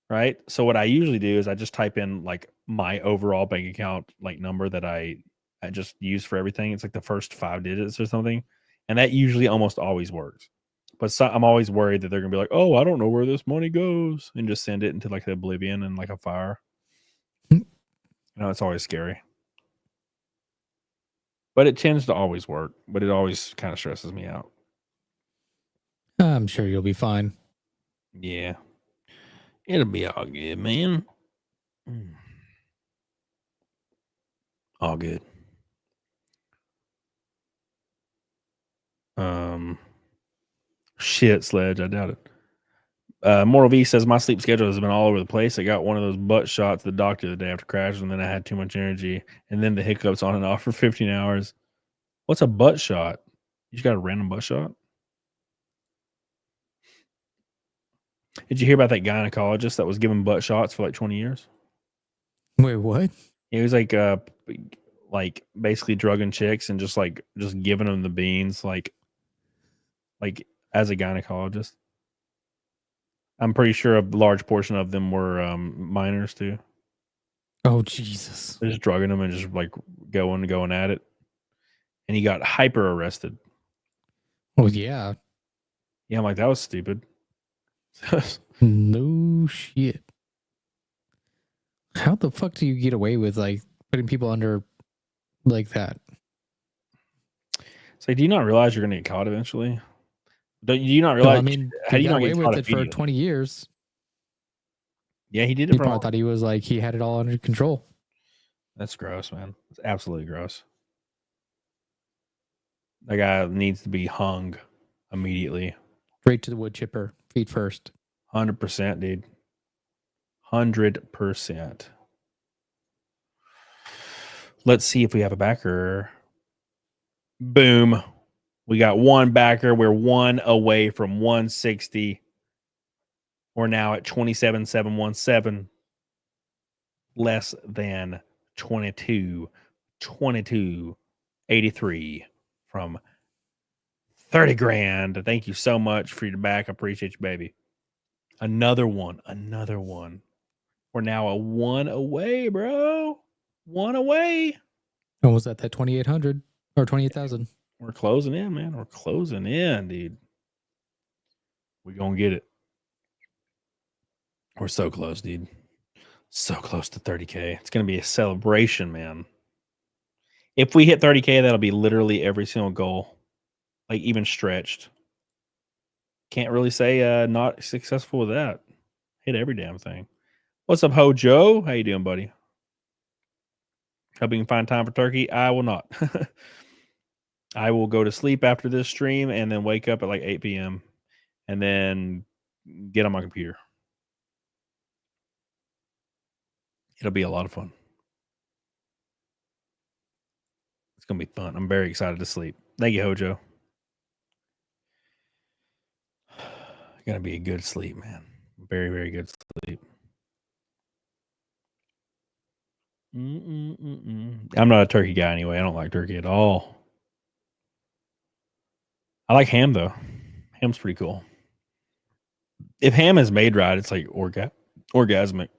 Right. So what I usually do is I just type in like my overall bank account like number that I just use for everything. It's like the first 5 digits or something. And that usually almost always works. But I'm always worried that they're gonna be like, oh, I don't know where this money goes, and just send it into like the oblivion and like a fire. It's always scary. But it tends to always work. But it always kind of stresses me out. I'm sure you'll be fine. Yeah. It'll be all good, man. All good. Shit, Sledge. I doubt it. Mortal V says my sleep schedule has been all over the place. I got one of those butt shots the doctor the day after crashing, and then I had too much energy, and then the hiccups on and off for 15 hours. What's a butt shot? You just got a random butt shot? Did you hear about that gynecologist that was giving butt shots for like 20 years? Wait, what? He was like basically drugging chicks and just giving them the beans like as a gynecologist. I'm pretty sure a large portion of them were minors too. Oh Jesus! They're just drugging them and just like going at it. And he got hyper arrested. Oh yeah. Yeah, I'm like, that was stupid. No shit. How the fuck do you get away with like putting people under like that? It's like, do you not realize you're going to get caught eventually? Do you not No, realize? I mean, how do he you got not away get with caught it for immediately? 20 years. Yeah, he did it He for. probably thought he was like he had it all under control. That's gross, man. It's absolutely gross. That guy needs to be hung immediately. Straight to the wood chipper, feet first. 100%, dude. 100%. Let's see if we have a backer. Boom. We got one backer. We're one away from 160. We're now at 27,717. Less than 22. 22.83 from 30 grand. Thank you so much for your back. I appreciate you, baby. Another one. Another one. We're now a one away, bro. One away. Almost at that 2,800 or 28,000. We're closing in, man. We're closing in, dude. We're going to get it. We're so close, dude. So close to 30K. It's going to be a celebration, man. If we hit 30K, that'll be literally every single goal. Like even stretched. Can't really say not successful with that. Hit every damn thing. What's up, Hojo? How you doing, buddy? Hope you can find time for turkey. I will not. I will go to sleep after this stream and then wake up at like 8 p.m. and then get on my computer. It'll be a lot of fun. It's going to be fun. I'm very excited to sleep. Thank you, Hojo. Going to be a good sleep, man. Very, very good sleep. I'm not a turkey guy anyway. I don't like turkey at all. I like ham, though. Ham's pretty cool. If ham is made right, it's like orgasmic.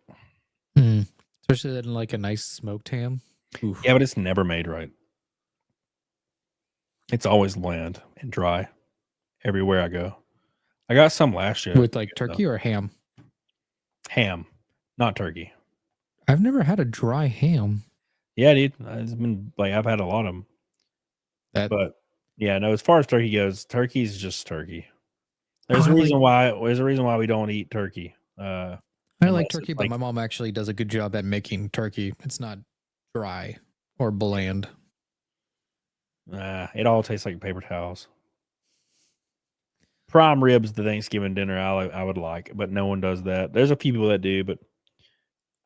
Especially in like a nice smoked ham. Oof. Yeah, but it's never made right. It's always bland and dry everywhere I go. I got some last year. With like turkey or ham? Ham, not turkey. I've never had a dry ham. Yeah, dude. It's been like I've had a lot of them. But yeah, no. As far as turkey goes, turkey's just turkey. There's a reason why. There's a reason why we don't eat turkey. I like turkey, but my mom actually does a good job at making turkey. It's not dry or bland. It all tastes like paper towels. Prime ribs, the Thanksgiving dinner, I would like, but no one does that. There's a few people that do, but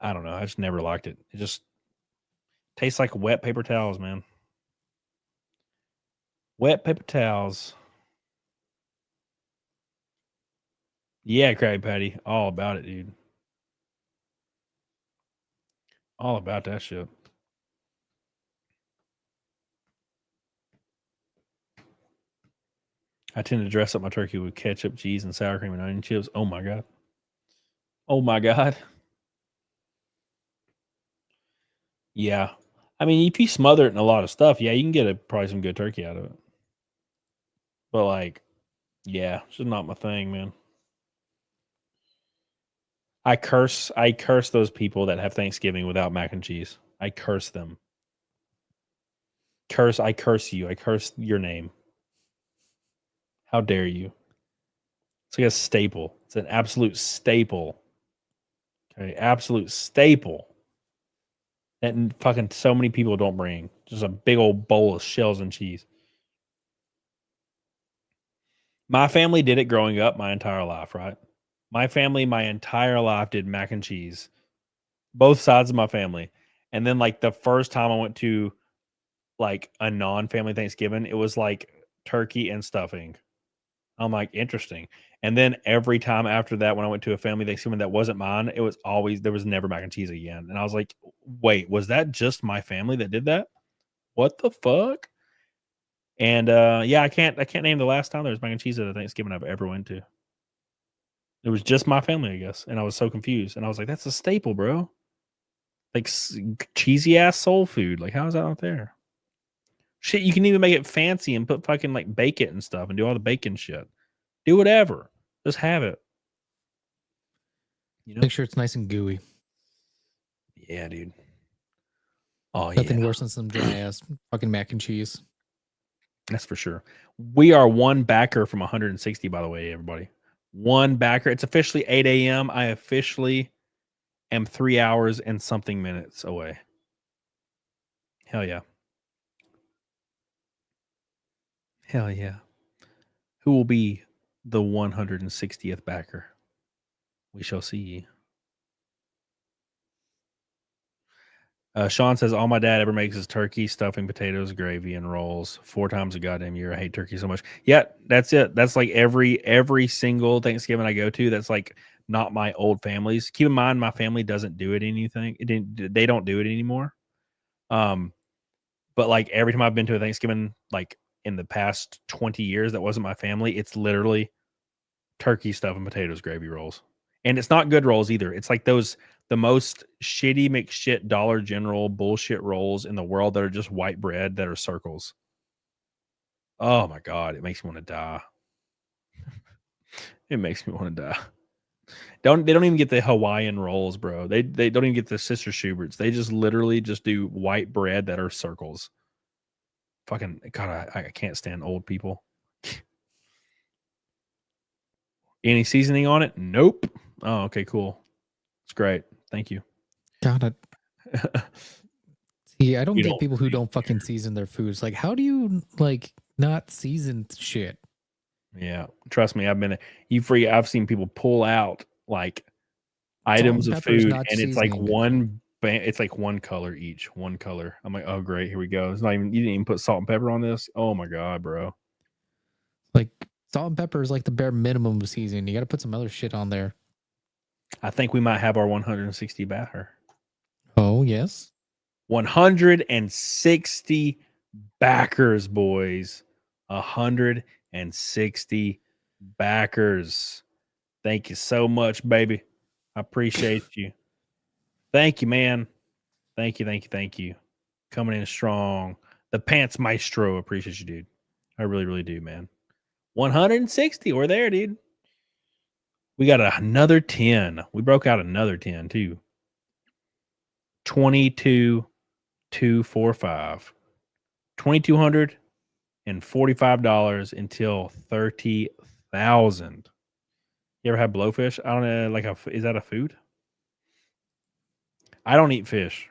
I don't know. I just never liked it. It just tastes like wet paper towels, man. Wet paper towels. Yeah, Krabby Patty. All about it, dude. All about that shit. I tend to dress up my turkey with ketchup, cheese, and sour cream and onion chips. Oh my god. Oh my god. Yeah. I mean, if you smother it in a lot of stuff, yeah, you can get probably some good turkey out of it. But like, yeah, it's just not my thing, man. I curse those people that have Thanksgiving without mac and cheese. I curse them. I curse you. I curse your name. How dare you? It's like a staple. It's an absolute staple. Okay, absolute staple. That fucking so many people don't bring. Just a big old bowl of shells and cheese. My family did it growing up my entire life, right? My family, my entire life did mac and cheese. Both sides of my family. And then like the first time I went to like a non-family Thanksgiving, it was like turkey and stuffing. I'm like, interesting. And then every time after that, when I went to a family Thanksgiving that wasn't mine, it was always, there was never mac and cheese again. And I was like, wait, was that just my family that did that? What the fuck? And yeah, I can't name the last time there was mac and cheese at a Thanksgiving I've ever went to. It was just my family, I guess. And I was so confused. And I was like, that's a staple, bro. Like cheesy ass soul food. Like, how is that not there? Shit, you can even make it fancy and put fucking like bake it and stuff and do all the bacon shit. Do whatever. Just have it. You know? Make sure it's nice and gooey. Yeah, dude. Oh, Nothing worse than some dry ass fucking mac and cheese. That's for sure. We are one backer from 160, by the way, everybody. One backer. It's officially 8 a.m. I officially am 3 hours and something minutes away. Hell yeah. Hell yeah. Who will be the 160th backer? We shall see. Sean says, all my dad ever makes is turkey, stuffing, potatoes, gravy, and rolls 4 times a goddamn year. I hate turkey so much. Yeah, that's it. That's like every single Thanksgiving I go to. That's like not my old family's. Keep in mind, my family doesn't do it anything. They don't do it anymore. But like every time I've been to a Thanksgiving, like in the past 20 years, that wasn't my family. It's literally turkey, stuffing, potatoes, gravy, rolls. And it's not good rolls either. It's like the most shitty McShit Dollar General bullshit rolls in the world that are just white bread that are circles. Oh my God, it makes me want to die. It makes me want to die. They don't even get the Hawaiian rolls, bro. They don't even get the Sister Schuberts. They just literally just do white bread that are circles. Fucking God, I can't stand old people. Any seasoning on it? Nope. Oh, okay, cool. It's great. Thank you. Got it. See, I don't You get don't people who really don't fucking season their foods. Like, how do you like not season shit? Yeah, trust me, I've seen people pull out like items and of pepper's food, not and it's like seasoning. it's like one color each, one color. I'm like, oh great, here we go. It's not even, you didn't even put salt and pepper on this. Oh my God, bro. Like salt and pepper is like the bare minimum of seasoning. You got to put some other shit on there. I think we might have our 160 backer. Oh yes, 160 backers, boys. 160 backers. Thank you so much, baby. I appreciate you. Thank you, man. Thank you. Coming in strong. The Pants Maestro. Appreciate you, dude. I really, really do, man. 160. We're there, dude. We got another 10. We broke out another 10, too. 22,245. $2,245 until 30,000. You ever had blowfish? I don't know. Like, is that a food? I don't eat fish.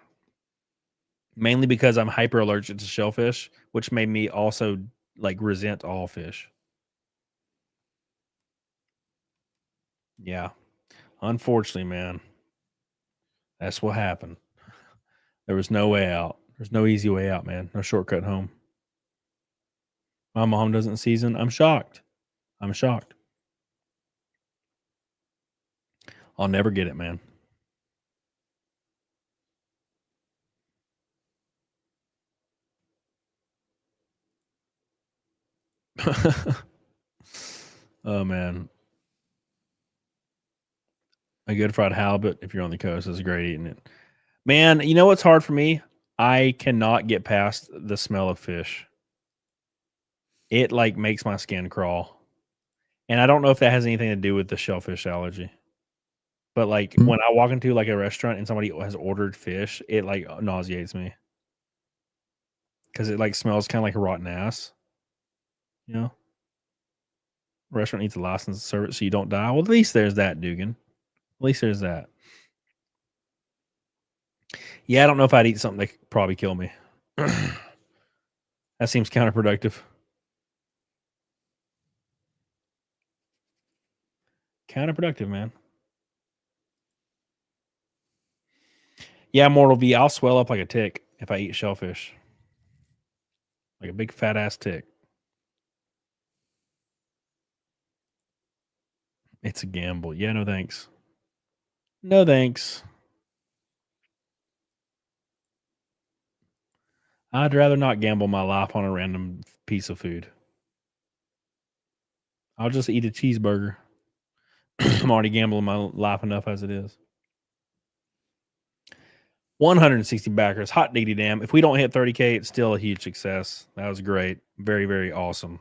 Mainly because I'm hyper allergic to shellfish, which made me also like resent all fish. Yeah. Unfortunately, man. That's what happened. There was no way out. There's no easy way out, man. No shortcut home. My mom doesn't season. I'm shocked. I'll never get it, man. Oh, man. A good fried halibut, if you're on the coast, is great eating it. Man, you know what's hard for me? I cannot get past the smell of fish. It like makes my skin crawl. And I don't know if that has anything to do with the shellfish allergy. But like when I walk into like a restaurant and somebody has ordered fish, it like nauseates me. Because it like smells kind of like a rotten ass. You know? Restaurant needs a license to serve it so you don't die. Well, at least there's that, Dugan. At least there's that. Yeah, I don't know if I'd eat something that could probably kill me. That seems counterproductive. Counterproductive, man. Yeah, Mortal V, I'll swell up like a tick if I eat shellfish. Like a big fat ass tick. It's a gamble. Yeah, no thanks. No thanks. I'd rather not gamble my life on a random piece of food. I'll just eat a cheeseburger. I'm already gambling my life enough as it is. 160 backers. Hot diggity damn. If we don't hit 30K, it's still a huge success. That was great. Very, very awesome.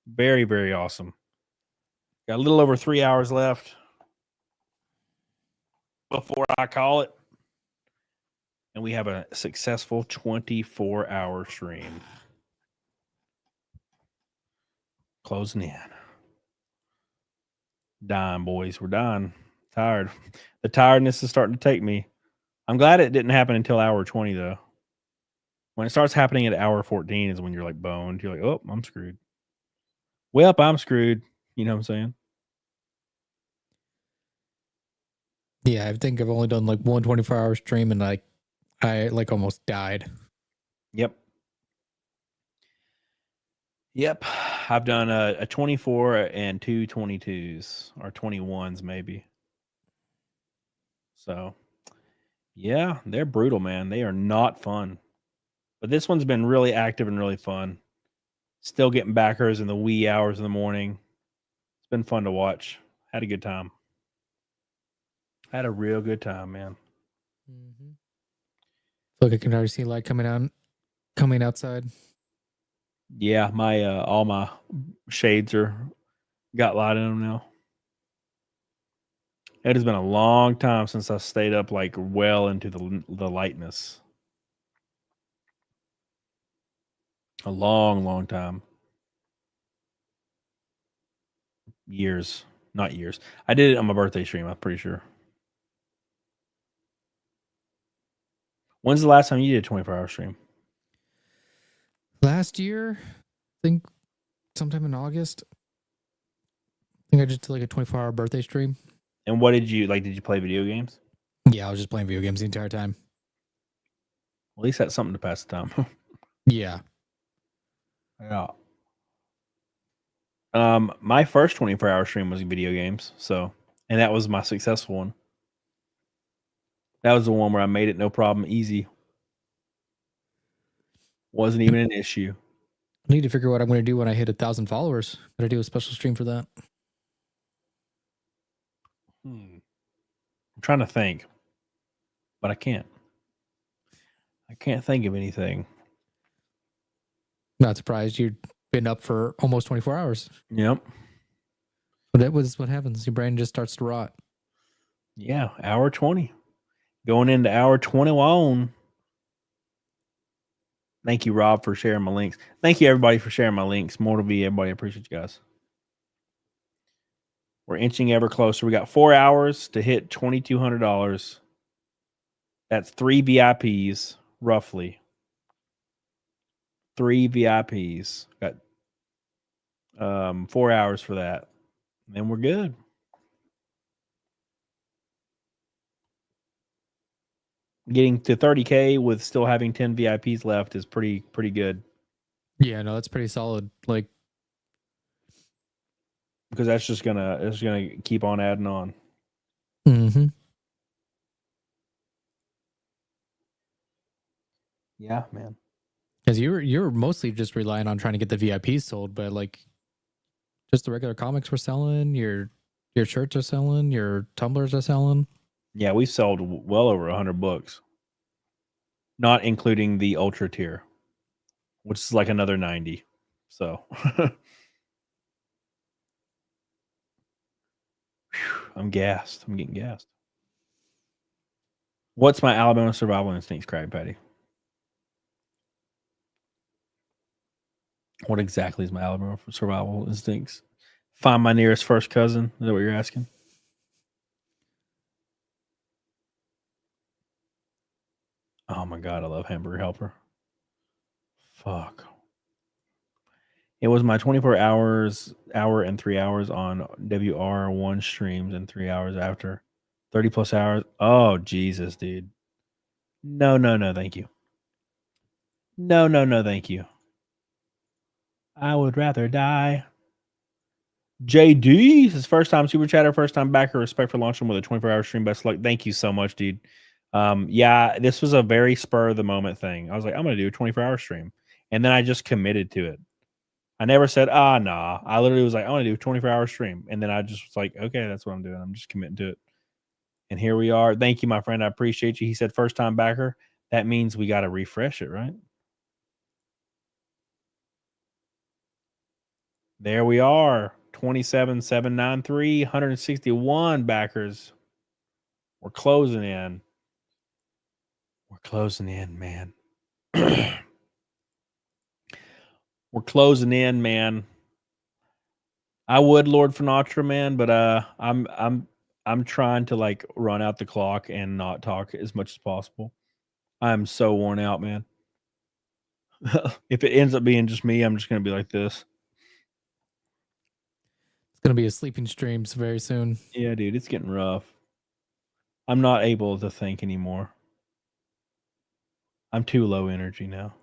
Very, very awesome. Got a little over 3 hours left before I call it. And we have a successful 24-hour stream. Closing in. Dying, boys. We're dying. Tired. The tiredness is starting to take me. I'm glad it didn't happen until hour 20, though. When it starts happening at hour 14 is when you're like boned. You're like, oh, I'm screwed. Well, I'm screwed. You know what I'm saying? Yeah, I think I've only done like 1 24-hour stream and I like almost died. Yep. I've done a 24 and 2 22s or 21s maybe. So, yeah, they're brutal, man. They are not fun. But this one's been really active and really fun. Still getting backers in the wee hours of the morning. It's been fun to watch. Had a good time. Had a real good time, man. Mm-hmm. Look, I can already see light coming outside. Yeah, my all my shades got light in them now. It has been a long time since I stayed up like well into the lightness. A long, long time. Years, not years. I did it on my birthday stream, I'm pretty sure. When's the last time you did a 24-hour stream? Last year, I think sometime in August. I think I just did like a 24-hour birthday stream. And what did you like? Did you play video games? Yeah, I was just playing video games the entire time. At least that's something to pass the time. Yeah. Yeah. My first 24-hour stream was video games, and that was my successful one. That was the one where I made it no problem, easy. Wasn't even an issue. I need to figure out what I'm going to do when I hit 1,000 followers. Gotta do a special stream for that. I'm trying to think, but I can't. I can't think of anything. Not surprised. You've been up for almost 24 hours. Yep. But that was what happens. Your brain just starts to rot. Yeah, hour 20. Going into hour 21. Thank you, Rob, for sharing my links. Thank you, everybody, for sharing my links. More to be, everybody. I appreciate you guys. We're inching ever closer. We got 4 hours to hit $2,200. That's 3 VIPs, roughly. 3 VIPs. Got 4 hours for that. And we're good. Getting to 30K with still having 10 VIPs left is pretty good. Yeah, no, that's pretty solid. Like, because that's just gonna keep on adding on. Mm-hmm. Yeah, man. Because you're mostly just relying on trying to get the VIPs sold, but like just the regular comics we're selling, your shirts are selling, your tumblers are selling. Yeah, we sold well over 100 books, not including the ultra tier, which is like another 90. So I'm gassed. I'm getting gassed. What's my Alabama survival instincts, Crab Patty? What exactly is my Alabama survival instincts? Find my nearest first cousin. Is that what you're asking? Oh my God, I love Hamburger Helper. Fuck. It was my 24 hour and 3 hours on WR1 streams and 3 hours after. 30 plus hours. Oh, Jesus, dude. No, thank you. No, thank you. I would rather die. JD, his first time super chatter, first time backer. Respect for launching with a 24-hour stream. Best luck. Thank you so much, dude. Yeah, this was a very spur of the moment thing. I was like, I'm gonna do a 24-hour stream, and then I just committed to it. I never said, nah. I literally was like, I want to do a 24-hour stream, and then I just was like, okay, that's what I'm doing. I'm just committing to it. And here we are. Thank you, my friend. I appreciate you. He said first time backer. That means we got to refresh it, right? There we are. 27,793, 161 backers. We're closing in. We're closing in, man. We're closing in, man. I would Lord Finatra, man, but I'm trying to like run out the clock and not talk as much as possible. I'm so worn out, man. If it ends up being just me, I'm just gonna be like this. It's gonna be a sleeping streams very soon. Yeah, dude, it's getting rough. I'm not able to think anymore. I'm too low energy now.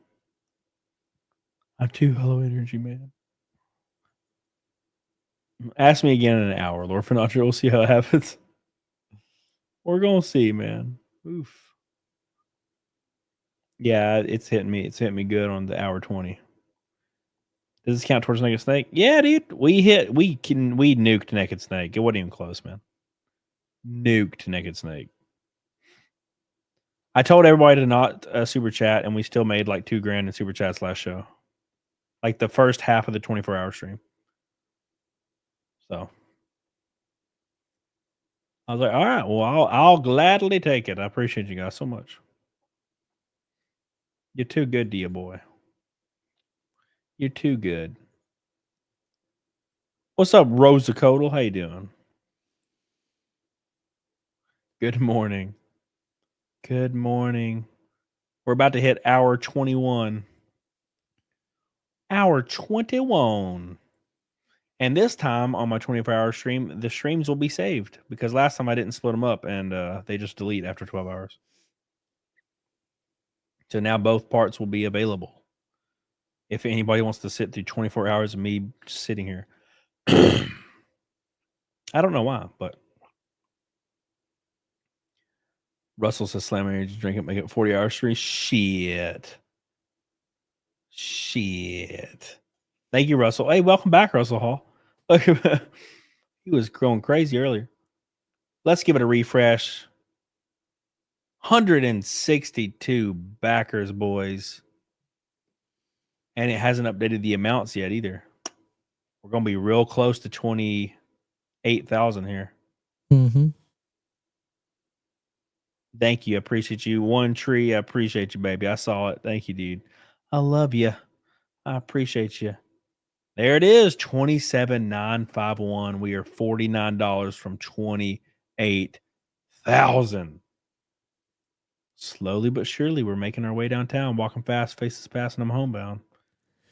I'm too low energy, man. Ask me again in an hour, Lord Finatra. We'll see how it happens. We're gonna see, man. Oof. Yeah, it's hitting me. It's hitting me good on the hour 20. Does this count towards Naked Snake? Yeah, dude. We nuked Naked Snake. It wasn't even close, man. Nuked Naked Snake. I told everybody to not super chat, and we still made like $2,000 in super chats last show. Like the first half of the 24-hour stream. So I was like, all right, well, I'll gladly take it. I appreciate you guys so much. You're too good, dear boy. You're too good. What's up, Rosa Codal? How you doing? Good morning. Good morning. We're about to hit hour 21. Hour 21. And this time on my 24-hour stream, the streams will be saved because last time I didn't split them up and they just delete after 12 hours. So now both parts will be available. If anybody wants to sit through 24 hours of me just sitting here. I don't know why, but Russell says slam energy drink it, make it 40-hour stream. Shit. Thank you, Russell. Hey, welcome back, Russell Hall. He was going crazy earlier. Let's give it a refresh. 162 backers, boys. And it hasn't updated the amounts yet either. We're going to be real close to 28,000 here. Mm-hmm. Thank you. I appreciate you. One Tree, I appreciate you, baby. I saw it. Thank you, dude. I love you. I appreciate you. There it is, 27,951. We are $49 from 28,000. Slowly but surely, we're making our way downtown, walking fast, faces passing. I'm homebound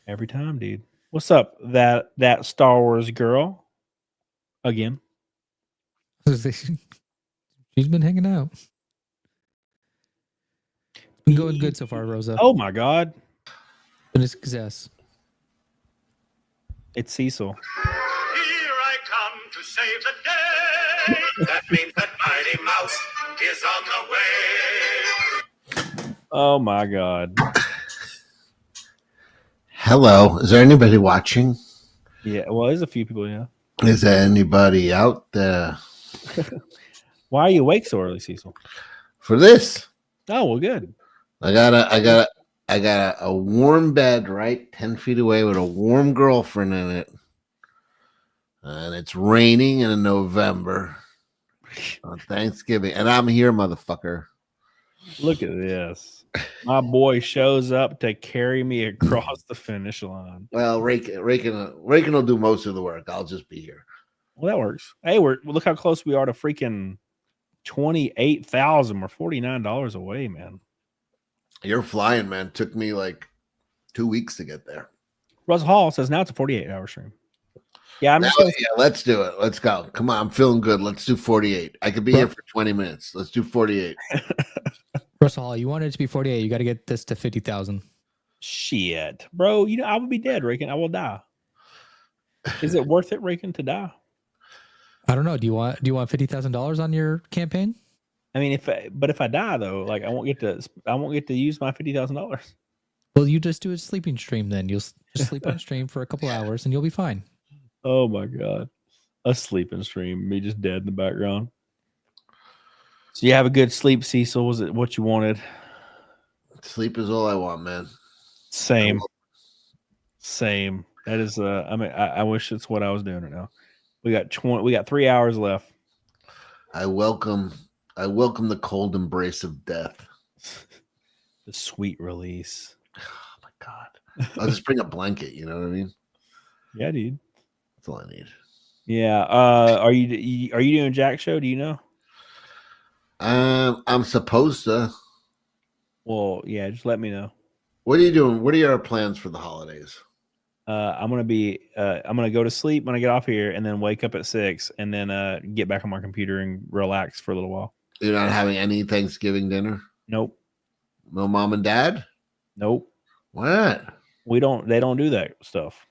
every time, dude. What's up, that Star Wars girl? Again, She's been hanging out. It's been going good so far, Rosa. Oh my God, Been a success. it's Cecil. Here I come to save the day. That means that Mighty Mouse is on the way. Oh my God. Hello. Is there anybody watching? Yeah, well, there's a few people. Yeah. Is there anybody out there Why are you awake so early, Cecil? for this? Oh well, good. I got a warm bed right 10 feet away with a warm girlfriend in it. And it's raining in November on Thanksgiving. And I'm here, motherfucker. Look at this. My boy shows up to carry me across the finish line. Well, Rakin will do most of the work. I'll just be here. Well, that works. Hey, look how close we are to freaking 28,000. We're $49 away, man. You're flying, man. Took me like 2 weeks to get there. Russell Hall says now it's a 48-hour stream. Yeah, let's do it. Let's go. Come on, I'm feeling good. Let's do 48. I could be here for 20 minutes. Let's do 48. Russell Hall, you wanted it to be 48. You got to get this to 50,000. Shit, bro. You know I would be dead, Rakin. I will die. Is it worth it, Rakin, to die? I don't know. Do you want $50,000 on your campaign? I mean, if I die though, like I won't get to use my $50,000. Well, you just do a sleeping stream then. You'll just sleep on stream for a couple hours and you'll be fine. Oh my God, a sleeping stream, me just dead in the background. So you have a good sleep, Cecil. Was it what you wanted? Sleep is all I want, man. Same. That is. I mean, I wish it's what I was doing right now. We got 3 hours left. I welcome the cold embrace of death. The sweet release. Oh my God. I'll just bring a blanket. You know what I mean? Yeah, dude. That's all I need. Yeah. Are you doing Jack show? Do you know? I'm supposed to. Well, yeah. Just let me know. What are you doing? What are your plans for the holidays? I'm gonna go to sleep when I get off here, and then wake up at 6, and then get back on my computer and relax for a little while. You're not having any Thanksgiving dinner? Nope. No mom and dad? Nope. What? They don't do that stuff.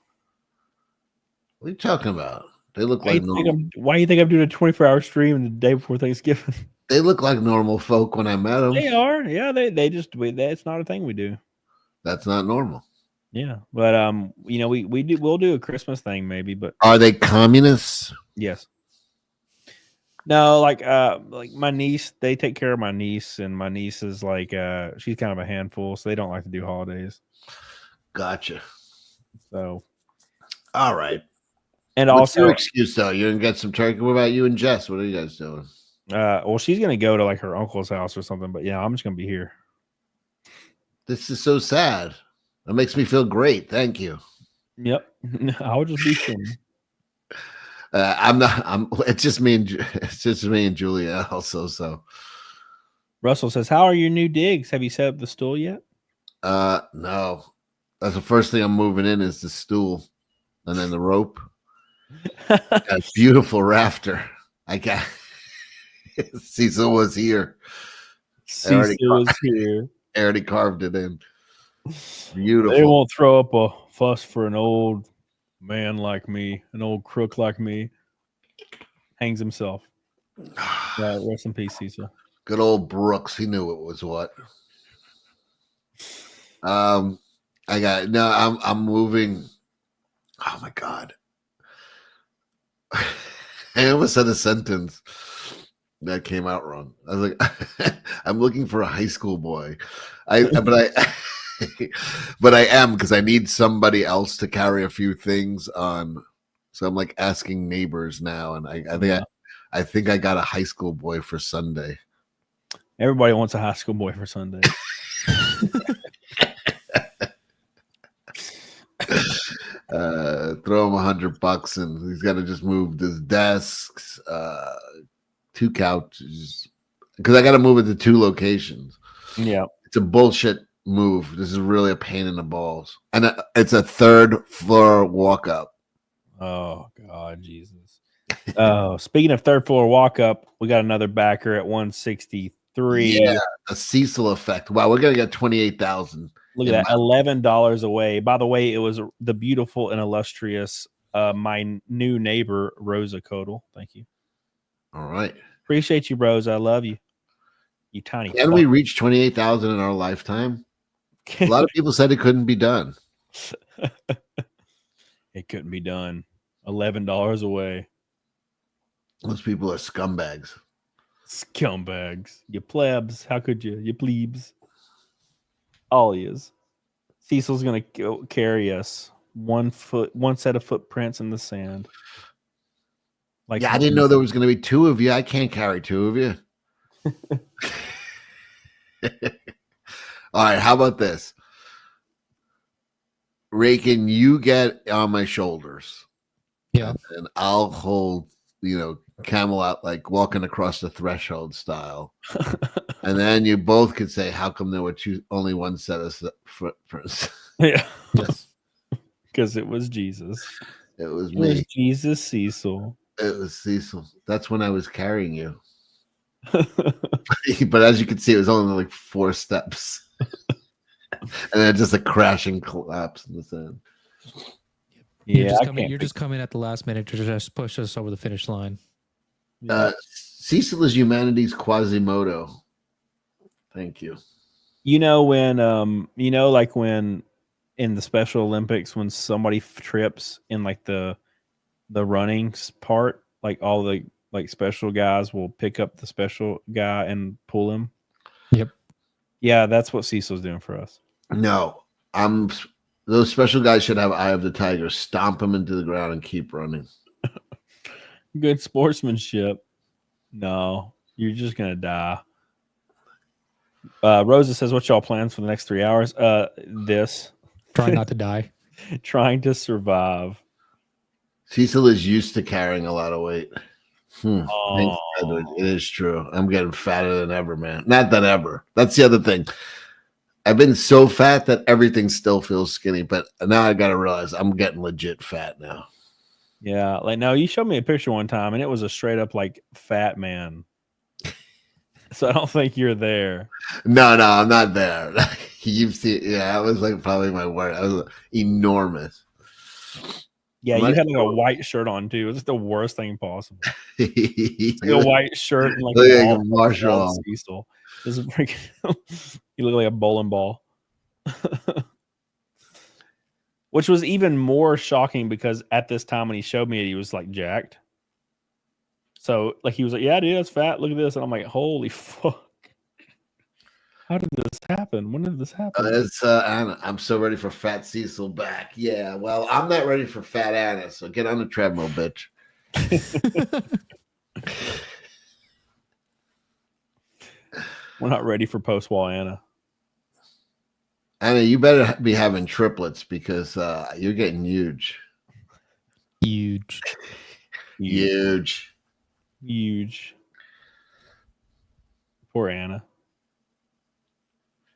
What are you talking about? They look Why like do you think I'm doing a 24-hour stream the day before Thanksgiving? They look like normal folk when I met them. They are. Yeah, that's not a thing we do. That's not normal. Yeah, but we'll do a Christmas thing maybe, but are they communists? Yes. No, like my niece, they take care of my niece, and my niece is like she's kind of a handful, so they don't like to do holidays. Gotcha. So, all right. And what's also, your excuse though? You're gonna get some turkey. What about you and Jess? What are you guys doing? Well, she's gonna go to like her uncle's house or something, but yeah, I'm just gonna be here. This is so sad. That makes me feel great. Thank you. Yep. I'll just be sitting. It's just me and Julia also. So Russell says, "How are your new digs? Have you set up the stool yet?" No. That's the first thing I'm moving in is the stool, and then the rope. A beautiful rafter. I got. Cecil was here. Cecil was here. I already carved it in. Beautiful. They won't throw up a fuss for an old man like me, an old crook like me. Hangs himself. Rest in peace, Cecil. Good old Brooks. He knew it was what. I'm moving. Oh my God. I almost said a sentence that came out wrong. I was like, I'm looking for a high school boy. But I am, because I need somebody else to carry a few things on. So I'm like asking neighbors now, and I think I got a high school boy for Sunday. Everybody wants a high school boy for Sunday. Throw him $100, and he's got to just move his desks, 2 couches, because I got to move it to 2 locations. Yeah, it's a bullshit move. This is really a pain in the balls, and it's a 3rd floor walk up. Oh God, Jesus! Oh, speaking of 3rd floor walk up, we got another backer at 163. Yeah, a Cecil effect. Wow, we're gonna get 28,000. Look at that, $11 away. By the way, it was the beautiful and illustrious my new neighbor Rosa Codal. Thank you. All right, appreciate you, Rosa. I love you. You tiny. Can we reach 28,000 in our lifetime? A lot of people said it couldn't be done. It couldn't be done. $11 away. Those people are scumbags. Scumbags. You plebs. How could you? You plebes. All yous. Cecil's gonna carry us 1 set of footprints in the sand. Like, yeah, I didn't know there was gonna be 2 of you. I can't carry 2 of you. All right, how about this? Ray, can you get on my shoulders? Yeah. And I'll hold, camel out, like walking across the threshold style. And then you both could say, how come there were only 1 set of footprints? Yeah. Yes. Because it was Jesus. It was me. It was Jesus, Cecil. It was Cecil. That's when I was carrying you. But as you can see, it was only like 4 steps. And then just a crashing collapse in the sand. Yeah, you're just coming at the last minute to just push us over the finish line. Cecil is humanity's Quasimodo. Thank you. Like when in the Special Olympics, when somebody trips in like the running part, like all the like special guys will pick up the special guy and pull him. Yep. Yeah, that's what Cecil's doing for us. No, those special guys should have Eye of the Tiger. Stomp them into the ground and keep running. Good sportsmanship. No, you're just gonna die. Rosa says, "What's y'all plans for the next 3 hours?" This. Trying not to die. Trying to survive. Cecil is used to carrying a lot of weight. Thanks, Oh. Edward. It is true. I'm getting fatter than ever, man. Not than ever. That's the other thing. I've been so fat that everything still feels skinny, but now I gotta realize I'm getting legit fat now. Yeah, like no, you showed me a picture one time, and it was a straight up like fat man. So I don't think you're there. No, I'm not there. You've seen, yeah, I was like probably my word. I was enormous. Yeah, you had like a white shirt on too. It's the worst thing possible. It's like a white shirt and like a Marshall. Cecil. This is freaking. You look like a bowling ball. Which was even more shocking because at this time when he showed me it, he was like jacked. So like he was like, "Yeah, dude, that's fat. Look at this," and I'm like, "Holy fuck! How did this happen? When did this happen?" It's Anna. I'm so ready for Fat Cecil back. Yeah, well, I'm not ready for Fat Anna. So get on the treadmill, bitch. We're not ready for post-wall Anna. Anna, you better be having triplets because you're getting huge. Huge. Poor Anna.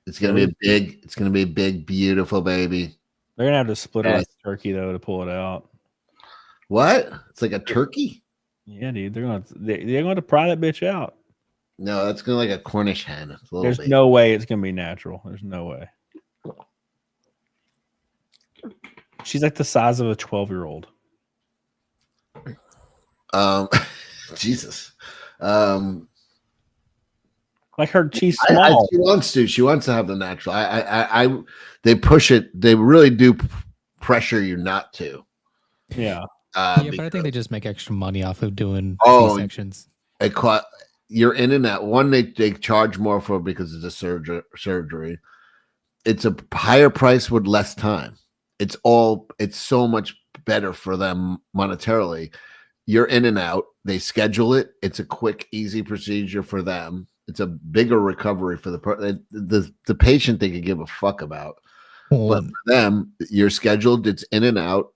It's gonna be a big. It's gonna be a big, beautiful baby. They're gonna have to split it like a turkey though to pull it out. What? It's like a turkey? Yeah, dude. They're going to pry that bitch out. No, that's gonna like a Cornish hen. There's no way it's gonna be natural. There's no way. She's like the size of a 12-year-old. Jesus. Like her, she's small. She wants to have the natural. They push it. They really do pressure you not to. Yeah. But I think they just make extra money off of doing C-sections. You're in and out. One, they charge more for it because it's a surgery. It's a higher price with less time. It's so much better for them monetarily. You're in and out. They schedule it. It's a quick, easy procedure for them. It's a bigger recovery for the patient they could give a fuck about. But for them, you're scheduled. It's in and out.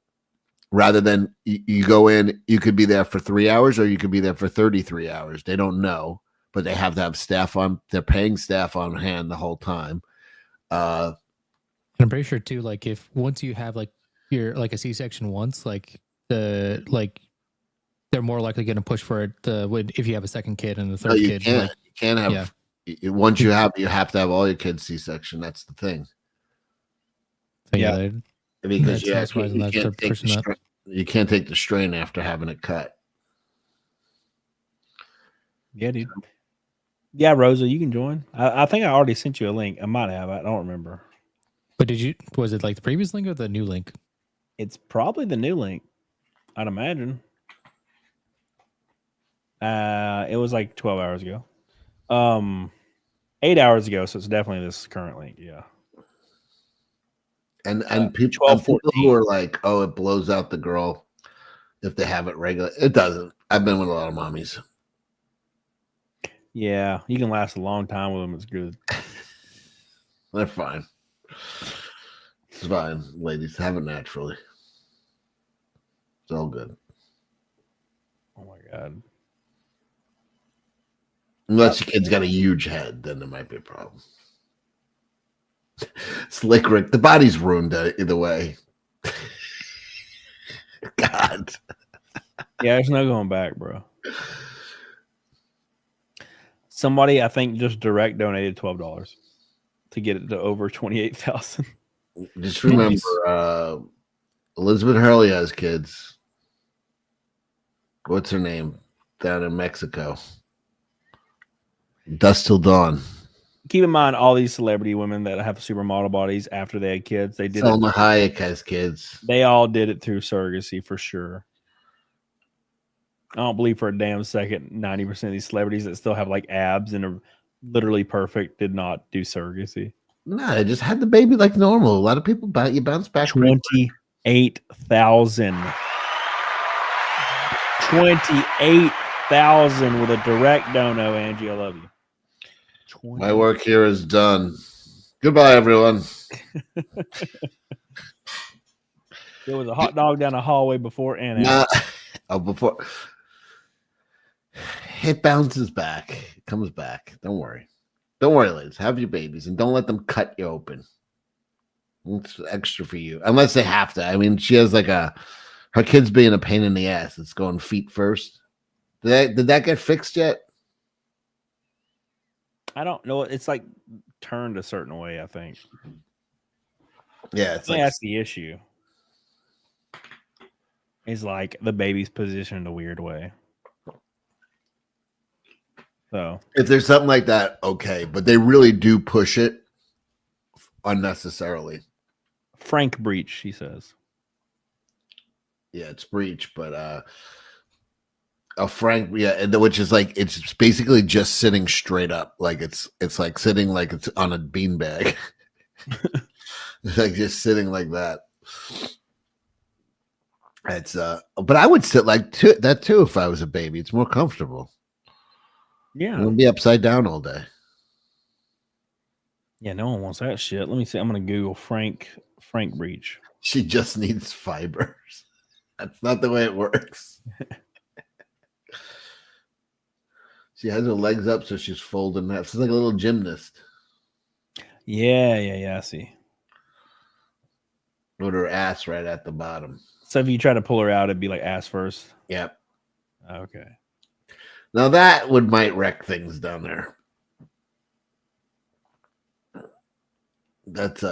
Rather than you go in, you could be there for 3 hours or you could be there for 33 hours. They don't know, but they have to have staff on. They're paying staff on hand the whole time. I'm pretty sure too, like if once you have like your like a C-section once, like they're more likely going to push for it if you have a second kid and a third kid. You can't have once you have to have all your kids C-section. That's the thing. So, because you can't take the strain after having it cut. Yeah, dude. Yeah, Rosa, you can join. I think I already sent you a link. I might have. I don't remember. But was it like the previous link or the new link? It's probably the new link, I'd imagine. It was like 12 hours ago. 8 hours ago, so it's definitely this current link. Yeah. And people who are like, oh, it blows out the girl if they have it regular. It doesn't. I've been with a lot of mommies. Yeah, you can last a long time with them. It's good. They're fine. It's fine, ladies. Have it naturally. It's all good. Oh my god. Unless your kid's got a huge head, then there might be a problem. Slick Rick, the body's ruined either way. God. Yeah, there's no going back, bro. Somebody, I think, just direct donated $12 to get it to over 28,000. Just remember, Elizabeth Hurley has kids. What's her name? Down in Mexico. Dusk Till Dawn. Keep in mind, all these celebrity women that have supermodel bodies after they had kids, they did Selma Hayek has kids. They all did it through surrogacy for sure. I don't believe for a damn second 90% of these celebrities that still have like abs and are literally perfect did not do surrogacy. No, they just had the baby like normal. A lot of people bounce back. 28,000. 28,000 with a direct dono, Angie. I love you. My work here is done. Goodbye, everyone. There was a hot dog down the hallway before and Nah, out. before it bounces back, it comes back. Don't worry. Don't worry, ladies. Have your babies and don't let them cut you open. It's extra for you, unless they have to. I mean, she has like her kid's being a pain in the ass. It's going feet first. Did that get fixed yet? I don't know. It's like turned a certain way, I think. Yeah, it's like that's the issue. It's like the baby's positioned a weird way. So if there's something like that, okay, but they really do push it unnecessarily. Frank breach, she says. Yeah, it's breach, but a frank, yeah, which is like it's basically just sitting straight up, like it's like sitting like it's on a beanbag. It's like just sitting like that. It's but I would sit like that too if I was a baby. It's more comfortable. Yeah, I'm gonna be upside down all day. Yeah, no one wants that shit. Let me see. I'm gonna Google Frank breach. She just needs fibers. That's not the way it works. She has her legs up, so she's folding that. She's like a little gymnast. Yeah. I see. With her ass right at the bottom. So if you try to pull her out, it'd be like ass first. Yep. Okay. Now that might wreck things down there. That's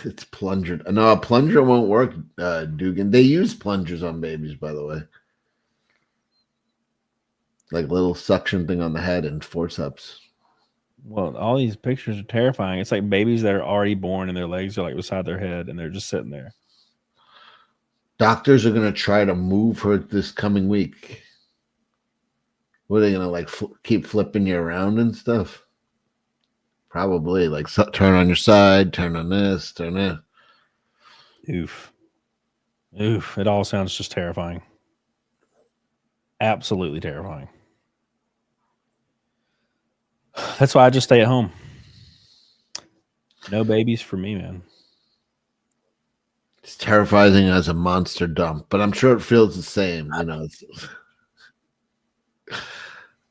it's plunger. No, a plunger won't work, Dugan. They use plungers on babies, by the way. Like little suction thing on the head and forceps. Well, all these pictures are terrifying. It's like babies that are already born and their legs are like beside their head and they're just sitting there. Doctors are going to try to move her this coming week. What are they going to like keep flipping you around and stuff? Probably like turn on your side, turn on this, turn that. Oof. It all sounds just terrifying. Absolutely terrifying. That's why I just stay at home. No babies for me, man. It's terrifying as a monster dump, but I'm sure it feels the same. You know,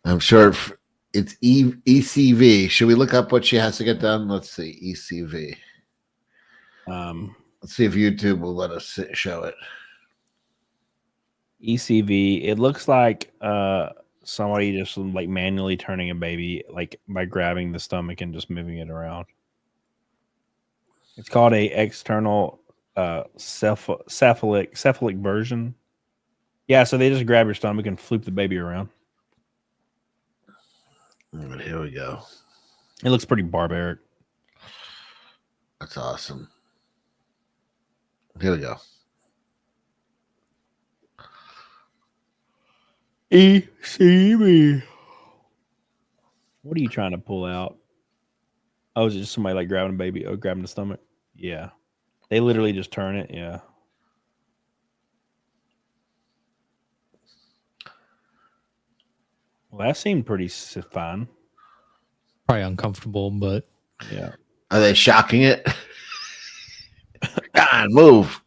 I'm sure it's ECV. Should we look up what she has to get done? Let's see, ECV. Let's see if YouTube will let us show it. ECV. It looks like somebody just like manually turning a baby, like by grabbing the stomach and just moving it around. It's called a external cephalic version. Yeah, so they just grab your stomach and flip the baby around. Right, here we go. It looks pretty barbaric. That's awesome. Here we go. ECV. What are you trying to pull out? Oh, is it just somebody like grabbing a baby? Oh, grabbing the stomach? Yeah. They literally just turn it. Yeah. Well, that seemed pretty fine. Probably uncomfortable, but yeah. Are they shocking it? God, move.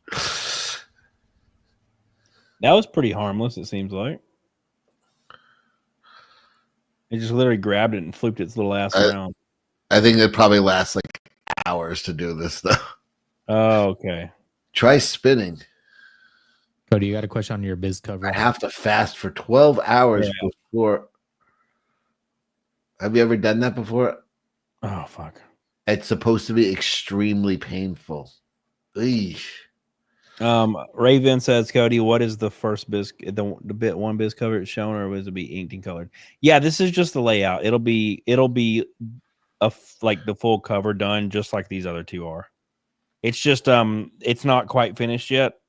That was pretty harmless, it seems like. It just literally grabbed it and flipped its little ass around. I think it probably lasts like hours to do this, though. Oh, okay. Try spinning. Cody, you got a question on your biz cover? I have to fast for 12 hours before. Have you ever done that before? Oh, fuck. It's supposed to be extremely painful. Eesh. Raven says, Cody, what is the first biz, the bit one biz cover it's shown, or was it be inked and colored? Yeah, this is just the layout. It'll be like the full cover done, just like these other two are. It's just it's not quite finished yet,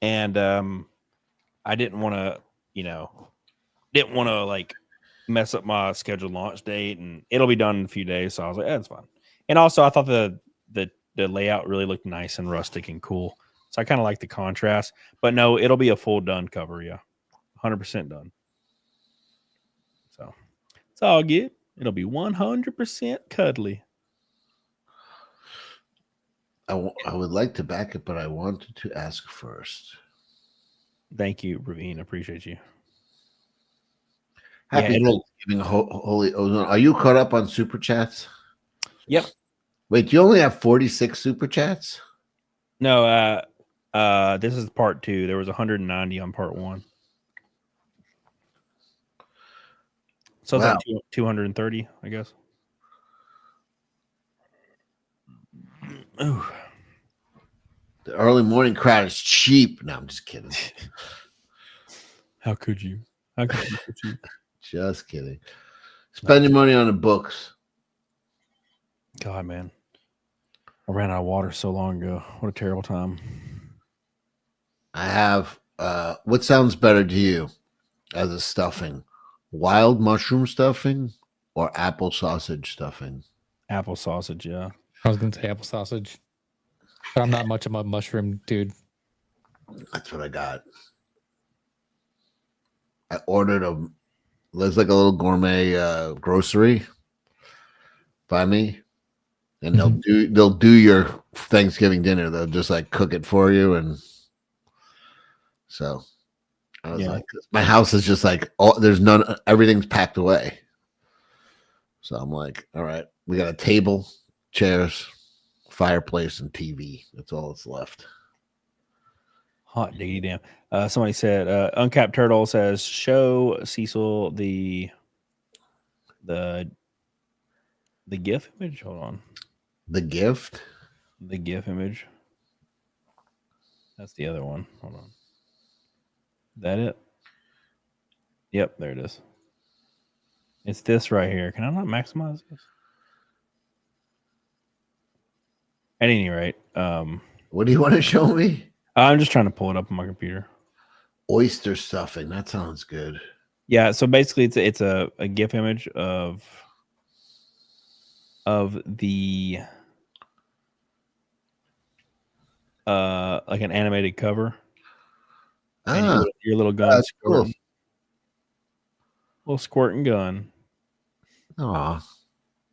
and I didn't want to like mess up my scheduled launch date, and it'll be done in a few days. So I was like, that's fine. And also, I thought the layout really looked nice and rustic and cool. So I kind of like the contrast. But no, it'll be a full done cover. Yeah, 100% done. So it's all good. It'll be 100% cuddly. I would like to back it, but I wanted to ask first. Thank you, Ravine. Appreciate you. Happy Thanksgiving, Holy Ozone. Are you caught up on super chats? Yep. Wait, you only have 46 super chats? No, this is part 2. There was 190 on part 1. So Wow. it's like 230, I guess. Ooh. The early morning crowd is cheap. No, I'm just kidding. How could you? How could you? Just kidding. Spend your money on the books. God, man. I ran out of water so long ago. What a terrible time. I have what sounds better to you as a stuffing? Wild mushroom stuffing or apple sausage stuffing? Apple sausage, yeah. I was gonna say apple sausage, but I'm not much of a mushroom dude. That's what I got. I ordered there's like a little gourmet grocery by me, and they'll do your Thanksgiving dinner. They'll just like cook it for you, and so I was like, my house is just like there's none. Everything's packed away. So I'm like, all right, we got a table, chairs, fireplace, and TV. That's all that's left. Hot diggity damn. Somebody said, Uncapped Turtle says, show Cecil the GIF image. Hold on. The gift? The GIF image. That's the other one. Hold on. Is that it? Yep, there it is. It's this right here. Can I not maximize this? At any rate, what do you want to show me? I'm just trying to pull it up on my computer. Oyster stuffing. That sounds good. Yeah, so basically it's a GIF image of the like an animated cover. And your little gun squirting. Cool. Little squirting gun. Aw.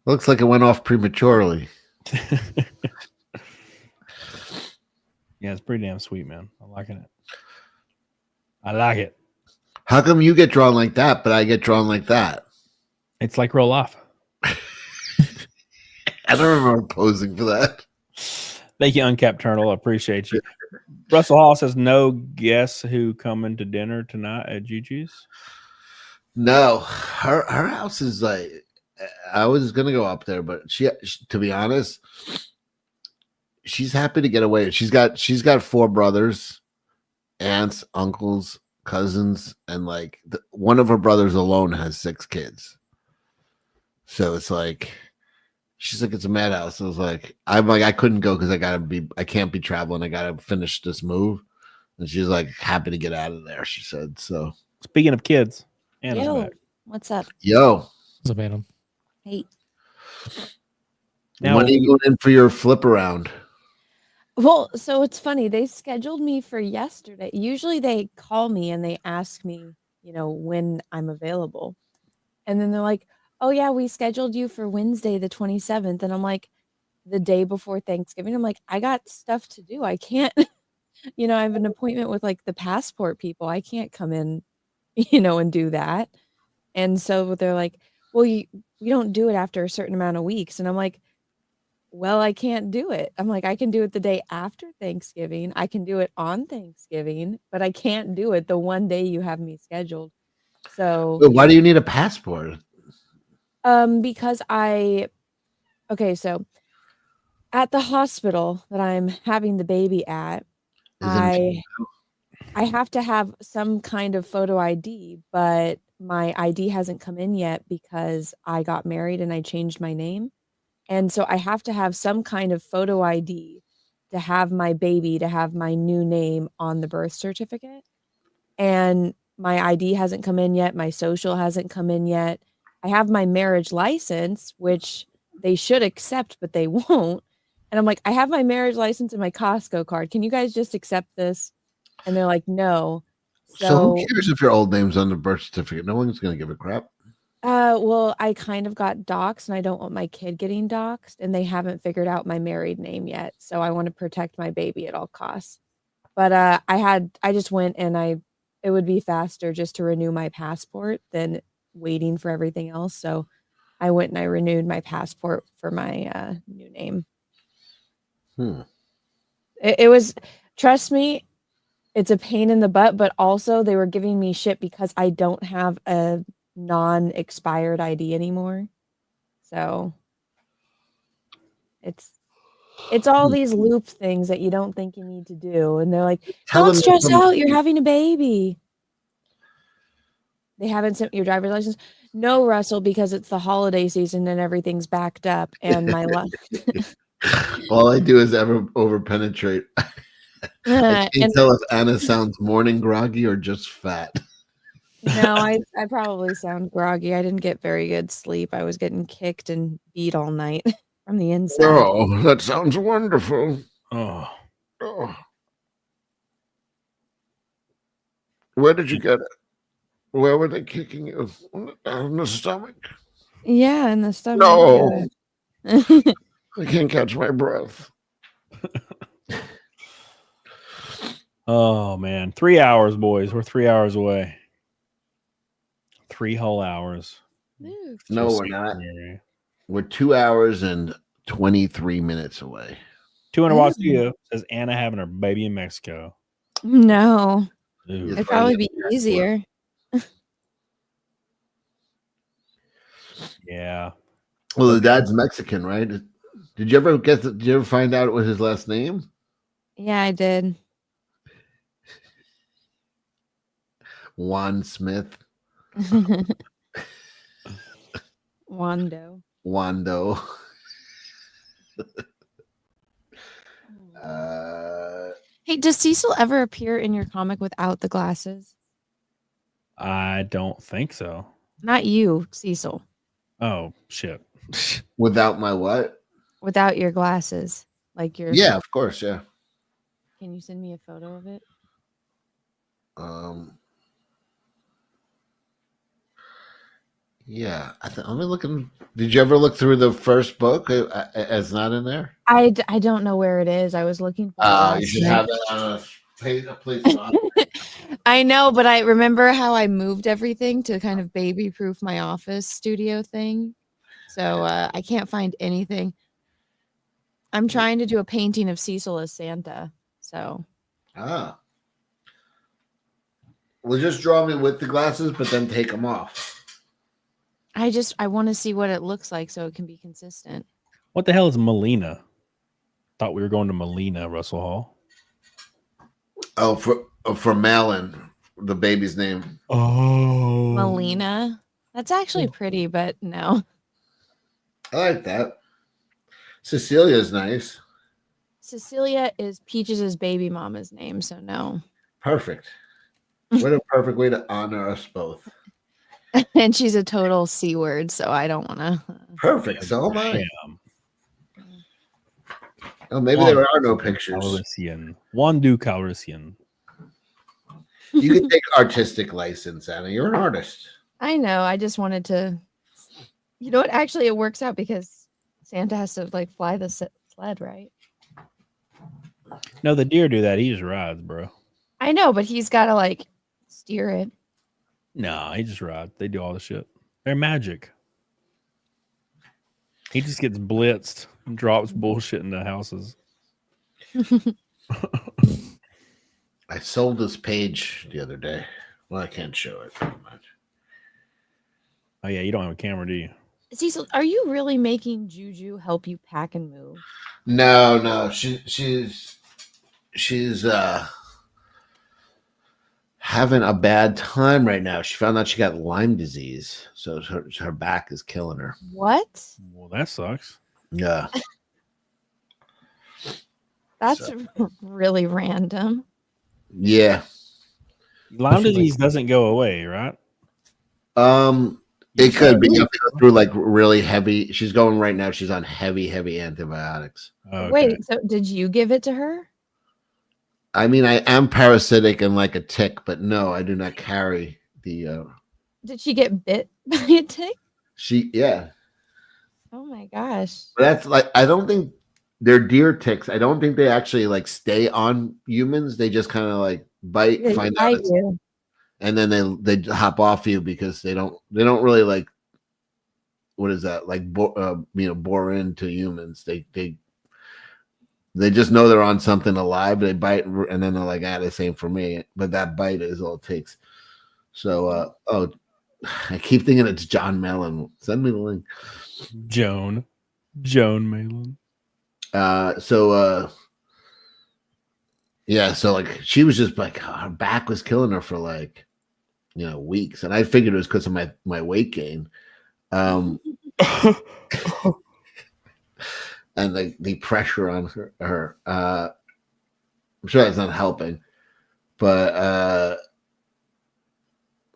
Looks like it went off prematurely. Yeah, it's pretty damn sweet, man. I'm liking it. I like it. How come you get drawn like that, but I get drawn like that? It's like roll off. I don't remember posing for that. Thank you, Uncapped Turtle. I appreciate you. Russell Hall says, no guess who coming to dinner tonight at Gigi's? No, her house is like, I was gonna go up there, but she to be honest, she's happy to get away. She's got 4 brothers, aunts, uncles, cousins, and like one of her brothers alone has 6 kids. So it's like, she's like, it's a madhouse. I was like, I couldn't go because I can't be traveling. I gotta finish this move. And she's like happy to get out of there. She said so. Speaking of kids, Anna's Yo, back. what's up? Yo, what's up, Adam? Hey. When are you going in for your flip around? Well, so it's funny. They scheduled me for yesterday. Usually they call me and they ask me, when I'm available. And then they're like, oh, yeah, we scheduled you for Wednesday, the 27th. And I'm like, the day before Thanksgiving. I'm like, I got stuff to do. I can't, I have an appointment with like the passport people. I can't come in, and do that. And so they're like, well, we don't do it after a certain amount of weeks. And I'm like, well, I can't do it. I'm like, I can do it the day after Thanksgiving. I can do it on Thanksgiving, but I can't do it the one day you have me scheduled. So why do you need a passport? Because so at the hospital that I'm having the baby at, I have to have some kind of photo ID, but my ID hasn't come in yet because I got married and I changed my name. And so I have to have some kind of photo ID to have my baby, to have my new name on the birth certificate. And my ID hasn't come in yet. My social hasn't come in yet. I have my marriage license, which they should accept, but they won't. And I'm like, I have my marriage license and my Costco card. Can you guys just accept this? And they're like, no. So who cares if your old name's on the birth certificate? No one's going to give a crap. Well, I kind of got doxxed, and I don't want my kid getting doxxed, and they haven't figured out my married name yet, so I want to protect my baby at all costs. But I just went, and it would be faster just to renew my passport than waiting for everything else. So I went and I renewed my passport for my new name. It was, trust me, it's a pain in the butt, but also they were giving me shit because I don't have a non-expired ID anymore. So it's all these loop things that you don't think you need to do. And they're like, don't stress out, you're having a baby. They haven't sent your driver's license. No, Russell, because it's the holiday season and everything's backed up. And my all I do is ever over penetrate. I can't tell if Anna sounds morning groggy or just fat. No, I probably sound groggy. I didn't get very good sleep. I was getting kicked and beat all night from the inside. Oh, that sounds wonderful. Oh. Where did you get it? Where were they kicking you? In the stomach? Yeah, in the stomach. No. I can't catch my breath. Oh, man. 3 hours, boys. We're 3 hours away. 3 whole hours. No, we're not. We're 2 hours and 23 minutes away. 200 watts to you, says Anna having her baby in Mexico. No. Ooh. It'd probably be easier. Yeah. Well, the dad's Mexican, right? Did you ever find out what his last name? Yeah, I did. Juan Smith. Wando. Hey, does Cecil ever appear in your comic without the glasses? I don't think so. Not you, Cecil. Oh, shit. Without my what? Without your glasses. Like your... Yeah, of course, yeah. Can you send me a photo of it? Yeah, I'm looking. Did you ever look through the first book? It's not in there. I don't know where it is. I was looking for it. You should have that on a place. I know, but I remember how I moved everything to kind of baby-proof my office studio thing. So I can't find anything. I'm trying to do a painting of Cecil as Santa. So. Well, just draw me with the glasses, but then take them off. I want to see what it looks like so it can be consistent. What the hell is Melina? Thought we were going to Melina, Russell Hall. Oh, for Malin, the baby's name. Oh, Melina. That's actually pretty, but no. I like that. Cecilia's nice. Cecilia is Peaches' baby mama's name, so no. Perfect. What a perfect way to honor us both. And she's a total C word, so I don't want to. Perfect. So am I. Oh, maybe there are no pictures. Wandu Calrissian. You can take artistic license, Anna. You're an artist. I know. I just wanted to. You know what? Actually, it works out because Santa has to like fly the sled, right? No, the deer do that. He just rides, bro. I know, but he's got to like steer it. No, he just rides. They do all the shit. They're magic. He just gets blitzed and drops bullshit into houses. I sold this page the other day. Well, I can't show it very much. Oh yeah, you don't have a camera, do you? Cecil, are you really making Juju help you pack and move? No. She's having a bad time right now. She found out she got Lyme disease, so her back is killing her. What? Well, that sucks. Yeah. That's really random. Yeah. Lyme disease doesn't go away, right? It could, but you have to go through like really heavy. She's going right now. She's on heavy antibiotics. Okay. Wait, so did you give it to her? I mean, I am parasitic and like a tick, but no, I do not carry the Did she get bit by a tick? Yeah. Oh my gosh. That's like, I don't think they're deer ticks. I don't think they actually like stay on humans. They just kind of like bite, They find bite out, you. and then they hop off you because they don't really like, what is that, like bore into humans. They just know they're on something alive. They bite, and then they're like, this ain't for me. But that bite is all it takes. So, I keep thinking it's John Mellon. Send me the link. Joan Malin. Yeah, so like she was just like, her back was killing her for like, weeks, and I figured it was because of my weight gain, and the pressure on her. I'm sure that's not helping, but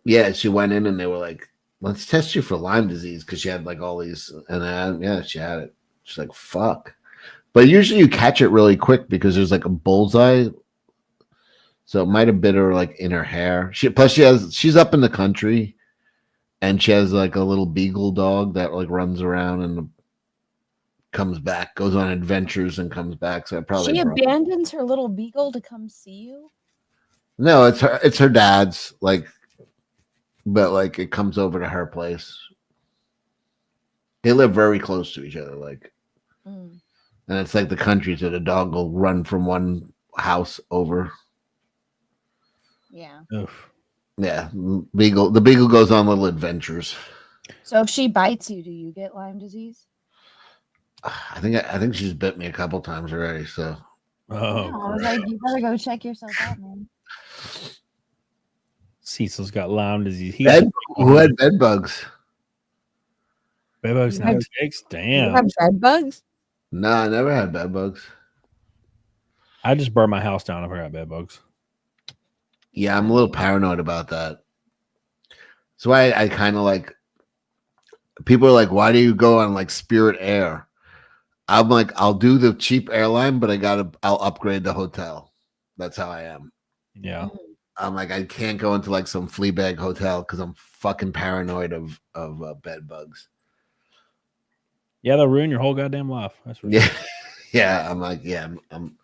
yeah, she went in and they were like, let's test you for Lyme disease because she had like all these, and yeah, she had it. She's like, fuck. But usually you catch it really quick because there's like a bullseye. So it might have bit her like in her hair. She's up in the country, and she has like a little beagle dog that like runs around and comes back, goes on adventures and comes back. So I probably She abandons her little beagle to come see you. No, it's her dad's, like, but like it comes over to her place. They live very close to each other, like, and it's like the country, so the dog will run from one house over. Yeah. Oof. Yeah, the beagle goes on little adventures. So if she bites you, do you get Lyme disease? I think she's bit me a couple times already. So, I was like, you better go check yourself out, man. Cecil's got Lyme disease. Who had bed bugs? Bed bugs and ticks. Damn. You have bed bugs? No, I never had bed bugs. I just burn my house down if I got bed bugs. Yeah, I'm a little paranoid about that. That's why I kind of like. People are like, "Why do you go on like Spirit Air?" I'm like, I'll do the cheap airline, but I'll upgrade the hotel. That's how I am. Yeah. I'm like, I can't go into like some flea bag hotel because I'm fucking paranoid of bed bugs. Yeah, they'll ruin your whole goddamn life. That's what Yeah. I'm like, yeah, I'm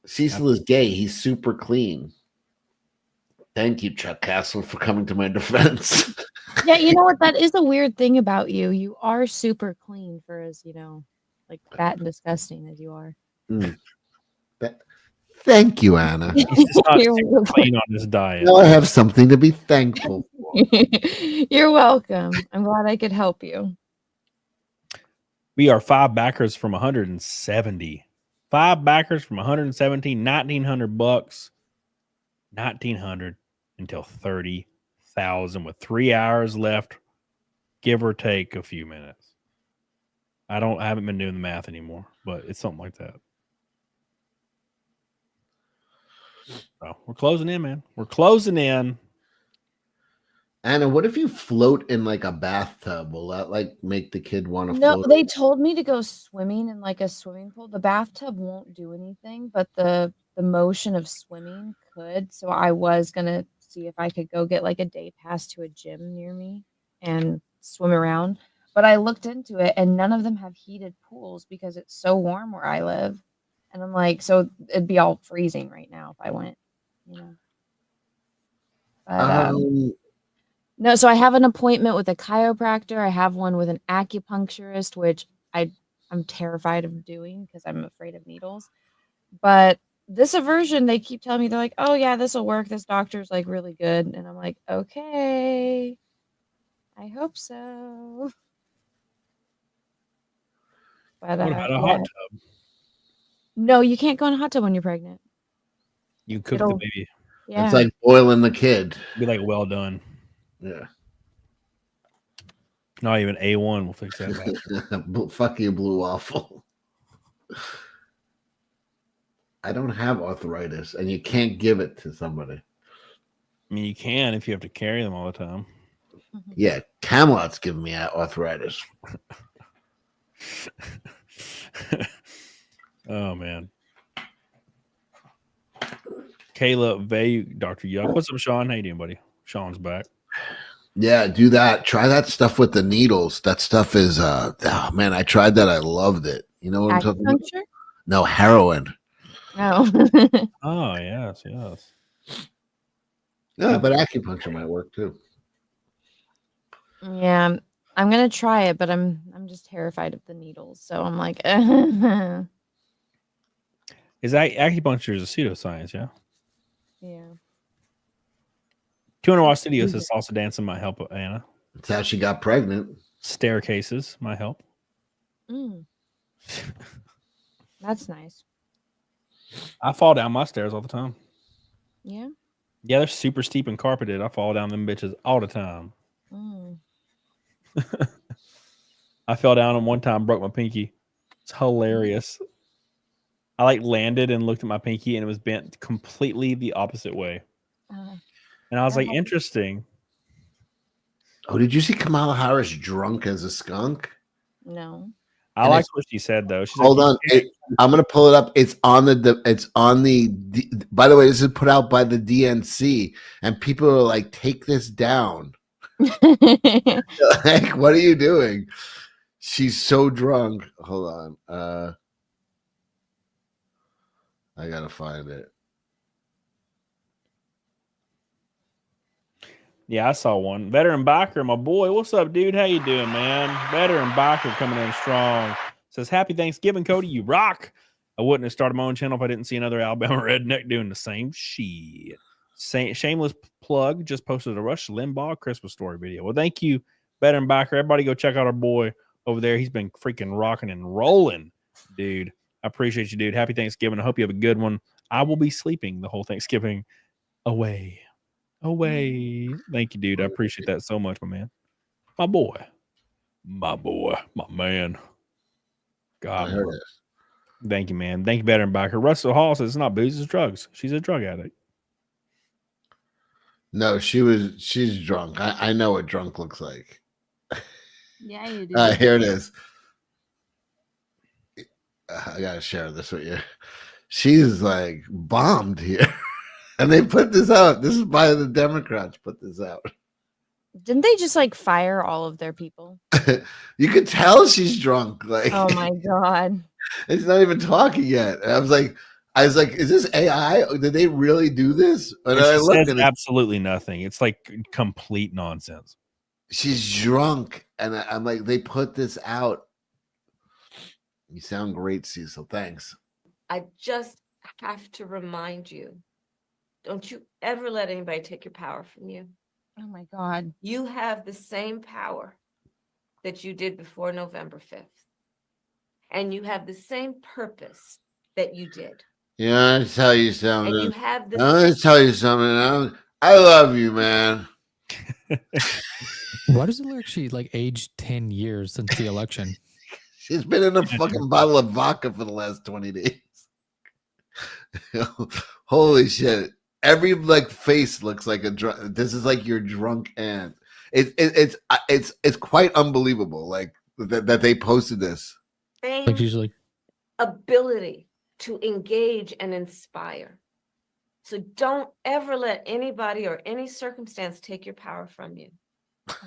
Cecil is gay. He's super clean. Thank you, Chuck Castle, for coming to my defense. Yeah, you know what? That is a weird thing about you. You are super clean for as, like fat and disgusting as you are. Thank you, Anna. He's not super clean on this diet. Now I have something to be thankful for. You're welcome. I'm glad I could help you. We are 5 backers from 170. 5 backers from 117, $1,900. 1,900 until 30,000 with 3 hours left, give or take a few minutes. I haven't been doing the math anymore, but it's something like that. So we're closing in, man. We're closing in. Anna, what if you float in like a bathtub? Will that like make the kid want to No, float? they told me to go swimming in like a swimming pool. The bathtub won't do anything, but the motion of swimming could. So I was gonna see if I could go get like a day pass to a gym near me and swim around. But I looked into it and none of them have heated pools because it's so warm where I live. And I'm like, so it'd be all freezing right now if I went, But no, so I have an appointment with a chiropractor. I have one with an acupuncturist, which I'm terrified of doing because I'm afraid of needles. But this aversion, they keep telling me, they're like, oh yeah, this will work. This doctor's like really good. And I'm like, okay, I hope so. But what about a hot tub? No, you can't go in a hot tub when you're pregnant. You cook the baby. Yeah. It's like boiling the kid. Be like, well done. Yeah. Not even A1 will fix that. Fuck you, Blue Waffle. I don't have arthritis, and you can't give it to somebody. I mean, you can if you have to carry them all the time. Yeah, Camelot's giving me arthritis. Oh man. Kayla Dr. Yuck. What's up, Sean? How you doing, buddy? Sean's back. Yeah, do that. Try that stuff with the needles. That stuff is oh man, I tried that. I loved it. You know what I'm talking about? Acupuncture? No, heroin. No. Oh, yes, yes. Yeah, but acupuncture might work too. Yeah, I'm gonna try it, but I'm just terrified of the needles. So I'm like, Is that acupuncture is a pseudoscience? Yeah. yeah. 200 Watt Studio says salsa dancing might help Anna. It's how she got pregnant. Staircases might help. Mm. That's nice. I fall down my stairs all the time. Yeah. Yeah, they're super steep and carpeted. I fall down them bitches all the time. Mm. I fell down and one time broke my pinky. It's hilarious. I like landed and looked at my pinky and it was bent completely the opposite way. And I was like, interesting. Oh, did you see Kamala Harris drunk as a skunk? No. I liked what she said though. She's Hold like, on, I'm gonna pull it up. It's on the. By the way, this is put out by the DNC, and people are like, "Take this down." Like, what are you doing? She's so drunk. Hold on. I gotta find it. Yeah, I saw one. Veteran Biker, my boy. What's up, dude? How you doing, man? Veteran Biker coming in strong. Says, happy Thanksgiving, Cody. You rock. I wouldn't have started my own channel if I didn't see another Alabama redneck doing the same shit. Shameless plug. Just posted a Rush Limbaugh Christmas story video. Well, thank you, Veteran Biker. Everybody go check out our boy over there. He's been freaking rocking and rolling, dude. I appreciate you, dude. Happy Thanksgiving. I hope you have a good one. I will be sleeping the whole Thanksgiving away. Thank you, dude. I appreciate that so much, my man. My boy, my man. God, thank you, man. Thank you, Veteran Biker. Russell Hall says it's not booze, it's drugs. She's a drug addict. No, she's drunk. I know what drunk looks like. Yeah, you do. Here it is. I gotta share this with you. She's like bombed here. And they put this out. This is by the Democrats put this out. Didn't they just like fire all of their people? You could tell she's drunk. Like, oh my god. It's not even talking yet. And I was like, is this AI? Did they really do this? And I looked at absolutely nothing. It's like complete nonsense. She's drunk. And I'm like, they put this out. You sound great, Cecil. Thanks. I just have to remind you. Don't you ever let anybody take your power from you. Oh my God. You have the same power that you did before November 5th. And you have the same purpose that you did. Yeah, I'll tell you something. And you have the I'm going to tell you something. I love you, man. Why does it look like she like aged 10 years since the election? She's been in a fucking bottle of vodka for the last 20 days. Holy shit. Every like face looks like a drunk. This is like your drunk aunt. It's quite unbelievable. Like that they posted this. Like usually ability to engage and inspire. So don't ever let anybody or any circumstance take your power from you.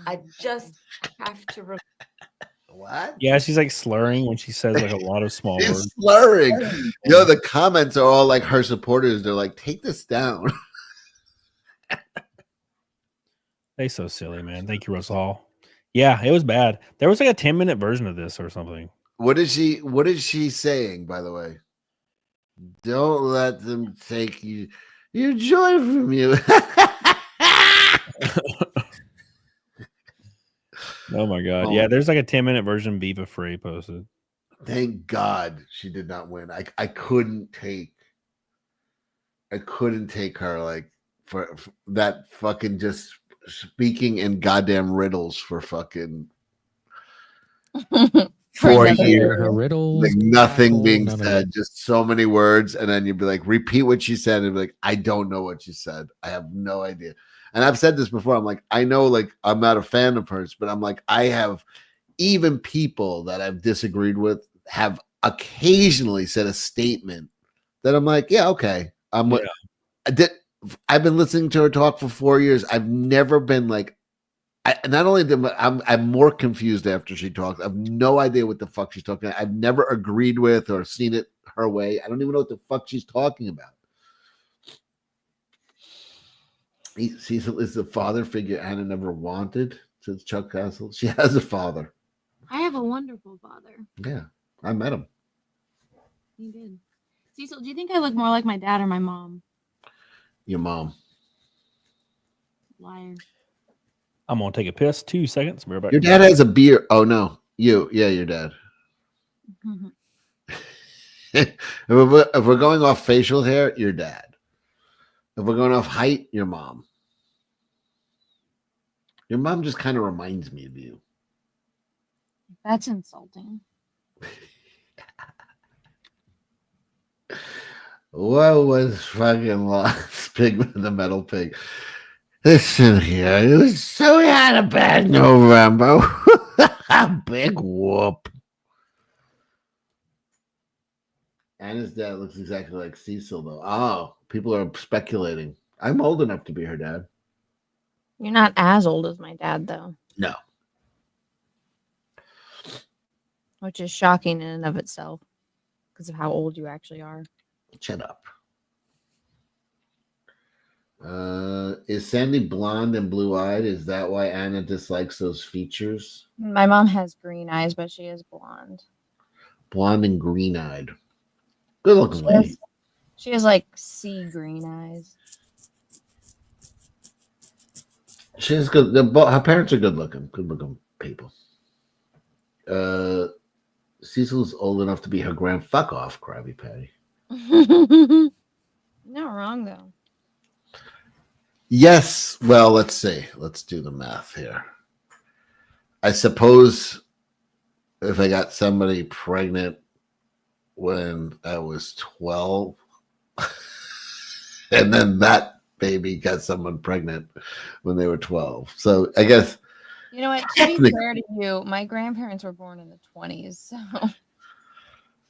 I just have to. What? Yeah, she's like slurring when she says like a lot of small She's words. slurring. Yo, the comments are all like her supporters. They're like, take this down. They so silly, man. Thank you, Russell Hall. Yeah, it was bad. There was like a 10-minute version of this or something. What is she saying, by the way? Don't let them take your joy from you. Oh my god. Yeah, there's like a 10-minute version Viva Free posted. Thank God she did not win. I couldn't take her like for that fucking just speaking in goddamn riddles for fucking 4 years. Riddles, like nothing being said, just so many words, and then you'd be like, repeat what she said, and be like, I don't know what she said. I have no idea. And I've said this before. I'm like, I know, like, I'm not a fan of hers, but I'm like, I have even people that I've disagreed with have occasionally said a statement that I'm like, yeah, okay. I've been listening to her talk for 4 years. I've never been like, not only I'm more confused after she talks. I have no idea what the fuck she's talking about. I've never agreed with or seen it her way. I don't even know what the fuck she's talking about. Cecil is the father figure Anna never wanted, says Chuck Castle. She has a father. I have a wonderful father. Yeah, I met him. You did. Cecil, do you think I look more like my dad or my mom? Your mom. Liar. I'm gonna take a piss. 2 seconds. We're about Your dad has a beard. Oh no, you. Yeah, your dad. If we're going off facial hair, your dad. If we're going off height, your mom. Your mom just kind of reminds me of you. That's insulting. What was fucking lost? Pigman the Metal Pig. Listen here. It was so we had a bad November. Big whoop. Anna's dad looks exactly like Cecil, though. Oh, people are speculating. I'm old enough to be her dad. You're not as old as my dad, though. No. Which is shocking in and of itself because of how old you actually are. Shut up. Is Sandy blonde and blue-eyed? Is that why Anna dislikes those features? My mom has green eyes, but she is blonde. Blonde and green-eyed. Good looking lady. She has like sea green eyes. She has good. Her parents are good looking people. Cecil's old enough to be her grand. Fuck off, Krabby Patty. Not wrong though. Yes. Well, let's see. Let's do the math here. I suppose if I got somebody pregnant when I was 12, and then that baby got someone pregnant when they were 12. So I guess. You know what? To be fair to you, my grandparents were born in the 20s,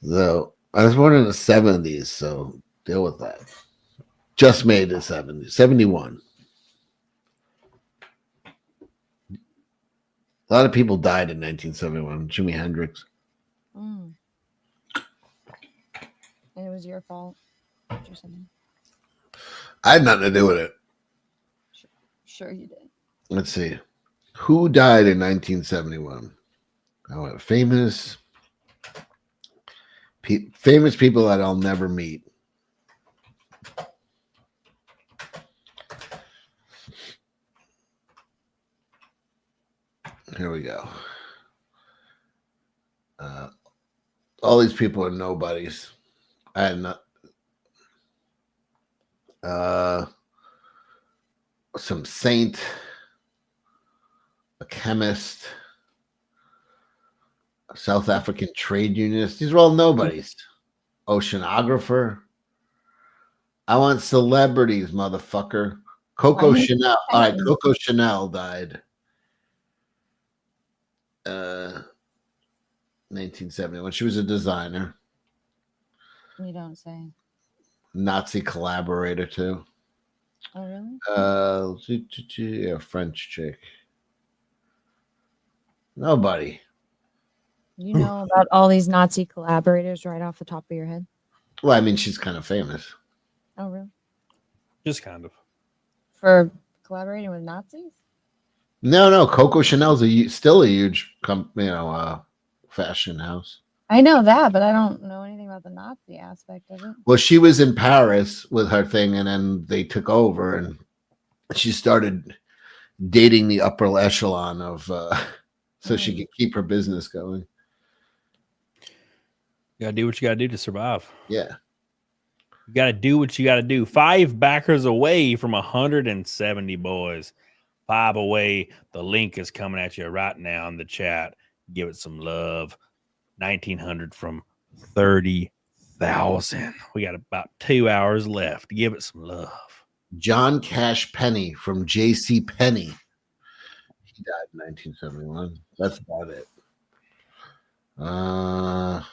So I was born in the 70s, so deal with that. Just made the 70s. 71. A lot of people died in 1971. Jimi Hendrix. And it was your fault. What you're saying. I had nothing to do with it. Sure you did. Let's see. Who died in 1971? Oh, famous people that I'll never meet. Here we go. All these people are nobodies. I had not. Some saint, a chemist, a South African trade unionist. These are all nobodies. Oceanographer. I want celebrities, motherfucker. Coco Chanel. All right, Coco Chanel died. 1971. She was a designer. You don't say. Nazi collaborator too. Oh really? A French chick. Nobody. You know about all these Nazi collaborators right off the top of your head? Well, I mean, she's kind of famous. Oh really? Just kind of. For collaborating with Nazis? No. Coco Chanel's still a huge, fashion house. I know that, but I don't know anything about the Nazi aspect of it. Well, she was in Paris with her thing, and then they took over, and she started dating the upper echelon of, so she could keep her business going. You gotta do what you gotta do to survive. Yeah. You gotta do what you gotta do. 5 backers away from 170 boys. 5 away. The link is coming at you right now in the chat. Give it some love. 1,900 from 30,000. We got about 2 hours left. Give it some love. John Cash Penny from J.C. Penney. He died in 1971. That's about it. How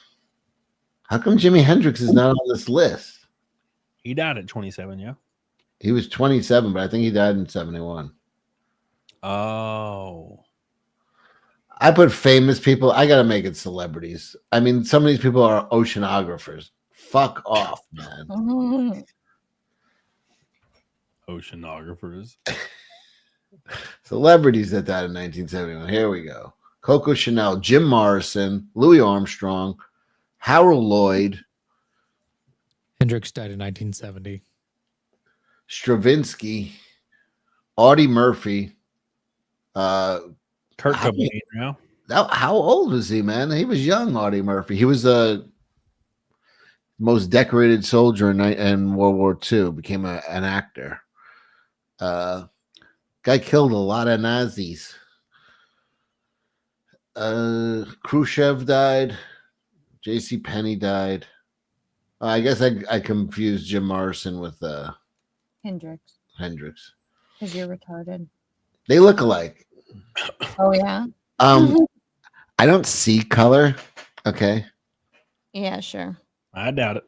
come Jimi Hendrix is not on this list? He died at 27, yeah. He was 27, but I think he died in 71. Oh. I put famous people. I got to make it celebrities. I mean, some of these people are oceanographers. Fuck off, man. Oceanographers. Celebrities that died in 1971. Here we go. Coco Chanel, Jim Morrison, Louis Armstrong, Harold Lloyd. Hendrix died in 1970. Stravinsky, Audie Murphy. Kurt Cobain, yeah. How old was he, man? He was young, Audie Murphy. He was the most decorated soldier in World War II, became an actor. Guy killed a lot of Nazis. Khrushchev died. J.C. Penney died. I guess I confused Jim Morrison with Hendrix. Because you're retarded. They look alike. Oh yeah. I don't see color. Okay. Yeah, sure. I doubt it.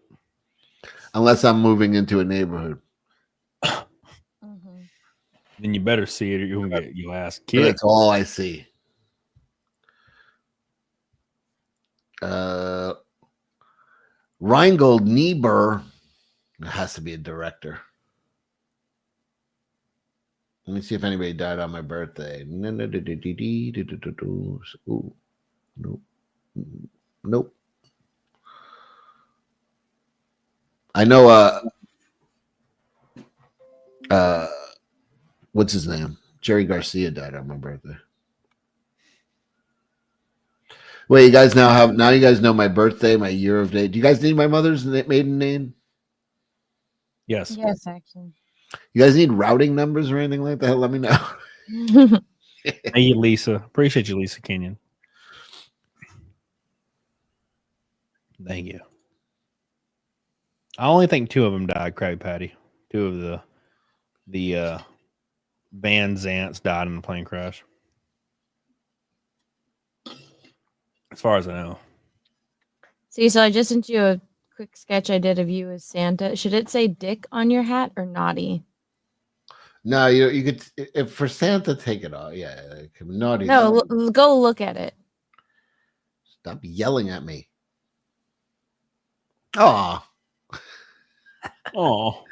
Unless I'm moving into a neighborhood. Then you better see it or you'll get your ass But kicked. that's all I see. Reingold Niebuhr has to be a director. Let me see if anybody died on my birthday. Ooh, nope. Nope. I know what's his name? Jerry Garcia died on my birthday. Wait, you guys now you guys know my birthday, my year of date. Do you guys need my mother's maiden name? Yes. Yes, actually. You guys need routing numbers or anything like that? Let me know. Hey, you, Lisa. Appreciate you, Lisa Kenyon. Thank you. I only think 2 of them died, Krabby Patty. 2 of the Van Zants died in the plane crash. As far as I know. See, so I just sent you a quick sketch I did of you as Santa. Should it say Dick on your hat or naughty? No, you could if for Santa take it off. Yeah, naughty. No, go look at it. Stop yelling at me. Oh, oh,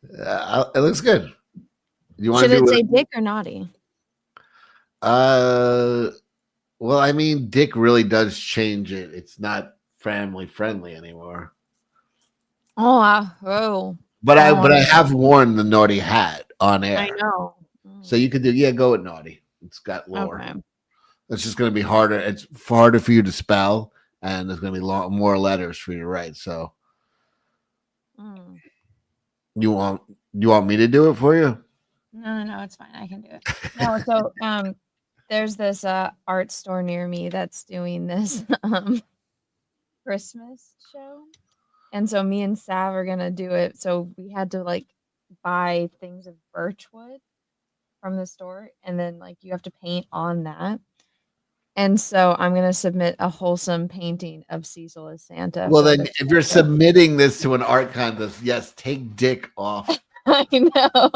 it looks good. You want Should to it say Dick or naughty? Well, I mean, Dick really does change it. It's not family friendly anymore. Oh. But I have worn the naughty hat on air. I know. So you could do go with naughty. It's got lore. Okay. It's just going to be harder. It's harder for you to spell, and there's going to be more letters for you to write. So you want me to do it for you? No, it's fine. I can do it. No, so there's this art store near me that's doing this Christmas show. And so me and Sav are gonna do it. So we had to buy things of birch wood from the store, and then you have to paint on that. And so I'm gonna submit a wholesome painting of Cecil as Santa. Well, then if you're submitting this to an art contest, yes, take Dick off. I know.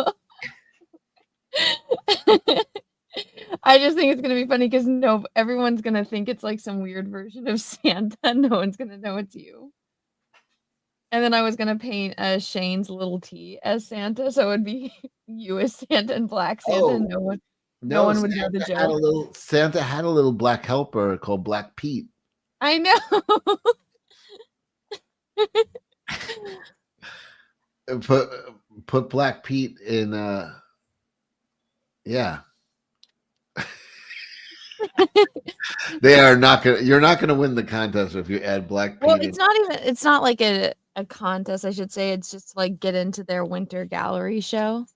I just think it's gonna be funny because everyone's gonna think it's some weird version of Santa. No one's gonna know it's you. And then I was gonna paint Shane's little T as Santa, so it would be you as Santa and Black Santa, and no one would know the joke. Santa had a little black helper called Black Pete. I know. Put Black Pete in yeah. You're not gonna win the contest if you add Black Pete. Well, it's not like a contest, I should say. It's just get into their winter gallery show.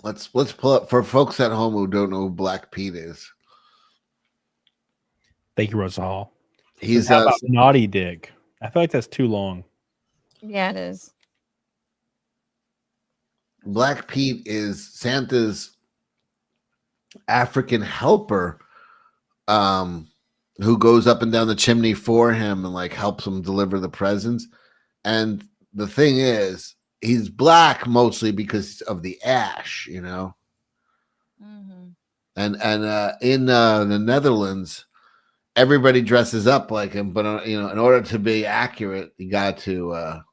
Let's pull up for folks at home who don't know who Black Pete is. Thank you, Rosa Hall. He's how about Naughty Dick. I feel like that's too long. Yeah, it is. Black Pete is Santa's African helper. who goes up and down the chimney for him and like helps him deliver the presents. And the thing is, he's black mostly because of the ash, you know. Mm-hmm. And in the Netherlands, everybody dresses up like him, but you know, in order to be accurate, you got to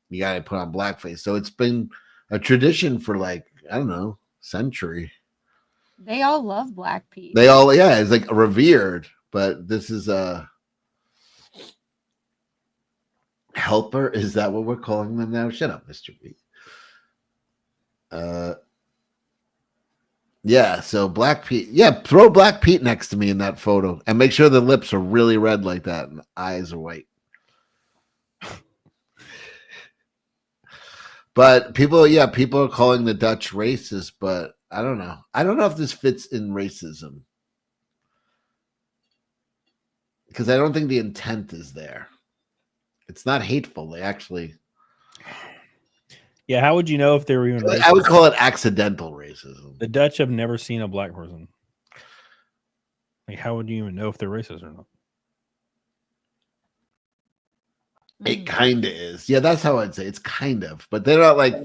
put on blackface. So it's been a tradition for like, I don't know, century. They all love Black Pete. They all, yeah, it's like revered. But this is a helper. Is that what we're calling them now? Shut up, Mr. B. Yeah, so Black Pete. Yeah, throw Black Pete next to me in that photo and make sure the lips are really red like that and the eyes are white. But people are calling the Dutch racist, but I don't know. I don't know if this fits in racism. Because I don't think the intent is there. It's not hateful. They actually... Yeah, how would you know if they were even racist? I would call it accidental racism. The Dutch have never seen a black person. Like, how would you even know if they're racist or not? It kind of is. Yeah, that's how I'd say. It's kind of. But they're not like...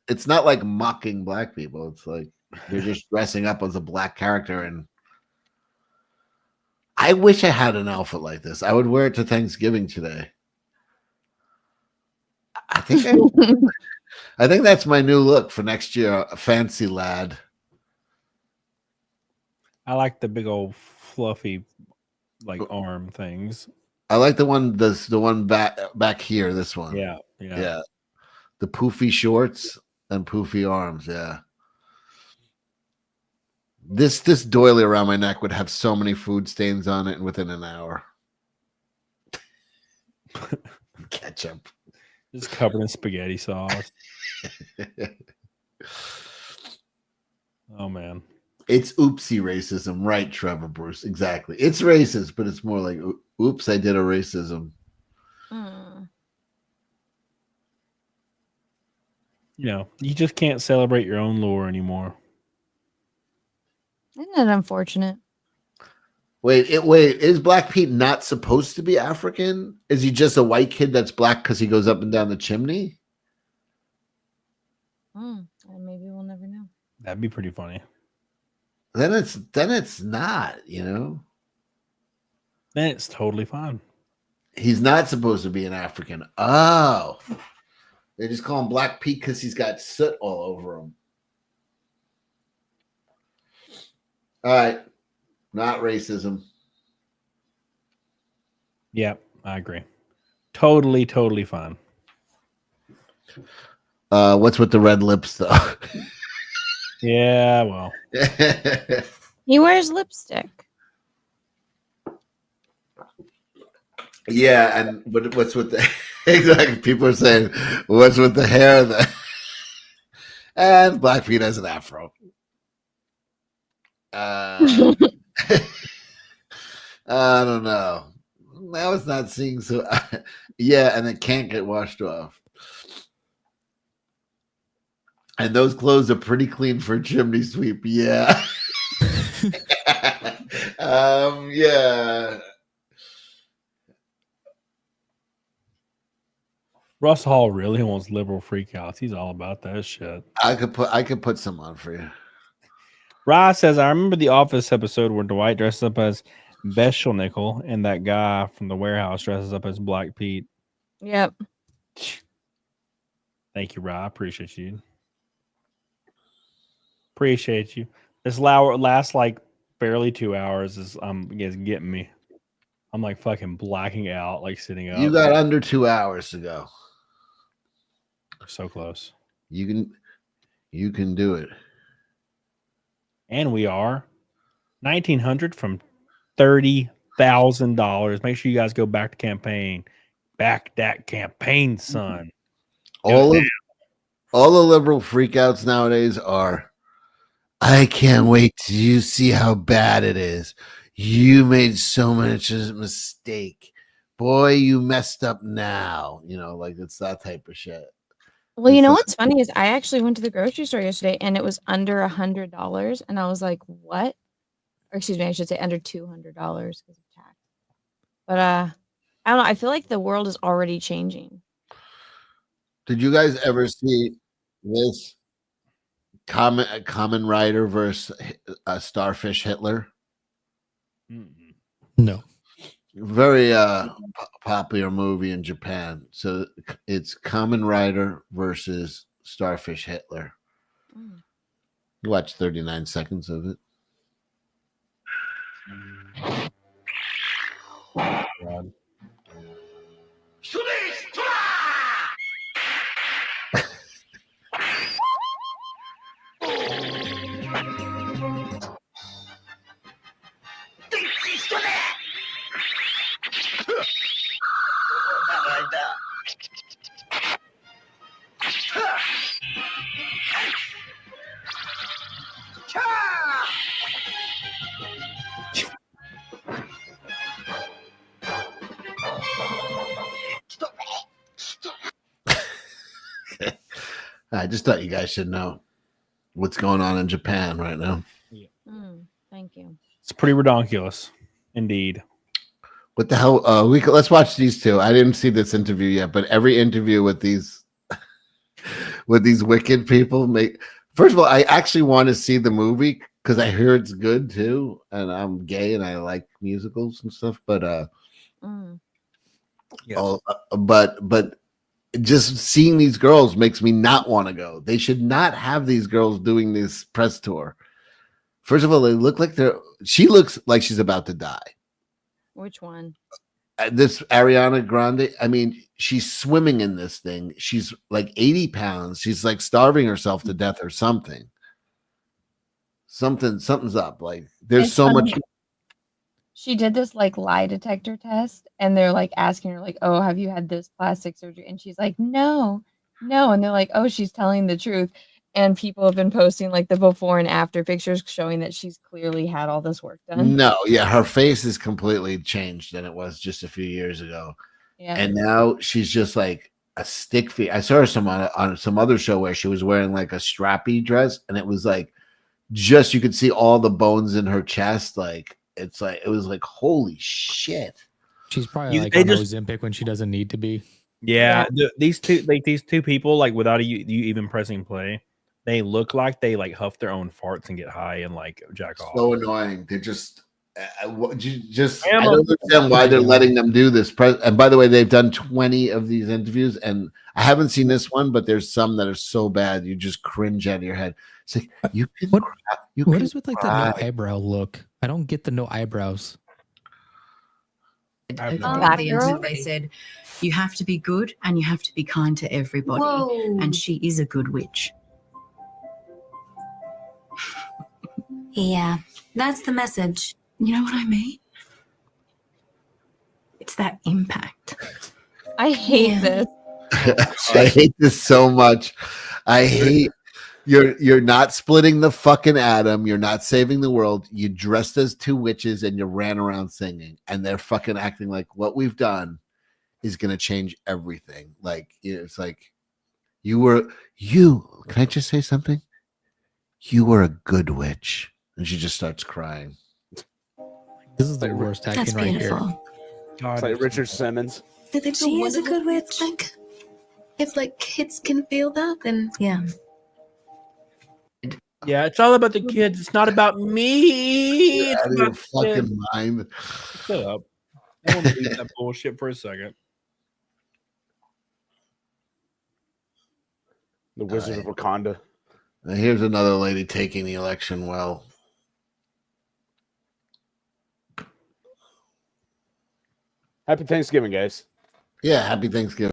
It's not like mocking black people. It's like they're just dressing up as a black character. And I wish I had an outfit like this. I would wear it to Thanksgiving today. I think that's my new look for next year. A fancy lad. I like the big old fluffy, like arm things. I like the one back here. This one. Yeah. The poofy shorts and poofy arms. Yeah. This doily around my neck would have so many food stains on it within an hour. Ketchup. Just covered in spaghetti sauce. Oh man. It's oopsie racism, right, Trevor Bruce? Exactly. It's racist, but it's more like oops, I did a racism. You know, you just can't celebrate your own lore anymore. Isn't it unfortunate? Wait, is Black Pete not supposed to be African? Is he just a white kid that's black because he goes up and down the chimney? Maybe we'll never know. That'd be pretty funny. Then it's not, you know. Then it's totally fine. He's not supposed to be an African. Oh, they just call him Black Pete because he's got soot all over him. All right. Not racism. Yep, I agree. Totally fine. What's with the red lips, though? Yeah, well. He wears lipstick. Yeah, and what's with the exactly? People are saying, "What's with the hair?" And Black Pete has an afro. I don't know. Now it's not seeing so. Yeah, and it can't get washed off. And those clothes are pretty clean for a chimney sweep. Yeah. Yeah. Russ Hall really wants liberal freakouts. He's all about that shit. I could put some on for you. Ross says, I remember the Office episode where Dwight dresses up as Beshelnickel and that guy from the warehouse dresses up as Black Pete. Yep. Thank you, Rob. I appreciate you. Appreciate you. This last like barely 2 hours is getting me. I'm like fucking blacking out, like sitting up. You got under 2 hours to go. So close. You can do it. And we are 1,900 from $30,000. Make sure you guys go back to campaign. Back that campaign, son. All the liberal freakouts nowadays are, I can't wait till you see how bad it is. You made so much of a mistake. Boy, you messed up now. You know, like it's that type of shit. Well, you know what's funny is I actually went to the grocery store yesterday and it was under $100, and I was like, "What?" Or excuse me, I should say under $200 because of tax. But I don't know. I feel like the world is already changing. Did you guys ever see this Common Rider versus Starfish Hitler? No. Very popular movie in Japan. So it's Kamen Rider versus Starfish Hitler. You watch 39 seconds of it. God. I just thought you guys should know what's going on in Japan right now. Thank you. It's pretty ridiculous, indeed. What the hell? Let's watch these two. I didn't see this interview yet, but every interview with these wicked people make. First of all, I actually want to see the movie because I hear it's good too, and I'm gay and I like musicals and stuff. But but just seeing these girls makes me not want to go. They should not have these girls doing this press tour. First of all, they look like she looks like she's about to die. Which one? This Ariana Grande, I mean, she's swimming in this thing. She's like 80 pounds. She's like starving herself to death or something. Something's up. Like there's so much. She did this like lie detector test, and they're like asking her like, "Oh, have you had this plastic surgery?" And she's like, "No." And they're like, "Oh, she's telling the truth." And people have been posting like the before and after pictures showing that she's clearly had all this work done. No, yeah, her face is completely changed than it was just a few years ago. Yeah. And now she's just like a stick figure. I saw her on some other show where she was wearing like a strappy dress, and it was like just you could see all the bones in her chest. Like it was like holy shit. She's probably like on Ozempic when she doesn't need to be. Yeah, these two people, like without you even pressing play, they look like they like huff their own farts and get high and like jack off. So annoying. They're just I don't understand why they're letting them do this. And by the way, they've done 20 of these interviews, and I haven't seen this one, but there's some that are so bad you just cringe out of your head. It's like you can. What is with like the no eyebrow look? I don't get the no eyebrows. At the end, they said you have to be good and you have to be kind to everybody. Whoa. And she is a good witch. Yeah, that's the message. You know what I mean? It's that impact. I hate this. I hate this so much. I hate you're not splitting the fucking atom. You're not saving the world. You dressed as two witches and you ran around singing, and they're fucking acting like what we've done is going to change everything. Like it's like can I just say something? You were a good witch. And she just starts crying. This is the worst acting right here. It's like Richard Simmons. She is a good witch. Like, if like kids can feel that, then yeah. Yeah, it's all about the kids. It's not about me. Out of your fucking mind. Shut up. I want to leave that bullshit for a second. The Wizard of Wakanda. Now here's another lady taking the election well. Happy Thanksgiving, guys. Yeah, happy Thanksgiving.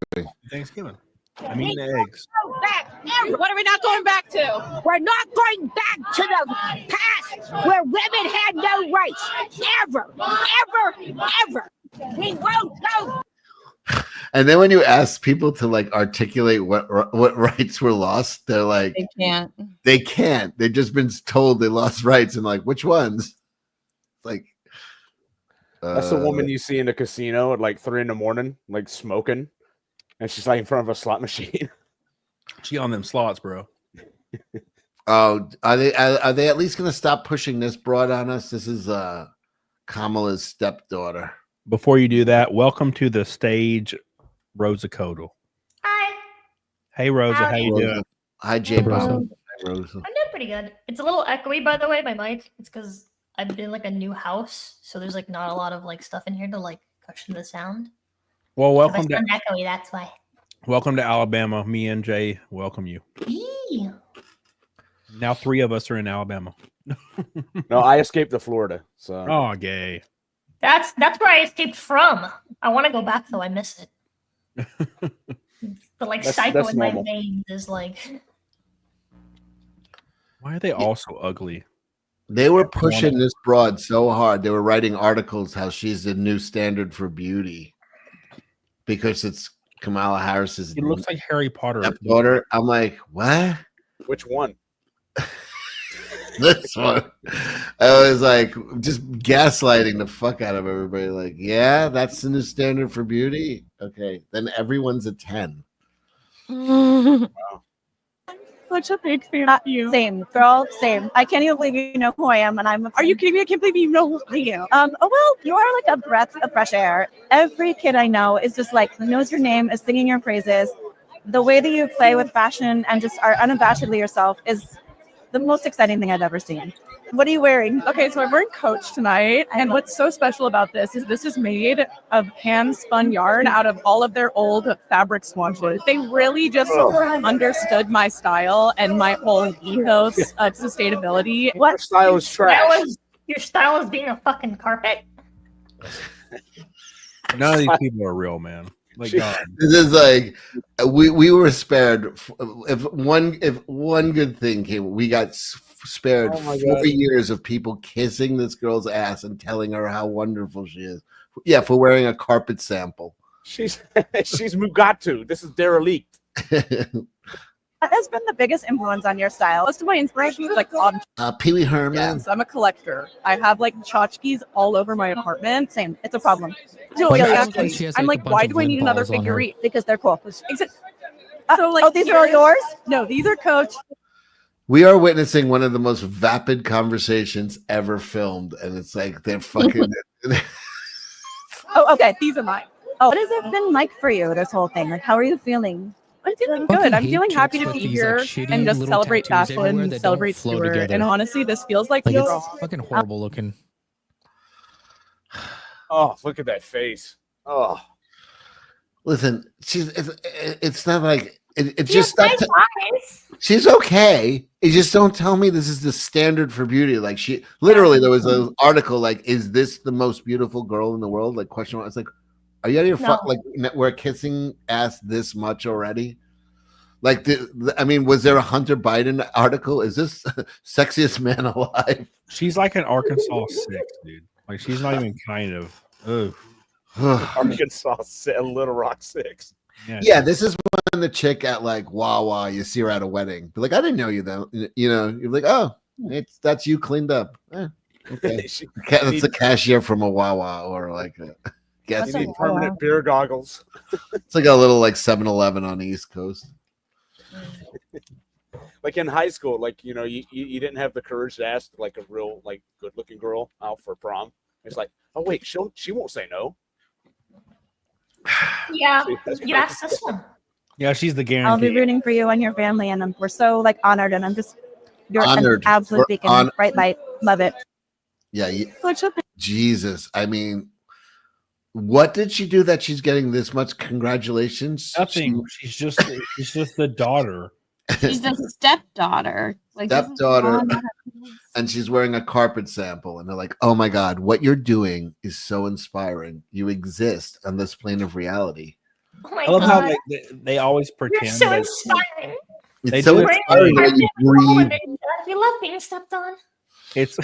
Thanksgiving. I mean eggs. What are we not going back to? We're not going back to the past where women had no rights. Ever. We won't go. And then when you ask people to like articulate what rights were lost, they're like they can't. They can't. They've just been told they lost rights, and like which ones? Like that's the woman you see in the casino at like 3 a.m, like smoking, and she's like in front of a slot machine. She on them slots, bro. Oh, are they at least going to stop pushing this broad on us? This is Kamala's stepdaughter. Before you do that, welcome to the stage, Rosa Codal. Hi. Hey, Rosa, how you Rosa. doing? Hi, J-Bone. Hello. Hi, Rosa. I'm doing pretty good. It's a little echoey, by the way, my mic. It's because I've been like a new house, so there's like not a lot of like stuff in here to like cushion the sound. Well, So if I welcome to sound echoey, that's why. welcome to Alabama. Me and Jay welcome you. Eee. Now 3 of us are in Alabama. No, I escaped to Florida. So Oh, gay. That's where I escaped from. I want to go back though. I miss it. The like psycho that's in my normal. veins is like. Why are they all so ugly? They were pushing this broad so hard. They were writing articles how she's the new standard for beauty because it's Kamala Harris's. It looks like Harry Potter. Daughter. I'm like, what? Which one? This one. I was like, just gaslighting the fuck out of everybody. Like, yeah, that's the new standard for beauty. Okay, then everyone's a 10. Such a big fan of you. Same, girl, same. I can't even believe you know who I am, and I'm. Are you kidding me? I can't believe you know who I am. Oh well, you are like a breath of fresh air. Every kid I know is just like knows your name, is singing your praises. The way that you play with fashion and just are unabashedly yourself is the most exciting thing I've ever seen. What are you wearing? Okay, so I'm wearing Coach tonight, and what's so special about this is made of hand-spun yarn out of all of their old fabric swatches. They really just understood my style and my whole ethos of sustainability. What style is trash? Your style is being a fucking carpet. None of these people are real, man. Like God. This is like we were spared. If one good thing came, we got spared 4 years of people kissing this girl's ass and telling her how wonderful she is. Yeah, for wearing a carpet sample. She's Mugatu. This is derelict. What has been the biggest influence on your style? Most of my inspiration is like on. Pee Wee Herman. Yes, I'm a collector. I have like tchotchkes all over my apartment. Same, it's a problem. No, Really, yeah, actually, she has, I'm like, like, a why bunch do of I need lint another balls on her. figurine? Because they're cool. So like, oh, these are all yours? No, these are Coach. We are witnessing one of the most vapid conversations ever filmed, and it's like they're fucking. Oh, okay, these are mine. Oh, what has it been like for you? This whole thing, like, how are you feeling? I'm feeling good. I'm feeling happy to be here and just celebrate fashion and celebrate Stewart. together. And honestly, this feels like Like, the it's fucking horrible looking. Oh, look at that face. Oh, Listen, it's not like it's She has just not. nice eyes. She's okay. You just don't tell me this is the standard for beauty. Like she literally, there was an article like, "Is this the most beautiful girl in the world?" Like question mark. It's like, are you out of your No. like we're kissing ass this much already? Like, I mean, was there a Hunter Biden article? Is this sexiest man alive? She's like an Arkansas 6, dude. Like she's not even kind of. Ugh. Arkansas, Little Rock 6. Yeah, this is when the chick at like Wawa, you see her at a wedding. But like, I didn't know you though. You know, you're like, oh, that's you cleaned up. Okay, that's the cashier from a Wawa or like a gas You need station. permanent beer goggles. It's like a little like 7-Eleven on the East Coast. Like in high school, like you you didn't have the courage to ask like a real like good looking girl out for prom. It's like, oh wait, she won't say no. Yeah, That's you asked this one. Yeah, she's the I'll be guarantee. rooting for you and your family, and we're so like honored, and I'm just you're Honored. an absolute We're beacon, bright light, love it. Yeah, Such a Jesus. I mean, what did she do that she's getting this much congratulations? Nothing. She's just the daughter. She's the stepdaughter. Like, this is Stepdaughter. not- And she's wearing a carpet sample, and they're like, "Oh my god, what you're doing is so inspiring. You exist on this plane of reality." Oh my I love how god. they always You're pretend. so that- inspiring. They It's so do it- inspiring that you breathe. You love being stepped on. It's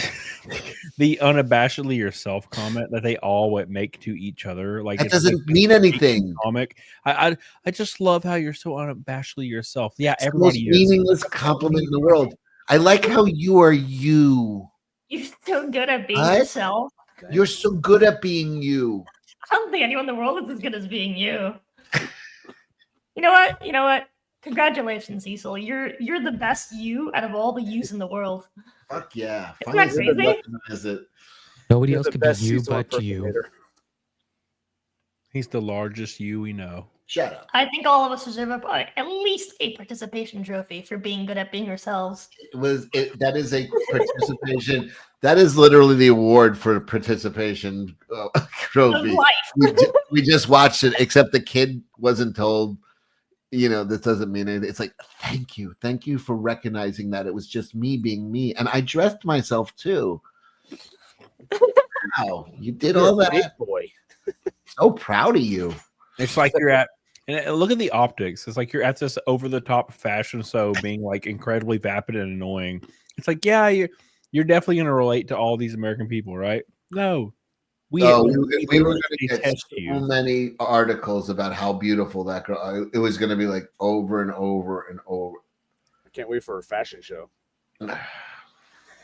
the unabashedly yourself comment that they all would make to each other. Like That it's doesn't like a mean anything. Comic. I just love how you're so unabashedly yourself. Yeah, It's the most everybody is. meaningless compliment in the world. I like how you are you. You're so good at being What? yourself. You're so good at being you. I don't think anyone in the world is as good as being you. You know what? You know what? Congratulations, Cecil. You're the best you out of all the yous in the world. Fuck yeah. Isn't that Finally crazy? recognize it. Nobody You're else the could be best you Cecil but you. impersonator. He's the largest you we know. Shut up. I think all of us deserve at least a participation trophy for being good at being ourselves. That is a participation. That is literally the award for participation trophy. We just watched it, except the kid wasn't told. This doesn't mean anything. It's like, thank you for recognizing that it was just me being me, and I dressed myself too. Wow, you did all that, boy. So proud of you. It's like you're at, and look at the optics. It's like you're at this over the top fashion show, being like incredibly vapid and annoying. It's like, yeah, you're definitely going to relate to all these American people, right? No, we were going to get so many articles about how beautiful that girl. It was going to be like over and over and over. I can't wait for a fashion show.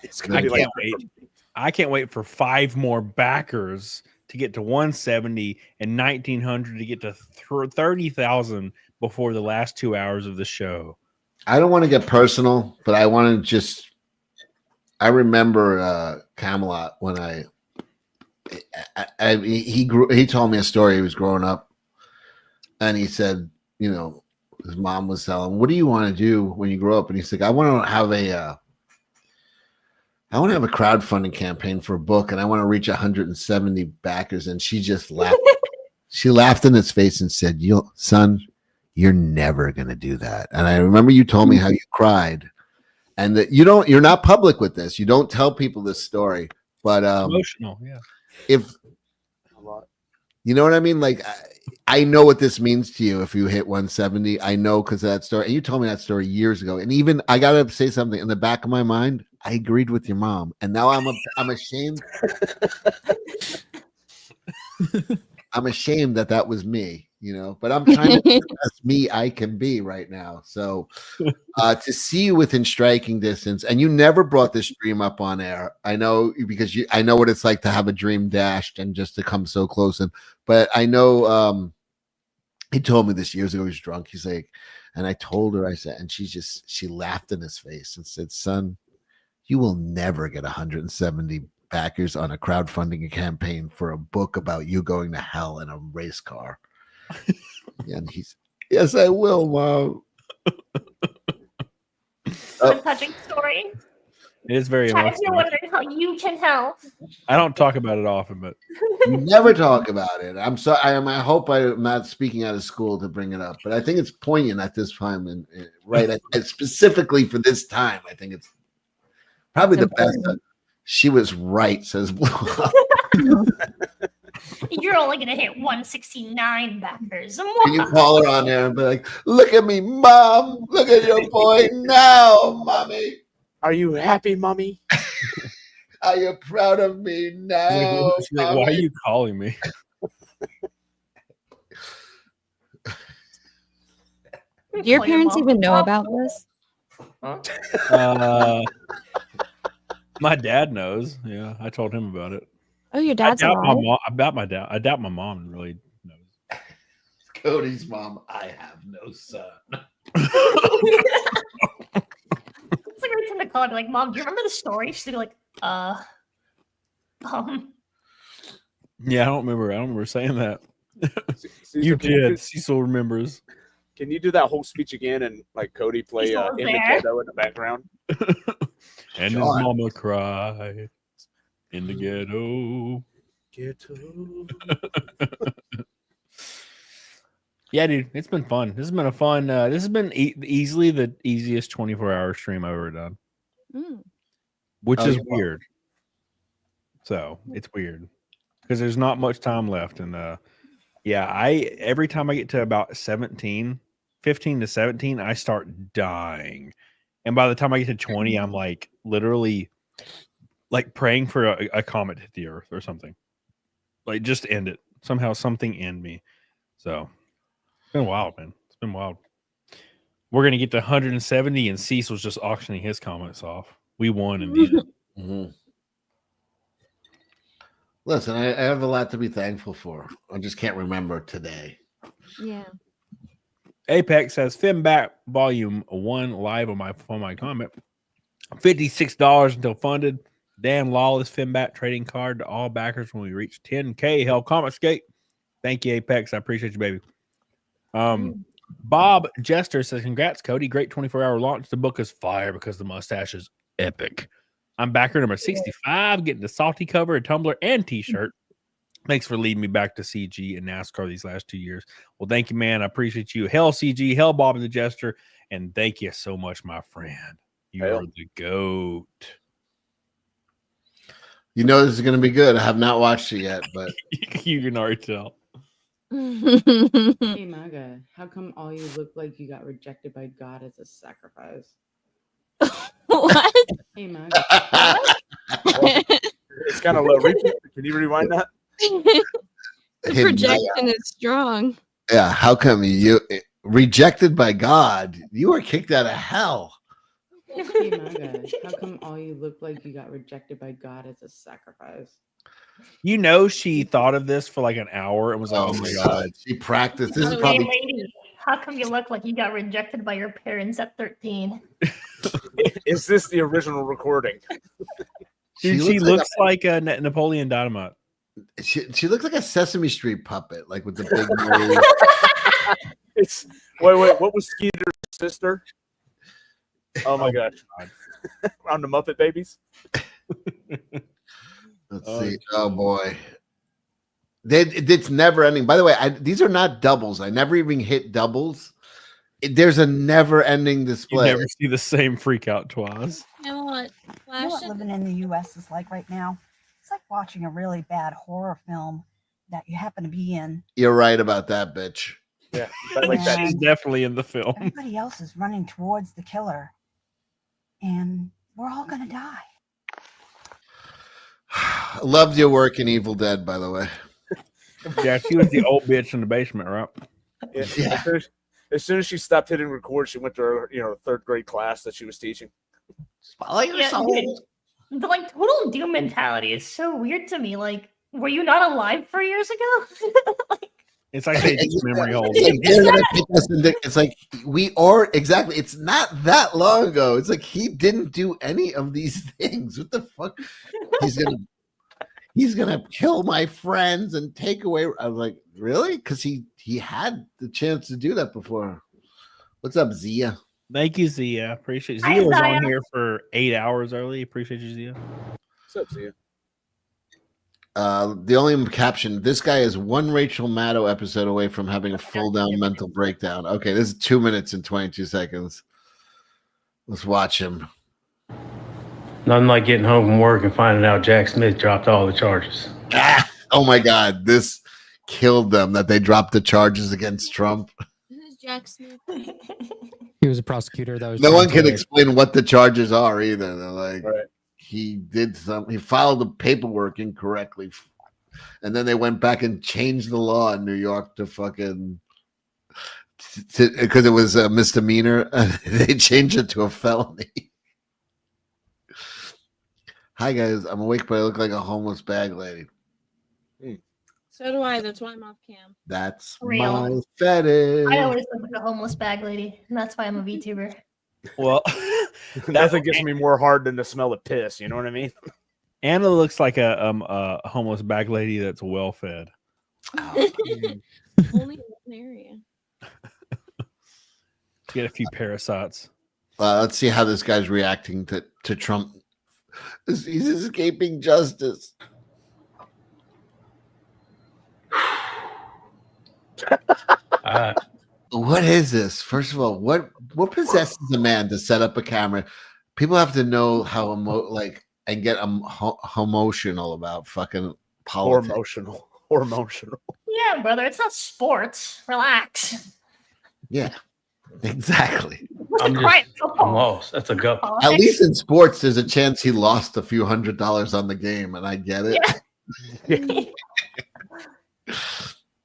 It's gonna be like I can't wait for 5 more backers to get to 170 and 1900 to get to 30,000 before the last 2 hours of the show. I don't want to get personal, but I want to just. I remember Camelot when he told me a story. He was growing up, and he said, his mom was telling him, "What do you want to do when you grow up?" And he's like, "I want to have a crowdfunding campaign for a book, and I want to reach 170 backers." And she just laughed. She laughed in his face and said, "Son, you're never gonna do that." And I remember you told me how you cried, and that you're not public with this. You don't tell people this story, but emotional, yeah. If you know what I mean, like I know what this means to you if you hit 170. I know because of that story. And you told me that story years ago. And even I gotta say something in the back of my mind. I agreed with your mom, and now I'm ashamed. I'm ashamed that was me, But I'm trying to be the best me I can be right now. So to see you within striking distance, and you never brought this dream up on air. I know because I know what it's like to have a dream dashed and just to come so close. But I know he told me this years ago. He was drunk. He's like, and I told her, I said, and she laughed in his face and said, "Son, you will never get 170 backers on a crowdfunding campaign for a book about you going to hell in a race car." And he's, "Yes, I will, Mom." A touching story. It is very Chat, if you're emotional. wondering how you can help. I don't talk about it often, but You never talk about it. I'm sorry. I hope I'm not speaking out of school to bring it up, but I think it's poignant at this time, and specifically for this time. I think it's probably the best. She was right, says Blue. You're only gonna hit 169 backers. Can you call her on there and be like, "Look at me, Mom. Look at your boy now, Mommy. Are you happy, Mommy? Are you proud of me now?" She's like, "Why are you calling me?" Do your parents even know about this? My dad knows. Yeah, I told him about it. Oh, your dad's I doubt my alive? mom. I doubt my mom really knows. Cody's mom, I have no son. It's a great time to call her. Be like, "Mom, do you remember the story?" She's gonna be like, Yeah, I don't remember saying that. Cecil, You can you did. Cecil remembers. Can you do that whole speech again and like Cody play Cecil was in the there. ghetto in the background? And his Sean. mama cried in the ghetto. Yeah, dude, it's been fun. This has been a fun. This has been easily the easiest 24-hour stream I've ever done, which is weird. So it's weird because there's not much time left, and every time I get to about 15 to 17, I start dying, and by the time I get to 20, I'm like literally like praying for a comet to hit the earth or something. Like just end it somehow. Something end me. So it's been wild, man. It's been wild. We're gonna get to 170, and Cecil's just auctioning his comments off. We won in the end. Mm-hmm. Listen, I have a lot to be thankful for. I just can't remember today. Yeah. Apex says Finback Volume 1 live on my comment. $56 until funded. Damn lawless Finback trading card to all backers when we reach 10K. Hell, comment skate. Thank you, Apex. I appreciate you, baby. Bob Jester says, "Congrats, Cody. Great 24-hour launch. The book is fire because the mustache is epic. I'm backer number 65, getting the salty cover, a tumbler, and T-shirt. Thanks for leading me back to CG and NASCAR these last 2 years. Well, thank you, man. I appreciate you. Hell, CG. Hell, Bob the Jester. And thank you so much, my friend. You are the GOAT." You know this is going to be good. I have not watched it yet, but you can already tell. Hey, MAGA, how come all you look like you got rejected by God as a sacrifice? What? Hey, MAGA. It's kind of low. Can you rewind that? The Hey, projection is strong. yeah, how come you rejected by God? You were kicked out of hell. Hey, MAGA, how come all you look like you got rejected by God as a sacrifice? You know, she thought of this for like an hour and was like, "Oh my god!" She practiced. This is Hey, probably lady, how come you look like you got rejected by your parents at 13? Is this the original recording? Dude, she looks like a Napoleon Dynamite. She looks like a Sesame Street puppet, like with the big nose. It's wait. What was Skeeter's sister? Oh my gosh! On the Muppet Babies. Let's see. Oh boy, it's never ending. By the way, these are not doubles. I never even hit doubles. There's a never ending display. You never see the same freak out twice. You know what? You know what living in the U.S. is like right now? It's like watching a really bad horror film that you happen to be in. You're right about that, bitch. Yeah, She's definitely in the film. Everybody else is running towards the killer, and we're all gonna die. Loved your work in Evil Dead, by the way. Yeah, she was the old bitch in the basement, right? Yeah. As soon as she stopped hitting record, she went to her, third grade class that she was teaching. Yeah, dude, the like total doom mentality is so weird to me. Like, were you not alive 4 years ago? It's like they just memory holes. It's like we are exactly. It's not that long ago. It's like he didn't do any of these things. What the fuck? He's gonna kill my friends and take away. I'm like, really? Because he had the chance to do that before. What's up, Zia? Thank you, Zia. Appreciate Hi, Zia was Zia. on here for 8 hours early. Appreciate you, Zia. What's up, Zia? The only caption: this guy is one Rachel Maddow episode away from having a full down mental breakdown. Okay, this is 2 minutes and 22 seconds. Let's watch him. Nothing like getting home from work and finding out Jack Smith dropped all the charges. Oh my God, this killed them that they dropped the charges against Trump. Who's Jack Smith? He was a prosecutor that was. No one can trying to- explain what the charges are either. They're like, he filed the paperwork incorrectly, and then they went back and changed the law in New York to fucking because it was a misdemeanor. They changed it to a felony. Hi guys, I'm awake, but I look like a homeless bag lady. So do I. That's why I'm off cam. That's Real. my fetish. I always look like a homeless bag lady, and that's why I'm a VTuber. Well, Nothing gets me more hard than the smell of piss. You know what I mean? Anna looks like a homeless bag lady that's well fed. Only in one area. Get a few parasites. Let's see how this guy's reacting to Trump. He's escaping justice. What is this? First of all, what possesses a man to set up a camera? People have to know how and get emotional about fucking politics. Or emotional. Yeah, brother, it's not sports. Relax. Yeah, exactly. I'm lost. That's a gut. At least in sports, there's a chance he lost a few $100s on the game, and I get it.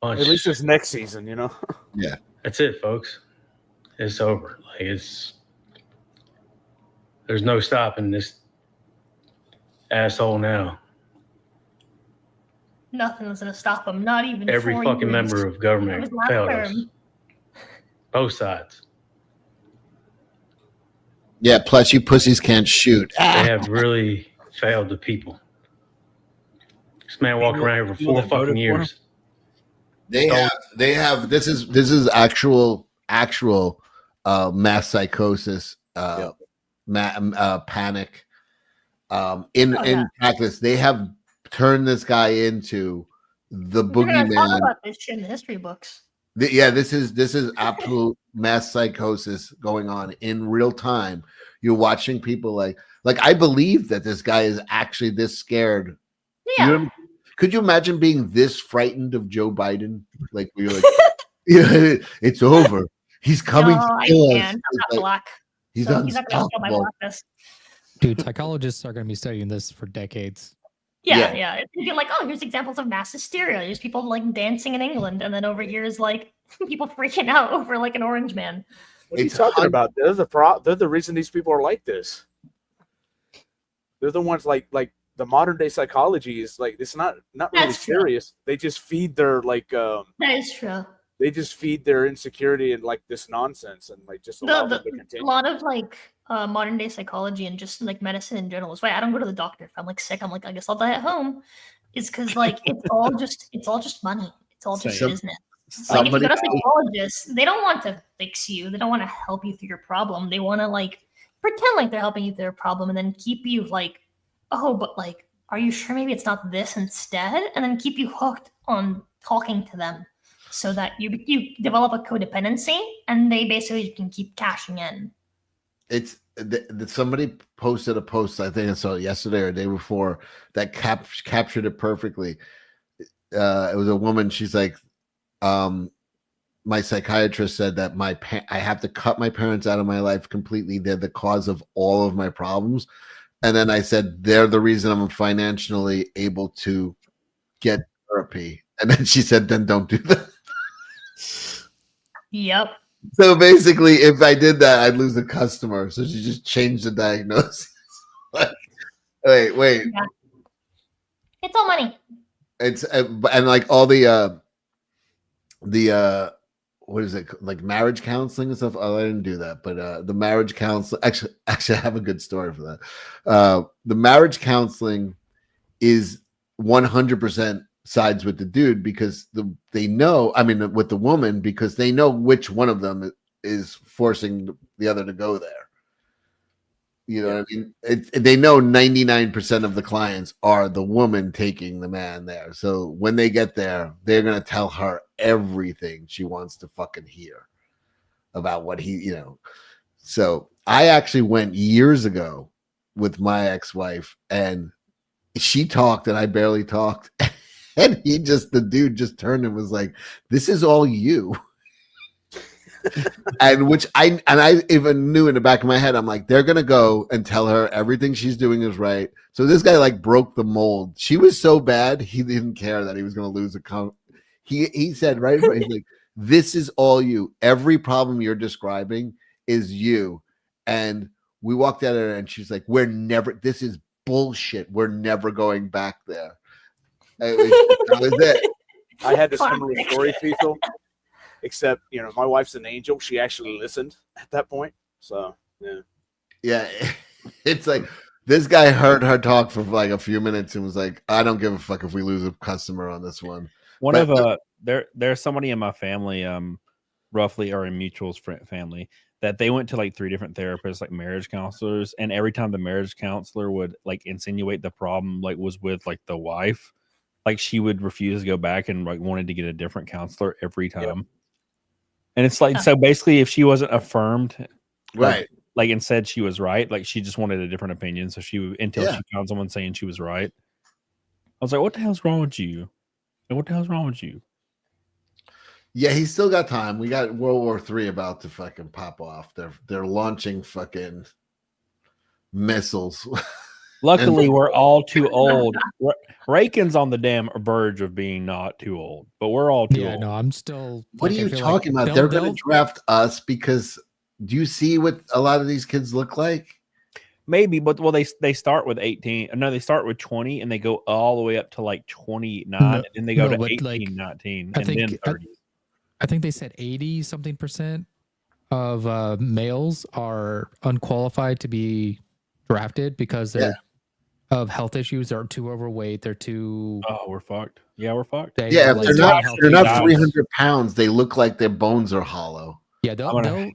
At least it's next season, you know. Yeah, that's it, folks. It's over. There's no stopping this asshole now. Nothing's gonna stop him. Not even Every 4 fucking years. member of It government was last failed us. term. Both sides. yeah. Plus, you pussies can't shoot. They have really failed the people. This man walked around here for People 4 that voted fucking for years. They have this is actual mass psychosis, panic. In practice, they have turned this guy into the We're gonna talk boogeyman. about this shit in the history books. This is absolute mass psychosis going on in real time. You're watching people like I believe that this guy is actually this scared. Yeah. Could you imagine being this frightened of Joe Biden? Like we were like, yeah, it's over. He's coming No, to I kill us. can't. I'm not black. He's So he's not gonna steal my unstoppable. blackness. Dude, psychologists are going to be studying this for decades. Yeah. It's gonna be like, oh, here's examples of mass hysteria. There's people like dancing in England, and then over here is like people freaking out over like an orange man. What are you talking about? They're the reason these people are like this. They're the ones like the modern day psychology is like it's not really That's true. serious. They just feed their That is true. they just feed their insecurity and like this nonsense and like just allow them to A continue. lot of like modern day psychology and just like medicine in general is why I don't go to the doctor. If I'm like sick, I'm like, I guess I'll die at home. It's because like it's all just money. It's all just business. Like if you go to a psychologist, they don't want to fix you. They don't want to help you through your problem. They want to like pretend like they're helping you through your problem and then keep you like, oh, but like, are you sure maybe it's not this instead? And then keep you hooked on talking to them so that you develop a codependency and they basically can keep cashing in. It's somebody posted a post, I think I saw it yesterday or the day before, that captured it perfectly. It was a woman. She's like, my psychiatrist said that I have to cut my parents out of my life completely. They're the cause of all of my problems. And then I said, they're the reason I'm financially able to get therapy. And then she said, then don't do that. Yep. So basically, if I did that, I'd lose a customer. So she just changed the diagnosis. wait. Yeah. It's all money. It's and like all the what is it, like marriage counseling and stuff. Oh, I didn't do that, but the marriage counseling actually I have a good story for that. The marriage counseling is 100% sides with the dude because they know, I mean with the woman, because they know which one of them is forcing the other to go there. You know what I mean? They know 99% of the clients are the woman taking the man there. So when they get there, they're going to tell her everything she wants to fucking hear about what he, you know. So I actually went years ago with my ex-wife and she talked and I barely talked. And the dude just turned and was like, this is all you. And I even knew in the back of my head, I'm like, they're gonna go and tell her everything she's doing is right. So this guy like broke the mold. She was so bad, he didn't care that he was gonna lose a he said right, he's like, this is all you. Every problem you're describing is you. And we walked out of there and she's like, this is bullshit. We're never going back there. That was it. I had a similar story, Cecil. Except, you know, my wife's an angel. She actually listened at that point. So, yeah. It's like this guy heard her talk for like a few minutes and was like, I don't give a fuck if we lose a customer on this one. There's somebody in my family, roughly, or in mutual's family, that they went to like 3 different therapists, like marriage counselors, and every time the marriage counselor would like insinuate the problem like was with like the wife, like she would refuse to go back and like wanted to get a different counselor every time. Yep. And it's like, so basically if she wasn't affirmed, right, like and said she was right, like she just wanted a different opinion. So she until she found someone saying she was right. I was like, what the hell's wrong with you? And what the hell's wrong with you? Yeah, he's still got time. We got World War III about to fucking pop off. They're launching fucking missiles. Luckily, we're all too old. Rakin's on the damn verge of being not too old, but we're all too old. No, I'm still. What are you talking about? They're going to draft us because do you see what a lot of these kids look like? Maybe, but well, they start with 18. No, they start with 20 and they go all the way up to like 29, and then they go to 18, like, 19, and then 30. I think they said 80-something% of males are unqualified to be drafted because they're of health issues. They're too overweight. They're too. Oh, we're fucked. Yeah, we're fucked. Yeah, if they're not 300 pounds, they look like their bones are hollow. Yeah, they'll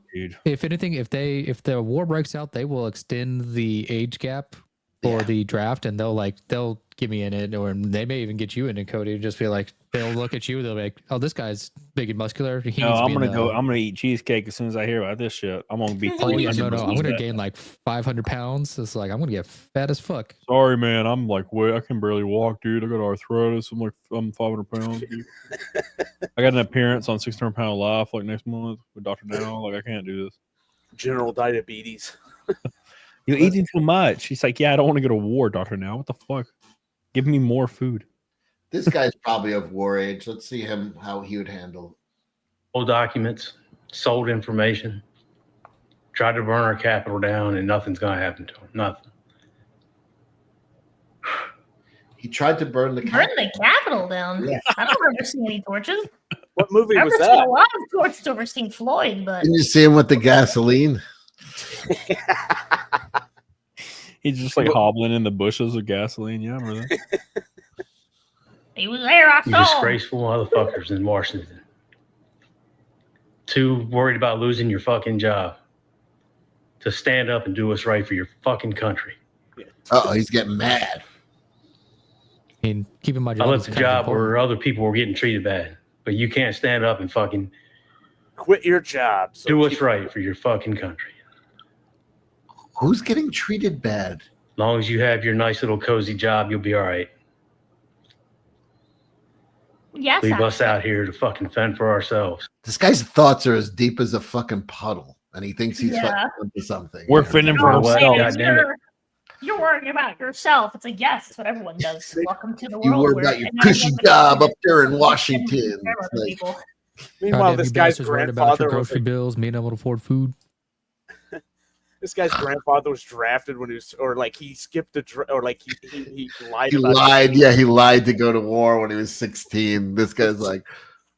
if anything, if the war breaks out, they will extend the age gap for the draft, and they'll get me in it, or they may even get you in it, Cody. Just be like, they'll look at you, they'll be like, oh, this guy's big and muscular. He No, needs to I'm be gonna in the- go. I'm gonna eat cheesecake as soon as I hear about this shit. I'm gonna be. Oh yeah, no, I'm gonna get. gain like 500 pounds. It's like I'm gonna get fat as fuck. Sorry, man. I'm like, I can barely walk, dude. I got arthritis. I'm 500 pounds. Dude. I got an appearance on 600 Pound Life like next month with Dr. Now. Like, I can't do this. General diabetes. You're eating too much. He's like, yeah, I don't want to go to war, Dr. Now. What the fuck? Give me more food. This guy's probably of war age. Let's see how he would handle. Old documents, sold information, tried to burn our capital down, and nothing's going to happen to him. Nothing. He tried to burn the Burn the Capitol down. Yeah. I don't remember seeing any torches. What movie I've was seen a that? lot of torches over St. Floyd, but Didn't you see him with the gasoline? He's just like hobbling in the bushes of gasoline. Yeah, I remember that. he was there. I You saw him. disgraceful motherfuckers in Washington. Too worried about losing your fucking job to stand up and do what's right for your fucking country. Oh, he's getting mad. I mean, keeping my I job. left a job where other people were getting treated bad, but you can't stand up and fucking quit your job. do what's right for your fucking country. Who's getting treated bad? As long as you have your nice little cozy job, you'll be all right. Yes, Leave us out here to fucking fend for ourselves. This guy's thoughts are as deep as a fucking puddle, and he thinks he's Yeah. fucking into something. We're fending for Oh, ourselves. man, you're worrying about yourself. It's like, yes, it's what everyone does. Welcome to the world. You worry where about your everyone cushy has to job be up there in taken Washington. care of It's other like- people. Meanwhile, Goddamn, this you guy's bastards worried about grandfather your was grocery bills, being able to afford food. this guy's grandfather was drafted when he was, or like he skipped or like he lied. He about lied. it. Yeah, he lied to go to war when he was 16. This guy's like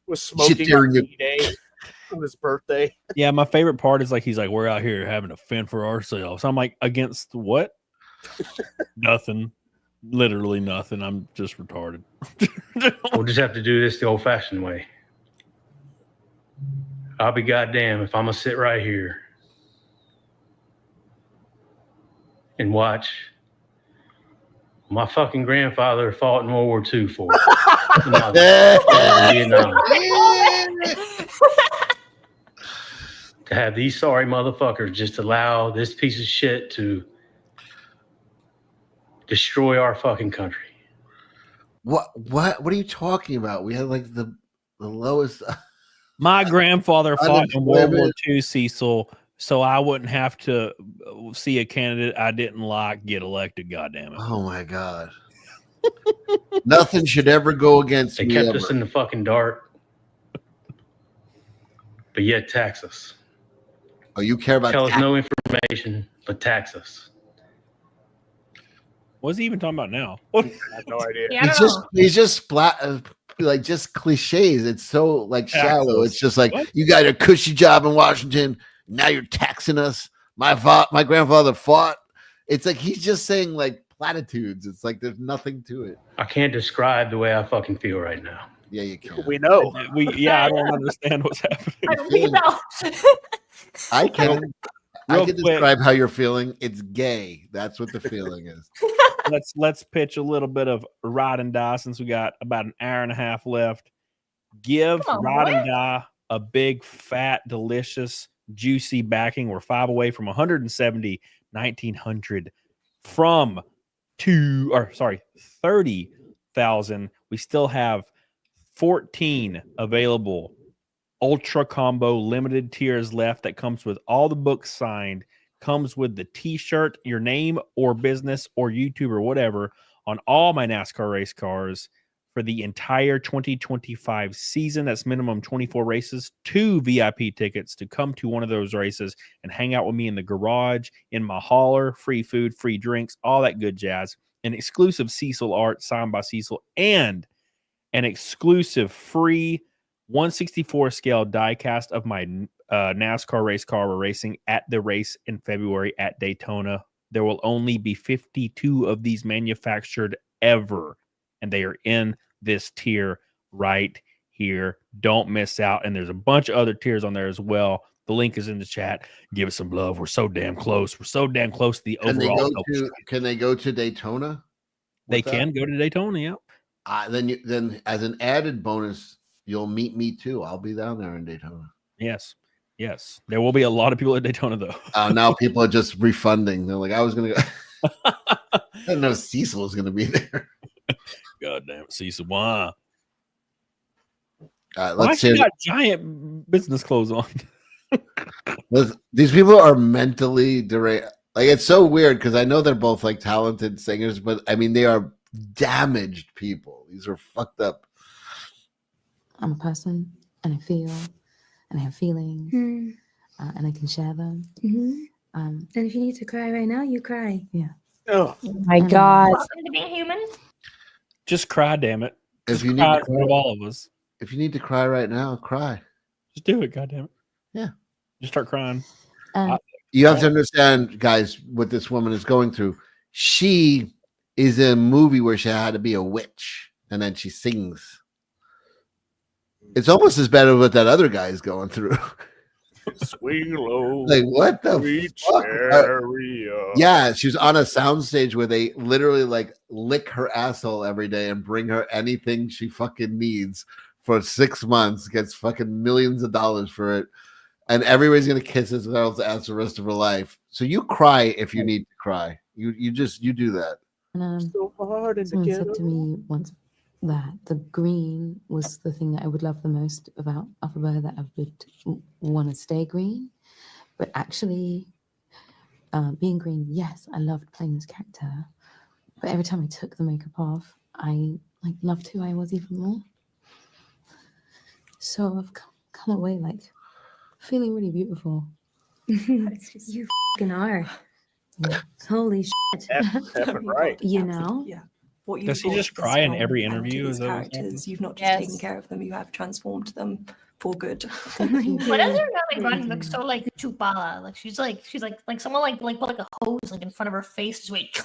Was shit smoking during on your D-Day on his birthday. Yeah, my favorite part is like he's like, we're out here having to fend for ourselves. I'm like, against what? Nothing. Literally nothing. I'm just retarded. We'll just have to do this the old-fashioned way. I'll be goddamn if I'm gonna sit right here and watch my fucking grandfather fought in World War II for Vietnam. To have these sorry motherfuckers just allow this piece of shit to destroy our fucking country. What are you talking about? We had like the lowest. My grandfather fought in World War Unemployment. II, Cecil, so I wouldn't have to see a candidate I didn't like get elected. Goddamn it! Oh my god! Nothing should ever go against They me. kept Ever. us in the fucking dark, but yet tax us. Oh, you care about Tell us tax- no information, but tax us. What's he even talking about now? I have no idea. Yeah, I don't know. He's just like just cliches. It's so like shallow. It's just like you got a cushy job in Washington. Now you're taxing us. My grandfather fought. It's like he's just saying like platitudes. It's like there's nothing to it. I can't describe the way I fucking feel right now. Yeah, you can. We know. Yeah, I don't understand what's happening. I don't think so. I can. I Real can quick. describe how you're feeling. It's gay. That's what the feeling is. Let's pitch a little bit of ride and die since we got about an hour and a half left. Give Come on, ride and boy. die a big, fat, delicious, juicy backing. We're 5 away from 170, 1900 from 30,000. We still have 14 available ultra combo limited tiers left that comes with all the books signed, comes with the t-shirt, your name or business or YouTube or whatever on all my NASCAR race cars for the entire 2025 season. That's minimum 24 races, 2 VIP tickets to come to one of those races and hang out with me in the garage, in my hauler, free food, free drinks, all that good jazz, an exclusive Cecil art signed by Cecil, and an exclusive free 1/64 scale die cast of my NASCAR race car we're racing at the race in February at Daytona. There will only be 52 of these manufactured ever, and they are in this tier right here. Don't miss out. And there's a bunch of other tiers on there as well. The link is in the chat. Give us some love. We're so damn close. We're so damn close to the overall. Can they go to Daytona? They can go to Daytona. Yeah. Then as an added bonus, you'll meet me too. I'll be down there in Daytona. Yes. Yes. There will be a lot of people at Daytona though. Now people are just refunding. They're like, I was gonna go. I didn't know Cecil was gonna be there. God damn it, Cecil. Why? Let's Why see. she got giant business clothes on? These people are mentally deranged. Like, it's so weird because I know they're both like talented singers, but I mean, they are damaged people. These are fucked up. I'm a person, and I feel, and I have feelings, and I can share them. And if you need to cry right now, you cry. Yeah. Oh my God. Welcome to being human. Just cry, damn it. If you need cry to cry, for all of us. If you need to cry right now, cry. Just do it, God damn it. Yeah. Just start crying. You have to understand, guys, what this woman is going through. She is in a movie where she had to be a witch, and then she sings. It's almost as bad as what that other guy is going through. Swing low. Like, what the fuck? Chariot. Yeah, she was on a soundstage where they literally like lick her asshole every day and bring her anything she fucking needs for 6 months, gets fucking millions of dollars for it. And everybody's gonna kiss his girl's ass the rest of her life. So you cry if you need to cry. You do that. And So hard in the someone said ghetto. to me once that the green was the thing that I would love the most about Alphabet, that I would want to stay green. But actually, being green, yes, I loved playing this character. But every time I took the makeup off, I like loved who I was even more. So I've come away like feeling really beautiful. You fucking are. Holy shit. Right. You know? Yeah. What Does he brought just to this cry in film every and to interview? these Is that what's characters, you've not just taken care of them, you have transformed them for good. Why does her like Ronnie look so like chupala? Like she's like someone like put like a hose like in front of her face, just wait,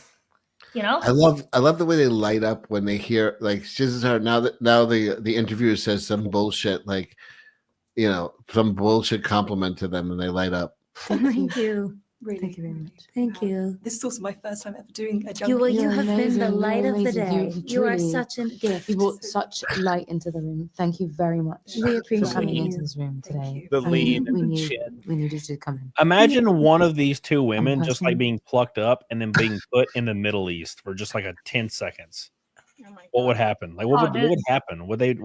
you know? I love the way they light up when they hear like this is her now the interviewer says some bullshit like, you know, some bullshit compliment to them and they light up. Thank you. Really. Thank you very much. Thank you. This is also my first time ever doing a You, jungle. you have been the light of the day. You are truly- such a gift. You brought such light into the room. Thank you very much. We for appreciate coming you. into this room today. The lean we and need chin. we needed to come in. Imagine one of these two women just like person. being plucked up and then being put in the Middle East for just like a 10 seconds. What would happen? Like, what would happen? Would they?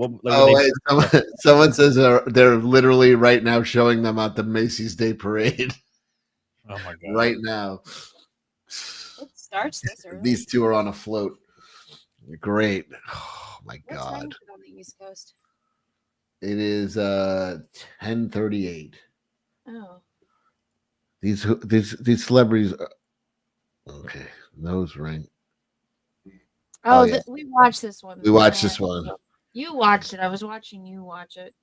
Someone says they're literally right now showing them at the Macy's Day Parade. Oh my god! Right now, It starts this early. these two are on a float. Great. Oh my What time god! is it on the East Coast? It is 10:38. Oh. These celebrities. Okay, nose ring. Oh, yeah. we watched this one. We watched this one. You watched it. I was watching you watch it.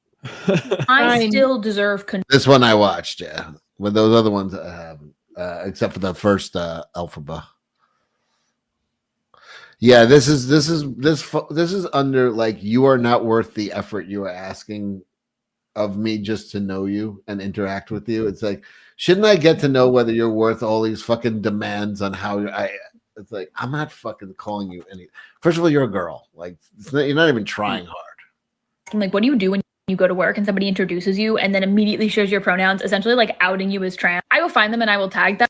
I still deserve This one I watched, yeah. But those other ones I haven't, except for the first Alphabet. Yeah, this is under like you are not worth the effort you are asking of me just to know you and interact with you. It's like, shouldn't I get to know whether you're worth all these fucking demands on how I? It's like I'm not fucking calling you any. First of all, you're a girl. Like you're not even trying hard. I'm like, what do you do when you go to work and somebody introduces you and then immediately shares your pronouns, essentially like outing you as trans? I will find them and I will tag them.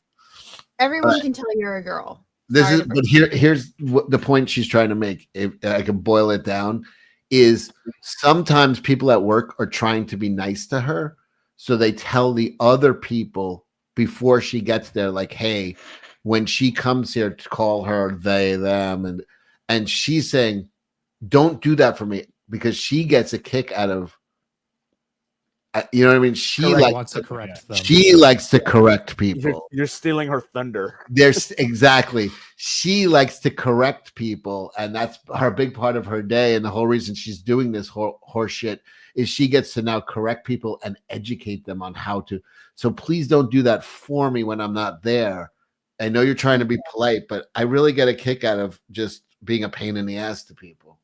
Everyone can tell you're a girl. Here's what the point she's trying to make. If I can boil it down, is sometimes people at work are trying to be nice to her, so they tell the other people before she gets there, like, "Hey, when she comes here, to call her they, them," and she's saying, "Don't do that for me," because she gets a kick out of. You know what I mean? She wants to correct them. She likes to correct people. You're stealing her thunder. There's exactly. She likes to correct people, and that's her big part of her day. And the whole reason she's doing this horse shit is she gets to now correct people and educate them on how to. So please don't do that for me when I'm not there. I know you're trying to be polite, but I really get a kick out of just being a pain in the ass to people.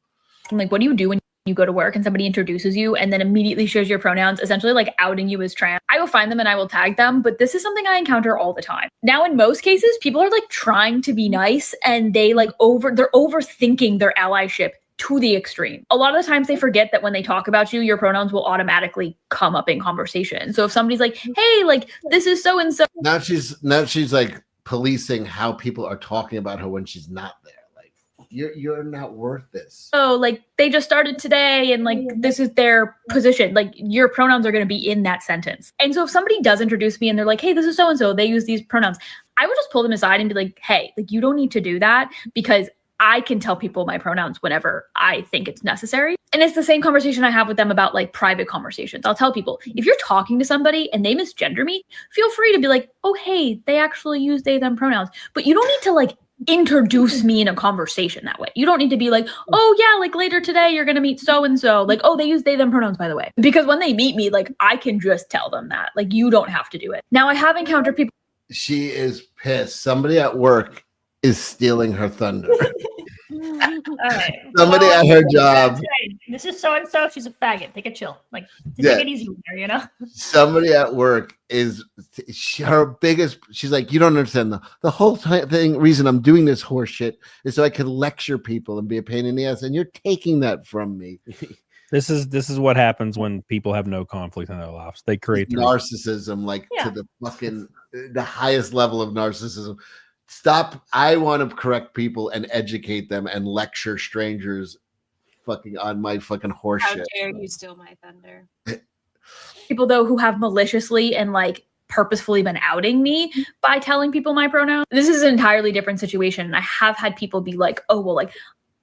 I'm like, what do you do when you go to work and somebody introduces you and then immediately shares your pronouns, essentially like outing you as trans? I will find them and I will tag them, but this is something I encounter all the time. Now, in most cases, people are like trying to be nice and they're overthinking their allyship to the extreme. A lot of the times they forget that when they talk about you, your pronouns will automatically come up in conversation. So if somebody's like, hey, like this is so and so. Now she's like policing how people are talking about her when she's not there. Like you're not worth this. Oh, like they just started today and like this is their position. Like your pronouns are going to be in that sentence. And so if somebody does introduce me and they're like, hey, this is so and so, they use these pronouns, I would just pull them aside and be like, hey, like you don't need to do that because I can tell people my pronouns whenever I think it's necessary. And it's the same conversation I have with them about like private conversations. I'll tell people, if you're talking to somebody and they misgender me, feel free to be like, oh, hey, they actually use they, them pronouns. But you don't need to like introduce me in a conversation that way. You don't need to be like, oh yeah, like later today, you're going to meet so-and-so. Like, oh, they use they, them pronouns, by the way. Because when they meet me, like I can just tell them that. Like, you don't have to do it. Now, I have encountered people. She is pissed. Somebody at work is stealing her thunder. All right. Somebody at her job. This is so and so. She's a faggot. Take a chill. Like, Yeah. take it easy with her, you know? Somebody at work is her biggest. She's like, you don't understand the whole thing. Reason I'm doing this horse shit is so I can lecture people and be a pain in the ass. And you're taking that from me. This is what happens when people have no conflict in their lives. They create narcissism, like to the fucking the highest level of narcissism. Stop. I want to correct people and educate them and lecture strangers fucking on my fucking horse How shit. dare you steal my thunder? People though who have maliciously and like purposefully been outing me by telling people my pronouns. This is an entirely different situation. I have had people be like, oh, well, like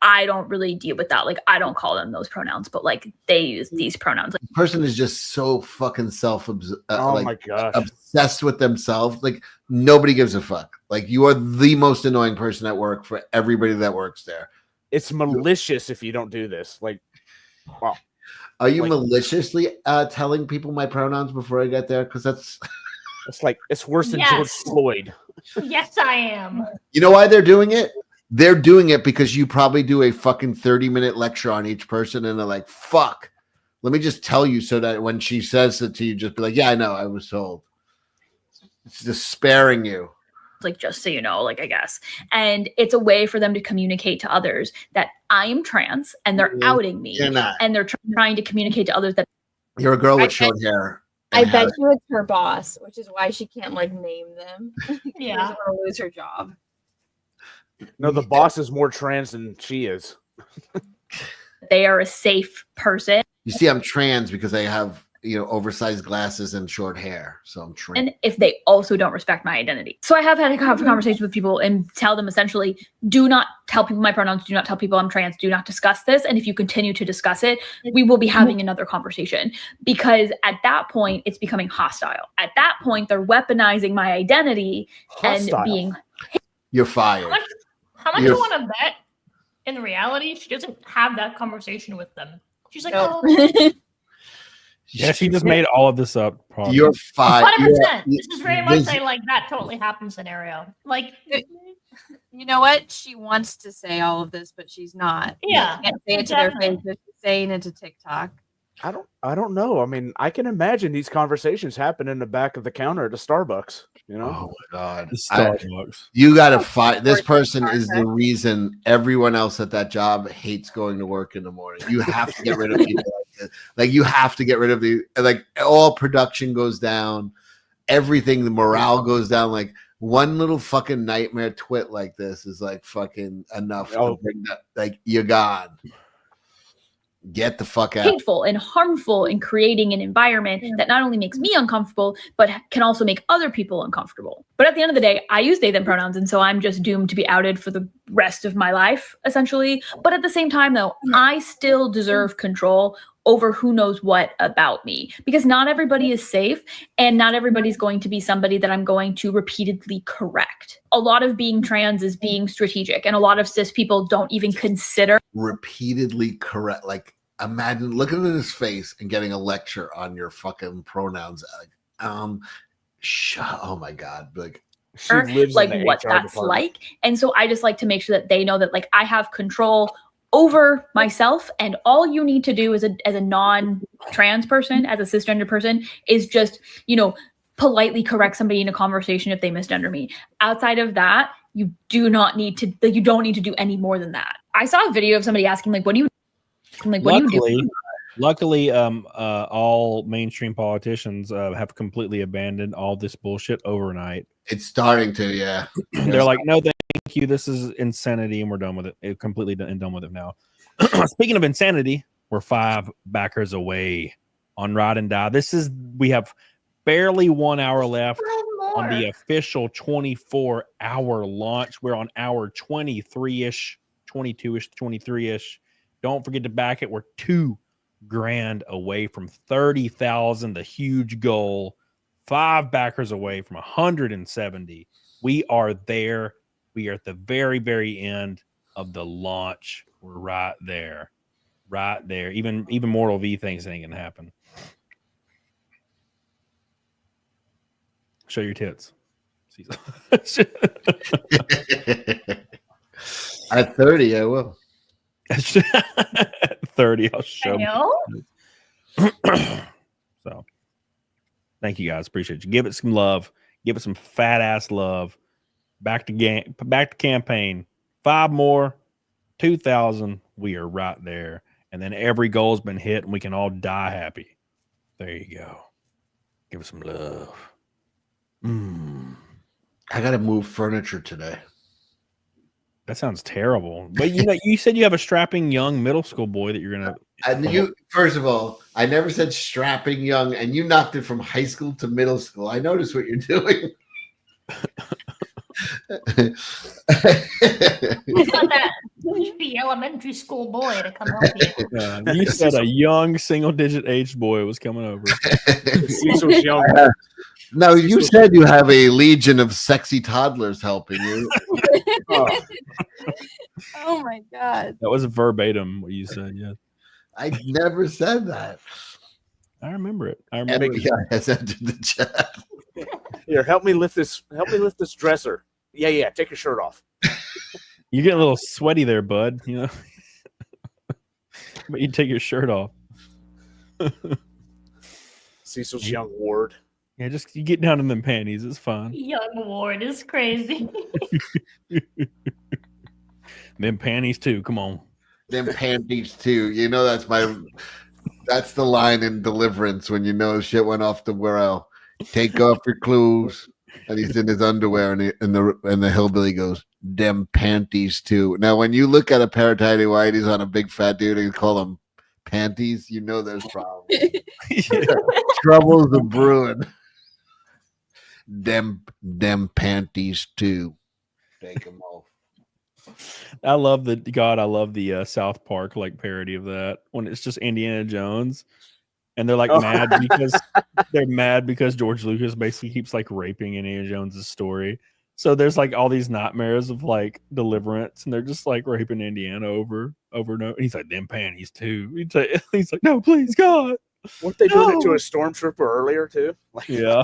I don't really deal with that. Like I don't call them those pronouns, but like they use these pronouns. The person is just so fucking my gosh. obsessed with themselves. Like nobody gives a fuck. Like you are the most annoying person at work for everybody that works there. It's malicious if you don't do this. Like, wow. Are you maliciously telling people my pronouns before I get there? Because it's worse than Yes. George Floyd. Yes, I am. You know why they're doing it? They're doing it because you probably do a fucking 30-minute lecture on each person, and they're like, fuck. Let me just tell you so that when she says it to you, just be like, yeah, I know, I was told. It's just sparing you. Like, just so you know, like, I guess. And it's a way for them to communicate to others that I am trans and they're outing me. You're not. And they're trying to communicate to others that You're a girl with short hair. I bet you it's her boss, which is why she can't like name them. She Yeah. doesn't want to lose her job. No, the boss is more trans than she is. they are a safe person. You see, I'm trans because I have, oversized glasses and short hair. So I'm trans. And if they also don't respect my identity. So I have had a conversation with people and tell them essentially, do not tell people my pronouns, do not tell people I'm trans, do not discuss this. And if you continue to discuss it, we will be having another conversation, because at that point, it's becoming hostile. At that point, they're weaponizing my identity and being. You're fired. How much do you want to bet? In reality, she doesn't have that conversation with them. She's like, oh. Yeah, she just made all of this up. Probably. You're fired. 100%. This is very much a like that totally happened scenario. Like, You know what? She wants to say all of this, but she's not. Yeah, She can't say it to their face. But she's saying it to TikTok. I don't know. I mean, I can imagine these conversations happen in the back of the counter at a Starbucks. You know? Oh my god, Starbucks. You gotta fight. This person is the reason everyone else at that job hates going to work in the morning. You have to get rid of people like this. Like you have to get rid of all production goes down, everything, the morale goes down. Like one little fucking nightmare twit like this is like fucking enough to bring that. Like you're gone. Get the fuck out. Hateful and harmful in creating an environment that not only makes me uncomfortable, but can also make other people uncomfortable. But at the end of the day, I use they, them pronouns. And so I'm just doomed to be outed for the rest of my life, essentially. But at the same time, though, I still deserve control over who knows what about me, because not everybody is safe and not everybody's going to be somebody that I'm going to repeatedly correct. A lot of being trans is being strategic, and a lot of cis people don't even consider Repeatedly correct. Like imagine looking at his face and getting a lecture on your fucking pronouns. Like, oh my god, like She lives like in the what HR that's department. like. And so I just like to make sure that they know that like I have control over myself, and all you need to do as a non-trans person, as a cisgender person, is just, you know, politely correct somebody in a conversation if they misgender me. Outside of that, you do not need to, like, you don't need to do any more than that. I saw a video of somebody asking like, what do you do? Luckily, all mainstream politicians have completely abandoned all this bullshit overnight. It's starting to, yeah. They're like, no, thank you. This is insanity, and we're done with it. Completely done with it now. Speaking of insanity, we're 5 backers away on Ride and Die. We have barely 1 hour left on the official 24-hour launch. We're on hour 23-ish, 22-ish, 23-ish. Don't forget to back it. We're $2,000 away from 30,000, the huge goal. 5 backers away from 170. We are there. We are at the very, very end of the launch. We're right there. Right there. Even Mortal V thinks it ain't gonna happen. Show your tits. At 30, I will. At 30, I'll show you. So thank you guys. Appreciate you. Give it some love. Give it some fat ass love. Back to campaign. 5 more, 2,000. We are right there. And then every goal's been hit and we can all die happy. There you go. Give us some love. I gotta move furniture today. That sounds terrible. But you know, you said you have a strapping young middle school boy that you're gonna. And you, first of all, I never said strapping young, and you knocked it from high school to middle school. I noticed what you're doing. You got that the elementary school boy to come help you. You said a young single-digit aged boy was coming over. Cecil's young. No, you said you have a legion of sexy toddlers helping you. Oh my god. That was verbatim what you said. Yeah, I never said that. I remember it. I remember. FBI has entered the chat. Here, help me lift this dresser. Yeah. Take your shirt off. You get a little sweaty there, bud. You know, but you take your shirt off. Cecil's young ward. Yeah, just you get down in them panties. It's fine. Young Ward is crazy. Them panties too. Come on. Them panties too. You know that's the line in Deliverance when you know shit went off the rail. Take off your clothes, and he's in his underwear, and the hillbilly goes, "Them panties too." Now, when you look at a pair of tidy whities on a big fat dude and call them panties, you know there's problems. Troubles are brewing. Them panties too. Take them off. I love the South Park like parody of that when it's just Indiana Jones and they're like mad because George Lucas basically keeps like raping Indiana Jones's story. So there's like all these nightmares of like Deliverance and they're just like raping Indiana over and over. And he's like, them panties too. He's like, no, please, God. Weren't they doing it to a stormtrooper earlier too? Like, yeah.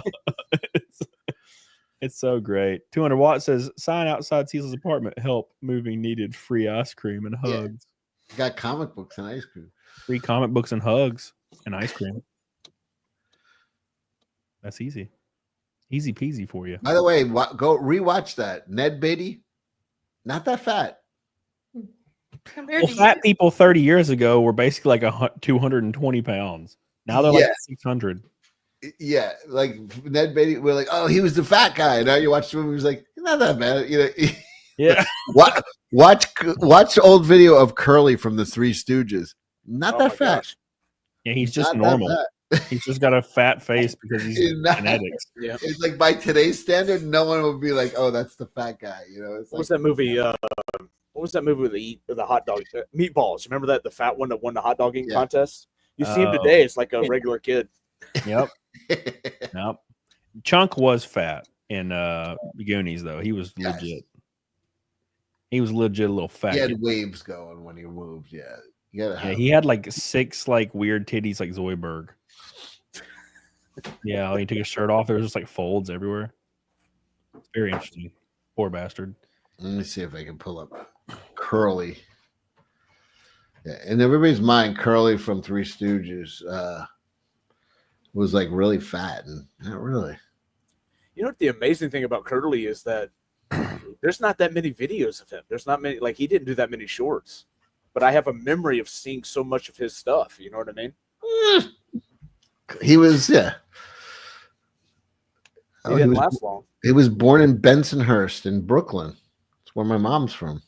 It's so great. 200 Watt says, sign outside Cecil's apartment. Help. Moving needed. Free ice cream and hugs. Yeah. Got comic books and ice cream. Free comic books and hugs and ice cream. That's easy. Easy peasy for you. By the way, go rewatch that. Ned Beatty, not that fat. Well, fat people 30 years ago were basically like 220 pounds. Now they're like 600. Yeah, like Ned Beatty, we're like, oh, he was the fat guy. Now you watch the movie, he's like, not that bad. You know, yeah. Watch old video of Curly from the Three Stooges. Not that fat. Gosh. Yeah, he's just normal. He's just got a fat face because he's genetics. Yeah, it's like by today's standard, no one would be like, oh, that's the fat guy. You know, it's what was that movie? What was that movie with the hot dog meatballs? Remember that the fat one that won the hot dog eating contest? You see him today; it's like a regular kid. Yep. Nope. Chunk was fat in Goonies though. He was legit. He was legit a little fat. He had waves going when he moved. Yeah. He had like 6 like weird titties like Zoidberg. Yeah, when he took his shirt off, there was just like folds everywhere. It's Very interesting. Poor bastard. Let me see if I can pull up Curly. Yeah, in everybody's mind, Curly from Three Stooges was like really fat, and not really. You know what the amazing thing about Curly is that there's not that many videos of him. There's not many, like he didn't do that many shorts. But I have a memory of seeing so much of his stuff. You know what I mean? He was, yeah. He didn't last long. He was born in Bensonhurst in Brooklyn. That's where my mom's from.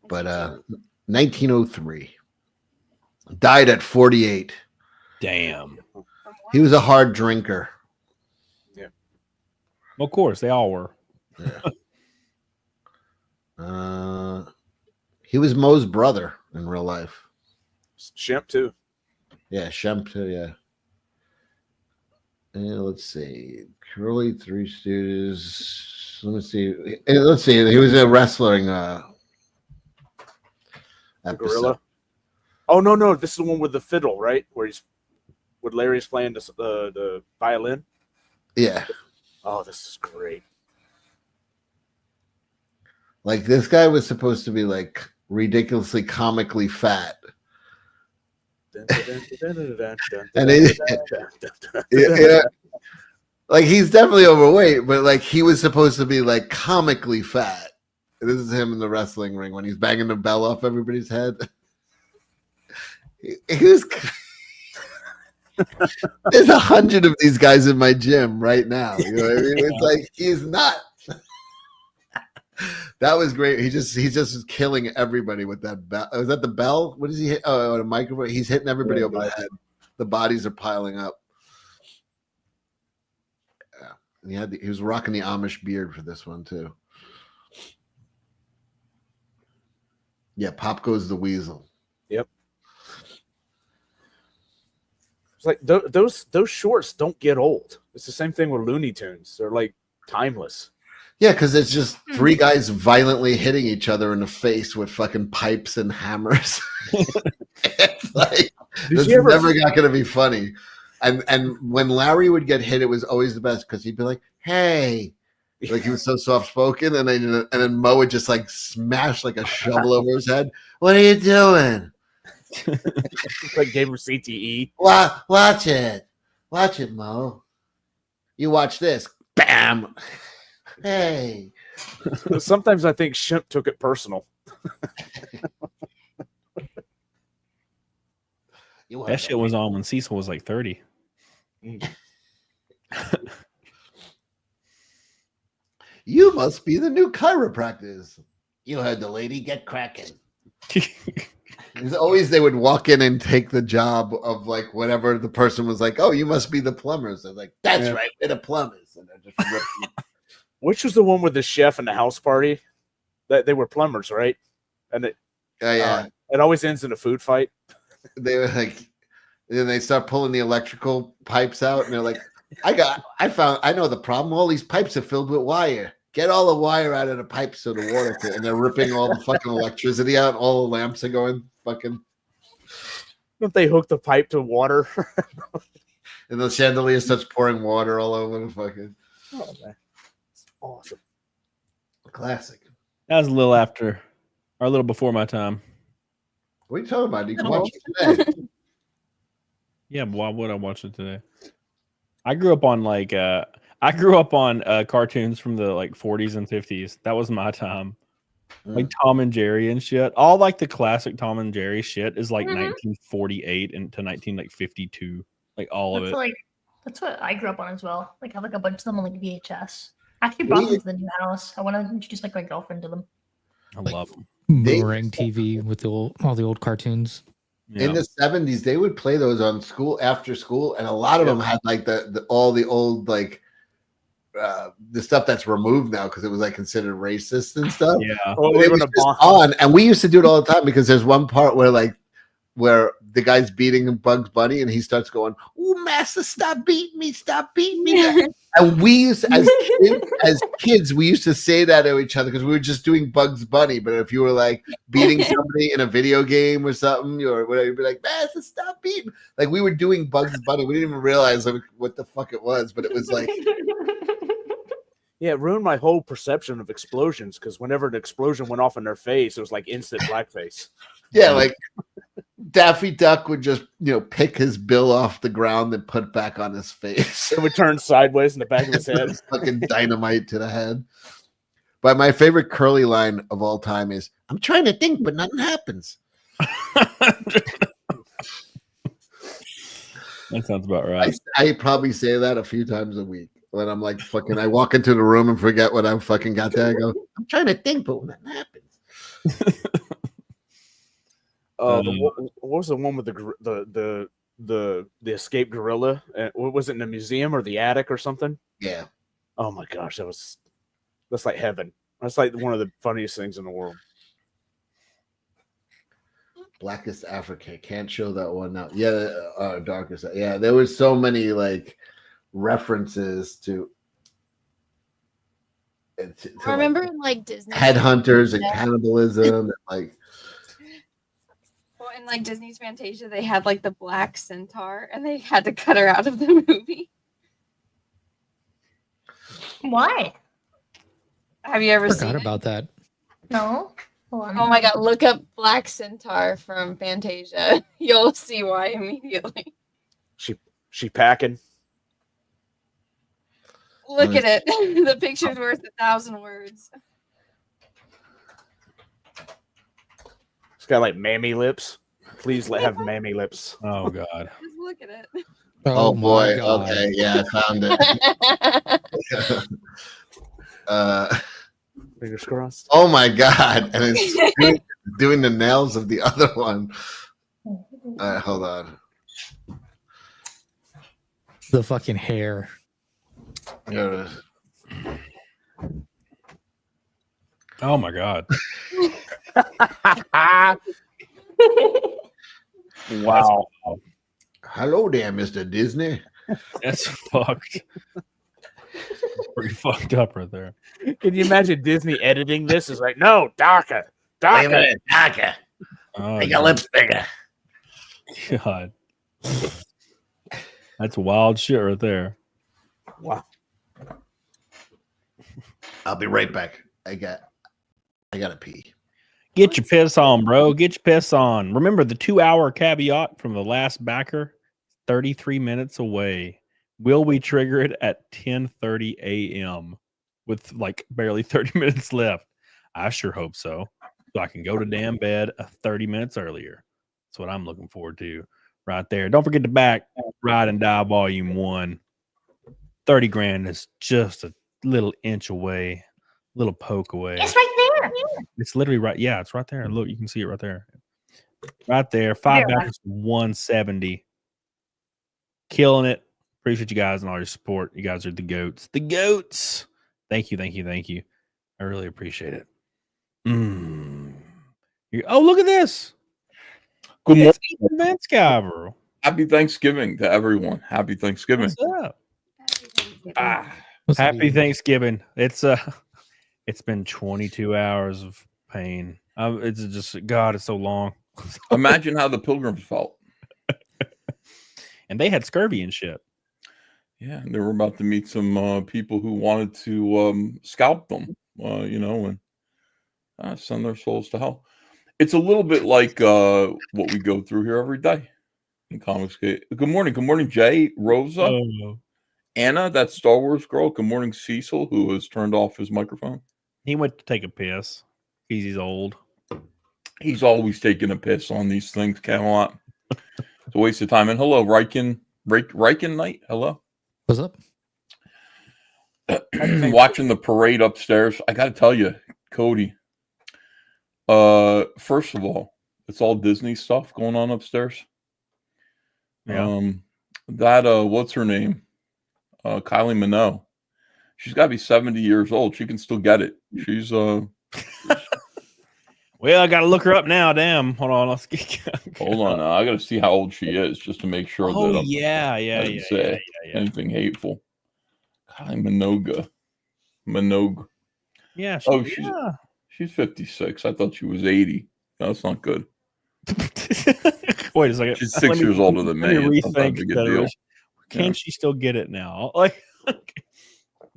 But 1903. Died at 48. Damn. He was a hard drinker. Yeah. Of course, they all were. Yeah. He was Moe's brother in real life. Shemp too. Yeah, Shemp too, yeah. And let's see. Curly Three Stooges. Let me see. Let's see. He was a wrestling episode. Gorilla. Oh no, this is the one with the fiddle, right? Where Larry's playing the violin. Yeah. Oh, this is great. Like this guy was supposed to be like ridiculously comically fat. And yeah, like he's definitely overweight, but like he was supposed to be like comically fat. This is him in the wrestling ring when he's banging the bell off everybody's head. He was. There's 100 of these guys in my gym right now. You know what I mean? It's like he's not. That was great. He's just killing everybody with that bell. Was that the bell? What does he hit? Oh, a microphone. He's hitting everybody over the head. The bodies are piling up. Yeah, and he was rocking the Amish beard for this one too. Yeah, Pop Goes the Weasel. Yep. It's like those shorts don't get old. It's the same thing with Looney Tunes. They're like timeless. Yeah, because it's just three guys violently hitting each other in the face with fucking pipes and hammers. It's like this is never not going to be funny. And when Larry would get hit, it was always the best because he'd be like, "Hey," like he was so soft spoken, and then Mo would just like smash like a shovel over his head. What are you doing? Like gave him CTE. Watch it, Mo. You watch this. Bam. Hey. Sometimes I think Shemp took it personal. That shit was on when Cecil was like 30. You must be the new chiropractor. You heard the lady, get cracking. Always they would walk in and take the job of like whatever the person was like, oh, you must be the plumbers. They're like, that's right, we're the plumbers. And they're just ripping. Which was the one with the chef and the house party? That they were plumbers, right? And it always ends in a food fight. They were like, then they start pulling the electrical pipes out, and they're like, I know the problem. All these pipes are filled with wire. Get all the wire out of the pipes so the water can. And they're ripping all the fucking electricity out. And all the lamps are going fucking. Don't they hook the pipe to water? And the chandelier starts pouring water all over the fucking. Oh man. Awesome. Classic. That was a little after, or a little before my time. What are you talking about? You can watch it today. Yeah, but why would I watch it today? I grew up on cartoons from the like 40s and 50s. That was my time. Like Tom and Jerry and shit. All like the classic Tom and Jerry shit is like 1948 into 1952. Like all of it. That's what I grew up on as well. Like I have like a bunch of them on like VHS. I actually brought them to the new house. I want to introduce like my girlfriend to them. I love them. Boomerang TV with all the old cartoons. In the 70s, they would play those on school after school, and a lot of them had like all the old like the stuff that's removed now because it was like considered racist and stuff. Yeah, it was just on, and we used to do it all the time because there's one part where the guy's beating Bugs Bunny and he starts going, "Ooh, master, stop beating me, stop beating me." And we used to, as kids, we used to say that to each other because we were just doing Bugs Bunny. But if you were like beating somebody in a video game or something, or whatever, you'd be like, "Master, stop beating." Like we were doing Bugs Bunny. We didn't even realize what the fuck it was, but it was like Yeah, it ruined my whole perception of explosions because whenever an explosion went off in their face, it was like instant blackface. Yeah, like Daffy Duck would just, pick his bill off the ground and put it back on his face. It would turn sideways in the back of his head. Fucking dynamite to the head. But my favorite Curly line of all time is, "I'm trying to think, but nothing happens." That sounds about right. I probably say that a few times a week when I'm like fucking. I walk into the room and forget what I fucking got there. I go, "I'm trying to think, but nothing happens." What was the one with the escaped gorilla? What was it, in the museum or the attic or something? Yeah. Oh my gosh, that's like heaven. That's like one of the funniest things in the world. Blackest Africa, can't show that one now. Yeah, Darkest. Yeah, there was so many like references to. I remember in like Disney headhunters and cannibalism, and like. Well, in like Disney's Fantasia, they had like the black centaur, and they had to cut her out of the movie. Why? Have you ever Forgot seen about that. No. Oh my god, look up Black Centaur from Fantasia. You'll see why immediately. She packing. Look at it. The picture's worth 1,000 words. It's got like mammy lips. Please have mammy lips. Oh god. Just look at it. Oh boy. God. Okay. Yeah, I found it. Fingers crossed. Oh my god. And it's doing the nails of the other one. All right, hold on. The fucking hair. There it is. Oh my god. Wow. Hello there, Mr. Disney. That's fucked. Pretty fucked up right there. Can you imagine Disney editing this? Is like, no, darker. Darker. Oh, Make your lips bigger. God. That's wild shit right there. Wow. I'll be right back. I gotta pee. Get your piss on, bro. Get your piss on. Remember the 2-hour caveat from the last backer? 33 minutes away. Will we trigger it at 10:30 a.m. with like barely 30 minutes left? I sure hope so. So I can go to damn bed 30 minutes earlier. That's what I'm looking forward to right there. Don't forget to back Ride and Die Volume 1. 30 grand is just a little inch away, little poke away. It's right there. It's literally right. Yeah, it's right there. Look, you can see it right there. Right there. 5 Yeah. backers, 170. Killing it. Appreciate you guys and all your support. You guys are the goats. The goats. Thank you. I really appreciate it. Oh, look at this. Good morning. It's Sciver. Happy Thanksgiving to everyone. Happy Thanksgiving. What's up? Happy Thanksgiving. It's been 22 hours of pain. It's just God, it's so long. Imagine how the pilgrims felt. And they had scurvy and shit. Yeah, they were about to meet some people who wanted to scalp them, and send their souls to hell. It's a little bit like what we go through here every day in Comics. Good morning, Jay, Rosa, Anna, that Star Wars girl. Good morning, Cecil, who has turned off his microphone. He went to take a piss. He's old. He's always taking a piss on these things, Camelot. It's a waste of time. And hello, Riken Knight. Hello. What's up? Watching the parade upstairs. I got to tell you, Cody. First of all, it's all Disney stuff going on upstairs. Yeah. What's her name? Kylie Minogue. She's got to be 70 years old. She can still get it. She's Well, I got to look her up now. Damn. Hold on. Let's get. Hold on. I got to see how old she is just to make sure Oh, that yeah. I didn't say anything hateful. Kylie Minogue. Yeah. She's 56. I thought she was 80. No, that's not good. Wait a second. She's 6 years older than me. Let me It's not that rethink big a that. deal. Can she still get it now? Like,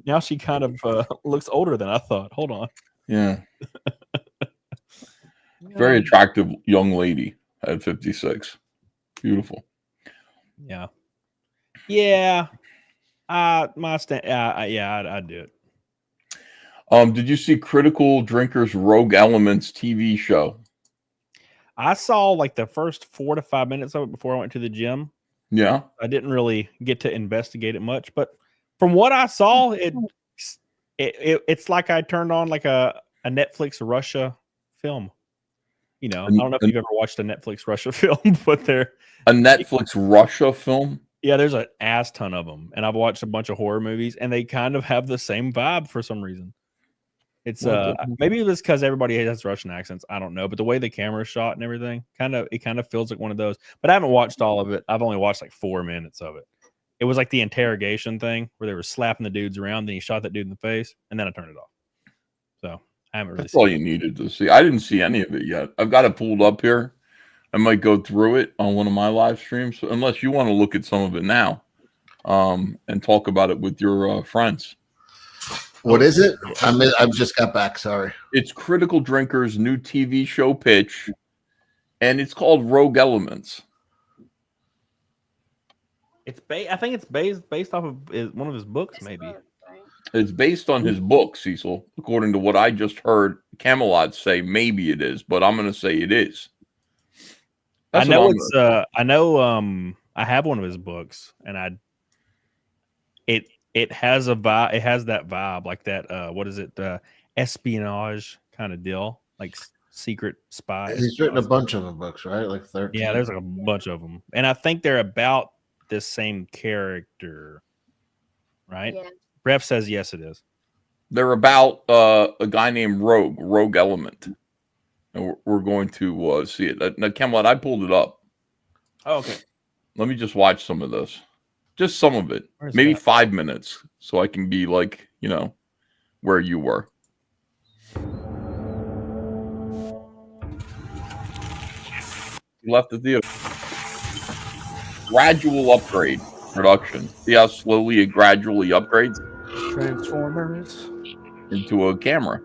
Now she kind of looks older than I thought. Hold on. Yeah. Very attractive young lady at 56. Beautiful. Yeah. Yeah. I'd do it. Did you see Critical Drinkers Rogue Elements TV show? I saw like the first 4 to 5 minutes of it before I went to the gym. Yeah. I didn't really get to investigate it much, but from what I saw, it's like I turned on like a Netflix Russia film. You know, I don't know if you've ever watched a Netflix Russia film, but they're a Netflix Russia film. Yeah, there's an ass ton of them, and I've watched a bunch of horror movies, and they kind of have the same vibe for some reason. It's maybe it's because everybody has Russian accents. I don't know, but the way the camera is shot and everything, it kind of feels like one of those. But I haven't watched all of it. I've only watched like 4 minutes of it. It was like the interrogation thing where they were slapping the dudes around, then he shot that dude in the face, and then I turned it off. So I haven't really. That's all you needed to see. I didn't see any of it yet. I've got it pulled up here. I might go through it on one of my live streams, unless you want to look at some of it now, and talk about it with your friends. What is it? I've just got back. Sorry. It's Critical Drinkers' new TV show pitch, and it's called Rogue Elements. I think it's based off of one of his books, maybe. It's based on his book, Cecil. According to what I just heard Camelot say, maybe it is, but I'm going to say it is. I know it's. I have one of his books, and it has a vibe. It has that vibe, like that. What is it? Espionage kind of deal, like secret spies. He's written a bunch of books, right? Like 13. Yeah, there's like a bunch of them, and I think they're about this same character, right? Yeah. Ref says yes, it is. They're about a guy named Rogue Element, and we're going to see it. Now, Camelot, I pulled it up. Oh, okay. Let me just watch some of this. Just some of it. Maybe 5 minutes, so I can be like, where you were. You left the theater. Gradual upgrade production. See how slowly it gradually upgrades? Transformers into a camera.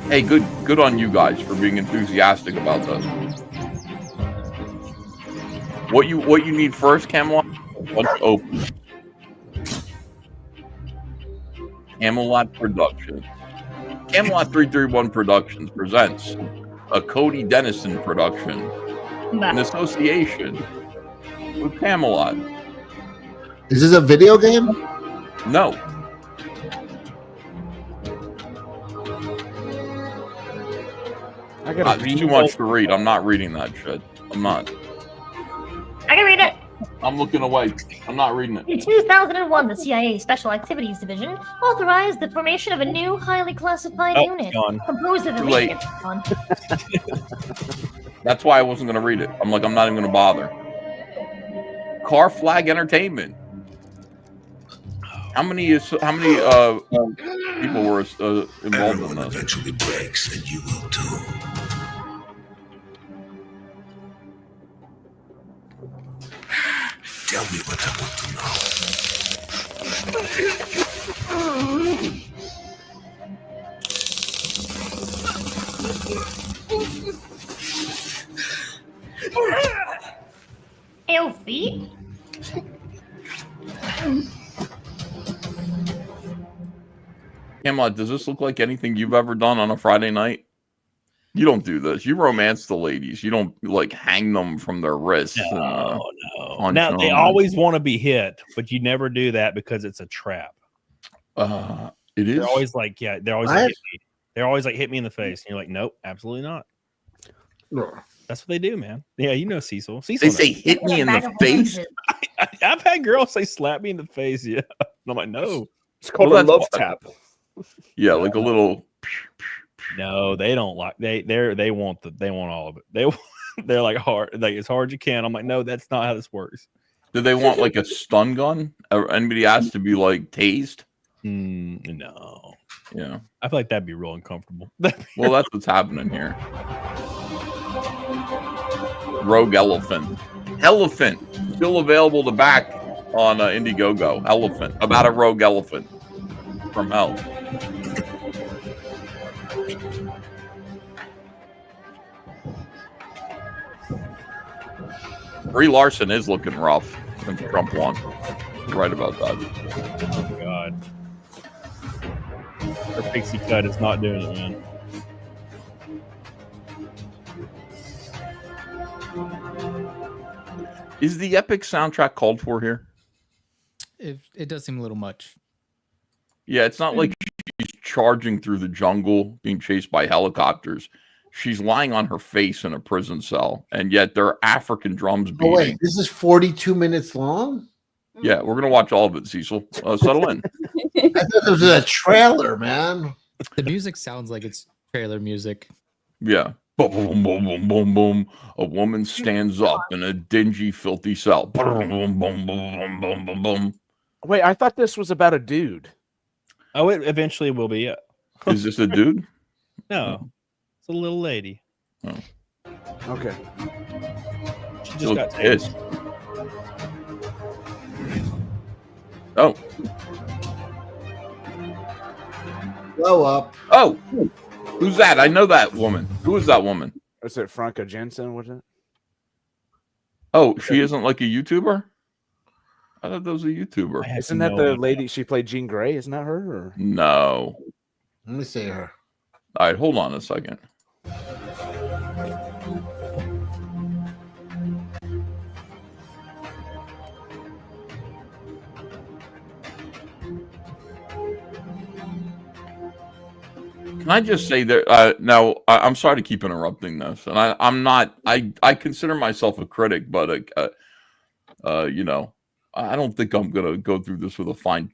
Hey, good on you guys for being enthusiastic about this. What you need first, Camelot? Once open. Camelot Productions. Camelot 331 Productions presents a Cody Dennison production in association with Camelot. Is this a video game? No. I got too much to read. I'm not reading that shit. I'm not. I can read it. I'm looking away. I'm not reading it. In 2001, the CIA Special Activities Division authorized the formation of a new, highly classified unit composed of elite. That's why I wasn't going to read it. I'm like, I'm not even going to bother. Car Flag Entertainment. How many people were involved in this? Eventually breaks, and you will too. Tell me what I want to know. Elfie? Camelot, does this look like anything you've ever done on a Friday night? You don't do this. You romance the ladies. You don't like hang them from their wrists. No. Now they always want to be hit, but you never do that because it's a trap. It is. They're always like, they're always like, hit me. They're always like, hit me in the face, and you're like, nope, absolutely not. No. That's what they do, man. Yeah, you know Cecil. They say hit me in the face. I've had girls say slap me in the face. Yeah, and I'm like, no. It's called a love tap. Yeah, like a little. No, they don't like they want all of it. They're like hard, like as hard as you can. I'm like, no, that's not how this works. Do they want like a stun gun? Anybody asked to be like tased? No. Yeah, I feel like that'd be real uncomfortable. Well, that's what's happening here. Rogue Elephant. Still available to back on Indiegogo. Elephant. About a rogue elephant from hell. Brie Larson is looking rough since Trump won. You're right about that. Oh, God. Her pixie cut is not doing it, man. Is the epic soundtrack called for here? It does seem a little much. Yeah, it's not like she's charging through the jungle, being chased by helicopters. She's lying on her face in a prison cell, and yet there are African drums beating. Oh, wait, this is 42 minutes long? Yeah, we're gonna watch all of it, Cecil. Settle in. I thought this was a trailer, man. The music sounds like it's trailer music. Yeah. Boom, boom, boom, boom, boom, boom. A woman stands up in a dingy, filthy cell. Boom, boom, boom, boom, boom, boom, boom. Wait, I thought this was about a dude. Oh, it eventually will be. Yeah. Is this a dude? No, it's a little lady. Oh. Okay. She just got pissed. Oh. Blow up. Oh. Who's that? I know that woman. Who is that woman? Was it Franca Jensen? Was it? Oh, she isn't like a YouTuber? I thought that was a YouTuber. Isn't that the lady? She played Jean Grey. Isn't that her? Or? No. Let me see her. All right, hold on a second. Can I just say that now? I'm sorry to keep interrupting this, and I'm not. I consider myself a critic, but you know, I don't think I'm gonna go through this with a fine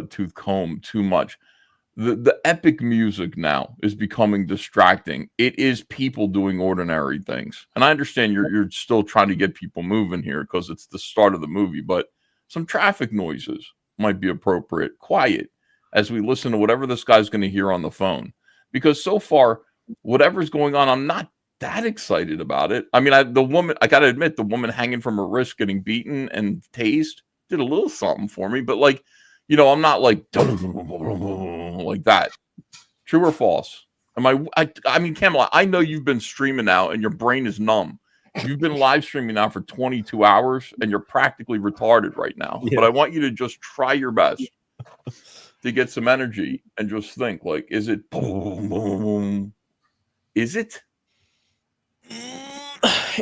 tooth comb too much. The epic music now is becoming distracting. It is people doing ordinary things, and I understand you're still trying to get people moving here because it's the start of the movie, but some traffic noises might be appropriate. Quiet as we listen to whatever this guy's going to hear on the phone, because so far, whatever's going on, I'm not that excited about it. I mean, the woman, I got to admit, the woman hanging from her wrist, getting beaten and tased, did a little something for me, but like, you know, I'm not like like that. True or false? I mean, Camelot, I know you've been streaming now and your brain is numb. You've been live streaming now for 22 hours and you're practically retarded right now. Yeah. But I want you to just try your best to get some energy and just think, like, is it boom, boom? Is it?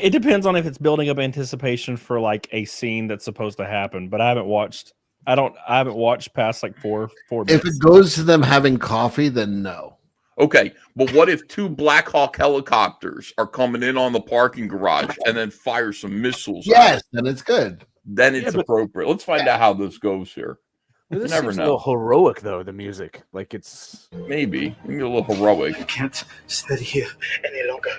It depends on if it's building up anticipation for like a scene that's supposed to happen. But I haven't watched past like four minutes. If it goes to them having coffee, then no. Okay, but what if 2 Black Hawk helicopters are coming in on the parking garage and then fire some missiles? Yes, then it's good. Then it's appropriate. Let's find out how this goes here. This never seems know. a little heroic, though, the music. Like, it's... Maybe a little heroic. You can't stay here any longer.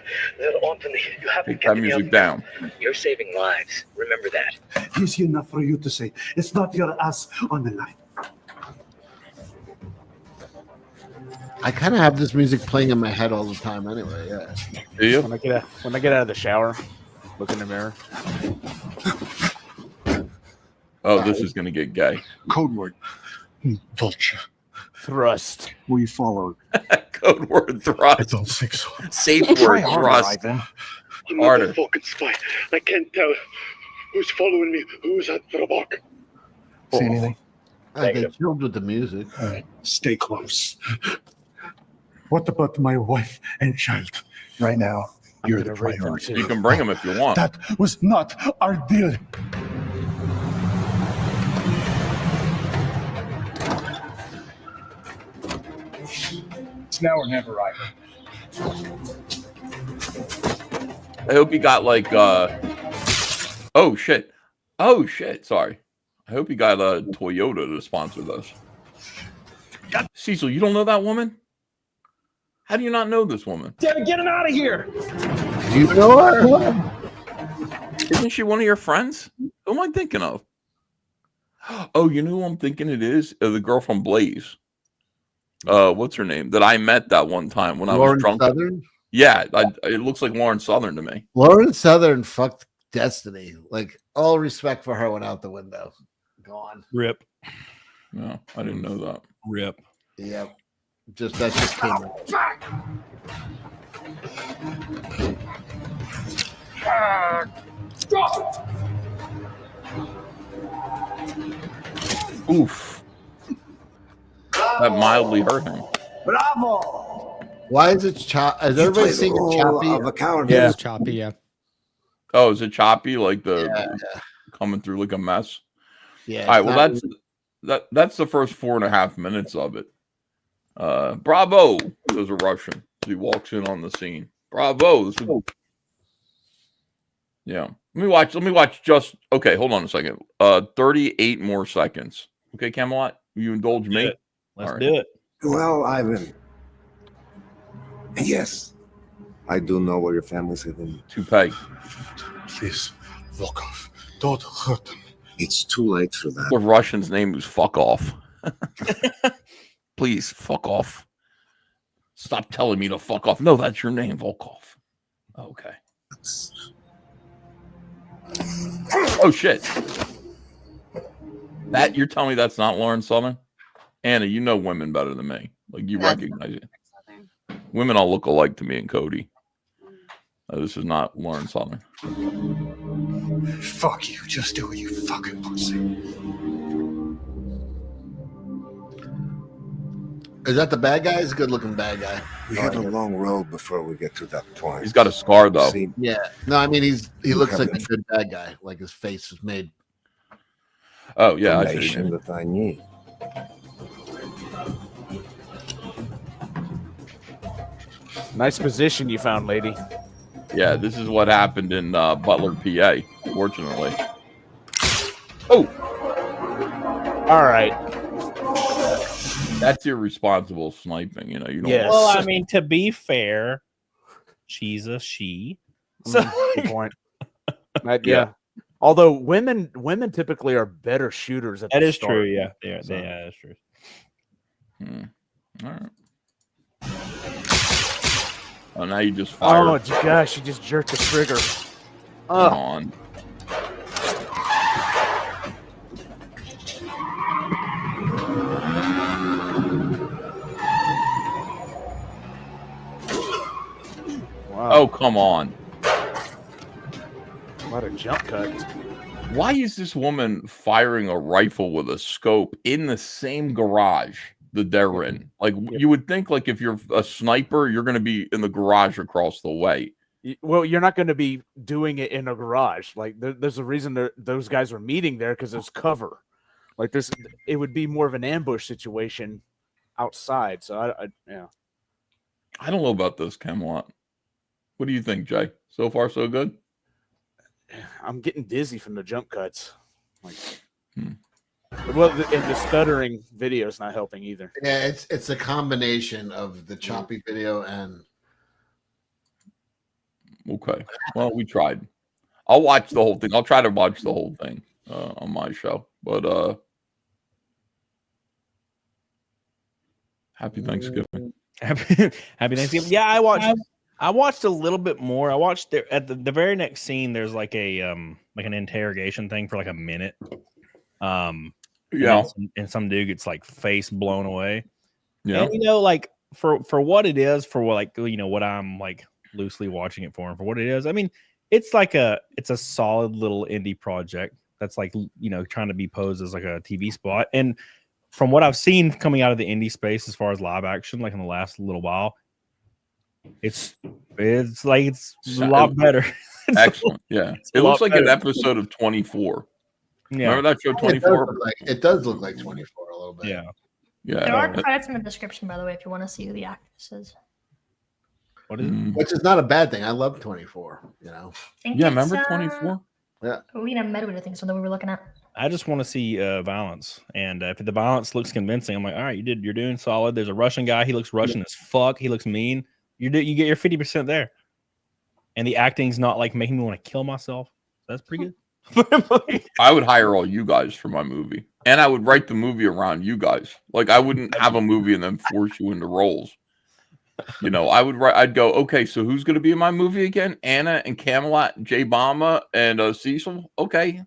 Anthony, you have to take that music down. You're saving lives. Remember that. Easy enough for you to say. It's not your ass on the line. I kind of have this music playing in my head all the time anyway, yeah. Do you? When I get out of the shower, look in the mirror. Oh, this is going to get gay. Code word. Vulture. Thrust. We followed. Code word thrust. I don't think so. Safe word thrust. Harder. Fucking spy. I can't tell who's following me, who's at the back. See anything? They chilled with the music. All right, stay close. What about my wife and child? Right now, you're the priority. You can bring them if you want. That was not our deal. It's now or never, Ivan. I hope you got like oh shit. Sorry. I hope you got a Toyota to sponsor this. Cecil, you don't know that woman? How do you not know this woman? Damn it, get him out of here! You know her? Isn't she one of your friends? Who am I thinking of? Oh, you know who I'm thinking it is? The girl from Blaze. What's her name? That I met that one time when I was drunk. Southern? Yeah, it looks like Lauren Southern to me. Lauren Southern fucked Destiny. Like, all respect for her went out the window. Gone. Rip. No, I didn't know that. Rip. Yep. That just came out. Oof. That mildly hurt him. Bravo! Why is it chop? Is everybody singing choppy? Yeah. It's choppy, yeah. Oh, is it choppy? Like the coming through like a mess? Yeah. All right. Well, that's the first 4.5 minutes of it. Bravo! There's a Russian. He walks in on the scene. Bravo! Yeah. Let me watch just. Okay, hold on a second. 38 more seconds. Okay, Camelot, you indulge me. Let's do it. Well, Ivan. Yes, I do know where your family's living. Toupee. Please, Volkov, don't hurt them. It's too late for that. The Russian's name is fuck off. Please, fuck off. Stop telling me to fuck off. No, that's your name, Volkov. Okay. Oh shit. That you're telling me that's not Lauren Southern? Anna, you know women better than me. Like you recognize it. Women all look alike to me and Cody. This is not Lauren Southern. Fuck you. Just do it, you fucking pussy. Is that the bad guy? He's a good-looking bad guy. We have a long road before we get to that point. He's got a scar though. Yeah. No, I mean he looks like a good bad guy. Like his face is made. Oh yeah, I Information that I need. Nice position you found, lady. Yeah, this is what happened in Butler, PA. Fortunately. Oh. All right. That's irresponsible sniping. You know, you don't. Well, I mean, to be fair, she's a she. So Good point. Yeah. Although women typically are better shooters at that the is start. true. Yeah, So- yeah, that's true. All right. Oh, now you just Oh fired. gosh, you just jerked the trigger. Come on. Wow. Oh, come on. What a jump cut. Why is this woman firing a rifle with a scope in the same garage that they're in? Like, you would think, like, if you're a sniper, you're going to be in the garage across the way. Well, you're not going to be doing it in a garage. Like, there's a reason those guys were meeting there because there's cover. Like, it would be more of an ambush situation outside. So, yeah. I don't know about this, Camelot. What do you think, Jay? So far, so good? I'm getting dizzy from the jump cuts. Like, well, and the stuttering video is not helping either. Yeah, it's a combination of the choppy video and. Okay. Well, we tried. I'll watch the whole thing. I'll try to watch the whole thing on my show. But happy Thanksgiving. Happy Thanksgiving. Yeah, I watched a little bit more. I watched there at the very next scene. There's like an interrogation thing for like a minute. Yeah, and some dude gets like face blown away. Yeah, and like for what it is, for what what I'm like loosely watching it for, and for what it is. I mean, it's a solid little indie project that's like trying to be posed as like a TV spot. And from what I've seen coming out of the indie space as far as live action, like in the last little while. It's a lot better. Excellent. Yeah. It looks like an episode of 24. Yeah. Remember that show 24? It does look like 24 a little bit. Yeah. Yeah. There are credits in the description, by the way, if you want to see who the actress is. What is it? Which is not a bad thing. I love 24, Yeah, remember 24? Yeah. We didn't met with, I think, so that we were looking at. I just want to see violence, and if the violence looks convincing, I'm like, all right, you're doing solid. There's a Russian guy. He looks Russian as fuck. He looks mean. You get your 50% there, and the acting's not like making me want to kill myself. That's pretty good. I would hire all you guys for my movie, and I would write the movie around you guys. Like I wouldn't have a movie and then force you into roles. You know, I'd go, okay, so who's going to be in my movie again? Anna and Camelot, J Bomba and Cecil. Okay,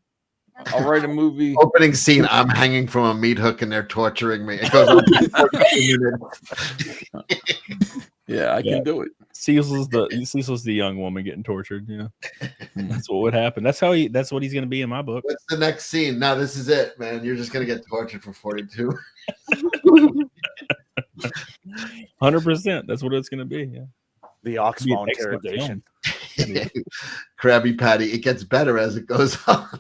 I'll write a movie. Opening scene: I'm hanging from a meat hook and they're torturing me. It goes on for 42 minutes. Yeah, I can do it. Cecil's the young woman getting tortured. Yeah, that's what would happen. That's what he's going to be in my book. What's the next scene? Now this is it, man. You're just gonna get tortured for 42. 100%. That's what it's going to be. Yeah, The Oxbow interrogation. Krabby Patty. It gets better as it goes on.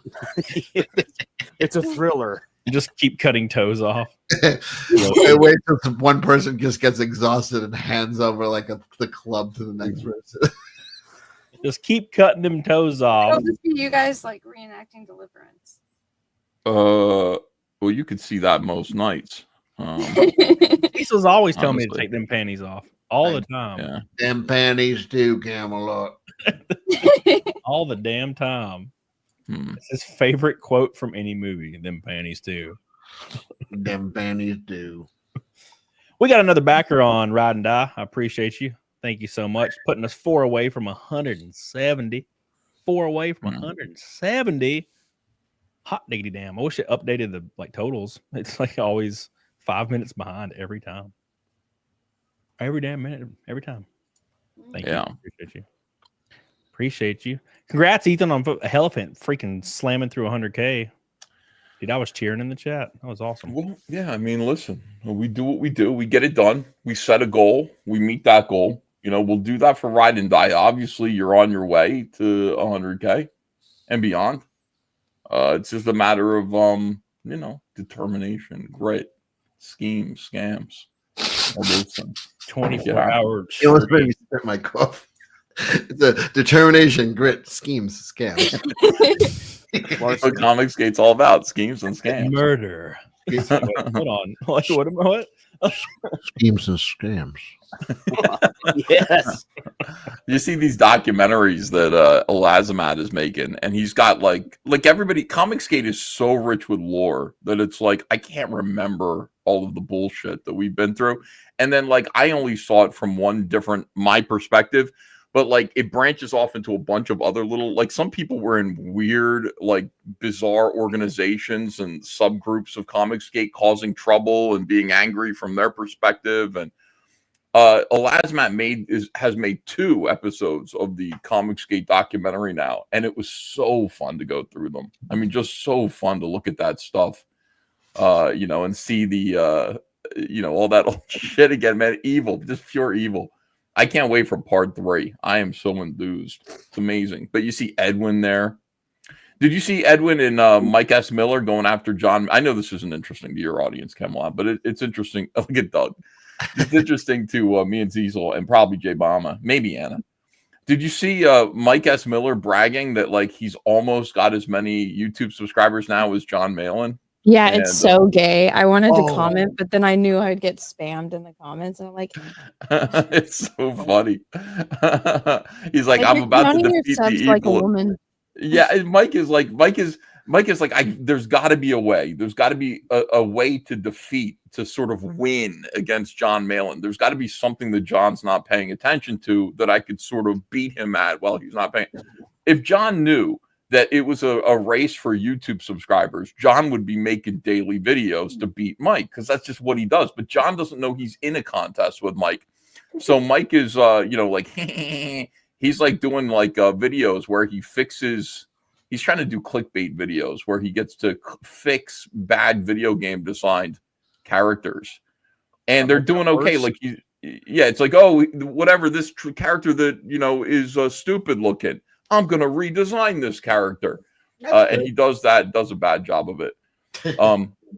It's a thriller. You just keep cutting toes off. Wait till one person just gets exhausted and hands over like the club to the next person. Just keep cutting them toes off. It'll just be you guys like reenacting Deliverance. Well, you could see that most nights. Cecil's always telling me to take them panties off all the time. Yeah. Them panties too, Camelot. All the damn time. It's his favorite quote from any movie. Them panties too. Them panties do. We got another backer on Ride and Die. I appreciate you. Thank you so much. Putting us 4 away from 170. 4 away from 170. Hot diggity damn. I wish it updated the totals. It's like always 5 minutes behind every time. Every damn minute, every time. Thank you. Appreciate you. Appreciate you. Congrats, Ethan, on Elephant freaking slamming through 100K. Dude, I was cheering in the chat. That was awesome. Well, yeah, I mean, listen, we do what we do. We get it done. We set a goal. We meet that goal. You know, we'll do that for Ride and Die. Obviously, you're on your way to 100K and beyond. It's just a matter of, you know, determination, grit, schemes, scams, all those things. 24-hour. You almost made me spit my cough. It's a determination, grit, schemes, scams. That's what Comicsgate's all about: schemes and scams, murder. Wait, hold on. What? Schemes and scams. Yes. You see these documentaries that Elazamat is making, and he's got like everybody. Comicsgate is so rich with lore that it's like I can't remember all of the bullshit that we've been through. And then I only saw it from my perspective. But it branches off into a bunch of other little, some people were in weird, bizarre organizations and subgroups of Comicsgate causing trouble and being angry from their perspective. And Elazamat has made 2 episodes of the Comicsgate documentary now, and it was so fun to go through them. I mean, just so fun to look at that stuff, you know, and see the, you know, all that old shit again, man. Evil, just pure evil. I can't wait for part 3. I am so enthused. It's amazing. But you see Edwin there. Did you see Edwin and Mike S. Miller going after John? I know this isn't interesting to your audience, Camelot, but it's interesting. Look at Doug. It's interesting to me and Cecil and probably J Bomba, maybe Anna. Did you see Mike S. Miller bragging that he's almost got as many YouTube subscribers now as John Malin? Yeah, it's so gay. I wanted to comment, but then I knew I'd get spammed in the comments. And I'm like, it's so funny. He's like, I'm about to defeat the evil. Like a woman. Yeah, and Mike is like, there's got to be a way. There's got to be a way to sort of win against John Malin. There's got to be something that John's not paying attention to that I could sort of beat him at while he's not paying. If John knew that it was a race for YouTube subscribers, John would be making daily videos to beat Mike because that's just what he does. But John doesn't know he's in a contest with Mike. So Mike is, you know, he's doing videos where he's trying to do clickbait videos where he gets to fix bad video game designed characters. And they're doing okay. It's like, oh, whatever, this character that, you know, is stupid looking. I'm going to redesign this character. And he does a bad job of it.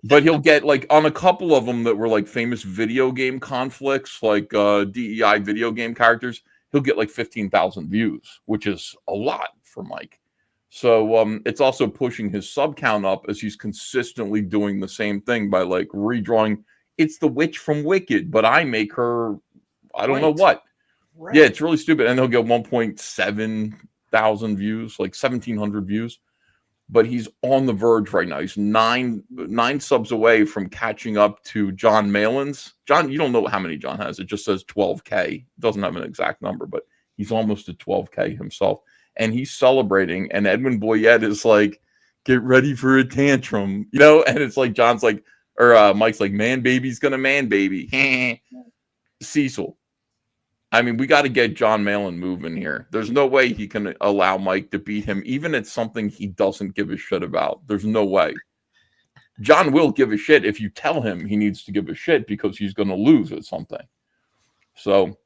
But he'll get on a couple of them that were famous video game conflicts, DEI video game characters, he'll get 15,000 views, which is a lot for Mike. So it's also pushing his sub count up as he's consistently doing the same thing by redrawing. It's the witch from Wicked, but I make her, I don't know what. Right. Yeah, it's really stupid. And he'll get 1.7 thousand views, 1,700 views. but he's on the verge right now. He's nine subs away from catching up to John Malin's. John, you don't know how many John has. It just says 12K. It doesn't have an exact number, but he's almost at 12K himself. And he's celebrating. And Edwin Boyette is like, get ready for a tantrum. You know, and it's like John's like, or Mike's like, man baby's gonna man baby. Cecil. I mean, we got to get John Malin moving here. There's no way he can allow Mike to beat him, even at something he doesn't give a shit about. There's no way. John will give a shit if you tell him he needs to give a shit because he's going to lose at something. So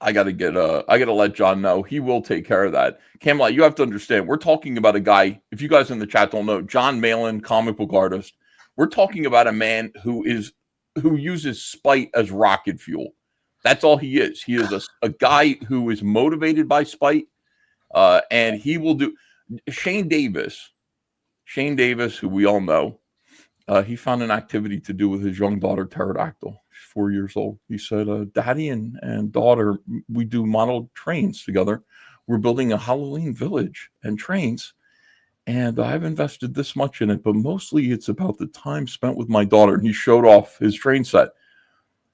I got to let John know. He will take care of that. Camelot, you have to understand, we're talking about a guy, if you guys in the chat don't know, John Malin, comic book artist. We're talking about a man who uses spite as rocket fuel. That's all he is. He is a guy who is motivated by spite, and he will do. Shane Davis, who we all know, he found an activity to do with his young daughter, Pterodactyl. She's 4 years old. He said, Daddy and daughter, we do model trains together. We're building a Halloween village and trains, and I've invested this much in it, but mostly it's about the time spent with my daughter. And he showed off his train set.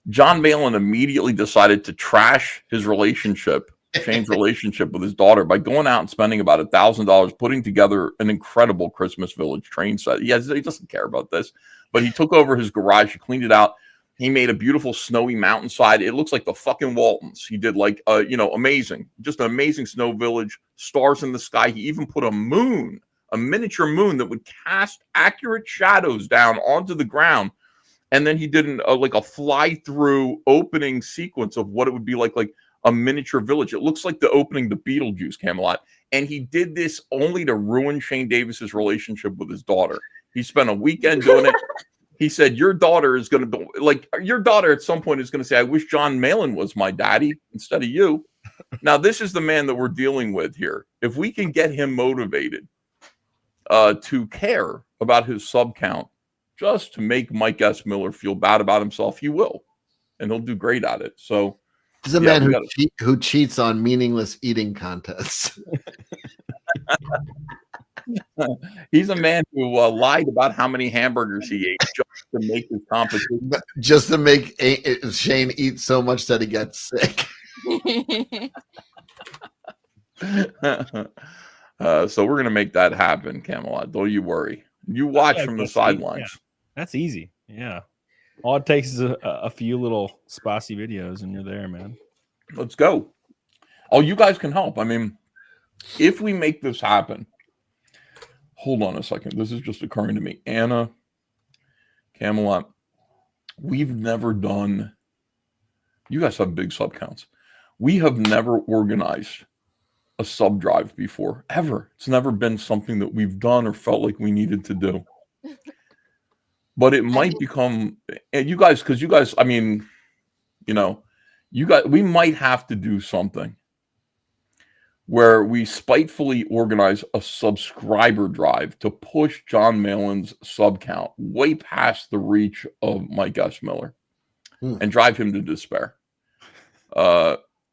John Malin immediately decided to trash his relationship, Shane's relationship with his daughter by going out and spending about $1,000 putting together an incredible Christmas Village train set. He doesn't care about this, but he took over his garage, he cleaned it out. He made a beautiful snowy mountainside. It looks like the fucking Waltons. He did like, amazing, just an amazing snow village, stars in the sky. He even put a miniature moon that would cast accurate shadows down onto the ground. And then he did a fly-through opening sequence of what it would be like a miniature village. It looks like the opening to Beetlejuice, Camelot. And he did this only to ruin Shane Davis's relationship with his daughter. He spent a weekend doing it. He said, your daughter is going to your daughter at some point is going to say, I wish John Malin was my daddy instead of you. Now, this is the man that we're dealing with here. If we can get him motivated to care about his sub count, just to make Mike S. Miller feel bad about himself, he will, and he'll do great at it. So he's a man who cheats on meaningless eating contests. He's a man who lied about how many hamburgers he ate just to make his competition. Just to make Shane eat so much that he gets sick. So we're gonna make that happen, Camelot. Don't you worry. You watch from the sidelines. Yeah. That's easy. Yeah. All it takes is a few little spicy videos and you're there, man. Let's go. Oh, you guys can help. I mean, if we make this happen, hold on a second. This is just occurring to me. Anna, Camelot, we've never done, you guys have big sub counts. We have never organized a sub drive before, ever. It's never been something that we've done or felt like we needed to do. But it might become, and you guys, because you guys, I mean, we might have to do something where we spitefully organize a subscriber drive to push John Malin's sub count way past the reach of Mike S. Miller and drive him to despair.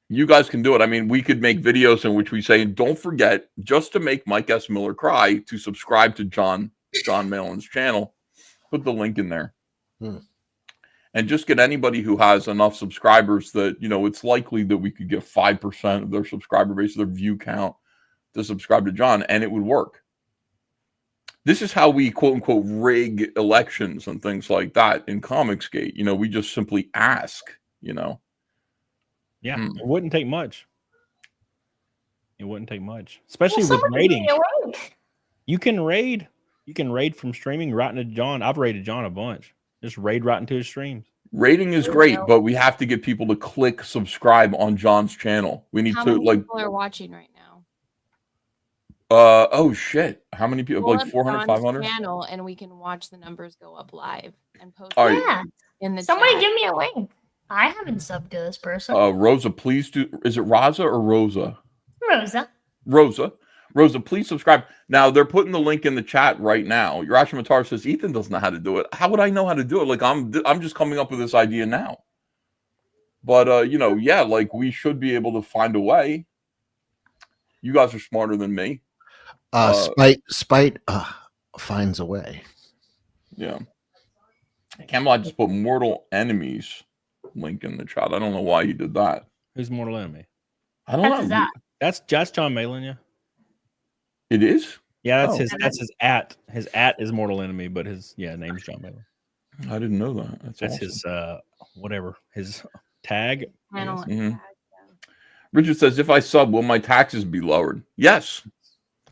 You guys can do it. I mean, we could make videos in which we say, don't forget, just to make Mike S. Miller cry, to subscribe to John Malin's channel. Put the link in there. And just get anybody who has enough subscribers that, it's likely that we could get 5% of their subscriber base, their view count, to subscribe to John, and it would work. This is how we, quote unquote, rig elections and things like that in Comicsgate. We just simply ask, Yeah, it wouldn't take much. It wouldn't take much, especially with raiding. You can raid from streaming right into John. I've raided John a bunch. Just raid right into his streams. Rating is great, but we have to get people to click subscribe on John's channel. We need How to many people are watching right now? Oh shit. How many people? Pull Like up 400, John's 500? channel, and we can watch the numbers go up live and post All it right. in the Somebody chat. give me a link. I haven't subbed to this person. Rosa, please do. Is it Raza or Rosa? Rosa. Rosa, please subscribe. Now, they're putting the link in the chat right now. Yurashi Matar says, Ethan doesn't know how to do it. How would I know how to do it? Like, I'm just coming up with this idea now. But, yeah, like, we should be able to find a way. You guys are smarter than me. Spite finds a way. Yeah. Camelot just put Mortal Enemies link in the chat. I don't know why you did that. Who's Mortal Enemy? I don't know. That's John Malin, yeah. It is? Yeah, that's Oh. his at. His at is Mortal Enemy, but his name's John Malin. I didn't know that. That's awesome. His whatever. His tag. Mhm. Richard says, if I sub, will my taxes be lowered? Yes.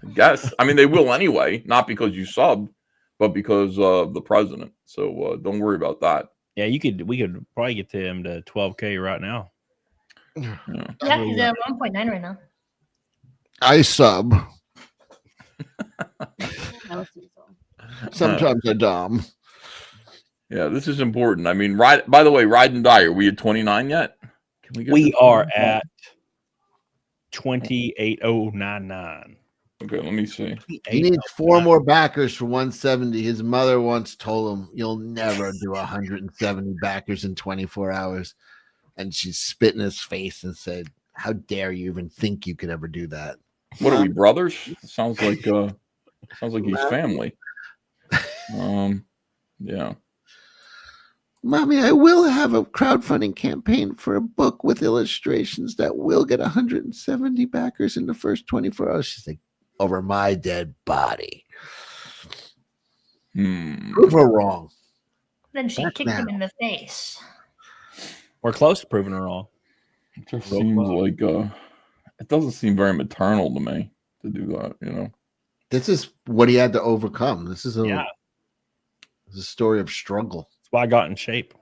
I guess. I mean, they will anyway, not because you subbed, but because of the president. So don't worry about that. Yeah, we could probably get to him to 12K right now. Yeah, he's at 1.9 right now. I sub. Sometimes I dumb. Yeah, this is important. I mean, by the way, Ride and Die, are we at 29 yet? Can we are at 28,099. Okay, let me see. He needs 4 more backers for 170. His mother once told him, "You'll never do 170 backers in 24 hours." And she spit in his face and said, "How dare you even think you could ever do that?" What are we, brothers? Sounds like he's family. Yeah. Mommy, I will have a crowdfunding campaign for a book with illustrations that will get 170 backers in the first 24 hours. She's like, over my dead body. Prove her wrong. Then she Back kicked him now. in the face. We're close to proving her wrong. It just seems like it doesn't seem very maternal to me to do that, you know. This is what he had to overcome. This is Yeah. This is a story of struggle. That's why I got in shape.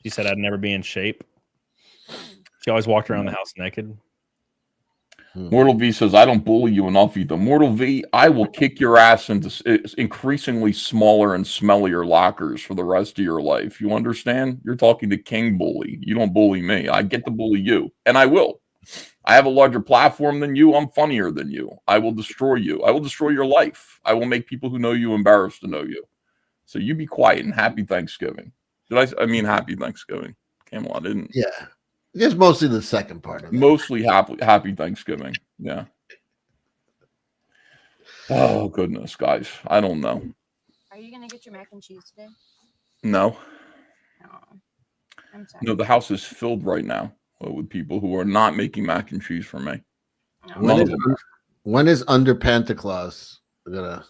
She said I'd never be in shape. She always walked around the house naked. Mortal V says, I don't bully you enough, either. Mortal V, I will kick your ass into increasingly smaller and smellier lockers for the rest of your life. You understand? You're talking to King Bully. You don't bully me. I get to bully you, and I will. I have a larger platform than you. I'm funnier than you. I will destroy you. I will destroy your life. I will make people who know you embarrassed to know you. So you be quiet and happy Thanksgiving. I mean happy Thanksgiving. Camelot didn't. Yeah. It's mostly the second part of it. Mostly happy Thanksgiving. Yeah. Oh goodness, guys. I don't know. Are you gonna get your mac and cheese today? No. I'm sorry. No, the house is filled right now with people who are not making mac and cheese for me. When is under Pantaclaus gonna?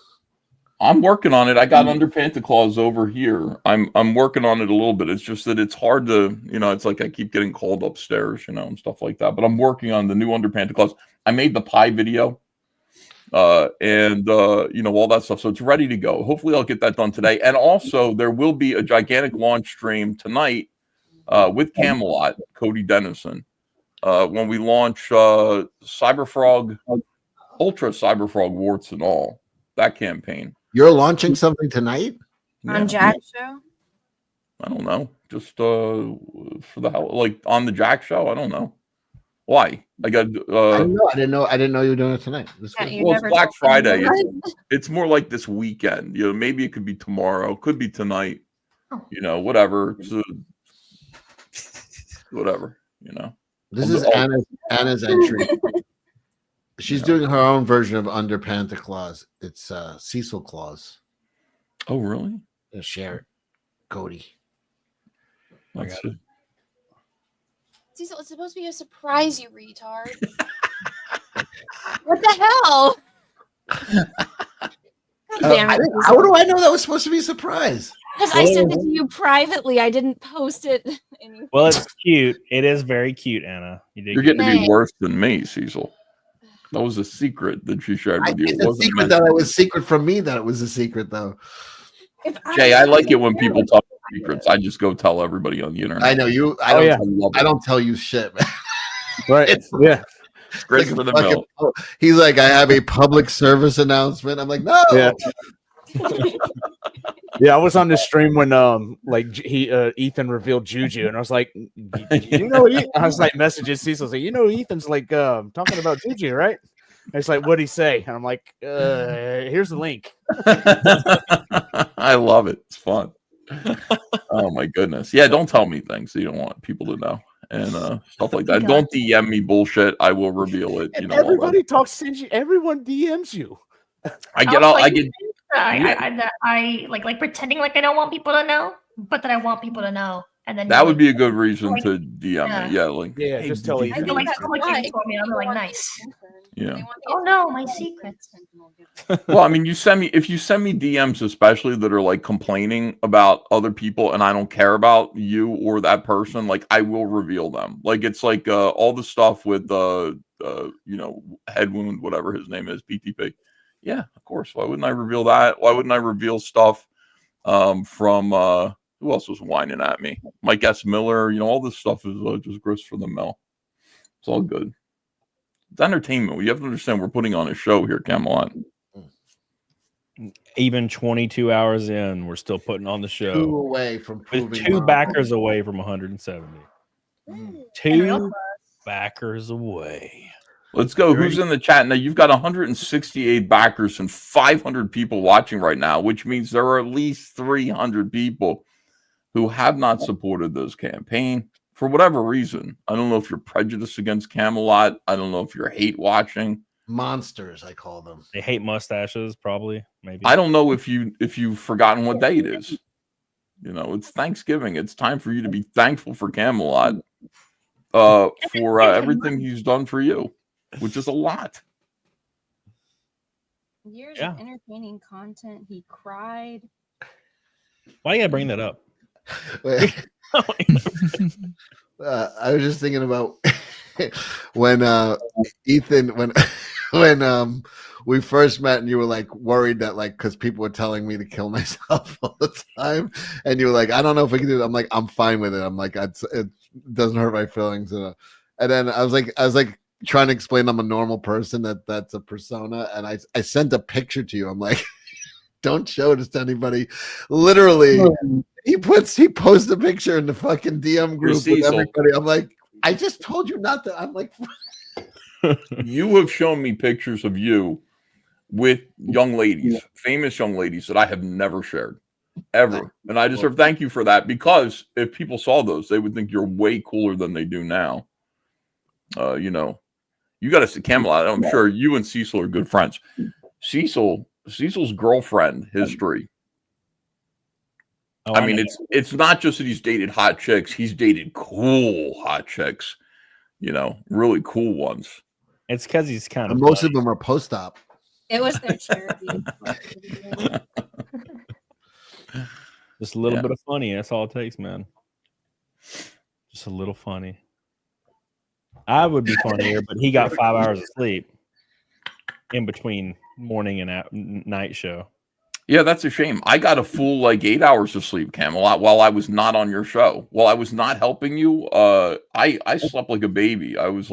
I'm working on it. I got under Pantaclaus over here. I'm working on it a little bit. It's just that it's hard to, it's like I keep getting called upstairs, and stuff like that. But I'm working on the new under Pantaclaus. I made the pie video, and all that stuff. So it's ready to go. Hopefully I'll get that done today. And also there will be a gigantic launch stream tonight with Camelot, Cody Dennison, when we launch Cyberfrog, Ultra Cyberfrog warts and all, that campaign. You're launching something tonight on Jack's show? I don't know. Just for the hell, like on the Jack show. I don't know why. I got. I didn't know you were doing it tonight. Well, it's Black Friday. It's more like this weekend. Maybe it could be tomorrow. Could be tonight. Whatever. Whatever. This is Anna's entry. She's doing her own version of Under Pantaclaus. It's Cecil Claus. Oh, really? Share it, Cody. Cecil, it's supposed to be a surprise, you retard. What the hell? How do I know that was supposed to be a surprise? Because I sent it to you privately. I didn't post it. Well, it's cute. It is very cute, Anna. You're getting to be worse than me, Cecil. That was a secret that she shared with you. It was secret from me that it was a secret, though. Jay, I like it when people talk secrets. I just go tell everybody on the internet. I know you. I don't tell you shit, man. Right? Yeah. Grist for the mill. He's like, I have a public service announcement. I'm like, no. Yeah. Yeah, I was on this stream when Ethan revealed Juju, and I was like, I was like messaging Cecil, like, Ethan's like talking about Juju, right? And it's like, what'd he say? And I'm like, here's the link. I love it. It's fun. Oh my goodness. Yeah, don't tell me things you don't want people to know. And stuff like that. Don't DM me bullshit. I will reveal it. Everybody talks to you. Everyone DMs you. I get I like pretending like I don't want people to know, but that I want people to know. And then that would be a good reason to DM yeah. me. Yeah, like Yeah, just tell I feel like someone came for me. I'm like, nice. Yeah. Oh no, my secrets. Well, I mean, if you send me DMs, especially that are like complaining about other people, and I don't care about you or that person, like I will reveal them. Like it's like all the stuff with head wound, whatever his name is, PTP. Yeah, of course. Why wouldn't I reveal that? Why wouldn't I reveal stuff from who else was whining at me? Mike S. Miller. All this stuff is just grist for the mill. It's all good. It's entertainment. You have to understand we're putting on a show here, Camelot. Even 22 hours in, we're still putting on the show. 2 away from with proving 2 wrong. backers away from 170. 2 backers away. Let's go. Who's in the chat now? You've got 168 backers and 500 people watching right now, which means there are at least 300 people who have not supported this campaign for whatever reason. I don't know if you're prejudiced against Camelot. I don't know if you're hate watching. Monsters, I call them. They hate mustaches, probably. Maybe. I don't know if you've forgotten what day it is. It's Thanksgiving. It's time for you to be thankful for Camelot for everything he's done for you, which is a lot. Years of entertaining content. He cried. Why you gotta bring that up? I was just thinking about when Ethan, when we first met, and you were like worried that because people were telling me to kill myself all the time, and you were like, I don't know if we can do it. I'm like, I'm fine with it. I'm like, it doesn't hurt my feelings. And then I was like trying to explain I'm a normal person, that's a persona, and I sent a picture to you. I'm like, don't show this to anybody. Literally, he posts a picture in the fucking DM group with everybody. I'm like, I just told you not to. I'm like, you have shown me pictures of you with young ladies, famous young ladies that I have never shared ever. And I deserve thank you for that, because if people saw those, they would think you're way cooler than they do now. You got to see Camelot. I'm sure you and Cecil are good friends. Cecil's girlfriend history. I mean, it's not just that he's dated hot chicks. He's dated cool hot chicks, really cool ones. It's because he's kind of most of them are post-op. It was their charity. Just a little bit of funny. That's all it takes, man. Just a little funny. I would be funnier, but he got 5 hours of sleep in between morning and night show. Yeah, that's a shame. I got a full 8 hours of sleep, Camelot, while I was not on your show. While I was not helping you, I slept like a baby. I was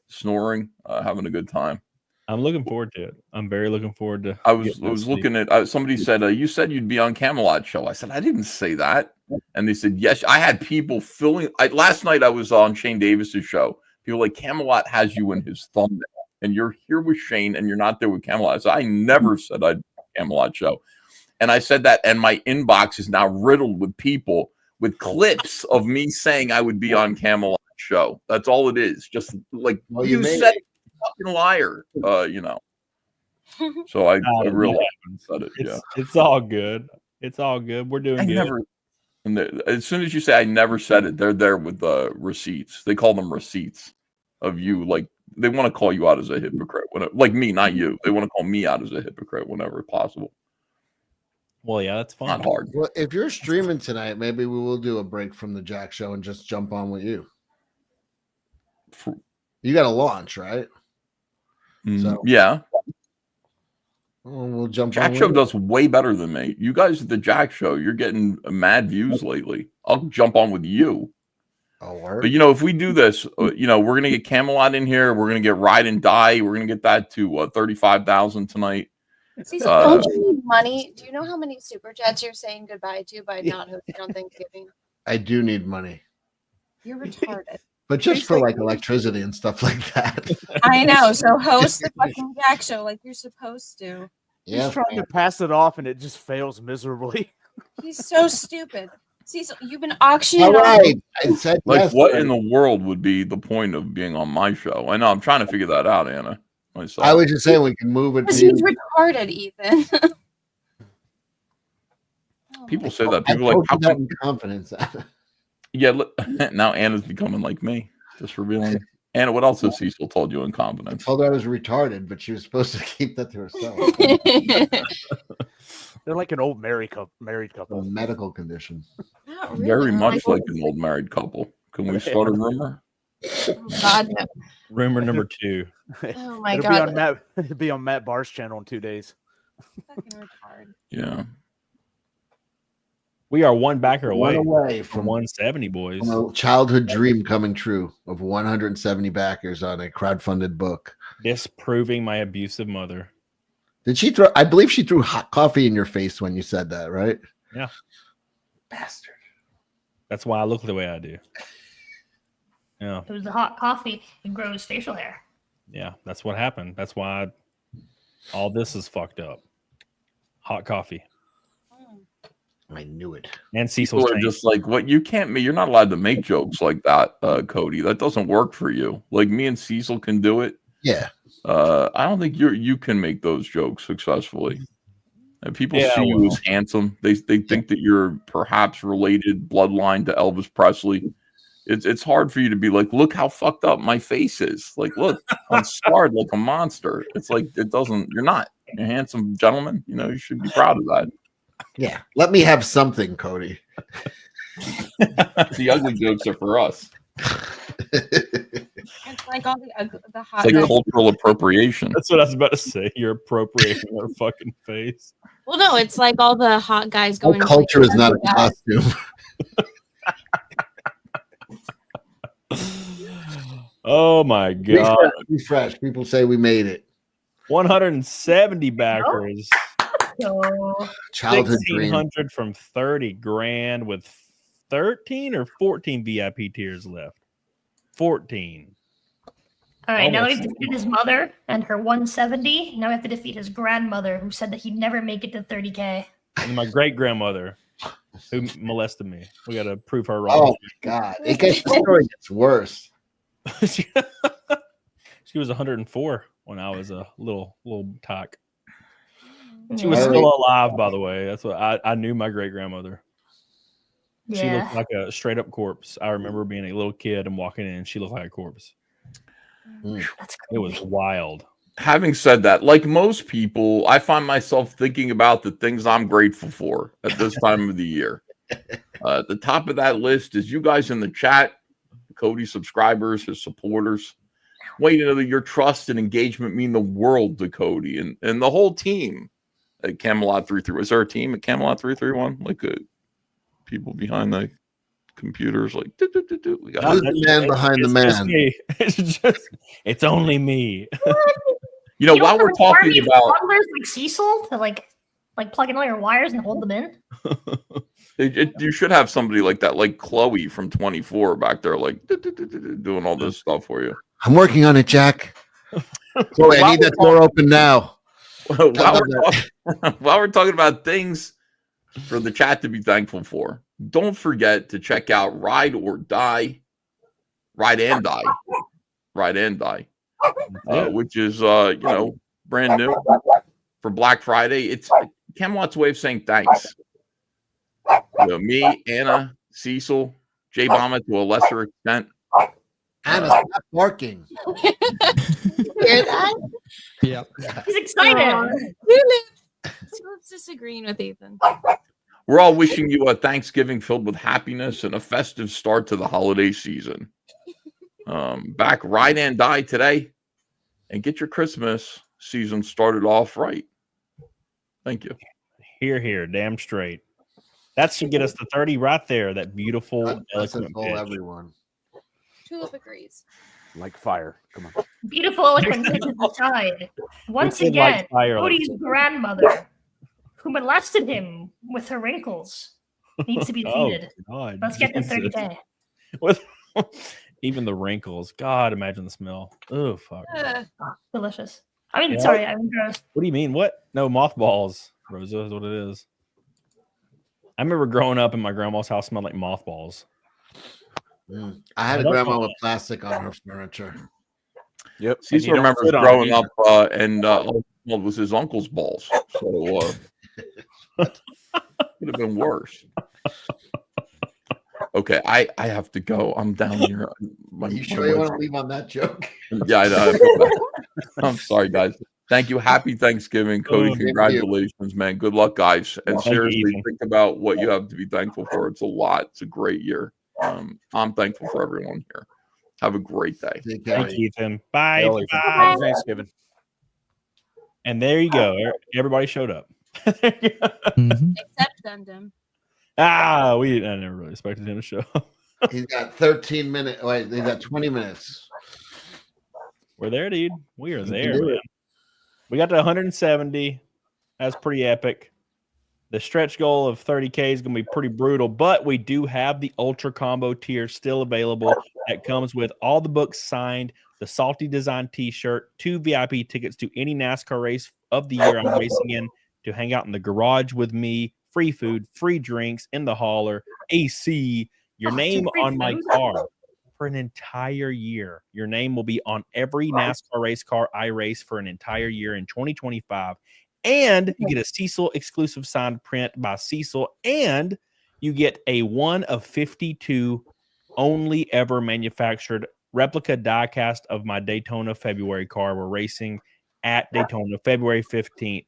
snoring, having a good time. I'm looking forward to it. I'm very looking forward to. I was looking at somebody said you said you'd be on Camelot show. I said I didn't say that, and they said yes. I had people filling. Last night I was on Shane Davis's show. People like Camelot has you in his thumbnail, and you're here with Shane, and you're not there with Camelot. So I never said I'd be on Camelot show, and I said that, and my inbox is now riddled with people with clips of me saying I would be on Camelot show. That's all it is. Just you said. Fucking liar, So I really said it. It's all good. It's all good. We're doing good. As soon as you say I never said it, they're there with the receipts. They call them receipts of you. They want to call you out as a hypocrite. Me, not you. They want to call me out as a hypocrite whenever possible. Well, yeah, that's fine. Not hard. Well, if you're streaming tonight, maybe we will do a break from the Jack show and just jump on with you. You got to launch, right? So yeah, we'll jump. Jack show does way better than me. You guys at the Jack show, you're getting mad views lately. I'll jump on with you. But if we do this, we're gonna get Camelot in here. We're gonna get Ride and Die. We're gonna get that to 35,000 tonight. Cecil, don't you need money? Do you know how many super chats you're saying goodbye to by not hosting on Thanksgiving? I do need money. You're retarded. But just for electricity and stuff like that. I know. So host the fucking Jack show like you're supposed to. He's trying to pass it off and it just fails miserably. He's so stupid. Cecil, you've been auctioning. All right. I said what in the world would be the point of being on my show? I know I'm trying to figure that out, Anna. myself. I was just saying we can move it. Because he's retarded, Ethan. People say that. I People are told like, you how that in confidence. yeah, look, now Anna's becoming like me, just revealing. Anna, what else has Cecil told you in confidence? I told her I was retarded, but she was supposed to keep that to herself. They're like an old married couple. A medical condition. Not Very really. much like an old married couple. Can we start a rumor? God, no. Rumor number 2. Oh my It'll God. It'll be on Matt Barr's channel in 2 days. Fucking retard. Yeah. We are one backer away, One away from 170, boys. From a childhood dream coming true of 170 backers on a crowdfunded book. Disproving my abusive mother. Did she throw? I believe she threw hot coffee in your face when you said that, right? Yeah. Bastard. That's why I look the way I do. Yeah. It was the hot coffee and grows facial hair. Yeah, that's what happened. That's why all this is fucked up. Hot coffee. I knew it. And Cecil's People are just like, what? You can't make. You're not allowed to make jokes like that, Cody. That doesn't work for you. Like me and Cecil can do it. Yeah. I don't think you can make those jokes successfully. And people see you as handsome. They think that you're perhaps related bloodline to Elvis Presley. It's hard for you to be like, look how fucked up my face is. Like, look, I'm scarred like a monster. It's like it doesn't. You're not. You're a handsome gentleman. You know, you should be proud of that. Yeah. Let me have something, Cody. The ugly jokes are for us. It's like all the hot. It's like cultural appropriation. That's what I was about to say. You're appropriating her fucking face. Well, no, it's like all the hot guys Our going. to, culture like, is not a guys. costume. Oh my god. Refresh. People say we made it. 170 backers. Childhood dream. 1,600 from 30 grand with 13 or 14 VIP tiers left. 14. All right, now Almost. we've defeated his mother and her 170. Now we have to defeat his grandmother, who said that he'd never make it to 30K. And my great grandmother who molested me. We got to prove her wrong. Oh my god! It gets the story gets worse. She was 104 when I was a little talk. She was still alive, by the way. That's what I knew my great grandmother. She looked like a straight up corpse. I remember being a little kid and walking in, and she looked like a corpse. That's it was wild. Having said that, like most people, I find myself thinking about the things I'm grateful for at this time of the year. At the top of that list is you guys in the chat, Cody subscribers, his supporters. Want you to know that your trust and engagement mean the world to Cody and the whole team at Camelot 331. Is there a team at Camelot 331? Like people behind the computers, like we got Who's the man behind the man? It's only me. You know, while we're talking about toddlers like Cecil to like plug in all your wires and hold them in. you should have somebody like that, like Chloe from 24 back there, like doing all this stuff for you. I'm working on it, Jack. Chloe, I need that door open now. While we're talking about things for the chat to be thankful for, don't forget to check out Ride and Die, which is brand new for Black Friday. It's Camelot's way of saying thanks. Me, Anna, Cecil, J Bomba to a lesser extent. Anna, stop barking. Hear that? Yep. He's excited. Philip's disagreeing with Ethan. We're all wishing you a Thanksgiving filled with happiness and a festive start to the holiday season. Back Ride and Die today, and get your Christmas season started off right. Thank you. Here, damn straight. That should get us to 30 right there. That beautiful, eloquent pitch. Everyone. Tulip agrees. Like fire. Come on. Beautiful, eloquent pitch aside. Once said again, like fire, like Cody's grandmother, who molested him with her wrinkles, needs to be defeated. God, Let's get to Jesus. 30K. With even the wrinkles. God, imagine the smell. Oh, fuck. Delicious. I mean, Yeah. sorry, I'm gross. What do you mean? What? No, mothballs, Rosa, is what it is. I remember growing up in my grandma's house smelled like mothballs. I had a grandma with plastic on her furniture. Yep. Cecil remembers growing up, and all he smelled was his uncle's balls. So could have been worse. Okay, I have to go. I'm down here. You sure you want to leave on that joke? Yeah, I'm sorry, guys. Thank you. Happy Thanksgiving, Cody. thank you. Congratulations, man. Good luck, guys. And Thank you, seriously, Ethan. think about what you have to be thankful for. It's a lot. It's a great year. I'm thankful for everyone here. Have a great day. Thank you, Ethan. Bye. Happy Bye. Thanksgiving. And there you go. Everybody showed up. Except Dundum. I never really expected him to show up. He's got 13 minutes. Wait, he's got 20 minutes. We're there, dude. We are can there, do man. it. We got to 170. That's pretty epic. The stretch goal of 30K is going to be pretty brutal, but we do have the Ultra Combo tier still available. That comes with all the books signed, the Salty Design t-shirt, 2 VIP tickets to any NASCAR race of the year I'm racing in, to hang out in the garage with me, free food, free drinks in the hauler, AC, your name on my car for an entire year. Your name will be on every NASCAR race car I race for an entire year in 2025. And you get a Cecil exclusive signed print by Cecil, and you get a 1 of 52 only ever manufactured replica diecast of my Daytona February car. We're racing at Daytona February 15th.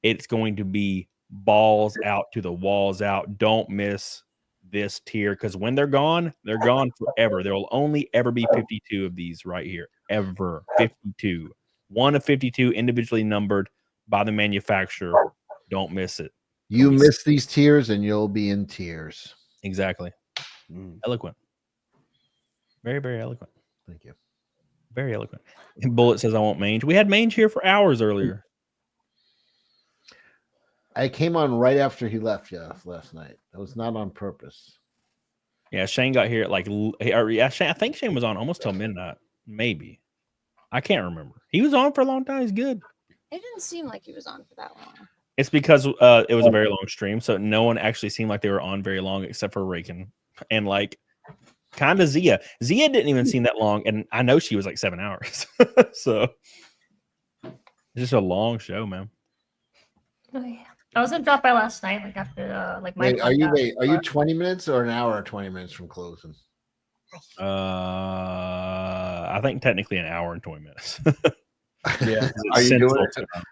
It's going to be balls out to the walls out. Don't miss this tier, because when they're gone forever. There will only ever be 52 of these right here. Ever. 52. 1 of 52 individually numbered by the manufacturer. Don't miss it. You miss these tiers and you'll be in tears. Exactly. Eloquent. Very, very eloquent. Thank you. Very eloquent. And Bullet says, I want mange. We had mange here for hours earlier. I came on right after he left last night. That was not on purpose. Yeah, Shane got here at I think Shane was on almost till midnight. Maybe. I can't remember. He was on for a long time. He's good. It didn't seem like he was on for that long. It's because it was a very long stream, so no one actually seemed like they were on very long except for Raken and kind of Zia. Zia didn't even seem that long, and I know she was like 7 hours. So it's just a long show, man. Oh, yeah. I was gonna drop by last night, after my. Are you 20 minutes or an hour or 20 minutes from closing? I think technically an hour and 20 minutes. Yeah. Are you doing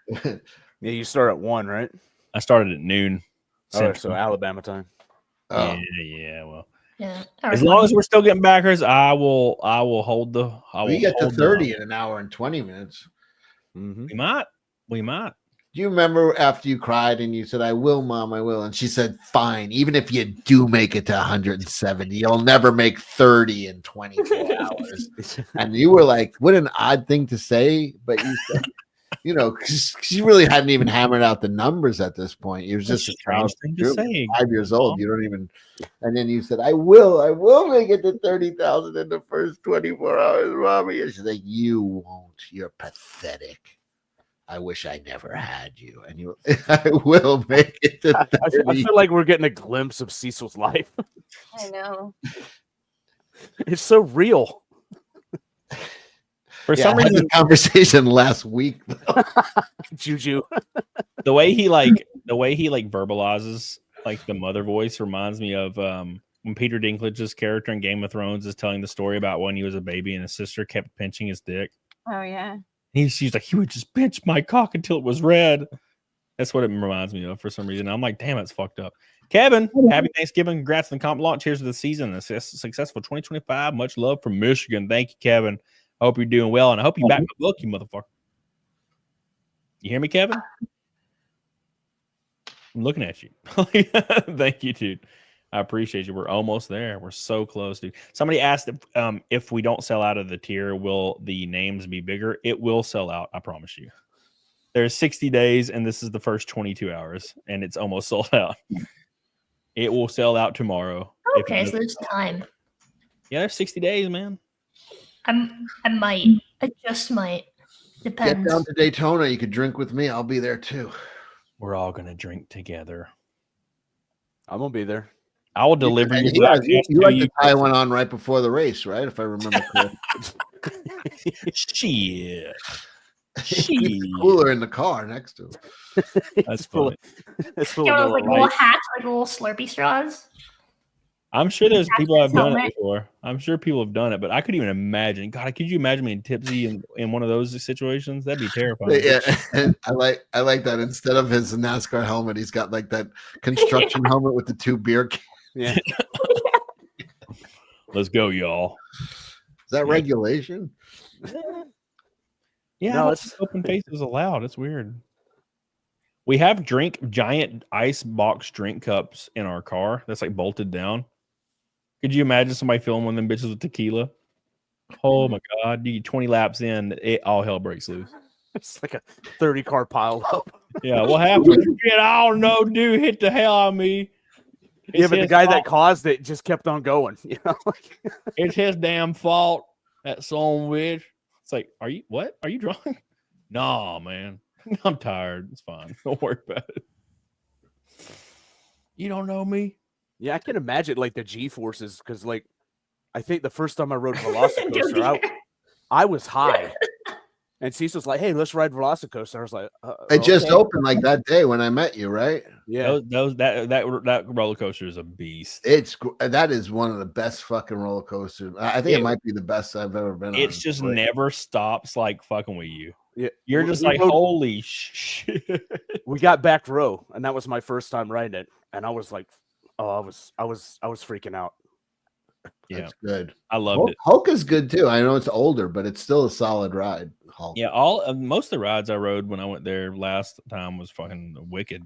it? Yeah, you start at 1, right? I started at noon. Oh, so Alabama time. Yeah. Well, yeah. As long as we're still getting backers, I will hold the. We get to 30 in an hour and 20 minutes. We might. Do you remember after you cried and you said, I will, Mom, I will? And she said, fine. Even if you do make it to 170, you'll never make 30 in 24 hours. And you were like, what an odd thing to say. But you said, because she really hadn't even hammered out the numbers at this point. It was just a strange thing to say. 5 years old. You don't even. And then you said, I will make it to 30,000 in the first 24 hours, Mommy. And she's like, you won't. You're pathetic. I wish I never had you. And you, I will make it to 30. I feel like we're getting a glimpse of Cecil's life. I know. It's so real. For some I had reason, this conversation last week. Juju. the way he verbalizes the mother voice reminds me of when Peter Dinklage's character in Game of Thrones is telling the story about when he was a baby and his sister kept pinching his dick. Oh yeah. She's like, he would just pinch my cock until it was red. That's what it reminds me of for some reason. I'm like, damn, it's fucked up. Kevin, happy Thanksgiving. Congrats on the comp launch. Here's to the season. A successful 2025. Much love from Michigan. Thank you, Kevin. I hope you're doing well, and I hope you back my book, you motherfucker. You hear me, Kevin? I'm looking at you. Thank you, dude. I appreciate you. We're almost there. We're so close, dude. Somebody asked if we don't sell out of the tier, will the names be bigger? It will sell out. I promise you. There's 60 days, and this is the first 22 hours, and it's almost sold out. It will sell out tomorrow. Okay, so there's time. Yeah, there's 60 days, man. I might. I just might. Depends. Get down to Daytona. You could drink with me. I'll be there too. We're all gonna drink together. I'm gonna be there. I will deliver you. You like to tie one on right before the race, right? If I remember correctly. Shit. Cooler in the car next to him. That's funny. It's You know, those like little hats, like little Slurpee straws. I'm sure there's people that have done it Helmet. before. I'm sure people have done it, but I couldn't even imagine. God, could you imagine being tipsy in one of those situations? That'd be terrifying. Yeah, and I like that. Instead of his NASCAR helmet, he's got like that construction helmet with the 2 beer cans. Yeah. Let's go, y'all. Is that regulation? Yeah, No, no, it's- open faces allowed. It's weird. We have giant ice box drink cups in our car that's like bolted down. Could you imagine somebody filling one of them bitches with tequila? Oh my god, you get 20 laps in, all hell breaks loose. It's like a 30 car pile up. Yeah, what happened? Get on, no dude, hit the hell out of me. Yeah, It's but the his guy that fault. caused it just kept on going. You know, It's his damn fault. That son bitch. It's like, are you what? Are you drunk? Nah, man. I'm tired. It's fine. Don't worry about it. You don't know me. yeah, I can imagine like the G forces because, like, I think the first time I rode Velocicoaster, I was high, and Cecil's like, "Hey, let's ride Velocicoaster." I was like, It just okay. opened like that day when I met you, right? Yeah, That roller coaster is a beast. That is one of the best fucking roller coasters. I think it might be the best I've ever been on. It's just Like, never stops like fucking with you. Yeah, You're we- just we like, rode- holy shit. We got back row, and that was my first time riding it, and I was like, "Oh, I was freaking out." Yeah, that's good. I loved it. Hulk is good too. I know it's older, but it's still a solid ride. Hulk. Yeah, most of the rides I rode when I went there last time was fucking wicked.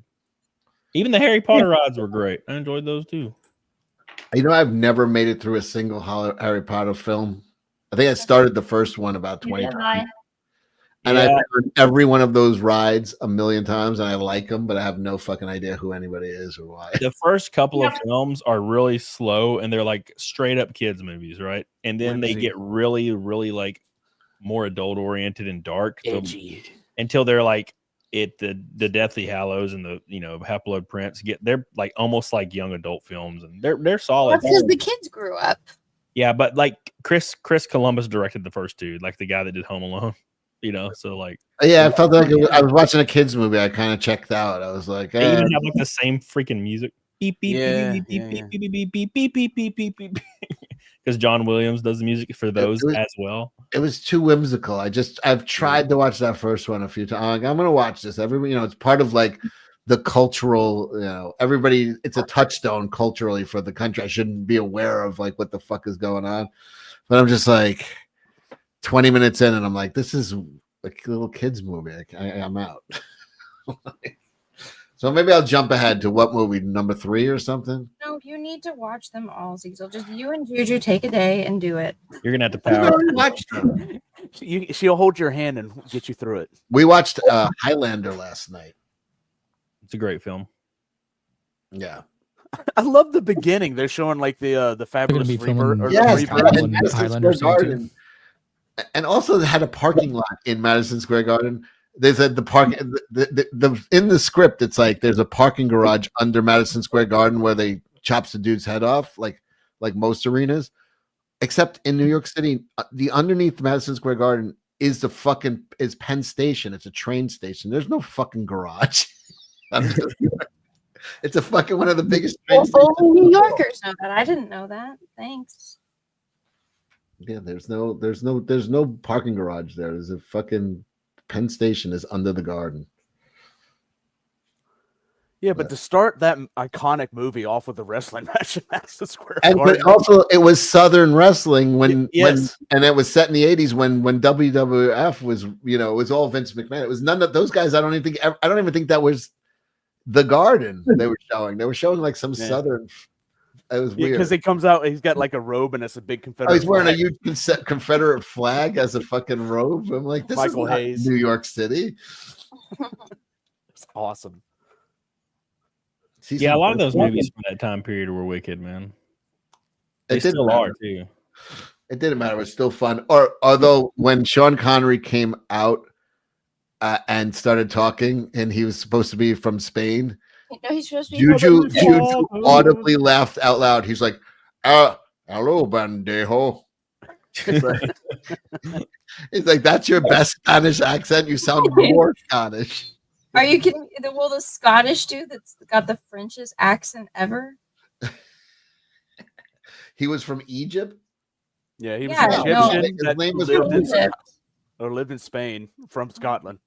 Even the Harry Potter rides were great. I enjoyed those too. You know, I've never made it through a single Harry Potter film. I think I started the first one about 2020. And I've done every one of those rides a million times, and I like them, but I have no fucking idea who anybody is or why. The first couple of films are really slow and they're like straight up kids movies, right? And then they Whimsy. get really, really like more adult oriented and dark Edgy. until they're like the Deathly Hallows and the Half-Blood Prince they're like almost like young adult films, and they're solid. That's because the kids grew up. Yeah, but like Chris Columbus directed the first two, like the guy that did Home Alone. So like, Yeah, I felt like I was watching a kids movie. I kind of checked out. I was like, they even have like the same freaking music. Beep beep Yeah, beep beep beep beep beep beep beep beep beep beep beep. Because John Williams does the music for those as well. it was too whimsical. I've tried to watch that first one a few times. I'm like, I'm gonna watch this. Everybody, it's part of like the cultural, everybody, it's a touchstone culturally for the country. I shouldn't be aware of like what the fuck is going on. But I'm just like 20 minutes in and I'm like, this is like a little kids movie. I'm out. So maybe I'll jump ahead to what movie, number 3 or something? No, you need to watch them all, Cecil. Just you and Juju take a day and do it. You're gonna have to power. Watched them. She'll hold your hand and get you through it. We watched Highlander last night. It's a great film. Yeah. I love the beginning. They're showing like the fabulous be Freebird filming or Yes, the Freebird. and Madison Highlander Square scene, too. Garden. And also they had a parking lot in Madison Square Garden. They said the park in the script, it's like there's a parking garage under Madison Square Garden where they chops the dude's head off, like most arenas. Except in New York City, the underneath Madison Square Garden is is Penn Station. It's a train station. There's no fucking garage. It's a fucking one of the biggest train stations. Only New Yorkers know that. I didn't know that. Thanks. Yeah, there's no parking garage there. There's a fucking Penn Station is under the garden. Yeah, but to start that iconic movie off with a wrestling match in Madison Square And Garden. but also it was Southern wrestling when Yes. and it was set in the 80s when WWF was, it was all Vince McMahon. It was none of those guys. I don't even think that was the Garden they were showing. They were showing like some Yeah. Southern. It was weird. Because he comes out, he's got like a robe and it's a big Confederate. Oh, he's wearing a flag. huge Confederate flag as a fucking robe. I'm like, this Michael is not Hayes. New York City. It's awesome. Yeah, a lot of those movies from that time period were wicked, man. They It didn't still are matter. too. It didn't matter. It was still fun. Although when Sean Connery came out and started talking, and he was supposed to be from Spain, No, he's supposed to be Juju audibly laughed out loud. He's like, "Hello, bandejo." It's like, that's your best Spanish accent. You sound more Scottish. Are you kidding me? Well, the Scottish dude that's got the Frenchest accent ever. He was from Egypt. Yeah, he was Yeah, an no. Egyptian His that name was lived in, Egypt. or lived in Spain from Scotland.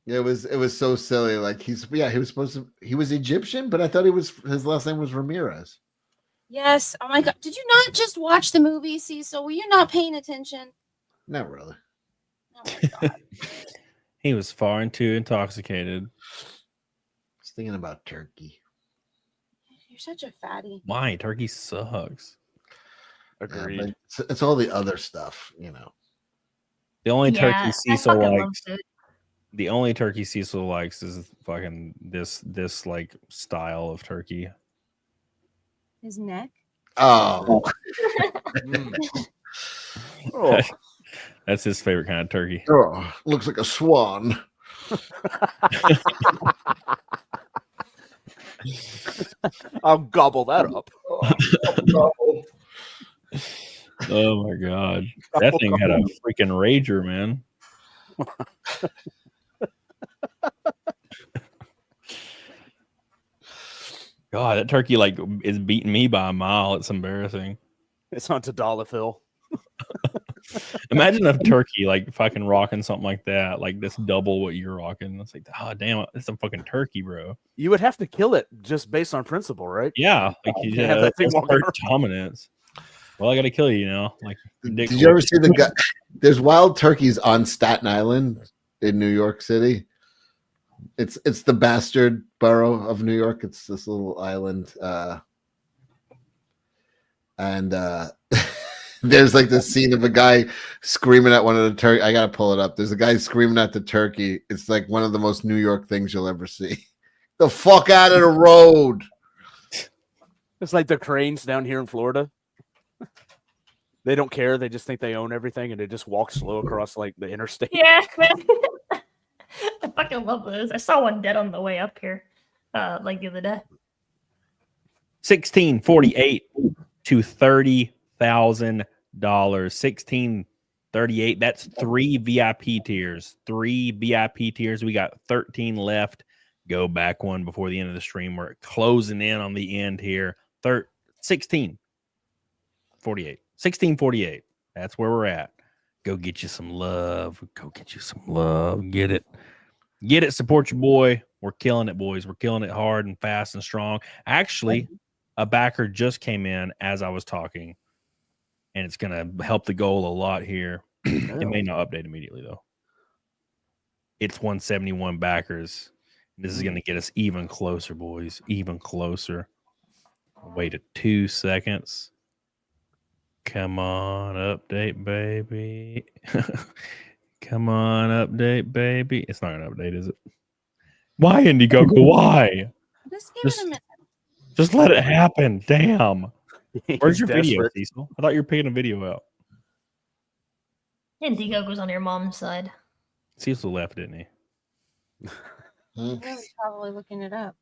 It was so silly. Like he was supposed to. He was Egyptian, but I thought his last name was Ramirez. Yes. Oh my God. Did you not just watch the movie, Cecil? Were you not paying attention? Not really. He was far too intoxicated. Just thinking about turkey. You're such a fatty. Why? Turkey sucks. Agreed. Yeah, but it's all the other stuff, you know. The only Yeah, turkey I Cecil fucking likes. loved it. The only turkey Cecil likes is fucking this like style of turkey. His neck. Oh. Oh. That's his favorite kind of turkey. Oh, looks like a swan. I'll gobble that up. Oh my god, that thing had a freaking rager, man. God, that turkey like is beating me by a mile. It's embarrassing. It's on to Dollarville. Imagine a turkey like fucking rocking something like that, like that's double what you're rocking. It's like, oh damn, it's a fucking turkey, bro. You would have to kill it just based on principle, right? Yeah, like you can't have that thing walking around. dominance. Well, I gotta kill you, you know. Like, Did you ever see the guy? There's wild turkeys on Staten Island in New York City. It's the bastard borough of New York. It's this little island, and there's like this scene of a guy screaming at one of the turkey. I gotta pull it up. There's a guy screaming at the turkey. It's like one of the most New York things you'll ever see. The fuck out of the road! It's like the cranes down here in Florida. They don't care. They just think they own everything, and they just walk slow across like the interstate. Yeah, man. I fucking love those. I saw one dead on the way up here, like the other day. 1648 to $30,000. 1638. That's 3 VIP tiers. 3 VIP tiers. We got 13 left. Go back one before the end of the stream. We're closing in on the end here. 1648. 1648. That's where we're at. Go get you some love. Go get you some love. Get it. Get it. Support your boy. We're killing it, boys. We're killing it hard and fast and strong. Actually, a backer just came in as I was talking, and it's going to help the goal a lot here. It may not update immediately, though. It's 171 backers. This is going to get us even closer, boys. Even closer. Wait 2 seconds. Come on, update, baby. Come on, update, baby. It's not going to update, is it? Why, Indiegogo? Why? Just let it happen. Damn. Where's your video, Cecil? I thought you were picking a video out. Indiegogo's on your mom's side. Cecil left, didn't he? He was probably looking it up.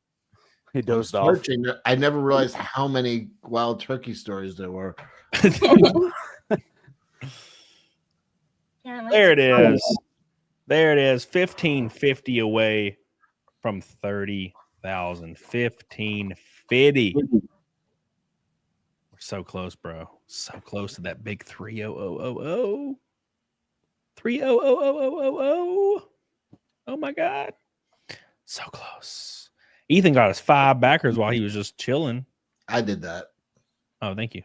He dozed off. Searching, I never realized how many wild turkey stories there were. There it is. There it is. 1550 away from 30,000. 1550. We're so close, bro. So close to that big 30000. 3000000. Oh my god. So close. Ethan got us 5 backers while he was just chilling. I did that. Oh, thank you.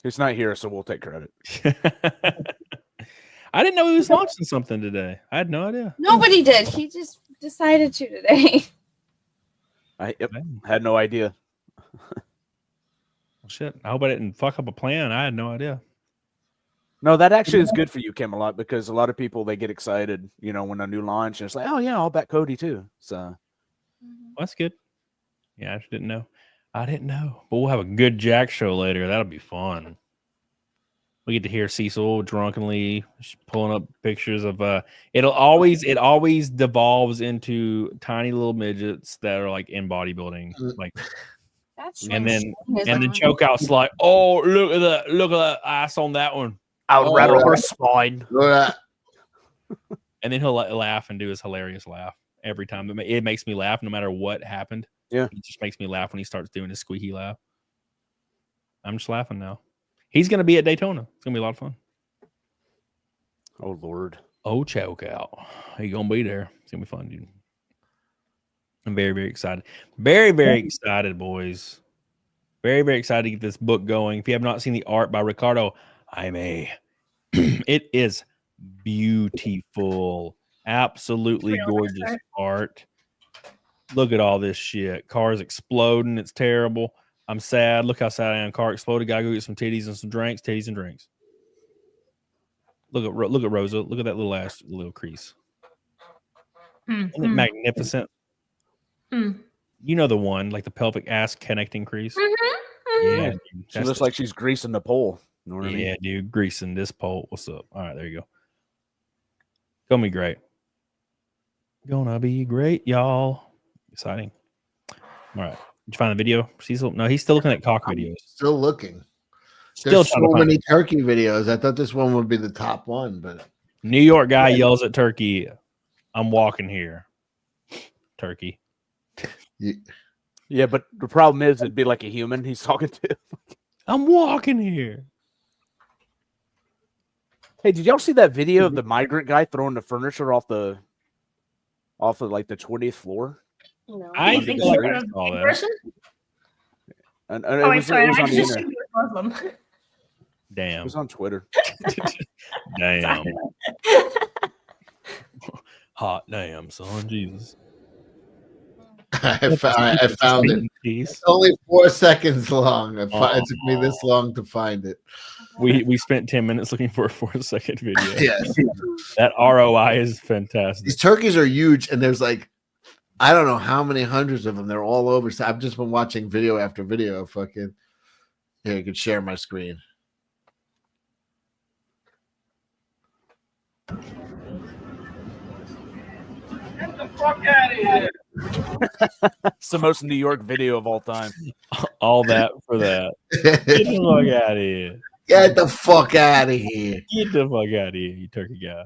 He's not here, so we'll take credit. I didn't know he was launching something today. I had no idea. Nobody did. He just decided to today. I had no idea. Well, shit. I hope I didn't fuck up a plan. I had no idea. No, that actually is good for you, Camelot, because a lot of people, they get excited, you know, when a new launch, and it's like, oh yeah, I'll bet Cody too. So well, that's good. Yeah, I just didn't know. I didn't know. But we'll have a good Jack show later. That'll be fun. We get to hear Cecil drunkenly pulling up pictures of it always devolves into tiny little midgets that are like in bodybuilding. Like That's and then choke outs like, oh, look at that ass on that one. I'll rattle her spine. And then he'll laugh and do his hilarious laugh every time. It makes me laugh no matter what happened. Yeah. It just makes me laugh when he starts doing his squeaky laugh. I'm just laughing now. He's going to be at Daytona. It's going to be a lot of fun. Oh, Lord. Oh, choke out. He's going to be there. It's going to be fun, dude. I'm very, very excited. Very, very excited, boys. Very, very excited to get this book going. If you have not seen the art by Ricardo Jaime, it is beautiful. Absolutely gorgeous art. Look at all this shit. Cars exploding. It's terrible. I'm sad. Look how sad I am. Car exploded. Gotta go get some titties and some drinks. Titties and drinks. Look at Rosa. Look at that little ass little crease. Isn't it magnificent? You know the one, like the pelvic ass connecting crease. Yeah, dude, she looks like she's greasing the pole. You know what I mean? Yeah, dude, greasing this pole. What's up? All right, there you go. Gonna be great. Gonna be great, y'all. Exciting. All right. Did you find the video, Cecil? No, he's still looking at cock videos. Still looking. Still There's trying to so find many it. turkey videos. I thought this one would be the top one, but New York guy yells at turkey, "I'm walking here." Turkey. Yeah, but the problem is it'd be like a human he's talking to. I'm walking here. Hey, did y'all see that video of the migrant guy throwing the furniture off of like the 20th floor? No. I think think so. I saw In that. person? And Oh, wait, sorry. it was I on the just internet. assumed you were Muslim. It Damn. was on Twitter. Damn. Hot damn, son. Jesus. I found it. It's only 4 seconds long. It took me this long to find it. We spent 10 minutes looking for a 4-second video. Yes. That ROI is fantastic. These turkeys are huge, and there's like, I don't know how many hundreds of them. They're all over. So I've just been watching video after video of fucking. Here, you can share my screen. Get the fuck out of here. It's the most New York video of all time. All that for that. Get the fuck out of here. Get the fuck out of here. Get the fuck out of here, you turkey guy.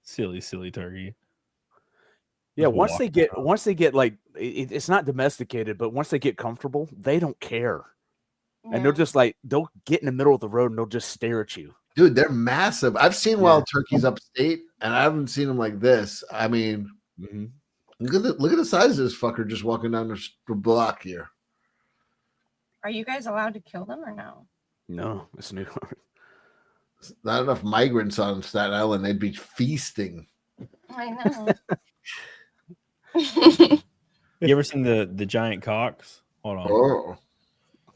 Silly, silly turkey. Yeah, Just once walking they get like it's not domesticated, but once they get comfortable, they don't care. And they're just like they'll get in the middle of the road and they'll just stare at you. Dude, they're massive. I've seen wild turkeys upstate, and I haven't seen them like this. I mean, look at the size of this fucker just walking down the block here. Are you guys allowed to kill them or no? No, it's New York. Not enough migrants on Staten Island. They'd be feasting. I know. You ever seen the giant cocks? Hold on. Oh.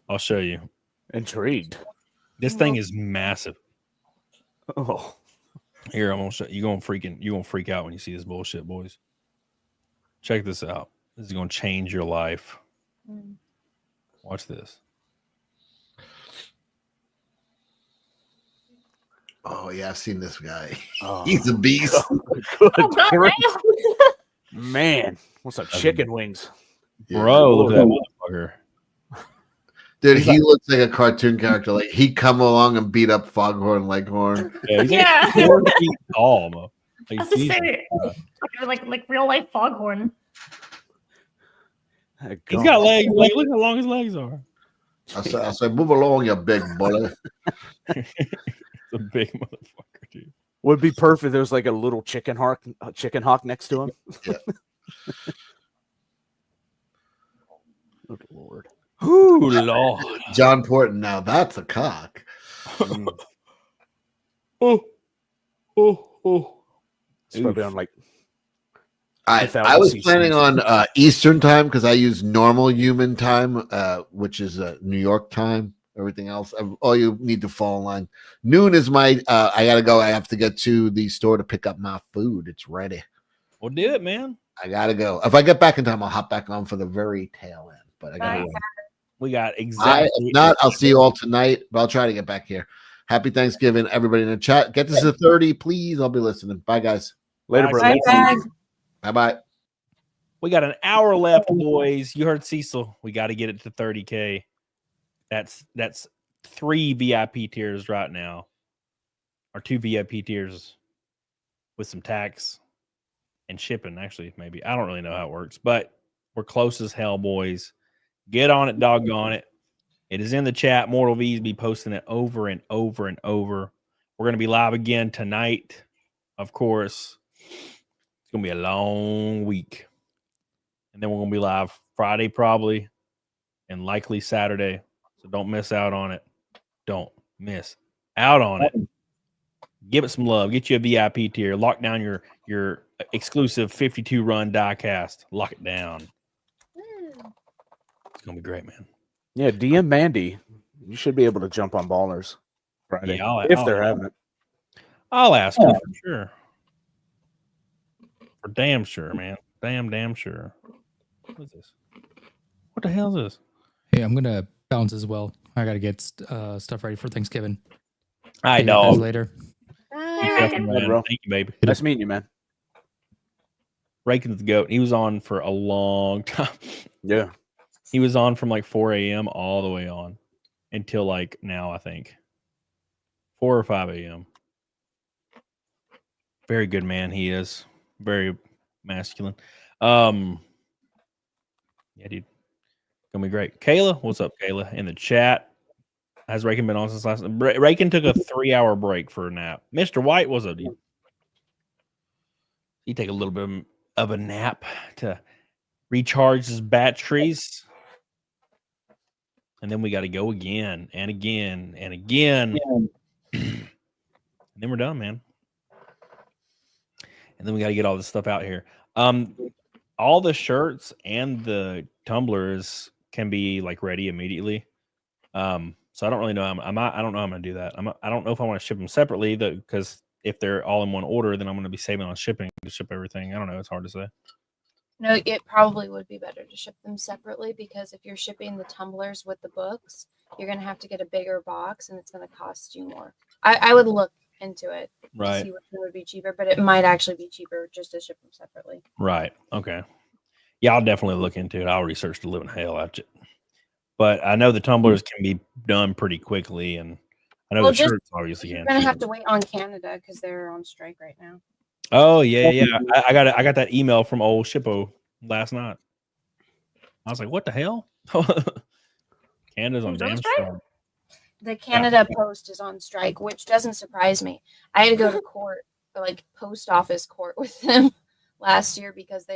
I'll show you. Intrigued. This thing is massive. Oh. Here, I'm gonna show you. You're gonna freak out when you see this bullshit, boys. Check this out. This is gonna change your life. Watch this. Oh yeah, I've seen this guy. Oh. He's a beast. Man, what's up? Chicken wings. Bro, look at that motherfucker. Dude, he looks like a cartoon character. Like he'd come along and beat up Foghorn Leghorn. Yeah. 4 feet tall, mo. I was just saying, like real life foghorn. He's got legs. Like, look how long his legs are. I say, move along, you big bully. It's a big motherfucker, dude. Would be perfect. There was like a little chicken hawk next to him. Yeah. Good Lord. Ooh, Lord. John Porton. Now that's a cock. Oh. It's probably on like. I was planning on Eastern time because I use normal human time, which is New York time. Everything else, all you need to fall in line. Noon is my. I gotta go. I have to get to the store to pick up my food. It's ready. Well, do it, man. I gotta go. If I get back in time, I'll hop back on for the very tail end. But I gotta go. We got exactly. If not, I'll see you all tonight. But I'll try to get back here. Happy Thanksgiving, everybody in the chat. Get this to 30, please. I'll be listening. Bye, guys. Later, Bye, brother. Bye. We got an hour left, boys. You heard Cecil. We got to get it to 30K. That's 3 VIP tiers right now. our 2 VIP tiers with some tax and shipping. Actually, maybe I don't really know how it works, but we're close as hell, boys. Get on it, doggone it. It is in the chat. Mortal V's be posting it over and over and over. We're going to be live again tonight, of course. It's going to be a long week. And then we're going to be live Friday probably and likely Saturday. So don't miss out on it. Don't miss out on it. Give it some love. Get you a VIP tier. Lock down your exclusive 52 run diecast. Lock it down. It's going to be great, man. Yeah, DM Mandy. You should be able to jump on Ballers Friday if they're having it. I'll ask her for sure. For damn sure, man. Damn sure. What is this? What the hell is this? Hey, I'm gonna bounce as well. I gotta get stuff ready for Thanksgiving. I See you guys know. later. Thank you, baby. Nice meeting you, man. Rakin's the goat. He was on for a long time. Yeah. He was on from like 4 a.m. all the way on until like now, I think 4 or 5 a.m. Very good man. He is very masculine. Yeah, dude. Gonna be great. Kayla, what's up, Kayla? In the chat. Has Rakin been on since last? Rakin took a 3-hour break for a nap. Mr. White, what's up, dude? He take a little bit of a nap to recharge his batteries. And then we got to go again and again and again. And then we're done, man. And then we got to get all this stuff out here. All the shirts and the tumblers can be like ready immediately. So I don't really know. I don't know how I'm gonna do that. I don't know if I want to ship them separately because if they're all in one order, then I'm gonna be saving on shipping to ship everything. I don't know. It's hard to say. No, it probably would be better to ship them separately because if you're shipping the tumblers with the books, you're going to have to get a bigger box and it's going to cost you more. I would look into it to see which one would be cheaper, but it might actually be cheaper just to ship them separately. Right. Okay. Yeah, I'll definitely look into it. I'll research the living hell out of it. But I know the tumblers can be done pretty quickly, and I know the shirts obviously can. You're going to have to wait on Canada because they're on strike right now. Oh yeah. I got that email from old Shippo last night. I was like, what the hell? Canada's on damn strike. The Canada Post is on strike, which doesn't surprise me. I had to go to court, like post office court with them last year because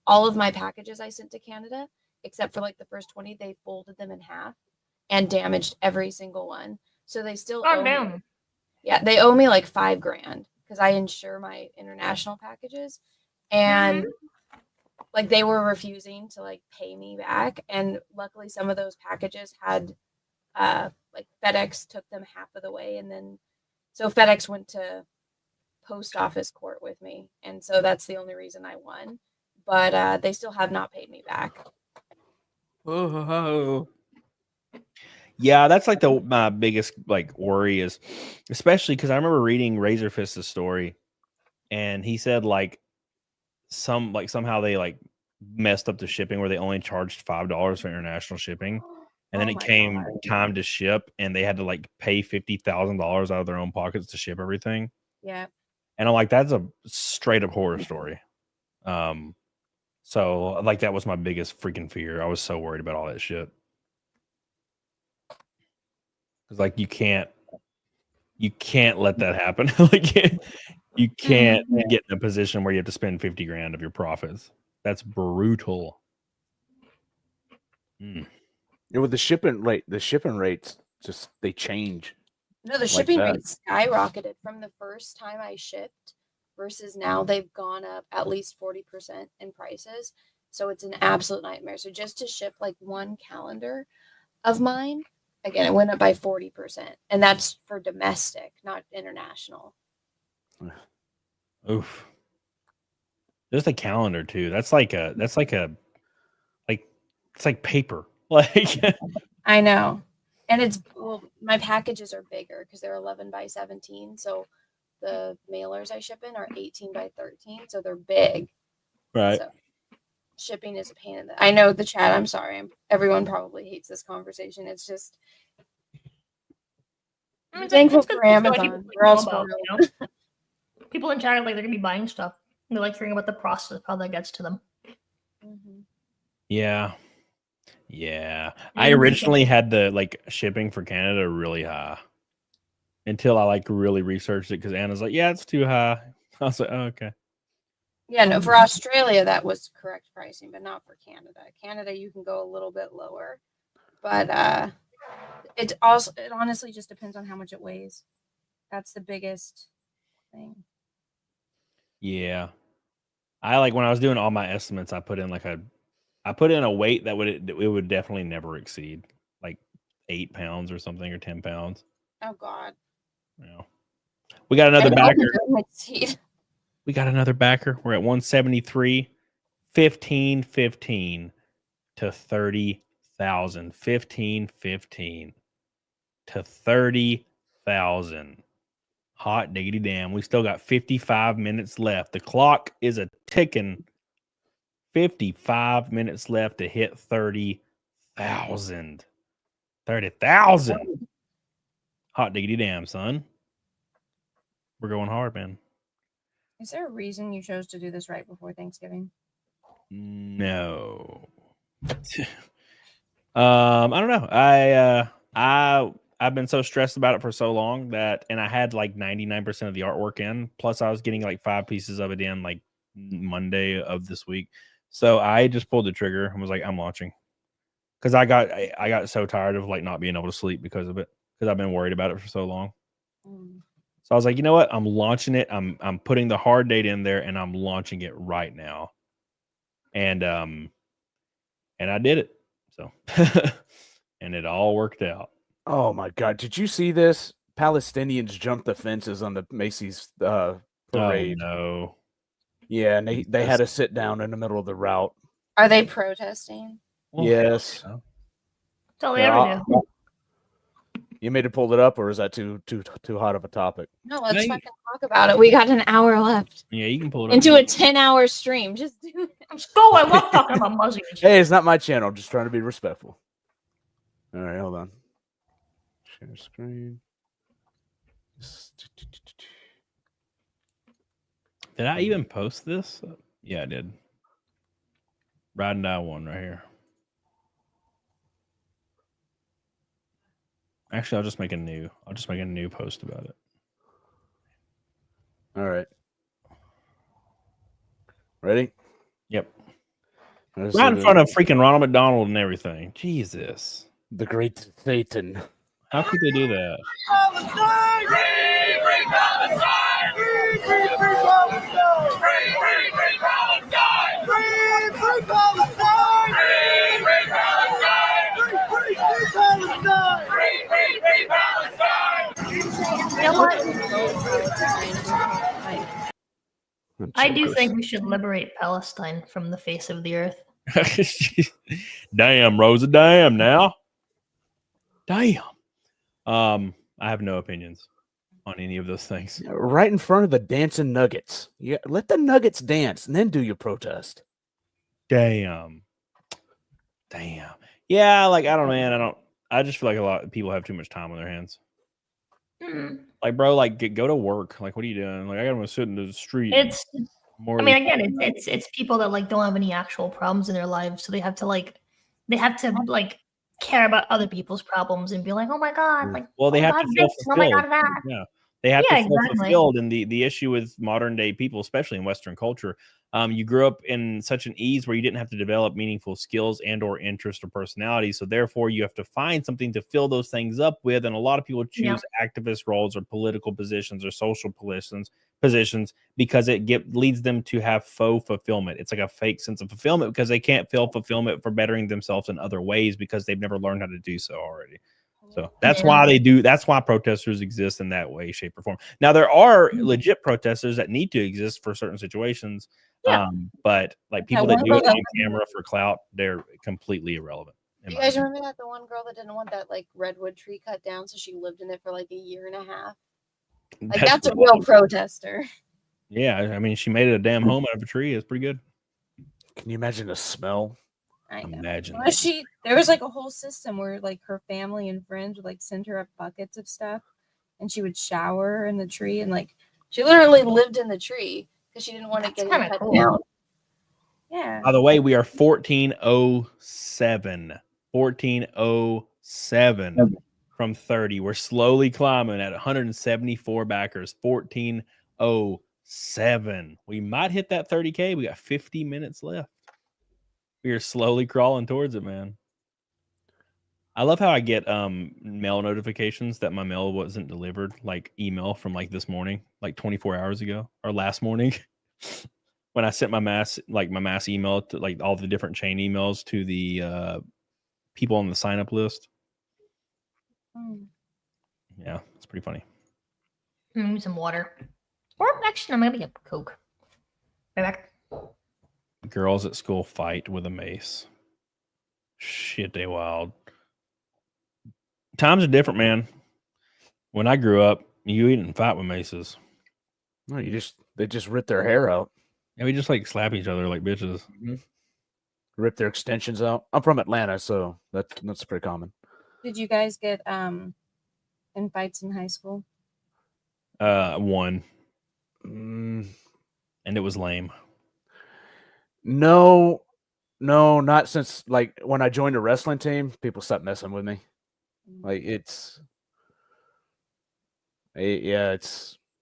all of my packages I sent to Canada, except for like the first 20, they folded them in half and damaged every single one. So they still owe me. Yeah, they owe me like $5,000 because I insure my international packages, and like they were refusing to like pay me back. And luckily, some of those packages had like FedEx took them half of the way, and then so FedEx went to post office court with me, and so that's the only reason I won. But they still have not paid me back. Oh. Yeah, that's like my biggest like worry is, especially because I remember reading Razor Fist's story, and he said like somehow they like messed up the shipping where they only charged $5 for international shipping, and then it came time to ship, and they had to like pay $50,000 out of their own pockets to ship everything. Yeah, and I'm like, that's a straight up horror story. So like that was my biggest freaking fear. I was so worried about all that shit. Because like you can't let that happen. Like you can't get in a position where you have to spend $50,000 of your profits. That's brutal. Yeah, with the shipping rates just they change. No, the shipping rates skyrocketed from the first time I shipped versus now. They've gone up at least 40% in prices. So it's an absolute nightmare. So just to ship like one calendar of mine, again, it went up by 40%, and that's for domestic, not international. Oof. There's the calendar too. It's like paper. Like I know. And my packages are bigger because they're 11 by 17. So the mailers I ship in are 18 by 13. So they're big. Right. So shipping is a pain in the. I know the chat. I'm sorry. Everyone probably hates this conversation. It's just I mean, Thankful it's good for to know what Amazon. people We're all know about, you know? People in chat are like they're gonna be buying stuff. They like hearing about the process of how that gets to them. Yeah. I Easy. originally had the like shipping for Canada really high until I like really researched it because Anna's like, yeah, it's too high. I was like, oh, okay. Yeah, no, for Australia that was correct pricing, but not for Canada. Canada you can go a little bit lower. But it honestly just depends on how much it weighs. That's the biggest thing. Yeah. I like when I was doing all my estimates, I put in a weight that it would definitely never exceed like 8 pounds or something or 10 pounds. Oh God. Yeah. We got another backer. backer. We got another backer. We're at 173, 15 to 30,000. 15 to 30,000. Hot diggity damn. We still got 55 minutes left. The clock is a ticking. 55 minutes left to hit 30,000. 30,000. Hot diggity damn, son. We're going hard, man. Is there a reason you chose to do this right before Thanksgiving? No. I don't know. I've been so stressed about it for so long and I had like 99% of the artwork in. Plus, I was getting like 5 pieces of it in like Monday of this week. So I just pulled the trigger and was like, I'm launching. Because I got so tired of like not being able to sleep because of it. Because I've been worried about it for so long. So I was like, you know what? I'm launching it. I'm putting the hard date in there and I'm launching it right now. And I did it. So and it all worked out. Oh my God! Did you see this? Palestinians jumped the fences on the Macy's parade. Oh no! Yeah, and they had to sit down in the middle of the route. Are they protesting? Yes. That's all they ever do. You made it pulled it up, or is that too hot of a topic? No, let's fucking talk about it. We got an hour left. Yeah, you can pull it up. Into a 10-hour stream. Just do it. Let's go. I love talking about muzzies. Hey, it's not my channel. I'm just trying to be respectful. All right, hold on. Share screen. Did I even post this? Yeah, I did. Ride and die one right here. Actually, I'll just make a new post about it. All right. Ready? Yep. Right in front of freaking Ronald McDonald and everything. Jesus. The great Satan. How could they do that? Palestine! Free Palestine! Free Palestine! Free Palestine! Free Palestine! Free Palestine! Free Palestine! Free Palestine! You know what? I do think we should liberate Palestine from the face of the earth. Damn, Rosa, damn now. Damn. I have no opinions on any of those things. Right in front of the dancing Nuggets. Yeah, let the Nuggets dance and then do your protest. Damn. Yeah, like I don't know, man. I just feel like a lot of people have too much time on their hands. Like, bro, like go to work. Like, what are you doing? Like, I gotta sit in the street. It's people that like don't have any actual problems in their lives, so they have to care about other people's problems and be like, oh my God, like, well, they oh have God, to feel this, oh my fulfilled. God, that. Yeah, they have to feel exactly. fulfilled. And the issue with modern day people, especially in Western culture, you grew up in such an ease where you didn't have to develop meaningful skills and or interest or personality. So therefore, you have to find something to fill those things up with. And a lot of people choose activist roles or political positions or social positions because it leads them to have faux fulfillment. It's like a fake sense of fulfillment because they can't feel fulfillment for bettering themselves in other ways because they've never learned how to do so already. So that's why protesters exist in that way, shape, or form. Now, there are legit protesters that need to exist for certain situations. But like people that do it on camera for clout, they're completely irrelevant. Do you guys remember that the one girl that didn't want that like redwood tree cut down, so she lived in it for like a year and a half? Like that's a real protester. Yeah, I mean, she made it a damn home out of a tree. It's pretty good. Can you imagine the smell? I know. Imagine. There was like a whole system where like her family and friends would like send her up buckets of stuff, and she would shower in the tree, and like she literally lived in the tree because she didn't want to get it kinda cut cool. down. Yeah. By the way, we are 1407. 1407 from 30. We're slowly climbing at 174 backers. 1407. We might hit that 30K. We got 50 minutes left. We are slowly crawling towards it, man. I love how I get mail notifications that my mail wasn't delivered, like email from like this morning, like 24 hours ago or last morning. When I sent my mass email to like all the different chain emails to the people on the sign up list. Yeah, it's pretty funny. Maybe some water. Or actually, I'm gonna get Coke. Right back. Girls at school fight with a mace. Shit, they wild. Times are different, man. When I grew up, you didn't fight with maces. No, they just rip their hair out. Yeah, we just like slap each other like bitches. Rip their extensions out. I'm from Atlanta, so that's pretty common. Did you guys get in fights in high school? One. And it was lame. No, not since like when I joined the wrestling team, people stopped messing with me. Like it's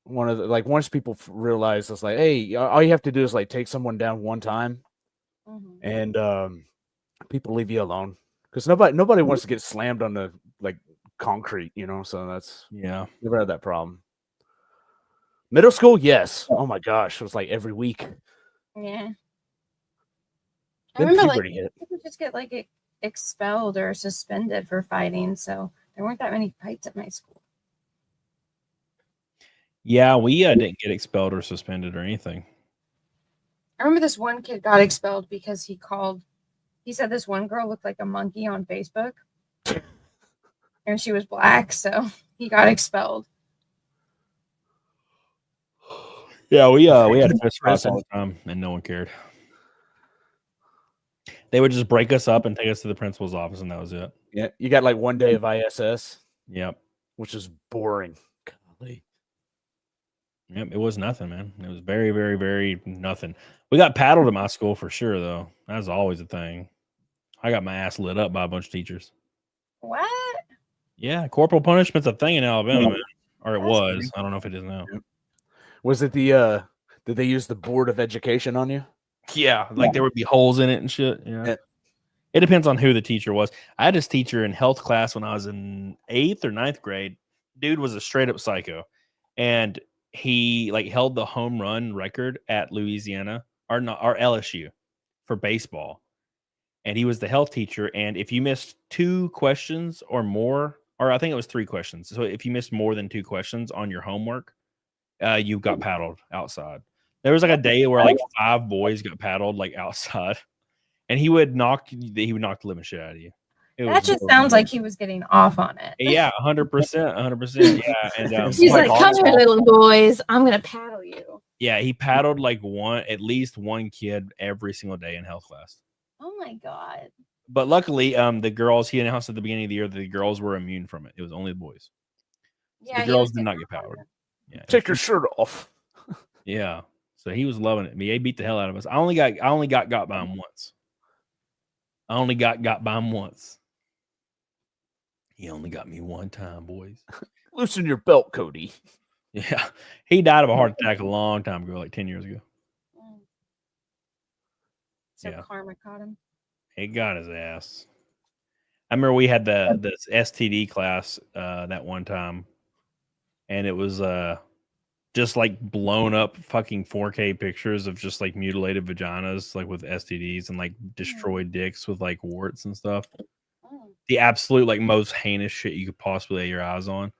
one of the like once people realize it's like, hey, all you have to do is like take someone down one time, and people leave you alone because nobody wants to get slammed on the like concrete, you know. So that's never had that problem. Middle school, yes. Oh my gosh, it was like every week. Yeah. I Then remember like puberty hit. people just get like expelled or suspended for fighting, so there weren't that many fights at my school. Yeah, we didn't get expelled or suspended or anything. I remember this one kid got expelled because he said this one girl looked like a monkey on Facebook. And she was black, so he got expelled. Yeah, we had fist fights all the time, and no one cared. They would just break us up and take us to the principal's office, and that was it. Yeah, you got like one day of ISS. Yep, which is boring. Golly. Yep, it was nothing, man. It was very, very, very nothing. We got paddled at my school for sure, though. That was always a thing. I got my ass lit up by a bunch of teachers. What? Yeah, corporal punishment's a thing in Alabama, man. Or it was. I don't know if it is now. Was it did they use the Board of Education on you? Yeah, like there would be holes in it and shit. Yeah. It depends on who the teacher was. I had this teacher in health class when I was in 8th or 9th grade. Dude was a straight up psycho. And he like held the home run record at Louisiana or LSU for baseball. And he was the health teacher. And if you missed 2 questions or more, or I think it was 3 questions. So if you missed more than 2 questions on your homework, you got paddled outside. There was like a day where like 5 boys got paddled like outside, and he would knock the living shit out of you. That just sounds like he was getting off on it. Yeah, 100%, 100%. Yeah, and He's like, "Come here, little boys. I'm gonna paddle you." Yeah, he paddled like at least one kid every single day in health class. Oh my god! But luckily, the girls he announced at the beginning of the year that the girls were immune from it. It was only the boys. Yeah, the girls did not get paddled. Yeah, take your shirt off. Yeah. So he was loving it. He beat the hell out of us. I only got by him once. I only got by him once. He only got me one time, boys. Loosen your belt, Cody. Yeah. He died of a heart attack a long time ago, like 10 years ago. So karma caught him. It got his ass. I remember we had the STD class that one time, and it was just like blown up fucking 4K pictures of just like mutilated vaginas, like with STDs and like destroyed dicks with like warts and stuff. The absolute like most heinous shit you could possibly lay your eyes on.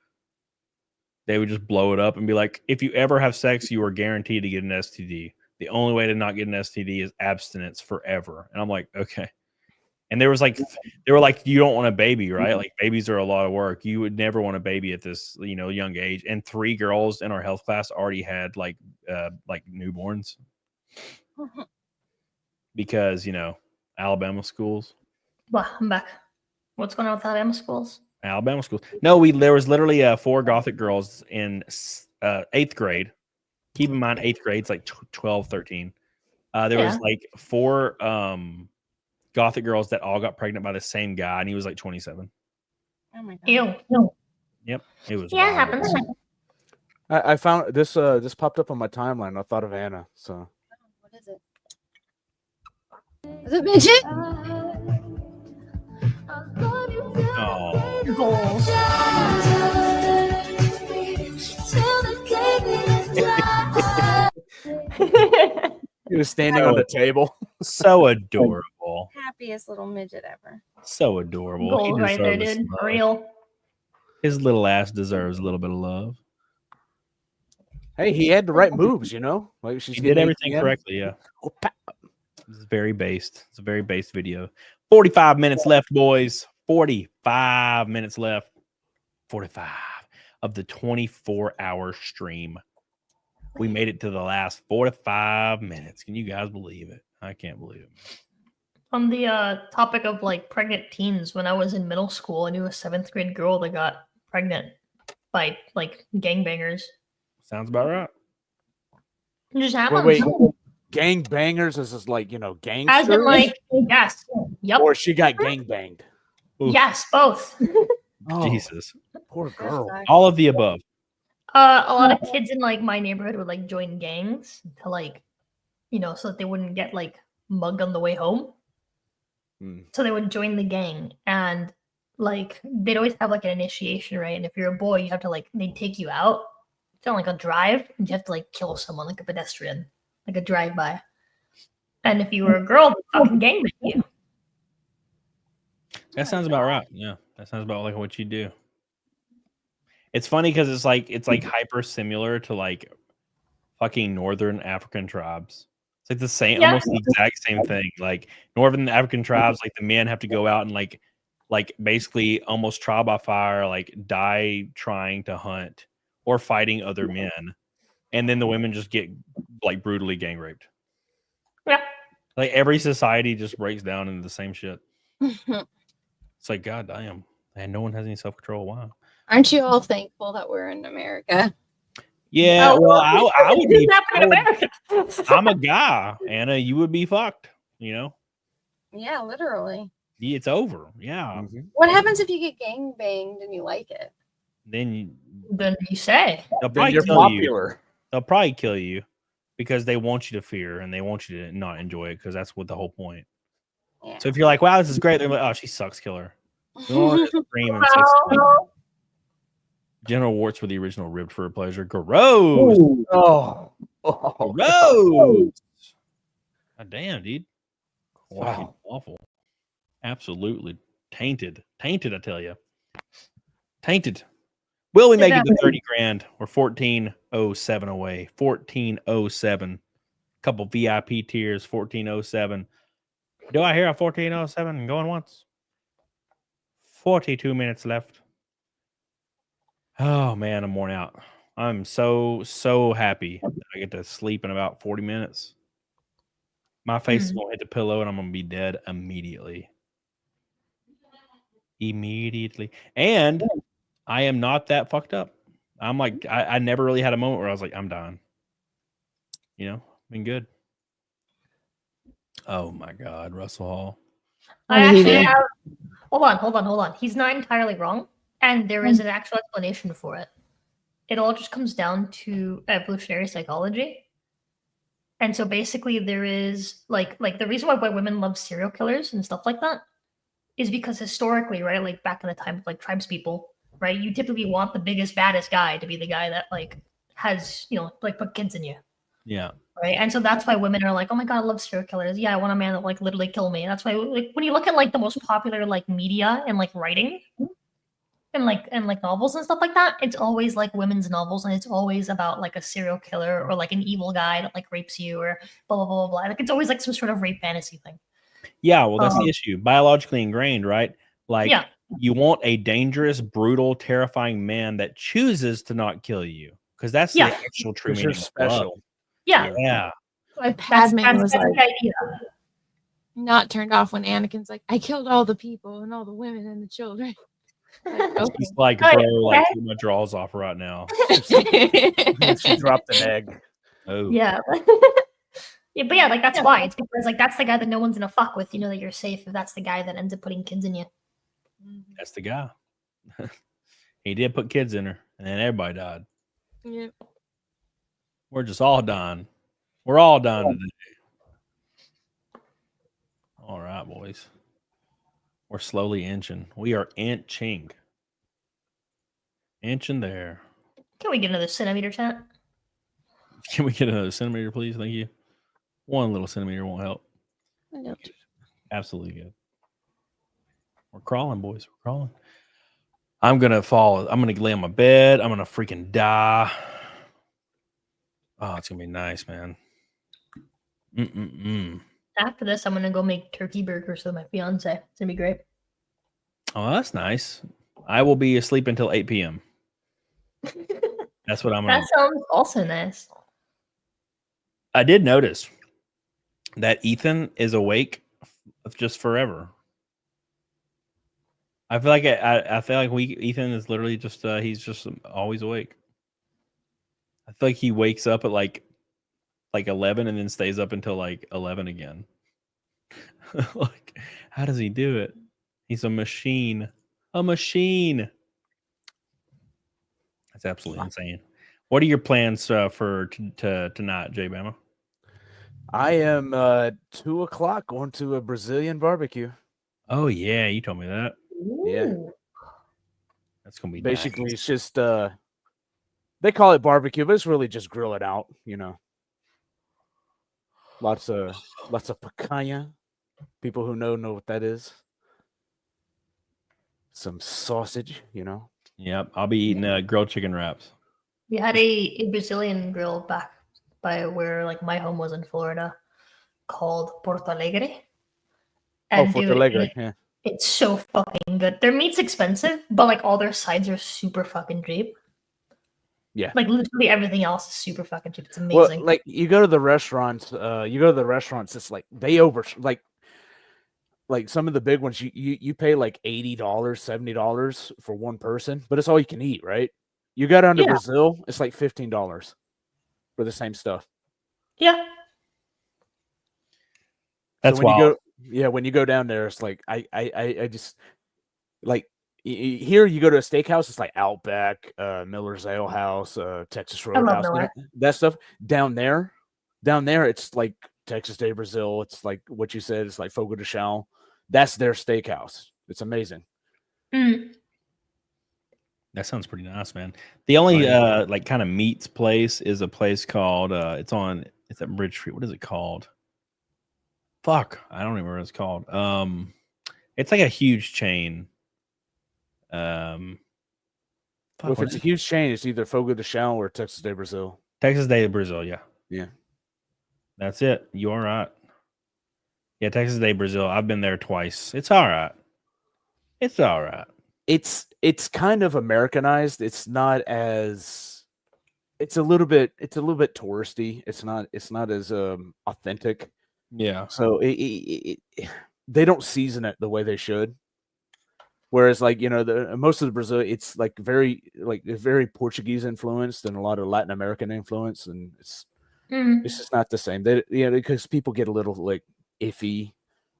They would just blow it up and be like, if you ever have sex, you are guaranteed to get an STD. The only way to not get an STD is abstinence forever. And I'm like, okay. And they were like, you don't want a baby, right? Like babies are a lot of work. You would never want a baby at this, young age. And 3 girls in our health class already had like newborns because, Alabama schools. Well, I'm back. What's going on with Alabama schools? Alabama schools. No, there was literally 4 Gothic girls in 8th grade. Keep in mind, 8th grade, it's like 12, 13. There was like 4 Gothic girls that all got pregnant by the same guy, and he was like 27. Oh my god. Ew. No. Yep, it was. Yeah, it wild. happens. I found this. This popped up on my timeline. I thought of Anna. So. What is it? Is it midget? Oh. Goals. He was standing on the table. So adorable. Happiest little midget ever. So adorable. He Goals right there, deserves dude. some For love. real. His little ass deserves a little bit of love. Hey, he had the right moves, you know. Like she's He did getting everything ATM. correctly. Yeah. This is very based. It's a very based video. 45 minutes left, boys. 45 minutes left. 45 of the 24-hour stream. We made it to the last 45 minutes. Can you guys believe it? I can't believe it. On the topic of like pregnant teens, when I was in middle school, I knew a 7th grade girl that got pregnant by like gangbangers. Sounds about right. It just happens. Wait, gang bangers is this like, you know, gangsters? As in like, yes. Yep. Or she got gang banged. Yes, both. Oh, Jesus. poor girl. All of the above. A lot of kids in like my neighborhood would like join gangs to like, you know, so that they wouldn't get like mugged on the way home. So they would join the gang, and like they'd always have like an initiation, right? And if you're a boy, you have to like they'd take you out on like a drive, and you have to like kill someone, like a pedestrian, like a drive-by. And if you were a girl, they'd fucking gangbang you. That sounds about right. Yeah, that sounds about like what you do. It's funny because it's like hyper similar to like fucking northern African tribes. It's like the same, Yeah. almost the exact same thing. Like northern African tribes, like the men have to go out and like basically almost trial by fire, like die trying to hunt or fighting other men, and then the women just get like brutally gang raped. Yeah. Like every society just breaks down into the same shit. It's like, God damn, and no one has any self control. Wow. Aren't you all thankful that we're in America? Yeah, Oh, well, I would be. This happened in America. I'm a guy, Anna. You would be fucked. You know, Yeah, literally. it's over. Yeah. What happens if you get gang banged and you like it? Then you say they'll probably you're kill popular. you. They'll probably kill you because they want you to fear and they want you to not enjoy it because that's what the whole point. Yeah. So if you're like, "Wow, this is great," they're like, "Oh, she sucks. Kill her." We want her to scream and say, "General Warts were the original ribbed for a pleasure." Gross. Oh. Gross. God damn, dude. Fucking awful. Absolutely tainted. Tainted, I tell you. Tainted. Will we make it to 30 grand? We're 1407 away. 1407. Couple VIP tiers, 1407. Do I hear a 1407 going once? 42 minutes left. Oh man, I'm worn out. I'm so happy that I get to sleep in about 40 minutes. My face is gonna hit the pillow and I'm gonna be dead immediately. And I am not that fucked up. I'm like, I never really had a moment where I was like, I'm dying. You know, been good. Oh my God, Russell Hall. I actually have. Hold on. He's not entirely wrong, and there is an actual explanation for it. It all just comes down to evolutionary psychology. And so basically, there is like the reason why women love serial killers and stuff like that is because historically, right, like back in the time of like tribes people, right, you typically want the biggest, baddest guy to be the guy that like has, you know, like put kids in you. Yeah. Right. And so that's why women are like, oh my God, I love serial killers. Yeah, I want a man that like literally kill me. That's why like when you look at like the most popular like media and like writing and like novels and stuff like that, it's always like women's novels and it's always about like a serial killer or like an evil guy that like rapes you or blah blah blah blah. Like it's always like some sort of rape fantasy thing. Yeah, well, that's the issue. Biologically ingrained, right? Like Yeah. you want a dangerous, brutal, terrifying man that chooses to not kill you. Because that's the actual true 'Cause meaning you're of special. love. Yeah. Yeah. Like Padme That's was the like idea. not turned off when Anakin's like, I killed all the people and all the women and the children. She's like, bro, like get my drawers off right now. She dropped an egg. Oh. Yeah. Yeah, but yeah, like that's why. It's because like that's the guy that no one's gonna fuck with. You know that you're safe if that's the guy that ends up putting kids in you. That's the guy. He did put kids in her, and then everybody died. Yeah. We're just all dying. We're all dying today. All right, boys. We're slowly inching. We are inching. Inching there. Can we get another centimeter chat? Can we get another centimeter, please? Thank you. One little centimeter won't help. No. Absolutely good. We're crawling, boys. We're crawling. I'm going to fall. I'm going to lay on my bed. I'm going to freaking die. Oh, it's going to be nice, man. After this, I'm gonna go make turkey burgers with my fiance. It's gonna be great. Oh, that's nice. I will be asleep until 8 p.m. That's what I'm going That sounds also nice. I did notice that Ethan is awake just forever. I feel like I feel like Ethan is literally just he's just always awake. I feel like he wakes up at like 11 and then stays up until like 11 again. Like, how does he do it? He's a machine. A machine. That's absolutely insane. What are your plans for tonight, J Bama? I am 2 o'clock going to a Brazilian barbecue. Oh yeah, you told me that. Yeah. That's gonna be basically nice. It's just they call it barbecue, but it's really just grill it out, you know. Lots of picanha. People who know what that is. Some sausage, you know. Yep, I'll be eating grilled chicken wraps. We had a Brazilian grill back by where like my home was in Florida called Porto Alegre. And Porto Alegre, yeah. It's so fucking good. Their meat's expensive, but like all their sides are super fucking cheap. Yeah. Like literally everything else is super fucking cheap. It's amazing. Well, like you go to the restaurants, it's like they like some of the big ones, you pay like $80, $70 for one person, but it's all you can eat, right? You go down to Brazil, it's like $15 for the same stuff. Yeah. That's when wild. when you go down there, it's like I just like here you go to a steakhouse, it's like Outback, Miller's Ale House, Texas Roadhouse, you know, that stuff. Down there, it's like Texas de Brazil. It's like what you said. It's like Fogo de Chão. That's their steakhouse. It's amazing. That sounds pretty nice, man. The only like kind of meats place is a place called it's at Bridge Street. What is it called? Fuck, I don't even remember what it's called. It's like a huge chain. Well, if it's a huge chain, it's either Fogo de Chão or Texas de Brazil. Texas de Brazil, yeah. Yeah. That's it. You are right. Yeah, Texas de Brazil. I've been there twice. It's all right. It's all right. It's kind of Americanized. It's not as it's a little bit touristy. It's not as authentic. Yeah. So they don't season it the way they should. Whereas, like, you know, most of the Brazil, it's like very Portuguese influenced and a lot of Latin American influence, and it's just not the same. Because people get a little like iffy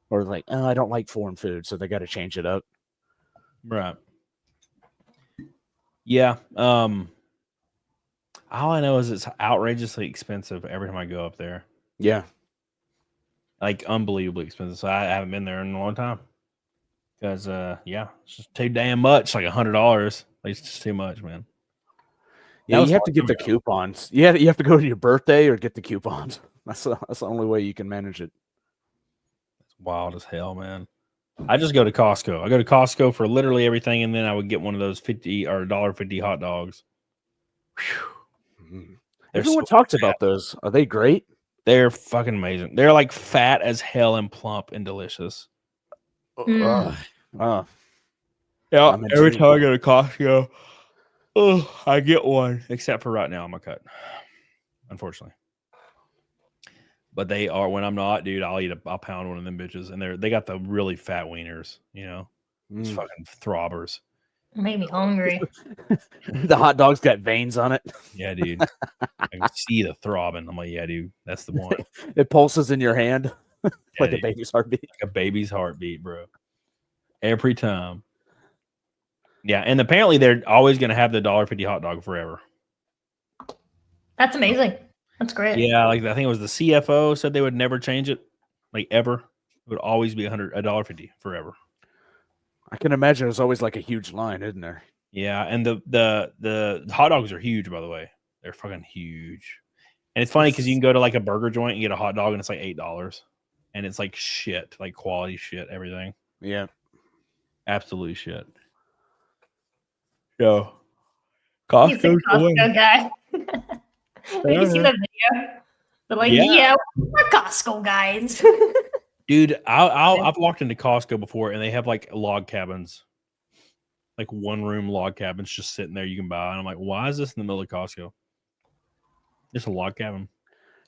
or like, oh, I don't like foreign food, so they got to change it up. Right. Yeah. All I know is it's outrageously expensive every time I go up there. Yeah. Like unbelievably expensive. So I haven't been there in a long time. Because it's just too damn much, like $100. Like, it's just too much, man. Yeah, you have to get the coupons. You have to go to your birthday or get the coupons. That's the only way you can manage it. It's wild as hell, man. I just go to Costco. I go to Costco for literally everything, and then I would get one of those $50 or $1.50 hot dogs. Everyone talks about those. Are they great? They're fucking amazing. They're like fat as hell and plump and delicious. Yeah, every time I go to Costco, I get one. Except for right now, I'm a cut, unfortunately. But they are when I'm not, dude. I'll pound one of them bitches, and they got the really fat wieners, you know, it's fucking throbbers. Make me hungry. The hot dog's got veins on it. Yeah, dude. I can see the throbbing. I'm like, yeah, dude, that's the one. It pulses in your hand like Yeah, a dude. baby's heartbeat. Like a baby's heartbeat, bro. Every time. Yeah, and apparently they're always going to have the $1.50 hot dog forever. That's amazing. That's great. Yeah, like I think it was the CFO said they would never change it, like ever. It would always be $1.50 forever. I can imagine there's always like a huge line, isn't there? Yeah, and the hot dogs are huge, by the way. They're fucking huge. And it's funny because you can go to like a burger joint and get a hot dog and it's like $8. And it's like shit, like quality shit, everything. Yeah. Absolute shit. Yo. He's a Costco guy. Have you seen that video? They're like, yeah we're Costco guys. Dude, I've walked into Costco before and they have like log cabins, like one room log cabins just sitting there you can buy. And I'm like, why is this in the middle of Costco? Just a log cabin.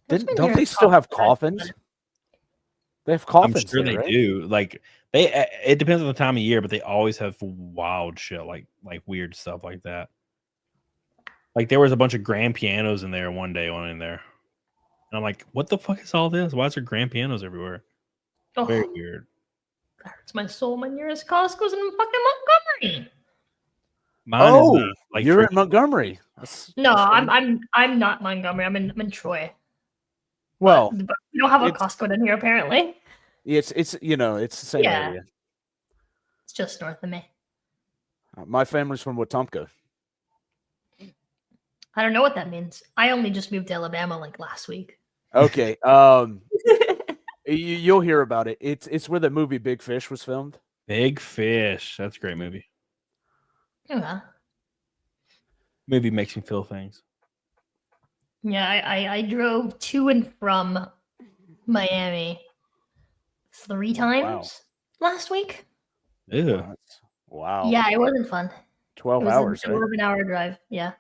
Don't they still have coffins? They have coffins. I'm sure there, they right? do. Like it depends on the time of year, but they always have wild shit, like weird stuff like that. Like there was a bunch of grand pianos in there one day when in there. And I'm like, what the fuck is all this? Why is there grand pianos everywhere? Oh, Very weird. that hurts my soul. My nearest Costco's in fucking Montgomery. Mine is, like you're three- in Montgomery. No, I'm not Montgomery. I'm in Troy. Well, But we don't have a it's- Costco down here apparently. it's it's the same Yeah. area. It's just north of me. My family's from Wetumpka. I don't know what that means. I only just moved to Alabama like last week. Okay. You'll hear about it. It's where the movie Big Fish was filmed. Big Fish. That's a great movie. Yeah. Movie makes me feel things. Yeah, I drove to and from Miami 3 times last week. Ew. Wow. Yeah, it wasn't fun. 12 It was hours. a 12-hour drive. Yeah.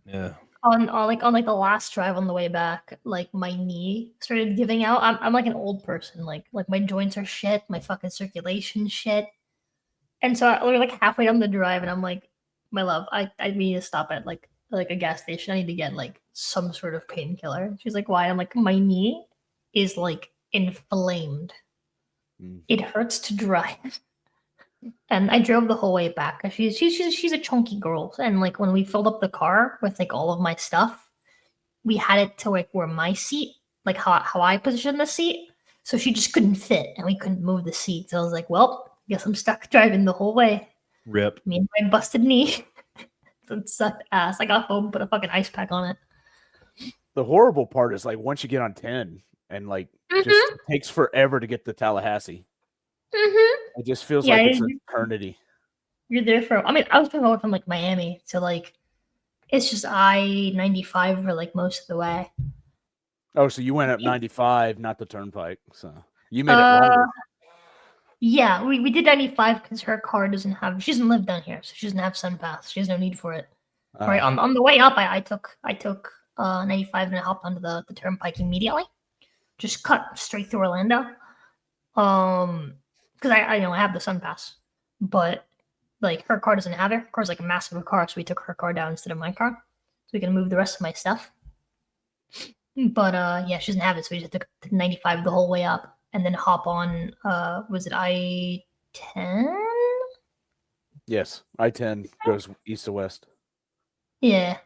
Yeah. On the last drive on the way back, like my knee started giving out. I'm like an old person. Like my joints are shit. My fucking circulation shit. And so we were like halfway down the drive, and I'm like, my love, I need to stop at like a gas station. I need to get like some sort of painkiller. She's like, why? I'm like, my knee is like inflamed. It hurts to drive. And I drove the whole way back. She's a chunky girl, and like when we filled up the car with like all of my stuff, we had it to like where my seat, like how I positioned the seat, so she just couldn't fit, and we couldn't move the seat. So I was like, well, guess I'm stuck driving the whole way. Rip. Me and my busted knee. It sucked ass. I got home, put a fucking ice pack on it. The horrible part is like once you get on 10 and like just takes forever to get to Tallahassee. It just feels Yeah, like it's an eternity. You're there for. I mean, I was going from like Miami to like, it's just I-95 for like most of the way. Oh, so you went up 95, not the turnpike. So you made it longer. Yeah, we did 95 because her car doesn't have. She doesn't live down here, so she doesn't have SunPass. She has no need for it. Right on the way up, I took 95 and I hopped onto the turnpike immediately. Just cut straight through Orlando. Because I have the SunPass, but like her car doesn't have it. Her car's like a massive car, so we took her car down instead of my car, so we can move the rest of my stuff. But yeah, she doesn't have it, so we just took 95 the whole way up, and then hop on. Was it I-10? Yes, I-10 goes east to west. Yeah.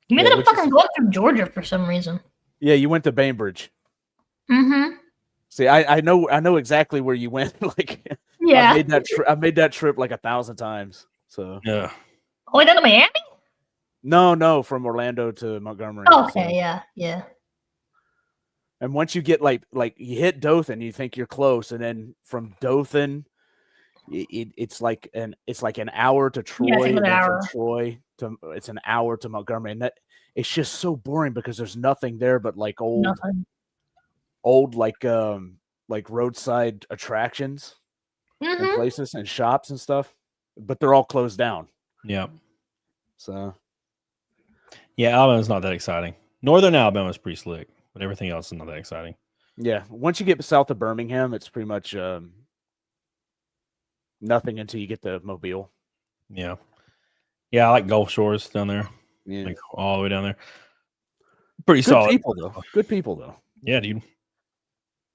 You ended up fucking going through Georgia for some reason. Yeah, you went to Bainbridge. Mm-hmm. See, I know exactly where you went. Like, Yeah. I made that trip like 1,000 times. So yeah. Oh, wait, down to Miami? No, from Orlando to Montgomery. Okay, So- yeah. And once you get like you hit Dothan, you think you're close, and then from Dothan, it's like an hour to Troy, Yeah, it's and another then hour. from Troy to it's an hour to Montgomery, and that it's just so boring because there's nothing there but like Nothing. old like roadside attractions and Mhm. places and shops and stuff, but they're all closed down. Yeah. So Yeah, Alabama's not that exciting. Northern Alabama's pretty slick, but everything else is not that exciting. yeah, once you get south of Birmingham, it's pretty much Nothing until you get to Mobile. Yeah. Yeah, I like Gulf Shores down there. Yeah. Like all the way down there. Pretty Good solid. people though. Good people though. Yeah, dude.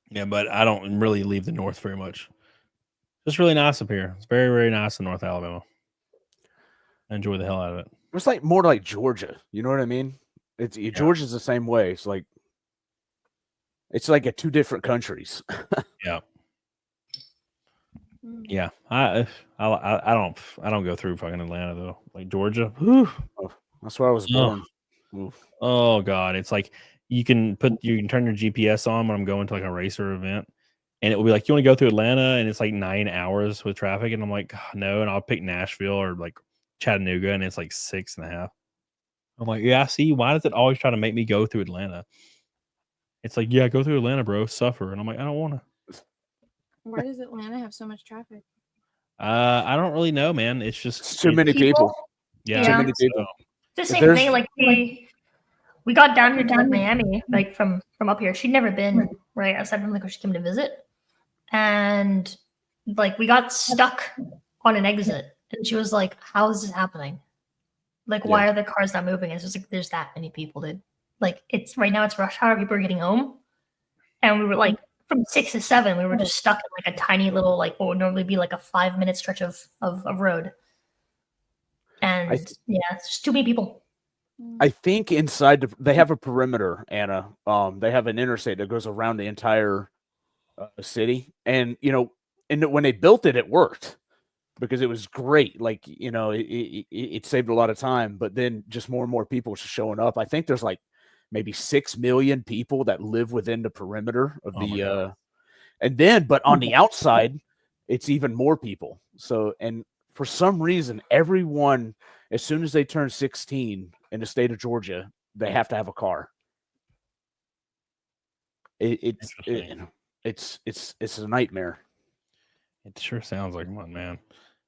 Yeah, but I don't really leave the north very much. It's really nice up here. It's very, very nice in North Alabama. I enjoy the hell out of it. It's like more like Georgia. You know what I mean? Georgia's the same way. It's like two different countries. Yeah. Yeah. I don't go through fucking Atlanta though. Like Georgia. Whew. Oh, that's where I was born. Oh God. It's like you can turn your GPS on when I'm going to like a racer event. And it will be like, you want to go through Atlanta? And it's like 9 hours with traffic. And I'm like, no. And I'll pick Nashville or like Chattanooga. And it's like 6.5. I'm like, yeah, see, why does it always try to make me go through Atlanta? It's like, yeah, go through Atlanta, bro. Suffer. And I'm like, I don't want to. Why does Atlanta have so much traffic? I don't really know, man. It's just too many people. Yeah. Too many people. It's the same thing. Like we got down here to like Miami, like from up here. She'd never been right outside from like where she came to visit. And like we got stuck on an exit, and she was like, "How is this happening? Like, why are the cars not moving?" It's just like there's that many people, dude. Like it's right now, it's rush hour. People are getting home, and we were like from 6 to 7, we were just stuck in like a tiny little like what would normally be like a 5-minute stretch of road. And yeah, it's just too many people. I think inside they have a perimeter, Anna. They have an interstate that goes around the entire city, and when they built it, it worked because it was great. Like it saved a lot of time. But then just more and more people showing up. I think there's like maybe 6 million people that live within the perimeter of but on the outside, it's even more people. So, and for some reason, everyone, as soon as they turn 16 in the state of Georgia, they have to have a car. It's a nightmare. It sure sounds like one, man.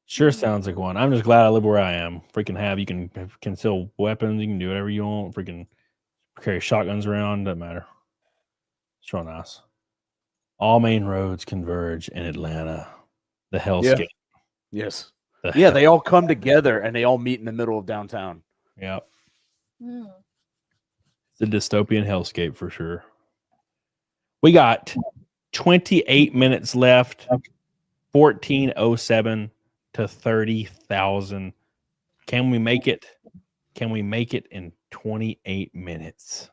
Sure sounds like one. I'm just glad I live where I am. You can conceal weapons. You can do whatever you want. Freaking carry shotguns around. Doesn't matter. It's real nice. All main roads converge in Atlanta. The hellscape. Yes. They all come together and they all meet in the middle of downtown. Yep. It's a dystopian hellscape for sure. We got 28 minutes left. 1407 to 30,000. Can we make it? Can we make it in 28 minutes?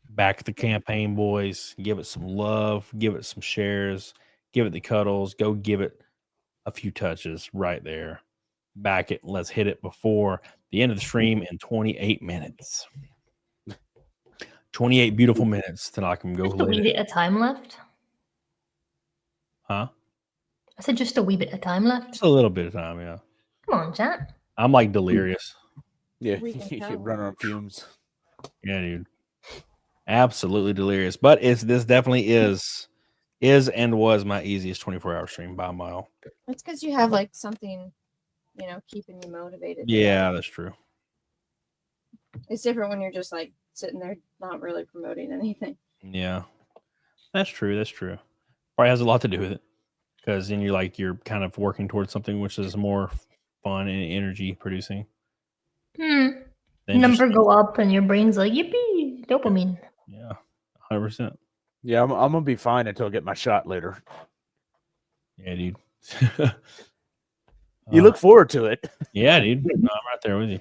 Back the campaign, boys. Give it some love. Give it some shares. Give it the cuddles. Go give it a few touches right there. Back it. Let's hit it before the end of the stream in 28 minutes. 28 beautiful minutes till I can go. Just a wee bit of time left. Huh? I said just a wee bit of time left. Just a little bit of time, yeah. Come on, chat. I'm like delirious. Yeah, you run on fumes. Yeah, dude. Absolutely delirious. But this definitely is and was my easiest 24-hour stream by a mile. That's because you have like something, keeping you motivated. Yeah, that's true. It's different when you're just like sitting there not really promoting anything. Yeah. That's true. That's true. Probably has a lot to do with it. Because then you're kind of working towards something which is more fun and energy producing. Number go up and your brain's like, yippee, dopamine. Yeah, 100%. Yeah, I'm gonna be fine until I get my shot later. Yeah, dude. You look forward to it. Yeah, dude. No, I'm right there with you.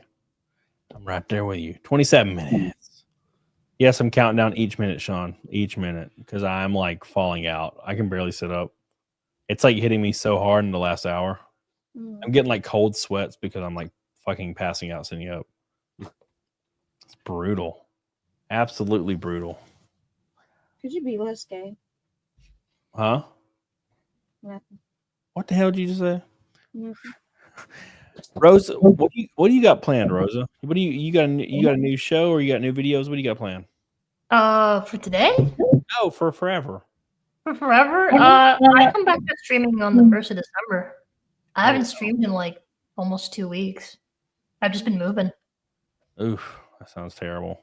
I'm right there with you. 27 minutes. Yes, I'm counting down each minute, Sean. Each minute. Because I'm like falling out. I can barely sit up. It's like hitting me so hard in the last hour. I'm getting like cold sweats because I'm like fucking passing out sitting up. It's brutal. Absolutely brutal. Could you be less gay? Huh? Nothing. What the hell did you just say? Nothing. Rosa, what do you got planned, Rosa? What do you got a new show or you got new videos? What do you got planned? For today? No, for forever. For forever? I come back to streaming on the 1st of December. I haven't streamed in like almost 2 weeks. I've just been moving. Oof, that sounds terrible.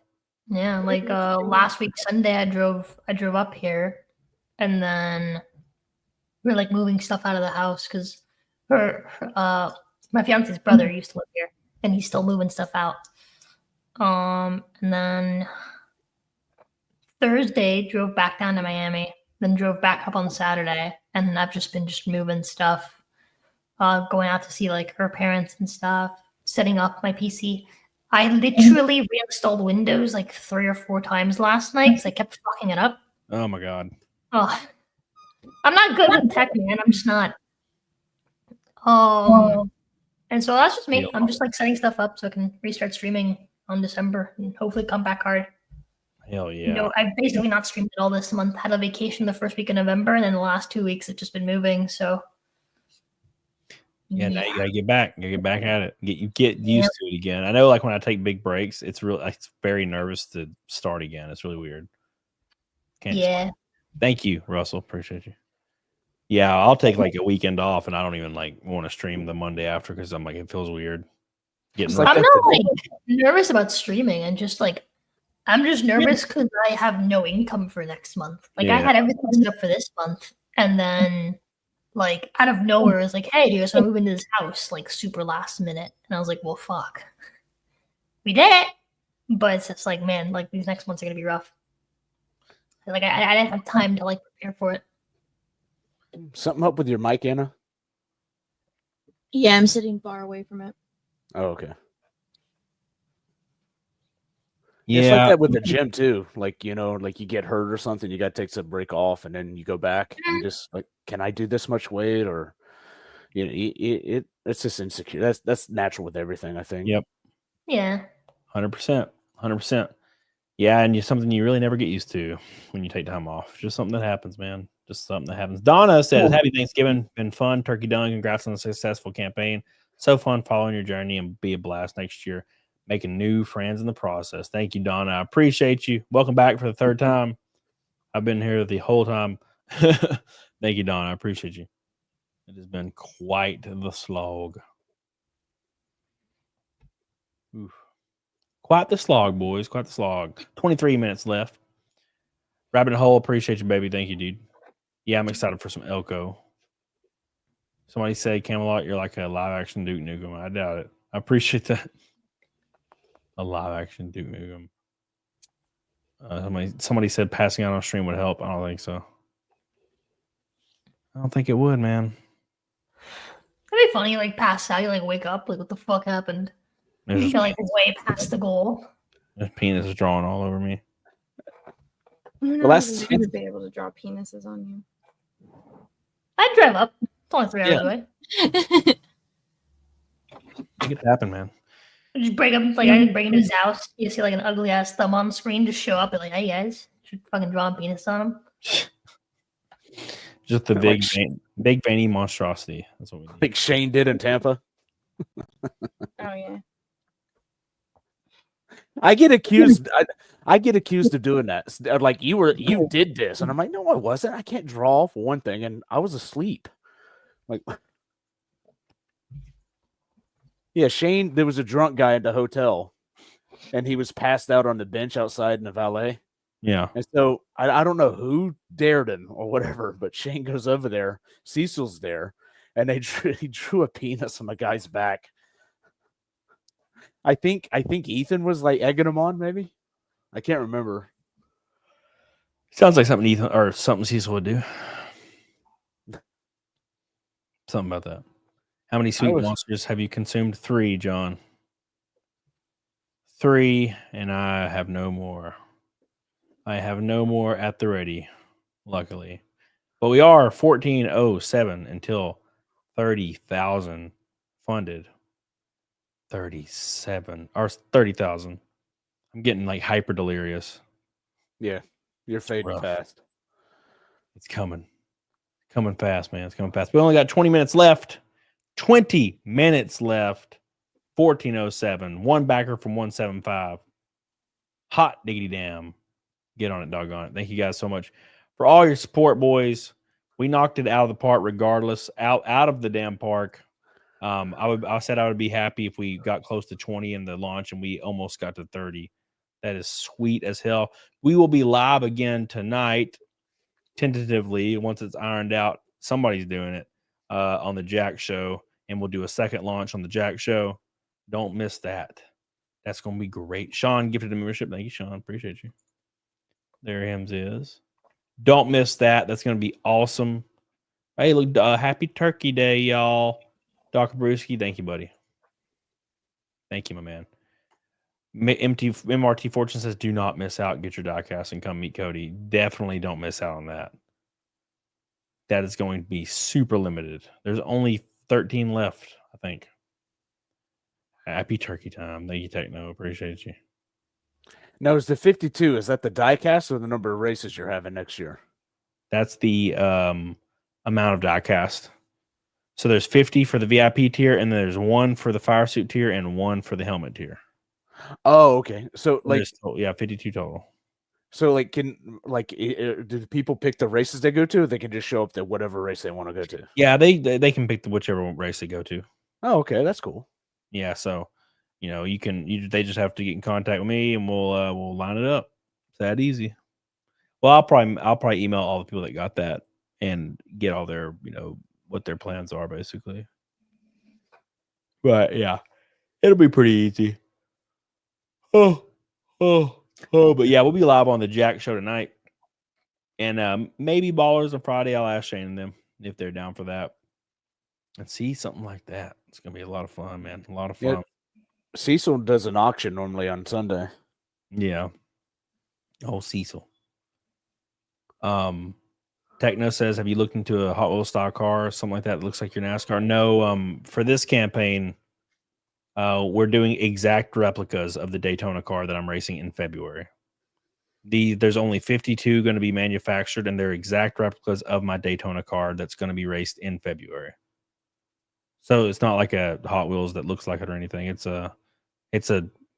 Yeah, like last week Sunday I drove up here and then we were like moving stuff out of the house because My fiance's brother used to live here, and he's still moving stuff out. And then Thursday drove back down to Miami, then drove back up on Saturday, and I've just been moving stuff, going out to see like her parents and stuff, setting up my PC. I literally reinstalled Windows like 3 or 4 times last night because I kept fucking it up. Oh my god. Oh, I'm not good with tech, man. I'm just not. And so that's just me. I'm just like setting stuff up so I can restart streaming on December and hopefully come back hard. Hell yeah. You know, I've basically not streamed at all this month. Had a vacation the first week of November, and then the last 2 weeks it's just been moving. So yeah, now you gotta get back. You gotta get back at it. Get used to it again. I know, like when I take big breaks, it's very nervous to start again. It's really weird. Can't explain. Thank you, Russell. Appreciate you. Yeah, I'll take like a weekend off, and I don't even like want to stream the Monday after because I'm like it feels weird. I'm not like nervous about streaming, and just like I'm just nervous because I have no income for next month. Like I had everything set up for this month, and then like out of nowhere, it's like, hey, do you guys want to move into this house? Like super last minute, and I was like, well, fuck, we did it, but it's just like, man, like these next months are gonna be rough. Like I didn't have time to like prepare for it. Something up with your mic, Anna? Yeah, I'm sitting far away from it. Oh, okay. Yeah. It's like that with the gym too. Like, you know, like you get hurt or something, you got to take some break off, and then you go back and just like, can I do this much weight? Or, you know, it's just insecure. That's natural with everything, I think. Yep. Yeah. 100%. 100%. Yeah, and it's something you really never get used to when you take time off. Just something that happens, man. Just something that happens. Donna says, happy Thanksgiving. Been fun. Turkey done. Congrats on a successful campaign. So fun following your journey, and be a blast next year. Making new friends in the process. Thank you, Donna. I appreciate you. Welcome back for the 3rd time. I've been here the whole time. Thank you, Donna. I appreciate you. It has been quite the slog. Oof. Quite the slog, boys. Quite the slog. 23 minutes left. Rabbit Hole, appreciate you, baby. Thank you, dude. Yeah, I'm excited for some Elko. Somebody said, Camelot, you're like a live-action Duke Nukem. I doubt it. I appreciate that. A live-action Duke Nukem. Somebody said passing out on stream would help. I don't think so. I don't think it would, man. That'd be funny, like pass out, you like wake up, like what the fuck happened? There's You're like way past the goal. His penis is drawing all over me. Well, that's to be able to draw penises on you. I'd drive up. It's only 3 hours away. Make it happen, man. Just break up, like I break into his house. You see like an ugly ass thumb on the screen, just show up and like, hey guys, should fucking draw a penis on him. Just the big veiny monstrosity. That's what we need. I think Shane did in Tampa. Oh yeah. I get accused. I get accused of doing that. Like you did this, and I'm like, no, I wasn't. I can't draw for one thing, and I was asleep. Like, yeah, Shane. There was a drunk guy at the hotel, and he was passed out on the bench outside in the valet. Yeah, and so I don't know who dared him or whatever, but Shane goes over there. Cecil's there, and he drew a penis on the guy's back. I think Ethan was like egging him on, maybe. I can't remember. Sounds like something Ethan or something Cecil would do. Something about that. How many sweet monsters have you consumed? 3, John. 3, and I have no more. I have no more at the ready, luckily. But we are 1407 until 30,000 funded. 37 or 30,000. I'm getting like hyper delirious. Yeah, you're fading fast. It's coming fast, man. It's coming fast. We only got 20 minutes left. 20 minutes left. 1407. One backer from 175. Hot diggity damn. Get on it, doggone it. Thank you guys so much for all your support, boys. We knocked it out of the park regardless. Out of the damn park. I said I would be happy if we got close to 20 in the launch, and we almost got to 30. That is sweet as hell. We will be live again tonight, tentatively, once it's ironed out. Somebody's doing it. on the Jack show, and we'll do a second launch on the Jack show. Don't miss that. That's going to be great. Sean gifted a membership. Thank you, Sean. Appreciate you. There Hims is. Don't miss that. That's going to be awesome. Hey, look, happy Turkey Day, y'all. Dr. Brewski, thank you, buddy. Thank you, my man. MRT Fortune says, do not miss out. Get your diecast and come meet Cody. Definitely don't miss out on that. That is going to be super limited. There's only 13 left, I think. Happy turkey time. Thank you, Techno. Appreciate you. Now, is the 52, is that the diecast or the number of races you're having next year? That's the amount of diecast. So there's 50 for the VIP tier, and there's 1 for the fire suit tier and 1 for the helmet tier. Oh, okay. So like, yeah, 52 total. So like, do people pick the races they go to, or they can just show up to whatever race they want to go to? Yeah, they can pick whichever race they go to. Oh, okay, that's cool. Yeah, so they just have to get in contact with me, and we'll line it up. It's that easy. Well, I'll probably email all the people that got that and get all their what their plans are basically. But yeah, it'll be pretty easy. But yeah, we'll be live on the Jack show tonight, and maybe Ballers on Friday. I'll ask Shane and them if they're down for that, and see something like that. It's gonna be a lot of fun, man. A lot of fun. Yeah. Cecil does an auction normally on Sunday. Yeah. Oh, Cecil. Techno says, have you looked into a Hot Wheels style car or something like that? That looks like your NASCAR. No. For this campaign, we're doing exact replicas of the Daytona car that I'm racing in February. There's only 52 going to be manufactured, and they're exact replicas of my Daytona car that's going to be raced in February. So it's not like a Hot Wheels that looks like it or anything. It's a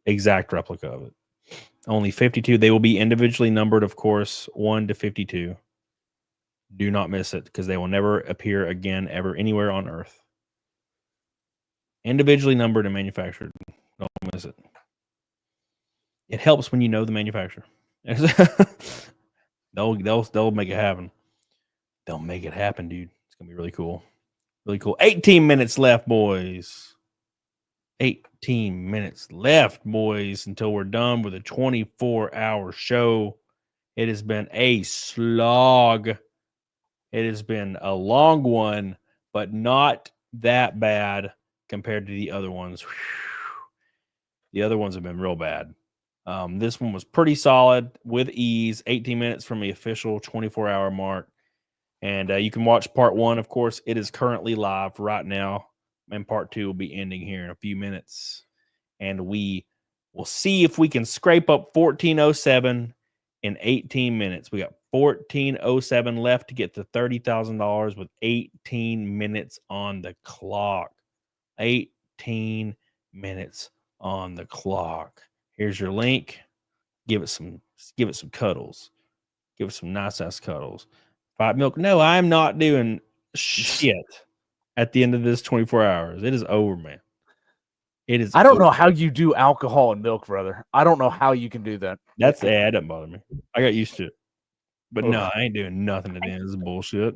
exact replica of it. Only 52. They will be individually numbered, of course, 1 to 52. Do not miss it, because they will never appear again ever anywhere on Earth. Individually numbered and manufactured. Don't miss it. It helps when you know the manufacturer. They'll make it happen. They'll make it happen, dude. It's gonna be really cool. Really cool. 18 minutes left, boys. 18 minutes left, boys, until we're done with a 24-hour show. It has been a slog. It has been a long one, but not that bad compared to the other ones. Whew. The other ones have been real bad. This one was pretty solid with ease. 18 minutes from the official 24-hour mark. And you can watch part 1, of course. It is currently live right now. And part 2 will be ending here in a few minutes. And we will see if we can scrape up 1407 in 18 minutes. We got 1407 left to get to $30,000 with 18 minutes on the clock. 18 minutes on the clock. Here's your link. Give it some cuddles. Give it some nice ass cuddles. 5 milk. No, I'm not doing shit at the end of this 24 hours. It is over, man. It is. I don't know how you do alcohol and milk, brother. I don't know how you can do that. That doesn't bother me. I got used to it. But no, I ain't doing nothing at the end. This is bullshit.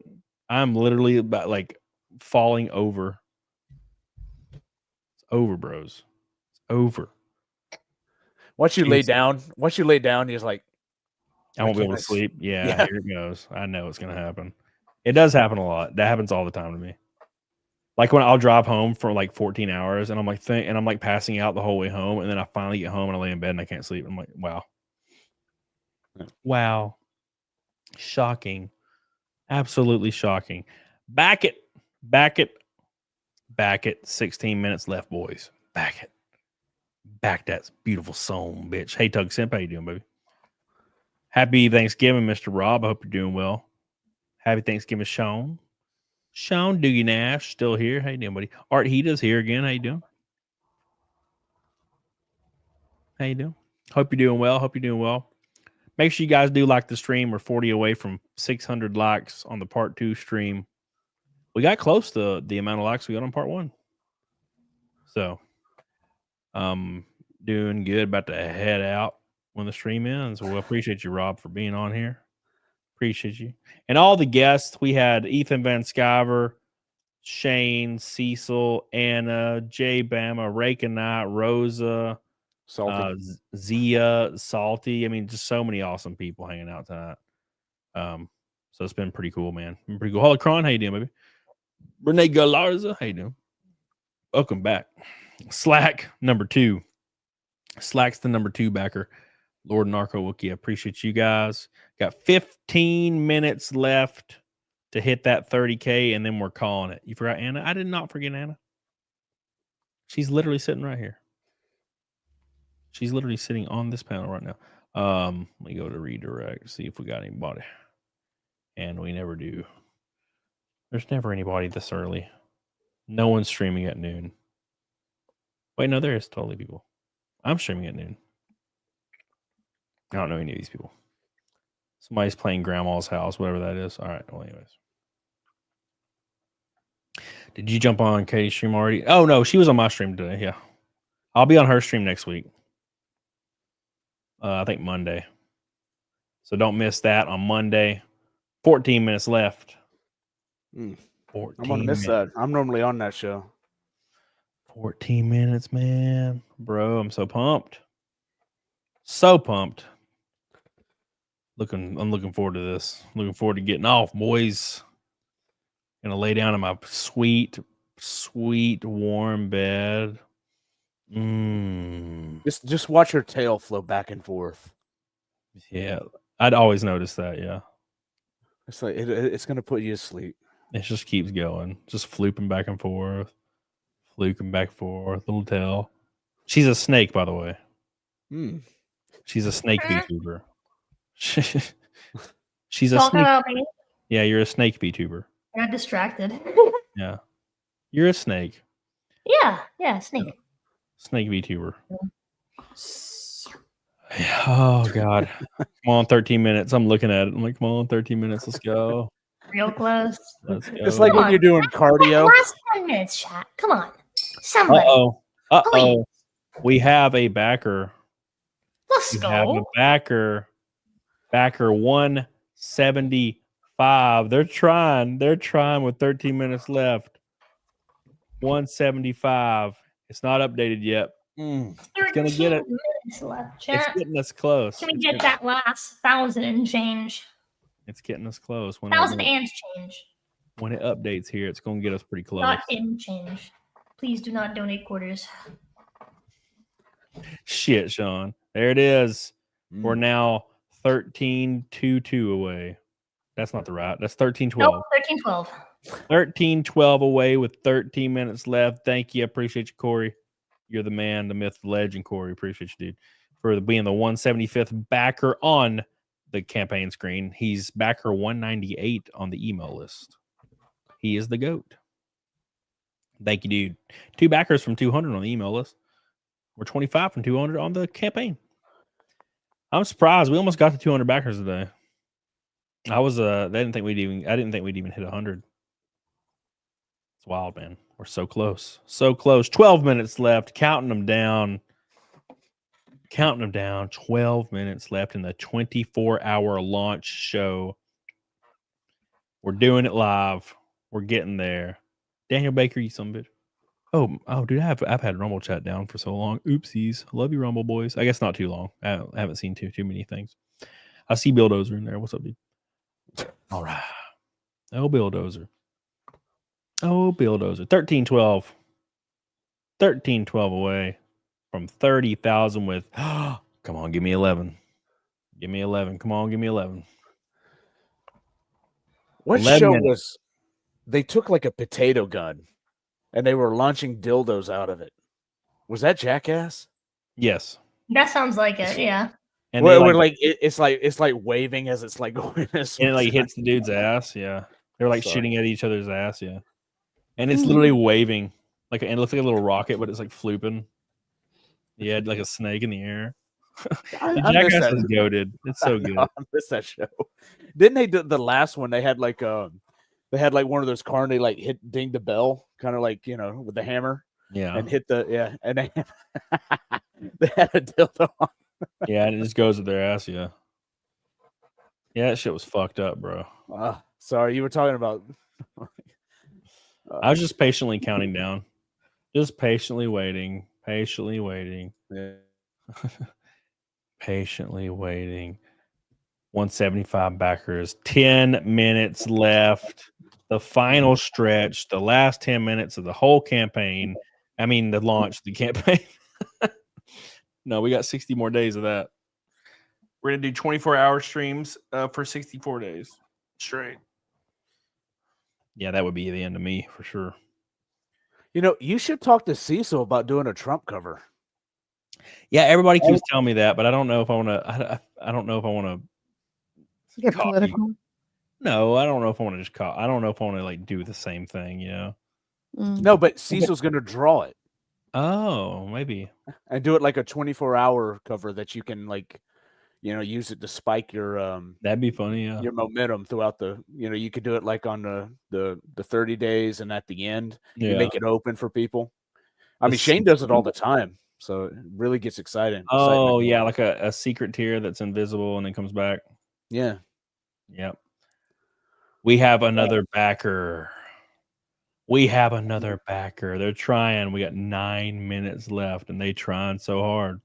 I'm literally about falling over. It's over, bros. It's over. Once you lay down, you're like, I won't be able to sleep. Yeah, here it goes. I know it's gonna happen. It does happen a lot. That happens all the time to me. Like when I'll drive home for 14 hours, and I'm like passing out the whole way home, and then I finally get home and I lay in bed and I can't sleep. I'm like, wow, shocking, absolutely shocking. Back it. 16 minutes left, boys. Back that beautiful song, bitch. Hey, Tug Simp, how you doing, baby? Happy Thanksgiving, Mr. Rob. I hope you're doing well. Happy Thanksgiving, Sean. Sean Doogie Nash, still here. How you doing, buddy? Art Heda's here again. How you doing? How you doing? Hope you're doing well. Make sure you guys do like the stream. We're 40 away from 600 likes on the part 2 stream. We got close to the amount of likes we got on part 1. So, doing good. About to head out when the stream ends. Well, appreciate you, Rob, for being on here. Appreciate you. And all the guests. We had Ethan Van Sciver, Shane, Cecil, Anna, J Bama, Rakenite, Rosa, Salty. Zia, Salty. I mean, just so many awesome people hanging out tonight. So it's been pretty cool, man. Been pretty cool. Holocron, how you doing, baby? Renee Galarza, how you doing? Welcome back. Slack number 2. Slack's the number 2 backer. Lord Narco Wookie, I appreciate you guys. Got 15 minutes left to hit that 30K, and then we're calling it. You forgot Anna? I did not forget Anna. She's literally sitting right here. She's literally sitting on this panel right now. Let me go to redirect, see if we got anybody. And we never do. There's never anybody this early. No one's streaming at noon. Wait, no, there is totally people. I'm streaming at noon. I don't know any of these people. Somebody's playing Grandma's House, whatever that is. All right. Well, anyways. Did you jump on Katie's stream already? Oh, no. She was on my stream today. Yeah. I'll be on her stream next week. I think Monday. So don't miss that on Monday. 14 minutes left. 14 I'm going to miss that. I'm normally on that show. 14 minutes, man. Bro, I'm so pumped. So pumped. I'm looking forward to this. Looking forward to getting off, boys. Gonna lay down in my sweet, warm bed. Just watch your tail flow back and forth. Yeah, I'd always notice that. Yeah, it's like it's gonna put you to sleep. It just keeps going, just flooping back and forth, fluking back and forth. Little tail. She's a snake, by the way. She's a snake VTuber. She's a Talking snake. about me. Yeah, you're a snake VTuber. I got distracted. Yeah, you're a snake. Yeah, snake. Snake VTuber. Oh God! Come on, 13 minutes. I'm looking at it. I'm like, come on, 13 minutes. Let's go. Real close. Let's go. It's like when you're doing cardio. Last 10 minutes, chat. Come on. Somebody. Uh-oh. We have a backer. Let's We go. have a backer. Backer 175. They're trying with 13 minutes left. 175. It's not updated yet. It's gonna get it. Minutes left, It's chat. getting us close. Can we get that last 1,000 and change? It's getting us close. 1,000 and change. When it updates here, it's gonna get us pretty close. Not in change. Please do not donate quarters. Shit, Sean. There it is. We're now 13-2-2 away. That's not the right. That's 13-12. Nope, 13-12. 13-12 away with 13 minutes left. Thank you. I appreciate you, Corey. You're the man, the myth, the legend, Corey. Appreciate you, dude, for being the 175th backer on the campaign screen. He's backer 198 on the email list. He is the GOAT. Thank you, dude. 2 backers from 200 on the email list. We're 25 from 200 on the campaign. I'm surprised. We almost got to 200 backers today. I didn't think we'd even hit 100. It's wild, man. We're so close. So close. 12 minutes left. Counting them down. 12 minutes left in the 24-hour launch show. We're doing it live. We're getting there. Daniel Baker, you son of a bitch. Oh, dude, I've had Rumble chat down for so long. Oopsies. Love you, Rumble boys. I guess not too long. I haven't seen too many things. I see Bulldozer in there. What's up, dude? All right. Oh, Bulldozer. 13-12. 13-12 away from 30,000 with come on, give me 11. Give me 11. Come on, give me 11. What 11 show minutes. was? They took like a potato gun, and they were launching dildos out of it. Was that Jackass? Yes. That sounds like it, yeah. And Where, they, it's like waving as it's like going this and it like way. hits the dude's ass. Yeah. They're like Sorry. shooting at each other's ass. Yeah. And it's literally waving. And it looks like a little rocket, but it's like flooping. Yeah, like a snake in the air. I miss Jackass that. is goated. It's so good. I miss that show. Didn't they do the last one? They had like one of those car and they like ding the bell, kind of like with the hammer. Yeah. And hit and they had a dildo on. Yeah, and it just goes with their ass. Yeah. Yeah, that shit was fucked up, bro. Sorry, you were talking about. I was just patiently counting down, just patiently waiting, patiently waiting, patiently waiting. 175 backers, 10 minutes left. The final stretch, the last 10 minutes of the whole campaign. I mean, the launch, the campaign. No, we got 60 more days of that. We're going to do 24-hour streams for 64 days straight. Yeah, that would be the end of me for sure. You know, you should talk to Cecil about doing a Trump cover. Yeah, everybody keeps telling me that, but I don't know if I want to. I don't know if I want to get political. No, I don't know if I want to just call. I don't know if I want to like do the same thing, you know. No, but Cecil's going to draw it. Oh, maybe. And do it like a 24-hour cover that you can like, you know, use it to spike your That'd be funny, yeah. Your momentum throughout the, you know, you could do it like on the 30 days and at the end, you make it open for people. I mean, Shane does it all the time, so it really gets exciting. Oh, yeah, like a secret tier that's invisible and then comes back. Yeah. Yep. We have another backer. We have another backer. They're trying. We got 9 minutes left, and they trying so hard.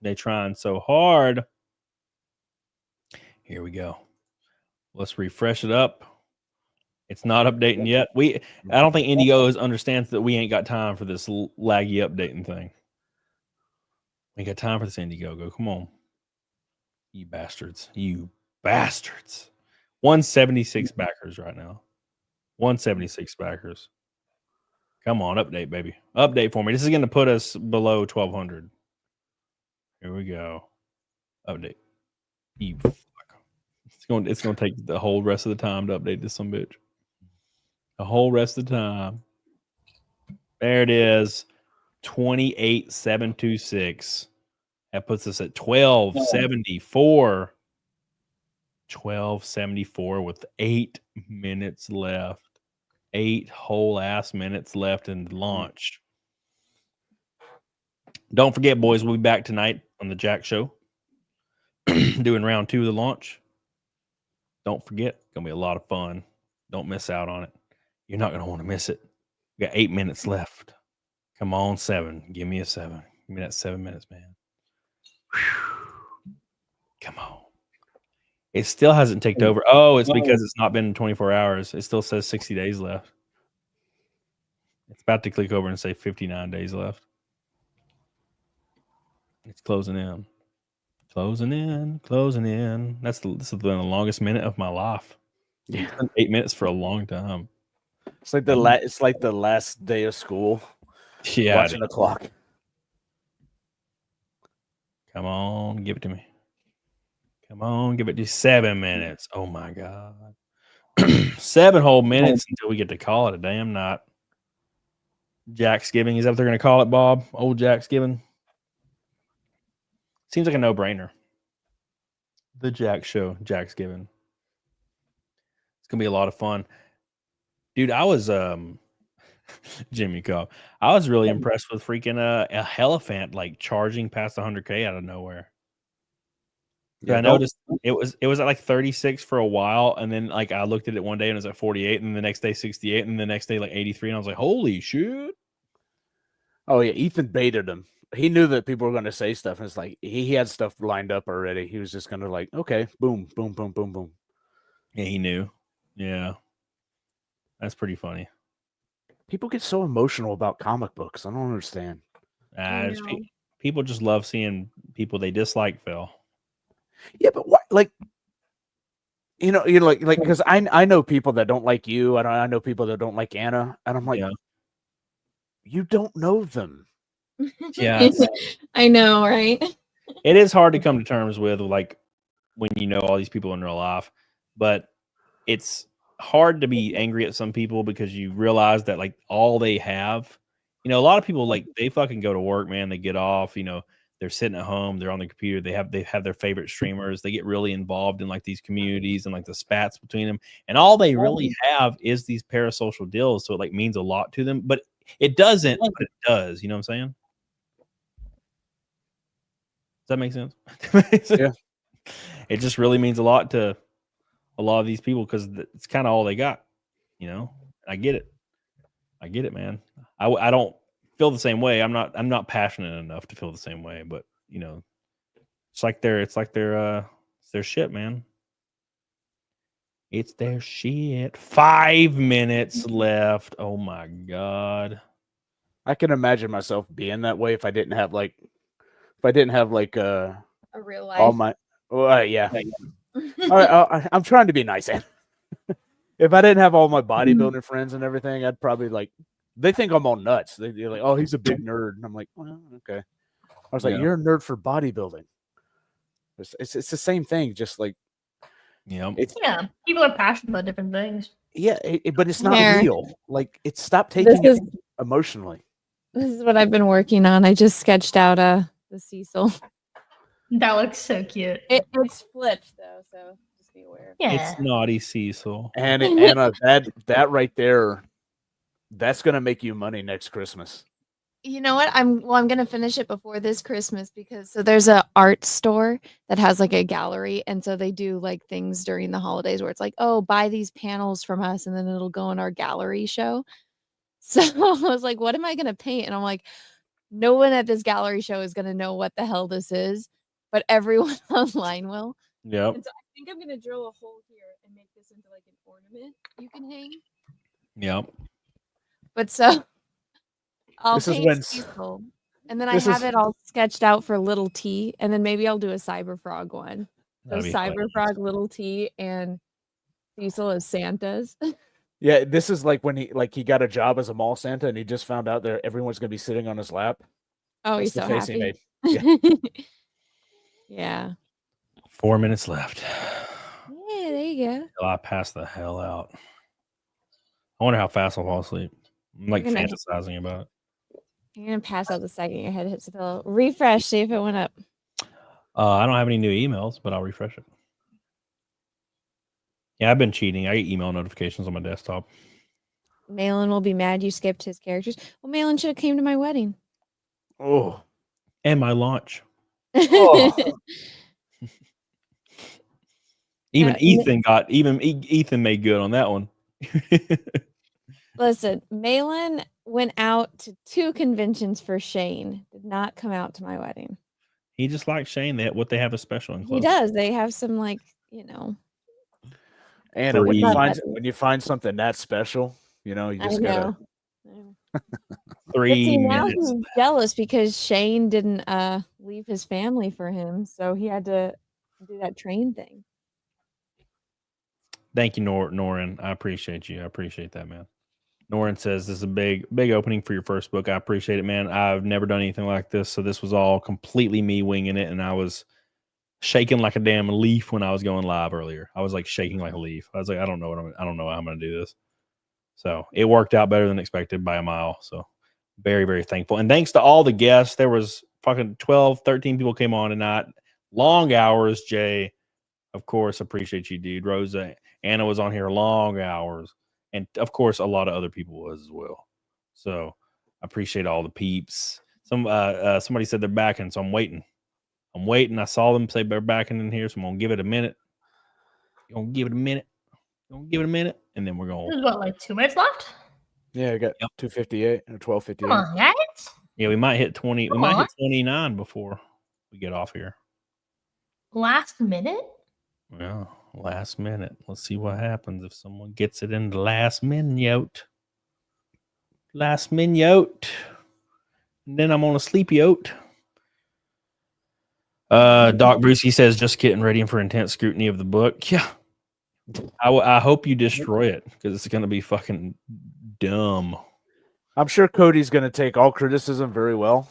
They trying so hard. Here we go. Let's refresh it up. It's not updating yet. I don't think Indiegogo understands that we ain't got time for this laggy updating thing. We ain't got time for this Indiegogo. Come on. You bastards. You bastards. 176 backers right now. 176 backers. Come on, update, baby. Update for me. This is going to put us below 1,200. Here we go. Update. You fuck. It's going to take the whole rest of the time to update this some bitch. The whole rest of the time. There it is. 28,726. That puts us at 1,274. 1,274 with 8 minutes left. 8 whole ass minutes left in the launch. Don't forget, boys, we'll be back tonight on the Jack Show doing round 2 of the launch. Don't forget, it's gonna be a lot of fun. Don't miss out on it. You're not gonna want to miss it. We got 8 minutes left. Come on, 7. Give me a 7. Give me that 7 minutes, man. Whew. Come on. It still hasn't ticked over. Oh, it's because it's not been 24 hours. It still says 60 days left. It's about to click over and say 59 days left. It's closing in. Closing in. Closing in. This has been the longest minute of my life. Yeah. 8 minutes for a long time. It's like the last day of school. Yeah. Watching the clock. Come on, give it to me. Come on, give it to 7 minutes. Oh my God. 7 whole minutes until we get to call it a damn night. Jack's Giving. Is that what they're going to call it, Bob? Old Jack's Giving? Seems like a no-brainer. The Jack Show, Jack's Giving. It's going to be a lot of fun. Dude, I was Jimmy Cobb. I was really impressed with freaking a Elephant like charging past 100K out of nowhere. Yeah, I noticed it was at like 36 for a while, and then like I looked at it one day and it was at 48, and the next day 68, and the next day like 83, and I was like, holy shit. Oh yeah, Ethan baited him. He knew that people were going to say stuff, and it's like he had stuff lined up already. He was just going to like, okay, boom, boom, boom, boom, boom. Yeah, he knew. Yeah, that's pretty funny. People get so emotional about comic books. I don't understand. People just love seeing people they dislike fail. Yeah, but what? Like, you know, like because I know people that don't like you. I know people that don't like Anna, and I'm like, you don't know them. Yeah, I know, right? It is hard to come to terms with, like, when you know all these people in real life, but it's hard to be angry at some people because you realize that like all they have, you know, a lot of people like they fucking go to work, man. They get off, you know. They're sitting at home. They're on the computer. They have their favorite streamers. They get really involved in like these communities and like the spats between them. And all they really have is these parasocial deals. So it like means a lot to them, but it doesn't. But it does. You know what I'm saying? Does that make sense? Yeah. It just really means a lot to a lot of these people because it's kind of all they got. You know, I get it. I get it, man. I don't feel the same way. I'm not passionate enough to feel the same way, but you know, it's like their shit, man. It's their shit. 5 minutes left. Oh my god. I can imagine myself being that way if I didn't have like A real all life. my yeah. I'm trying to be nice, and if I didn't have all my bodybuilding friends and everything, I'd probably like. They think I'm all nuts. They're like, "Oh, he's a big nerd," and I'm like, "Well, okay." I was like, Yeah. "You're a nerd for bodybuilding." It's the same thing, just like yeah. People are passionate about different things. Yeah, but it's not Fair. real. Like, stop taking This it is emotionally. this is what I've been working on. I just sketched out the Cecil. That looks so cute. It's flipped though, so just be aware. It's naughty Cecil. And Anna, that right there, that's gonna make you money next Christmas. You know what? I'm gonna finish it before this Christmas because there's a art store that has like a gallery, and so they do like things during the holidays where it's like, oh, buy these panels from us, and then it'll go in our gallery show. So I was like, what am I gonna paint? And I'm like, no one at this gallery show is gonna know what the hell this is, but everyone online will. Yep. And so I think I'm gonna drill a hole here and make this into like an ornament you can hang. Yep. But so I'll This is paint when- Cecil, and then I this have is- it all sketched out for Little T, and then maybe I'll do a Cyber Frog one. So That'd be Cyber hilarious. Frog, Little T, and Cecil as Santas. Yeah, this is like when he got a job as a mall Santa, and he just found out that everyone's gonna be sitting on his lap. Oh, he's That's so the face he happy. made. Yeah. Yeah. 4 minutes left. Yeah, there you go. Till I pass the hell out. I wonder how fast I'll fall asleep. I'm like You're gonna- fantasizing about it. You're gonna pass out the second your head hits the pillow. Refresh, see if it went up. I don't have any new emails, but I'll refresh it. Yeah, I've been cheating. I get email notifications on my desktop. Malin will be mad you skipped his characters. Well, Malin should have came to my wedding. Oh. And my launch. Oh. Even Uh, Ethan made good on that one. Listen, Malin went out to 2 conventions for Shane. Did not come out to my wedding. He just likes Shane. What they have is special in He clothes. does. They have some like, you know. Anna, when Three. you find something that special, you know, you I just gotta. know. 3 But see, now minutes. he's jealous because Shane didn't leave his family for him, so he had to do that train thing. Thank you, Norin. I appreciate you. I appreciate that, man. Norin says this is a big opening for your first book. I appreciate it, man. I've never done anything like this, so this was all completely me winging it, and I was shaking like a damn leaf when I was going live earlier. I was like shaking like a leaf. I was like, I don't know how I'm going to do this. So it worked out better than expected by a mile. So very, very thankful. And thanks to all the guests. There was fucking 12, 13 people came on tonight. Long hours, Jay. Of course, appreciate you, dude. Rosa, Anna was on here long hours. And of course, a lot of other people was as well. So I appreciate all the peeps. Somebody said they're backing, so I'm waiting. I saw them say they're backing in here, so I'm gonna give it a minute. And then we're going. There's what, like 2 minutes left? Yeah, I got 258 or 1258. Come on, guys. Yeah, we might hit 20. Come We might on. hit 29 before we get off here. Last minute? Well, last minute. Let's see what happens if someone gets it in the last minute. Last minute. And then I'm on a sleepy oat. Doc Brucey says, just getting ready for intense scrutiny of the book. Yeah. I hope you destroy it because it's going to be fucking dumb. I'm sure Cody's going to take all criticism very well.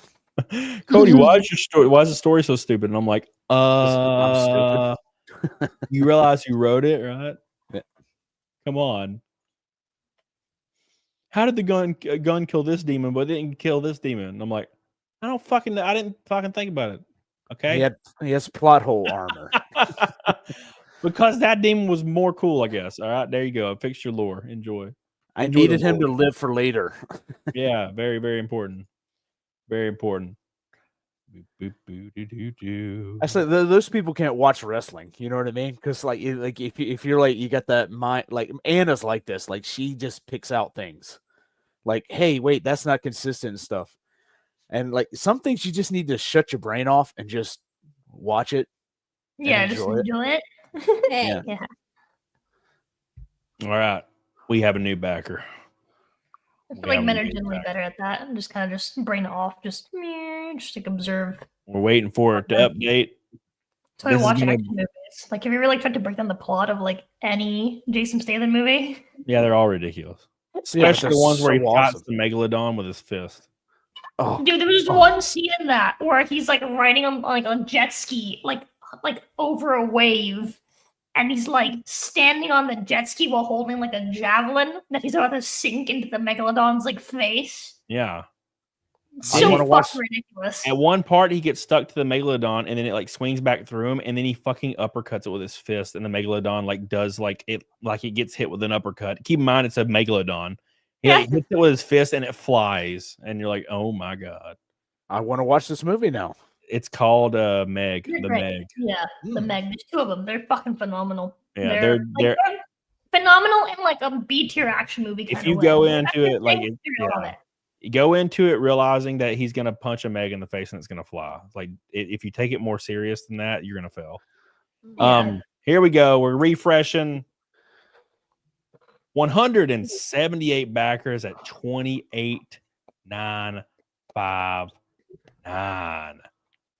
Cody, why is the story so stupid? And I'm like, I'm stupid. You realize you wrote it, right? Yeah. Come on. How did the gun kill this demon, but it didn't kill this demon? And I'm like, I didn't fucking think about it. Okay. He has plot hole armor. Because that demon was more cool, I guess. All right, there you go. Fix your lore. Enjoy. I Enjoy needed the him to lore. live for later. Yeah, very, very important. Very important. Actually, those people can't watch wrestling. You know what I mean? Because if you're like you got that mind, like Anna's like this, like she just picks out things. like, hey, wait, that's not consistent and stuff. And like some things you just need to shut your brain off and just watch it. Yeah, just enjoy it. Yeah. Yeah. All right. We have a new backer. I feel We like have a men are new generally backer. better at that. And just kind of just brain off, just like observe. We're waiting for it to update. So I This is watch gonna- action movies. Like, have you ever like tried to break down the plot of like any Jason Statham movie? Yeah, they're all ridiculous. Yeah, Especially the they're ones where he so fights awesome. the megalodon with his fist. Oh, Dude, there was just one scene in that where he's like riding on like a jet ski, like over a wave, and he's like standing on the jet ski while holding like a javelin that he's about to sink into the megalodon's like face. Yeah. So fucking ridiculous. At one part, he gets stuck to the megalodon, and then it like swings back through him, and then he fucking uppercuts it with his fist, and the megalodon like does like it gets hit with an uppercut. Keep in mind, it's a megalodon. He like, hits it with his fist, and it flies, and you're like, oh my god, I want to watch this movie now. It's called Meg. They're The great. Meg. Yeah, the Meg. There's two of them. They're fucking phenomenal. Yeah, they're they're phenomenal in like a B tier action movie. if kind you of go way. into it like it, I love yeah. it. You go into it realizing that he's gonna punch a Meg in the face and it's gonna fly. Like if you take it more serious than that, you're gonna fail. Yeah. Here we go. We're refreshing. 178 backers at 28,959.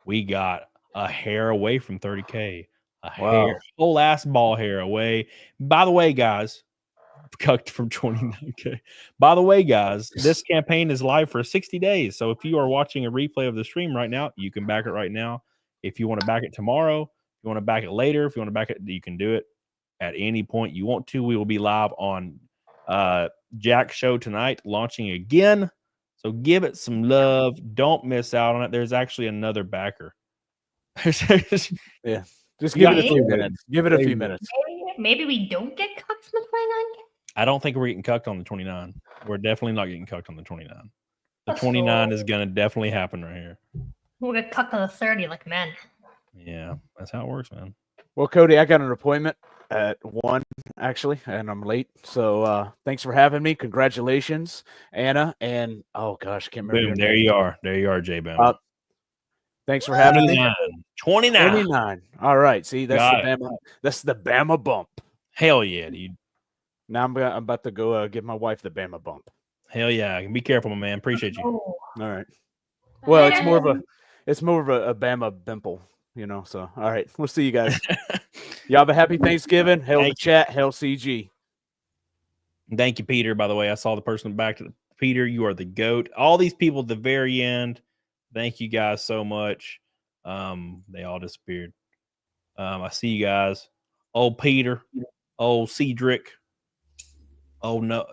We got a hair away from 30K. Hair, whole ass ball hair away. By the way, guys, cucked from 29K. By the way, guys, this campaign is live for 60 days. So if you are watching a replay of the stream right now, you can back it right now. If you want to back it tomorrow, if you want to back it later, if you want to back it, you can do it at any point you want to. We will be live on Jack's show tonight, launching again. So give it some love. Don't miss out on it. There's actually another backer. Yeah. Just give it a few minutes. Give it a few minutes. Maybe we don't get cucked from the 29. I don't think we're getting cucked on the 29. We're definitely not getting cucked on the 29. The 29 is going to definitely happen right here. We'll get cucked on the 30 like men. Yeah, that's how it works, man. Well, Cody, I got an appointment at 1 actually, and I'm late. So thanks for having me. Congratulations, Anna. And oh gosh, I can't remember. Boom, there you are. There you are, J Boom. Thanks for having me. 29. 29. All right. See, that's Got the it. Bama. That's the Bama bump. Hell yeah, dude. Now I'm about to go give my wife the Bama bump. Hell yeah. Be careful, my man. Appreciate you. All right. Well, it's more of a Bama bimple, you know. So all right, we'll see you guys. Y'all have a happy Thanksgiving. Hail the chat. Hail CG. Thank you, Peter. By the way, I saw the person back to Peter. You are the GOAT. All these people at the very end. Thank you guys so much. They all disappeared. I see you guys. Old Peter, old Cedric. Oh no.